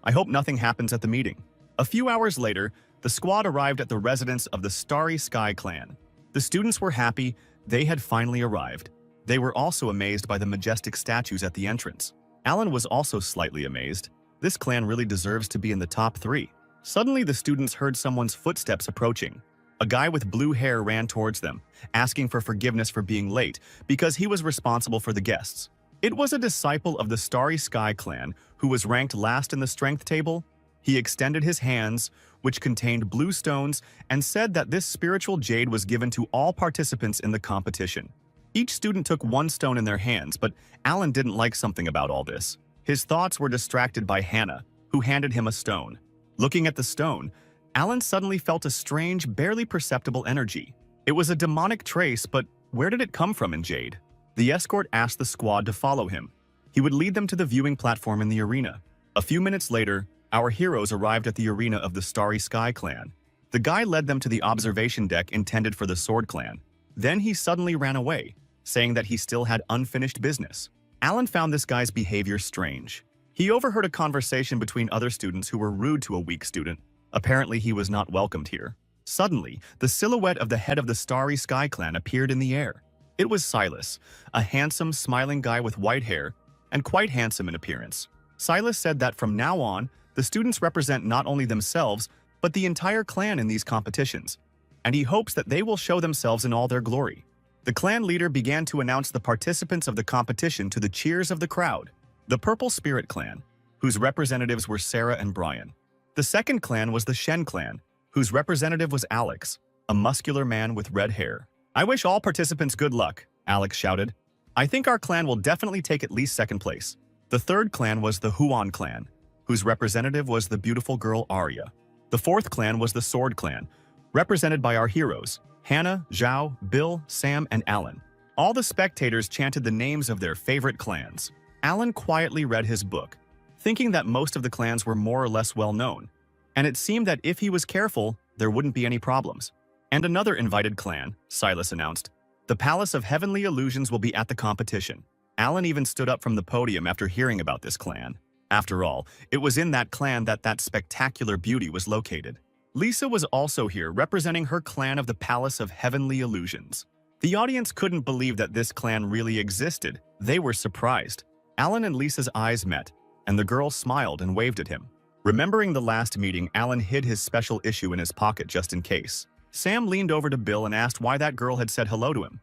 S1: I hope nothing happens at the meeting. A few hours later, the squad arrived at the residence of the Starry Sky clan. The students were happy. They had finally arrived. They were also amazed by the majestic statues at the entrance. Alan was also slightly amazed. This clan really deserves to be in the top 3. Suddenly, the students heard someone's footsteps approaching. A guy with blue hair ran towards them, asking for forgiveness for being late because he was responsible for the guests. It was a disciple of the Starry Sky clan who was ranked last in the strength table. He extended his hands, which contained blue stones, and said that this spiritual jade was given to all participants in the competition. Each student took 1 stone in their hands, but Alan didn't like something about all this. His thoughts were distracted by Hannah, who handed him a stone. Looking at the stone, Alan suddenly felt a strange, barely perceptible energy. It was a demonic trace, but where did it come from in jade? The escort asked the squad to follow him. He would lead them to the viewing platform in the arena. A few minutes later, our heroes arrived at the arena of the Starry Sky clan. The guy led them to the observation deck intended for the Sword clan. Then he suddenly ran away, saying that he still had unfinished business. Alan found this guy's behavior strange. He overheard a conversation between other students who were rude to a weak student. Apparently, he was not welcomed here. Suddenly, the silhouette of the head of the Starry Sky clan appeared in the air. It was Silas, a handsome, smiling guy with white hair, and quite handsome in appearance. Silas said that from now on, the students represent not only themselves, but the entire clan in these competitions, and he hopes that they will show themselves in all their glory. The clan leader began to announce the participants of the competition to the cheers of the crowd. The Purple Spirit clan, whose representatives were Sarah and Brian. The second clan was the Shen clan, whose representative was Alex, a muscular man with red hair. "I wish all participants good luck," Alex shouted. "I think our clan will definitely take at least second place." The third clan was the Huan clan, whose representative was the beautiful girl Arya. The fourth clan was the Sword clan, represented by our heroes, Hannah, Zhao, Bill, Sam, and Alan. All the spectators chanted the names of their favorite clans. Alan quietly read his book, thinking that most of the clans were more or less well known, and it seemed that if he was careful, there wouldn't be any problems. "And another invited clan," Silas announced. "The Palace of Heavenly Illusions will be at the competition." Alan even stood up from the podium after hearing about this clan. After all, it was in that clan that spectacular beauty was located. Lisa was also here, representing her clan of the Palace of Heavenly Illusions. The audience couldn't believe that this clan really existed. They were surprised. Alan and Lisa's eyes met, and the girl smiled and waved at him. Remembering the last meeting, Alan hid his special issue in his pocket just in case. Sam leaned over to Bill and asked why that girl had said hello to him.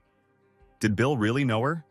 S1: Did Bill really know her?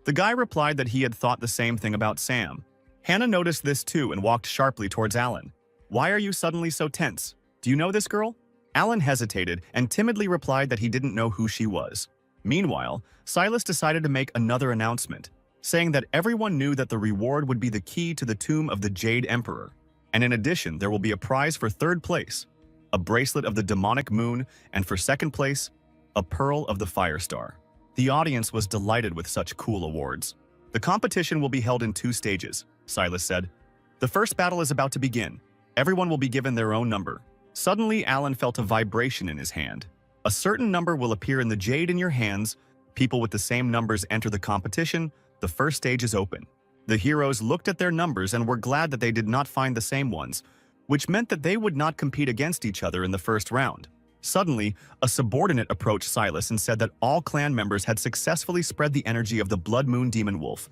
S1: The guy replied that he had thought the same thing about Sam. Hannah noticed this too and walked sharply towards Alan. "Why are you suddenly so tense? Do you know this girl?" Alan hesitated and timidly replied that he didn't know who she was. Meanwhile, Silas decided to make another announcement, saying that everyone knew that the reward would be the key to the tomb of the Jade Emperor. And in addition, there will be a prize for third place, a bracelet of the demonic moon, and for second place, a pearl of the fire star. The audience was delighted with such cool awards. "The competition will be held in 2 stages, Silas said. "The first battle is about to begin. Everyone will be given their own number." Suddenly, Alan felt a vibration in his hand. "A certain number will appear in the jade in your hands. People with the same numbers enter the competition. The first stage is open." The heroes looked at their numbers and were glad that they did not find the same ones, which meant that they would not compete against each other in the first round. Suddenly, a subordinate approached Silas and said that all clan members had successfully spread the energy of the Blood Moon Demon Wolf.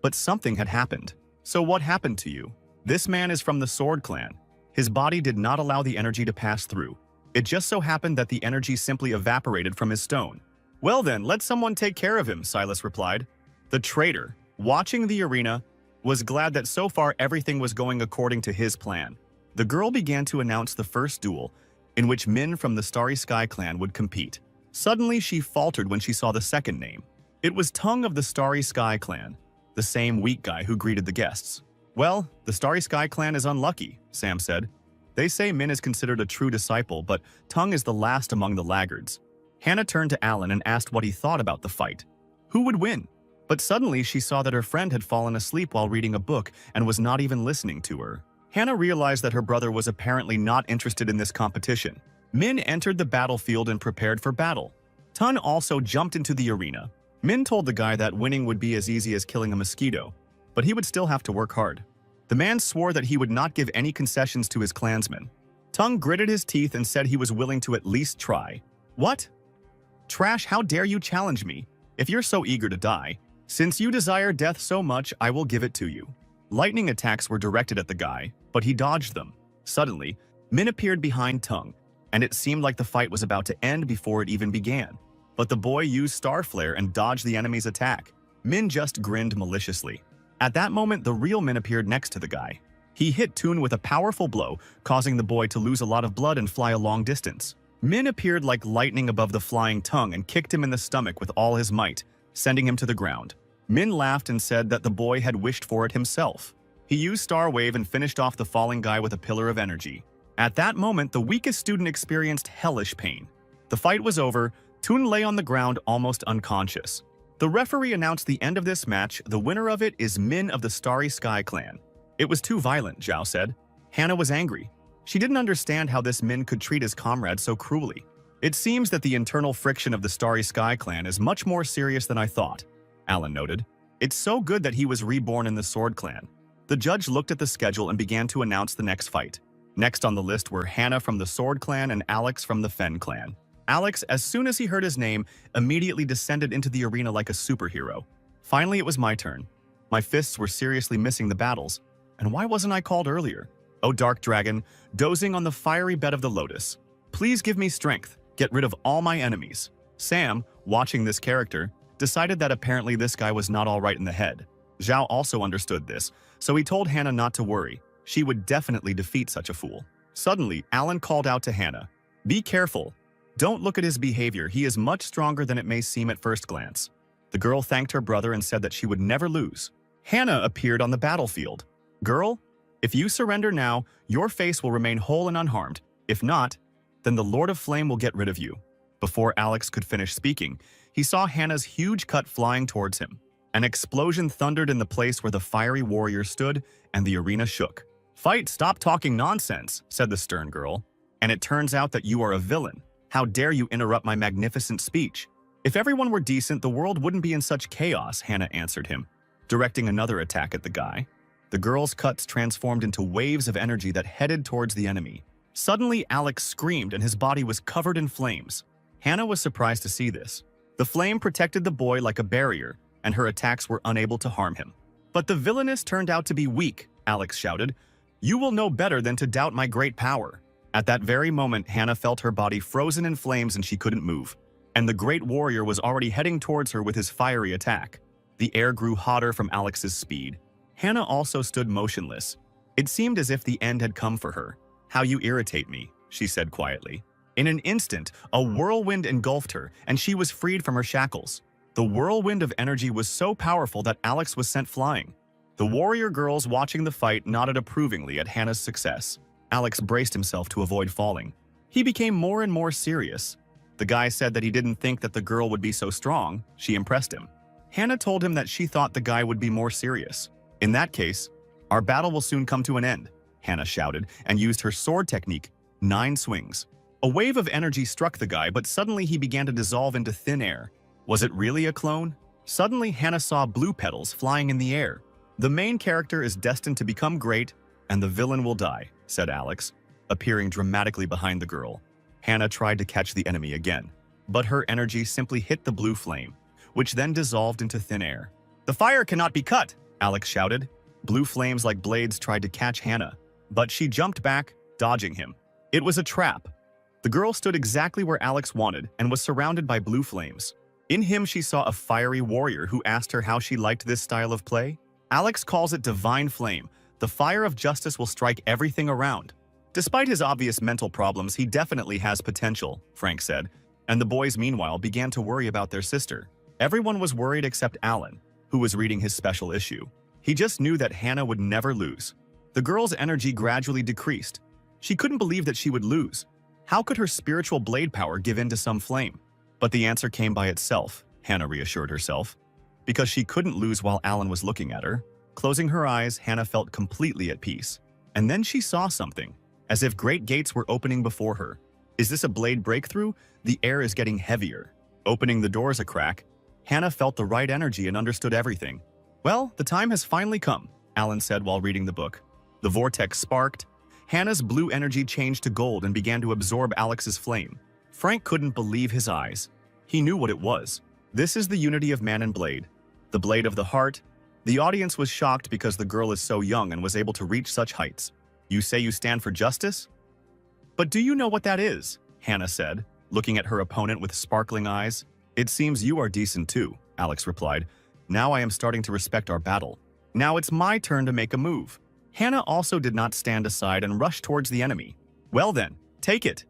S1: But something had happened. "So what happened to you?" "This man is from the Sword clan. His body did not allow the energy to pass through. It just so happened that the energy simply evaporated from his stone." "Well then, let someone take care of him," Silas replied. The traitor, watching the arena, was glad that so far everything was going according to his plan. The girl began to announce the first duel, in which Min from the Starry Sky clan would compete. Suddenly, she faltered when she saw the second name. It was Tung of the Starry Sky clan, the same weak guy who greeted the guests. "Well, the Starry Sky clan is unlucky," Sam said. "They say Min is considered a true disciple, but Tung is the last among the laggards." Hannah turned to Alan and asked what he thought about the fight. Who would win? But suddenly she saw that her friend had fallen asleep while reading a book and was not even listening to her. Hannah realized that her brother was apparently not interested in this competition. Min entered the battlefield and prepared for battle. Tun also jumped into the arena. Min told the guy that winning would be as easy as killing a mosquito, but he would still have to work hard. The man swore that he would not give any concessions to his clansmen. Tung gritted his teeth and said he was willing to at least try. "What? Trash, how dare you challenge me? If you're so eager to die, since you desire death so much, I will give it to you." Lightning attacks were directed at the guy, but he dodged them. Suddenly, Min appeared behind Tung, and it seemed like the fight was about to end before it even began. But the boy used Star Flare and dodged the enemy's attack. Min just grinned maliciously. At that moment, the real Min appeared next to the guy. He hit Toon with a powerful blow, causing the boy to lose a lot of blood and fly a long distance. Min appeared like lightning above the flying Tung and kicked him in the stomach with all his might, sending him to the ground. Min laughed and said that the boy had wished for it himself. He used Star Wave and finished off the falling guy with a pillar of energy. At that moment, the weakest student experienced hellish pain. The fight was over. Toon lay on the ground almost unconscious. The referee announced the end of this match. The winner of it is Min of the Starry Sky clan. "It was too violent," Zhao said. Hannah was angry. She didn't understand how this Min could treat his comrade so cruelly. "It seems that the internal friction of the Starry Sky clan is much more serious than I thought," Alan noted. "It's so good that he was reborn in the Sword clan." The judge looked at the schedule and began to announce the next fight. Next on the list were Hannah from the Sword clan and Alex from the Fen clan. Alex, as soon as he heard his name, immediately descended into the arena like a superhero. Finally, it was my turn. My fists were seriously missing the battles. And why wasn't I called earlier? Oh, dark dragon, dozing on the fiery bed of the lotus. Please give me strength. Get rid of all my enemies. Sam, watching this character, decided that apparently this guy was not all right in the head. Zhao also understood this, so he told Hannah not to worry. She would definitely defeat such a fool. Suddenly, Alan called out to Hannah. Be careful. Don't look at his behavior. He is much stronger than it may seem at first glance. The girl thanked her brother and said that she would never lose. Hannah appeared on the battlefield. Girl, if you surrender now, your face will remain whole and unharmed. If not, then the Lord of Flame will get rid of you. Before Alex could finish speaking, he saw Hannah's huge cut flying towards him. An explosion thundered in the place where the fiery warrior stood, and the arena shook. Fight, stop talking nonsense, said the stern girl. And it turns out that you are a villain. How dare you interrupt my magnificent speech? If everyone were decent, the world wouldn't be in such chaos, Hannah answered him, directing another attack at the guy. The girl's cuts transformed into waves of energy that headed towards the enemy. Suddenly, Alex screamed and his body was covered in flames. Hannah was surprised to see this. The flame protected the boy like a barrier, and her attacks were unable to harm him. But the villainess turned out to be weak, Alex shouted. You will know better than to doubt my great power. At that very moment, Hannah felt her body frozen in flames and she couldn't move. And the great warrior was already heading towards her with his fiery attack. The air grew hotter from Alex's speed. Hannah also stood motionless. It seemed as if the end had come for her. How you irritate me, she said quietly. In an instant, a whirlwind engulfed her, and she was freed from her shackles. The whirlwind of energy was so powerful that Alex was sent flying. The warrior girls watching the fight nodded approvingly at Hannah's success. Alex braced himself to avoid falling. He became more and more serious. The guy said that he didn't think that the girl would be so strong. She impressed him. Hannah told him that she thought the guy would be more serious. In that case, our battle will soon come to an end, Hannah shouted and used her sword technique, 9 swings. A wave of energy struck the guy, but suddenly he began to dissolve into thin air. Was it really a clone? Suddenly, Hannah saw blue petals flying in the air. The main character is destined to become great, and the villain will die, said Alex, appearing dramatically behind the girl. Hannah tried to catch the enemy again, but her energy simply hit the blue flame, which then dissolved into thin air. The fire cannot be cut, Alex shouted. Blue flames like blades tried to catch Hannah, but she jumped back, dodging him. It was a trap. The girl stood exactly where Alex wanted and was surrounded by blue flames. In him, she saw a fiery warrior who asked her how she liked this style of play. Alex calls it divine flame. The fire of justice will strike everything around. Despite his obvious mental problems, he definitely has potential, Frank said, and the boys meanwhile began to worry about their sister. Everyone was worried except Alan, who was reading his special issue. He just knew that Hannah would never lose. The girl's energy gradually decreased. She couldn't believe that she would lose. How could her spiritual blade power give in to some flame? But the answer came by itself, Hannah reassured herself. Because she couldn't lose while Alan was looking at her. Closing her eyes, Hannah felt completely at peace. And then she saw something, as if great gates were opening before her. Is this a blade breakthrough? The air is getting heavier. Opening the doors a crack, Hannah felt the right energy and understood everything. Well, the time has finally come, Alan said while reading the book. The vortex sparked. Hannah's blue energy changed to gold and began to absorb Alex's flame. Frank couldn't believe his eyes. He knew what it was. This is the unity of man and blade. The blade of the heart. The audience was shocked because the girl is so young and was able to reach such heights. You say you stand for justice? But do you know what that is? Hannah said, looking at her opponent with sparkling eyes. It seems you are decent too, Alex replied. Now I am starting to respect our battle. Now it's my turn to make a move. Hannah also did not stand aside and rushed towards the enemy. Well then, take it.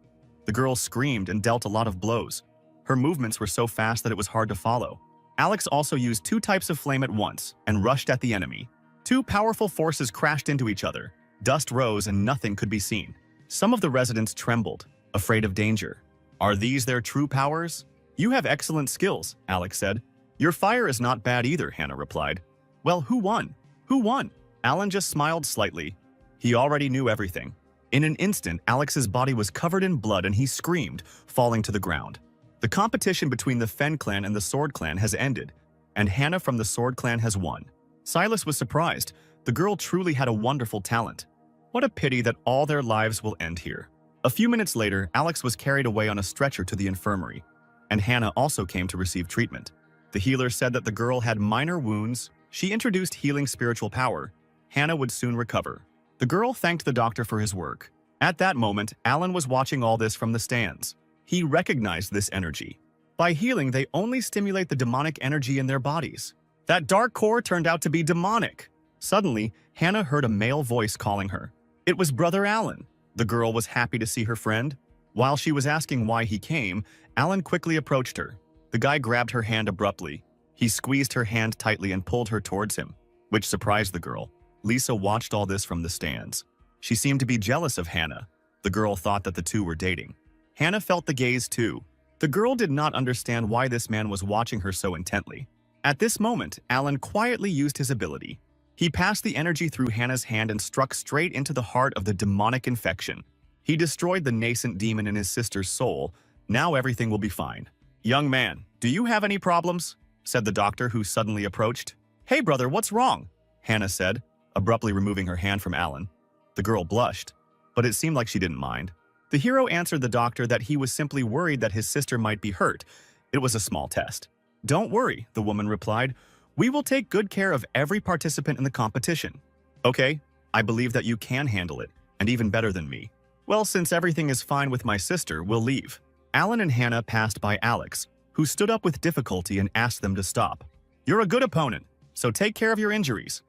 S1: The girl screamed and dealt a lot of blows. Her movements were so fast that it was hard to follow. Alex also used 2 types of flame at once and rushed at the enemy. 2 powerful forces crashed into each other. Dust rose and nothing could be seen. Some of the residents trembled, afraid of danger. Are these their true powers? You have excellent skills, Alex said. Your fire is not bad either, Hannah replied. Well, who won? Who won? Alan just smiled slightly. He already knew everything. In an instant, Alex's body was covered in blood and he screamed, falling to the ground. The competition between the Fen clan and the Sword clan has ended, and Hannah from the Sword clan has won. Silas was surprised. The girl truly had a wonderful talent. What a pity that all their lives will end here. A few minutes later, Alex was carried away on a stretcher to the infirmary, and Hannah also came to receive treatment. The healer said that the girl had minor wounds. She introduced healing spiritual power. Hannah would soon recover. The girl thanked the doctor for his work. At that moment, Alan was watching all this from the stands. He recognized this energy. By healing, they only stimulate the demonic energy in their bodies. That dark core turned out to be demonic. Suddenly, Hannah heard a male voice calling her. It was Brother Alan. The girl was happy to see her friend. While she was asking why he came, Alan quickly approached her. The guy grabbed her hand abruptly. He squeezed her hand tightly and pulled her towards him, which surprised the girl. Lisa watched all this from the stands. She seemed to be jealous of Hannah. The girl thought that the two were dating. Hannah felt the gaze too. The girl did not understand why this man was watching her so intently. At this moment, Alan quietly used his ability. He passed the energy through Hannah's hand and struck straight into the heart of the demonic infection. He destroyed the nascent demon in his sister's soul. Now everything will be fine. "Young man, do you have any problems?" said the doctor, who suddenly approached. "Hey brother, what's wrong?" Hannah said, abruptly removing her hand from Alan. The girl blushed, but it seemed like she didn't mind. The hero answered the doctor that he was simply worried that his sister might be hurt. It was a small test. "Don't worry," the woman replied. "We will take good care of every participant in the competition." "Okay, I believe that you can handle it, and even better than me." "Well, since everything is fine with my sister, we'll leave." Alan and Hannah passed by Alex, who stood up with difficulty and asked them to stop. "You're a good opponent, so take care of your injuries,"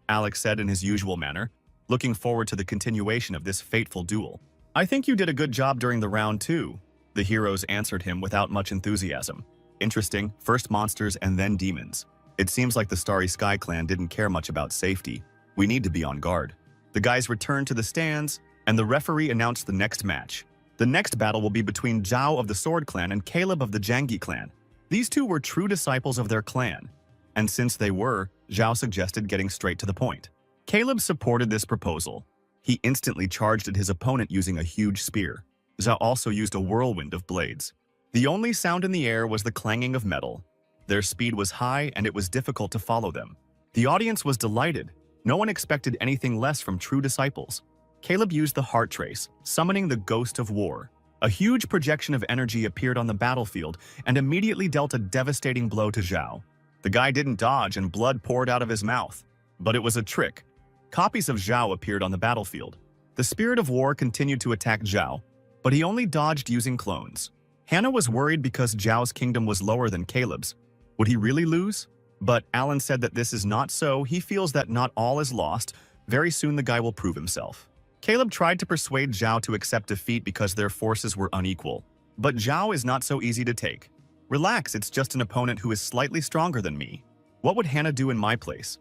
S1: Alex said in his usual manner, looking forward to the continuation of this fateful duel. "I think you did a good job during the round too," the heroes answered him without much enthusiasm. "Interesting, first monsters and then demons. It seems like the Starry Sky clan didn't care much about safety. We need to be on guard." The guys returned to the stands, and the referee announced the next match. The next battle will be between Zhao of the Sword Clan and Caleb of the Jangi Clan. These two were true disciples of their clan, and since they were, Zhao suggested getting straight to the point. Caleb supported this proposal. He instantly charged at his opponent using a huge spear. Zhao also used a whirlwind of blades. The only sound in the air was the clanging of metal. Their speed was high and it was difficult to follow them. The audience was delighted. No one expected anything less from true disciples. Caleb used the heart trace, summoning the ghost of war. A huge projection of energy appeared on the battlefield and immediately dealt a devastating blow to Zhao. The guy didn't dodge and blood poured out of his mouth. But it was a trick. Copies of Zhao appeared on the battlefield. The spirit of war continued to attack Zhao, but he only dodged using clones. Hannah was worried because Zhao's kingdom was lower than Caleb's. Would he really lose? But Alan said that this is not so. He feels that not all is lost. Very soon the guy will prove himself. Caleb tried to persuade Zhao to accept defeat because their forces were unequal. But Zhao is not so easy to take. "Relax, it's just an opponent who is slightly stronger than me. What would Hannah do in my place?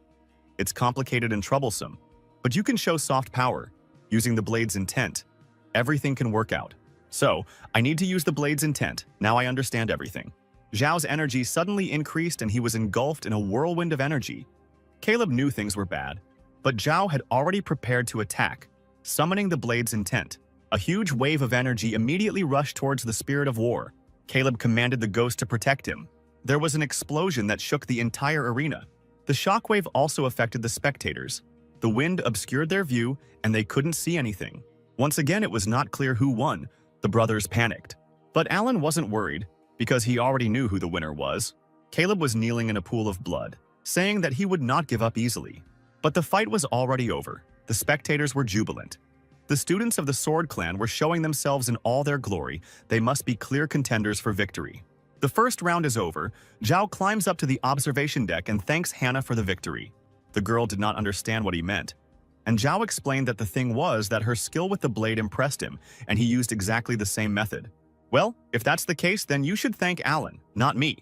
S1: It's complicated and troublesome, but you can show soft power. Using the blade's intent, everything can work out. So, I need to use the blade's intent. Now I understand everything." Zhao's energy suddenly increased and he was engulfed in a whirlwind of energy. Caleb knew things were bad, but Zhao had already prepared to attack, summoning the blade's intent. A huge wave of energy immediately rushed towards the spirit of war. Caleb commanded the ghost to protect him. There was an explosion that shook the entire arena. The shockwave also affected the spectators. The wind obscured their view and they couldn't see anything. Once again, it was not clear who won. The brothers panicked. But Alan wasn't worried, because he already knew who the winner was. Caleb was kneeling in a pool of blood, saying that he would not give up easily. But the fight was already over. The spectators were jubilant. The students of the Sword Clan were showing themselves in all their glory. They must be clear contenders for victory. The first round is over. Zhao climbs up to the observation deck and thanks Hannah for the victory. The girl did not understand what he meant, and Zhao explained that the thing was that her skill with the blade impressed him, and he used exactly the same method. "Well, if that's the case, then you should thank Alan, not me,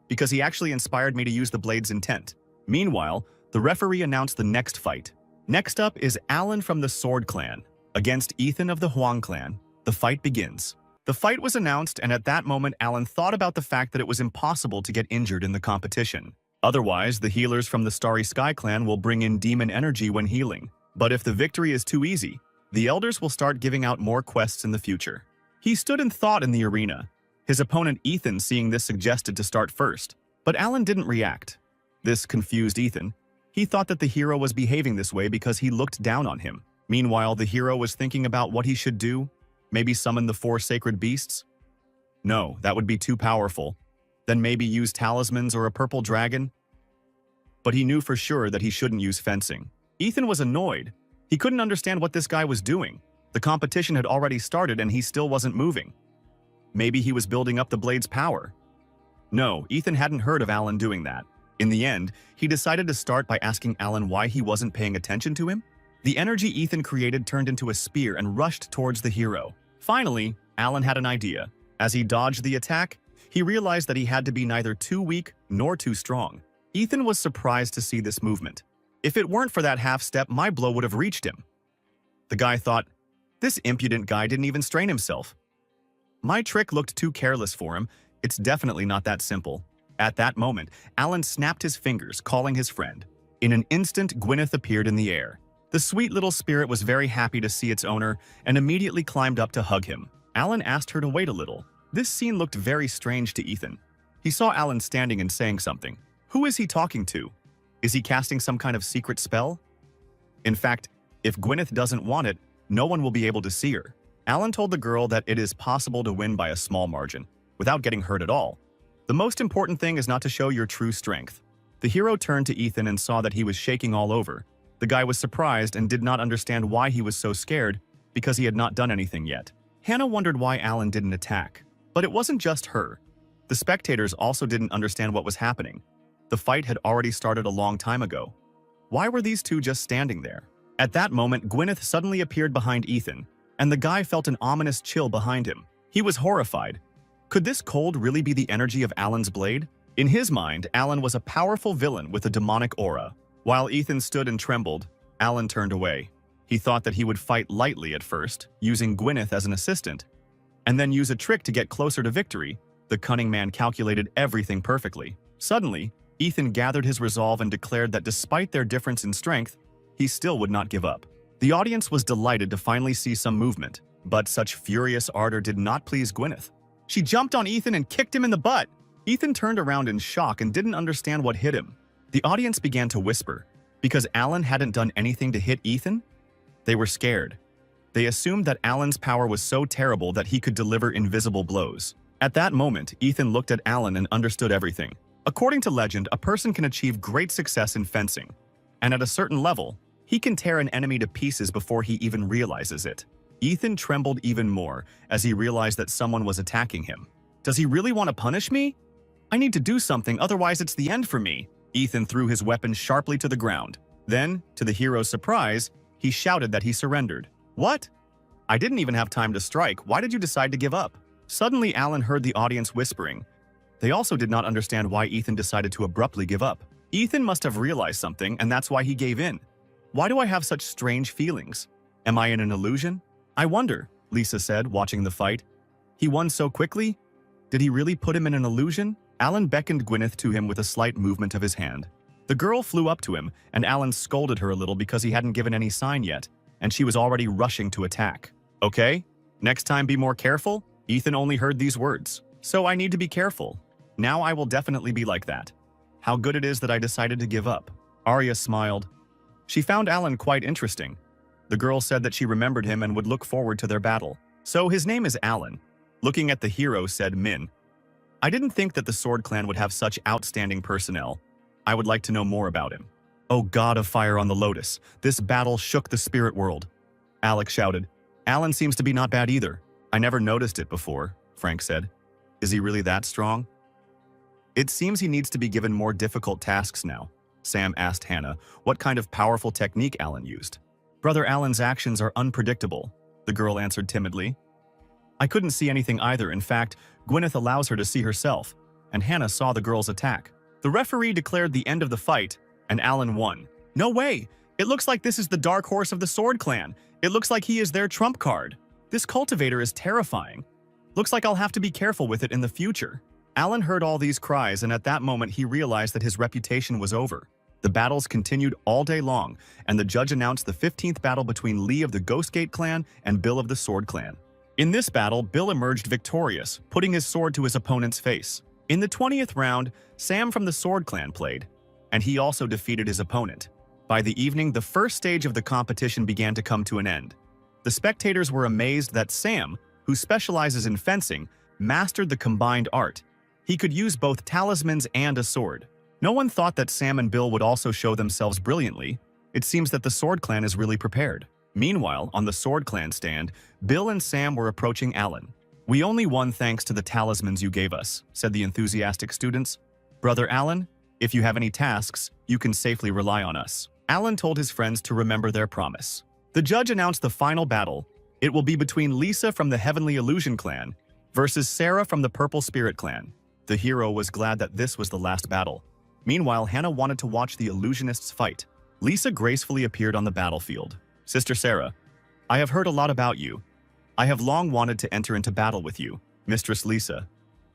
S1: because he actually inspired me to use the blade's intent." Meanwhile, the referee announced the next fight. Next up is Alan from the Sword Clan against Ethan of the Huang Clan. The fight begins. The fight was announced, and at that moment Alan thought about the fact that it was impossible to get injured in the competition. Otherwise, the healers from the Starry Sky Clan will bring in demon energy when healing. But if the victory is too easy, the elders will start giving out more quests in the future. He stood in thought in the arena. His opponent Ethan, seeing this, suggested to start first, but Alan didn't react. This confused Ethan. He thought that the hero was behaving this way because he looked down on him. Meanwhile, the hero was thinking about what he should do. Maybe summon the 4 sacred beasts? No, that would be too powerful. Then maybe use talismans or a purple dragon? But he knew for sure that he shouldn't use fencing. Ethan was annoyed. He couldn't understand what this guy was doing. The competition had already started and he still wasn't moving. Maybe he was building up the blade's power. No, Ethan hadn't heard of Alan doing that. In the end, he decided to start by asking Alan why he wasn't paying attention to him. The energy Ethan created turned into a spear and rushed towards the hero. Finally, Alan had an idea. As he dodged the attack, he realized that he had to be neither too weak nor too strong. Ethan was surprised to see this movement. If it weren't for that half step, my blow would have reached him. The guy thought, this impudent guy didn't even strain himself. My trick looked too careless for him. It's definitely not that simple. At that moment, Alan snapped his fingers, calling his friend. In an instant, Gwyneth appeared in the air. The sweet little spirit was very happy to see its owner and immediately climbed up to hug him. Alan asked her to wait a little. This scene looked very strange to Ethan. He saw Alan standing and saying something. Who is he talking to? Is he casting some kind of secret spell? In fact, if Gwyneth doesn't want it, no one will be able to see her. Alan told the girl that it is possible to win by a small margin, without getting hurt at all. The most important thing is not to show your true strength. The hero turned to Ethan and saw that he was shaking all over. The guy was surprised and did not understand why he was so scared, because he had not done anything yet. Hannah wondered why Alan didn't attack. But it wasn't just her. The spectators also didn't understand what was happening. The fight had already started a long time ago. Why were these two just standing there? At that moment, Gwyneth suddenly appeared behind Ethan, and the guy felt an ominous chill behind him. He was horrified. Could this cold really be the energy of Alan's blade? In his mind, Alan was a powerful villain with a demonic aura. While Ethan stood and trembled, Alan turned away. He thought that he would fight lightly at first, using Gwyneth as an assistant, and then use a trick to get closer to victory. The cunning man calculated everything perfectly. Suddenly, Ethan gathered his resolve and declared that despite their difference in strength, he still would not give up. The audience was delighted to finally see some movement, but such furious ardor did not please Gwyneth. She jumped on Ethan and kicked him in the butt. Ethan turned around in shock and didn't understand what hit him. The audience began to whisper, because Alan hadn't done anything to hit Ethan? They were scared. They assumed that Alan's power was so terrible that he could deliver invisible blows. At that moment, Ethan looked at Alan and understood everything. According to legend, a person can achieve great success in fencing, and at a certain level, he can tear an enemy to pieces before he even realizes it. Ethan trembled even more as he realized that someone was attacking him. Does he really want to punish me? I need to do something, otherwise it's the end for me. Ethan threw his weapon sharply to the ground. Then, to the hero's surprise, he shouted that he surrendered. What? I didn't even have time to strike. Why did you decide to give up? Suddenly, Alan heard the audience whispering. They also did not understand why Ethan decided to abruptly give up. Ethan must have realized something, and that's why he gave in. Why do I have such strange feelings? Am I in an illusion? I wonder, Lisa said, watching the fight. He won so quickly? Did he really put him in an illusion? Alan beckoned Gwyneth to him with a slight movement of his hand. The girl flew up to him, and Alan scolded her a little because he hadn't given any sign yet, and she was already rushing to attack. Okay, next time be more careful? Ethan only heard these words. So I need to be careful. Now I will definitely be like that. How good it is that I decided to give up. Arya smiled. She found Alan quite interesting. The girl said that she remembered him and would look forward to their battle. So his name is Alan. Looking at the hero, said Min. I didn't think that the Sword Clan would have such outstanding personnel. I would like to know more about him. Oh God of fire on the Lotus, this battle shook the spirit world. Alex shouted. Alan seems to be not bad either. I never noticed it before, Frank said. Is he really that strong? It seems he needs to be given more difficult tasks now. Sam asked Hannah what kind of powerful technique Alan used. Brother Alan's actions are unpredictable, the girl answered timidly. I couldn't see anything either. In fact, Gwyneth allows her to see herself, and Hannah saw the girl's attack. The referee declared the end of the fight, and Alan won. No way! It looks like this is the dark horse of the Sword Clan. It looks like he is their trump card. This cultivator is terrifying. Looks like I'll have to be careful with it in the future. Alan heard all these cries, and at that moment he realized that his reputation was over. The battles continued all day long, and the judge announced the 15th battle between Lee of the Ghostgate clan and Bill of the Sword Clan. In this battle, Bill emerged victorious, putting his sword to his opponent's face. In the 20th round, Sam from the Sword Clan played, and he also defeated his opponent. By the evening, the first stage of the competition began to come to an end. The spectators were amazed that Sam, who specializes in fencing, mastered the combined art. He could use both talismans and a sword. No one thought that Sam and Bill would also show themselves brilliantly. It seems that the Sword Clan is really prepared. Meanwhile, on the Sword Clan stand, Bill and Sam were approaching Alan. "We only won thanks to the talismans you gave us," said the enthusiastic students. "Brother Alan, if you have any tasks, you can safely rely on us." Alan told his friends to remember their promise. The judge announced the final battle. It will be between Lisa from the Heavenly Illusion Clan versus Sarah from the Purple Spirit Clan. The hero was glad that this was the last battle. Meanwhile, Hannah wanted to watch the illusionists fight. Lisa gracefully appeared on the battlefield. "Sister Sarah, I have heard a lot about you. I have long wanted to enter into battle with you. Mistress Lisa,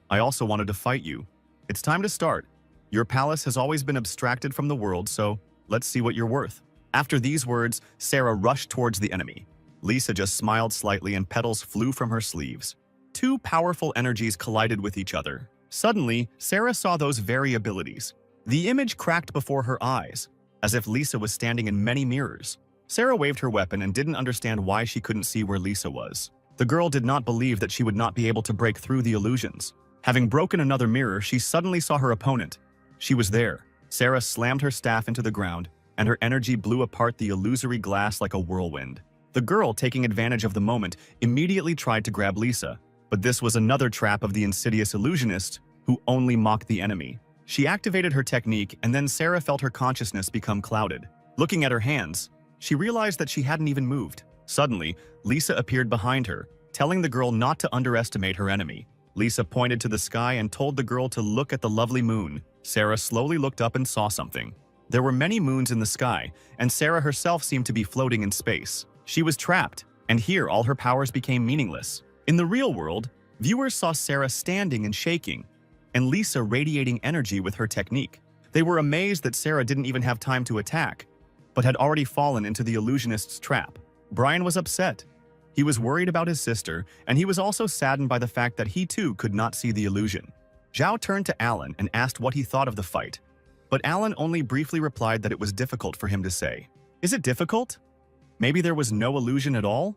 S1: I also wanted to fight you. It's time to start. Your palace has always been abstracted from the world, so let's see what you're worth." After these words, Sarah rushed towards the enemy. Lisa just smiled slightly and petals flew from her sleeves. Two powerful energies collided with each other. Suddenly, Sarah saw those very abilities. The image cracked before her eyes, as if Lisa was standing in many mirrors. Sarah waved her weapon and didn't understand why she couldn't see where Lisa was. The girl did not believe that she would not be able to break through the illusions. Having broken another mirror, she suddenly saw her opponent. She was there. Sarah slammed her staff into the ground, and her energy blew apart the illusory glass like a whirlwind. The girl, taking advantage of the moment, immediately tried to grab Lisa. But this was another trap of the insidious illusionist, who only mocked the enemy. She activated her technique, and then Sarah felt her consciousness become clouded. Looking at her hands, she realized that she hadn't even moved. Suddenly, Lisa appeared behind her, telling the girl not to underestimate her enemy. Lisa pointed to the sky and told the girl to look at the lovely moon. Sarah slowly looked up and saw something. There were many moons in the sky, and Sarah herself seemed to be floating in space. She was trapped, and here all her powers became meaningless. In the real world, viewers saw Sarah standing and shaking, and Lisa radiating energy with her technique. They were amazed that Sarah didn't even have time to attack, but had already fallen into the illusionist's trap. Brian was upset. He was worried about his sister, and he was also saddened by the fact that he too could not see the illusion. Zhao turned to Alan and asked what he thought of the fight, but Alan only briefly replied that it was difficult for him to say. "Is it difficult? Maybe there was no illusion at all?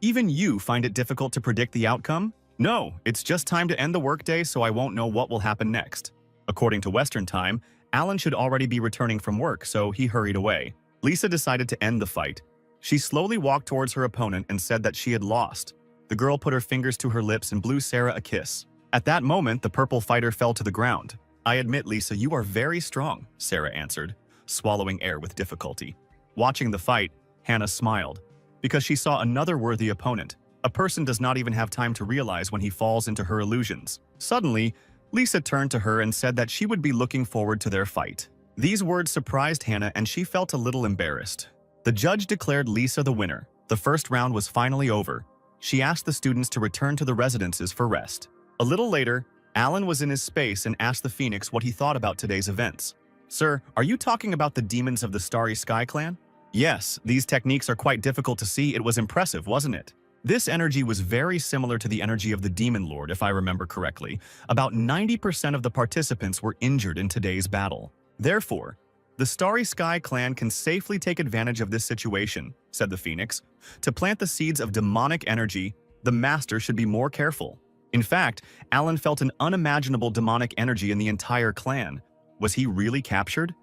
S1: Even you find it difficult to predict the outcome?" "No, it's just time to end the workday, so I won't know what will happen next." According to Western time, Alan should already be returning from work, so he hurried away. Lisa decided to end the fight. She slowly walked towards her opponent and said that she had lost. The girl put her fingers to her lips and blew Sarah a kiss. At that moment, the purple fighter fell to the ground. "I admit, Lisa, you are very strong," Sarah answered, swallowing air with difficulty. Watching the fight, Hannah smiled, because she saw another worthy opponent. A person does not even have time to realize when he falls into her illusions. Suddenly, Lisa turned to her and said that she would be looking forward to their fight. These words surprised Hannah, and she felt a little embarrassed. The judge declared Lisa the winner. The first round was finally over. She asked the students to return to the residences for rest. A little later, Alan was in his space and asked the Phoenix what he thought about today's events. "Sir, are you talking about the demons of the Starry Sky Clan?" "Yes, these techniques are quite difficult to see. It was impressive, wasn't it?" This energy was very similar to the energy of the Demon Lord, if I remember correctly. About 90% of the participants were injured in today's battle. Therefore, the Starry Sky Clan can safely take advantage of this situation, said the Phoenix. To plant the seeds of demonic energy, the Master should be more careful. In fact, Alan felt an unimaginable demonic energy in the entire clan. Was he really captured?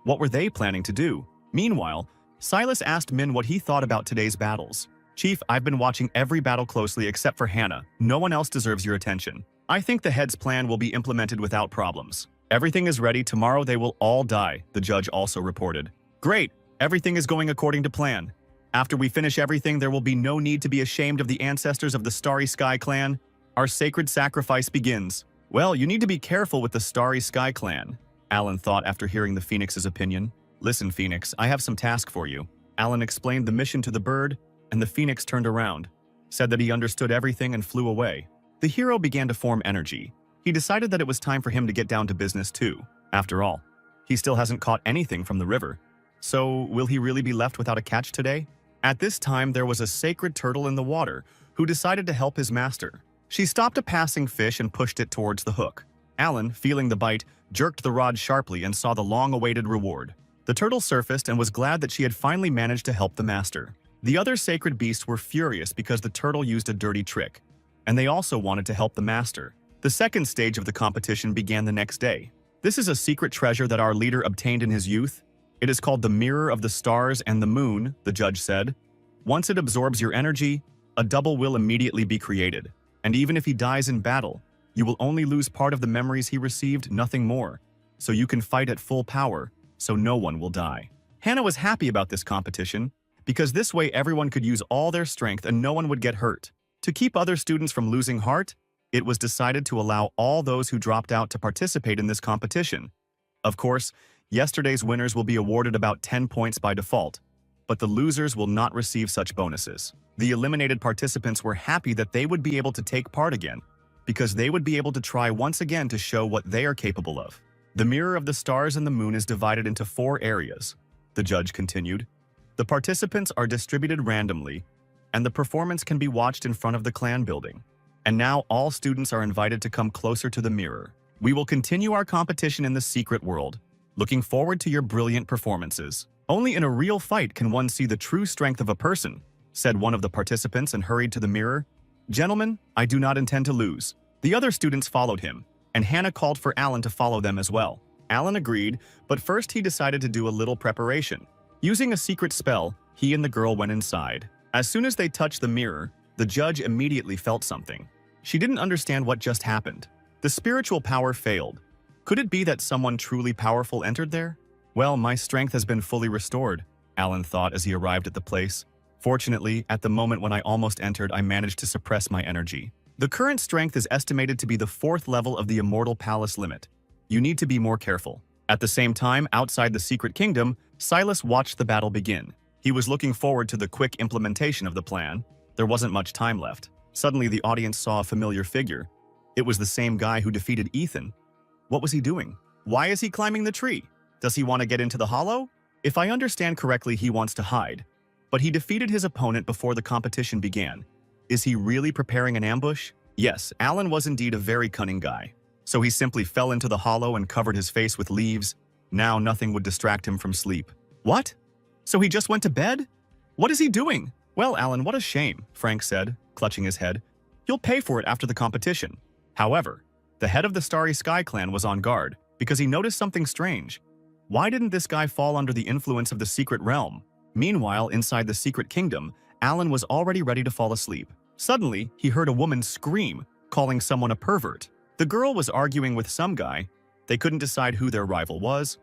S1: What were they planning to do? Meanwhile, Silas asked Min what he thought about today's battles. "Chief, I've been watching every battle closely except for Hannah. No one else deserves your attention. I think the head's plan will be implemented without problems. Everything is ready. Tomorrow they will all die," the judge also reported. "Great. Everything is going according to plan. After we finish everything, there will be no need to be ashamed of the ancestors of the Starry Sky Clan. Our sacred sacrifice begins." "Well, you need to be careful with the Starry Sky Clan," Alan thought after hearing the Phoenix's opinion. "Listen, Phoenix, I have some task for you." Alan explained the mission to the bird, and the Phoenix turned around, said that he understood everything and flew away. The hero began to form energy. He decided that it was time for him to get down to business too. After all, he still hasn't caught anything from the river. So, will he really be left without a catch today? At this time, there was a sacred turtle in the water who decided to help his master. She stopped a passing fish and pushed it towards the hook. Alan, feeling the bite, jerked the rod sharply and saw the long-awaited reward. The turtle surfaced and was glad that she had finally managed to help the master. The other sacred beasts were furious because the turtle used a dirty trick, and they also wanted to help the master. The second stage of the competition began the next day. This is a secret treasure that our leader obtained in his youth. It is called the Mirror of the Stars and the Moon, the judge said. Once it absorbs your energy, a double will immediately be created. And even if he dies in battle, you will only lose part of the memories he received, nothing more. So you can fight at full power, so no one will die. Hannah was happy about this competition, because this way everyone could use all their strength and no one would get hurt. To keep other students from losing heart, it was decided to allow all those who dropped out to participate in this competition. Of course, yesterday's winners will be awarded about 10 points by default, but the losers will not receive such bonuses. The eliminated participants were happy that they would be able to take part again, because they would be able to try once again to show what they are capable of. The Mirror of the Stars and the Moon is divided into 4 areas, the judge continued. The participants are distributed randomly, and the performance can be watched in front of the clan building. And now all students are invited to come closer to the mirror. We will continue our competition in the secret world. Looking forward to your brilliant performances. Only in a real fight can one see the true strength of a person, said one of the participants and hurried to the mirror. Gentlemen, I do not intend to lose. The other students followed him, and Hannah called for Alan to follow them as well. Alan agreed, but first he decided to do a little preparation. Using a secret spell, he and the girl went inside. As soon as they touched the mirror, the judge immediately felt something. She didn't understand what just happened. The spiritual power failed. Could it be that someone truly powerful entered there? Well, my strength has been fully restored, Alan thought as he arrived at the place. Fortunately, at the moment when I almost entered, I managed to suppress my energy. The current strength is estimated to be the 4th level of the Immortal Palace limit. You need to be more careful. At the same time, outside the Secret Kingdom, Silas watched the battle begin. He was looking forward to the quick implementation of the plan. There wasn't much time left. Suddenly, the audience saw a familiar figure. It was the same guy who defeated Ethan. What was he doing? Why is he climbing the tree? Does he want to get into the hollow? If I understand correctly, he wants to hide. But he defeated his opponent before the competition began. Is he really preparing an ambush? Yes, Alan was indeed a very cunning guy. So he simply fell into the hollow and covered his face with leaves. Now nothing would distract him from sleep. What? So he just went to bed? What is he doing? Well, Alan, what a shame, Frank said, clutching his head. You'll pay for it after the competition. However, the head of the Starry Sky clan was on guard because he noticed something strange. Why didn't this guy fall under the influence of the secret realm? Meanwhile, inside the Secret Kingdom, Alan was already ready to fall asleep. Suddenly, he heard a woman scream, calling someone a pervert. The girl was arguing with some guy. They couldn't decide who their rival was.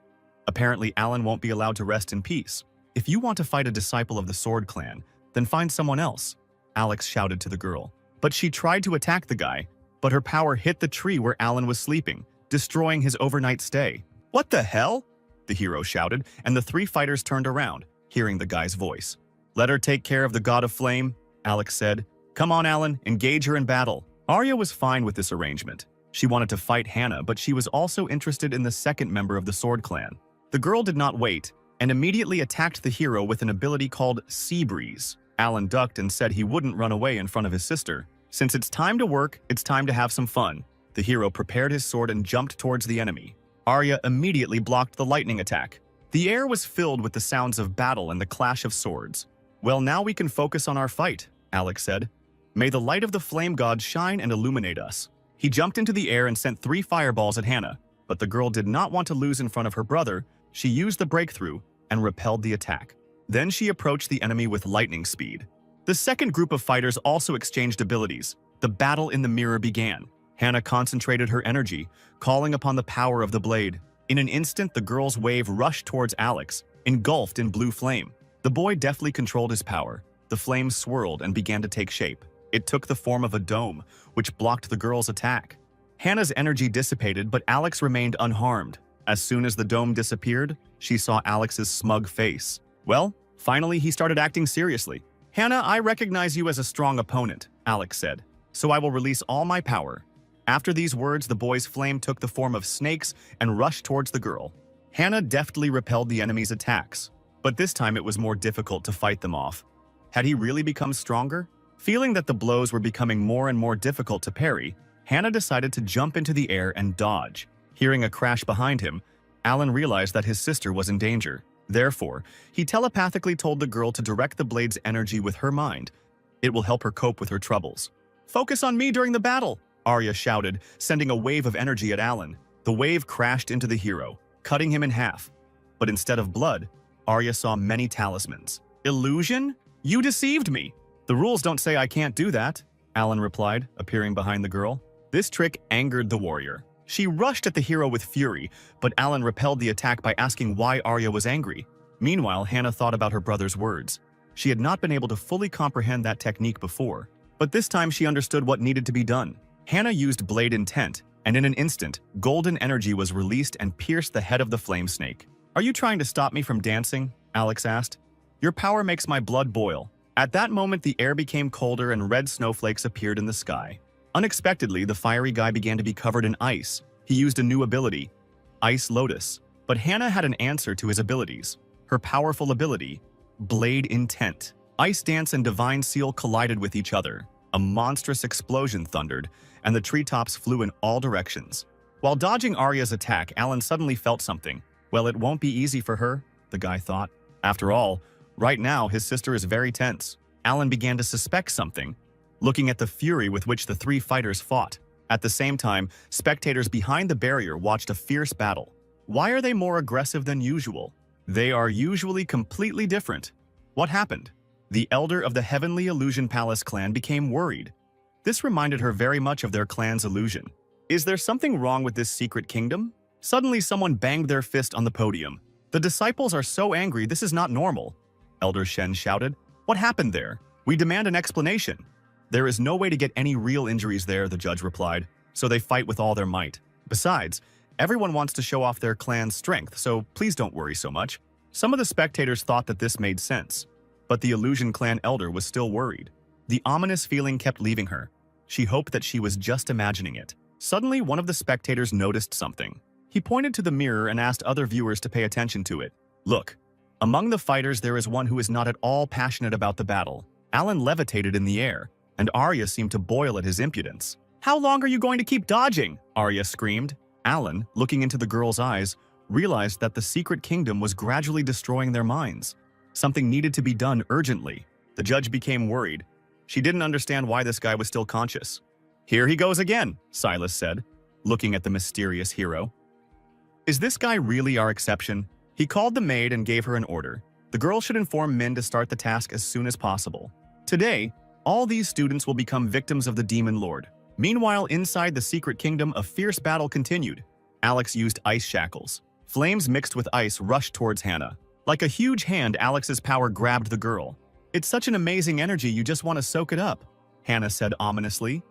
S1: Apparently, Alan won't be allowed to rest in peace. If you want to fight a disciple of the Sword Clan, then find someone else, Alex shouted to the girl. But she tried to attack the guy, but her power hit the tree where Alan was sleeping, destroying his overnight stay. What the hell? The hero shouted, and the 3 fighters turned around, hearing the guy's voice. Let her take care of the God of Flame, Alex said. Come on, Alan, engage her in battle. Arya was fine with this arrangement. She wanted to fight Hannah, but she was also interested in the second member of the Sword Clan. The girl did not wait, and immediately attacked the hero with an ability called Sea Breeze. Alan ducked and said he wouldn't run away in front of his sister. Since it's time to work, it's time to have some fun. The hero prepared his sword and jumped towards the enemy. Arya immediately blocked the lightning attack. The air was filled with the sounds of battle and the clash of swords. Well, now we can focus on our fight, Alex said. May the light of the flame god shine and illuminate us. He jumped into the air and sent 3 fireballs at Hannah, but the girl did not want to lose in front of her brother. She used the breakthrough and repelled the attack. Then she approached the enemy with lightning speed. The second group of fighters also exchanged abilities. The battle in the mirror began. Hannah concentrated her energy, calling upon the power of the blade. In an instant, the girl's wave rushed towards Alex, engulfed in blue flame. The boy deftly controlled his power. The flame swirled and began to take shape. It took the form of a dome, which blocked the girl's attack. Hannah's energy dissipated, but Alex remained unharmed. As soon as the dome disappeared, she saw Alex's smug face. Well, finally he started acting seriously. Hannah, I recognize you as a strong opponent, Alex said, so I will release all my power. After these words, the boy's flame took the form of snakes and rushed towards the girl. Hannah deftly repelled the enemy's attacks, but this time it was more difficult to fight them off. Had he really become stronger? Feeling that the blows were becoming more and more difficult to parry, Hannah decided to jump into the air and dodge. Hearing a crash behind him, Alan realized that his sister was in danger. Therefore, he telepathically told the girl to direct the blade's energy with her mind. It will help her cope with her troubles. "Focus on me during the battle," Arya shouted, sending a wave of energy at Alan. The wave crashed into the hero, cutting him in half. But instead of blood, Arya saw many talismans. "Illusion? You deceived me!" "The rules don't say I can't do that," Alan replied, appearing behind the girl. This trick angered the warrior. She rushed at the hero with fury, but Alan repelled the attack by asking why Arya was angry. Meanwhile, Hannah thought about her brother's words. She had not been able to fully comprehend that technique before, but this time she understood what needed to be done. Hannah used Blade Intent, and in an instant, golden energy was released and pierced the head of the flame snake. "Are you trying to stop me from dancing?" Alex asked. "Your power makes my blood boil." At that moment, the air became colder and red snowflakes appeared in the sky. Unexpectedly, the fiery guy began to be covered in ice. He used a new ability, Ice Lotus. But Hannah had an answer to his abilities. Her powerful ability, Blade Intent. Ice Dance and Divine Seal collided with each other. A monstrous explosion thundered, and the treetops flew in all directions. While dodging Arya's attack, Alan suddenly felt something. Well, it won't be easy for her, the guy thought. After all, right now his sister is very tense. Alan began to suspect something, looking at the fury with which the three fighters fought. At the same time, spectators behind the barrier watched a fierce battle. Why are they more aggressive than usual? They are usually completely different. What happened? The elder of the Heavenly Illusion Palace clan became worried. This reminded her very much of their clan's illusion. Is there something wrong with this secret kingdom? Suddenly, someone banged their fist on the podium. "The disciples are so angry, this is not normal," Elder Shen shouted. "What happened there? We demand an explanation." "There is no way to get any real injuries there," the judge replied, "so they fight with all their might. Besides, everyone wants to show off their clan's strength, so please don't worry so much." Some of the spectators thought that this made sense, but the Illusion Clan elder was still worried. The ominous feeling kept leaving her. She hoped that she was just imagining it. Suddenly, one of the spectators noticed something. He pointed to the mirror and asked other viewers to pay attention to it. "Look, among the fighters there is one who is not at all passionate about the battle." Alan levitated in the air, and Arya seemed to boil at his impudence. "How long are you going to keep dodging?" Arya screamed. Alan, looking into the girl's eyes, realized that the secret kingdom was gradually destroying their minds. Something needed to be done urgently. The judge became worried. She didn't understand why this guy was still conscious. "Here he goes again," Silas said, looking at the mysterious hero. "Is this guy really our exception?" He called the maid and gave her an order. The girl should inform Min to start the task as soon as possible. Today, all these students will become victims of the Demon Lord. Meanwhile, inside the secret kingdom, a fierce battle continued. Alex used ice shackles. Flames mixed with ice rushed towards Hannah. Like a huge hand, Alex's power grabbed the girl. "It's such an amazing energy, you just want to soak it up," Hannah said ominously.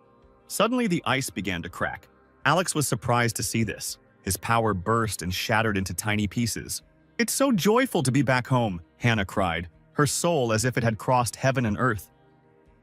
S1: Suddenly, the ice began to crack. Alex was surprised to see this. His power burst and shattered into tiny pieces. "It's so joyful to be back home," Hannah cried, her soul as if it had crossed heaven and earth.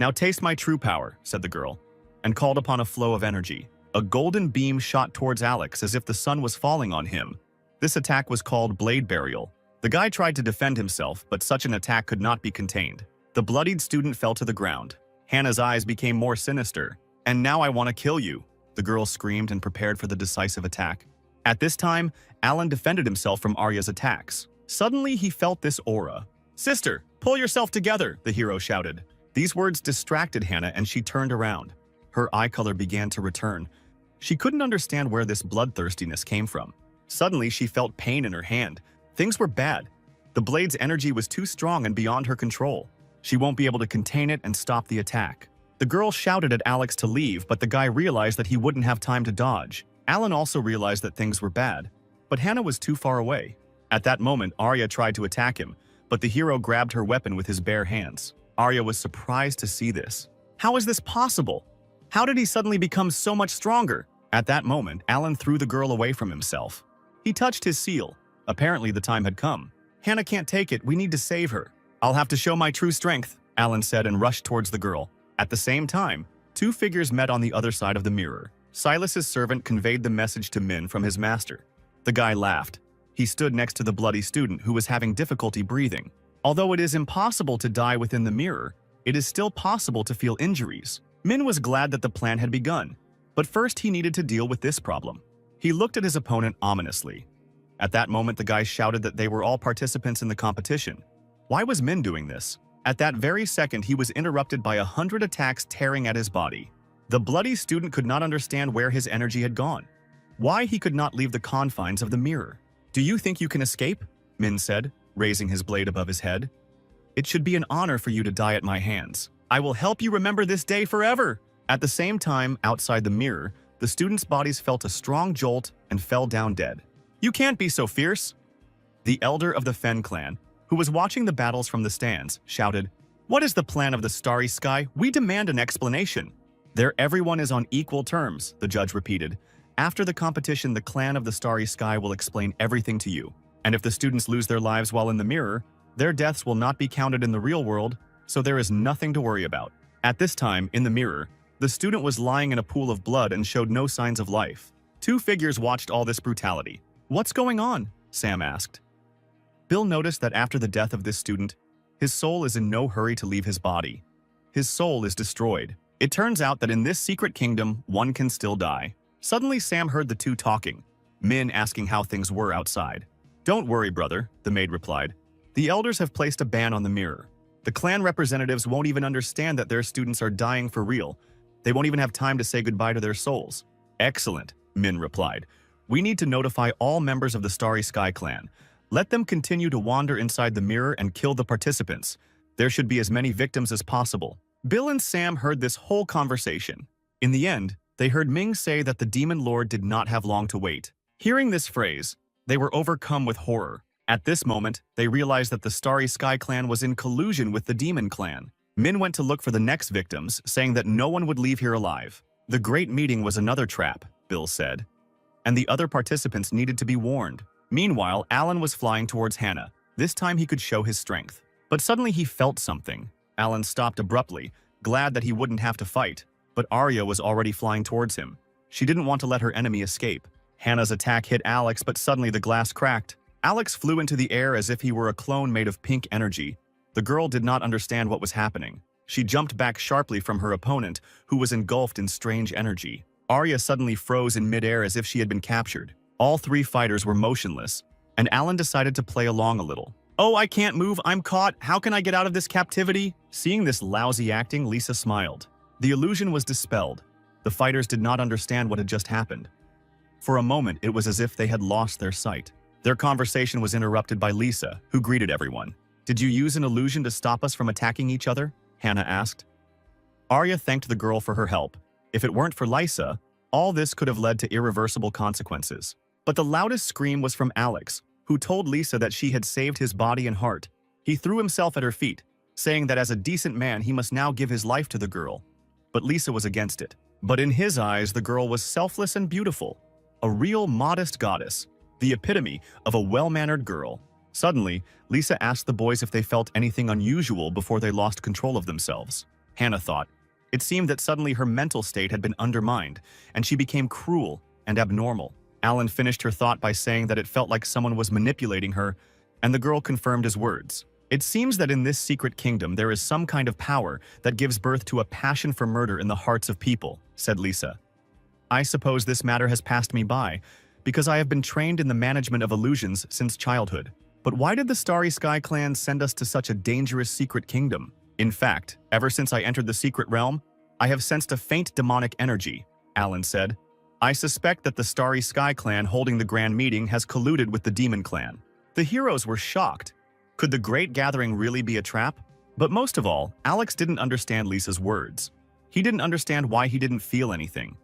S1: "Now taste my true power," said the girl, and called upon a flow of energy. A golden beam shot towards Alex as if the sun was falling on him. This attack was called Blade Burial. The guy tried to defend himself, but such an attack could not be contained. The bloodied student fell to the ground. Hannah's eyes became more sinister. "And now I want to kill you," the girl screamed and prepared for the decisive attack. At this time, Alan defended himself from Arya's attacks. Suddenly, he felt this aura. "Sister, pull yourself together," the hero shouted. These words distracted Hannah and she turned around. Her eye color began to return. She couldn't understand where this bloodthirstiness came from. Suddenly, she felt pain in her hand. Things were bad. The blade's energy was too strong and beyond her control. She won't be able to contain it and stop the attack. The girl shouted at Alex to leave, but the guy realized that he wouldn't have time to dodge. Alan also realized that things were bad, but Hannah was too far away. At that moment, Arya tried to attack him, but the hero grabbed her weapon with his bare hands. Arya was surprised to see this. How is this possible? How did he suddenly become so much stronger? At that moment, Alan threw the girl away from himself. He touched his seal. Apparently, the time had come. "Hannah can't take it. We need to save her." "I'll have to show my true strength," Alan said and rushed towards the girl. At the same time, two figures met on the other side of the mirror. Silas's servant conveyed the message to Min from his master. The guy laughed. He stood next to the bloody student who was having difficulty breathing. Although it is impossible to die within the mirror, it is still possible to feel injuries. Min was glad that the plan had begun, but first he needed to deal with this problem. He looked at his opponent ominously. At that moment, the guys shouted that they were all participants in the competition. Why was Min doing this? At that very second, he was interrupted by 100 attacks tearing at his body. The bloody student could not understand where his energy had gone. Why he could not leave the confines of the mirror. "Do you think you can escape?" Min said, raising his blade above his head. "It should be an honor for you to die at my hands. I will help you remember this day forever." At the same time, outside the mirror, the students' bodies felt a strong jolt and fell down dead. "You can't be so fierce!" The elder of the Fen clan, who was watching the battles from the stands, shouted, "What is the plan of the Starry Sky? We demand an explanation." "There everyone is on equal terms," the judge repeated. "After the competition, the clan of the Starry Sky will explain everything to you. And if the students lose their lives while in the mirror, their deaths will not be counted in the real world, so there is nothing to worry about." At this time, in the mirror, the student was lying in a pool of blood and showed no signs of life. Two figures watched all this brutality. "What's going on?" Sam asked. Bill noticed that after the death of this student, his soul is in no hurry to leave his body. His soul is destroyed. It turns out that in this secret kingdom, one can still die. Suddenly, Sam heard the two talking, Min asking how things were outside. "Don't worry, brother," the maid replied. "The elders have placed a ban on the mirror. The clan representatives won't even understand that their students are dying for real. They won't even have time to say goodbye to their souls." "Excellent," Min replied. "We need to notify all members of the Starry Sky clan. Let them continue to wander inside the mirror and kill the participants. There should be as many victims as possible." Bill and Sam heard this whole conversation. In the end, they heard Ming say that the Demon Lord did not have long to wait. Hearing this phrase, they were overcome with horror. At this moment, they realized that the Starry Sky clan was in collusion with the Demon clan. Min went to look for the next victims, saying that no one would leave here alive. "The great meeting was another trap," Bill said, "and the other participants needed to be warned." Meanwhile, Alan was flying towards Hannah. This time he could show his strength. But suddenly he felt something. Alan stopped abruptly, glad that he wouldn't have to fight. But Arya was already flying towards him. She didn't want to let her enemy escape. Hannah's attack hit Alex, but suddenly the glass cracked. Alex flew into the air as if he were a clone made of pink energy. The girl did not understand what was happening. She jumped back sharply from her opponent, who was engulfed in strange energy. Arya suddenly froze in midair as if she had been captured. All three fighters were motionless, and Alan decided to play along a little. "Oh, I can't move, I'm caught, how can I get out of this captivity?" Seeing this lousy acting, Lisa smiled. The illusion was dispelled. The fighters did not understand what had just happened. For a moment, it was as if they had lost their sight. Their conversation was interrupted by Lisa, who greeted everyone. "Did you use an illusion to stop us from attacking each other?" Hannah asked. Arya thanked the girl for her help. If it weren't for Lisa, all this could have led to irreversible consequences. But the loudest scream was from Alex, who told Lisa that she had saved his body and heart. He threw himself at her feet, saying that as a decent man he must now give his life to the girl. But Lisa was against it. But in his eyes, the girl was selfless and beautiful. A real modest goddess. The epitome of a well-mannered girl. Suddenly, Lisa asked the boys if they felt anything unusual before they lost control of themselves. Hannah thought. It seemed that suddenly her mental state had been undermined, and she became cruel and abnormal. Alan finished her thought by saying that it felt like someone was manipulating her, and the girl confirmed his words. "It seems that in this secret kingdom there is some kind of power that gives birth to a passion for murder in the hearts of people," said Lisa. "I suppose this matter has passed me by, because I have been trained in the management of illusions since childhood. But why did the Starry Sky clan send us to such a dangerous secret kingdom? In fact, ever since I entered the secret realm, I have sensed a faint demonic energy," Alan said. "I suspect that the Starry Sky clan holding the grand meeting has colluded with the Demon clan." The heroes were shocked. Could the Great Gathering really be a trap? But most of all, Alex didn't understand Lisa's words. He didn't understand why he didn't feel anything.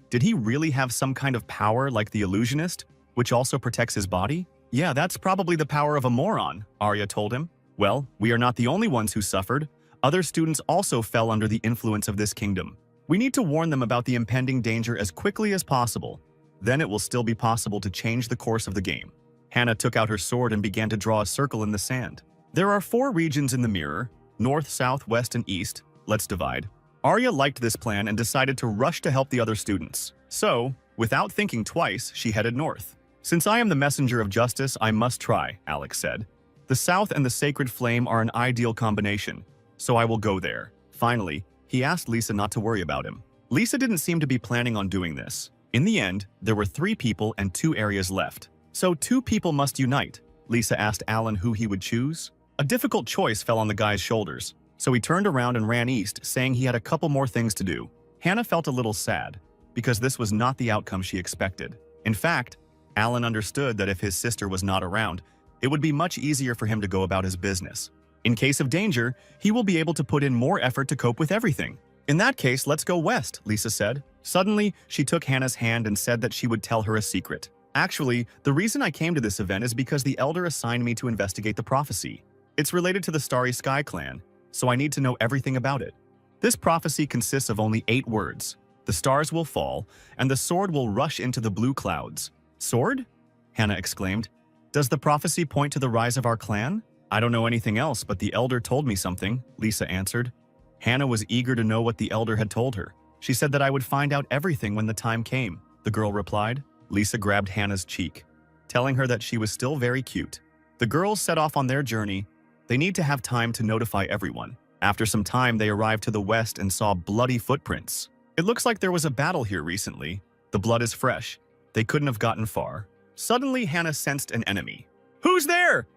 S1: Did he really have some kind of power like the illusionist, which also protects his body? "Yeah, that's probably the power of a moron," Arya told him. "Well, we are not the only ones who suffered. Other students also fell under the influence of this kingdom. We need to warn them about the impending danger as quickly as possible. Then it will still be possible to change the course of the game." Hannah took out her sword and began to draw a circle in the sand. "There are 4 regions in the mirror, north, south, west, and east. Let's divide." Arya liked this plan and decided to rush to help the other students. So, without thinking twice, she headed north. "Since I am the messenger of justice, I must try," Alex said. "The south and the sacred flame are an ideal combination, so I will go there." Finally, he asked Lisa not to worry about him. Lisa didn't seem to be planning on doing this. In the end, there were 3 people and 2 areas left. So 2 people must unite. Lisa asked Alan who he would choose. A difficult choice fell on the guy's shoulders, so he turned around and ran east, saying he had a couple more things to do. Hannah felt a little sad, because this was not the outcome she expected. In fact, Alan understood that if his sister was not around, it would be much easier for him to go about his business. In case of danger, he will be able to put in more effort to cope with everything. In that case, let's go west, Lisa said. Suddenly, she took Hannah's hand and said that she would tell her a secret. Actually, the reason I came to this event is because the Elder assigned me to investigate the prophecy. It's related to the Starry Sky clan, so I need to know everything about it. This prophecy consists of only 8 words. The stars will fall, and the sword will rush into the blue clouds. Sword? Hannah exclaimed. Does the prophecy point to the rise of our clan? I don't know anything else, but the Elder told me something, Lisa answered. Hannah was eager to know what the Elder had told her. She said that I would find out everything when the time came, the girl replied. Lisa grabbed Hannah's cheek, telling her that she was still very cute. The girls set off on their journey. They need to have time to notify everyone. After some time, they arrived to the west and saw bloody footprints. It looks like there was a battle here recently. The blood is fresh. They couldn't have gotten far. Suddenly, Hannah sensed an enemy. Who's there?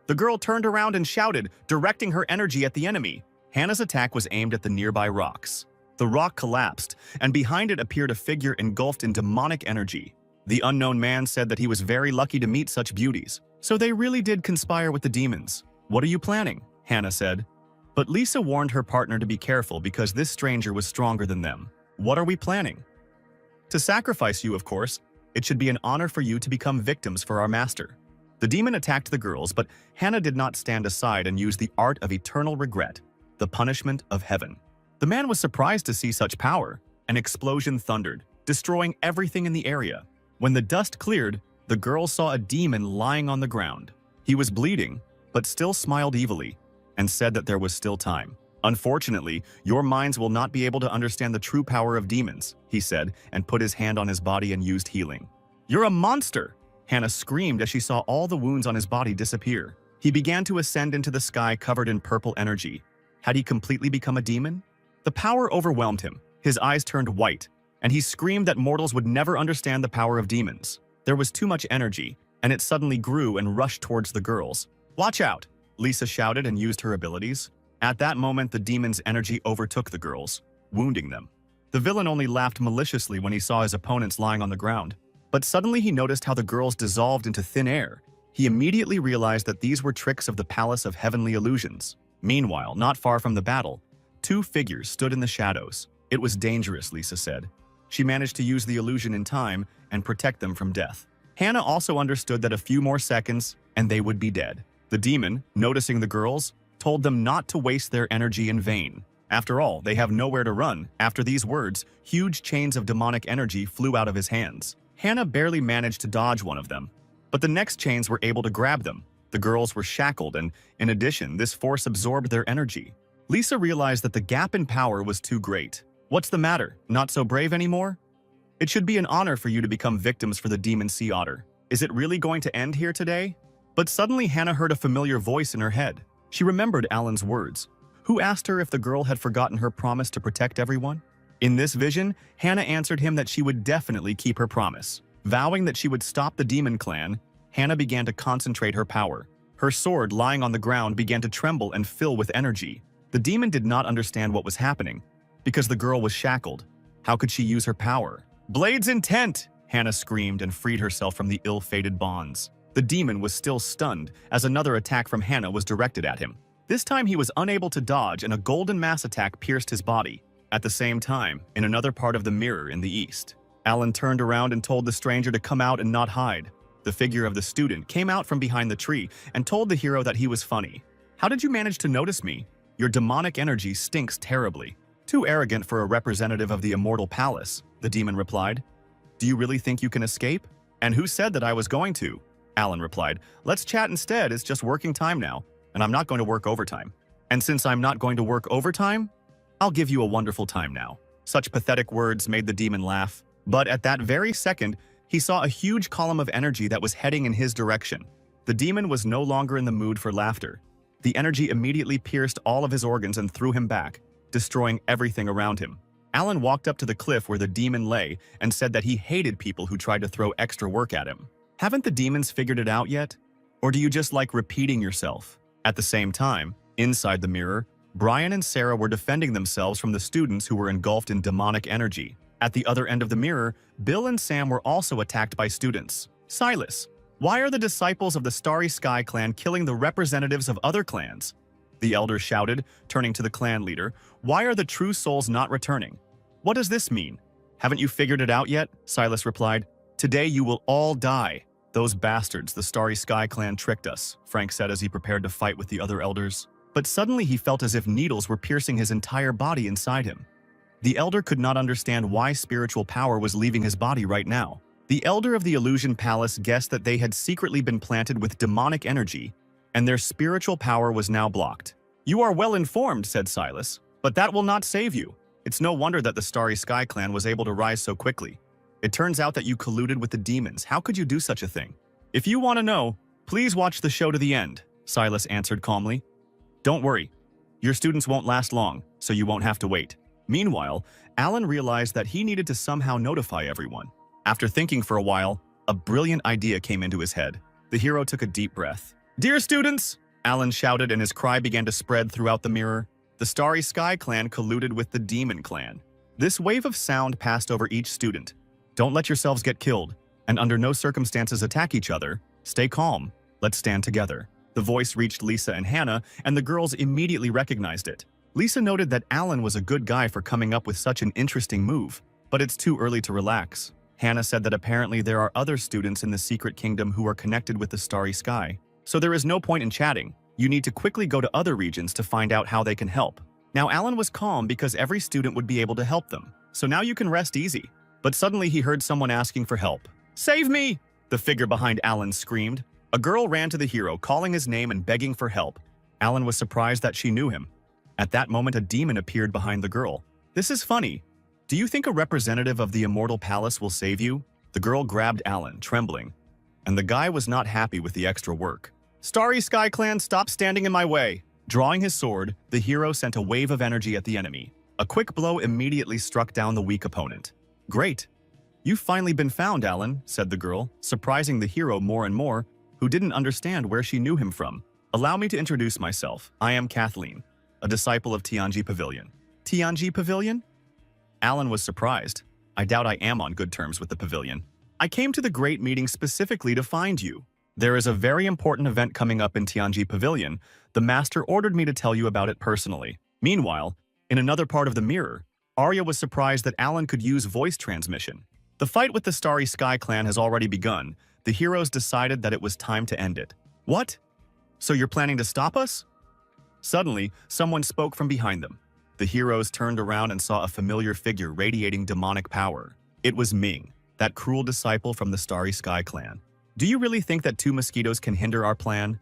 S1: The girl turned around and shouted, directing her energy at the enemy. Hannah's attack was aimed at the nearby rocks. The rock collapsed, and behind it appeared a figure engulfed in demonic energy. The unknown man said that he was very lucky to meet such beauties. So they really did conspire with the demons. What are you planning? Hannah said. But Lisa warned her partner to be careful because this stranger was stronger than them. What are we planning? To sacrifice you, of course. It should be an honor for you to become victims for our master. The demon attacked the girls, but Hannah did not stand aside and use the art of eternal regret, the punishment of heaven. The man was surprised to see such power. An explosion thundered, destroying everything in the area. When the dust cleared, the girls saw a demon lying on the ground. He was bleeding, but still smiled evilly, and said that there was still time. Unfortunately, your minds will not be able to understand the true power of demons, he said, and put his hand on his body and used healing. You're a monster! Hannah screamed as she saw all the wounds on his body disappear. He began to ascend into the sky covered in purple energy. Had he completely become a demon? The power overwhelmed him. His eyes turned white, and he screamed that mortals would never understand the power of demons. There was too much energy, and it suddenly grew and rushed towards the girls. Watch out! Lisa shouted and used her abilities. At that moment, the demon's energy overtook the girls, wounding them. The villain only laughed maliciously when he saw his opponents lying on the ground. But suddenly he noticed how the girls dissolved into thin air. He immediately realized that these were tricks of the Palace of Heavenly Illusions. Meanwhile, not far from the battle, 2 figures stood in the shadows. It was dangerous, Lisa said. She managed to use the illusion in time and protect them from death. Hannah also understood that a few more seconds and they would be dead. The demon, noticing the girls, told them not to waste their energy in vain. After all, they have nowhere to run. After these words, huge chains of demonic energy flew out of his hands. Hannah barely managed to dodge one of them, but the next chains were able to grab them. The girls were shackled, and in addition, this force absorbed their energy. Lisa realized that the gap in power was too great. What's the matter? Not so brave anymore? It should be an honor for you to become victims for the demon sea otter. Is it really going to end here today? But suddenly Hannah heard a familiar voice in her head. She remembered Alan's words, who asked her if the girl had forgotten her promise to protect everyone. In this vision, Hannah answered him that she would definitely keep her promise. Vowing that she would stop the demon clan, Hannah began to concentrate her power. Her sword, lying on the ground, began to tremble and fill with energy. The demon did not understand what was happening, because the girl was shackled. How could she use her power? Blade's intent! Hannah screamed and freed herself from the ill-fated bonds. The demon was still stunned as another attack from Hannah was directed at him. This time he was unable to dodge and a golden mass attack pierced his body. At the same time, in another part of the mirror in the east, Alan turned around and told the stranger to come out and not hide. The figure of the student came out from behind the tree and told the hero that he was funny. How did you manage to notice me? Your demonic energy stinks terribly. Too arrogant for a representative of the immortal palace, the demon replied. Do you really think you can escape? And who said that I was going to? Alan replied. Let's chat instead, it's just working time now, and I'm not going to work overtime. And since I'm not going to work overtime, I'll give you a wonderful time now. Such pathetic words made the demon laugh. But at that very second, he saw a huge column of energy that was heading in his direction. The demon was no longer in the mood for laughter. The energy immediately pierced all of his organs and threw him back, destroying everything around him. Alan walked up to the cliff where the demon lay and said that he hated people who tried to throw extra work at him. Haven't the demons figured it out yet? Or do you just like repeating yourself? At the same time, inside the mirror, Brian and Sarah were defending themselves from the students who were engulfed in demonic energy. At the other end of the mirror, Bill and Sam were also attacked by students. Silas, why are the disciples of the Starry Sky clan killing the representatives of other clans? The elder shouted, turning to the clan leader. Why are the true souls not returning? What does this mean? Haven't you figured it out yet? Silas replied. Today you will all die. Those bastards, the Starry Sky clan, tricked us, Frank said as he prepared to fight with the other elders. But suddenly he felt as if needles were piercing his entire body inside him. The elder could not understand why spiritual power was leaving his body right now. The elder of the Illusion Palace guessed that they had secretly been planted with demonic energy, and their spiritual power was now blocked. You are well informed, said Silas, but that will not save you. It's no wonder that the Starry Sky clan was able to rise so quickly. It turns out that you colluded with the demons. How could you do such a thing? If you want to know, please watch the show to the end, Silas answered calmly. Don't worry. Your students won't last long, so you won't have to wait. Meanwhile, Alan realized that he needed to somehow notify everyone. After thinking for a while, a brilliant idea came into his head. The hero took a deep breath. Dear students, Alan shouted, and his cry began to spread throughout the mirror. The Starry Sky clan colluded with the Demon clan. This wave of sound passed over each student. Don't let yourselves get killed, and under no circumstances attack each other. Stay calm. Let's stand together. The voice reached Lisa and Hannah, and the girls immediately recognized it. Lisa noted that Alan was a good guy for coming up with such an interesting move, but it's too early to relax. Hannah said that apparently there are other students in the Secret Kingdom who are connected with the Starry Sky, so there is no point in chatting. You need to quickly go to other regions to find out how they can help. Now Alan was calm because every student would be able to help them, so now you can rest easy. But suddenly he heard someone asking for help. Save me! The figure behind Alan screamed. A girl ran to the hero, calling his name and begging for help. Alan was surprised that she knew him. At that moment, a demon appeared behind the girl. This is funny. Do you think a representative of the Immortal Palace will save you? The girl grabbed Alan, trembling, and the guy was not happy with the extra work. Starry Sky Clan, stop standing in my way. Drawing his sword, the hero sent a wave of energy at the enemy. A quick blow immediately struck down the weak opponent. Great. You've finally been found, Alan, said the girl, surprising the hero more and more, who didn't understand where she knew him from. Allow me to introduce myself. I am Kathleen, a disciple of Tianji Pavilion. Tianji Pavilion? Alan was surprised. I doubt I am on good terms with the pavilion. I came to the great meeting specifically to find you. There is a very important event coming up in Tianji Pavilion. The master ordered me to tell you about it personally. Meanwhile, in another part of the mirror, Arya was surprised that Alan could use voice transmission. The fight with the Starry Sky clan has already begun. The heroes decided that it was time to end it. What? So you're planning to stop us? Suddenly, someone spoke from behind them. The heroes turned around and saw a familiar figure radiating demonic power. It was Ming, that cruel disciple from the Starry Sky clan. Do you really think that two mosquitoes can hinder our plan?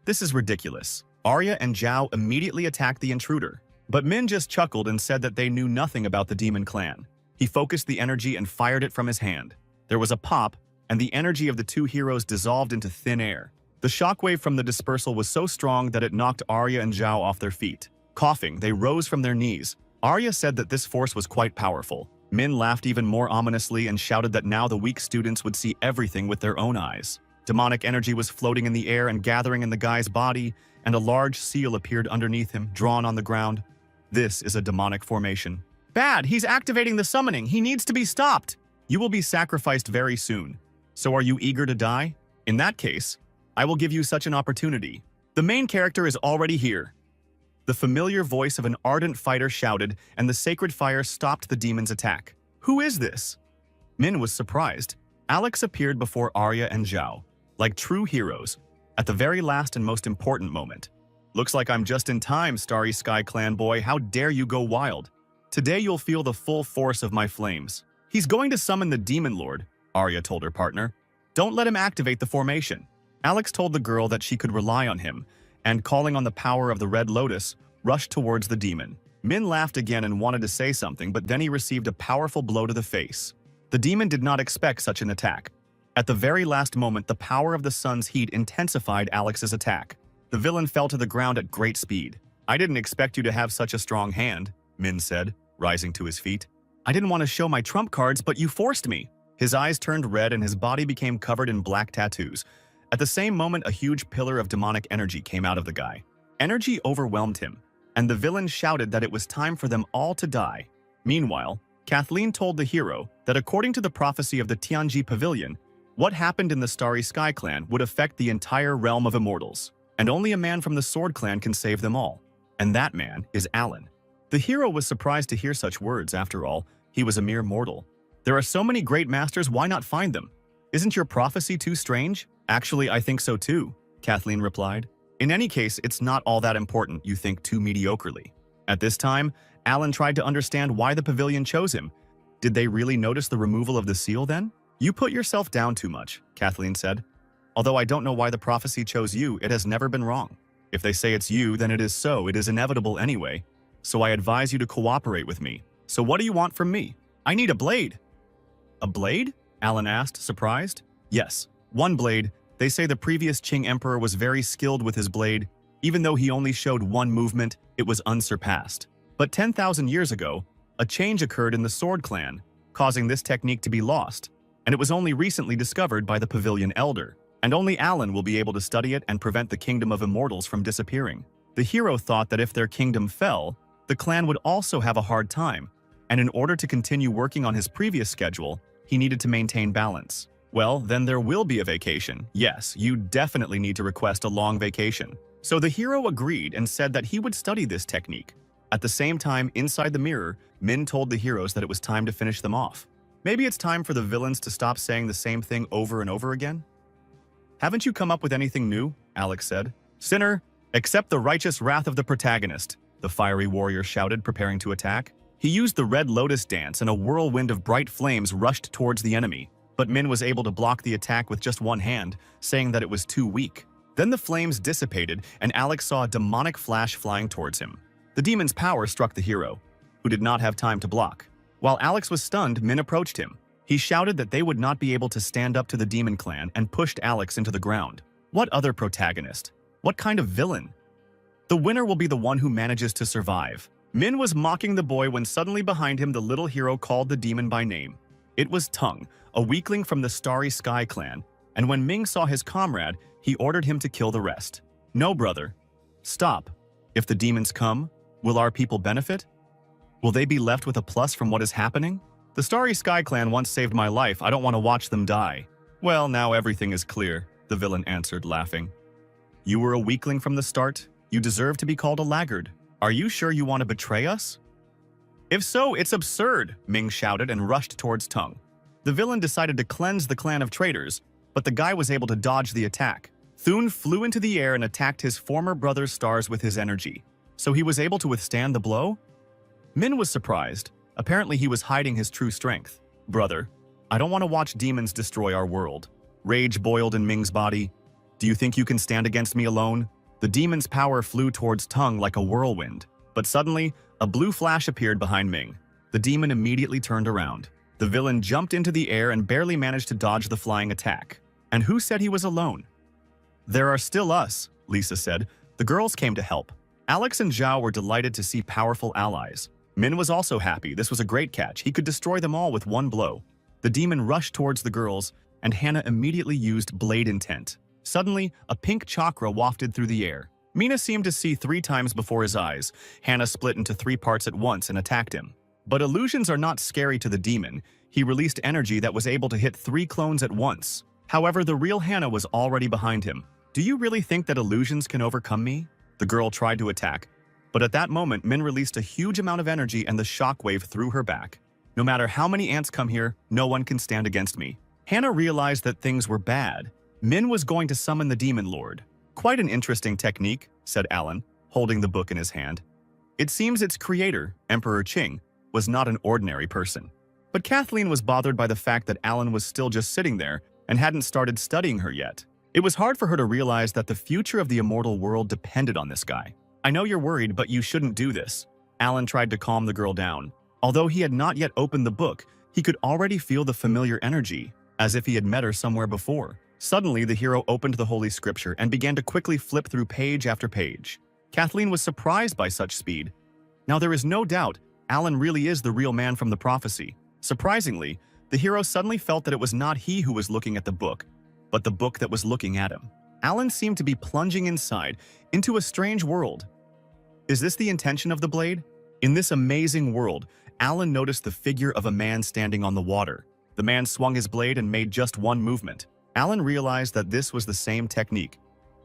S1: This is ridiculous. Arya and Zhao immediately attacked the intruder. But Min just chuckled and said that they knew nothing about the demon clan. He focused the energy and fired it from his hand. There was a pop, and the energy of the two heroes dissolved into thin air. The shockwave from the dispersal was so strong that it knocked Arya and Zhao off their feet. Coughing, they rose from their knees. Arya said that this force was quite powerful. Min laughed even more ominously and shouted that now the weak students would see everything with their own eyes. Demonic energy was floating in the air and gathering in the guy's body, and a large seal appeared underneath him, drawn on the ground. This is a demonic formation. Bad, he's activating the summoning. He needs to be stopped. You will be sacrificed very soon. So are you eager to die? In that case, I will give you such an opportunity. The main character is already here. The familiar voice of an ardent fighter shouted, and the sacred fire stopped the demon's attack. Who is this? Min was surprised. Alex appeared before Arya and Zhao, like true heroes, at the very last and most important moment. Looks like I'm just in time, Starry Sky Clan boy. How dare you go wild? Today you'll feel the full force of my flames. He's going to summon the Demon Lord, Arya told her partner. Don't let him activate the formation. Alex told the girl that she could rely on him, and calling on the power of the Red Lotus, rushed towards the demon. Min laughed again and wanted to say something, but then he received a powerful blow to the face. The demon did not expect such an attack. At the very last moment, the power of the sun's heat intensified Alex's attack. The villain fell to the ground at great speed. I didn't expect you to have such a strong hand, Min said, rising to his feet. I didn't want to show my trump cards, but you forced me. His eyes turned red and his body became covered in black tattoos. At the same moment, a huge pillar of demonic energy came out of the guy. Energy overwhelmed him, and the villain shouted that it was time for them all to die. Meanwhile, Kathleen told the hero that according to the prophecy of the Tianji Pavilion, what happened in the Starry Sky Clan would affect the entire realm of immortals, and only a man from the Sword Clan can save them all. And that man is Alan. The hero was surprised to hear such words. After all, he was a mere mortal. There are so many great masters, why not find them? Isn't your prophecy too strange? Actually, I think so too, Kathleen replied. In any case, it's not all that important, you think too mediocrely. At this time, Alan tried to understand why the pavilion chose him. Did they really notice the removal of the seal then? You put yourself down too much, Kathleen said. Although I don't know why the prophecy chose you, it has never been wrong. If they say it's you, then it is so. It is inevitable anyway. So I advise you to cooperate with me. So what do you want from me? I need a blade. A blade? Alan asked, surprised. Yes, one blade. They say the previous Qing emperor was very skilled with his blade. Even though he only showed one movement, it was unsurpassed. But 10,000 years ago, a change occurred in the Sword Clan, causing this technique to be lost. And it was only recently discovered by the Pavilion Elder. And only Alan will be able to study it and prevent the Kingdom of Immortals from disappearing. The hero thought that if their kingdom fell, the clan would also have a hard time. And in order to continue working on his previous schedule, he needed to maintain balance. Well, then there will be a vacation. Yes, you definitely need to request a long vacation. So the hero agreed and said that he would study this technique. At the same time, inside the mirror, Min told the heroes that it was time to finish them off. Maybe it's time for the villains to stop saying the same thing over and over again? Haven't you come up with anything new? Alex said. Sinner, accept the righteous wrath of the protagonist, the fiery warrior shouted, preparing to attack. He used the Red Lotus dance and a whirlwind of bright flames rushed towards the enemy. But Min was able to block the attack with just one hand, saying that it was too weak. Then the flames dissipated and Alex saw a demonic flash flying towards him. The demon's power struck the hero, who did not have time to block. While Alex was stunned, Min approached him. He shouted that they would not be able to stand up to the demon clan and pushed Alex into the ground. What other protagonist? What kind of villain? The winner will be the one who manages to survive. Min was mocking the boy when suddenly behind him the little hero called the demon by name. It was Tung, a weakling from the Starry Sky Clan, and when Ming saw his comrade, he ordered him to kill the rest. No, brother. Stop. If the demons come, will our people benefit? Will they be left with a plus from what is happening? The Starry Sky Clan once saved my life. I don't want to watch them die. Well, now everything is clear, the villain answered, laughing. You were a weakling from the start. You deserve to be called a laggard. Are you sure you want to betray us? If so, it's absurd, Ming shouted and rushed towards Tung. The villain decided to cleanse the clan of traitors, but the guy was able to dodge the attack. Thun flew into the air and attacked his former brother's stars with his energy. So he was able to withstand the blow? Min was surprised. Apparently he was hiding his true strength. Brother, I don't want to watch demons destroy our world. Rage boiled in Ming's body. Do you think you can stand against me alone? The demon's power flew towards Tung like a whirlwind. But suddenly, a blue flash appeared behind Ming. The demon immediately turned around. The villain jumped into the air and barely managed to dodge the flying attack. And who said he was alone? There are still us, Lisa said. The girls came to help. Alex and Zhao were delighted to see powerful allies. Min was also happy. This was a great catch. He could destroy them all with one blow. The demon rushed towards the girls, and Hannah immediately used Blade Intent. Suddenly, a pink chakra wafted through the air. Mina seemed to see 3 times before his eyes. Hannah split into 3 parts at once and attacked him. But illusions are not scary to the demon. He released energy that was able to hit 3 clones at once. However, the real Hannah was already behind him. Do you really think that illusions can overcome me? The girl tried to attack. But at that moment, Min released a huge amount of energy and the shockwave threw her back. No matter how many ants come here, no one can stand against me. Hannah realized that things were bad. Min was going to summon the Demon Lord. Quite an interesting technique, said Alan, holding the book in his hand. It seems its creator, Emperor Qing, was not an ordinary person. But Kathleen was bothered by the fact that Alan was still just sitting there and hadn't started studying her yet. It was hard for her to realize that the future of the immortal world depended on this guy. I know you're worried, but you shouldn't do this. Alan tried to calm the girl down. Although he had not yet opened the book, he could already feel the familiar energy, as if he had met her somewhere before. Suddenly, the hero opened the Holy Scripture and began to quickly flip through page after page. Kathleen was surprised by such speed. Now there is no doubt, Alan really is the real man from the prophecy. Surprisingly, The hero suddenly felt that it was not he who was looking at the book, but the book that was looking at him. Alan seemed to be plunging inside, into a strange world. Is this the intention of the blade? In this amazing world, Alan noticed the figure of a man standing on the water. The man swung his blade and made just one movement. Alan realized that this was the same technique.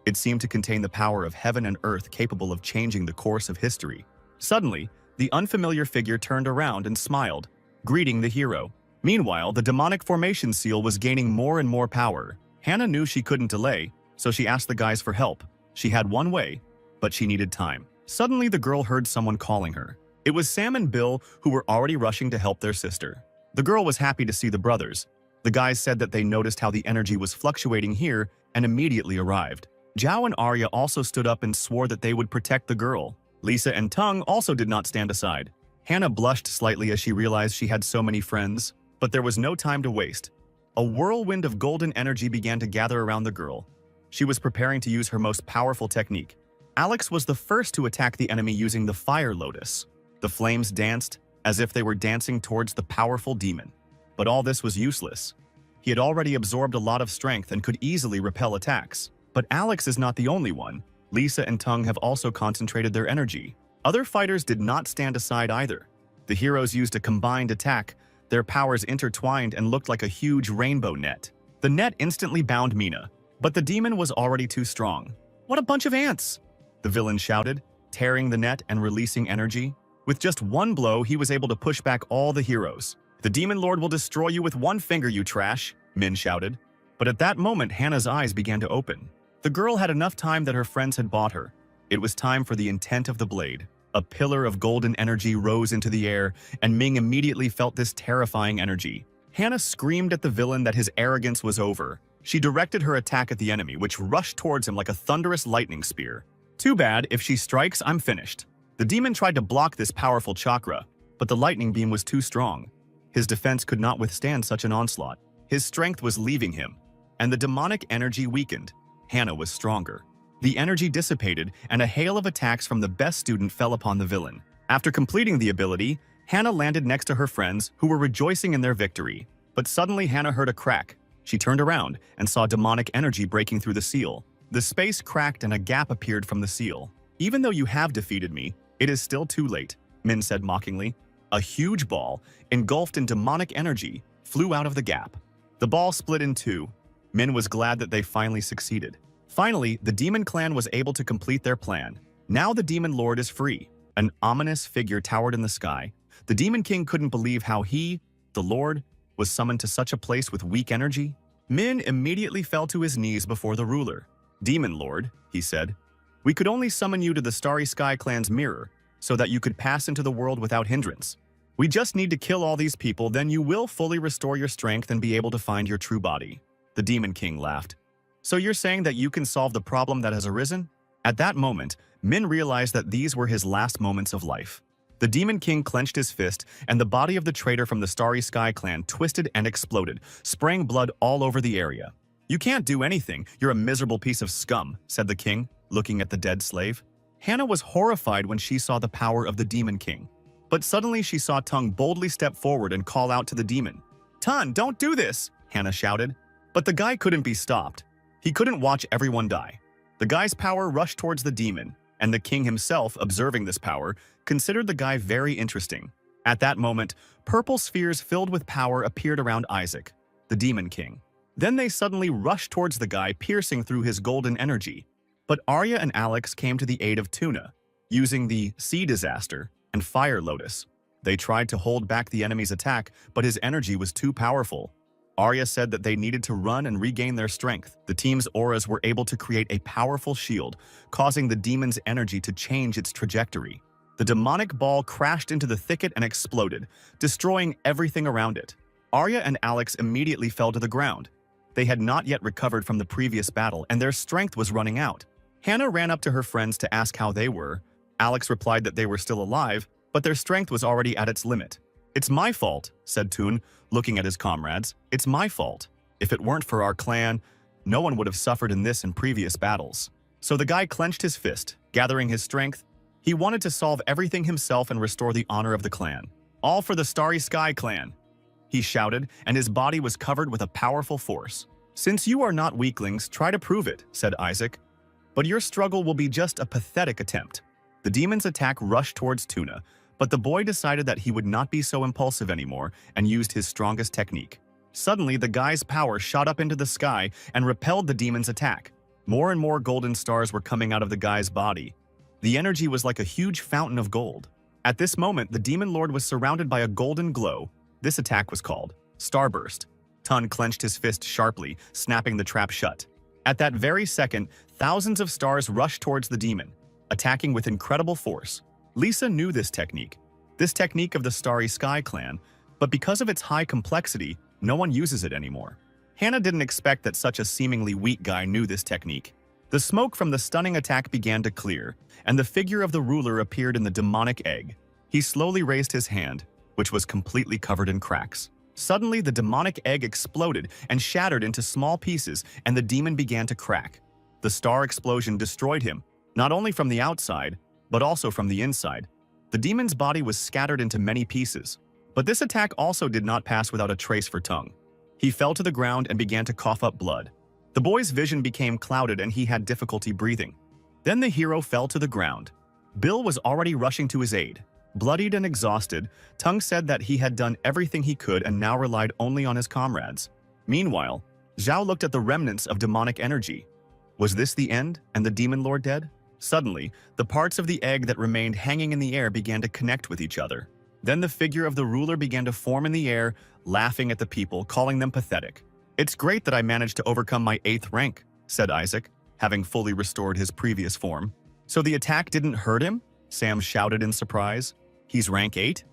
S1: It seemed to contain the power of heaven and earth capable of changing the course of history. Suddenly, the unfamiliar figure turned around and smiled, greeting the hero. Meanwhile, the demonic formation seal was gaining more and more power. Hannah knew she couldn't delay, so she asked the guys for help. She had one way, but she needed time. Suddenly, the girl heard someone calling her. It was Sam and Bill, who were already rushing to help their sister. The girl was happy to see the brothers. The guys said that they noticed how the energy was fluctuating here and immediately arrived. Zhao and Arya also stood up and swore that they would protect the girl. Lisa and Tung also did not stand aside. Hannah blushed slightly as she realized she had so many friends, but there was no time to waste. A whirlwind of golden energy began to gather around the girl. She was preparing to use her most powerful technique. Alex was the first to attack the enemy using the fire lotus. The flames danced as if they were dancing towards the powerful demon. But all this was useless. He had already absorbed a lot of strength and could easily repel attacks. But Alex is not the only one. Lisa and Tung have also concentrated their energy. Other fighters did not stand aside either. The heroes used a combined attack. Their powers intertwined and looked like a huge rainbow net. The net instantly bound Mina, but the demon was already too strong. "What a bunch of ants!" the villain shouted, tearing the net and releasing energy. With just one blow, he was able to push back all the heroes. "The demon lord will destroy you with one finger, you trash," Min shouted. But at that moment, Hannah's eyes began to open. The girl had enough time that her friends had bought her. It was time for the intent of the blade. A pillar of golden energy rose into the air, and Ming immediately felt this terrifying energy. Hannah screamed at the villain that his arrogance was over. She directed her attack at the enemy, which rushed towards him like a thunderous lightning spear. "Too bad, if she strikes, I'm finished." The demon tried to block this powerful chakra, but the lightning beam was too strong. His defense could not withstand such an onslaught. His strength was leaving him, and the demonic energy weakened. Hannah was stronger. The energy dissipated, and a hail of attacks from the best student fell upon the villain. After completing the ability, Hannah landed next to her friends, who were rejoicing in their victory. But suddenly Hannah heard a crack. She turned around and saw demonic energy breaking through the seal. The space cracked and a gap appeared from the seal. "Even though you have defeated me, it is still too late," Min said mockingly. A huge ball, engulfed in demonic energy, flew out of the gap. The ball split in two. Min was glad that they finally succeeded. Finally, the demon clan was able to complete their plan. Now the demon lord is free. An ominous figure towered in the sky. The demon king couldn't believe how he, the lord, was summoned to such a place with weak energy. Min immediately fell to his knees before the ruler. "Demon lord," he said, "we could only summon you to the Starry Sky clan's mirror so that you could pass into the world without hindrance. We just need to kill all these people, then you will fully restore your strength and be able to find your true body." The demon king laughed. "So you're saying that you can solve the problem that has arisen?" At that moment, Min realized that these were his last moments of life. The demon king clenched his fist, and the body of the traitor from the Starry Sky clan twisted and exploded, spraying blood all over the area. "You can't do anything, you're a miserable piece of scum," said the king, looking at the dead slave. Hannah was horrified when she saw the power of the demon king. But suddenly she saw Tung boldly step forward and call out to the demon. "Tun, don't do this!" Hannah shouted. But the guy couldn't be stopped. He couldn't watch everyone die. The guy's power rushed towards the demon, and the king himself, observing this power, considered the guy very interesting. At that moment, purple spheres filled with power appeared around Isaac, the demon king. Then they suddenly rushed towards the guy, piercing through his golden energy. But Arya and Alex came to the aid of Tuna, using the Sea Disaster and Fire Lotus. They tried to hold back the enemy's attack, but his energy was too powerful. Arya said that they needed to run and regain their strength. The team's auras were able to create a powerful shield, causing the demon's energy to change its trajectory. The demonic ball crashed into the thicket and exploded, destroying everything around it. Arya and Alex immediately fell to the ground. They had not yet recovered from the previous battle, and their strength was running out. Hannah ran up to her friends to ask how they were. Alex replied that they were still alive, but their strength was already at its limit. "It's my fault," said Toon, looking at his comrades. "It's my fault. If it weren't for our clan, no one would have suffered in this and previous battles." So the guy clenched his fist, gathering his strength. He wanted to solve everything himself and restore the honor of the clan. All for the Starry Sky clan. he shouted, and his body was covered with a powerful force. "Since you are not weaklings, try to prove it," said Isaac. "But your struggle will be just a pathetic attempt." The demon's attack rushed towards Tuna, but the boy decided that he would not be so impulsive anymore and used his strongest technique. Suddenly, the guy's power shot up into the sky and repelled the demon's attack. More and more golden stars were coming out of the guy's body. The energy was like a huge fountain of gold. At this moment, the demon lord was surrounded by a golden glow. This attack was called Starburst. Tun clenched his fist sharply, snapping the trap shut. At that very second, thousands of stars rushed towards the demon, attacking with incredible force. Lisa knew this technique of the Starry Sky clan, but because of its high complexity, no one uses it anymore. Hannah didn't expect that such a seemingly weak guy knew this technique. The smoke from the stunning attack began to clear, and the figure of the ruler appeared in the demonic egg. He slowly raised his hand, which was completely covered in cracks. Suddenly, the demonic egg exploded and shattered into small pieces, and the demon began to crack. The star explosion destroyed him, not only from the outside, but also from the inside. The demon's body was scattered into many pieces. But this attack also did not pass without a trace for Tung. He fell to the ground and began to cough up blood. The boy's vision became clouded and he had difficulty breathing. Then the hero fell to the ground. Bill was already rushing to his aid. Bloodied and exhausted, Tung said that he had done everything he could and now relied only on his comrades. Meanwhile, Zhao looked at the remnants of demonic energy. Was this the end and the demon lord dead? Suddenly, the parts of the egg that remained hanging in the air began to connect with each other. Then the figure of the ruler began to form in the air, laughing at the people, calling them pathetic. "It's great that I managed to overcome my 8th rank," said Isaac, having fully restored his previous form. "So the attack didn't hurt him?" Sam shouted in surprise. "He's rank 8?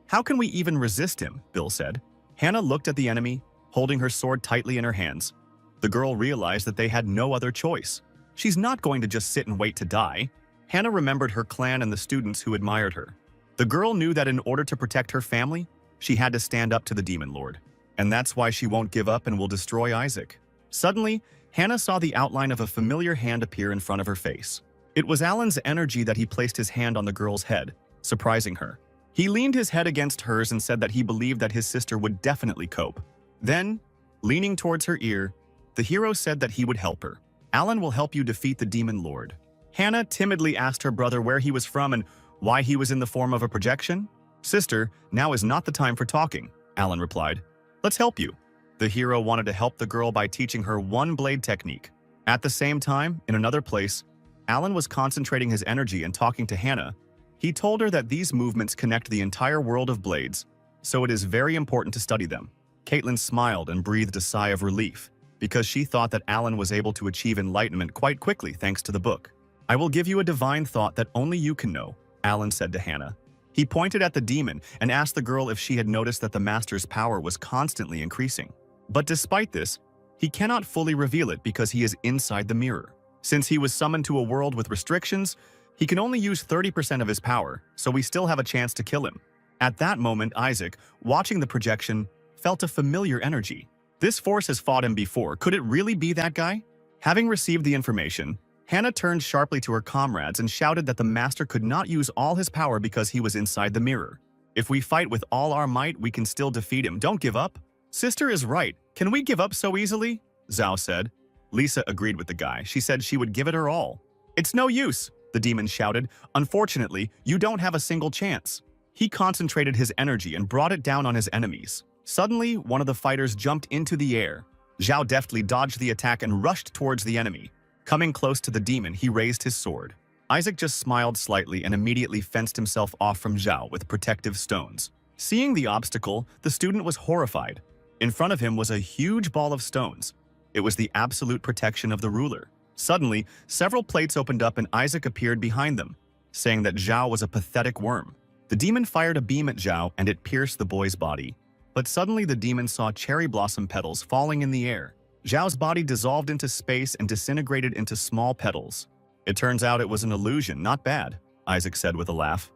S1: How can we even resist him?" Bill said. Hannah looked at the enemy, holding her sword tightly in her hands. The girl realized that they had no other choice. She's not going to just sit and wait to die. Hannah remembered her clan and the students who admired her. The girl knew that in order to protect her family, she had to stand up to the demon lord. And that's why she won't give up and will destroy Isaac. Suddenly, Hannah saw the outline of a familiar hand appear in front of her face. It was Alan's energy that he placed his hand on the girl's head, surprising her. He leaned his head against hers and said that he believed that his sister would definitely cope. Then, leaning towards her ear, the hero said that he would help her. "Alan will help you defeat the demon lord." Hannah timidly asked her brother where he was from and why he was in the form of a projection. "Sister, now is not the time for talking," Alan replied. "Let's help you." The hero wanted to help the girl by teaching her one blade technique. At the same time, in another place, Alan was concentrating his energy and talking to Hannah. He told her that these movements connect the entire world of blades, so it is very important to study them. Caitlin smiled and breathed a sigh of relief, because she thought that Alan was able to achieve enlightenment quite quickly thanks to the book. "I will give you a divine thought that only you can know," Alan said to Hannah. He pointed at the demon and asked the girl if she had noticed that the master's power was constantly increasing. But despite this, he cannot fully reveal it because he is inside the mirror. Since he was summoned to a world with restrictions, he can only use 30% of his power, so we still have a chance to kill him. At that moment, Isaac, watching the projection, felt a familiar energy. This force has fought him before. Could it really be that guy? Having received the information, Hannah turned sharply to her comrades and shouted that the master could not use all his power because he was inside the mirror. "If we fight with all our might, we can still defeat him. Don't give up." "Sister is right. Can we give up so easily?" Zhao said. Lisa agreed with the guy. She said she would give it her all. "It's no use," the demon shouted. "Unfortunately, you don't have a single chance." He concentrated his energy and brought it down on his enemies. Suddenly, one of the fighters jumped into the air. Zhao deftly dodged the attack and rushed towards the enemy. Coming close to the demon, he raised his sword. Isaac just smiled slightly and immediately fenced himself off from Zhao with protective stones. Seeing the obstacle, the student was horrified. In front of him was a huge ball of stones. It was the absolute protection of the ruler. Suddenly, several plates opened up and Isaac appeared behind them, saying that Zhao was a pathetic worm. The demon fired a beam at Zhao and it pierced the boy's body. But suddenly the demon saw cherry blossom petals falling in the air. Zhao's body dissolved into space and disintegrated into small petals. "It turns out it was an illusion, not bad," Isaac said with a laugh.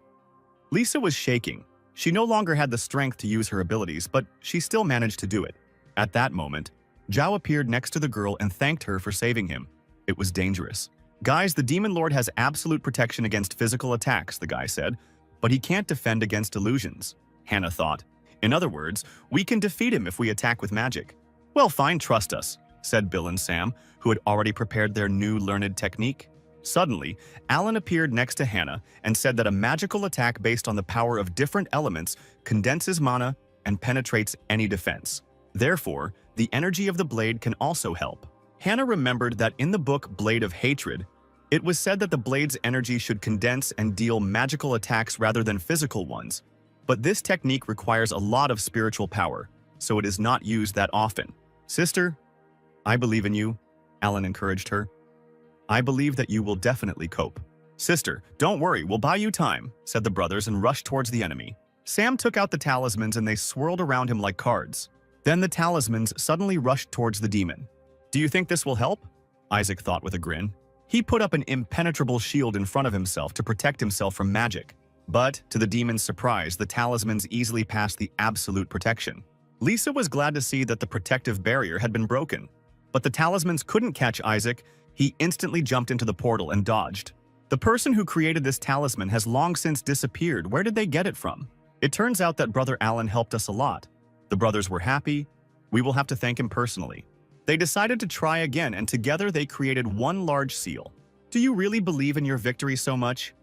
S1: Lisa was shaking. She no longer had the strength to use her abilities, but she still managed to do it. At that moment, Zhao appeared next to the girl and thanked her for saving him. It was dangerous. "Guys, the Demon Lord has absolute protection against physical attacks," the guy said, "but he can't defend against illusions." Hannah thought, In other words, we can defeat him if we attack with magic. Well, fine, trust us, said Bill and Sam, who had already prepared their new learned technique. Suddenly, Alan appeared next to Hannah and said that a magical attack based on the power of different elements condenses mana and penetrates any defense. Therefore, the energy of the blade can also help. Hannah remembered that in the book Blade of Hatred, it was said that the blade's energy should condense and deal magical attacks rather than physical ones. But this technique requires a lot of spiritual power, so it is not used that often. Sister, I believe in you, Alan encouraged her. I believe that you will definitely cope. Sister, don't worry, we'll buy you time, said the brothers and rushed towards the enemy. Sam took out the talismans and they swirled around him like cards. Then the talismans suddenly rushed towards the demon. Do you think this will help? Isaac thought with a grin. He put up an impenetrable shield in front of himself to protect himself from magic. But, to the demon's surprise, the talismans easily passed the absolute protection. Lisa was glad to see that the protective barrier had been broken. But the talismans couldn't catch Isaac. He instantly jumped into the portal and dodged. The person who created this talisman has long since disappeared. Where did they get it from? It turns out that Brother Alan helped us a lot. The brothers were happy. We will have to thank him personally. They decided to try again, and together they created one large seal. Do you really believe in your victory so much?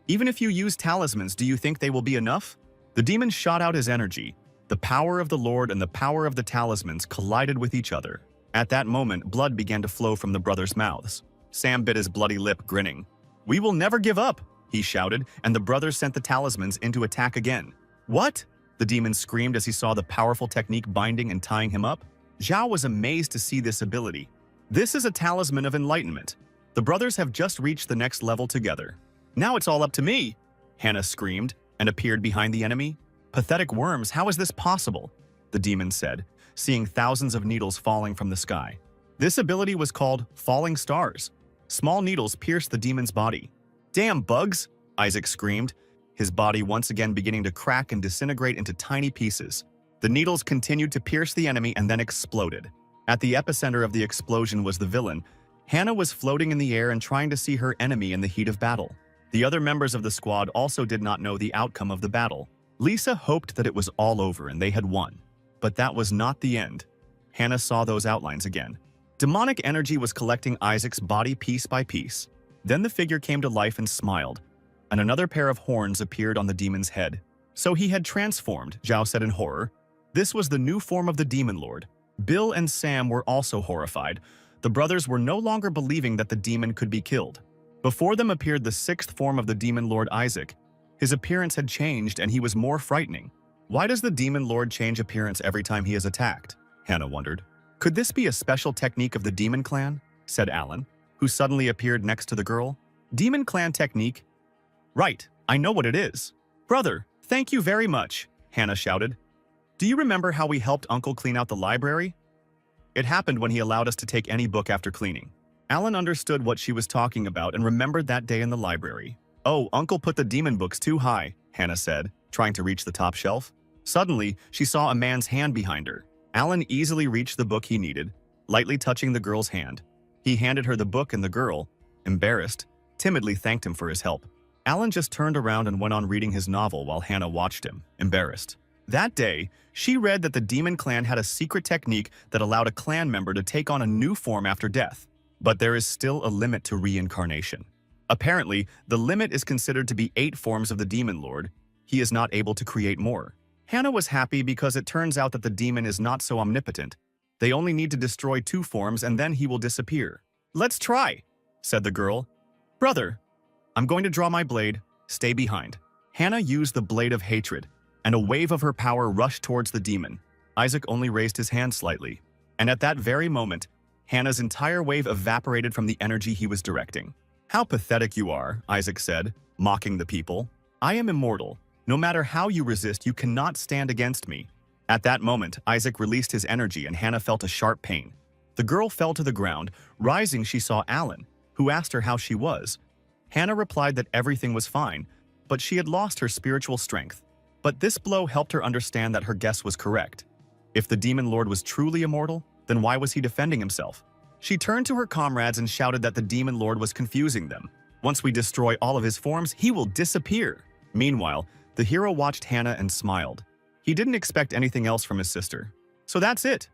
S1: Even if you use talismans, do you think they will be enough? The demon shot out his energy. The power of the Lord and the power of the talismans collided with each other. At that moment, blood began to flow from the brothers' mouths. Sam bit his bloody lip, grinning. We will never give up, he shouted, and the brothers sent the talismans into attack again. What? The demon screamed as he saw the powerful technique binding and tying him up. Zhao was amazed to see this ability. This is a talisman of enlightenment. The brothers have just reached the next level together. Now it's all up to me, Hannah screamed and appeared behind the enemy. Pathetic worms, how is this possible? The demon said, seeing thousands of needles falling from the sky. This ability was called Falling Stars. Small needles pierced the demon's body. Damn bugs, Isaac screamed, his body once again beginning to crack and disintegrate into tiny pieces. The needles continued to pierce the enemy and then exploded. At the epicenter of the explosion was the villain. Hannah was floating in the air and trying to see her enemy in the heat of battle. The other members of the squad also did not know the outcome of the battle. Lisa hoped that it was all over and they had won. But that was not the end. Hannah saw those outlines again. Demonic energy was collecting Isaac's body piece by piece. Then the figure came to life and smiled, and another pair of horns appeared on the demon's head. So he had transformed, Zhao said in horror. This was the new form of the demon lord. Bill and Sam were also horrified. The brothers were no longer believing that the demon could be killed. Before them appeared the sixth form of the demon lord Isaac. His appearance had changed and he was more frightening. Why does the demon lord change appearance every time he is attacked? Hannah wondered. Could this be a special technique of the demon clan? Said Alan, who suddenly appeared next to the girl. Demon clan technique? Right, I know what it is. Brother, thank you very much, Hannah shouted. Do you remember how we helped Uncle clean out the library? It happened when he allowed us to take any book after cleaning. Alan understood what she was talking about and remembered that day in the library. Oh, Uncle put the demon books too high, Hannah said, trying to reach the top shelf. Suddenly, she saw a man's hand behind her. Alan easily reached the book he needed, lightly touching the girl's hand. He handed her the book and the girl, embarrassed, timidly thanked him for his help. Alan just turned around and went on reading his novel while Hannah watched him, embarrassed. That day, she read that the demon clan had a secret technique that allowed a clan member to take on a new form after death. But there is still a limit to reincarnation. Apparently, the limit is considered to be 8 forms of the demon lord. He is not able to create more. Hannah was happy because it turns out that the demon is not so omnipotent. They only need to destroy 2 forms and then he will disappear. Let's try, said the girl. Brother, I'm going to draw my blade. Stay behind. Hannah used the blade of hatred, and a wave of her power rushed towards the demon. Isaac only raised his hand slightly. And at that very moment, Hannah's entire wave evaporated from the energy he was directing. How pathetic you are, Isaac said, mocking the people. I am immortal. No matter how you resist, you cannot stand against me. At that moment, Isaac released his energy and Hannah felt a sharp pain. The girl fell to the ground. Rising, she saw Alan, who asked her how she was. Hannah replied that everything was fine, but she had lost her spiritual strength. But this blow helped her understand that her guess was correct. If the demon lord was truly immortal, then why was he defending himself? She turned to her comrades and shouted that the demon lord was confusing them. Once we destroy all of his forms, he will disappear. Meanwhile, the hero watched Hannah and smiled. He didn't expect anything else from his sister. So that's it.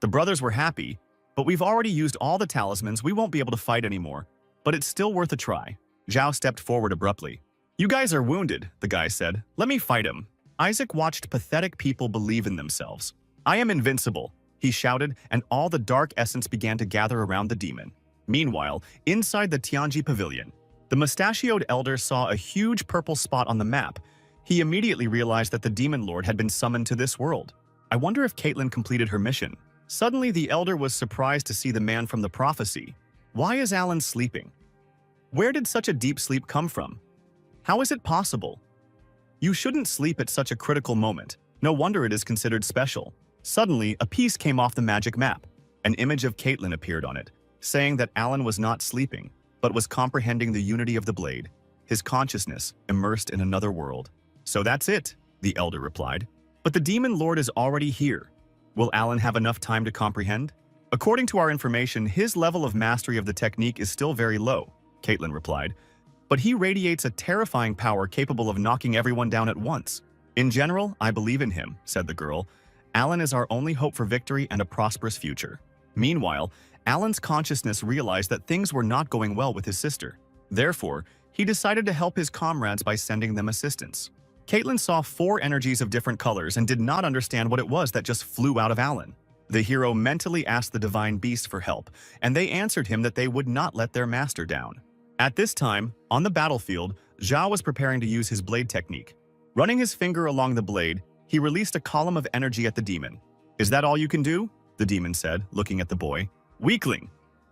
S1: The brothers were happy, but we've already used all the talismans, we won't be able to fight anymore. But it's still worth a try. Zhao stepped forward abruptly. You guys are wounded, the guy said. Let me fight him. Isaac watched pathetic people believe in themselves. I am invincible, he shouted, and all the dark essence began to gather around the demon. Meanwhile, inside the Tianji pavilion, the mustachioed elder saw a huge purple spot on the map. He immediately realized that the demon lord had been summoned to this world. I wonder if Caitlin completed her mission. Suddenly, the elder was surprised to see the man from the prophecy. Why is Alan sleeping? Where did such a deep sleep come from? How is it possible? You shouldn't sleep at such a critical moment. No wonder it is considered special. Suddenly, a piece came off the magic map. An image of Caitlin appeared on it, saying that Alan was not sleeping, but was comprehending the unity of the blade, his consciousness immersed in another world. So that's it, the elder replied. But the demon lord is already here. Will Alan have enough time to comprehend? According to our information, his level of mastery of the technique is still very low, Caitlin replied. But he radiates a terrifying power capable of knocking everyone down at once. In general, I believe in him, said the girl. Alan is our only hope for victory and a prosperous future. Meanwhile, Alan's consciousness realized that things were not going well with his sister. Therefore, he decided to help his comrades by sending them assistance. Caitlin saw 4 energies of different colors and did not understand what it was that just flew out of Alan. The hero mentally asked the divine beast for help, and they answered him that they would not let their master down. At this time, on the battlefield, Zhao was preparing to use his blade technique. Running his finger along the blade, he released a column of energy at the demon. Is that all you can do? The demon said, looking at the boy. Weakling!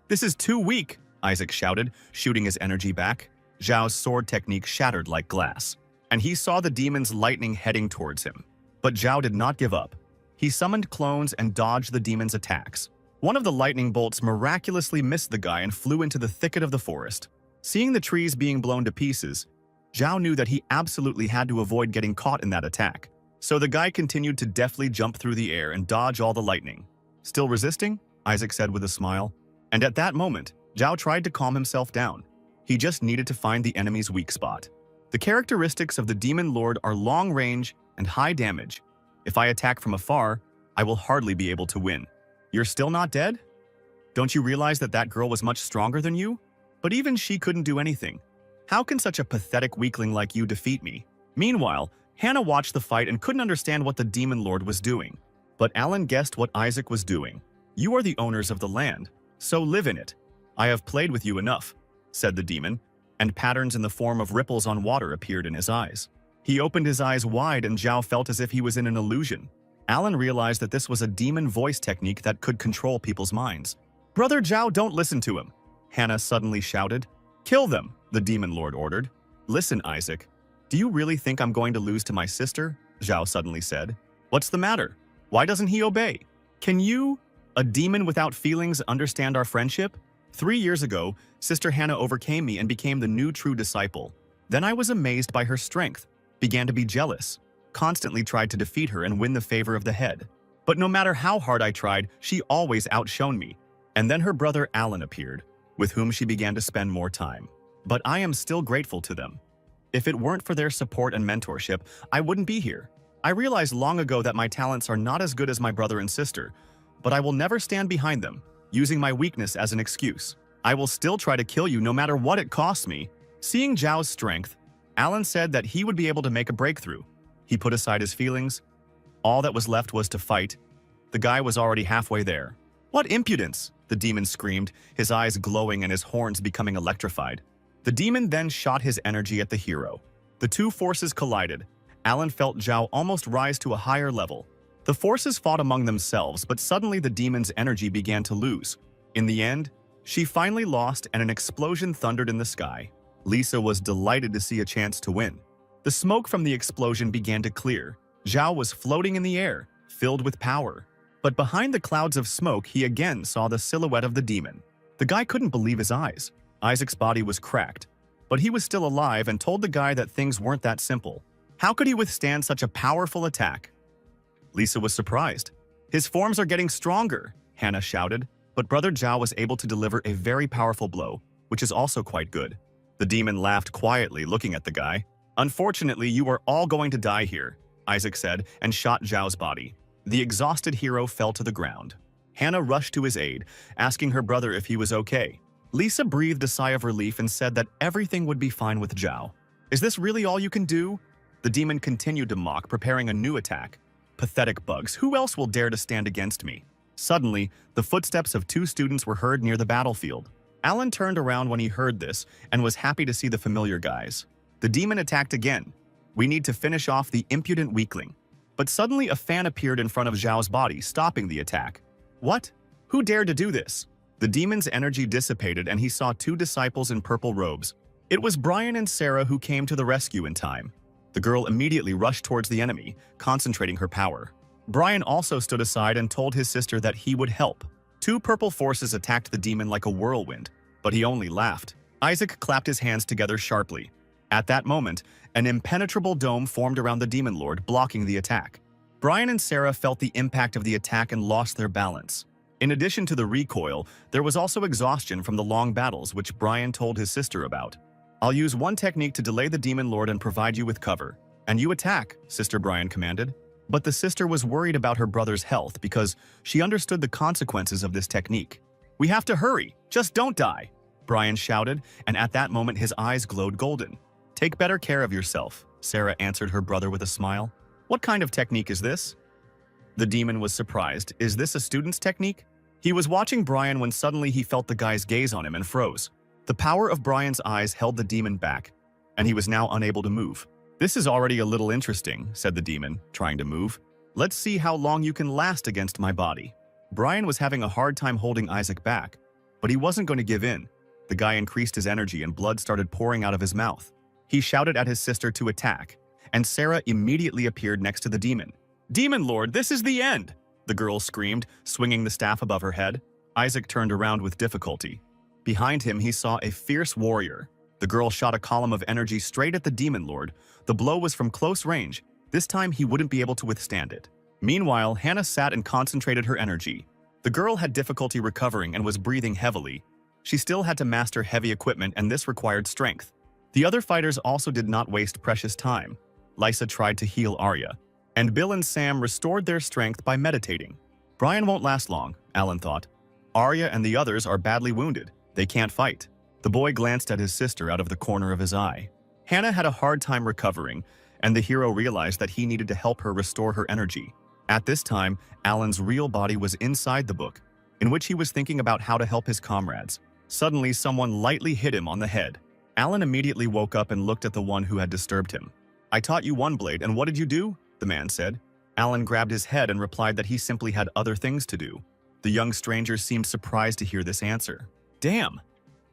S1: This is too weak, Isaac shouted, shooting his energy back. Zhao's sword technique shattered like glass, and he saw the demon's lightning heading towards him. But Zhao did not give up. He summoned clones and dodged the demon's attacks. One of the lightning bolts miraculously missed the guy and flew into the thicket of the forest. Seeing the trees being blown to pieces, Zhao knew that he absolutely had to avoid getting caught in that attack. So the guy continued to deftly jump through the air and dodge all the lightning. Still resisting? Isaac said with a smile. And at that moment, Zhao tried to calm himself down. He just needed to find the enemy's weak spot. The characteristics of the demon lord are long range and high damage. If I attack from afar, I will hardly be able to win. You're still not dead? Don't you realize that that girl was much stronger than you? But even she couldn't do anything. How can such a pathetic weakling like you defeat me? Meanwhile, Hannah watched the fight and couldn't understand what the demon lord was doing. But Alan guessed what Isaac was doing. You are the owners of the land, so live in it. I have played with you enough, said the demon, and patterns in the form of ripples on water appeared in his eyes. He opened his eyes wide and Zhao felt as if he was in an illusion. Alan realized that this was a demon voice technique that could control people's minds. Brother Zhao, don't listen to him, Hannah suddenly shouted. Kill them, the demon lord ordered. Listen, Isaac, do you really think I'm going to lose to my sister? Zhao suddenly said. What's the matter? Why doesn't he obey? Can you, a demon without feelings, understand our friendship? 3 years ago, Sister Hannah overcame me and became the new true disciple. Then I was amazed by her strength, began to be jealous, constantly tried to defeat her and win the favor of the head. But no matter how hard I tried, she always outshone me. And then her brother Alan appeared, with whom she began to spend more time. But I am still grateful to them. If it weren't for their support and mentorship, I wouldn't be here. I realized long ago that my talents are not as good as my brother and sister, but I will never stand behind them, using my weakness as an excuse. I will still try to kill you no matter what it costs me. Seeing Zhao's strength, Alan said that he would be able to make a breakthrough. He put aside his feelings. All that was left was to fight. The guy was already halfway there. What impudence! The demon screamed, his eyes glowing and his horns becoming electrified. The demon then shot his energy at the hero. The two forces collided. Alan felt Zhao almost rise to a higher level. The forces fought among themselves, but suddenly the demon's energy began to lose. In the end, she finally lost and an explosion thundered in the sky. Lisa was delighted to see a chance to win. The smoke from the explosion began to clear. Zhao was floating in the air, filled with power. But behind the clouds of smoke, he again saw the silhouette of the demon. The guy couldn't believe his eyes. Isaac's body was cracked, but he was still alive and told the guy that things weren't that simple. How could he withstand such a powerful attack? Lisa was surprised. His forms are getting stronger, Hannah shouted, but Brother Zhao was able to deliver a very powerful blow, which is also quite good. The demon laughed quietly, looking at the guy. Unfortunately, you are all going to die here. Isaac said, and shot Zhao's body. The exhausted hero fell to the ground. Hannah rushed to his aid, asking her brother if he was okay. Lisa breathed a sigh of relief and said that everything would be fine with Zhao. Is this really all you can do? The demon continued to mock, preparing a new attack. Pathetic bugs, who else will dare to stand against me? Suddenly, the footsteps of two students were heard near the battlefield. Alan turned around when he heard this and was happy to see the familiar guys. The demon attacked again. We need to finish off the impudent weakling. But suddenly a fan appeared in front of Zhao's body, stopping the attack. What? Who dared to do this? The demon's energy dissipated and he saw two disciples in purple robes. It was Brian and Sarah who came to the rescue in time. The girl immediately rushed towards the enemy, concentrating her power. Brian also stood aside and told his sister that he would help. Two purple forces attacked the demon like a whirlwind, but he only laughed. Isaac clapped his hands together sharply. At that moment, an impenetrable dome formed around the demon lord, blocking the attack. Brian and Sarah felt the impact of the attack and lost their balance. In addition to the recoil, there was also exhaustion from the long battles, which Brian told his sister about. I'll use one technique to delay the demon lord and provide you with cover. And you attack, Sister Brian commanded. But the sister was worried about her brother's health because she understood the consequences of this technique. We have to hurry, just don't die, Brian shouted, and at that moment his eyes glowed golden. Take better care of yourself, Sarah answered her brother with a smile. What kind of technique is this? The demon was surprised. Is this a student's technique? He was watching Brian when suddenly he felt the guy's gaze on him and froze. The power of Brian's eyes held the demon back, and he was now unable to move. This is already a little interesting, said the demon, trying to move. Let's see how long you can last against my body. Brian was having a hard time holding Isaac back, but he wasn't going to give in. The guy increased his energy and blood started pouring out of his mouth. He shouted at his sister to attack, and Sarah immediately appeared next to the demon. Demon Lord, this is the end! The girl screamed, swinging the staff above her head. Isaac turned around with difficulty. Behind him, he saw a fierce warrior. The girl shot a column of energy straight at the demon lord. The blow was from close range. This time, he wouldn't be able to withstand it. Meanwhile, Hannah sat and concentrated her energy. The girl had difficulty recovering and was breathing heavily. She still had to master heavy equipment, and this required strength. The other fighters also did not waste precious time. Lisa tried to heal Arya, and Bill and Sam restored their strength by meditating. Brian won't last long, Alan thought. Arya and the others are badly wounded. They can't fight. The boy glanced at his sister out of the corner of his eye. Hannah had a hard time recovering, and the hero realized that he needed to help her restore her energy. At this time, Alan's real body was inside the book, in which he was thinking about how to help his comrades. Suddenly, someone lightly hit him on the head. Alan immediately woke up and looked at the one who had disturbed him. I taught you one blade, and what did you do? The man said. Alan grabbed his head and replied that he simply had other things to do. The young stranger seemed surprised to hear this answer. Damn!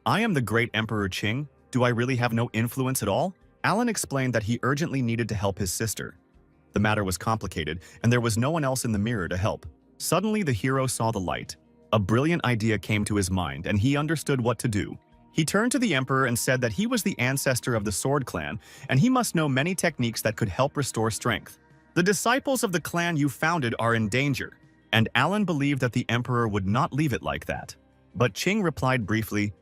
S1: I am the great Emperor Qing. Do I really have no influence at all? Alan explained that he urgently needed to help his sister. The matter was complicated, and there was no one else in the mirror to help. Suddenly, the hero saw the light. A brilliant idea came to his mind, and he understood what to do. He turned to the Emperor and said that he was the ancestor of the Sword Clan, and he must know many techniques that could help restore strength. The disciples of the clan you founded are in danger, and Alan believed that the Emperor would not leave it like that. But Qing replied briefly,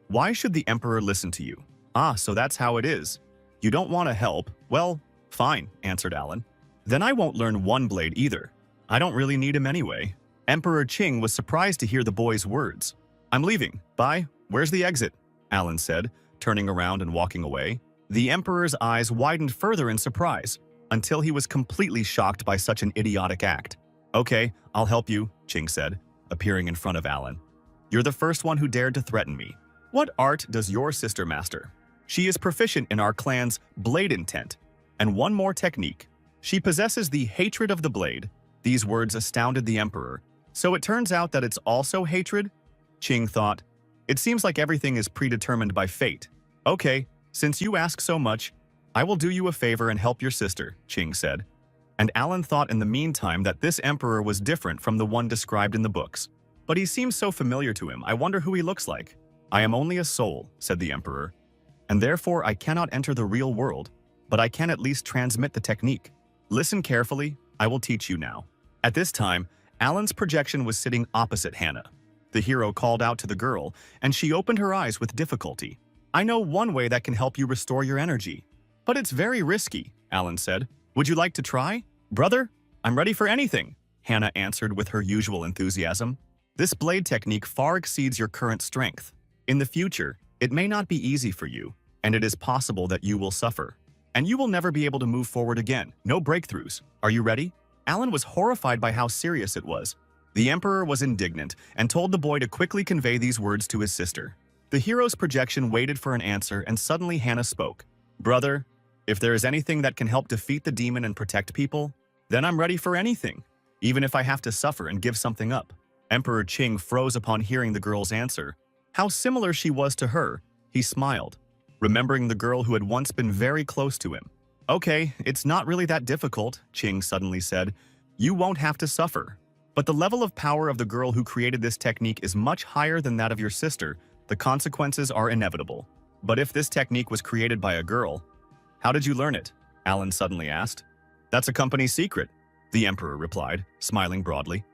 S1: why should the Emperor listen to you? Ah, so that's how it is. You don't want to help? Well, fine, answered Alan. Then I won't learn one blade either. I don't really need him anyway. Emperor Qing was surprised to hear the boy's words. I'm leaving. Bye. Where's the exit? Alan said, turning around and walking away. The Emperor's eyes widened further in surprise, until he was completely shocked by such an idiotic act. Okay, I'll help you, Qing said, appearing in front of Alan. You're the first one who dared to threaten me. What art does your sister master? She is proficient in our clan's blade intent. And one more technique. She possesses the hatred of the blade. These words astounded the Emperor. So it turns out that it's also hatred? Qing thought. It seems like everything is predetermined by fate. Okay, since you ask so much, I will do you a favor and help your sister, Qing said. And Alan thought in the meantime that this Emperor was different from the one described in the books. But he seems so familiar to him, I wonder who he looks like. I am only a soul, said the Emperor, and therefore I cannot enter the real world, but I can at least transmit the technique. Listen carefully, I will teach you now. At this time, Alan's projection was sitting opposite Hannah. The hero called out to the girl, and she opened her eyes with difficulty. I know one way that can help you restore your energy. But it's very risky, Alan said. Would you like to try? Brother, I'm ready for anything, Hannah answered with her usual enthusiasm. This blade technique far exceeds your current strength. In the future, it may not be easy for you, and it is possible that you will suffer. And you will never be able to move forward again. No breakthroughs. Are you ready? Alan was horrified by how serious it was. The Emperor was indignant and told the boy to quickly convey these words to his sister. The hero's projection waited for an answer, and suddenly Hannah spoke. Brother, if there is anything that can help defeat the demon and protect people, then I'm ready for anything, even if I have to suffer and give something up. Emperor Qing froze upon hearing the girl's answer. How similar she was to her, he smiled, remembering the girl who had once been very close to him. Okay, it's not really that difficult, Qing suddenly said. You won't have to suffer. But the level of power of the girl who created this technique is much higher than that of your sister. The consequences are inevitable. But if this technique was created by a girl, how did you learn it? Alan suddenly asked. That's a company secret, the Emperor replied, smiling broadly.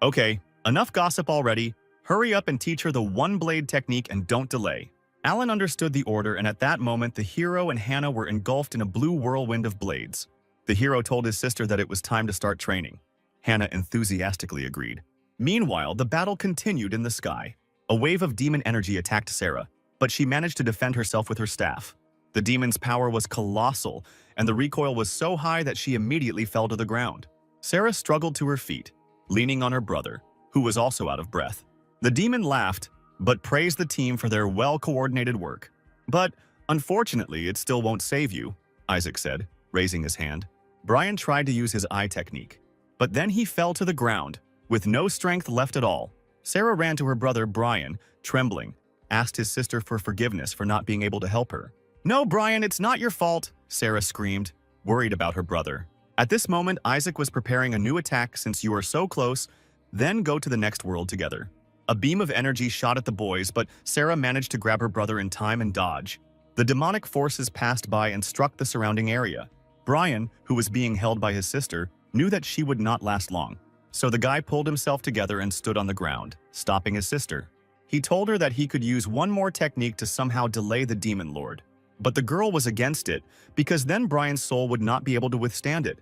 S1: Okay, enough gossip already. Hurry up and teach her the one-blade technique and don't delay. Alan understood the order, and at that moment the hero and Hannah were engulfed in a blue whirlwind of blades. The hero told his sister that it was time to start training. Hannah enthusiastically agreed. Meanwhile, the battle continued in the sky. A wave of demon energy attacked Sarah, but she managed to defend herself with her staff. The demon's power was colossal, and the recoil was so high that she immediately fell to the ground. Sarah struggled to her feet, leaning on her brother, who was also out of breath. The demon laughed, but praised the team for their well-coordinated work. But, unfortunately, it still won't save you, Isaac said, raising his hand. Brian tried to use his eye technique, but then he fell to the ground, with no strength left at all. Sarah ran to her brother, Brian, trembling, asked his sister for forgiveness for not being able to help her. No, Brian, it's not your fault, Sarah screamed, worried about her brother. At this moment, Isaac was preparing a new attack. Since you are so close, then go to the next world together. A beam of energy shot at the boys, but Sarah managed to grab her brother in time and dodge. The demonic forces passed by and struck the surrounding area. Brian, who was being held by his sister, knew that she would not last long. So the guy pulled himself together and stood on the ground, stopping his sister. He told her that he could use one more technique to somehow delay the demon lord. But the girl was against it, because then Brian's soul would not be able to withstand it.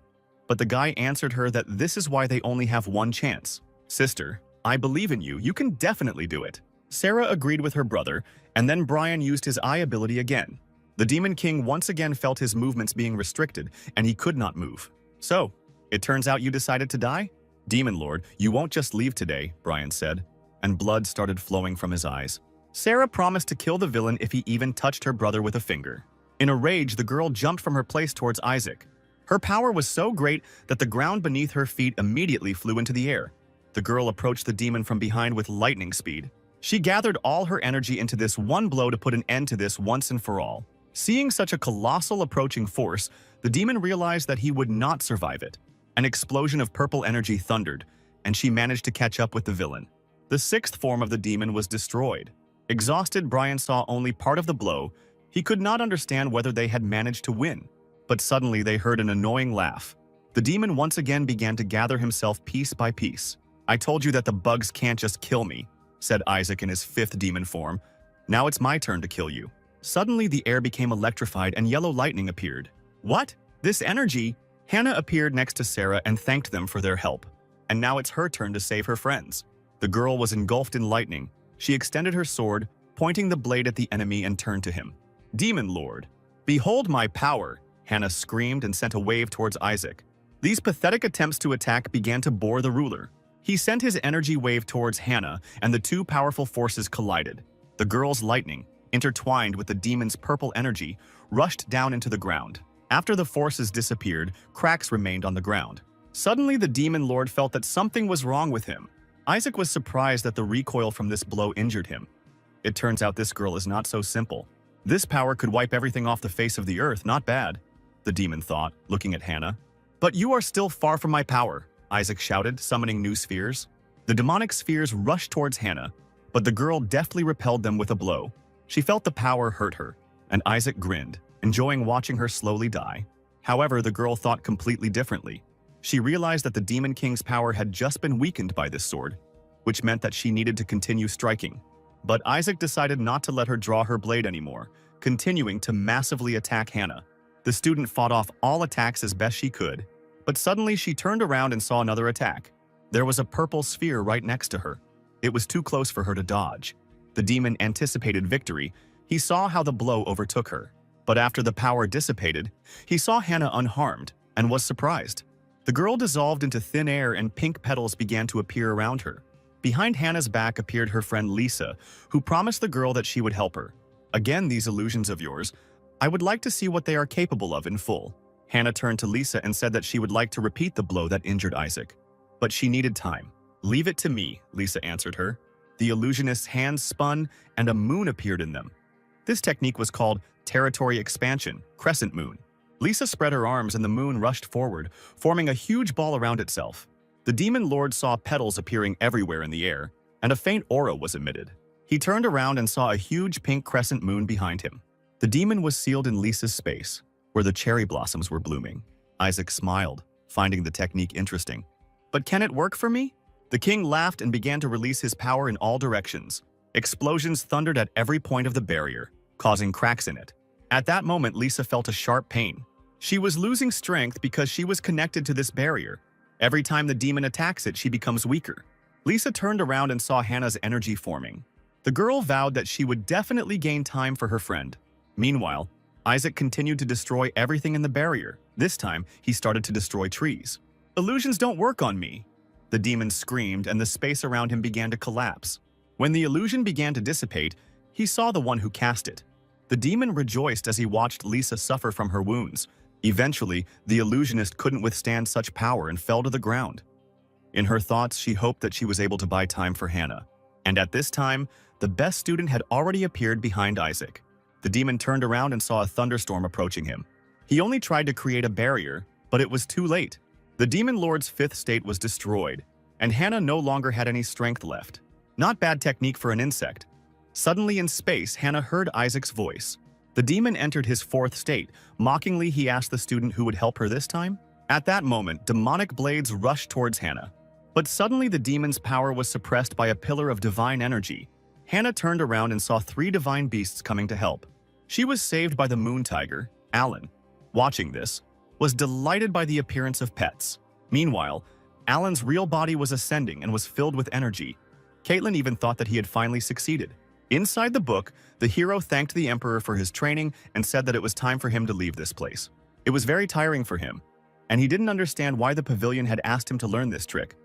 S1: But the guy answered her that this is why they only have one chance. Sister, I believe in you. You can definitely do it. Sarah agreed with her brother, and then Brian used his eye ability again. The Demon King once again felt his movements being restricted, and he could not move. So, it turns out you decided to die? Demon Lord, you won't just leave today, Brian said, and blood started flowing from his eyes. Sarah promised to kill the villain if he even touched her brother with a finger. In a rage, the girl jumped from her place towards Isaac. Her power was so great that the ground beneath her feet immediately flew into the air. The girl approached the demon from behind with lightning speed. She gathered all her energy into this one blow to put an end to this once and for all. Seeing such a colossal approaching force, the demon realized that he would not survive it. An explosion of purple energy thundered, and she managed to catch up with the villain. The sixth form of the demon was destroyed. Exhausted, Brian saw only part of the blow. He could not understand whether they had managed to win. But suddenly they heard an annoying laugh. The demon once again began to gather himself piece by piece. I told you that the bugs can't just kill me, said Isaac in his fifth demon form. Now it's my turn to kill you. Suddenly the air became electrified and yellow lightning appeared. What? This energy? Hannah appeared next to Sarah and thanked them for their help. And now it's her turn to save her friends. The girl was engulfed in lightning. She extended her sword, pointing the blade at the enemy, and turned to him. Demon Lord, behold my power, Hannah screamed and sent a wave towards Isaac. These pathetic attempts to attack began to bore the ruler. He sent his energy wave towards Hannah, and the two powerful forces collided. The girl's lightning, intertwined with the demon's purple energy, rushed down into the ground. After the forces disappeared, cracks remained on the ground. Suddenly, the Demon Lord felt that something was wrong with him. Isaac was surprised that the recoil from this blow injured him. It turns out this girl is not so simple. This power could wipe everything off the face of the earth, not bad, the demon thought, looking at Hannah. But you are still far from my power, Isaac shouted, summoning new spheres. The demonic spheres rushed towards Hannah, but the girl deftly repelled them with a blow. She felt the power hurt her, and Isaac grinned, enjoying watching her slowly die. However, the girl thought completely differently. She realized that the Demon King's power had just been weakened by this sword, which meant that she needed to continue striking. But Isaac decided not to let her draw her blade anymore, continuing to massively attack Hannah. The student fought off all attacks as best she could, but suddenly she turned around and saw another attack. There was a purple sphere right next to her. It was too close for her to dodge. The demon anticipated victory. He saw how the blow overtook her. But after the power dissipated, he saw Hannah unharmed and was surprised. The girl dissolved into thin air and pink petals began to appear around her. Behind Hannah's back appeared her friend Lisa, who promised the girl that she would help her. Again, these illusions of yours, I would like to see what they are capable of in full. Hannah turned to Lisa and said that she would like to repeat the blow that injured Isaac. But she needed time. Leave it to me, Lisa answered her. The illusionist's hands spun and a moon appeared in them. This technique was called territory expansion, crescent moon. Lisa spread her arms and the moon rushed forward, forming a huge ball around itself. The demon lord saw petals appearing everywhere in the air, and a faint aura was emitted. He turned around and saw a huge pink crescent moon behind him. The demon was sealed in Lisa's space, where the cherry blossoms were blooming. Isaac smiled, finding the technique interesting. But can it work for me? The king laughed and began to release his power in all directions. Explosions thundered at every point of the barrier, causing cracks in it. At that moment, Lisa felt a sharp pain. She was losing strength because she was connected to this barrier. Every time the demon attacks it, she becomes weaker. Lisa turned around and saw Hannah's energy forming. The girl vowed that she would definitely gain time for her friend. Meanwhile, Isaac continued to destroy everything in the barrier. This time, he started to destroy trees. Illusions don't work on me. The demon screamed and the space around him began to collapse. When the illusion began to dissipate, he saw the one who cast it. The demon rejoiced as he watched Lisa suffer from her wounds. Eventually, the illusionist couldn't withstand such power and fell to the ground. In her thoughts, she hoped that she was able to buy time for Hannah. And at this time, the best student had already appeared behind Isaac. The demon turned around and saw a thunderstorm approaching him. He only tried to create a barrier, but it was too late. The demon lord's fifth state was destroyed, and Hannah no longer had any strength left. Not bad technique for an insect. Suddenly in space, Hannah heard Isaac's voice. The demon entered his fourth state. Mockingly, he asked the student who would help her this time. At that moment, demonic blades rushed towards Hannah. But suddenly the demon's power was suppressed by a pillar of divine energy. Hannah turned around and saw 3 divine beasts coming to help. She was saved by the moon tiger, Alan. Watching this, was delighted by the appearance of pets. Meanwhile, Alan's real body was ascending and was filled with energy. Caitlin even thought that he had finally succeeded. Inside the book, the hero thanked the emperor for his training and said that it was time for him to leave this place. It was very tiring for him, and he didn't understand why the pavilion had asked him to learn this trick.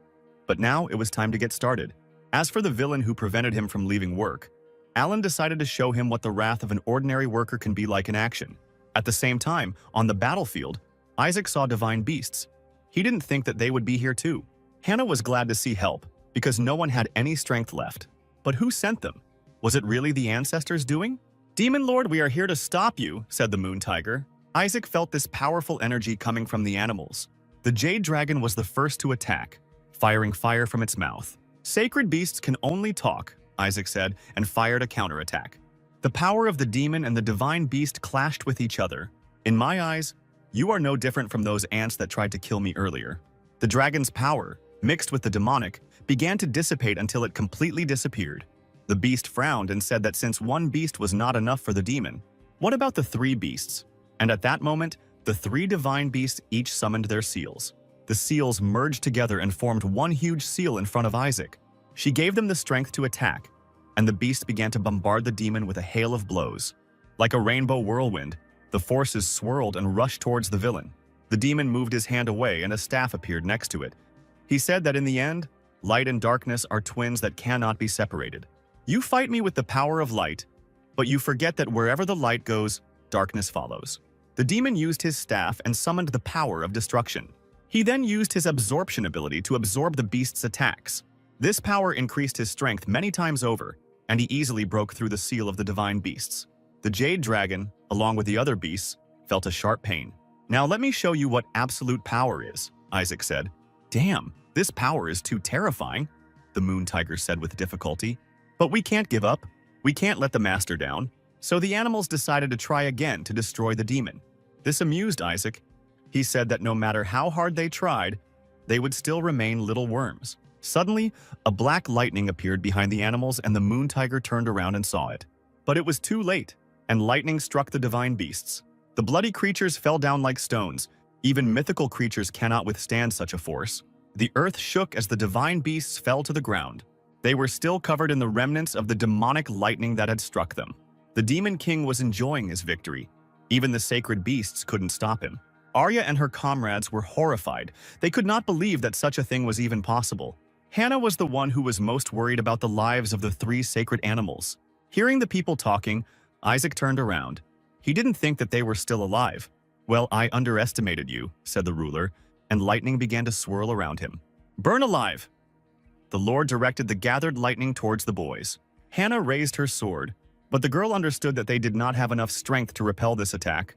S1: But now it was time to get started. As for the villain who prevented him from leaving work, Alan decided to show him what the wrath of an ordinary worker can be like in action. At the same time, on the battlefield, Isaac saw divine beasts. He didn't think that they would be here too. Hannah was glad to see help, because no one had any strength left. But who sent them? Was it really the ancestors doing? Demon Lord, we are here to stop you, said the moon tiger. Isaac felt this powerful energy coming from the animals. The jade dragon was the first to attack, firing fire from its mouth. Sacred beasts can only talk, Isaac said, and fired a counterattack. The power of the demon and the divine beast clashed with each other. In my eyes, you are no different from those ants that tried to kill me earlier. The dragon's power, mixed with the demonic, began to dissipate until it completely disappeared. The beast frowned and said that since one beast was not enough for the demon, what about the 3 beasts? And at that moment, the 3 divine beasts each summoned their seals. The seals merged together and formed one huge seal in front of Isaac. She gave them the strength to attack, and the beast began to bombard the demon with a hail of blows. Like a rainbow whirlwind, the forces swirled and rushed towards the villain. The demon moved his hand away and a staff appeared next to it. He said that in the end, light and darkness are twins that cannot be separated. You fight me with the power of light, but you forget that wherever the light goes, darkness follows. The demon used his staff and summoned the power of destruction. He then used his absorption ability to absorb the beast's attacks. This power increased his strength many times over, and he easily broke through the seal of the divine beasts. The jade dragon, along with the other beasts, felt a sharp pain. Now let me show you what absolute power is, Isaac said. Damn, this power is too terrifying, the moon tiger said with difficulty. But we can't give up. We can't let the master down. So the animals decided to try again to destroy the demon. This amused Isaac. He said that no matter how hard they tried, they would still remain little worms. Suddenly, a black lightning appeared behind the animals and the moon tiger turned around and saw it. But it was too late, and lightning struck the divine beasts. The bloody creatures fell down like stones. Even mythical creatures cannot withstand such a force. The earth shook as the divine beasts fell to the ground. They were still covered in the remnants of the demonic lightning that had struck them. The Demon King was enjoying his victory. Even the sacred beasts couldn't stop him. Arya and her comrades were horrified. They could not believe that such a thing was even possible. Hannah was the one who was most worried about the lives of the 3 sacred animals. Hearing the people talking, Isaac turned around. He didn't think that they were still alive. "Well, I underestimated you," said the ruler, and lightning began to swirl around him. "Burn alive!" The Lord directed the gathered lightning towards the boys. Hannah raised her sword, but the girl understood that they did not have enough strength to repel this attack.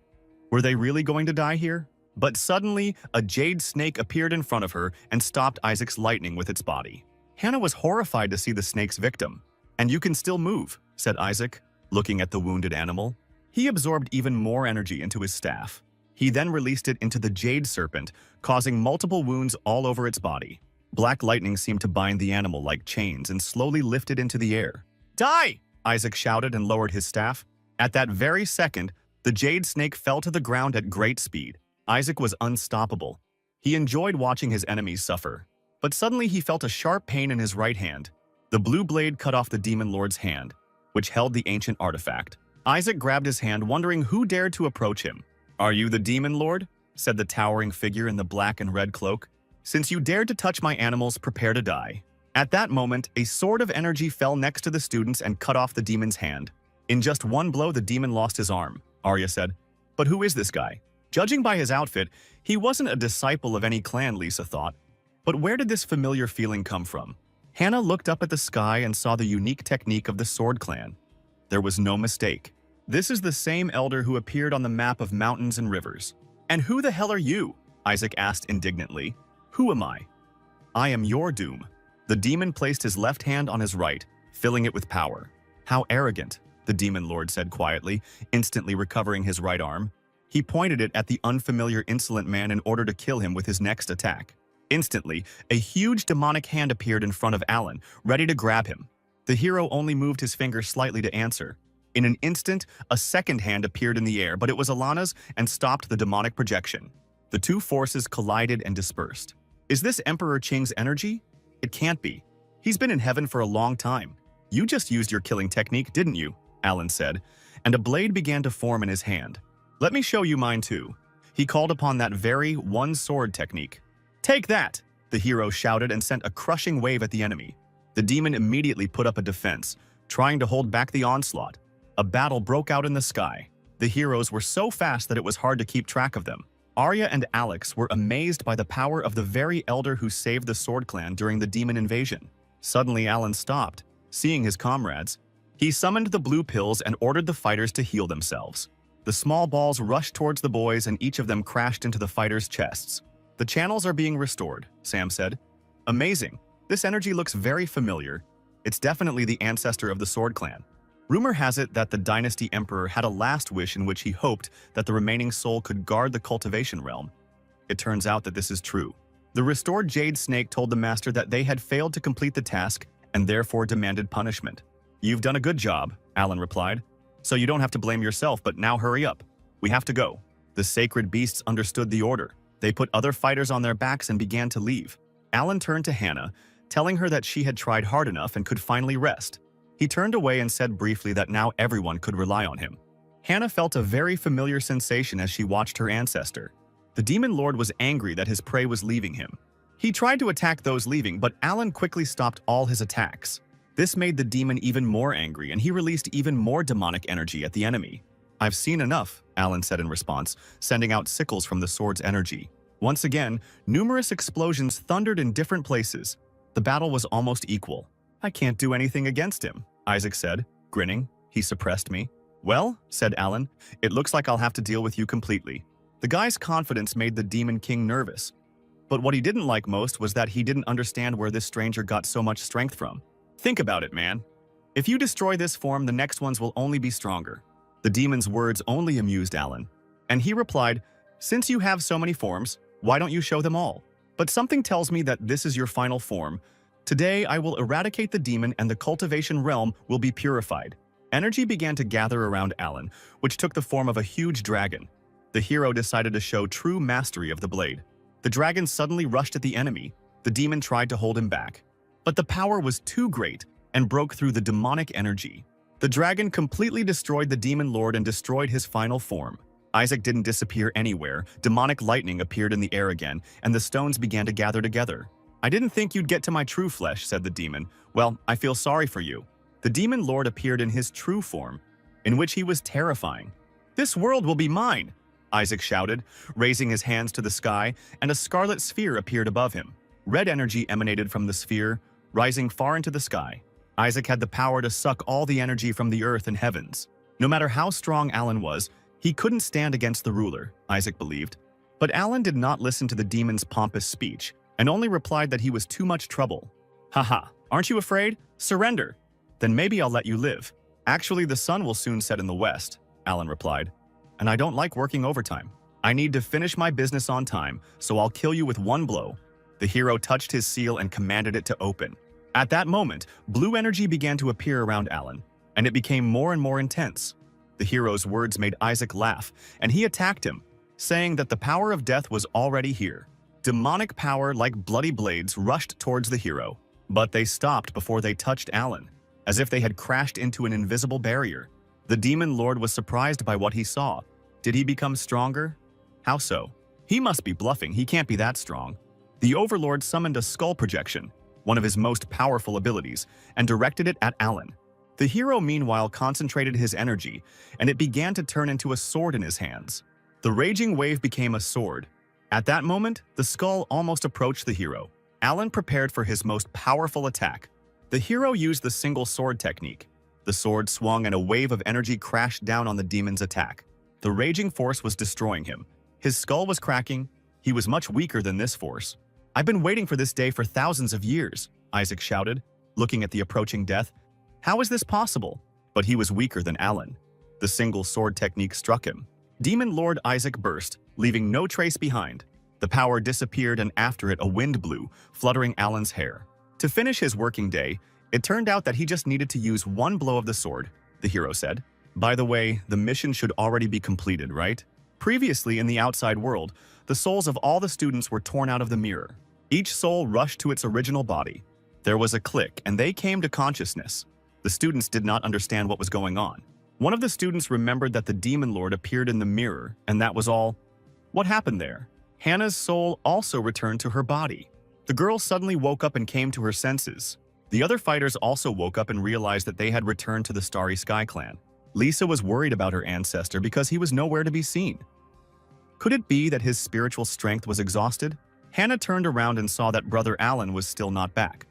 S1: Were they really going to die here? But suddenly, a jade snake appeared in front of her and stopped Isaac's lightning with its body. Hannah was horrified to see the snake's victim. "And you can still move," said Isaac, looking at the wounded animal. He absorbed even more energy into his staff. He then released it into the jade serpent, causing multiple wounds all over its body. Black lightning seemed to bind the animal like chains and slowly lift it into the air. "Die!" Isaac shouted and lowered his staff. At that very second, the jade snake fell to the ground at great speed. Isaac was unstoppable. He enjoyed watching his enemies suffer. But suddenly he felt a sharp pain in his right hand. The blue blade cut off the demon lord's hand, which held the ancient artifact. Isaac grabbed his hand, wondering who dared to approach him. "Are you the demon lord?" said the towering figure in the black and red cloak. "Since you dared to touch my animals, prepare to die." At that moment, a sword of energy fell next to the students and cut off the demon's hand. In just one blow, the demon lost his arm. Arya said, "But who is this guy?" Judging by his outfit, he wasn't a disciple of any clan, Lisa thought. But where did this familiar feeling come from? Hannah looked up at the sky and saw the unique technique of the Sword Clan. There was no mistake. This is the same elder who appeared on the map of mountains and rivers. "And who the hell are you?" Isaac asked indignantly. "Who am I?" "I am your doom." The demon placed his left hand on his right, filling it with power. "How arrogant," the demon lord said quietly, instantly recovering his right arm. He pointed it at the unfamiliar insolent man in order to kill him with his next attack. Instantly, a huge demonic hand appeared in front of Alan, ready to grab him. The hero only moved his finger slightly to answer. In an instant, a second hand appeared in the air, but it was Alana's and stopped the demonic projection. The two forces collided and dispersed. Is this Emperor Qing's energy? It can't be. He's been in heaven for a long time. You just used your killing technique, didn't you? Alan said, and a blade began to form in his hand. Let me show you mine too. He called upon that very one-sword technique. Take that! The hero shouted and sent a crushing wave at the enemy. The demon immediately put up a defense, trying to hold back the onslaught. A battle broke out in the sky. The heroes were so fast that it was hard to keep track of them. Arya and Alex were amazed by the power of the very elder who saved the Sword Clan during the demon invasion. Suddenly, Alan stopped, seeing his comrades. He summoned the blue pills and ordered the fighters to heal themselves. The small balls rushed towards the boys and each of them crashed into the fighters' chests. The channels are being restored, Sam said. Amazing. This energy looks very familiar. It's definitely the ancestor of the Sword Clan. Rumor has it that the Dynasty Emperor had a last wish in which he hoped that the remaining soul could guard the cultivation realm. It turns out that this is true. The restored Jade Snake told the Master that they had failed to complete the task and therefore demanded punishment. You've done a good job, Alan replied. So you don't have to blame yourself, but now hurry up. We have to go. The sacred beasts understood the order. They put other fighters on their backs and began to leave. Alan turned to Hannah, telling her that she had tried hard enough and could finally rest. He turned away and said briefly that now everyone could rely on him. Hannah felt a very familiar sensation as she watched her ancestor. The Demon Lord was angry that his prey was leaving him. He tried to attack those leaving, but Alan quickly stopped all his attacks. This made the demon even more angry, and he released even more demonic energy at the enemy. I've seen enough, Alan said in response, sending out sickles from the sword's energy. Once again, numerous explosions thundered in different places. The battle was almost equal. I can't do anything against him, Isaac said, grinning. He suppressed me. Well, said Alan, it looks like I'll have to deal with you completely. The guy's confidence made the Demon King nervous. But what he didn't like most was that he didn't understand where this stranger got so much strength from. Think about it, man. If you destroy this form, the next ones will only be stronger. The demon's words only amused Alan. And he replied, since you have so many forms, why don't you show them all? But something tells me that this is your final form. Today, I will eradicate the demon and the cultivation realm will be purified. Energy began to gather around Alan, which took the form of a huge dragon. the hero decided to show true mastery of the blade. The dragon suddenly rushed at the enemy. The demon tried to hold him back, but the power was too great and broke through the demonic energy. The dragon completely destroyed the demon lord and destroyed his final form. Isaac didn't disappear anywhere. Demonic lightning appeared in the air again, and the stones began to gather together. "I didn't think you'd get to my true flesh," said the demon. "Well, I feel sorry for you." The demon lord appeared in his true form, in which he was terrifying. "This world will be mine," Isaac shouted, raising his hands to the sky, and a scarlet sphere appeared above him. Red energy emanated from the sphere, rising far into the sky. Isaac had the power to suck all the energy from the earth and heavens. No matter how strong Alan was, he couldn't stand against the ruler, Isaac believed. But Alan did not listen to the demon's pompous speech, and only replied that he was too much trouble. "Haha, aren't you afraid? Surrender. Then maybe I'll let you live." "Actually, the sun will soon set in the west," Alan replied. "And I don't like working overtime. I need to finish my business on time, so I'll kill you with one blow." The hero touched his seal and commanded it to open. At that moment, blue energy began to appear around Alan, and it became more and more intense. The hero's words made Isaac laugh, and he attacked him, saying that the power of death was already here. Demonic power like bloody blades rushed towards the hero, but they stopped before they touched Alan, as if they had crashed into an invisible barrier. The demon lord was surprised by what he saw. Did he become stronger? How so? He must be bluffing, he can't be that strong. The overlord summoned a skull projection, one of his most powerful abilities, and directed it at Alan. The hero meanwhile concentrated his energy, and it began to turn into a sword in his hands. The raging wave became a sword. At that moment, the skull almost approached the hero. Alan prepared for his most powerful attack. The hero used the single sword technique. The sword swung and a wave of energy crashed down on the demon's attack. The raging force was destroying him. His skull was cracking. He was much weaker than this force. "I've been waiting for this day for thousands of years," Isaac shouted, looking at the approaching death. "How is this possible?" But he was weaker than Alan. The single sword technique struck him. Demon Lord Isaac burst, leaving no trace behind. The power disappeared, and after it a wind blew, fluttering Alan's hair. To finish his working day, it turned out that he just needed to use one blow of the sword, the hero said. "By the way, the mission should already be completed, right?" Previously in the outside world, the souls of all the students were torn out of the mirror. Each soul rushed to its original body. There was a click, and they came to consciousness. The students did not understand what was going on. One of the students remembered that the demon lord appeared in the mirror, and that was all. What happened there? Hannah's soul also returned to her body. The girl suddenly woke up and came to her senses. The other fighters also woke up and realized that they had returned to the Starry Sky clan. Lisa was worried about her ancestor because he was nowhere to be seen. Could it be that his spiritual strength was exhausted? Hannah turned around and saw that Brother Alan was still not back.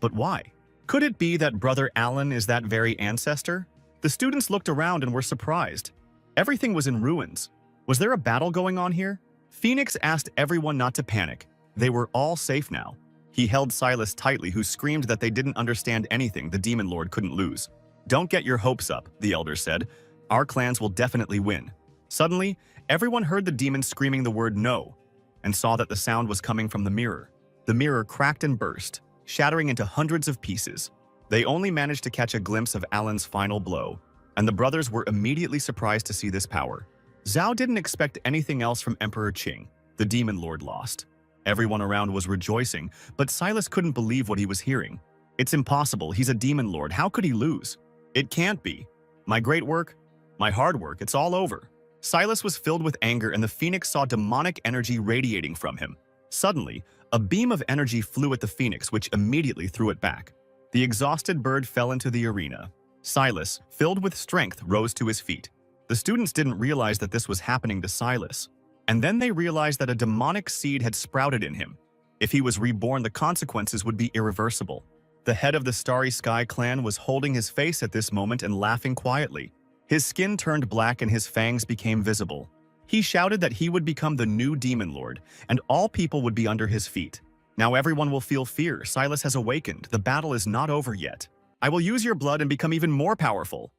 S1: But why? Could it be that Brother Alan is that very ancestor? The students looked around and were surprised. Everything was in ruins. Was there a battle going on here? Phoenix asked everyone not to panic. They were all safe now. He held Silas tightly, who screamed that they didn't understand anything the demon lord couldn't lose. "Don't get your hopes up," the elder said. "Our clans will definitely win." Suddenly, everyone heard the demon screaming the word "no," and saw that the sound was coming from the mirror. The mirror cracked and burst, shattering into hundreds of pieces. They only managed to catch a glimpse of Alan's final blow, and the brothers were immediately surprised to see this power. Zhao didn't expect anything else from Emperor Qing. The demon lord lost. Everyone around was rejoicing, but Silas couldn't believe what he was hearing. "It's impossible, he's a demon lord, how could he lose? It can't be. My great work, my hard work, it's all over." Silas was filled with anger, and the phoenix saw demonic energy radiating from him. Suddenly, a beam of energy flew at the phoenix, which immediately threw it back. The exhausted bird fell into the arena. Silas, filled with strength, rose to his feet. The students didn't realize that this was happening to Silas. And then they realized that a demonic seed had sprouted in him. If he was reborn, the consequences would be irreversible. The head of the Starry Sky clan was holding his face at this moment and laughing quietly. His skin turned black and his fangs became visible. He shouted that he would become the new demon lord, and all people would be under his feet. "Now everyone will feel fear. Silas has awakened. The battle is not over yet. I will use your blood and become even more powerful."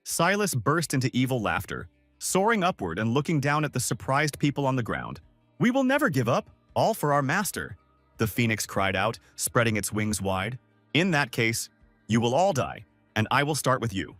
S1: Silas burst into evil laughter, soaring upward and looking down at the surprised people on the ground. "We will never give up, all for our master," the phoenix cried out, spreading its wings wide. "In that case, you will all die, and I will start with you."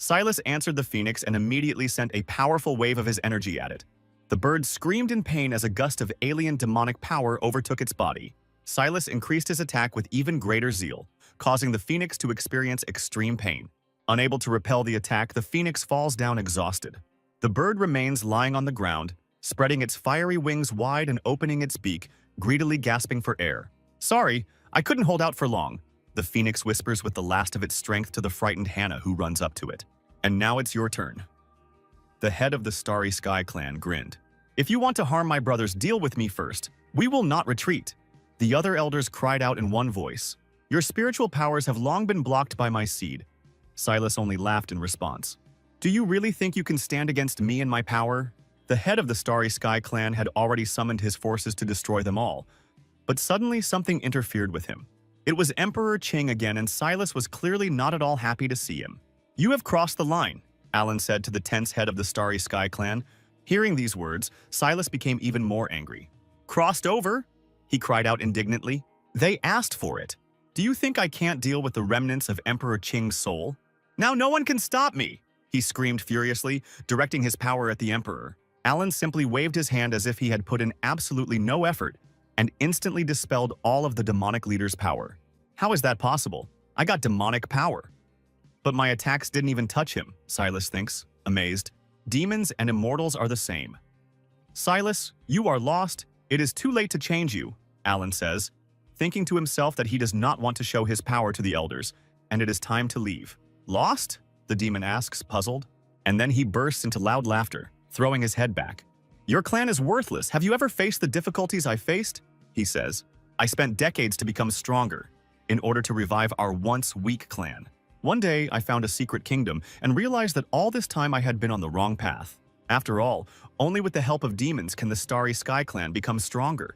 S1: Silas answered the phoenix and immediately sent a powerful wave of his energy at it. The bird screamed in pain as a gust of alien demonic power overtook its body. Silas increased his attack with even greater zeal, causing the phoenix to experience extreme pain. Unable to repel the attack, the phoenix falls down exhausted. The bird remains lying on the ground, spreading its fiery wings wide and opening its beak, greedily gasping for air. "Sorry, I couldn't hold out for long," the phoenix whispers with the last of its strength to the frightened Hannah, who runs up to it. "And now it's your turn." The head of the Starry Sky clan grinned. "If you want to harm my brothers, deal with me first. We will not retreat." The other elders cried out in one voice. "Your spiritual powers have long been blocked by my seed." Silas only laughed in response. "Do you really think you can stand against me and my power?" The head of the Starry Sky clan had already summoned his forces to destroy them all, but suddenly something interfered with him. It was Emperor Qing again, and Silas was clearly not at all happy to see him. "You have crossed the line," Alan said to the tense head of the Starry Sky clan. Hearing these words, Silas became even more angry. "Crossed over?" he cried out indignantly. "They asked for it. Do you think I can't deal with the remnants of Emperor Qing's soul? Now no one can stop me!" he screamed furiously, directing his power at the Emperor. Alan simply waved his hand as if he had put in absolutely no effort and instantly dispelled all of the demonic leader's power. "How is that possible? I got demonic power." "But my attacks didn't even touch him," Silas thinks, amazed. "Demons and immortals are the same." "Silas, you are lost. It is too late to change you," Alan says, thinking to himself that he does not want to show his power to the elders, and it is time to leave. "Lost?" the demon asks, puzzled. And then he bursts into loud laughter, throwing his head back. "Your clan is worthless. Have you ever faced the difficulties I faced?" he says. "I spent decades to become stronger, in order to revive our once weak clan. One day, I found a secret kingdom and realized that all this time I had been on the wrong path. After all, only with the help of demons can the Starry Sky clan become stronger.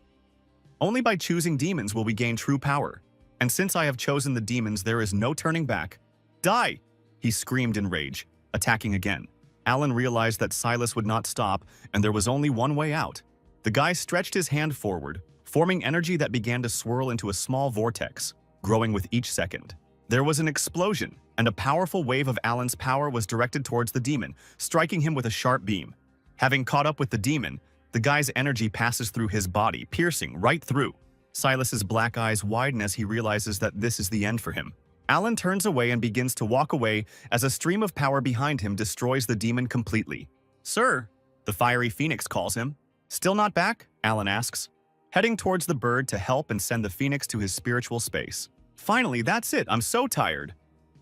S1: Only by choosing demons will we gain true power. And since I have chosen the demons, there is no turning back. Die!" he screamed in rage, attacking again. Alan realized that Silas would not stop, and there was only one way out. The guy stretched his hand forward, forming energy that began to swirl into a small vortex, growing with each second. There was an explosion, and a powerful wave of Alan's power was directed towards the demon, striking him with a sharp beam. Having caught up with the demon, the guy's energy passes through his body, piercing right through. Silas's black eyes widen as he realizes that this is the end for him. Alan turns away and begins to walk away as a stream of power behind him destroys the demon completely. "Sir," the fiery phoenix calls him. "Still not back?" Alan asks, heading towards the bird to help and send the phoenix to his spiritual space. "Finally, that's it. I'm so tired."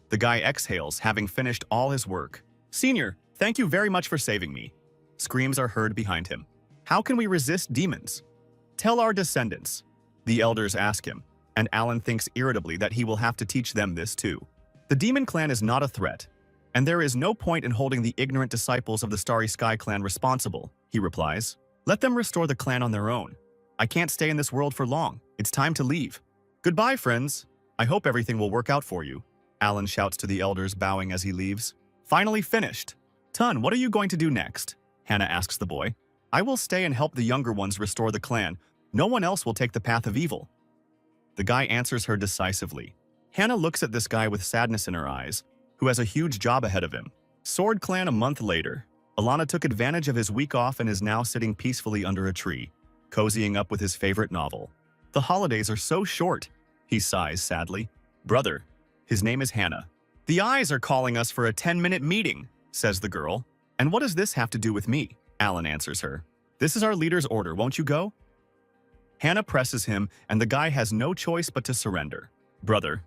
S1: The guy exhales, having finished all his work. "Senior, thank you very much for saving me." Screams are heard behind him. "How can we resist demons?" "Tell our descendants," the elders ask him, and Alan thinks irritably that he will have to teach them this too. "The demon clan is not a threat, and there is no point in holding the ignorant disciples of the Starry Sky clan responsible," he replies. "Let them restore the clan on their own. I can't stay in this world for long. It's time to leave. Goodbye, friends. I hope everything will work out for you," Alan shouts to the elders, bowing as he leaves. "Finally finished. Tun, what are you going to do next?" Hannah asks the boy. "I will stay and help the younger ones restore the clan. No one else will take the path of evil." The guy answers her decisively. Hannah looks at this guy with sadness in her eyes, who has a huge job ahead of him. Sword Clan a month later. Alana took advantage of his week off and is now sitting peacefully under a tree, cozying up with his favorite novel. "The holidays are so short," he sighs sadly. "Brother," his name is Hannah. "The eyes are calling us for a 10-minute meeting," says the girl. "And what does this have to do with me?" Alan answers her. "This is our leader's order, won't you go?" Hannah presses him, and the guy has no choice but to surrender. "Brother,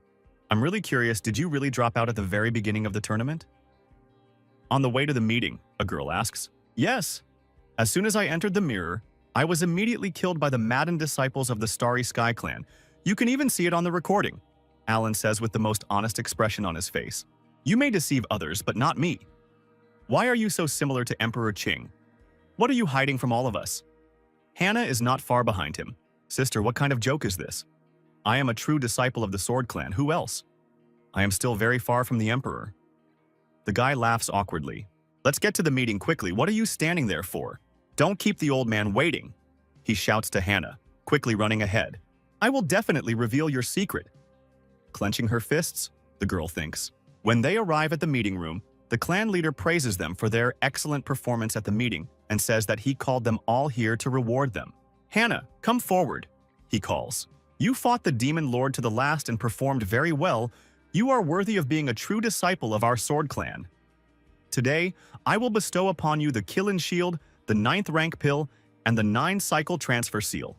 S1: I'm really curious, did you really drop out at the very beginning of the tournament?" "On the way to the meeting," a girl asks. "Yes. As soon as I entered the mirror, I was immediately killed by the maddened disciples of the Starry Sky clan. You can even see it on the recording," Alan says with the most honest expression on his face. "You may deceive others, but not me. Why are you so similar to Emperor Qing? What are you hiding from all of us?" Hannah is not far behind him. "Sister, what kind of joke is this? I am a true disciple of the Sword Clan. Who else? I am still very far from the Emperor." The guy laughs awkwardly. "Let's get to the meeting quickly. What are you standing there for? Don't keep the old man waiting," he shouts to Hannah, quickly running ahead. "I will definitely reveal your secret." Clenching her fists, the girl thinks. When they arrive at the meeting room, The clan leader praises them for their excellent performance at the meeting and says that he called them all here to reward them. "Hannah, come forward," he calls. "You fought the demon lord to the last and performed very well. You are worthy of being a true disciple of our sword clan. Today, I will bestow upon you the Killin Shield, the 9th rank pill, and the 9-cycle transfer seal.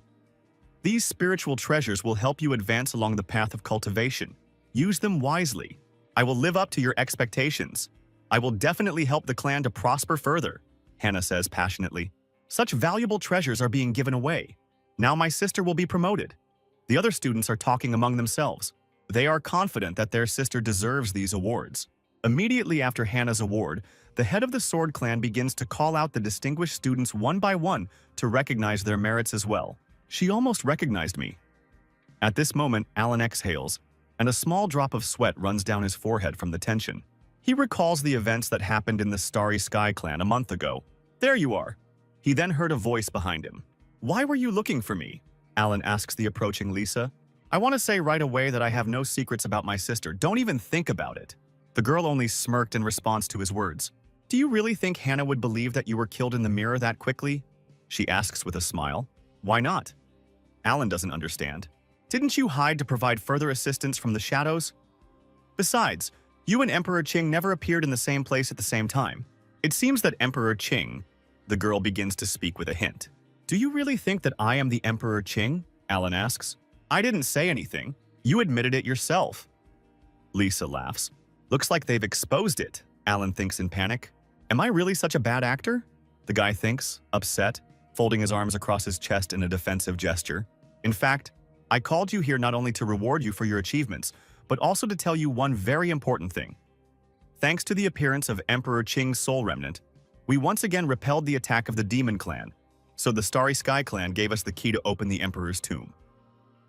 S1: These spiritual treasures will help you advance along the path of cultivation. Use them wisely. I will live up to your expectations. I will definitely help the clan to prosper further," Hannah says passionately. "Such valuable treasures are being given away. Now my sister will be promoted." The other students are talking among themselves. They are confident that their sister deserves these awards. Immediately after Hannah's award, the head of the Sword Clan begins to call out the distinguished students one by one to recognize their merits as well. "She almost recognized me." At this moment, Alan exhales, and a small drop of sweat runs down his forehead from the tension. He recalls the events that happened in the Starry Sky Clan a month ago. "There you are." He then heard a voice behind him. "Why were you looking for me?" Alan asks the approaching Lisa. "I want to say right away that I have no secrets about my sister. Don't even think about it." The girl only smirked in response to his words. "Do you really think Hannah would believe that you were killed in the mirror that quickly?" she asks with a smile. "Why not?" Alan doesn't understand. "Didn't you hide to provide further assistance from the shadows? Besides, you and Emperor Qing never appeared in the same place at the same time. It seems that Emperor Qing..." The girl begins to speak with a hint. "Do you really think that I am the Emperor Qing?" Alan asks. "I didn't say anything. You admitted it yourself." Lisa laughs. "Looks like they've exposed it," Alan thinks in panic. "Am I really such a bad actor?" The guy thinks, upset, folding his arms across his chest in a defensive gesture. "In fact, I called you here not only to reward you for your achievements, but also to tell you one very important thing. Thanks to the appearance of Emperor Qing's soul remnant, we once again repelled the attack of the Demon Clan, so the Starry Sky Clan gave us the key to open the Emperor's tomb."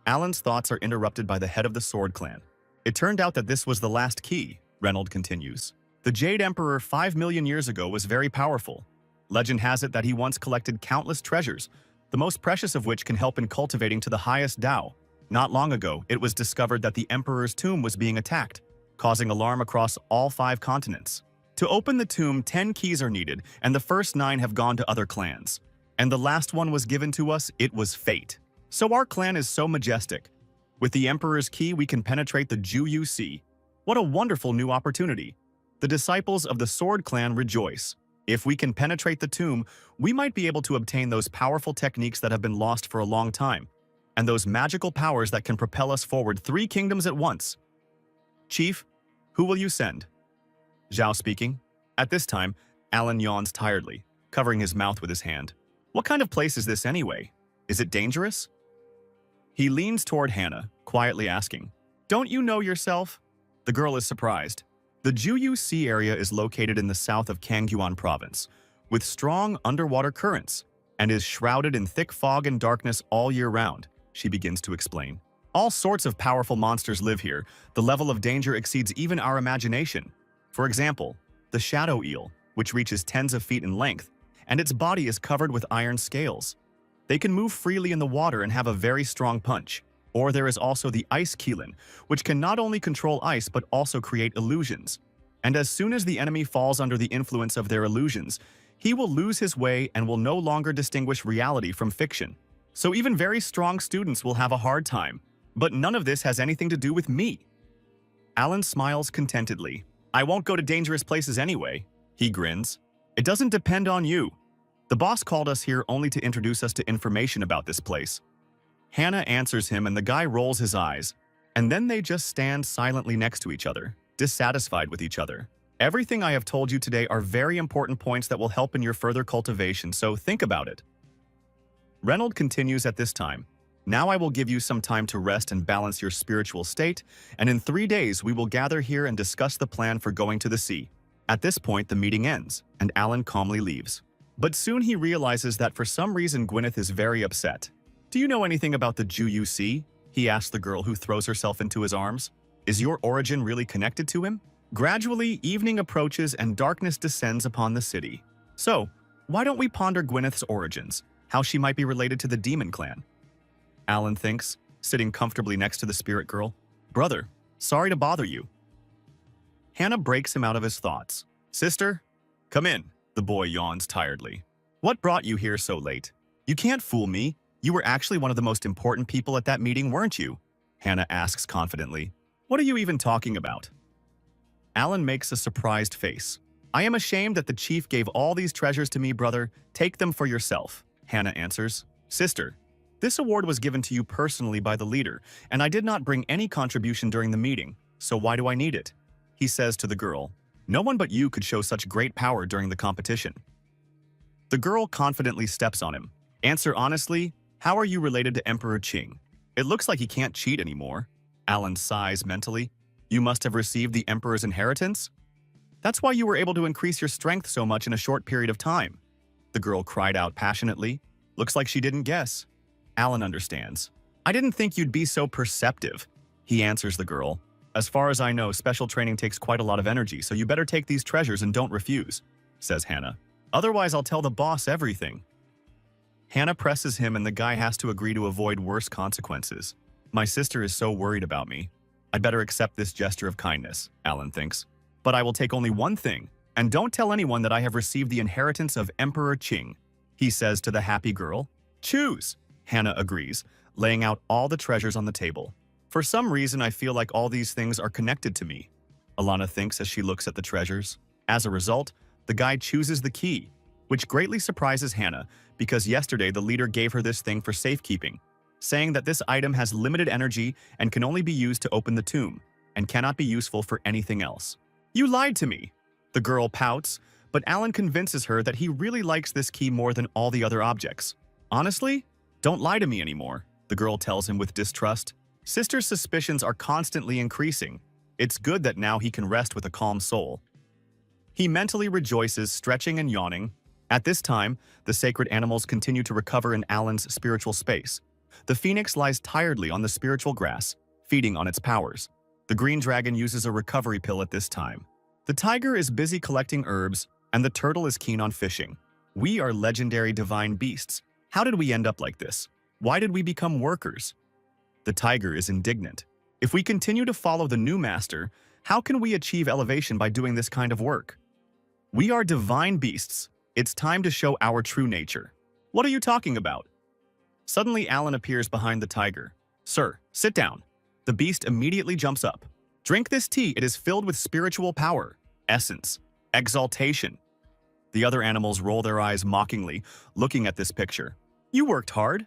S1: Alan's thoughts are interrupted by the head of the Sword Clan. "It turned out that this was the last key," Reynold continues. "The Jade Emperor 5 million years ago was very powerful. Legend has it that he once collected countless treasures, the most precious of which can help in cultivating to the highest Tao. Not long ago, it was discovered that the Emperor's tomb was being attacked, causing alarm across all 5 continents. To open the tomb, 10 keys are needed, and the first 9 have gone to other clans. And the last one was given to us. It was fate. So our clan is so majestic. With the Emperor's key, we can penetrate the Juyu Sea. What a wonderful new opportunity. The disciples of the Sword Clan rejoice. If we can penetrate the tomb, we might be able to obtain those powerful techniques that have been lost for a long time, and those magical powers that can propel us forward 3 kingdoms at once. Chief, who will you send?" Zhao speaking. At this time, Alan yawns tiredly, covering his mouth with his hand. "What kind of place is this anyway? Is it dangerous?" He leans toward Hannah, quietly asking, "Don't you know yourself?" The girl is surprised. The Juyu Sea area is located in the south of Kangyuan province, with strong underwater currents, and is shrouded in thick fog and darkness all year round, she begins to explain. "All sorts of powerful monsters live here. The level of danger exceeds even our imagination. For example, the shadow eel, which reaches tens of feet in length, and its body is covered with iron scales. They can move freely in the water and have a very strong punch. Or there is also the ice Keelan, which can not only control ice but also create illusions. And as soon as the enemy falls under the influence of their illusions, he will lose his way and will no longer distinguish reality from fiction. So even very strong students will have a hard time. But none of this has anything to do with me." Alan smiles contentedly. "I won't go to dangerous places anyway," he grins. "It doesn't depend on you. The boss called us here only to introduce us to information about this place." Hannah answers him and the guy rolls his eyes, and then they just stand silently next to each other, dissatisfied with each other. "Everything I have told you today are very important points that will help in your further cultivation, so think about it." Reynold continues at this time. "Now I will give you some time to rest and balance your spiritual state, and in 3 days we will gather here and discuss the plan for going to the sea." At this point, the meeting ends, and Alan calmly leaves. But soon he realizes that for some reason Gwyneth is very upset. "Do you know anything about the Juyu Sea?" he asks the girl who throws herself into his arms. "Is your origin really connected to him?" Gradually, evening approaches and darkness descends upon the city. So, why don't we ponder Gwyneth's origins, how she might be related to the Demon Clan? Alan thinks, sitting comfortably next to the spirit girl. "Brother, sorry to bother you." Hannah breaks him out of his thoughts. Sister? Come in, the boy yawns tiredly. What brought you here so late? You can't fool me. You were actually one of the most important people at that meeting, weren't you? Hannah asks confidently. What are you even talking about? Alan makes a surprised face. I am ashamed that the chief gave all these treasures to me, brother. Take them for yourself, Hannah answers. Sister, this award was given to you personally by the leader, and I did not bring any contribution during the meeting, so why do I need it? He says to the girl. No one but you could show such great power during the competition. The girl confidently steps on him. Answer honestly, how are you related to Emperor Qing? It looks like he can't cheat anymore. Alan sighs mentally. You must have received the Emperor's inheritance? That's why you were able to increase your strength so much in a short period of time. The girl cried out passionately. Looks like she didn't guess. Alan understands. I didn't think you'd be so perceptive. He answers the girl. As far as I know, special training takes quite a lot of energy, so you better take these treasures and don't refuse, says Hannah. Otherwise, I'll tell the boss everything. Hannah presses him and the guy has to agree to avoid worse consequences. My sister is so worried about me. I'd better accept this gesture of kindness, Alan thinks. But I will take only one thing, and don't tell anyone that I have received the inheritance of Emperor Qing, he says to the happy girl. Choose, Hannah agrees, laying out all the treasures on the table. For some reason, I feel like all these things are connected to me, Alana thinks as she looks at the treasures. As a result, the guy chooses the key, which greatly surprises Hannah because yesterday the leader gave her this thing for safekeeping, saying that this item has limited energy and can only be used to open the tomb, and cannot be useful for anything else. You lied to me! The girl pouts, but Alan convinces her that he really likes this key more than all the other objects. Honestly, don't lie to me anymore, the girl tells him with distrust. Sister's suspicions are constantly increasing. It's good that now he can rest with a calm soul. He mentally rejoices, stretching and yawning. At this time, the sacred animals continue to recover in Alan's spiritual space. The phoenix lies tiredly on the spiritual grass, feeding on its powers. The green dragon uses a recovery pill at this time. The tiger is busy collecting herbs, and the turtle is keen on fishing. We are legendary divine beasts. How did we end up like this? Why did we become workers? The tiger is indignant. If we continue to follow the new master, how can we achieve elevation by doing this kind of work? We are divine beasts. It's time to show our true nature. What are you talking about? Suddenly, Alan appears behind the tiger. Sir, sit down. The beast immediately jumps up. Drink this tea. It is filled with spiritual power, essence, exaltation. The other animals roll their eyes mockingly, looking at this picture. You worked hard.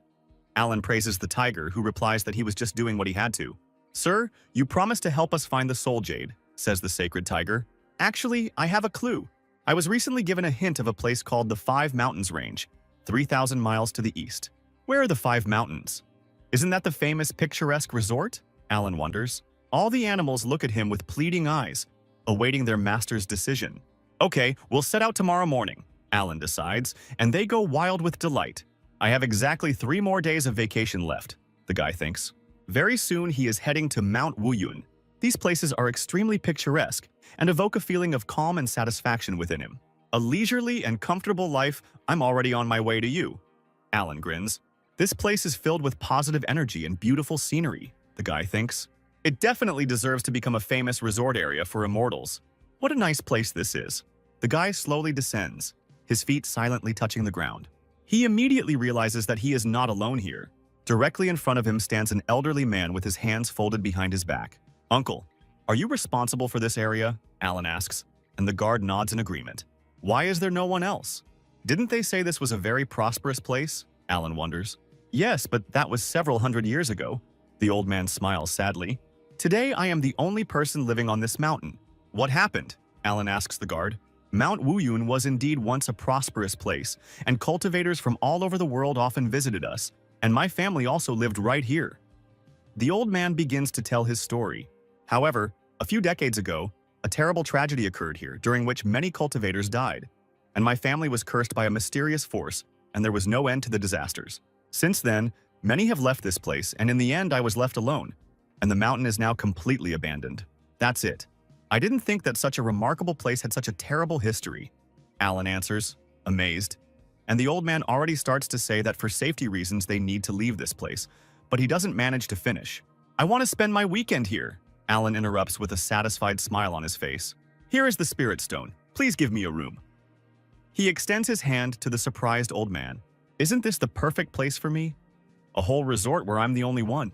S1: Alan praises the tiger, who replies that he was just doing what he had to. Sir, you promised to help us find the soul jade, says the sacred tiger. Actually, I have a clue. I was recently given a hint of a place called the Five Mountains Range, 3,000 miles to the east. Where are the Five Mountains? Isn't that the famous picturesque resort? Alan wonders. All the animals look at him with pleading eyes, awaiting their master's decision. Okay, we'll set out tomorrow morning, Alan decides, and they go wild with delight. I have exactly 3 more days of vacation left, the guy thinks. Very soon he is heading to Mount Wuyun. These places are extremely picturesque and evoke a feeling of calm and satisfaction within him. A leisurely and comfortable life. I'm already on my way to you. Alan grins. This place is filled with positive energy and beautiful scenery, the guy thinks. It definitely deserves to become a famous resort area for immortals. What a nice place this is. The guy slowly descends, his feet silently touching the ground. He immediately realizes that he is not alone here. Directly in front of him stands an elderly man with his hands folded behind his back. Uncle, are you responsible for this area? Alan asks, and the guard nods in agreement. Why is there no one else? Didn't they say this was a very prosperous place? Alan wonders. Yes, but that was several hundred years ago. The old man smiles sadly. Today I am the only person living on this mountain. What happened? Alan asks the guard. Mount Wuyun was indeed once a prosperous place, and cultivators from all over the world often visited us, and my family also lived right here. The old man begins to tell his story. However, a few decades ago, a terrible tragedy occurred here during which many cultivators died, and my family was cursed by a mysterious force, and there was no end to the disasters. Since then, many have left this place, and in the end I was left alone, and the mountain is now completely abandoned. That's it. I didn't think that such a remarkable place had such a terrible history, Alan answers, amazed. And the old man already starts to say that for safety reasons they need to leave this place, but he doesn't manage to finish. I want to spend my weekend here, Alan interrupts with a satisfied smile on his face. Here is the spirit stone. Please give me a room. He extends his hand to the surprised old man. Isn't this the perfect place for me? A whole resort where I'm the only one.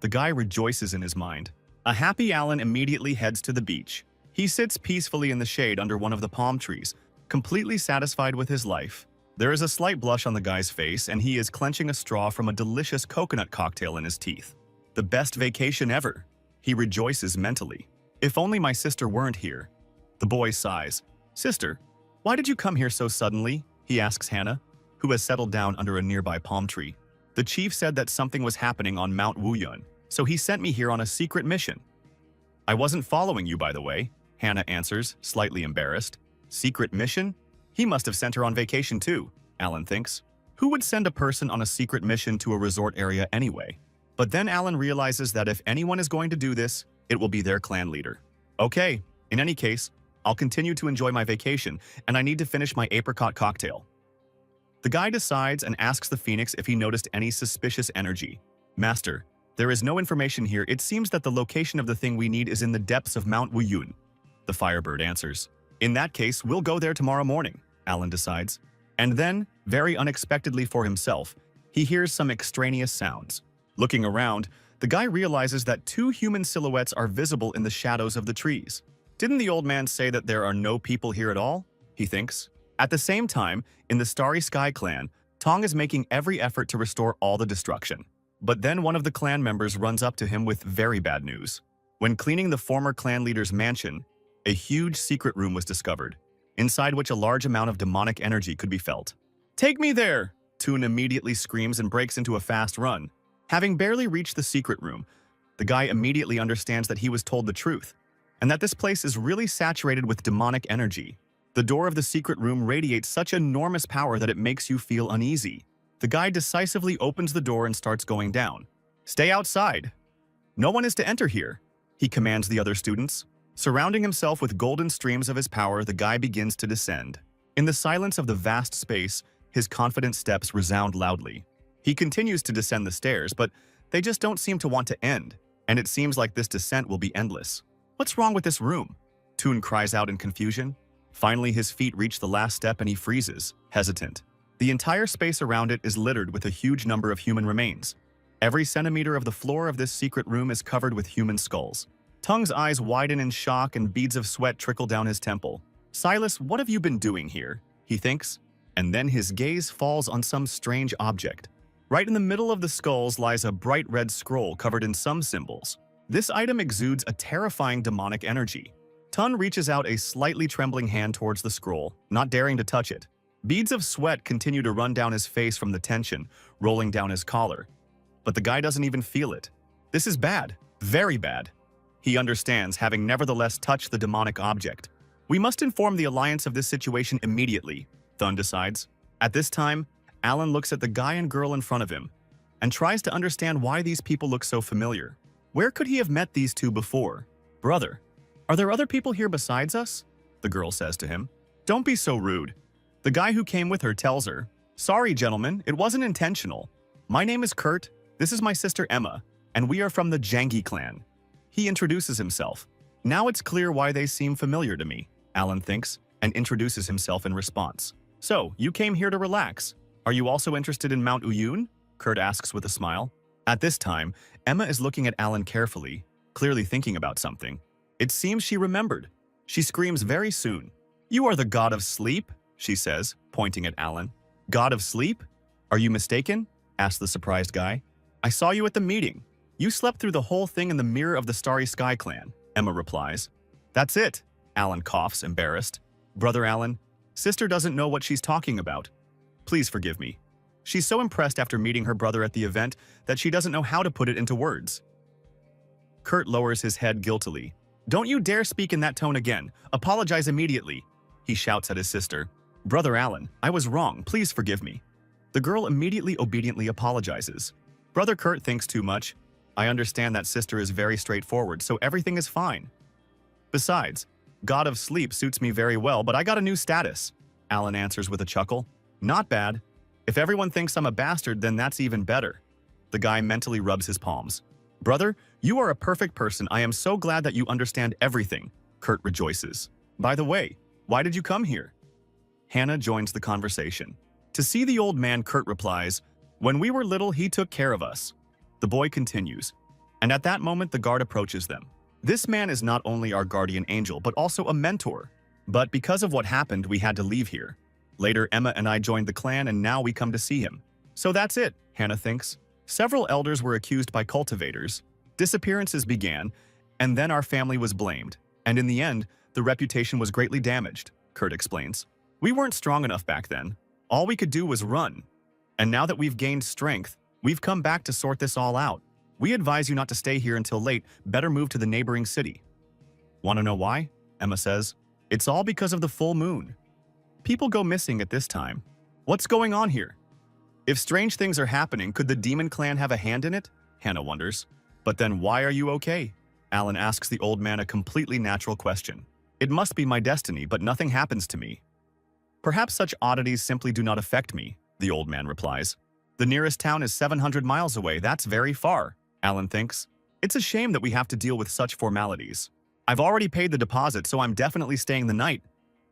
S1: The guy rejoices in his mind. A happy Alan immediately heads to the beach. He sits peacefully in the shade under one of the palm trees, completely satisfied with his life. There is a slight blush on the guy's face, and he is clenching a straw from a delicious coconut cocktail in his teeth. The best vacation ever. He rejoices mentally. If only my sister weren't here. The boy sighs. Sister, why did you come here so suddenly? He asks Hannah, who has settled down under a nearby palm tree. The chief said that something was happening on Mount Wuyun, so he sent me here on a secret mission. I wasn't following you, by the way, Hannah answers, slightly embarrassed. Secret mission? He must have sent her on vacation too, Alan thinks. Who would send a person on a secret mission to a resort area anyway? But then Alan realizes that if anyone is going to do this, it will be their clan leader. Okay, in any case, I'll continue to enjoy my vacation, and I need to finish my apricot cocktail. The guy decides and asks the phoenix if he noticed any suspicious energy. Master, there is no information here. It seems that the location of the thing we need is in the depths of Mount Wuyun. The firebird answers. In that case, we'll go there tomorrow morning, Alan decides. And then, very unexpectedly for himself, he hears some extraneous sounds. Looking around, the guy realizes that two human silhouettes are visible in the shadows of the trees. Didn't the old man say that there are no people here at all? He thinks. At the same time, in the Starry Sky clan, Tong is making every effort to restore all the destruction. But then one of the clan members runs up to him with very bad news. When cleaning the former clan leader's mansion, a huge secret room was discovered, inside which a large amount of demonic energy could be felt. Take me there! Toon immediately screams and breaks into a fast run. Having barely reached the secret room, the guy immediately understands that he was told the truth, and that this place is really saturated with demonic energy. The door of the secret room radiates such enormous power that it makes you feel uneasy. The guy decisively opens the door and starts going down. Stay outside. No one is to enter here, he commands the other students. Surrounding himself with golden streams of his power, the guy begins to descend. In the silence of the vast space, his confident steps resound loudly. He continues to descend the stairs, but they just don't seem to want to end, and it seems like this descent will be endless. What's wrong with this room? Toon cries out in confusion. Finally, his feet reach the last step and he freezes, hesitant. The entire space around it is littered with a huge number of human remains. Every centimeter of the floor of this secret room is covered with human skulls. Tung's eyes widen in shock and beads of sweat trickle down his temple. Silas, what have you been doing here? He thinks. And then his gaze falls on some strange object. Right in the middle of the skulls lies a bright red scroll covered in some symbols. This item exudes a terrifying demonic energy. Tun reaches out a slightly trembling hand towards the scroll, not daring to touch it. Beads of sweat continue to run down his face from the tension, rolling down his collar. But the guy doesn't even feel it. This is bad, very bad. He understands, having nevertheless touched the demonic object. We must inform the Alliance of this situation immediately, Thun decides. At this time, Alan looks at the guy and girl in front of him and tries to understand why these people look so familiar. Where could he have met these two before? Brother, are there other people here besides us? The girl says to him. Don't be so rude. The guy who came with her tells her, Sorry, gentlemen, it wasn't intentional. My name is Kurt, this is my sister Emma, and we are from the Jangi clan. He introduces himself. Now it's clear why they seem familiar to me, Alan thinks, and introduces himself in response. So, you came here to relax. Are you also interested in Mount Wuyun? Kurt asks with a smile. At this time, Emma is looking at Alan carefully, clearly thinking about something. It seems she remembered. She screams very soon. You are the god of sleep, she says, pointing at Alan. God of sleep? Are you mistaken? Asks the surprised guy. I saw you at the meeting. You slept through the whole thing in the mirror of the Starry Sky clan, Emma replies. That's it, Alan coughs, embarrassed. Brother Alan, sister doesn't know what she's talking about. Please forgive me. She's so impressed after meeting her brother at the event that she doesn't know how to put it into words. Kurt lowers his head guiltily. Don't you dare speak in that tone again. Apologize immediately, he shouts at his sister. Brother Alan, I was wrong. Please forgive me. The girl immediately obediently apologizes. Brother Kurt thinks too much. I understand that sister is very straightforward, so everything is fine. Besides, God of Sleep suits me very well, but I got a new status, Alan answers with a chuckle. Not bad. If everyone thinks I'm a bastard, then that's even better. The guy mentally rubs his palms. Brother, you are a perfect person. I am so glad that you understand everything, Kurt rejoices. By the way, Why did you come here? Hannah joins the conversation. To see the old man, Kurt replies, when we were little, he took care of us. The boy continues, and at that moment the guard approaches them. This man is not only our guardian angel, but also a mentor. But because of what happened, we had to leave here. Later, Emma and I joined the clan, and now we come to see him. So that's it, Hannah thinks. Several elders were accused by cultivators. Disappearances began, and then our family was blamed. And in the end, the reputation was greatly damaged, Kurt explains. We weren't strong enough back then. All we could do was run. And now that we've gained strength, we've come back to sort this all out. We advise you not to stay here until late. Better move to the neighboring city. Want to know why? Emma says. It's all because of the full moon. People go missing at this time. What's going on here? If strange things are happening, could the demon clan have a hand in it? Hannah wonders. But then why are you okay? Alan asks the old man a completely natural question. It must be my destiny, but nothing happens to me. Perhaps such oddities simply do not affect me, the old man replies. The nearest town is 700 miles away. That's very far, Alan thinks. It's a shame that we have to deal with such formalities. I've already paid the deposit, so I'm definitely staying the night,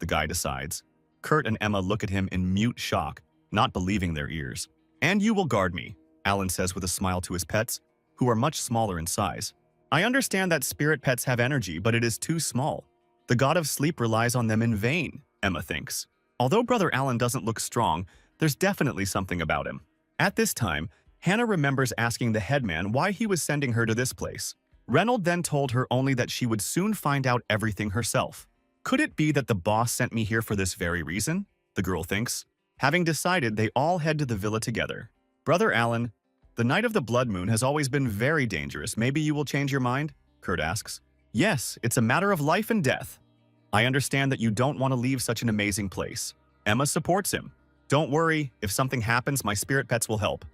S1: the guy decides. Kurt and Emma look at him in mute shock, not believing their ears. And you will guard me, Alan says with a smile to his pets, who are much smaller in size. I understand that spirit pets have energy, but it is too small. The god of sleep relies on them in vain, Emma thinks. Although Brother Alan doesn't look strong, there's definitely something about him. At this time, Hannah remembers asking the headman why he was sending her to this place. Reynold then told her only that she would soon find out everything herself. Could it be that the boss sent me here for this very reason? The girl thinks. Having decided, they all head to the villa together. Brother Alan, the night of the blood moon has always been very dangerous. Maybe you will change your mind? Kurt asks. Yes, it's a matter of life and death. I understand that you don't want to leave such an amazing place. Emma supports him. Don't worry, if something happens, my spirit pets will help.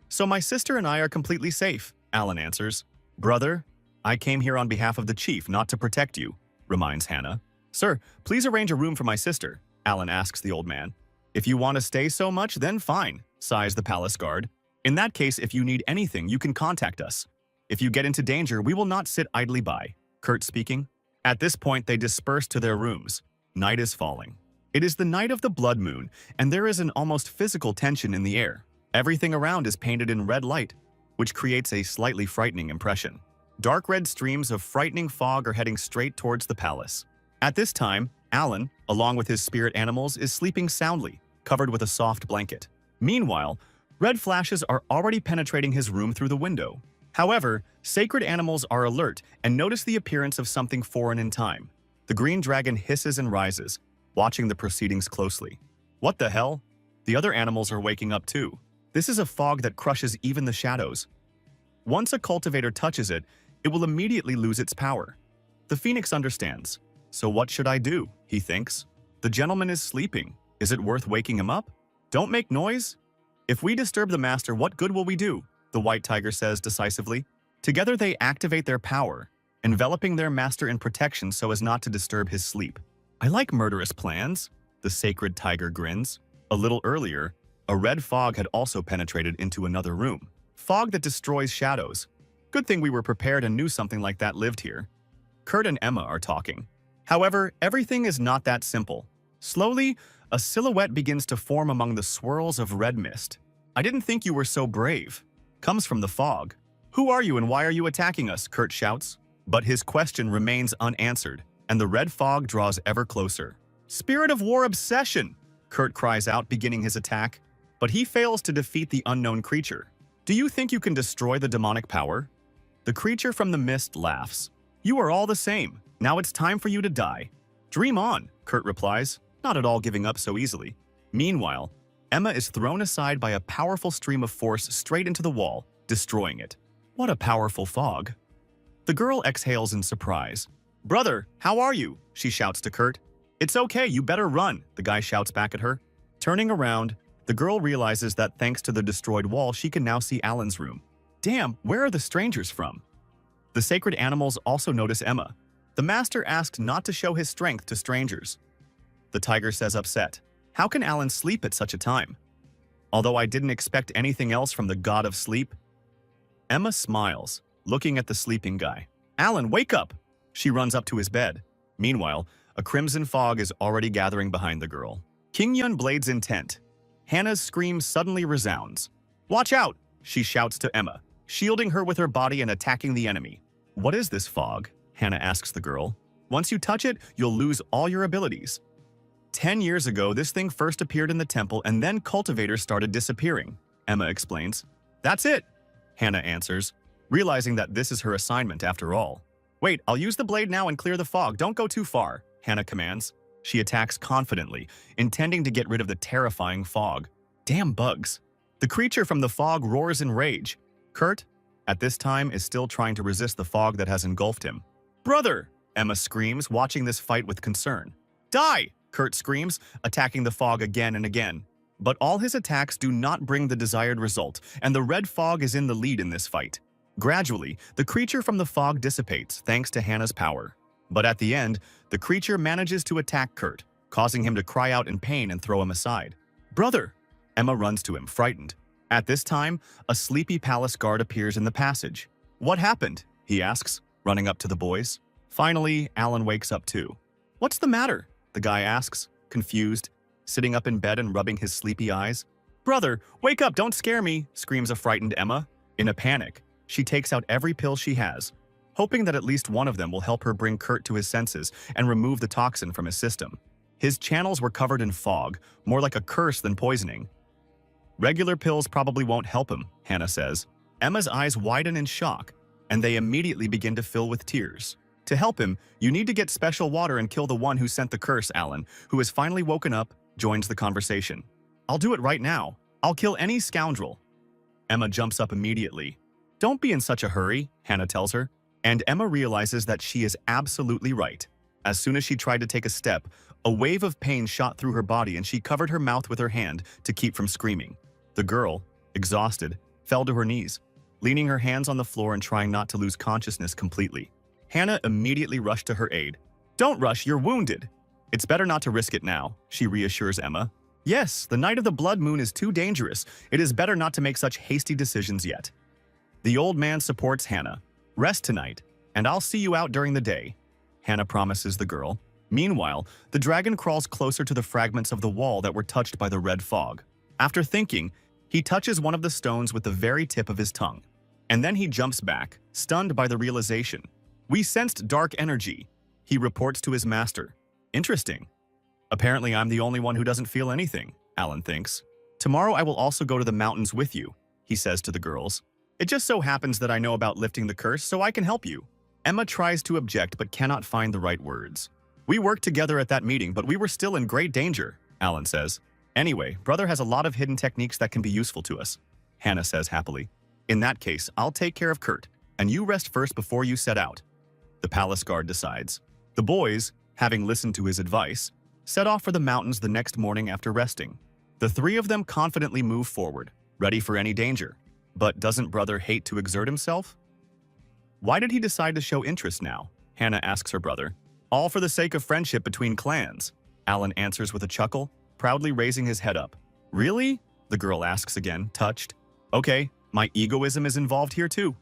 S1: So my sister and I are completely safe, Alan answers. Brother, I came here on behalf of the chief, not to protect you, reminds Hannah. Sir, please arrange a room for my sister, Alan asks the old man. If you want to stay so much, then fine, sighs the palace guard. In that case, if you need anything, you can contact us. If you get into danger, we will not sit idly by, Kurt speaking. At this point, they disperse to their rooms. Night is falling. It is the night of the blood moon, and there is an almost physical tension in the air. Everything around is painted in red light, which creates a slightly frightening impression. Dark red streams of frightening fog are heading straight towards the palace. At this time, Alan, along with his spirit animals, is sleeping soundly, covered with a soft blanket. Meanwhile, red flashes are already penetrating his room through the window. However, sacred animals are alert and notice the appearance of something foreign in time. The green dragon hisses and rises, watching the proceedings closely. What the hell? The other animals are waking up too. This is a fog that crushes even the shadows. Once a cultivator touches it, it will immediately lose its power. The phoenix understands. So what should I do? He thinks. The gentleman is sleeping. Is it worth waking him up? Don't make noise. If we disturb the master, what good will we do? The white tiger says decisively. Together they activate their power, enveloping their master in protection so as not to disturb his sleep. I like murderous plans, the sacred tiger grins. A little earlier, a red fog had also penetrated into another room. Fog that destroys shadows. Good thing we were prepared and knew something like that lived here. Kurt and Emma are talking. However, everything is not that simple. Slowly, a silhouette begins to form among the swirls of red mist. I didn't think you were so brave. Comes from the fog. Who are you and why are you attacking us? Kurt shouts. But his question remains unanswered, and the red fog draws ever closer. Spirit of war obsession! Kurt cries out, beginning his attack. But he fails to defeat the unknown creature. Do you think you can destroy the demonic power? The creature from the mist laughs. You are all the same. Now it's time for you to die. Dream on, Kurt replies, not at all giving up so easily. Meanwhile, Emma is thrown aside by a powerful stream of force straight into the wall, destroying it. What a powerful fog. The girl exhales in surprise. Brother, how are you? She shouts to Kurt. It's okay, you better run, the guy shouts back at her. Turning around, the girl realizes that thanks to the destroyed wall, she can now see Alan's room. Damn, where are the strangers from? The sacred animals also notice Emma. The master asked not to show his strength to strangers. The tiger says upset. How can Alan sleep at such a time? Although I didn't expect anything else from the god of sleep. Emma smiles, looking at the sleeping guy. Alan, wake up! She runs up to his bed. Meanwhile, A crimson fog is already gathering behind the girl. King Yun blades intent. Hannah's scream suddenly resounds. "Watch out!" she shouts to Emma, shielding her with her body and attacking the enemy. "What is this fog?" Hannah asks the girl. "Once you touch it, you'll lose all your abilities." 10 years ago, this thing first appeared in the temple and then cultivators started disappearing, Emma explains. "That's it," Hannah answers, realizing that this is her assignment after all. "Wait, I'll use the blade now and clear the fog. Don't go too far," Hannah commands. She attacks confidently, intending to get rid of the terrifying fog. Damn bugs. The creature from the fog roars in rage. Kurt, at this time, is still trying to resist the fog that has engulfed him. "Brother!" Emma screams, watching this fight with concern. "Die!" Kurt screams, attacking the fog again and again. But all his attacks do not bring the desired result, and the red fog is in the lead in this fight. Gradually, the creature from the fog dissipates thanks to Hannah's power. But at the end, the creature manages to attack Kurt, causing him to cry out in pain and throw him aside. "Brother!" Emma runs to him, frightened. At this time, a sleepy palace guard appears in the passage. "What happened?" he asks, running up to the boys. Finally, Alan wakes up too. "What's the matter?" the guy asks, confused, sitting up in bed and rubbing his sleepy eyes. "Brother, wake up, don't scare me," screams a frightened Emma. In a panic, she takes out every pill she has, hoping that at least one of them will help her bring Kurt to his senses and remove the toxin from his system. His channels were covered in fog, more like a curse than poisoning. "Regular pills probably won't help him," Hannah says. Emma's eyes widen in shock, and they immediately begin to fill with tears. "To help him, you need to get special water and kill the one who sent the curse," Alan, who has finally woken up, joins the conversation. "I'll do it right now. I'll kill any scoundrel." Emma jumps up immediately. "Don't be in such a hurry," Hannah tells her, and Emma realizes that she is absolutely right. As soon as she tried to take a step, a wave of pain shot through her body and she covered her mouth with her hand to keep from screaming. The girl, exhausted, fell to her knees, leaning her hands on the floor and trying not to lose consciousness completely. Hannah immediately rushed to her aid. "Don't rush, you're wounded." "It's better not to risk it now," she reassures Emma. "Yes, the night of the blood moon is too dangerous. It is better not to make such hasty decisions yet." The old man supports Hannah. "Rest tonight, and I'll see you out during the day," Hannah promises the girl. Meanwhile, the dragon crawls closer to the fragments of the wall that were touched by the red fog. After thinking, he touches one of the stones with the very tip of his tongue. And then he jumps back, stunned by the realization. "We sensed dark energy," he reports to his master. "Interesting. Apparently I'm the only one who doesn't feel anything," Alan thinks. "Tomorrow I will also go to the mountains with you," he says to the girls. "It just so happens that I know about lifting the curse, so I can help you." Emma tries to object but cannot find the right words. "We worked together at that meeting, but we were still in great danger," Alan says. "Anyway, brother has a lot of hidden techniques that can be useful to us," Hannah says happily. "In that case, I'll take care of Kurt, and you rest first before you set out," the palace guard decides. The boys, having listened to his advice, set off for the mountains the next morning after resting. The three of them confidently move forward, ready for any danger. But doesn't brother hate to exert himself? Why did he decide to show interest now? Hannah asks her brother. "All for the sake of friendship between clans," Alan answers with a chuckle, proudly raising his head up. "Really?" the girl asks again, touched. "Okay, my egoism is involved here too."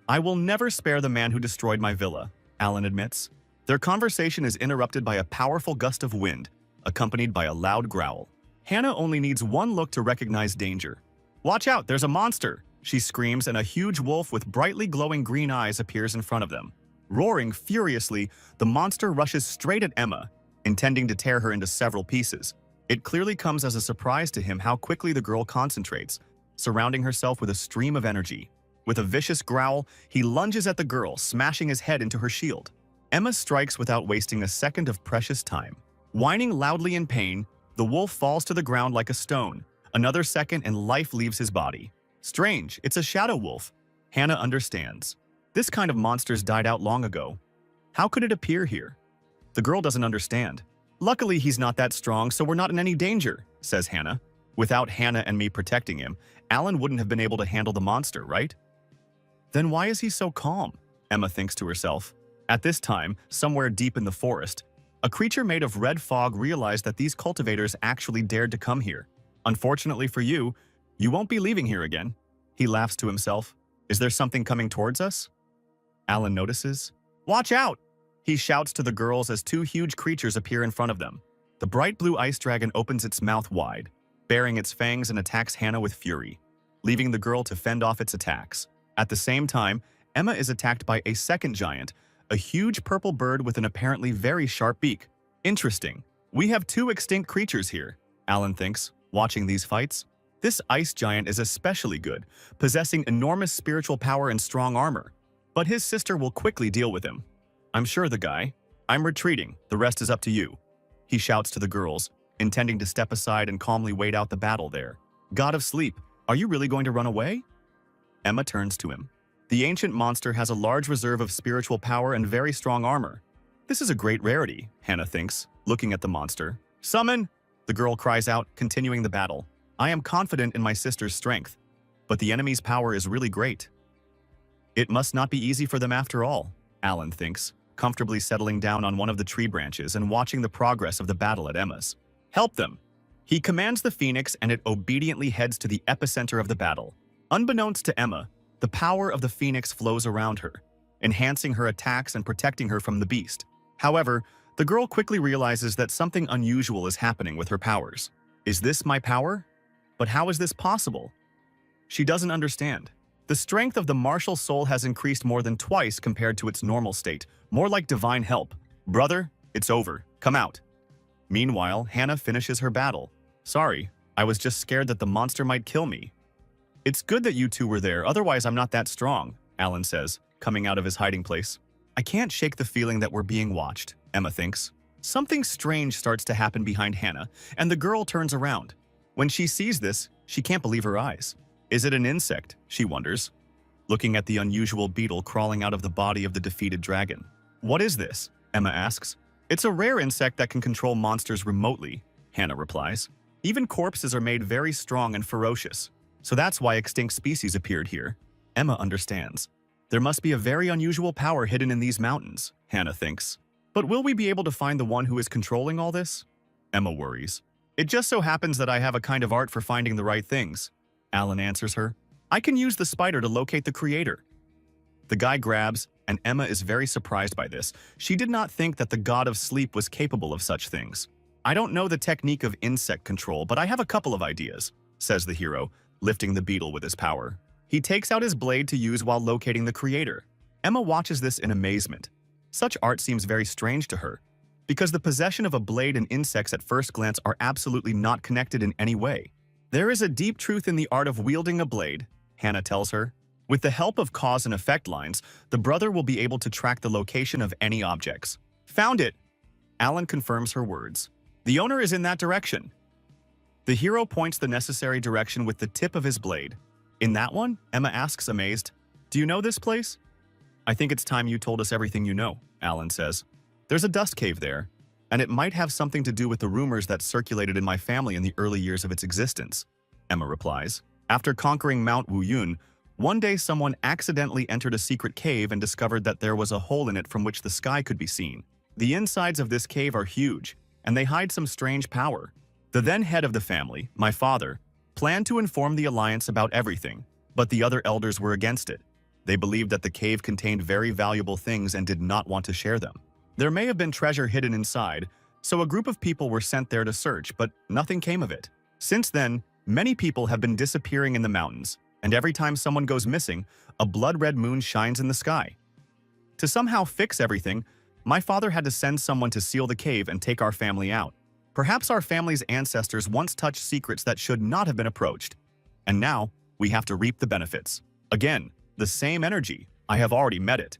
S1: "I will never spare the man who destroyed my villa," Alan admits. Their conversation is interrupted by a powerful gust of wind, accompanied by a loud growl. Hannah only needs one look to recognize danger. "Watch out, there's a monster!" she screams, and a huge wolf with brightly glowing green eyes appears in front of them. Roaring furiously, the monster rushes straight at Emma, intending to tear her into several pieces. It clearly comes as a surprise to him how quickly the girl concentrates, surrounding herself with a stream of energy. With a vicious growl, he lunges at the girl, smashing his head into her shield. Emma strikes without wasting a second of precious time. Whining loudly in pain, the wolf falls to the ground like a stone. Another second and life leaves his body. Strange, it's a shadow wolf. Hannah understands. This kind of monsters died out long ago. How could it appear here? The girl doesn't understand. "Luckily, he's not that strong, so we're not in any danger," says Hannah. Without Hannah and me protecting him, Alan wouldn't have been able to handle the monster, right? Then why is he so calm? Emma thinks to herself. At this time, somewhere deep in the forest, a creature made of red fog realized that these cultivators actually dared to come here. "Unfortunately for you, you won't be leaving here again." He laughs to himself. "Is there something coming towards us?" Alan notices. "Watch out!" He shouts to the girls as two huge creatures appear in front of them. The bright blue ice dragon opens its mouth wide, baring its fangs and attacks Hannah with fury, leaving the girl to fend off its attacks. At the same time, Emma is attacked by a second giant, a huge purple bird with an apparently very sharp beak. Interesting. We have two extinct creatures here, Alan thinks, watching these fights. This ice giant is especially good, possessing enormous spiritual power and strong armor. But his sister will quickly deal with him. I'm sure the guy. I'm retreating. The rest is up to you. He shouts to the girls, intending to step aside and calmly wait out the battle there. God of Sleep, are you really going to run away? Emma turns to him. The ancient monster has a large reserve of spiritual power and very strong armor. This is a great rarity, Hannah thinks, looking at the monster. Summon! The girl cries out, continuing the battle. I am confident in my sister's strength, but the enemy's power is really great. It must not be easy for them after all, Alan thinks, comfortably settling down on one of the tree branches and watching the progress of the battle at Emma's. Help them! He commands the phoenix and it obediently heads to the epicenter of the battle. Unbeknownst to Emma, the power of the phoenix flows around her, enhancing her attacks and protecting her from the beast. However, the girl quickly realizes that something unusual is happening with her powers. Is this my power? But how is this possible? She doesn't understand. The strength of the martial soul has increased more than twice compared to its normal state, more like divine help. Brother, it's over. Come out. Meanwhile, Hannah finishes her battle. Sorry, I was just scared that the monster might kill me. It's good that you two were there, otherwise I'm not that strong, Alan says, coming out of his hiding place. I can't shake the feeling that we're being watched, Emma thinks. Something strange starts to happen behind Hannah, and the girl turns around. When she sees this, she can't believe her eyes. Is it an insect? She wonders, looking at the unusual beetle crawling out of the body of the defeated dragon. What is this? Emma asks. It's a rare insect that can control monsters remotely, Hannah replies. Even corpses are made very strong and ferocious, so that's why extinct species appeared here. Emma understands. There must be a very unusual power hidden in these mountains, Hannah thinks. But will we be able to find the one who is controlling all this? Emma worries. It just so happens that I have a kind of art for finding the right things, Alan answers her. I can use the spider to locate the creator. The guy grabs, and Emma is very surprised by this. She did not think that the god of sleep was capable of such things. I don't know the technique of insect control, but I have a couple of ideas, says the hero, lifting the beetle with his power. He takes out his blade to use while locating the creator. Emma watches this in amazement. Such art seems very strange to her, because the possession of a blade and insects at first glance are absolutely not connected in any way. There is a deep truth in the art of wielding a blade, Hannah tells her. With the help of cause and effect lines, the brother will be able to track the location of any objects. Found it! Alan confirms her words. The owner is in that direction. The hero points the necessary direction with the tip of his blade. In that one? Emma asks, amazed. Do you know this place? I think it's time you told us everything you know, Alan says. There's a dust cave there, and it might have something to do with the rumors that circulated in my family in the early years of its existence, Emma replies. After conquering Mount Wuyun, one day someone accidentally entered a secret cave and discovered that there was a hole in it from which the sky could be seen. The insides of this cave are huge, and they hide some strange power. The then head of the family, my father, planned to inform the Alliance about everything, but the other elders were against it. They believed that the cave contained very valuable things and did not want to share them. There may have been treasure hidden inside, so a group of people were sent there to search, but nothing came of it. Since then, many people have been disappearing in the mountains, and every time someone goes missing, a blood-red moon shines in the sky. To somehow fix everything, my father had to send someone to seal the cave and take our family out. Perhaps our family's ancestors once touched secrets that should not have been approached, and now we have to reap the benefits. Again, the same energy. I have already met it.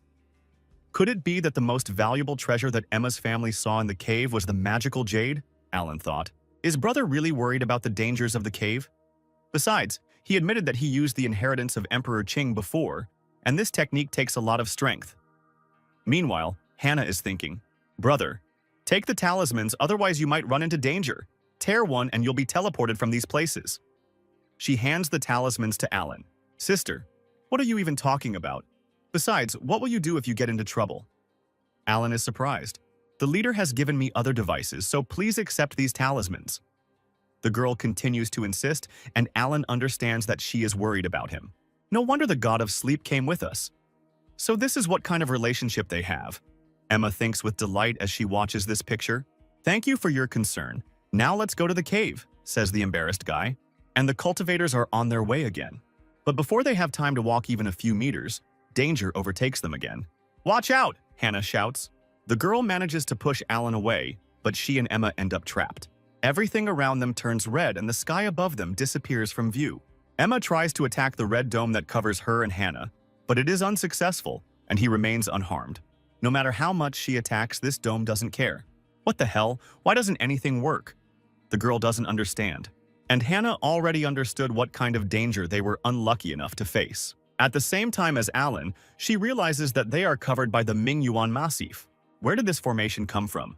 S1: Could it be that the most valuable treasure that Emma's family saw in the cave was the magical jade? Alan thought. Is brother really worried about the dangers of the cave? Besides, he admitted that he used the inheritance of Emperor Qing before, and this technique takes a lot of strength. Meanwhile, Hannah is thinking, Brother, take the talismans, otherwise you might run into danger. Tear one and you'll be teleported from these places. She hands the talismans to Alan. Sister, what are you even talking about? Besides, what will you do if you get into trouble? Alan is surprised. The leader has given me other devices, so please accept these talismans. The girl continues to insist, and Alan understands that she is worried about him. No wonder the god of sleep came with us. So this is what kind of relationship they have. Emma thinks with delight as she watches this picture. Thank you for your concern. Now let's go to the cave, says the embarrassed guy. And the cultivators are on their way again. But before they have time to walk even a few meters, danger overtakes them again. Watch out, Hannah shouts. The girl manages to push Alan away, but she and Emma end up trapped. Everything around them turns red and the sky above them disappears from view. Emma tries to attack the red dome that covers her and Hannah, but it is unsuccessful, and he remains unharmed. No matter how much she attacks, this dome doesn't care. What the hell? Why doesn't anything work? The girl doesn't understand. And Hannah already understood what kind of danger they were unlucky enough to face. At the same time as Alan, she realizes that they are covered by the Mingyuan Massif. Where did this formation come from?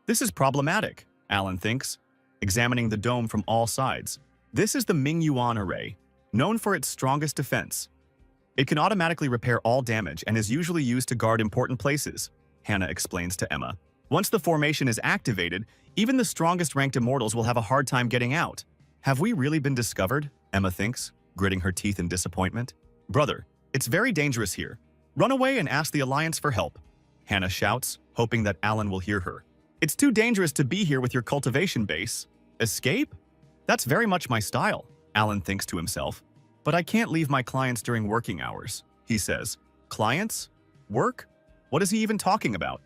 S1: This is problematic, Alan thinks, examining the dome from all sides. This is the Mingyuan array, known for its strongest defense. It can automatically repair all damage and is usually used to guard important places, Hannah explains to Emma. Once the formation is activated, even the strongest ranked immortals will have a hard time getting out. Have we really been discovered? Emma thinks, gritting her teeth in disappointment. Brother, it's very dangerous here. Run away and ask the Alliance for help, Hannah shouts, hoping that Alan will hear her. It's too dangerous to be here with your cultivation base. Escape? That's very much my style, Alan thinks to himself. But I can't leave my clients during working hours, he says. Clients? Work? What is he even talking about?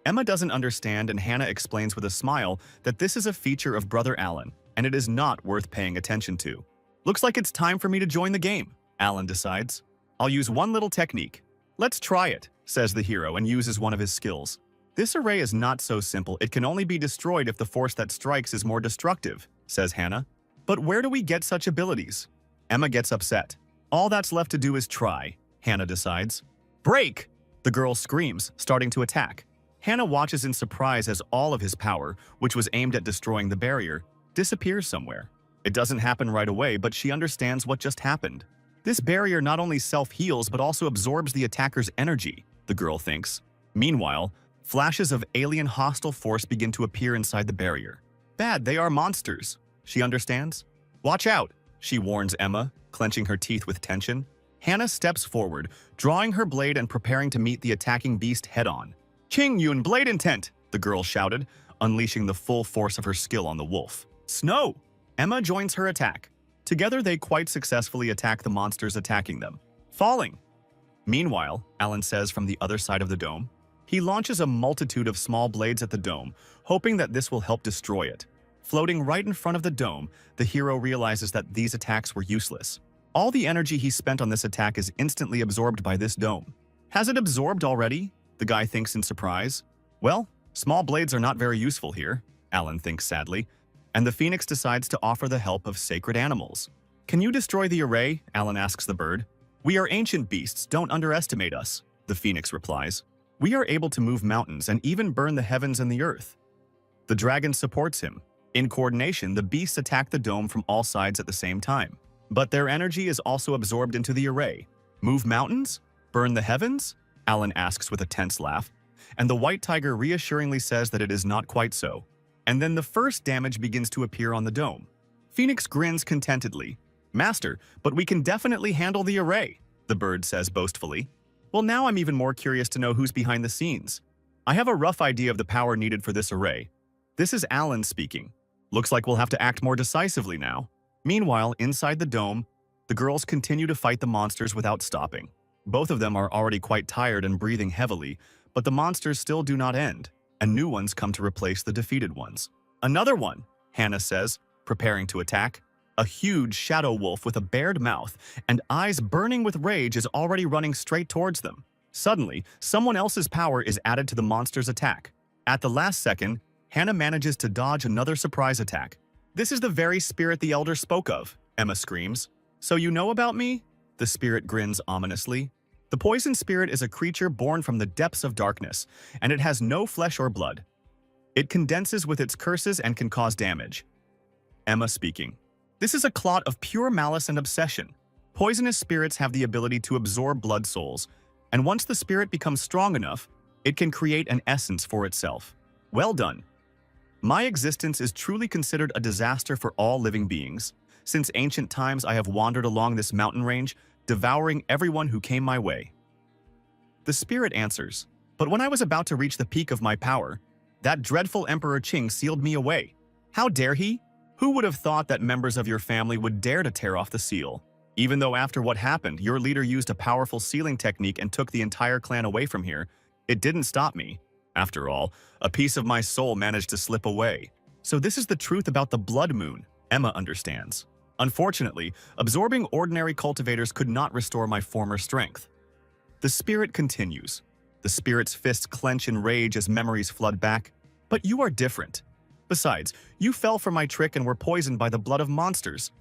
S1: Emma doesn't understand, and Hannah explains with a smile that this is a feature of Brother Alan, and it is not worth paying attention to. Looks like it's time for me to join the game, Alan decides. I'll use one little technique. Let's try it, says the hero and uses one of his skills. This array is not so simple. It can only be destroyed if the force that strikes is more destructive, says Hannah. But where do we get such abilities? Emma gets upset. All that's left to do is try, Hannah decides. Break! The girl screams, starting to attack. Hannah watches in surprise as all of his power, which was aimed at destroying the barrier, disappears somewhere. It doesn't happen right away, but she understands what just happened. This barrier not only self-heals but also absorbs the attacker's energy, the girl thinks. Meanwhile, flashes of alien hostile force begin to appear inside the barrier. Bad, they are monsters, she understands. Watch out, she warns Emma, clenching her teeth with tension. Hannah steps forward, drawing her blade and preparing to meet the attacking beast head-on. Qing Yun blade intent, the girl shouted, unleashing the full force of her skill on the wolf. Snow! Emma joins her attack. Together they quite successfully attack the monsters attacking them. Falling! Meanwhile, Alan says from the other side of the dome, he launches a multitude of small blades at the dome, hoping that this will help destroy it. Floating right in front of the dome, the hero realizes that these attacks were useless. All the energy he spent on this attack is instantly absorbed by this dome. Has it absorbed already? The guy thinks in surprise. Well, small blades are not very useful here, Alan thinks sadly, and the phoenix decides to offer the help of sacred animals. Can you destroy the array? Alan asks the bird. We are ancient beasts, don't underestimate us, the phoenix replies. We are able to move mountains and even burn the heavens and the earth. The dragon supports him. In coordination, the beasts attack the dome from all sides at the same time. But their energy is also absorbed into the array. Move mountains? Burn the heavens? Alan asks with a tense laugh. And the white tiger reassuringly says that it is not quite so. And then the first damage begins to appear on the dome. Phoenix grins contentedly. Master, but we can definitely handle the array, the bird says boastfully. Well, now I'm even more curious to know who's behind the scenes. I have a rough idea of the power needed for this array. This is Alan speaking. Looks like we'll have to act more decisively now. Meanwhile, inside the dome, the girls continue to fight the monsters without stopping. Both of them are already quite tired and breathing heavily, but the monsters still do not end, and new ones come to replace the defeated ones. Another one, Hannah says, preparing to attack. A huge shadow wolf with a bared mouth and eyes burning with rage is already running straight towards them. Suddenly, someone else's power is added to the monster's attack. At the last second, Hannah manages to dodge another surprise attack. This is the very spirit the elder spoke of, Emma screams. So you know about me? The spirit grins ominously. The poison spirit is a creature born from the depths of darkness, and it has no flesh or blood. It condenses with its curses and can cause damage. Emma speaking. This is a clot of pure malice and obsession. Poisonous spirits have the ability to absorb blood souls, and once the spirit becomes strong enough, it can create an essence for itself. Well done. My existence is truly considered a disaster for all living beings. Since ancient times, I have wandered along this mountain range, devouring everyone who came my way. The spirit answers, But when I was about to reach the peak of my power, that dreadful Emperor Qing sealed me away. How dare he? Who would have thought that members of your family would dare to tear off the seal? Even though after what happened, your leader used a powerful sealing technique and took the entire clan away from here, it didn't stop me. After all, a piece of my soul managed to slip away. So this is the truth about the blood moon, Emma understands. Unfortunately, absorbing ordinary cultivators could not restore my former strength. The spirit continues. The spirit's fists clench in rage as memories flood back. But you are different. Besides, you fell for my trick and were poisoned by the blood of monsters.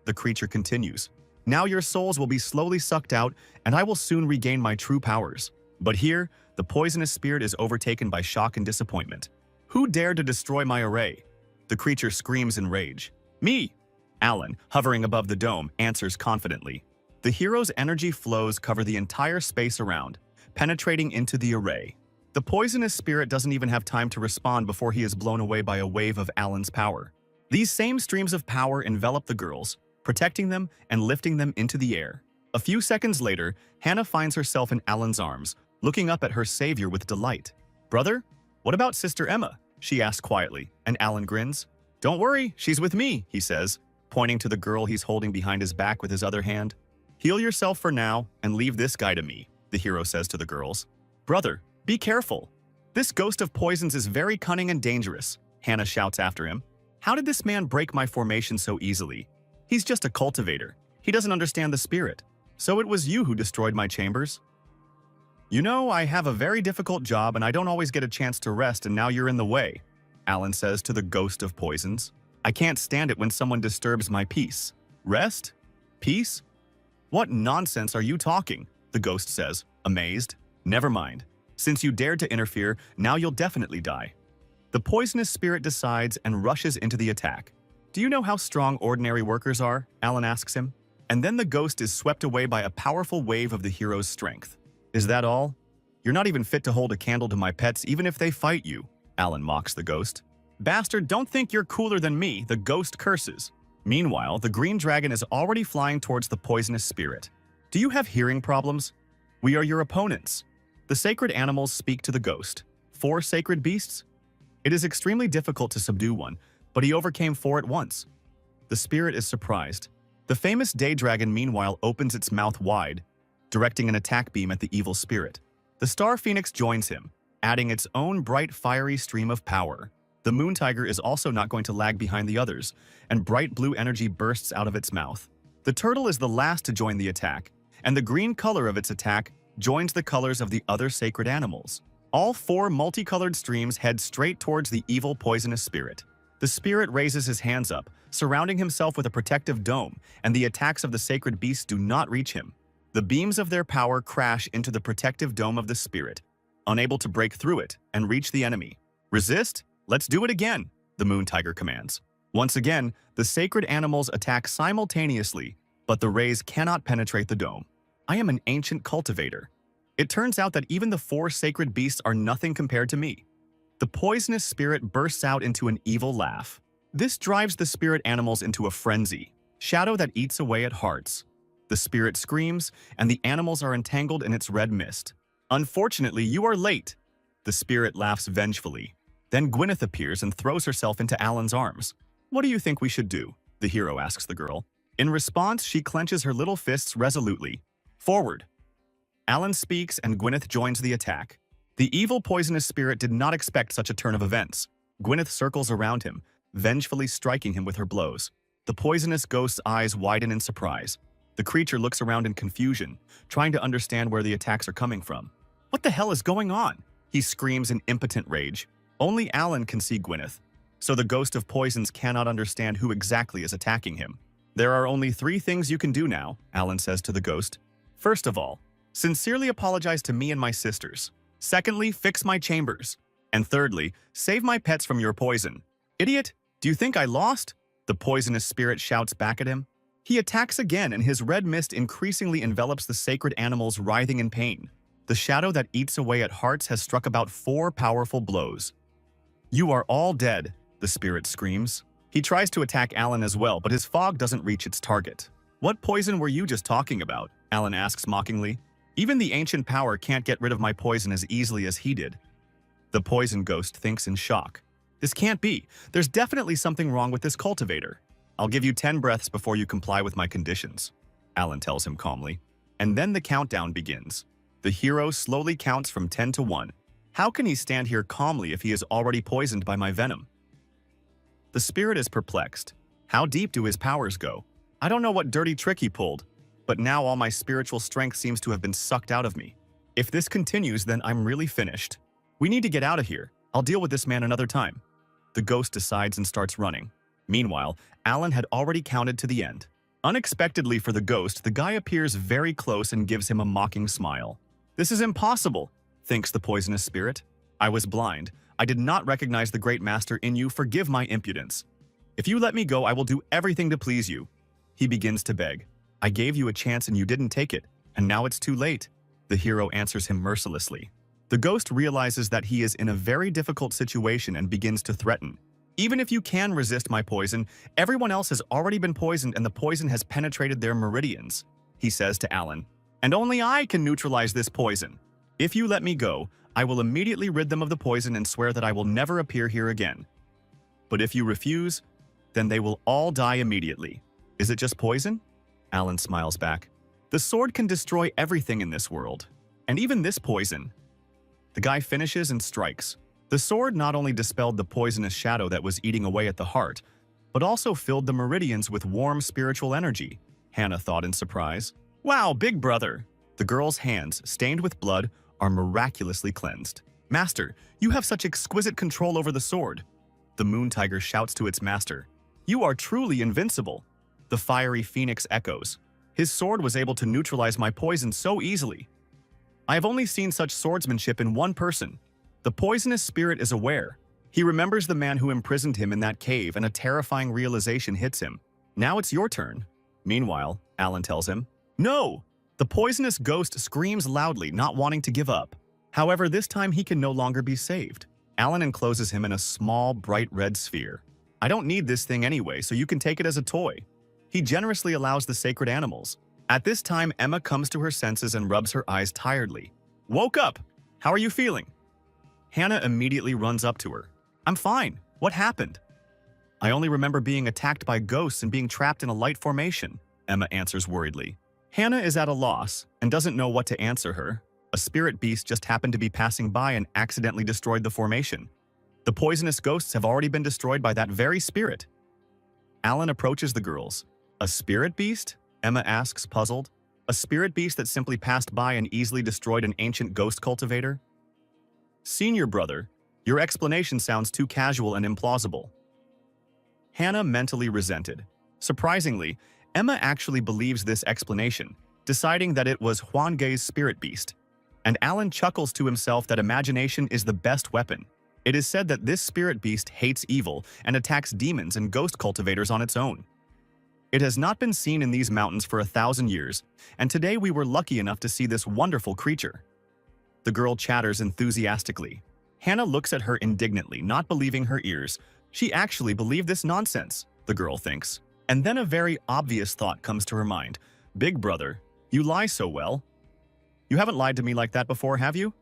S1: The creature continues. Now your souls will be slowly sucked out, and I will soon regain my true powers. But here, the poisonous spirit is overtaken by shock and disappointment. Who dared to destroy my array? The creature screams in rage. Me! Alan, hovering above the dome, answers confidently. The hero's energy flows cover the entire space around, penetrating into the array. The poisonous spirit doesn't even have time to respond before he is blown away by a wave of Alan's power. These same streams of power envelop the girls, protecting them and lifting them into the air. A few seconds later, Hannah finds herself in Alan's arms, looking up at her savior with delight. "Brother, what about Sister Emma?" she asks quietly, and Alan grins. "Don't worry, she's with me," he says, pointing to the girl he's holding behind his back with his other hand. "Heal yourself for now and leave this guy to me," the hero says to the girls. "Brother, be careful. This ghost of poisons is very cunning and dangerous," Hannah shouts after him. "How did this man break my formation so easily? He's just a cultivator. He doesn't understand the spirit. So it was you who destroyed my chambers?" "You know, I have a very difficult job and I don't always get a chance to rest, and now you're in the way," Alan says to the ghost of poisons. "I can't stand it when someone disturbs my peace." "Rest? Peace? What nonsense are you talking?" the ghost says, amazed. "Never mind. Since you dared to interfere, now you'll definitely die." The poisonous spirit decides and rushes into the attack. "Do you know how strong ordinary workers are?" Alan asks him. And then the ghost is swept away by a powerful wave of the hero's strength. "Is that all? You're not even fit to hold a candle to my pets even if they fight you," Alan mocks the ghost. "Bastard, don't think you're cooler than me," the ghost curses. Meanwhile, the green dragon is already flying towards the poisonous spirit. "Do you have hearing problems? We are your opponents." The sacred animals speak to the ghost. 4 sacred beasts? It is extremely difficult to subdue one, but he overcame 4 at once. The spirit is surprised. The famous day dragon meanwhile opens its mouth wide, directing an attack beam at the evil spirit. The star phoenix joins him, adding its own bright fiery stream of power. The moon tiger is also not going to lag behind the others, and bright blue energy bursts out of its mouth. The turtle is the last to join the attack, and the green color of its attack joins the colors of the other sacred animals. All 4 multicolored streams head straight towards the evil poisonous spirit. The spirit raises his hands up, surrounding himself with a protective dome, and the attacks of the sacred beasts do not reach him. The beams of their power crash into the protective dome of the spirit, unable to break through it and reach the enemy. "Resist? Let's do it again," the moon tiger commands. Once again, the sacred animals attack simultaneously, but the rays cannot penetrate the dome. I am an ancient cultivator. It turns out that even the 4 sacred beasts are nothing compared to me. The poisonous spirit bursts out into an evil laugh. This drives the spirit animals into a frenzy, shadow that eats away at hearts. The spirit screams, and the animals are entangled in its red mist. "Unfortunately, you are late," the spirit laughs vengefully. Then Gwyneth appears and throws herself into Alan's arms. "What do you think we should do?" the hero asks the girl. In response, she clenches her little fists resolutely. "Forward!" Alan speaks and Gwyneth joins the attack. The evil poisonous spirit did not expect such a turn of events. Gwyneth circles around him, vengefully striking him with her blows. The poisonous ghost's eyes widen in surprise. The creature looks around in confusion, trying to understand where the attacks are coming from. "What the hell is going on?" he screams in impotent rage. Only Alan can see Gwyneth, so the ghost of poisons cannot understand who exactly is attacking him. "There are only 3 things you can do now," Alan says to the ghost. "First of all, sincerely apologize to me and my sisters. Secondly, fix my chambers. And thirdly, save my pets from your poison." "Idiot, do you think I lost?" the poisonous spirit shouts back at him. He attacks again, and his red mist increasingly envelops the sacred animals writhing in pain. The shadow that eats away at hearts has struck about 4 powerful blows. "You are all dead," the spirit screams. He tries to attack Alan as well, but his fog doesn't reach its target. "What poison were you just talking about?" Alan asks mockingly. Even the ancient power can't get rid of my poison as easily as he did. The poison ghost thinks in shock. This can't be. There's definitely something wrong with this cultivator. I'll give you 10 breaths before you comply with my conditions, Alan tells him calmly. And then the countdown begins. The hero slowly counts from 10 to 1. How can he stand here calmly if he is already poisoned by my venom? The spirit is perplexed. How deep do his powers go? I don't know what dirty trick he pulled, but now all my spiritual strength seems to have been sucked out of me. If this continues, then I'm really finished. We need to get out of here. I'll deal with this man another time. The ghost decides and starts running. Meanwhile, Alan had already counted to the end. Unexpectedly for the ghost, the guy appears very close and gives him a mocking smile. This is impossible, thinks the poisonous spirit. I was blind. I did not recognize the great master in you. Forgive my impudence. If you let me go, I will do everything to please you. He begins to beg. I gave you a chance and you didn't take it, and now it's too late. The hero answers him mercilessly. The ghost realizes that he is in a very difficult situation and begins to threaten. Even if you can resist my poison, everyone else has already been poisoned and the poison has penetrated their meridians, he says to Alan. And only I can neutralize this poison. If you let me go, I will immediately rid them of the poison and swear that I will never appear here again. But if you refuse, then they will all die immediately. Is it just poison? Alan smiles back. The sword can destroy everything in this world, and even this poison. The guy finishes and strikes. The sword not only dispelled the poisonous shadow that was eating away at the heart, but also filled the meridians with warm spiritual energy, Hannah thought in surprise. Wow, big brother! The girl's hands, stained with blood, are miraculously cleansed. Master, you have such exquisite control over the sword. The moon tiger shouts to its master. You are truly invincible. The fiery phoenix echoes. His sword was able to neutralize my poison so easily. I have only seen such swordsmanship in one person. The poisonous spirit is aware. He remembers the man who imprisoned him in that cave, and a terrifying realization hits him. Now it's your turn. Meanwhile, Alan tells him, No! The poisonous ghost screams loudly, not wanting to give up. However, this time he can no longer be saved. Alan encloses him in a small, bright red sphere. I don't need this thing anyway, so you can take it as a toy. He generously allows the sacred animals. At this time, Emma comes to her senses and rubs her eyes tiredly. Woke up! How are you feeling? Hannah immediately runs up to her. I'm fine. What happened? I only remember being attacked by ghosts and being trapped in a light formation, Emma answers worriedly. Hannah is at a loss and doesn't know what to answer her. A spirit beast just happened to be passing by and accidentally destroyed the formation. The poisonous ghosts have already been destroyed by that very spirit. Alan approaches the girls. A spirit beast? Emma asks, puzzled. A spirit beast that simply passed by and easily destroyed an ancient ghost cultivator? Senior brother, your explanation sounds too casual and implausible. Hannah mentally resented. Surprisingly, Emma actually believes this explanation, deciding that it was Huangge's spirit beast. And Alan chuckles to himself that imagination is the best weapon. It is said that this spirit beast hates evil and attacks demons and ghost cultivators on its own. It has not been seen in these mountains for 1,000 years, and today we were lucky enough to see this wonderful creature. The girl chatters enthusiastically. Hannah looks at her indignantly, not believing her ears. She actually believed this nonsense, the girl thinks. And then a very obvious thought comes to her mind. Big brother, you lie so well. You haven't lied to me like that before, have you?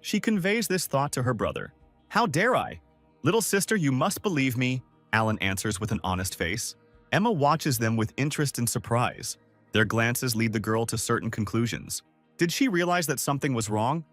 S1: She conveys this thought to her brother. How dare I? Little sister, you must believe me, Alan answers with an honest face. Emma watches them with interest and surprise. Their glances lead the girl to certain conclusions. Did she realize that something was wrong?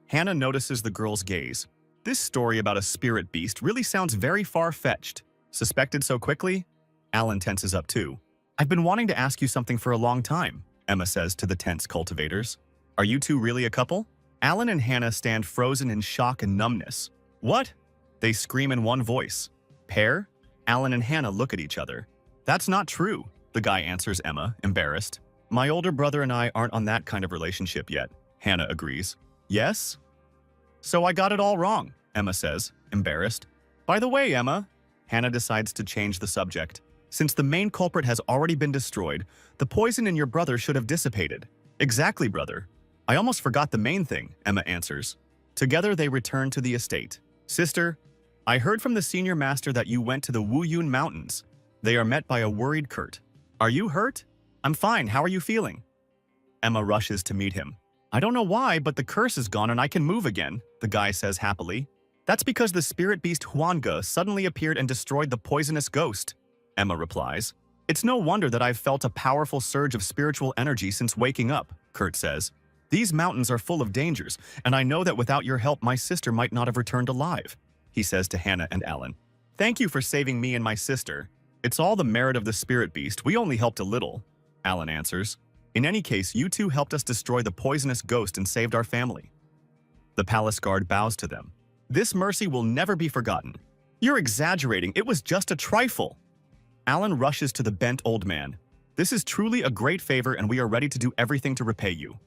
S1: Hannah notices the girl's gaze. This story about a spirit beast really sounds very far-fetched. Suspected so quickly? Alan tenses up too. I've been wanting to ask you something for a long time, Emma says to the tense cultivators. Are you two really a couple? Alan and Hannah stand frozen in shock and numbness. What? They scream in one voice. Pair? Alan and Hannah look at each other. That's not true, the guy answers Emma, embarrassed. My older brother and I aren't on that kind of relationship yet, Hannah agrees. Yes? So I got it all wrong, Emma says, embarrassed. By the way, Emma, Hannah decides to change the subject. Since the main culprit has already been destroyed, the poison in your brother should have dissipated. Exactly, brother. I almost forgot the main thing, Emma answers. Together they return to the estate. Sister, I heard from the senior master that you went to the Wuyun Mountains. They are met by a worried Kurt. Are you hurt? I'm fine. How are you feeling? Emma rushes to meet him. I don't know why, but the curse is gone and I can move again, the guy says happily. That's because the spirit beast Huanga suddenly appeared and destroyed the poisonous ghost, Emma replies. It's no wonder that I've felt a powerful surge of spiritual energy since waking up, Kurt says. These mountains are full of dangers, and I know that without your help my sister might not have returned alive, he says to Hannah and Alan. Thank you for saving me and my sister. It's all the merit of the spirit beast, we only helped a little, Alan answers. In any case, you two helped us destroy the poisonous ghost and saved our family. The palace guard bows to them. This mercy will never be forgotten. You're exaggerating, it was just a trifle. Alan rushes to the bent old man. This is truly a great favor and we are ready to do everything to repay you.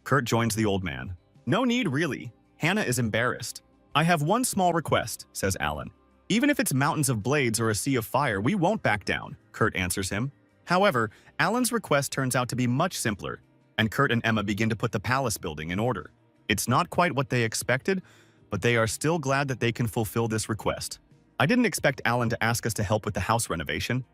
S1: Kurt joins the old man. No need, really. Hannah is embarrassed. I have one small request, says Alan. Even if it's mountains of blades or a sea of fire, we won't back down, Kurt answers him. However, Alan's request turns out to be much simpler, and Kurt and Emma begin to put the palace building in order. It's not quite what they expected, but they are still glad that they can fulfill this request. I didn't expect Alan to ask us to help with the house renovation.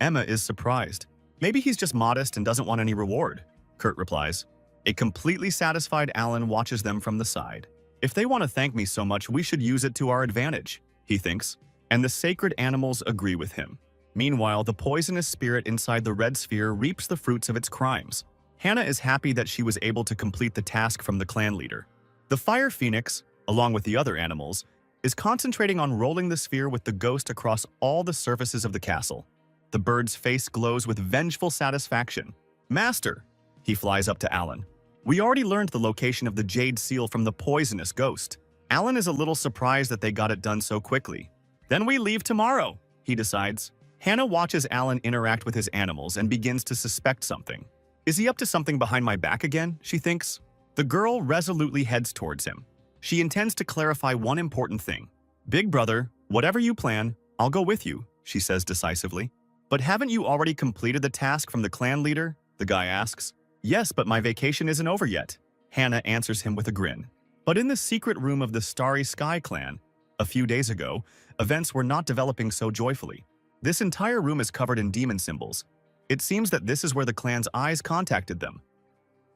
S1: Emma is surprised. Maybe he's just modest and doesn't want any reward, Kurt replies. A completely satisfied Alan watches them from the side. If they want to thank me so much, we should use it to our advantage, he thinks, and the sacred animals agree with him. Meanwhile, the poisonous spirit inside the red sphere reaps the fruits of its crimes. Hannah is happy that she was able to complete the task from the clan leader. The fire phoenix, along with the other animals, is concentrating on rolling the sphere with the ghost across all the surfaces of the castle. The bird's face glows with vengeful satisfaction. Master, he flies up to Alan. We already learned the location of the jade seal from the poisonous ghost. Alan is a little surprised that they got it done so quickly. Then we leave tomorrow, he decides. Hannah watches Alan interact with his animals and begins to suspect something. Is he up to something behind my back again, she thinks. The girl resolutely heads towards him. She intends to clarify one important thing. Big brother, whatever you plan, I'll go with you, she says decisively. But haven't you already completed the task from the clan leader? The guy asks. Yes, but my vacation isn't over yet. Hannah answers him with a grin. But in the secret room of the Starry Sky clan, a few days ago, events were not developing so joyfully. This entire room is covered in demon symbols. It seems that this is where the clan's eyes contacted them,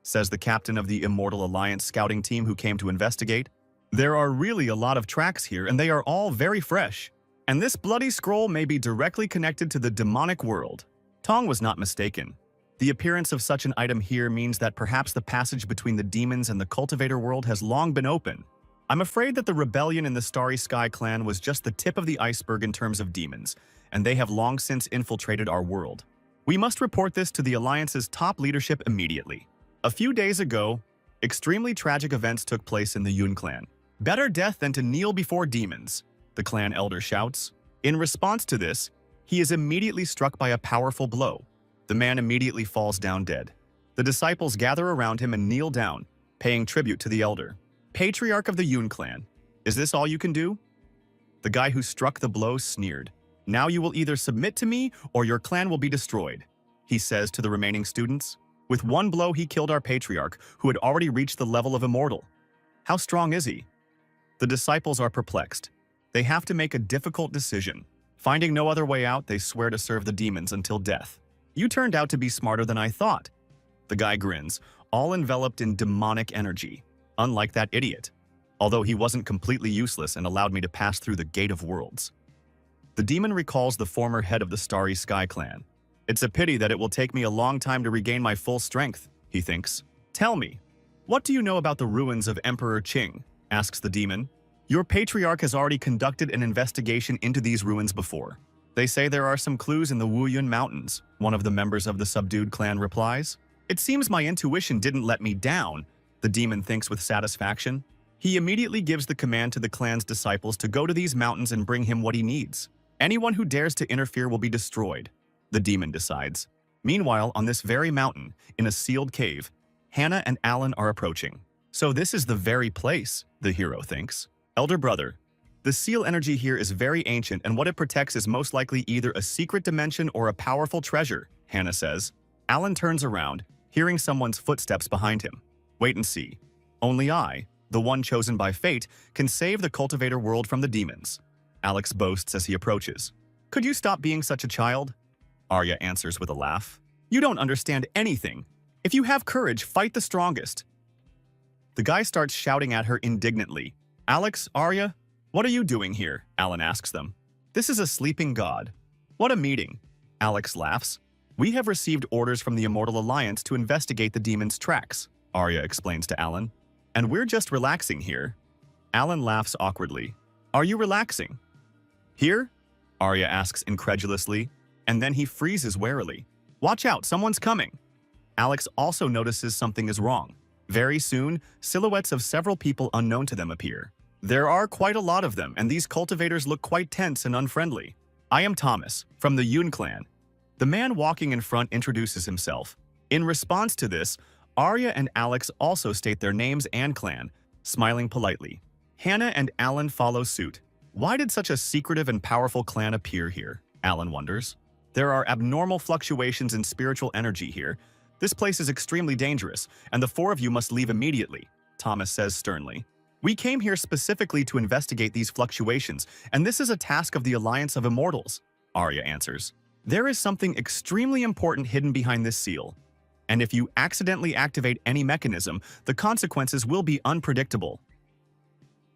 S1: says the captain of the Immortal Alliance scouting team who came to investigate. There are really a lot of tracks here and they are all very fresh. And this bloody scroll may be directly connected to the demonic world. Tong was not mistaken. The appearance of such an item here means that perhaps the passage between the demons and the cultivator world has long been open. I'm afraid that the rebellion in the Starry Sky clan was just the tip of the iceberg in terms of demons, and they have long since infiltrated our world. We must report this to the Alliance's top leadership immediately. A few days ago, extremely tragic events took place in the Yun clan. Better death than to kneel before demons, the clan elder shouts. In response to this, he is immediately struck by a powerful blow. The man immediately falls down dead. The disciples gather around him and kneel down, paying tribute to the elder. Patriarch of the Yun clan, is this all you can do? The guy who struck the blow sneered. Now you will either submit to me or your clan will be destroyed, he says to the remaining students. With one blow he killed our patriarch, who had already reached the level of immortal. How strong is he? The disciples are perplexed. They have to make a difficult decision. Finding no other way out, they swear to serve the demons until death. You turned out to be smarter than I thought. The guy grins, all enveloped in demonic energy, unlike that idiot, although he wasn't completely useless and allowed me to pass through the Gate of Worlds. The demon recalls the former head of the Starry Sky clan. It's a pity that it will take me a long time to regain my full strength, he thinks. Tell me, what do you know about the ruins of Emperor Qing? Asks the demon. Your patriarch has already conducted an investigation into these ruins before. They say there are some clues in the Wuyun Mountains, one of the members of the subdued clan replies. It seems my intuition didn't let me down, the demon thinks with satisfaction. He immediately gives the command to the clan's disciples to go to these mountains and bring him what he needs. Anyone who dares to interfere will be destroyed, the demon decides. Meanwhile, on this very mountain, in a sealed cave, Hannah and Alan are approaching. So this is the very place, the hero thinks. Elder brother, the seal energy here is very ancient and what it protects is most likely either a secret dimension or a powerful treasure, Hannah says. Alan turns around, hearing someone's footsteps behind him. Wait and see. Only I, the one chosen by fate, can save the cultivator world from the demons, Alex boasts as he approaches. Could you stop being such a child? Arya answers with a laugh. You don't understand anything. If you have courage, fight the strongest. The guy starts shouting at her indignantly. Alex, Arya, what are you doing here? Alan asks them. This is a sleeping god. What a meeting. Alex laughs. We have received orders from the Immortal Alliance to investigate the demon's tracks, Arya explains to Alan. And we're just relaxing here. Alan laughs awkwardly. Are you relaxing? Here? Arya asks incredulously, and then he freezes warily. Watch out, someone's coming. Alex also notices something is wrong. Very soon, silhouettes of several people unknown to them appear. There are quite a lot of them, and these cultivators look quite tense and unfriendly. I am Thomas, from the Yun clan. The man walking in front introduces himself. In response to this, Arya and Alex also state their names and clan, smiling politely. Hannah and Alan follow suit. Why did such a secretive and powerful clan appear here? Alan wonders. There are abnormal fluctuations in spiritual energy here. This place is extremely dangerous, and the four of you must leave immediately, Thomas says sternly. We came here specifically to investigate these fluctuations, and this is a task of the Alliance of Immortals, Arya answers. There is something extremely important hidden behind this seal, and if you accidentally activate any mechanism, the consequences will be unpredictable.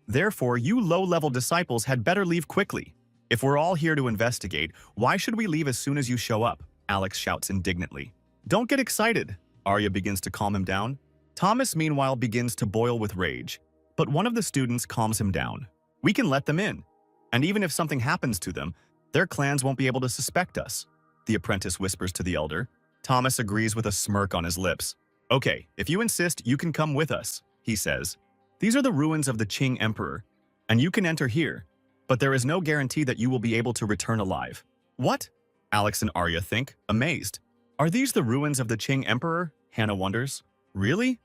S1: Therefore, you low-level disciples had better leave quickly. If we're all here to investigate, why should we leave as soon as you show up? Alex shouts indignantly. Don't get excited, Arya begins to calm him down. Thomas, meanwhile, begins to boil with rage, but one of the students calms him down. We can let them in, and even if something happens to them, their clans won't be able to suspect us, the apprentice whispers to the elder. Thomas agrees with a smirk on his lips. Okay, if you insist, you can come with us, he says. These are the ruins of the Qing Emperor, and you can enter here, but there is no guarantee that you will be able to return alive. What? Alex and Arya think, amazed. Are these the ruins of the Qing Emperor? Hannah wonders. Really?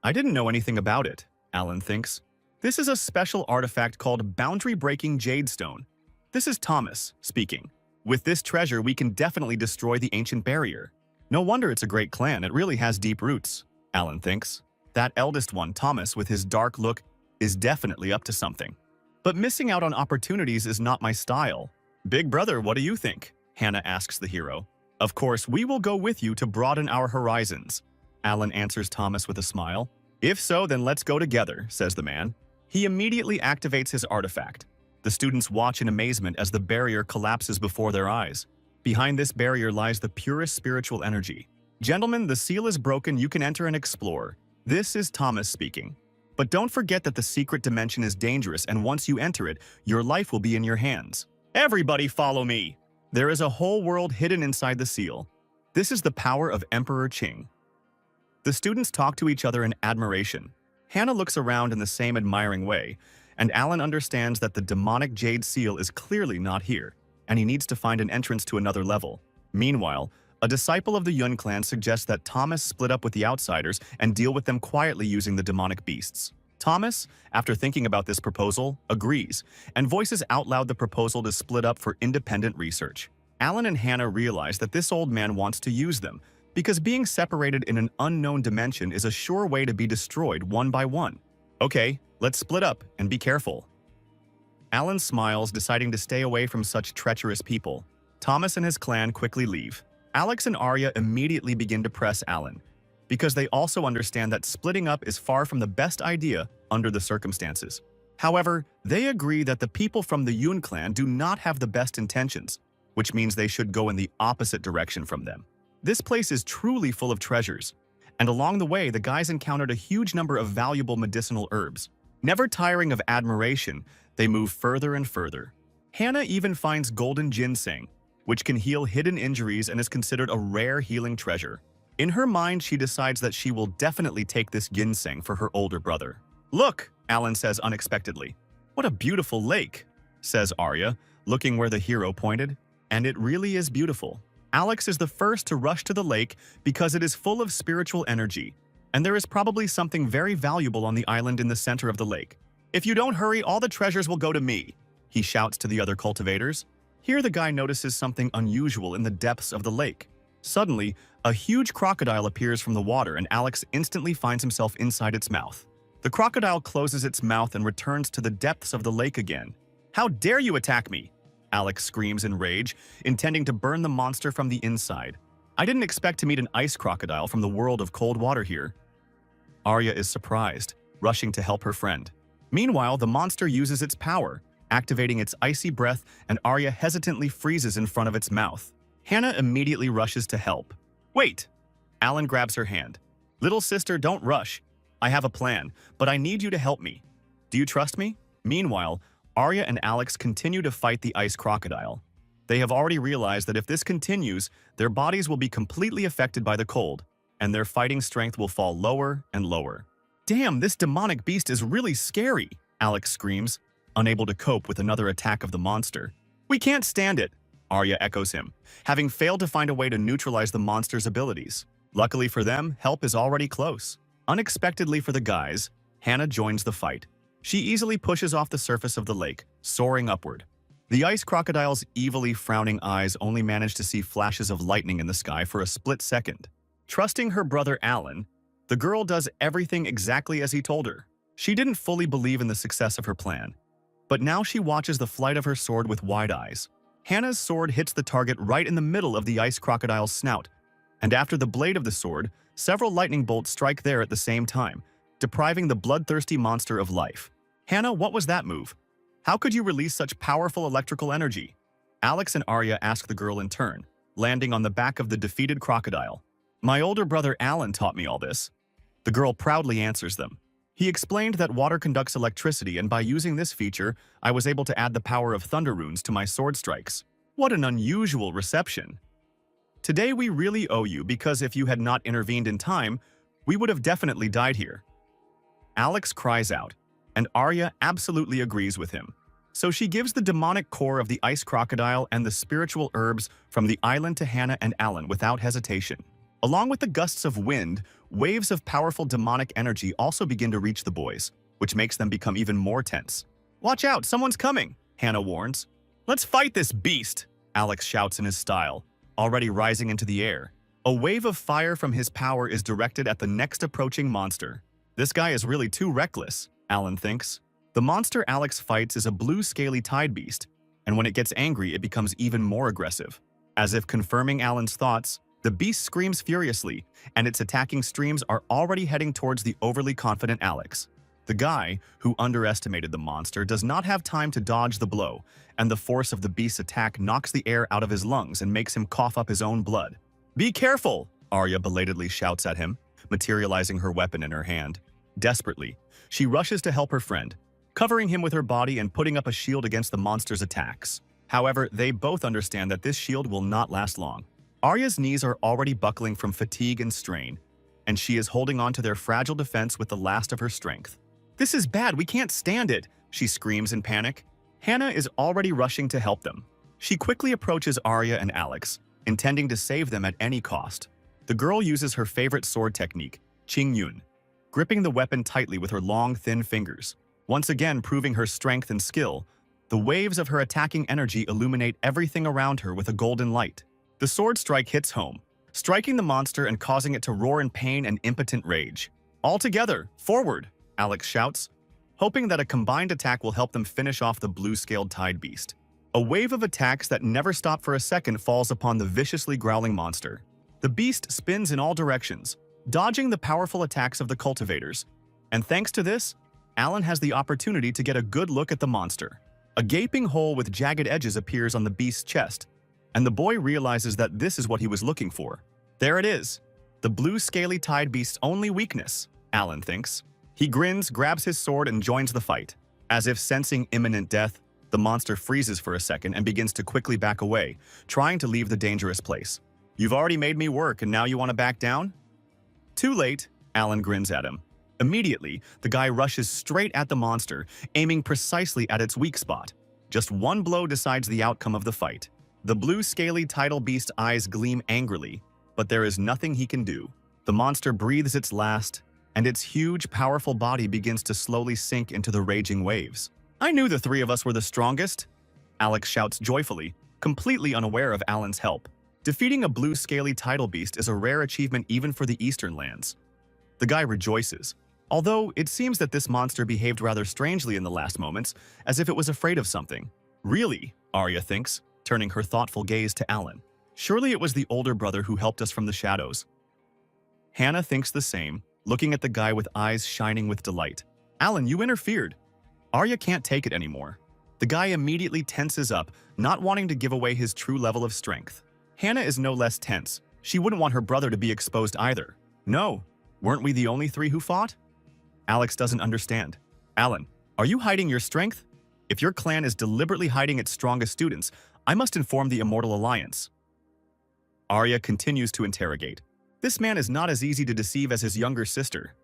S1: I didn't know anything about it, Alan thinks. This is a special artifact called Boundary-Breaking Jadestone. This is Thomas speaking. With this treasure, we can definitely destroy the ancient barrier. No wonder it's a great clan, it really has deep roots, Alan thinks. That eldest one, Thomas, with his dark look, is definitely up to something. But missing out on opportunities is not my style. Big brother, what do you think? Hannah asks the hero. Of course, we will go with you to broaden our horizons, Alan answers Thomas with a smile. If so, then let's go together, says the man. He immediately activates his artifact. The students watch in amazement as the barrier collapses before their eyes. Behind this barrier lies the purest spiritual energy. Gentlemen, the seal is broken, you can enter and explore. This is Thomas speaking. But don't forget that the secret dimension is dangerous, and once you enter it, your life will be in your hands. Everybody follow me! There is a whole world hidden inside the seal. This is the power of Emperor Qing. The students talk to each other in admiration. Hannah looks around in the same admiring way, and Alan understands that the demonic jade seal is clearly not here, and he needs to find an entrance to another level. Meanwhile, a disciple of the Yun clan suggests that Thomas split up with the outsiders and deal with them quietly using the demonic beasts. Thomas, after thinking about this proposal, agrees, and voices out loud the proposal to split up for independent research. Alan and Hannah realize that this old man wants to use them, because being separated in an unknown dimension is a sure way to be destroyed one by one. Okay, let's split up and be careful. Alan smiles, deciding to stay away from such treacherous people. Thomas and his clan quickly leave. Alex and Arya immediately begin to press Alan, because they also understand that splitting up is far from the best idea under the circumstances. However, they agree that the people from the Yun clan do not have the best intentions, which means they should go in the opposite direction from them. This place is truly full of treasures, and along the way, the guys encountered a huge number of valuable medicinal herbs. Never tiring of admiration, they move further and further. Hannah even finds golden ginseng, which can heal hidden injuries and is considered a rare healing treasure. In her mind, she decides that she will definitely take this ginseng for her older brother. Look, Alan says unexpectedly. What a beautiful lake, says Arya, looking where the hero pointed. And it really is beautiful. Alex is the first to rush to the lake because it is full of spiritual energy, and there is probably something very valuable on the island in the center of the lake. If you don't hurry, all the treasures will go to me, he shouts to the other cultivators. Here the guy notices something unusual in the depths of the lake. Suddenly, a huge crocodile appears from the water, and Alex instantly finds himself inside its mouth. The crocodile closes its mouth and returns to the depths of the lake again. How dare you attack me? Alex screams in rage, intending to burn the monster from the inside. I didn't expect to meet an ice crocodile from the world of cold water here. Arya is surprised, rushing to help her friend. Meanwhile, the monster uses its power, activating its icy breath, and Arya hesitantly freezes in front of its mouth. Hannah immediately rushes to help. Wait! Alan grabs her hand. Little sister, don't rush. I have a plan, but I need you to help me. Do you trust me? Meanwhile, Arya and Alex continue to fight the ice crocodile. They have already realized that if this continues, their bodies will be completely affected by the cold, and their fighting strength will fall lower and lower. Damn, this demonic beast is really scary, Alex screams, unable to cope with another attack of the monster. We can't stand it, Arya echoes him, having failed to find a way to neutralize the monster's abilities. Luckily for them, help is already close. Unexpectedly for the guys, Hannah joins the fight. She easily pushes off the surface of the lake, soaring upward. The ice crocodile's evilly frowning eyes only manage to see flashes of lightning in the sky for a split second. Trusting her brother Alan, the girl does everything exactly as he told her. She didn't fully believe in the success of her plan, but now she watches the flight of her sword with wide eyes. Hannah's sword hits the target right in the middle of the ice crocodile's snout, and after the blade of the sword, several lightning bolts strike there at the same time, depriving the bloodthirsty monster of life. Hannah, what was that move? How could you release such powerful electrical energy? Alex and Arya ask the girl in turn, landing on the back of the defeated crocodile. My older brother Alan taught me all this. The girl proudly answers them. He explained that water conducts electricity, and by using this feature, I was able to add the power of thunder runes to my sword strikes. What an unusual reception. Today we really owe you, because if you had not intervened in time, we would have definitely died here. Alex cries out, and Arya absolutely agrees with him. So she gives the demonic core of the ice crocodile and the spiritual herbs from the island to Hannah and Alan without hesitation. Along with the gusts of wind, waves of powerful demonic energy also begin to reach the boys, which makes them become even more tense. Watch out, someone's coming, Hannah warns. Let's fight this beast, Alex shouts in his style, already rising into the air. A wave of fire from his power is directed at the next approaching monster. This guy is really too reckless, Alan thinks. The monster Alex fights is a blue scaly tide beast, and when it gets angry, it becomes even more aggressive. As if confirming Alan's thoughts, the beast screams furiously, and its attacking streams are already heading towards the overly confident Alex. The guy, who underestimated the monster, does not have time to dodge the blow, and the force of the beast's attack knocks the air out of his lungs and makes him cough up his own blood. Be careful, Arya belatedly shouts at him, materializing her weapon in her hand. Desperately, she rushes to help her friend, covering him with her body and putting up a shield against the monster's attacks. However, they both understand that this shield will not last long. Arya's knees are already buckling from fatigue and strain, and she is holding on to their fragile defense with the last of her strength. This is bad, we can't stand it, she screams in panic. Hannah is already rushing to help them. She quickly approaches Arya and Alex, intending to save them at any cost. The girl uses her favorite sword technique, Qing Yun, gripping the weapon tightly with her long, thin fingers. Once again proving her strength and skill, the waves of her attacking energy illuminate everything around her with a golden light. The sword strike hits home, striking the monster and causing it to roar in pain and impotent rage. All together, forward, Alex shouts, hoping that a combined attack will help them finish off the blue-scaled tide beast. A wave of attacks that never stop for a second falls upon the viciously growling monster. The beast spins in all directions, dodging the powerful attacks of the cultivators. And thanks to this, Alan has the opportunity to get a good look at the monster. A gaping hole with jagged edges appears on the beast's chest, and the boy realizes that this is what he was looking for. There it is, the blue scaly tide beast's only weakness, Alan thinks. He grins, grabs his sword, and joins the fight. As if sensing imminent death, the monster freezes for a second and begins to quickly back away, trying to leave the dangerous place. You've already made me work, and now you want to back down? Too late, Alan grins at him. Immediately, the guy rushes straight at the monster, aiming precisely at its weak spot. Just one blow decides the outcome of the fight. The blue scaly tidal beast's eyes gleam angrily, but there is nothing he can do. The monster breathes its last, and its huge, powerful body begins to slowly sink into the raging waves. I knew the three of us were the strongest, Alex shouts joyfully, completely unaware of Alan's help. Defeating a blue scaly tidal beast is a rare achievement even for the Eastern lands. The guy rejoices, although it seems that this monster behaved rather strangely in the last moments, as if it was afraid of something. Really, Arya thinks, turning her thoughtful gaze to Alan. Surely it was the older brother who helped us from the shadows. Hannah thinks the same, looking at the guy with eyes shining with delight. Alan, you interfered. Arya can't take it anymore. The guy immediately tenses up, not wanting to give away his true level of strength. Hannah is no less tense. She wouldn't want her brother to be exposed either. No, weren't we the only three who fought? Alex doesn't understand. Alan, are you hiding your strength? If your clan is deliberately hiding its strongest students, I must inform the Immortal Alliance. Arya continues to interrogate. This man is not as easy to deceive as his younger sister.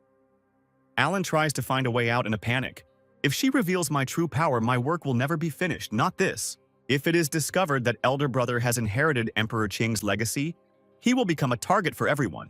S1: Alan tries to find a way out in a panic. If she reveals my true power, my work will never be finished, not this. If it is discovered that elder brother has inherited Emperor Qing's legacy, he will become a target for everyone.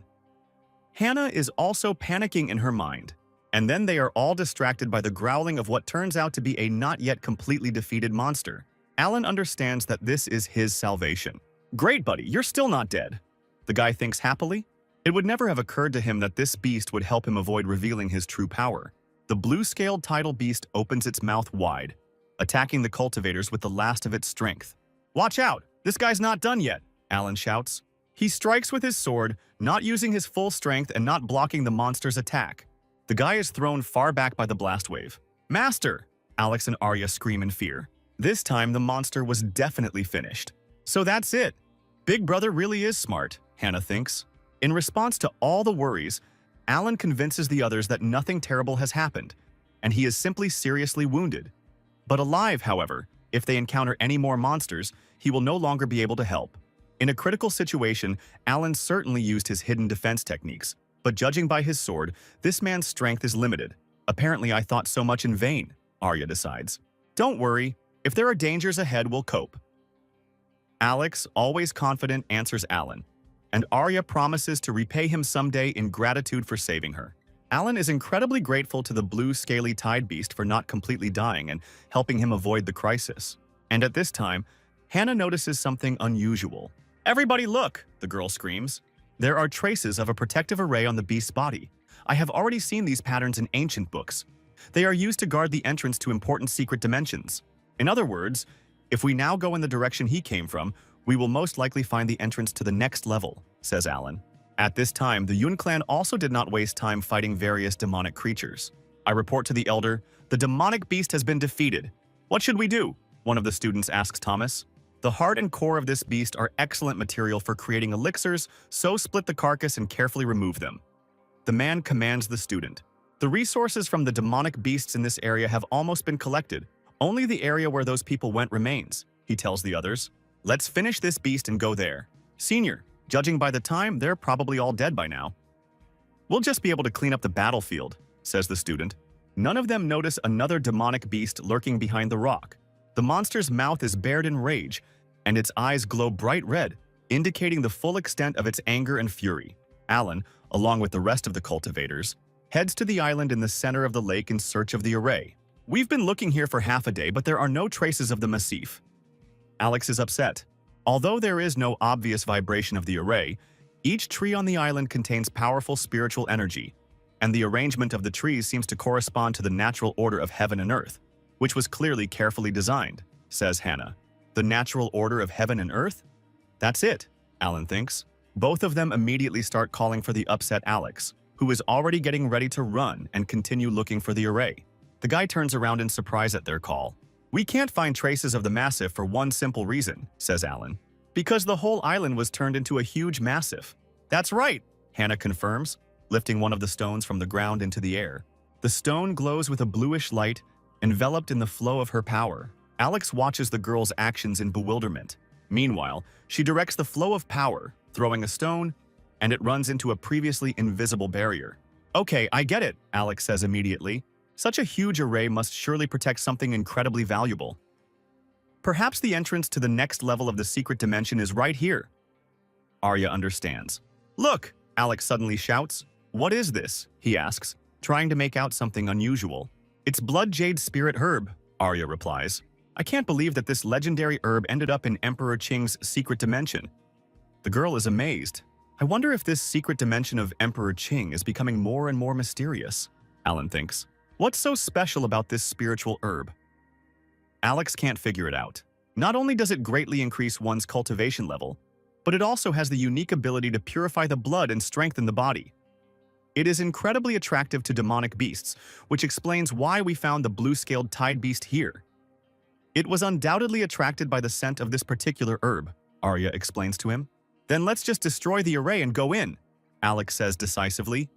S1: Hannah is also panicking in her mind, and then they are all distracted by the growling of what turns out to be a not yet completely defeated monster. Alan understands that this is his salvation. Great, buddy, you're still not dead. The guy thinks happily. It would never have occurred to him that this beast would help him avoid revealing his true power. The blue-scaled tidal beast opens its mouth wide, attacking the cultivators with the last of its strength. Watch out! This guy's not done yet, Alan shouts. He strikes with his sword, not using his full strength and not blocking the monster's attack. The guy is thrown far back by the blast wave. Master! Alex and Arya scream in fear. This time the monster was definitely finished. So that's it. Big Brother really is smart, Hannah thinks. In response to all the worries, Alan convinces the others that nothing terrible has happened, and he is simply seriously wounded. But alive, however, if they encounter any more monsters, he will no longer be able to help. In a critical situation, Alan certainly used his hidden defense techniques, but judging by his sword, this man's strength is limited. Apparently I thought so much in vain, Arya decides. Don't worry, if there are dangers ahead, we'll cope. Alex, always confident, answers Alan, and Arya promises to repay him someday in gratitude for saving her. Alan is incredibly grateful to the blue scaly tide beast for not completely dying and helping him avoid the crisis. And at this time, Hannah notices something unusual. Everybody look, the girl screams. There are traces of a protective array on the beast's body. I have already seen these patterns in ancient books. They are used to guard the entrance to important secret dimensions. In other words, if we now go in the direction he came from, we will most likely find the entrance to the next level, says Alan. At this time, the Yun clan also did not waste time fighting various demonic creatures. I report to the elder, the demonic beast has been defeated. What should we do? One of the students asks Thomas. The heart and core of this beast are excellent material for creating elixirs, so split the carcass and carefully remove them. The man commands the student. The resources from the demonic beasts in this area have almost been collected. Only the area where those people went remains, he tells the others. Let's finish this beast and go there. Senior, judging by the time, they're probably all dead by now. We'll just be able to clean up the battlefield, says the student. None of them notice another demonic beast lurking behind the rock. The monster's mouth is bared in rage, and its eyes glow bright red, indicating the full extent of its anger and fury. Alan, along with the rest of the cultivators, heads to the island in the center of the lake in search of the array. We've been looking here for half a day, but there are no traces of the massif. Alex is upset. Although there is no obvious vibration of the array, each tree on the island contains powerful spiritual energy, and the arrangement of the trees seems to correspond to the natural order of heaven and earth, which was clearly carefully designed, says Hannah. The natural order of heaven and earth? That's it, Alan thinks. Both of them immediately start calling for the upset Alex, who is already getting ready to run and continue looking for the array. The guy turns around in surprise at their call. We can't find traces of the massif for one simple reason, says Alan. Because the whole island was turned into a huge massif. That's right, Hannah confirms, lifting one of the stones from the ground into the air. The stone glows with a bluish light, enveloped in the flow of her power. Alex watches the girl's actions in bewilderment. Meanwhile, she directs the flow of power, throwing a stone, and it runs into a previously invisible barrier. Okay, I get it, Alex says immediately. Such a huge array must surely protect something incredibly valuable. Perhaps the entrance to the next level of the secret dimension is right here. Arya understands. Look, Alex suddenly shouts. What is this? He asks, trying to make out something unusual. It's blood jade spirit herb, Arya replies. I can't believe that this legendary herb ended up in Emperor Qing's secret dimension. The girl is amazed. I wonder if this secret dimension of Emperor Qing is becoming more and more mysterious, Alan thinks. What's so special about this spiritual herb? Alex can't figure it out. Not only does it greatly increase one's cultivation level, but it also has the unique ability to purify the blood and strengthen the body. It is incredibly attractive to demonic beasts, which explains why we found the blue-scaled tide beast here. It was undoubtedly attracted by the scent of this particular herb, Arya explains to him. Then let's just destroy the array and go in, Alex says decisively.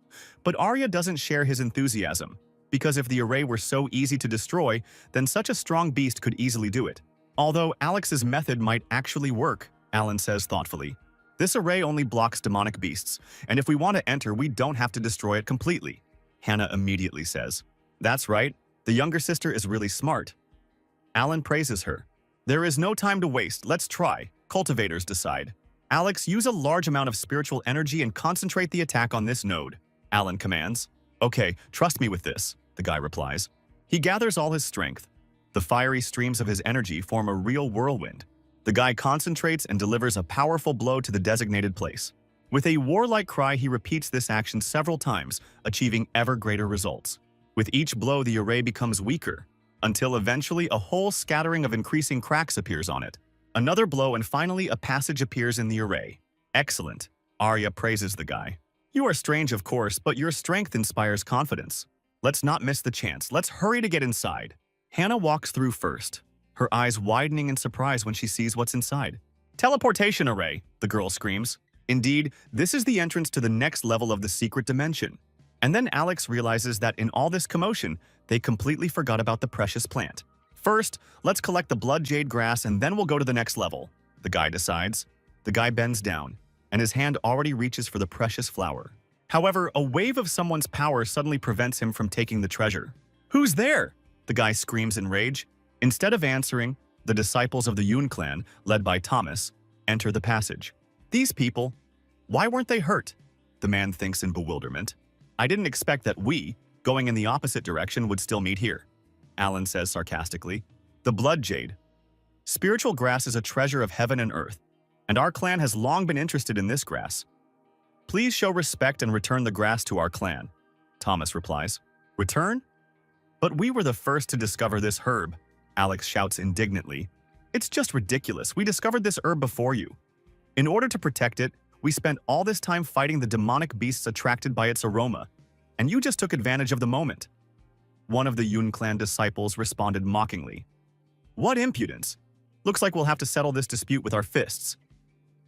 S1: But Arya doesn't share his enthusiasm, because if the array were so easy to destroy, then such a strong beast could easily do it. Although Alex's method might actually work, Alan says thoughtfully. This array only blocks demonic beasts, and if we want to enter, we don't have to destroy it completely. Hannah immediately says. That's right, the younger sister is really smart. Alan praises her. There is no time to waste, let's try, cultivators decide. Alex, use a large amount of spiritual energy and concentrate the attack on this node, Alan commands. Okay, trust me with this, the guy replies. He gathers all his strength. The fiery streams of his energy form a real whirlwind. The guy concentrates and delivers a powerful blow to the designated place. With a warlike cry, he repeats this action several times, achieving ever greater results. With each blow, the array becomes weaker, until eventually a whole scattering of increasing cracks appears on it. Another blow and finally a passage appears in the array. Excellent, Arya praises the guy. You are strange, of course, but your strength inspires confidence. Let's not miss the chance. Let's hurry to get inside. Hannah walks through first, her eyes widening in surprise when she sees what's inside. Teleportation array, the girl screams. Indeed, this is the entrance to the next level of the secret dimension. And then Alex realizes that in all this commotion, they completely forgot about the precious plant. First, let's collect the blood jade grass and then we'll go to the next level, the guy decides. The guy bends down, and his hand already reaches for the precious flower. However, a wave of someone's power suddenly prevents him from taking the treasure. Who's there? The guy screams in rage. Instead of answering, the disciples of the Yun clan, led by Thomas, enter the passage. These people, why weren't they hurt? The man thinks in bewilderment. I didn't expect that we, going in the opposite direction, would still meet here, Alan says sarcastically. The blood jade. Spiritual grass is a treasure of heaven and earth, and our clan has long been interested in this grass. Please show respect and return the grass to our clan, Thomas replies. Return? But we were the first to discover this herb, Alex shouts indignantly. It's just ridiculous. We discovered this herb before you. In order to protect it, we spent all this time fighting the demonic beasts attracted by its aroma, and you just took advantage of the moment. One of the Yun clan disciples responded mockingly. What impudence! Looks like we'll have to settle this dispute with our fists.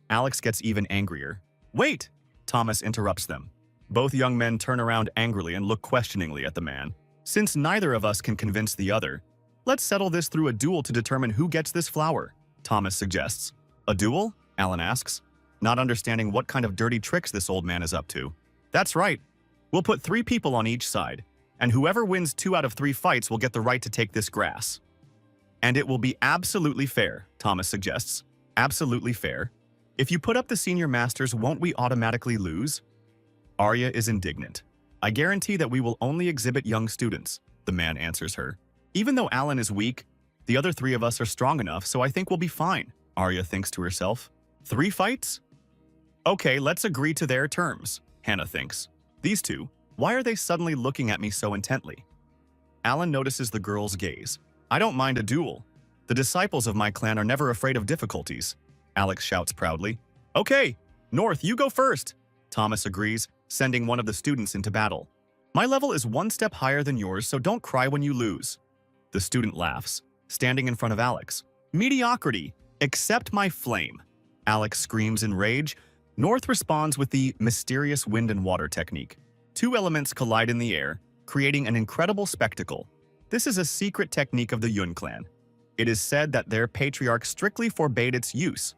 S1: Alex gets even angrier. Wait! Thomas interrupts them. Both young men turn around angrily and look questioningly at the man. Since neither of us can convince the other, let's settle this through a duel to determine who gets this flower, Thomas suggests. A duel? Alan asks, not understanding what kind of dirty tricks this old man is up to. That's right. We'll put 3 people on each side, and whoever wins 2 out of 3 fights will get the right to take this grass. And it will be absolutely fair, Thomas suggests. Absolutely fair. If you put up the senior masters, won't we automatically lose? Arya is indignant. I guarantee that we will only exhibit young students, the man answers her. Even though Alan is weak, the other 3 of us are strong enough, so I think we'll be fine, Arya thinks to herself. 3 fights? Okay, let's agree to their terms, Hannah thinks. These 2, why are they suddenly looking at me so intently? Alan notices the girl's gaze. I don't mind a duel. The disciples of my clan are never afraid of difficulties, Alex shouts proudly. Okay, North, you go first, Thomas agrees, sending one of the students into battle. My level is 1 step higher than yours, so don't cry when you lose. The student laughs, standing in front of Alex. Mediocrity, accept my flame. Alex screams in rage. North responds with the mysterious wind and water technique. 2 elements collide in the air, creating an incredible spectacle. This is a secret technique of the Yun clan. It is said that their patriarch strictly forbade its use.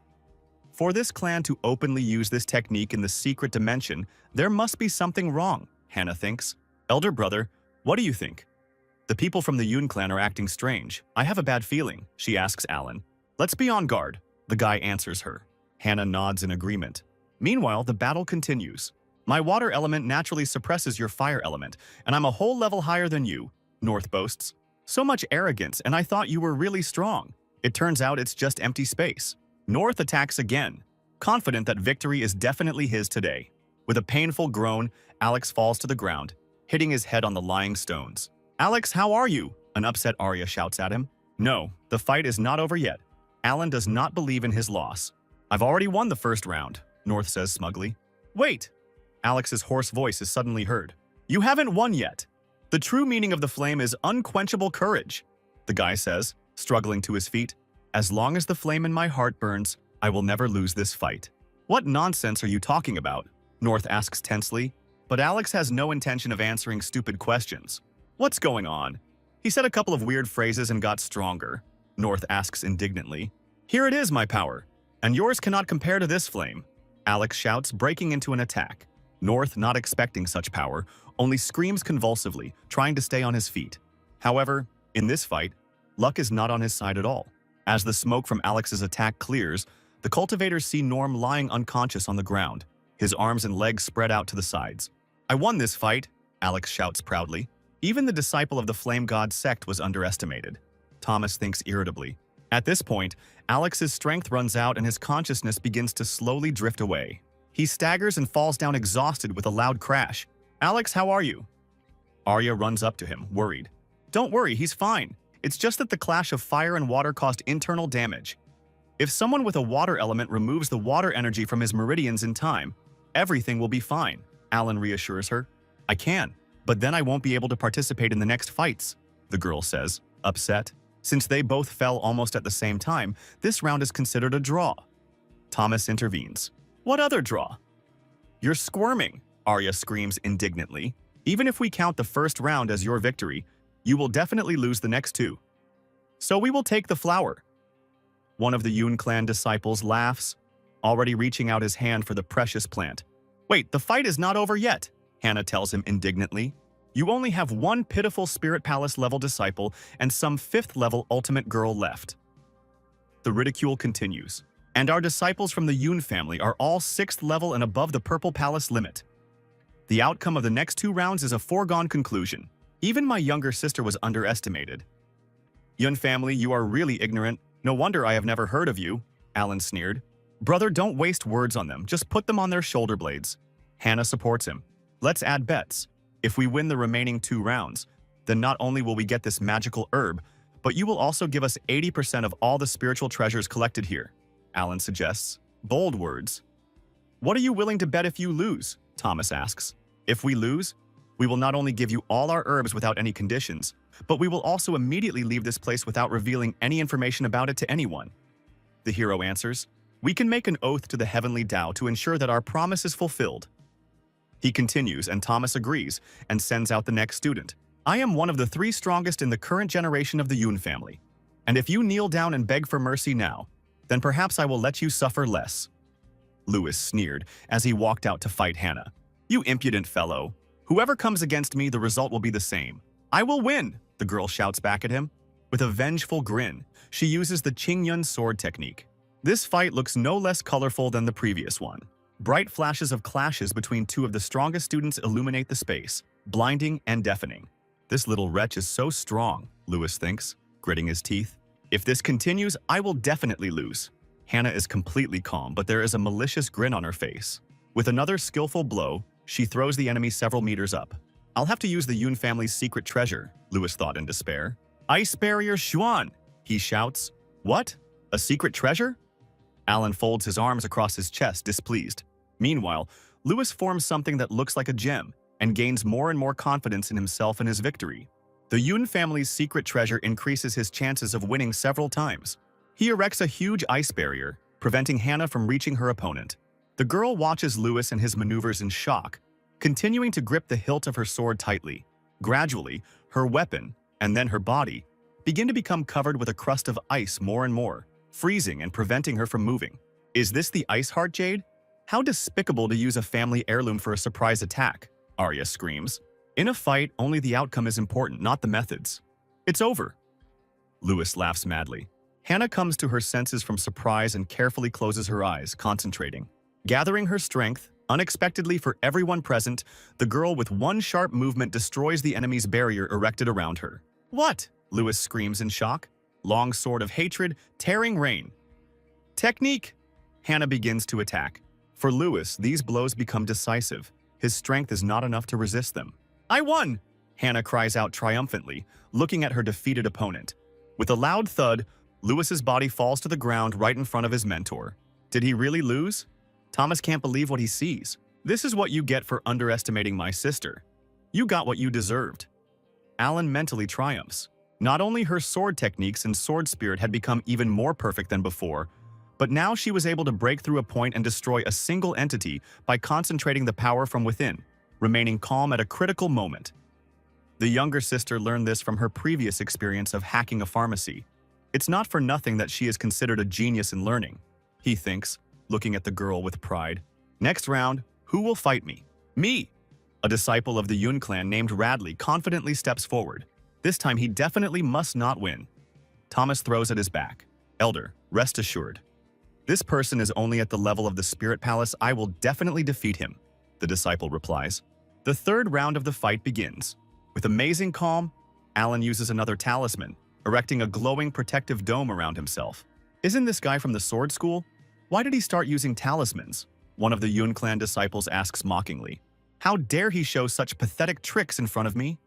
S1: For this clan to openly use this technique in the secret dimension, there must be something wrong, Hannah thinks. Elder brother, what do you think? The people from the Yun clan are acting strange. I have a bad feeling, she asks Alan. Let's be on guard, the guy answers her. Hannah nods in agreement. Meanwhile, the battle continues. My water element naturally suppresses your fire element, and I'm a whole level higher than you, North boasts. So much arrogance, and I thought you were really strong. It turns out it's just empty space. North attacks again, confident that victory is definitely his today. With a painful groan, Alex falls to the ground, hitting his head on the lying stones. Alex, how are you? An upset Arya shouts at him. No, the fight is not over yet. Alan does not believe in his loss. I've already won the first round, North says smugly. Wait! Alex's hoarse voice is suddenly heard. You haven't won yet. The true meaning of the flame is unquenchable courage, the guy says, struggling to his feet. As long as the flame in my heart burns, I will never lose this fight. What nonsense are you talking about? North asks tensely, but Alex has no intention of answering stupid questions. What's going on? He said a couple of weird phrases and got stronger. North asks indignantly. Here it is, my power, and yours cannot compare to this flame, Alex shouts, breaking into an attack. North, not expecting such power, only screams convulsively, trying to stay on his feet. However, in this fight, luck is not on his side at all. As the smoke from Alex's attack clears, the cultivators see Norm lying unconscious on the ground, his arms and legs spread out to the sides. I won this fight, Alex shouts proudly. Even the disciple of the Flame God sect was underestimated, Thomas thinks irritably. At this point, Alex's strength runs out and his consciousness begins to slowly drift away. He staggers and falls down exhausted with a loud crash. Alex, how are you? Arya runs up to him, worried. Don't worry, he's fine. It's just that the clash of fire and water caused internal damage. If someone with a water element removes the water energy from his meridians in time, everything will be fine, Alan reassures her. I can, but then I won't be able to participate in the next fights, the girl says, upset. Since they both fell almost at the same time, this round is considered a draw. Thomas intervenes. What other draw? You're squirming, Arya screams indignantly. Even if we count the first round as your victory, you will definitely lose the next two. So we will take the flower. One of the Yoon clan disciples laughs, already reaching out his hand for the precious plant. Wait, the fight is not over yet, Hannah tells him indignantly. You only have one pitiful Spirit Palace level disciple and some 5th level ultimate girl left. The ridicule continues, and our disciples from the Yoon family are all 6th level and above the Purple Palace limit. The outcome of the next 2 rounds is a foregone conclusion. Even my younger sister was underestimated. Yoon family, you are really ignorant. No wonder I have never heard of you, Alan sneered. Brother, don't waste words on them. Just put them on their shoulder blades. Hannah supports him. Let's add bets. If we win the remaining 2 rounds, then not only will we get this magical herb, but you will also give us 80% of all the spiritual treasures collected here, Alan suggests. Bold words. What are you willing to bet if you lose? Thomas asks. If we lose, we will not only give you all our herbs without any conditions, but we will also immediately leave this place without revealing any information about it to anyone. The hero answers, we can make an oath to the heavenly Tao to ensure that our promise is fulfilled. He continues, and Thomas agrees and sends out the next student. I am one of the 3 strongest in the current generation of the Yoon family, and if you kneel down and beg for mercy now, then perhaps I will let you suffer less. Lewis sneered as he walked out to fight Hannah. You impudent fellow. Whoever comes against me, the result will be the same. I will win, the girl shouts back at him. With a vengeful grin, she uses the Qingyun sword technique. This fight looks no less colorful than the previous one. Bright flashes of clashes between 2 of the strongest students illuminate the space, blinding and deafening. This little wretch is so strong, Lewis thinks, gritting his teeth. If this continues, I will definitely lose. Hannah is completely calm, but there is a malicious grin on her face. With another skillful blow, she throws the enemy several meters up. I'll have to use the Yoon family's secret treasure, Lewis thought in despair. Ice barrier Xuan, he shouts. What? A secret treasure? Alan folds his arms across his chest, displeased. Meanwhile, Lewis forms something that looks like a gem and gains more and more confidence in himself and his victory. The Yoon family's secret treasure increases his chances of winning several times. He erects a huge ice barrier, preventing Hannah from reaching her opponent. The girl watches Lewis and his maneuvers in shock, continuing to grip the hilt of her sword tightly. Gradually, her weapon, and then her body, begin to become covered with a crust of ice more and more, freezing and preventing her from moving. Is this the Ice Heart Jade? How despicable to use a family heirloom for a surprise attack, Arya screams. In a fight, only the outcome is important, not the methods. It's over. Lewis laughs madly. Hannah comes to her senses from surprise and carefully closes her eyes, concentrating. Gathering her strength, unexpectedly for everyone present, the girl with one sharp movement destroys the enemy's barrier erected around her. What? Lewis screams in shock. Long sword of hatred, tearing rain. Technique! Hannah begins to attack. For Lewis, these blows become decisive. His strength is not enough to resist them. I won! Hannah cries out triumphantly, looking at her defeated opponent. With a loud thud, Lewis's body falls to the ground right in front of his mentor. Did he really lose? Thomas can't believe what he sees. This is what you get for underestimating my sister. You got what you deserved. Alan mentally triumphs. Not only her sword techniques and sword spirit had become even more perfect than before, but now she was able to break through a point and destroy a single entity by concentrating the power from within, remaining calm at a critical moment. The younger sister learned this from her previous experience of hacking a pharmacy. It's not for nothing that she is considered a genius in learning, he thinks, looking at the girl with pride. Next round, who will fight me? Me! A disciple of the Yun clan named Radley confidently steps forward. This time he definitely must not win. Thomas throws at his back. Elder, rest assured. This person is only at the level of the Spirit Palace. I will definitely defeat him, the disciple replies. The third round of the fight begins. With amazing calm, Alan uses another talisman, erecting a glowing protective dome around himself. Isn't this guy from the sword school? Why did he start using talismans? One of the Yun clan disciples asks mockingly. How dare he show such pathetic tricks in front of me?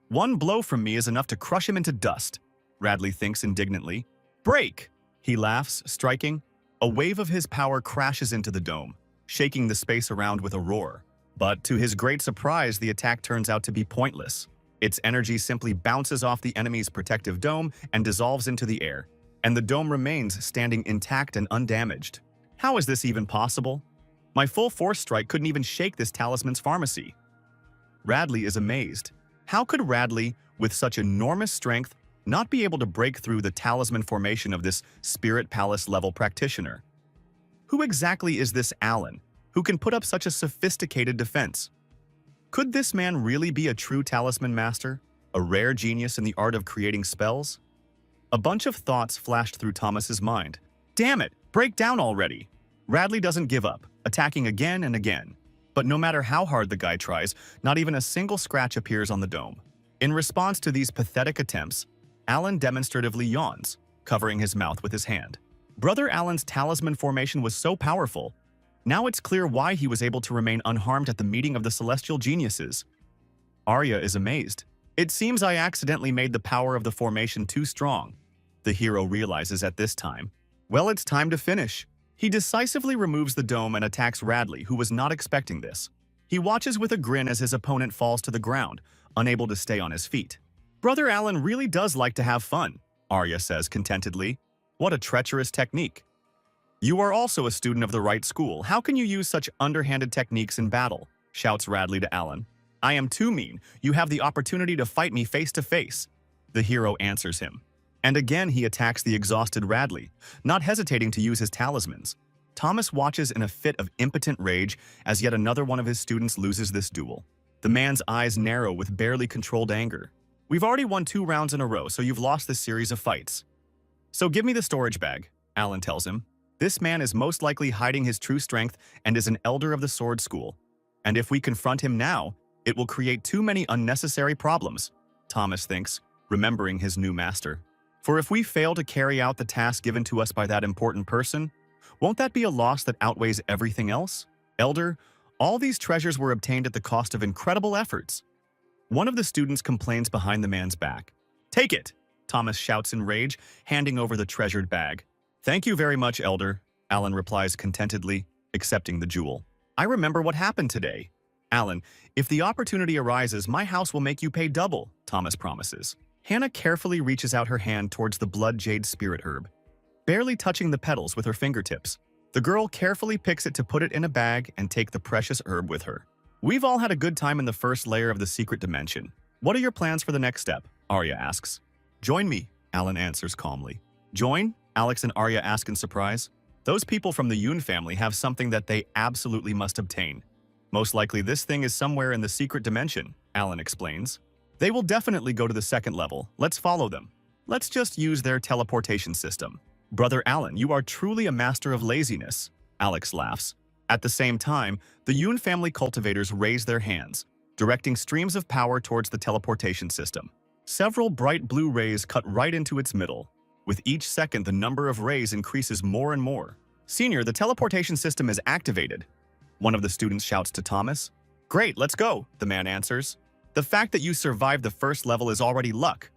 S1: One blow from me is enough to crush him into dust, Radley thinks indignantly. Break! He laughs, striking. A wave of his power crashes into the dome, shaking the space around with a roar. But to his great surprise, the attack turns out to be pointless. Its energy simply bounces off the enemy's protective dome and dissolves into the air, and the dome remains standing intact and undamaged. How is this even possible? My full force strike couldn't even shake this talisman's pharmacy. Radley is amazed. How could Radley, with such enormous strength, not be able to break through the talisman formation of this Spirit Palace level practitioner? Who exactly is this Alan, who can put up such a sophisticated defense? Could this man really be a true talisman master, a rare genius in the art of creating spells? A bunch of thoughts flashed through Thomas's mind. Damn it, break down already! Radley doesn't give up, attacking again and again. But no matter how hard the guy tries, not even a single scratch appears on the dome. In response to these pathetic attempts, Alan demonstratively yawns, covering his mouth with his hand. Brother Alan's talisman formation was so powerful. Now it's clear why he was able to remain unharmed at the meeting of the celestial geniuses. Arya is amazed. It seems I accidentally made the power of the formation too strong, the hero realizes at this time. Well, it's time to finish. He decisively removes the dome and attacks Radley, who was not expecting this. He watches with a grin as his opponent falls to the ground, unable to stay on his feet. Brother Alan really does like to have fun, Arya says contentedly. What a treacherous technique. You are also a student of the right school. How can you use such underhanded techniques in battle? Shouts Radley to Alan. I am too mean. You have the opportunity to fight me face to face. The hero answers him. And again he attacks the exhausted Radley, not hesitating to use his talismans. Thomas watches in a fit of impotent rage as yet another one of his students loses this duel. The man's eyes narrow with barely controlled anger. We've already won 2 rounds in a row, so you've lost this series of fights. So give me the storage bag, Alan tells him. This man is most likely hiding his true strength and is an elder of the sword school. And if we confront him now, it will create too many unnecessary problems, Thomas thinks, remembering his new master. For if we fail to carry out the task given to us by that important person, won't that be a loss that outweighs everything else? Elder, all these treasures were obtained at the cost of incredible efforts. One of the students complains behind the man's back. Take it, Thomas shouts in rage, handing over the treasured bag. Thank you very much, Elder, Alan replies contentedly, accepting the jewel. I remember what happened today. Alan, if the opportunity arises, my house will make you pay double, Thomas promises. Hannah carefully reaches out her hand towards the blood jade spirit herb, barely touching the petals with her fingertips. The girl carefully picks it to put it in a bag and take the precious herb with her. We've all had a good time in the first layer of the secret dimension. What are your plans for the next step? Arya asks. Join me, Alan answers calmly. Join? Alex and Arya ask in surprise. Those people from the Yoon family have something that they absolutely must obtain. Most likely this thing is somewhere in the secret dimension, Alan explains. They will definitely go to the second level. Let's follow them. Let's just use their teleportation system. Brother Alan, you are truly a master of laziness, Alex laughs. At the same time, the Yoon family cultivators raise their hands, directing streams of power towards the teleportation system. Several bright blue rays cut right into its middle. With each second, the number of rays increases more and more. Senior, the teleportation system is activated. One of the students shouts to Thomas. Great, let's go, the man answers. The fact that you survived the first level is already luck.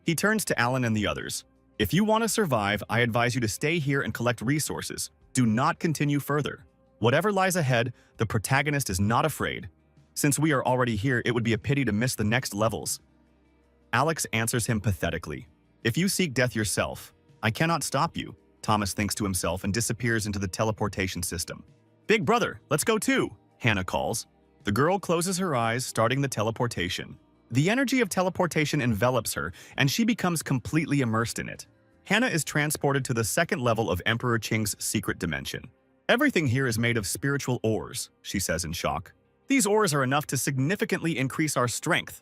S1: He turns to Alan and the others. If you want to survive, I advise you to stay here and collect resources. Do not continue further. Whatever lies ahead, the protagonist is not afraid. Since we are already here, it would be a pity to miss the next levels. Alex answers him pathetically. If you seek death yourself, I cannot stop you, Thomas thinks to himself and disappears into the teleportation system. Big brother, let's go too, Hannah calls. The girl closes her eyes, starting the teleportation. The energy of teleportation envelops her, and she becomes completely immersed in it. Hannah is transported to the second level of Emperor Qing's secret dimension. Everything here is made of spiritual ores, she says in shock. These ores are enough to significantly increase our strength.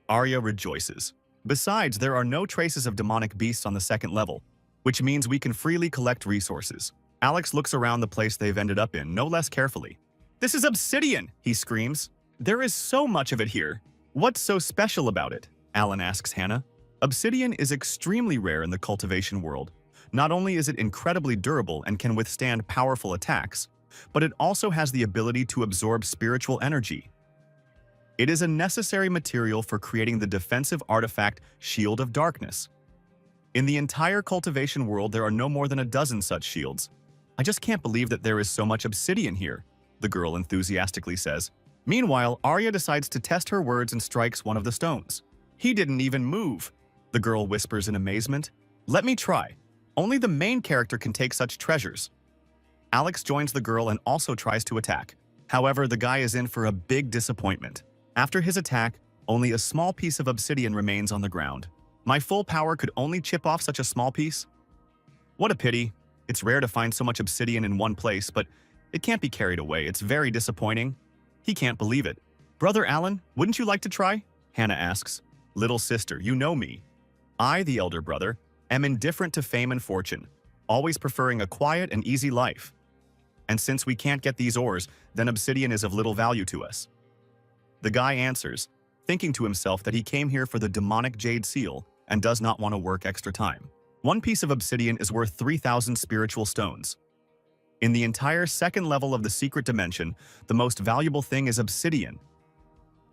S1: Arya rejoices. Besides, there are no traces of demonic beasts on the second level, which means we can freely collect resources. Alex looks around the place they've ended up in, no less carefully. This is obsidian, he screams. There is so much of it here. What's so special about it? Alan asks Hannah. Obsidian is extremely rare in the cultivation world. Not only is it incredibly durable and can withstand powerful attacks, but it also has the ability to absorb spiritual energy. It is a necessary material for creating the defensive artifact Shield of Darkness. In the entire cultivation world, there are no more than a dozen such shields. I just can't believe that there is so much obsidian here, the girl enthusiastically says. Meanwhile, Arya decides to test her words and strikes one of the stones. He didn't even move, the girl whispers in amazement. Let me try. Only the main character can take such treasures. Alex joins the girl and also tries to attack. However, the guy is in for a big disappointment. After his attack, only a small piece of obsidian remains on the ground. My full power could only chip off such a small piece? What a pity. It's rare to find so much obsidian in one place, but it can't be carried away. It's very disappointing. He can't believe it. Brother Alan, wouldn't you like to try? Hannah asks. Little sister, you know me. I, the elder brother, am indifferent to fame and fortune, always preferring a quiet and easy life. And since we can't get these ores, then obsidian is of little value to us. The guy answers, thinking to himself that he came here for the demonic jade seal and does not want to work extra time. One piece of obsidian is worth 3,000 spiritual stones. In the entire second level of the secret dimension, the most valuable thing is obsidian.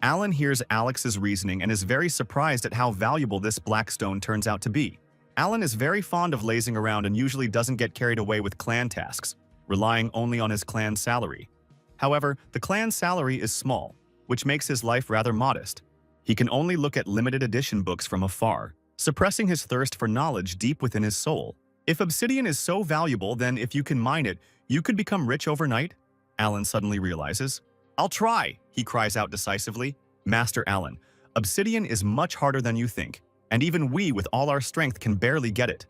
S1: Alan hears Alex's reasoning and is very surprised at how valuable this black stone turns out to be. Alan is very fond of lazing around and usually doesn't get carried away with clan tasks, relying only on his clan's salary. However, the clan's salary is small, which makes his life rather modest. He can only look at limited edition books from afar, suppressing his thirst for knowledge deep within his soul. If obsidian is so valuable, then if you can mine it, you could become rich overnight? Alan suddenly realizes. I'll try, he cries out decisively. Master Alan, obsidian is much harder than you think, and even we with all our strength can barely get it,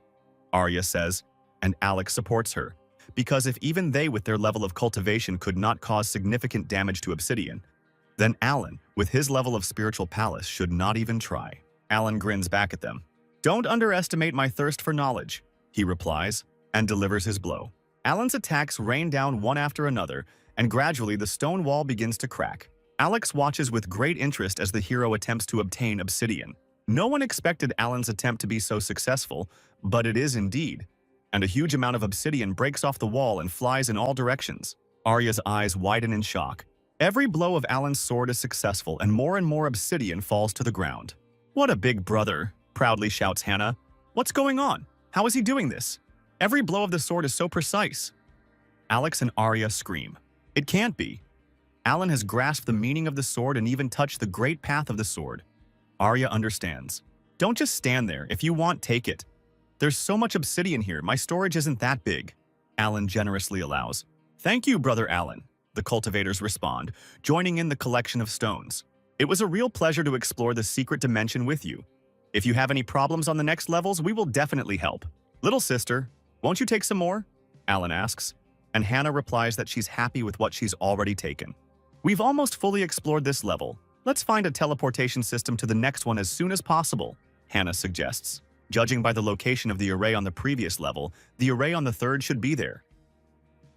S1: Arya says, and Alex supports her. Because if even they with their level of cultivation could not cause significant damage to obsidian, then Alan, with his level of spiritual palace, should not even try. Alan grins back at them. Don't underestimate my thirst for knowledge, he replies, and delivers his blow. Alan's attacks rain down one after another, and gradually the stone wall begins to crack. Alex watches with great interest as the hero attempts to obtain obsidian. No one expected Alan's attempt to be so successful, but it is indeed. And a huge amount of obsidian breaks off the wall and flies in all directions. Arya's eyes widen in shock. Every blow of Alan's sword is successful, and more obsidian falls to the ground. What a big brother, proudly shouts Hannah. What's going on? How is he doing this? Every blow of the sword is so precise. Alex and Arya scream. It can't be. Alan has grasped the meaning of the sword and even touched the great path of the sword. Arya understands. Don't just stand there. If you want, take it. There's so much obsidian here. My storage isn't that big. Alan generously allows. Thank you, Brother Alan, the cultivators respond, joining in the collection of stones. It was a real pleasure to explore the secret dimension with you. If you have any problems on the next levels, we will definitely help. Little sister, won't you take some more? Alan asks, and Hannah replies that she's happy with what she's already taken. We've almost fully explored this level. Let's find a teleportation system to the next one as soon as possible, Hannah suggests. Judging by the location of the array on the previous level, the array on the third should be there.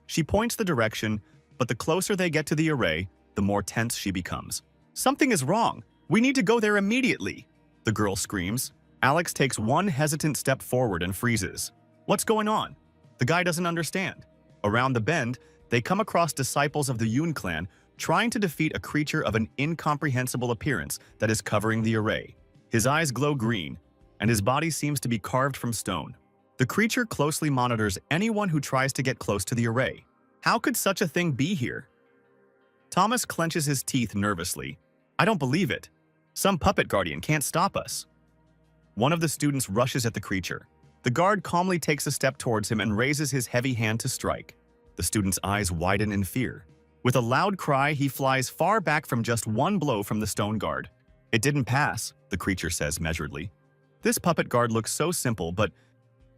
S1: She points the direction, but the closer they get to the array, the more tense she becomes. Something is wrong. We need to go there immediately, the girl screams. Alex takes one hesitant step forward and freezes. What's going on? The guy doesn't understand. Around the bend, they come across disciples of the Yoon clan trying to defeat a creature of an incomprehensible appearance that is covering the array. His eyes glow green, and his body seems to be carved from stone. The creature closely monitors anyone who tries to get close to the array. How could such a thing be here? Thomas clenches his teeth nervously. I don't believe it. Some puppet guardian can't stop us. One of the students rushes at the creature. The guard calmly takes a step towards him and raises his heavy hand to strike. The student's eyes widen in fear. With a loud cry, he flies far back from just one blow from the stone guard. It didn't pass, the creature says measuredly. This puppet guard looks so simple, but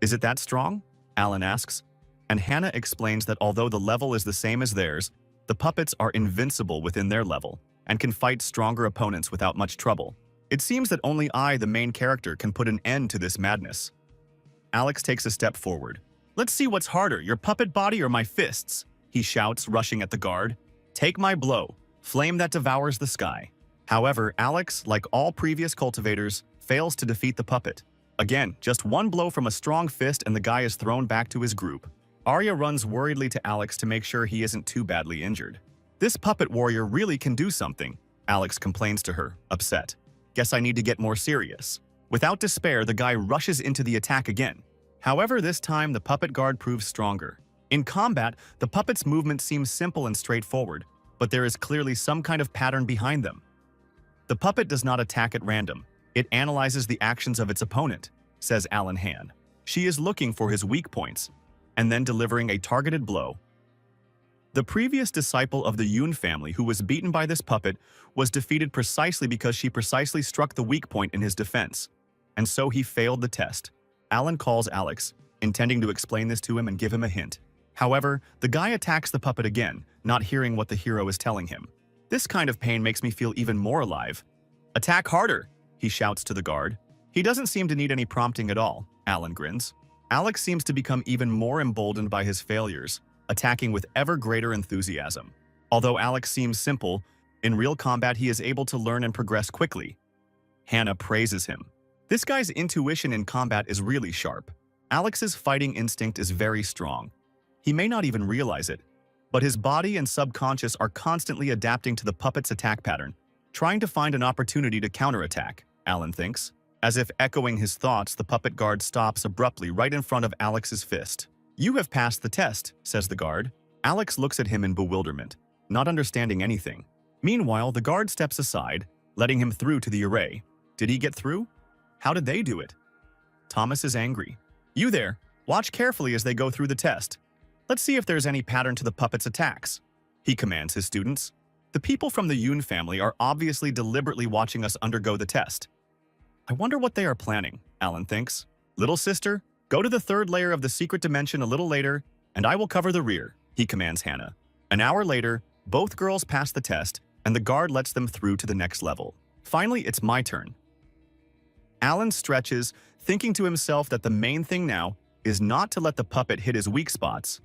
S1: is it that strong? Alan asks. And Hannah explains that although the level is the same as theirs, the puppets are invincible within their level and can fight stronger opponents without much trouble. It seems that only I, the main character, can put an end to this madness. Alex takes a step forward. Let's see what's harder, your puppet body or my fists, he shouts, rushing at the guard. Take my blow, flame that devours the sky. However, Alex, like all previous cultivators, fails to defeat the puppet. Again, just one blow from a strong fist and the guy is thrown back to his group. Arya runs worriedly to Alex to make sure he isn't too badly injured. This puppet warrior really can do something, Alex complains to her, upset. Guess I need to get more serious. Without despair, the guy rushes into the attack again. However, this time the puppet guard proves stronger. In combat, the puppet's movement seems simple and straightforward, but there is clearly some kind of pattern behind them. The puppet does not attack at random. It analyzes the actions of its opponent, says Alan Han. She is looking for his weak points, and then delivering a targeted blow. The previous disciple of the Yoon family who was beaten by this puppet was defeated precisely because she precisely struck the weak point in his defense, and so he failed the test. Alan calls Alex, intending to explain this to him and give him a hint. However, the guy attacks the puppet again, not hearing what the hero is telling him. This kind of pain makes me feel even more alive. Attack harder, he shouts to the guard. He doesn't seem to need any prompting at all, Alan grins. Alex seems to become even more emboldened by his failures, attacking with ever greater enthusiasm. Although Alex seems simple, in real combat he is able to learn and progress quickly. Hannah praises him. This guy's intuition in combat is really sharp. Alex's fighting instinct is very strong. He may not even realize it, but his body and subconscious are constantly adapting to the puppet's attack pattern, trying to find an opportunity to counterattack, Alan thinks. As if echoing his thoughts, the puppet guard stops abruptly right in front of Alex's fist. You have passed the test, says the guard. Alex looks at him in bewilderment, not understanding anything. Meanwhile, the guard steps aside, letting him through to the array. Did he get through? How did they do it? Thomas is angry. You there, watch carefully as they go through the test. Let's see if there's any pattern to the puppet's attacks, he commands his students. The people from the Yoon family are obviously deliberately watching us undergo the test. I wonder what they are planning, Alan thinks. Little sister, go to the third layer of the secret dimension a little later, and I will cover the rear, he commands Hannah. An hour later, both girls pass the test, and the guard lets them through to the next level. Finally, it's my turn. Alan stretches, thinking to himself that the main thing now is not to let the puppet hit his weak spots,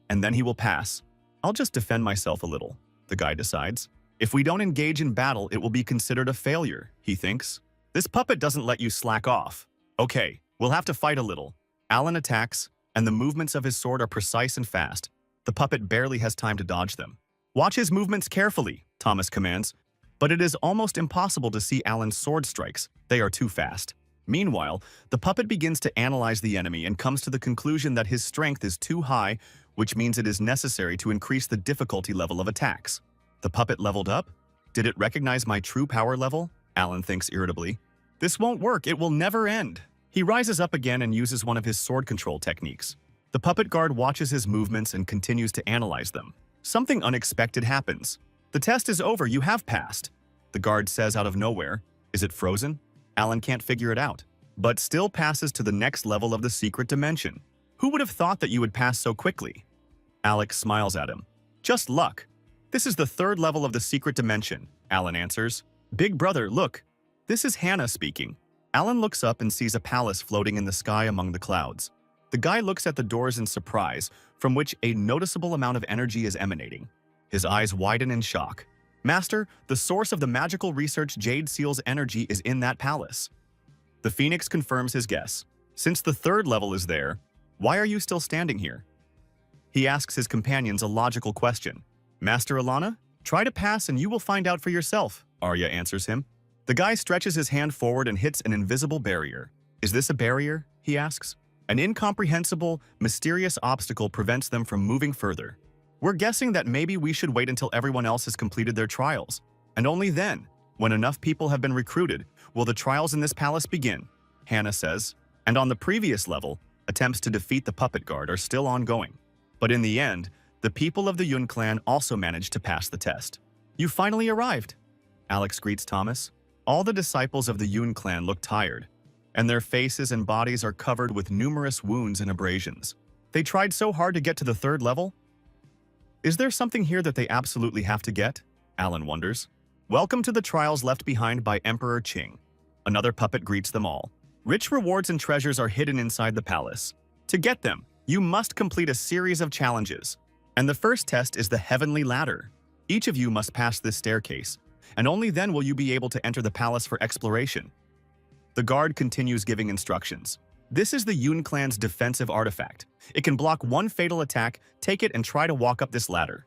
S1: and then he will pass. I'll just defend myself a little, the guy decides. If we don't engage in battle, it will be considered a failure, he thinks. This puppet doesn't let you slack off. Okay, we'll have to fight a little. Alan attacks, and the movements of his sword are precise and fast. The puppet barely has time to dodge them. Watch his movements carefully, Thomas commands. But it is almost impossible to see Alan's sword strikes. They are too fast. Meanwhile, the puppet begins to analyze the enemy and comes to the conclusion that his strength is too high, which means it is necessary to increase the difficulty level of attacks. The puppet leveled up? Did it recognize my true power level? Alan thinks irritably. This won't work, it will never end. He rises up again and uses one of his sword control techniques. The puppet guard watches his movements and continues to analyze them. Something unexpected happens. The test is over, you have passed, the guard says out of nowhere. Is it frozen? Alan can't figure it out, but still passes to the next level of the secret dimension. Who would have thought that you would pass so quickly? Alex smiles at him. Just luck. This is the third level of the secret dimension, Alan answers. Big brother, look. This is Hannah speaking. Alan looks up and sees a palace floating in the sky among the clouds. The guy looks at the doors in surprise, from which a noticeable amount of energy is emanating. His eyes widen in shock. Master, the source of the magical research Jade Seal's energy is in that palace. The Phoenix confirms his guess. Since the third level is there, why are you still standing here? He asks his companions a logical question. Master Alana, try to pass and you will find out for yourself, Arya answers him. The guy stretches his hand forward and hits an invisible barrier. Is this a barrier? He asks. An incomprehensible, mysterious obstacle prevents them from moving further. We're guessing that maybe we should wait until everyone else has completed their trials, and only then, when enough people have been recruited, will the trials in this palace begin, Hannah says. And on the previous level, attempts to defeat the puppet guard are still ongoing. But in the end, the people of the Yun clan also managed to pass the test. You finally arrived, Alex greets Thomas. All the disciples of the Yun clan look tired, and their faces and bodies are covered with numerous wounds and abrasions. They tried so hard to get to the third level? Is there something here that they absolutely have to get? Alan wonders. Welcome to the trials left behind by Emperor Qing. Another puppet greets them all. Rich rewards and treasures are hidden inside the palace. To get them, you must complete a series of challenges. And the first test is the Heavenly Ladder. Each of you must pass this staircase, and only then will you be able to enter the palace for exploration. The guard continues giving instructions. This is the Yun clan's defensive artifact. It can block one fatal attack. Take it and try to walk up this ladder.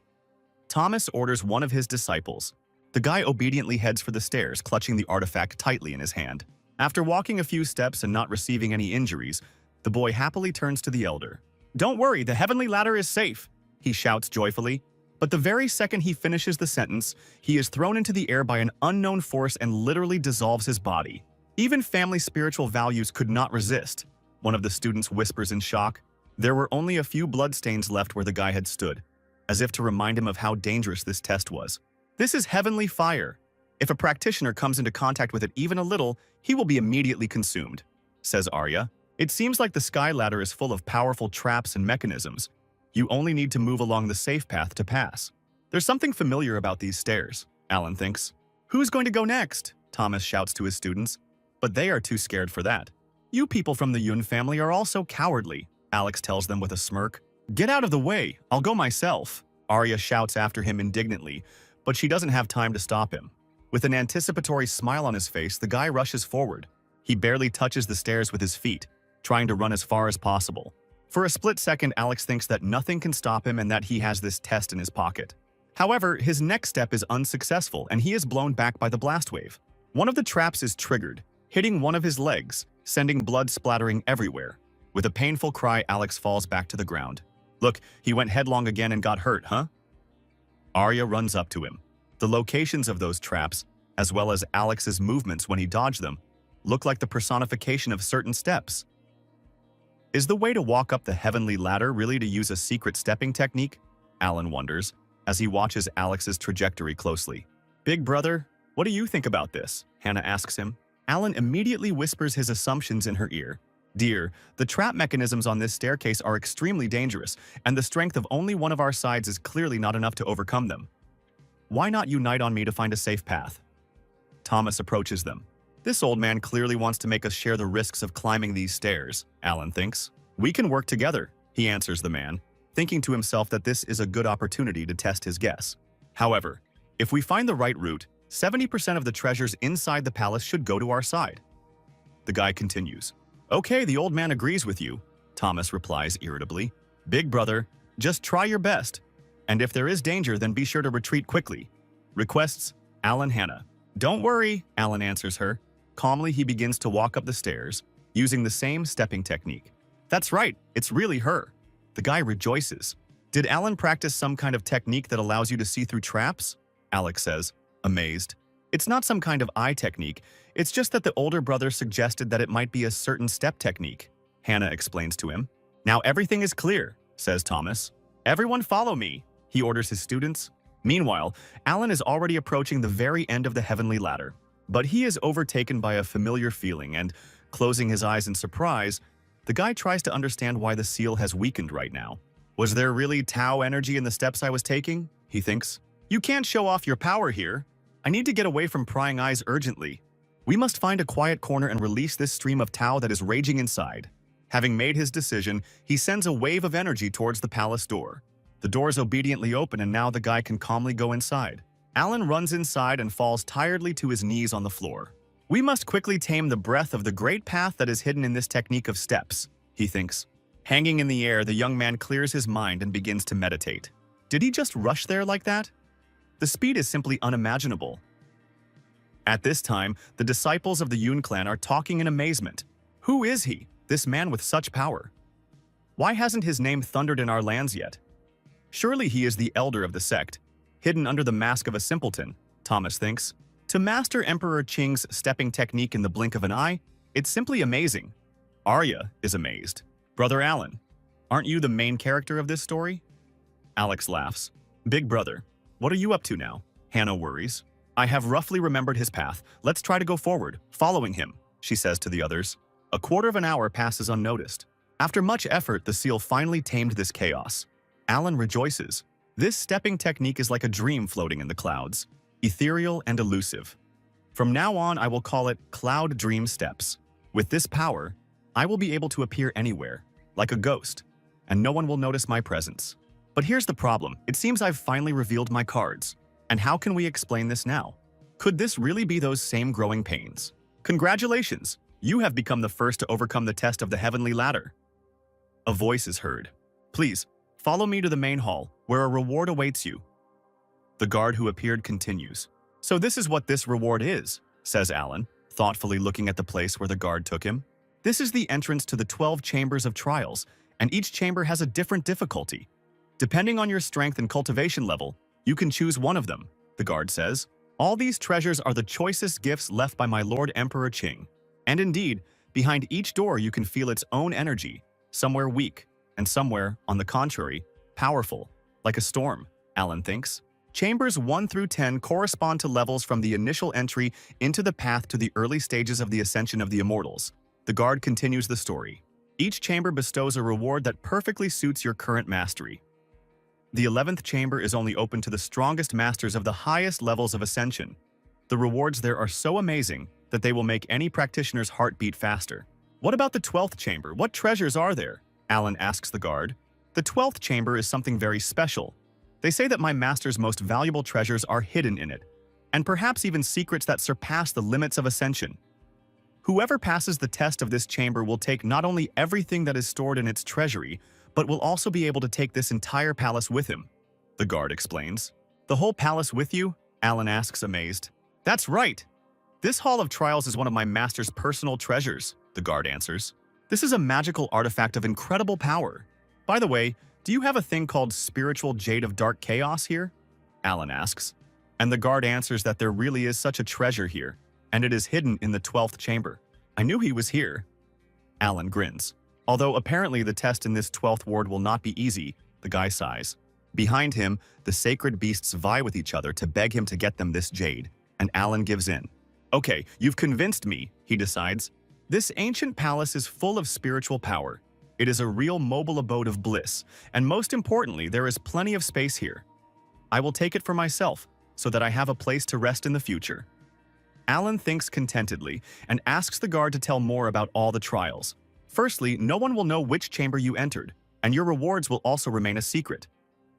S1: Thomas orders one of his disciples. The guy obediently heads for the stairs, clutching the artifact tightly in his hand. After walking a few steps and not receiving any injuries, the boy happily turns to the elder. Don't worry, the Heavenly Ladder is safe, he shouts joyfully. But the very second he finishes the sentence, he is thrown into the air by an unknown force and literally dissolves his body. Even family spiritual values could not resist. One of the students whispers in shock. There were only a few bloodstains left where the guy had stood, as if to remind him of how dangerous this test was. This is heavenly fire. If a practitioner comes into contact with it even a little, he will be immediately consumed, says Arya. It seems like the sky ladder is full of powerful traps and mechanisms. You only need to move along the safe path to pass. There's something familiar about these stairs, Alan thinks. Who's going to go next? Thomas shouts to his students. But they are too scared for that. You people from the Yun family are all so cowardly, Alex tells them with a smirk. Get out of the way, I'll go myself. Arya shouts after him indignantly, but she doesn't have time to stop him. With an anticipatory smile on his face, the guy rushes forward. He barely touches the stairs with his feet, trying to run as far as possible. For a split second, Alex thinks that nothing can stop him and that he has this test in his pocket. However, his next step is unsuccessful and he is blown back by the blast wave. One of the traps is triggered, hitting one of his legs, sending blood splattering everywhere. With a painful cry, Alex falls back to the ground. Look, he went headlong again and got hurt, huh? Arya runs up to him. The locations of those traps, as well as Alex's movements when he dodged them, look like the personification of certain steps. Is the way to walk up the Heavenly Ladder really to use a secret stepping technique? Alan wonders, as he watches Alex's trajectory closely. Big brother, what do you think about this? Hannah asks him. Alan immediately whispers his assumptions in her ear. Dear, the trap mechanisms on this staircase are extremely dangerous, and the strength of only one of our sides is clearly not enough to overcome them. Why not unite on me to find a safe path? Thomas approaches them. This old man clearly wants to make us share the risks of climbing these stairs, Alan thinks. We can work together, he answers the man, thinking to himself that this is a good opportunity to test his guess. However, if we find the right route, 70% of the treasures inside the palace should go to our side. The guy continues. Okay, the old man agrees with you, Thomas replies irritably. Big brother, just try your best. And if there is danger, then be sure to retreat quickly. Requests, Alan Hannah. Don't worry, Alan answers her. Calmly, he begins to walk up the stairs, using the same stepping technique. That's right, it's really her. The guy rejoices. Did Alan practice some kind of technique that allows you to see through traps? Alex says, amazed. It's not some kind of eye technique, it's just that the older brother suggested that it might be a certain step technique. Hannah explains to him. Now everything is clear, says Thomas. Everyone follow me, he orders his students. Meanwhile, Alan is already approaching the very end of the Heavenly Ladder. But he is overtaken by a familiar feeling and, closing his eyes in surprise, the guy tries to understand why the seal has weakened right now. Was there really Tao energy in the steps I was taking? He thinks. You can't show off your power here. I need to get away from prying eyes urgently. We must find a quiet corner and release this stream of Tao that is raging inside. Having made his decision, he sends a wave of energy towards the palace door. The doors obediently open and now the guy can calmly go inside. Alan runs inside and falls tiredly to his knees on the floor. We must quickly tame the breath of the great path that is hidden in this technique of steps, he thinks. Hanging in the air, the young man clears his mind and begins to meditate. Did he just rush there like that? The speed is simply unimaginable. At this time, the disciples of the Yun clan are talking in amazement. Who is he? This man with such power. Why hasn't his name thundered in our lands yet? Surely he is the elder of the sect, hidden under the mask of a simpleton, Thomas thinks. To master Emperor Qing's stepping technique in the blink of an eye, it's simply amazing. Arya is amazed. Brother Alan, aren't you the main character of this story? Alex laughs. Big brother, what are you up to now? Hannah worries. I have roughly remembered his path. Let's try to go forward, following him, she says to the others. A quarter of an hour passes unnoticed. After much effort, the seal finally tamed this chaos. Alan rejoices. This stepping technique is like a dream floating in the clouds, ethereal and elusive. From now on, I will call it Cloud Dream Steps. With this power, I will be able to appear anywhere, like a ghost, and no one will notice my presence. But here's the problem. It seems I've finally revealed my cards. And how can we explain this now? Could this really be those same growing pains? Congratulations! You have become the first to overcome the test of the heavenly ladder. A voice is heard. Please, follow me to the main hall, where a reward awaits you. The guard who appeared continues. So this is what this reward is, says Alan, thoughtfully looking at the place where the guard took him. This is the entrance to the 12 chambers of trials, and each chamber has a different difficulty. Depending on your strength and cultivation level, you can choose one of them, the guard says. All these treasures are the choicest gifts left by my Lord Emperor Qing. And indeed, behind each door you can feel its own energy, somewhere weak, and somewhere, on the contrary, powerful, like a storm, Alan thinks. Chambers 1 through 10 correspond to levels from the initial entry into the path to the early stages of the ascension of the immortals. The guard continues the story. Each chamber bestows a reward that perfectly suits your current mastery. The 11th chamber is only open to the strongest masters of the highest levels of ascension. The rewards there are so amazing that they will make any practitioner's heart beat faster. What about the 12th chamber? What treasures are there? Alan asks the guard. The 12th chamber is something very special. They say that my master's most valuable treasures are hidden in it, and perhaps even secrets that surpass the limits of ascension. Whoever passes the test of this chamber will take not only everything that is stored in its treasury, but will also be able to take this entire palace with him, the guard explains. The whole palace with you? Alan asks, amazed. That's right! This Hall of Trials is one of my master's personal treasures, the guard answers. This is a magical artifact of incredible power. By the way, do you have a thing called Spiritual Jade of Dark Chaos here? Alan asks. And the guard answers that there really is such a treasure here, and it is hidden in the 12th chamber. I knew he was here. Alan grins. Although apparently the test in this 12th ward will not be easy, the guy sighs. Behind him, the sacred beasts vie with each other to beg him to get them this jade, and Alan gives in. Okay, you've convinced me, he decides. This ancient palace is full of spiritual power. It is a real mobile abode of bliss, and most importantly, there is plenty of space here. I will take it for myself, so that I have a place to rest in the future. Alan thinks contentedly and asks the guard to tell more about all the trials. Firstly, no one will know which chamber you entered, and your rewards will also remain a secret.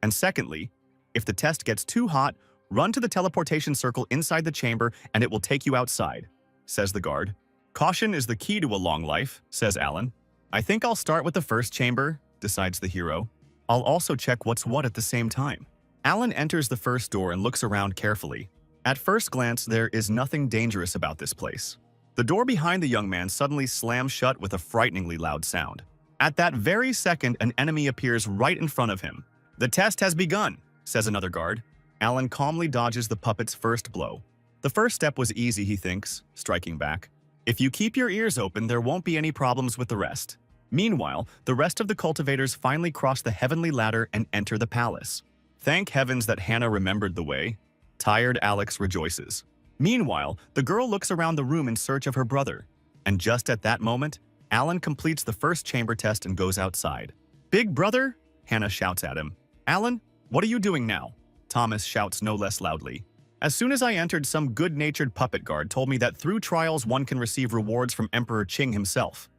S1: And secondly, if the test gets too hot, run to the teleportation circle inside the chamber and it will take you outside, says the guard. Caution is the key to a long life, says Alan. I think I'll start with the first chamber, decides the hero. I'll also check what's what at the same time. Alan enters the first door and looks around carefully. At first glance, there is nothing dangerous about this place. The door behind the young man suddenly slams shut with a frighteningly loud sound. At that very second, an enemy appears right in front of him. The test has begun, says another guard. Alan calmly dodges the puppet's first blow. The first step was easy, he thinks, striking back. If you keep your ears open, there won't be any problems with the rest. Meanwhile, the rest of the cultivators finally cross the heavenly ladder and enter the palace. Thank heavens that Hannah remembered the way. Tired Alex rejoices. Meanwhile, the girl looks around the room in search of her brother. And just at that moment, Alan completes the first chamber test and goes outside. Big brother? Hannah shouts at him. Alan, what are you doing now? Thomas shouts no less loudly. As soon as I entered, some good-natured puppet guard told me that through trials one can receive rewards from Emperor Qing himself.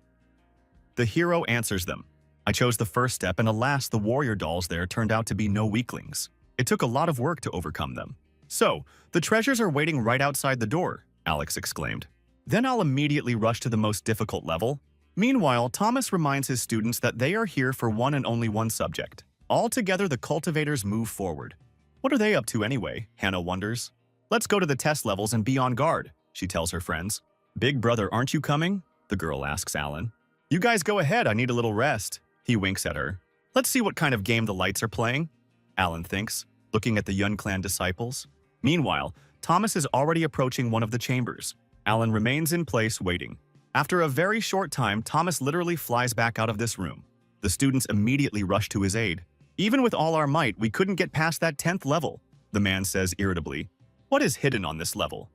S1: The hero answers them. I chose the first step, and alas, the warrior dolls there turned out to be no weaklings. It took a lot of work to overcome them. So, the treasures are waiting right outside the door, Alex exclaimed. Then I'll immediately rush to the most difficult level. Meanwhile, Thomas reminds his students that they are here for one and only one subject. Altogether, the cultivators move forward. What are they up to anyway? Hannah wonders. Let's go to the test levels and be on guard, she tells her friends. Big brother, aren't you coming? The girl asks Alan. You guys go ahead, I need a little rest. He winks at her. Let's see what kind of game the lights are playing, Alan thinks, looking at the Yun Clan disciples. Meanwhile, Thomas is already approaching one of the chambers. Alan remains in place waiting. After a very short time, Thomas literally flies back out of this room. The students immediately rush to his aid. Even with all our might, we couldn't get past that 10th level, the man says irritably. What is hidden on this level?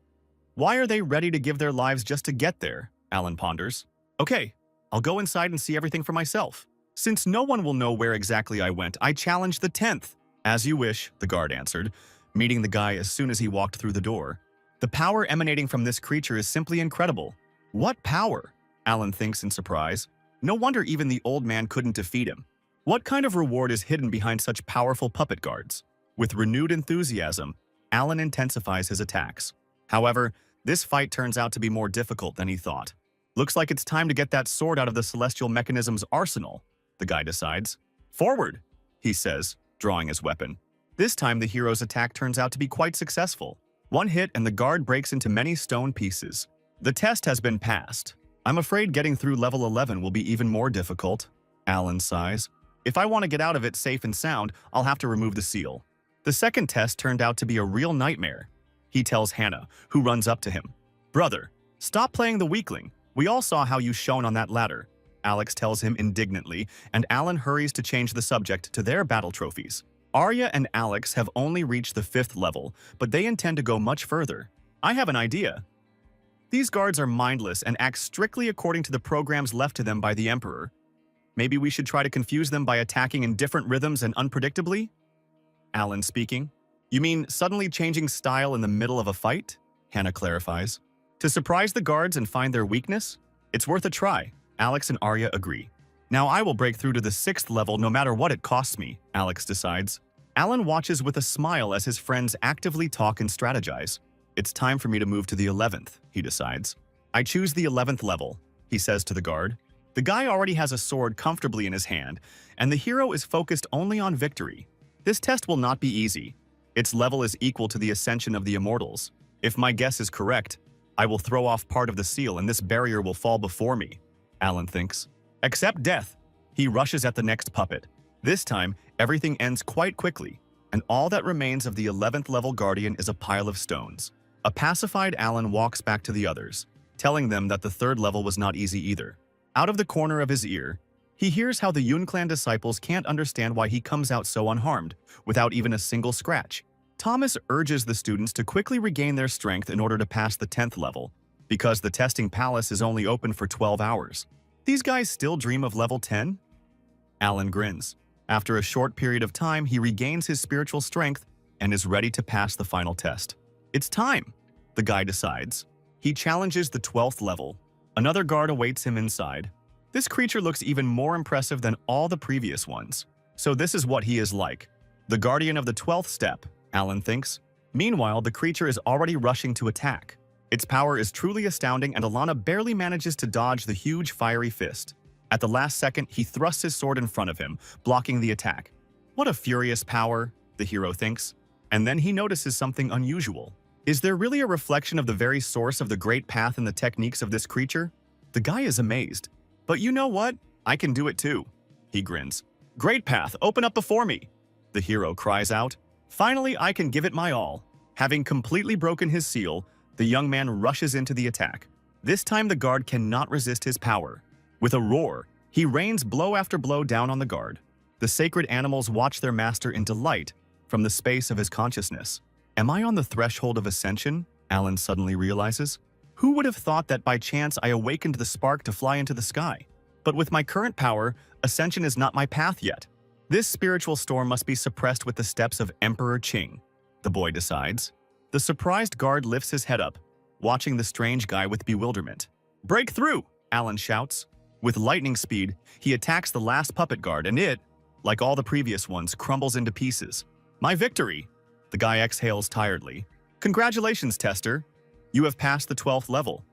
S1: Why are they ready to give their lives just to get there? Alan ponders. Okay, I'll go inside and see everything for myself. Since no one will know where exactly I went, I challenge the 10th. As you wish, the guard answered, meeting the guy as soon as he walked through the door. The power emanating from this creature is simply incredible. What power? Alan thinks in surprise. No wonder even the old man couldn't defeat him. What kind of reward is hidden behind such powerful puppet guards? With renewed enthusiasm, Alan intensifies his attacks. However, this fight turns out to be more difficult than he thought. Looks like it's time to get that sword out of the celestial mechanism's arsenal, the guy decides. Forward, he says, drawing his weapon. This time the hero's attack turns out to be quite successful. One hit and the guard breaks into many stone pieces. The test has been passed. I'm afraid getting through level 11 will be even more difficult, Alan sighs. If I want to get out of it safe and sound, I'll have to remove the seal. The second test turned out to be a real nightmare. He tells Hannah, who runs up to him. Brother, stop playing the weakling. We all saw how you shone on that ladder. Alex tells him indignantly, and Alan hurries to change the subject to their battle trophies. Arya and Alex have only reached the 5th level, but they intend to go much further. I have an idea. These guards are mindless and act strictly according to the programs left to them by the Emperor. Maybe we should try to confuse them by attacking in different rhythms and unpredictably? Alan speaking. You mean suddenly changing style in the middle of a fight? Hannah clarifies. To surprise the guards and find their weakness? It's worth a try. Alex and Arya agree. Now I will break through to the 6th level no matter what it costs me, Alex decides. Alan watches with a smile as his friends actively talk and strategize. It's time for me to move to the 11th, he decides. I choose the 11th level, he says to the guard. The guy already has a sword comfortably in his hand, and the hero is focused only on victory. This test will not be easy. Its level is equal to the ascension of the immortals. If my guess is correct, I will throw off part of the seal and this barrier will fall before me, Alan thinks. Accept death. He rushes at the next puppet. This time, everything ends quite quickly, and all that remains of the 11th level guardian is a pile of stones. A pacified Alan walks back to the others, telling them that the 3rd level was not easy either. Out of the corner of his ear, he hears how the Yun Clan disciples can't understand why he comes out so unharmed, without even a single scratch. Thomas urges the students to quickly regain their strength in order to pass the 10th level, because the testing palace is only open for 12 hours. These guys still dream of level 10? Alan grins. After a short period of time, he regains his spiritual strength and is ready to pass the final test. It's time, the guy decides. He challenges the 12th level. Another guard awaits him inside. This creature looks even more impressive than all the previous ones. So this is what he is like. The guardian of the 12th step, Alan thinks. Meanwhile, the creature is already rushing to attack. Its power is truly astounding and Alana barely manages to dodge the huge fiery fist. At the last second, he thrusts his sword in front of him, blocking the attack. What a furious power, the hero thinks. And then he notices something unusual. Is there really a reflection of the very source of the great path in the techniques of this creature? The guy is amazed. But you know what? I can do it too. He grins. Great path, open up before me. The hero cries out. Finally, I can give it my all. Having completely broken his seal, the young man rushes into the attack. This time the guard cannot resist his power. With a roar, he rains blow after blow down on the guard. The sacred animals watch their master in delight from the space of his consciousness. Am I on the threshold of ascension? Alan suddenly realizes. Who would have thought that by chance I awakened the spark to fly into the sky? But with my current power, ascension is not my path yet. This spiritual storm must be suppressed with the steps of Emperor Qing, the boy decides. The surprised guard lifts his head up, watching the strange guy with bewilderment. Break through, Alan shouts. With lightning speed, he attacks the last puppet guard and it, like all the previous ones, crumbles into pieces. My victory! The guy exhales tiredly. Congratulations, Tester. You have passed the 12th level.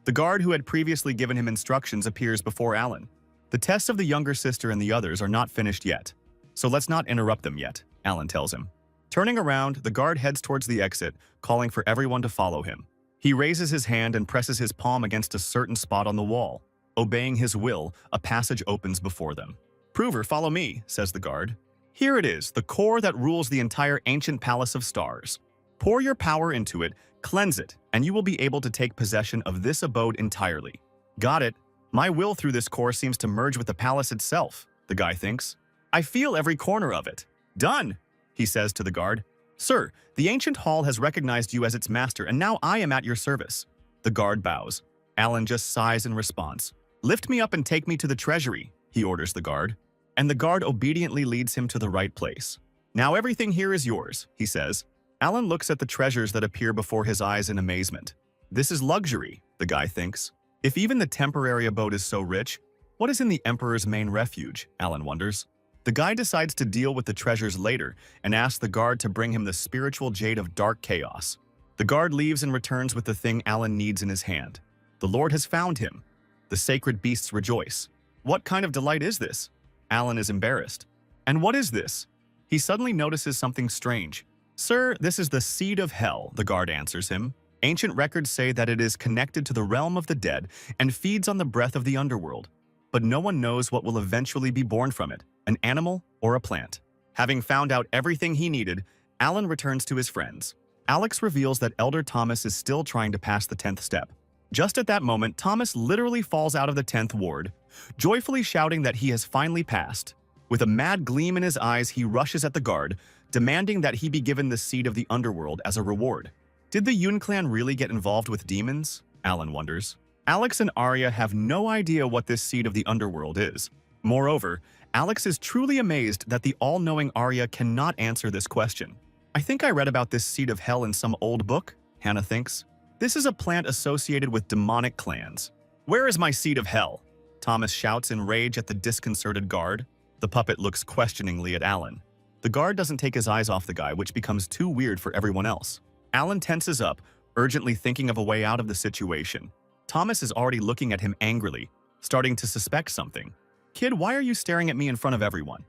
S1: The guard who had previously given him instructions appears before Alan. The tests of the younger sister and the others are not finished yet, so let's not interrupt them yet, Alan tells him. Turning around, the guard heads towards the exit, calling for everyone to follow him. He raises his hand and presses his palm against a certain spot on the wall. Obeying his will, a passage opens before them. "Prover, follow me," says the guard. "Here it is, the core that rules the entire ancient palace of stars. Pour your power into it, cleanse it, and you will be able to take possession of this abode entirely." "Got it. My will through this core seems to merge with the palace itself," the guy thinks. "I feel every corner of it." "Done," he says to the guard. "Sir, the ancient hall has recognized you as its master, and now I am at your service." The guard bows. Alan just sighs in response. "Lift me up and take me to the treasury," he orders the guard. And the guard obediently leads him to the right place. "Now everything here is yours," he says. Alan looks at the treasures that appear before his eyes in amazement. This is luxury, the guy thinks. If even the temporary abode is so rich, what is in the Emperor's main refuge, Alan wonders. The guy decides to deal with the treasures later and asks the guard to bring him the spiritual jade of dark chaos. The guard leaves and returns with the thing Alan needs in his hand. The Lord has found him. The sacred beasts rejoice. What kind of delight is this? Alan is embarrassed. And what is this? He suddenly notices something strange. "Sir, this is the seed of hell," the guard answers him. "Ancient records say that it is connected to the realm of the dead and feeds on the breath of the underworld. But no one knows what will eventually be born from it, an animal or a plant." Having found out everything he needed, Alan returns to his friends. Alex reveals that Elder Thomas is still trying to pass the 10th step. Just at that moment, Thomas literally falls out of the 10th ward, joyfully shouting that he has finally passed. With a mad gleam in his eyes, he rushes at the guard, demanding that he be given the seed of the underworld as a reward. Did the Yun clan really get involved with demons? Alan wonders. Alex and Arya have no idea what this seed of the underworld is. Moreover, Alex is truly amazed that the all-knowing Arya cannot answer this question. "I think I read about this seed of hell in some old book," Hannah thinks. "This is a plant associated with demonic clans." "Where is my seed of hell?" Thomas shouts in rage at the disconcerted guard. The puppet looks questioningly at Alan. The guard doesn't take his eyes off the guy, which becomes too weird for everyone else. Alan tenses up, urgently thinking of a way out of the situation. Thomas is already looking at him angrily, starting to suspect something. "Kid, why are you staring at me in front of everyone?"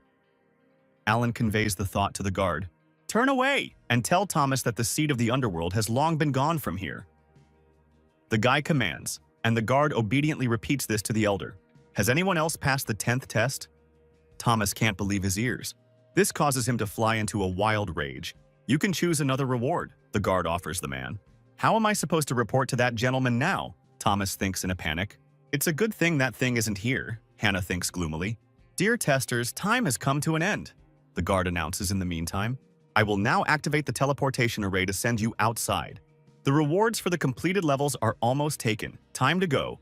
S1: Alan conveys the thought to the guard. "Turn away and tell Thomas that the seed of the underworld has long been gone from here." The guy commands, and the guard obediently repeats this to the elder. "Has anyone else passed the 10th test?" Thomas can't believe his ears. This causes him to fly into a wild rage. "You can choose another reward," the guard offers the man. "How am I supposed to report to that gentleman now?" Thomas thinks in a panic. "It's a good thing that thing isn't here," Hannah thinks gloomily. "Dear testers, time has come to an end," the guard announces in the meantime. "I will now activate the teleportation array to send you outside. The rewards for the completed levels are almost taken. Time to go."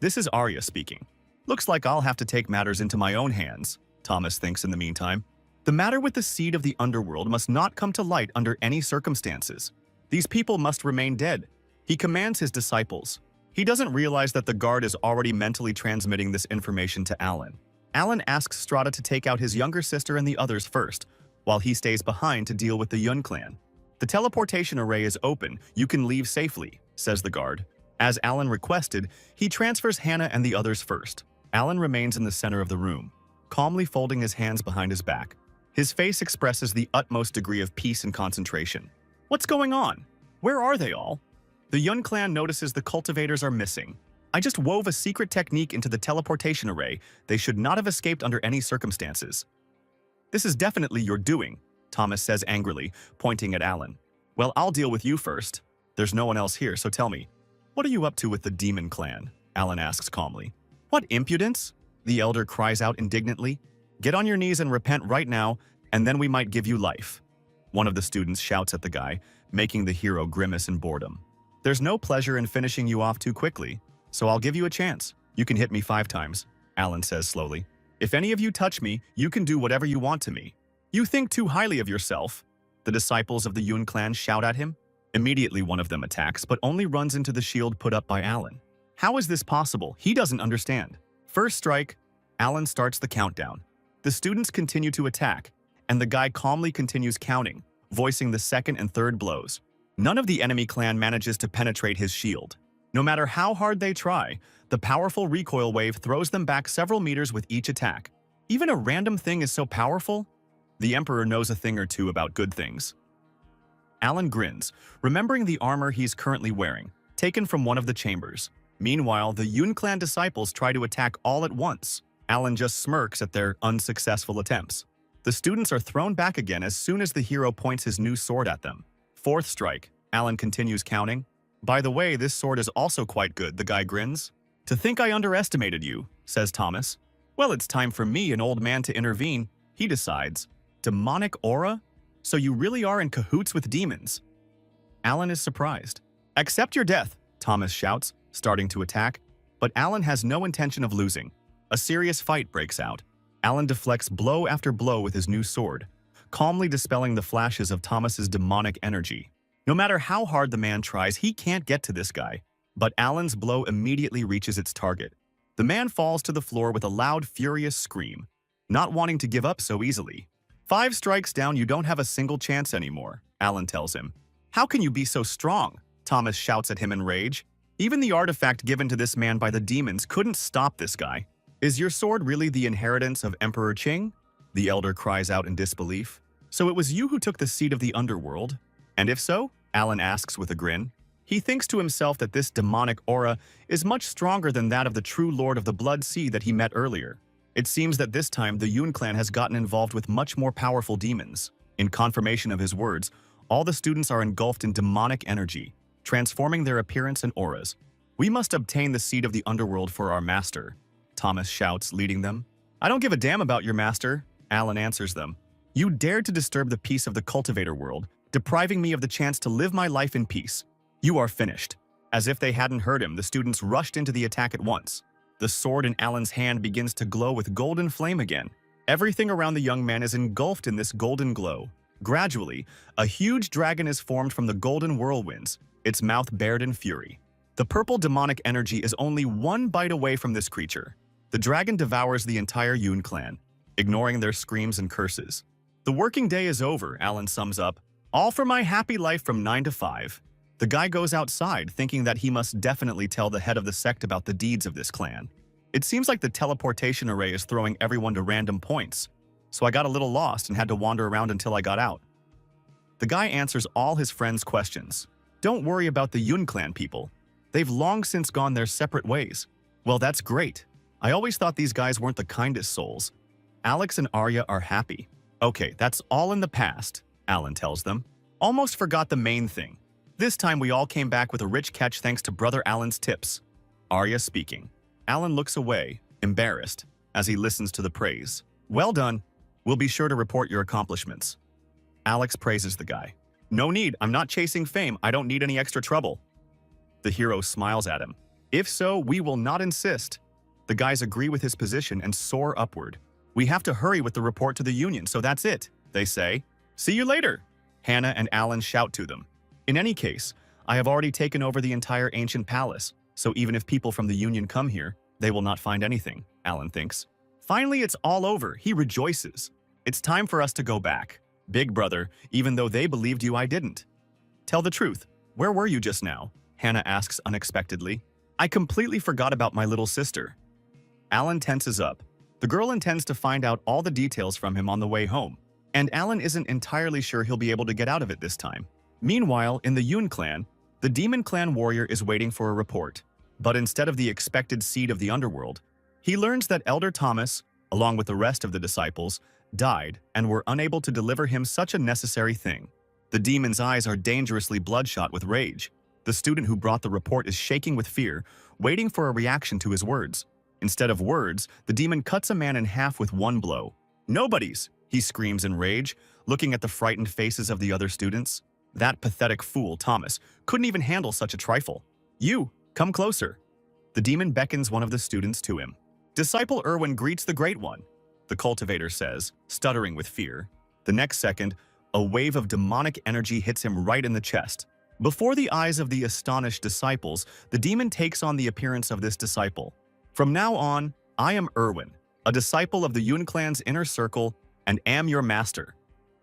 S1: This is Arya speaking. "Looks like I'll have to take matters into my own hands," Thomas thinks in the meantime. "The matter with the seed of the underworld must not come to light under any circumstances. These people must remain dead." He commands his disciples. He doesn't realize that the guard is already mentally transmitting this information to Alan. Alan asks Strata to take out his younger sister and the others first, while he stays behind to deal with the Yun clan. "The teleportation array is open. You can leave safely," says the guard. As Alan requested, he transfers Hannah and the others first. Alan remains in the center of the room, calmly folding his hands behind his back. His face expresses the utmost degree of peace and concentration. What's going on? Where are they all? The Yun clan notices the cultivators are missing. "I just wove a secret technique into the teleportation array. They should not have escaped under any circumstances." "This is definitely your doing," Thomas says angrily, pointing at Alan. "Well, I'll deal with you first. There's no one else here, so tell me, what are you up to with the demon clan?" Alan asks calmly. "What impudence?" the elder cries out indignantly. "Get on your knees and repent right now, and then we might give you life." One of the students shouts at the guy, making the hero grimace in boredom. "There's no pleasure in finishing you off too quickly, so I'll give you a chance. You can hit me 5 times, Alan says slowly. "If any of you touch me, you can do whatever you want to me." "You think too highly of yourself," the disciples of the Yun clan shout at him. Immediately one of them attacks, but only runs into the shield put up by Alan. How is this possible? He doesn't understand. First strike, Alan starts the countdown. The students continue to attack, and the guy calmly continues counting, voicing the second and third blows. None of the enemy clan manages to penetrate his shield. No matter how hard they try, the powerful recoil wave throws them back several meters with each attack. Even a random thing is so powerful? The Emperor knows a thing or two about good things. Alan grins, remembering the armor he's currently wearing, taken from one of the chambers. Meanwhile, the Yun clan disciples try to attack all at once. Alan just smirks at their unsuccessful attempts. The students are thrown back again as soon as the hero points his new sword at them. Fourth strike. Alan continues counting. By the way, this sword is also quite good, the guy grins. To think I underestimated you, says Thomas. Well, it's time for me, an old man, to intervene, he decides. Demonic aura? So you really are in cahoots with demons? Alan is surprised. Accept your death, Thomas shouts, starting to attack. But Alan has no intention of losing. A serious fight breaks out. Alan deflects blow after blow with his new sword, calmly dispelling the flashes of Thomas's demonic energy. No matter how hard the man tries, he can't get to this guy. But Alan's blow immediately reaches its target. The man falls to the floor with a loud, furious scream, not wanting to give up so easily. 5 strikes down, you don't have a single chance anymore, Alan tells him. How can you be so strong? Thomas shouts at him in rage. Even the artifact given to this man by the demons couldn't stop this guy. Is your sword really the inheritance of Emperor Qing? The elder cries out in disbelief. So it was you who took the seat of the underworld? And if so? Alan asks with a grin. He thinks to himself that this demonic aura is much stronger than that of the true lord of the Blood Sea that he met earlier. It seems that this time the Yun clan has gotten involved with much more powerful demons. In confirmation of his words, all the students are engulfed in demonic energy, transforming their appearance and auras. We must obtain the seed of the underworld for our master, Thomas shouts, leading them. I don't give a damn about your master, Alan answers them. You dared to disturb the peace of the cultivator world, depriving me of the chance to live my life in peace. You are finished. As if they hadn't heard him, the students rushed into the attack at once. The sword in Alan's hand begins to glow with golden flame again. Everything around the young man is engulfed in this golden glow. Gradually, a huge dragon is formed from the golden whirlwinds, its mouth bared in fury. The purple demonic energy is only one bite away from this creature. The dragon devours the entire Yun clan, ignoring their screams and curses. The working day is over, Alan sums up. All for my happy life from 9 to 5. The guy goes outside, thinking that he must definitely tell the head of the sect about the deeds of this clan. It seems like the teleportation array is throwing everyone to random points, so I got a little lost and had to wander around until I got out. The guy answers all his friends' questions. Don't worry about the Yun clan people. They've long since gone their separate ways. Well, that's great. I always thought these guys weren't the kindest souls. Alex and Arya are happy. Okay, that's all in the past, Alan tells them. Almost forgot the main thing. This time we all came back with a rich catch thanks to Brother Alan's tips. Arya speaking. Alan looks away, embarrassed, as he listens to the praise. Well done. We'll be sure to report your accomplishments. Alex praises the guy. No need, I'm not chasing fame, I don't need any extra trouble. The hero smiles at him. If so, we will not insist. The guys agree with his position and soar upward. We have to hurry with the report to the Union, so that's it, they say. See you later, Hannah and Alan shout to them. In any case, I have already taken over the entire ancient palace, so even if people from the Union come here, they will not find anything, Alan thinks. Finally, it's all over, he rejoices. It's time for us to go back. Big brother, even though they believed you, I didn't. Tell the truth, where were you just now? Hannah asks unexpectedly. I completely forgot about my little sister. Alan tenses up. The girl intends to find out all the details from him on the way home, and Alan isn't entirely sure he'll be able to get out of it this time. Meanwhile, in the Yun clan, the demon clan warrior is waiting for a report. But instead of the expected seed of the underworld, he learns that Elder Thomas, along with the rest of the disciples, died and were unable to deliver him such a necessary thing. The demon's eyes are dangerously bloodshot with rage. The student who brought the report is shaking with fear, waiting for a reaction to his words. Instead of words, the demon cuts a man in half with one blow. Nobody's, he screams in rage, looking at the frightened faces of the other students. That pathetic fool, Thomas, couldn't even handle such a trifle. You, come closer. The demon beckons one of the students to him. Disciple Erwin greets the Great One, the cultivator says, stuttering with fear. The next second, a wave of demonic energy hits him right in the chest. Before the eyes of the astonished disciples, the demon takes on the appearance of this disciple. From now on, I am Erwin, a disciple of the Yun clan's inner circle, and am your master.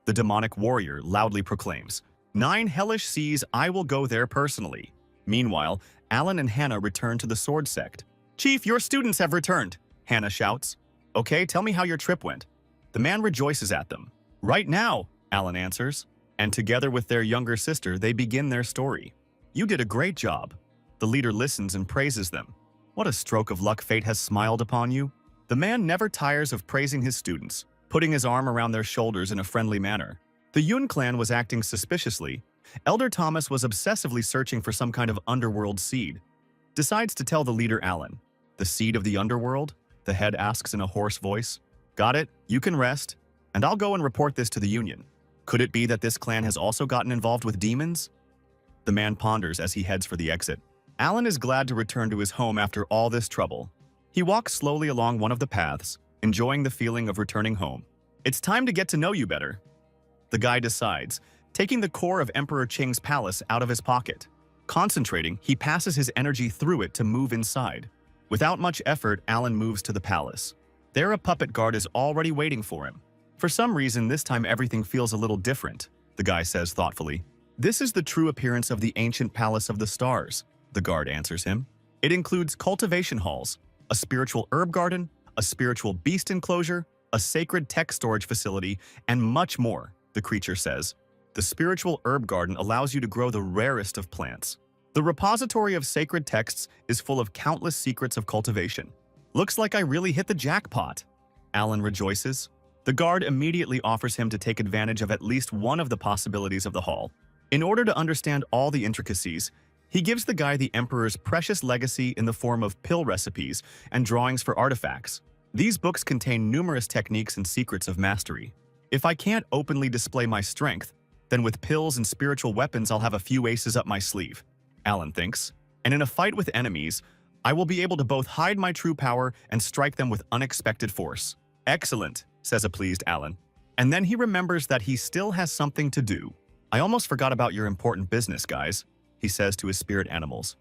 S1: The demonic warrior loudly proclaims. 9 hellish seas, I will go there personally. Meanwhile, Alan and Hannah return to the sword sect. Chief, your students have returned, Hannah shouts. Okay, tell me how your trip went. The man rejoices at them. Right now, Alan answers, and together with their younger sister, they begin their story. You did a great job. The leader listens and praises them. What a stroke of luck fate has smiled upon you. The man never tires of praising his students, putting his arm around their shoulders in a friendly manner. The Yun clan was acting suspiciously. Elder Thomas was obsessively searching for some kind of underworld seed. Decides to tell the leader Alan. The seed of the underworld? The head asks in a hoarse voice. Got it, you can rest, and I'll go and report this to the Union. Could it be that this clan has also gotten involved with demons? The man ponders as he heads for the exit. Alan is glad to return to his home after all this trouble. He walks slowly along one of the paths, enjoying the feeling of returning home. It's time to get to know you better. The guy decides, taking the core of Emperor Qing's palace out of his pocket. Concentrating, he passes his energy through it to move inside. Without much effort, Alan moves to the palace. There a puppet guard is already waiting for him. For some reason, this time everything feels a little different, the guy says thoughtfully. This is the true appearance of the ancient Palace of the Stars, the guard answers him. It includes cultivation halls, a spiritual herb garden, a spiritual beast enclosure, a sacred tech storage facility, and much more, the creature says. The spiritual herb garden allows you to grow the rarest of plants. The repository of sacred texts is full of countless secrets of cultivation. Looks like I really hit the jackpot. Alan rejoices. The guard immediately offers him to take advantage of at least one of the possibilities of the hall. In order to understand all the intricacies, he gives the guy the Emperor's precious legacy in the form of pill recipes and drawings for artifacts. These books contain numerous techniques and secrets of mastery. If I can't openly display my strength, then with pills and spiritual weapons I'll have a few aces up my sleeve, Alan thinks. And in a fight with enemies, I will be able to both hide my true power and strike them with unexpected force. Excellent, says a pleased Alan. And then he remembers that he still has something to do. I almost forgot about your important business, guys, he says to his spirit animals,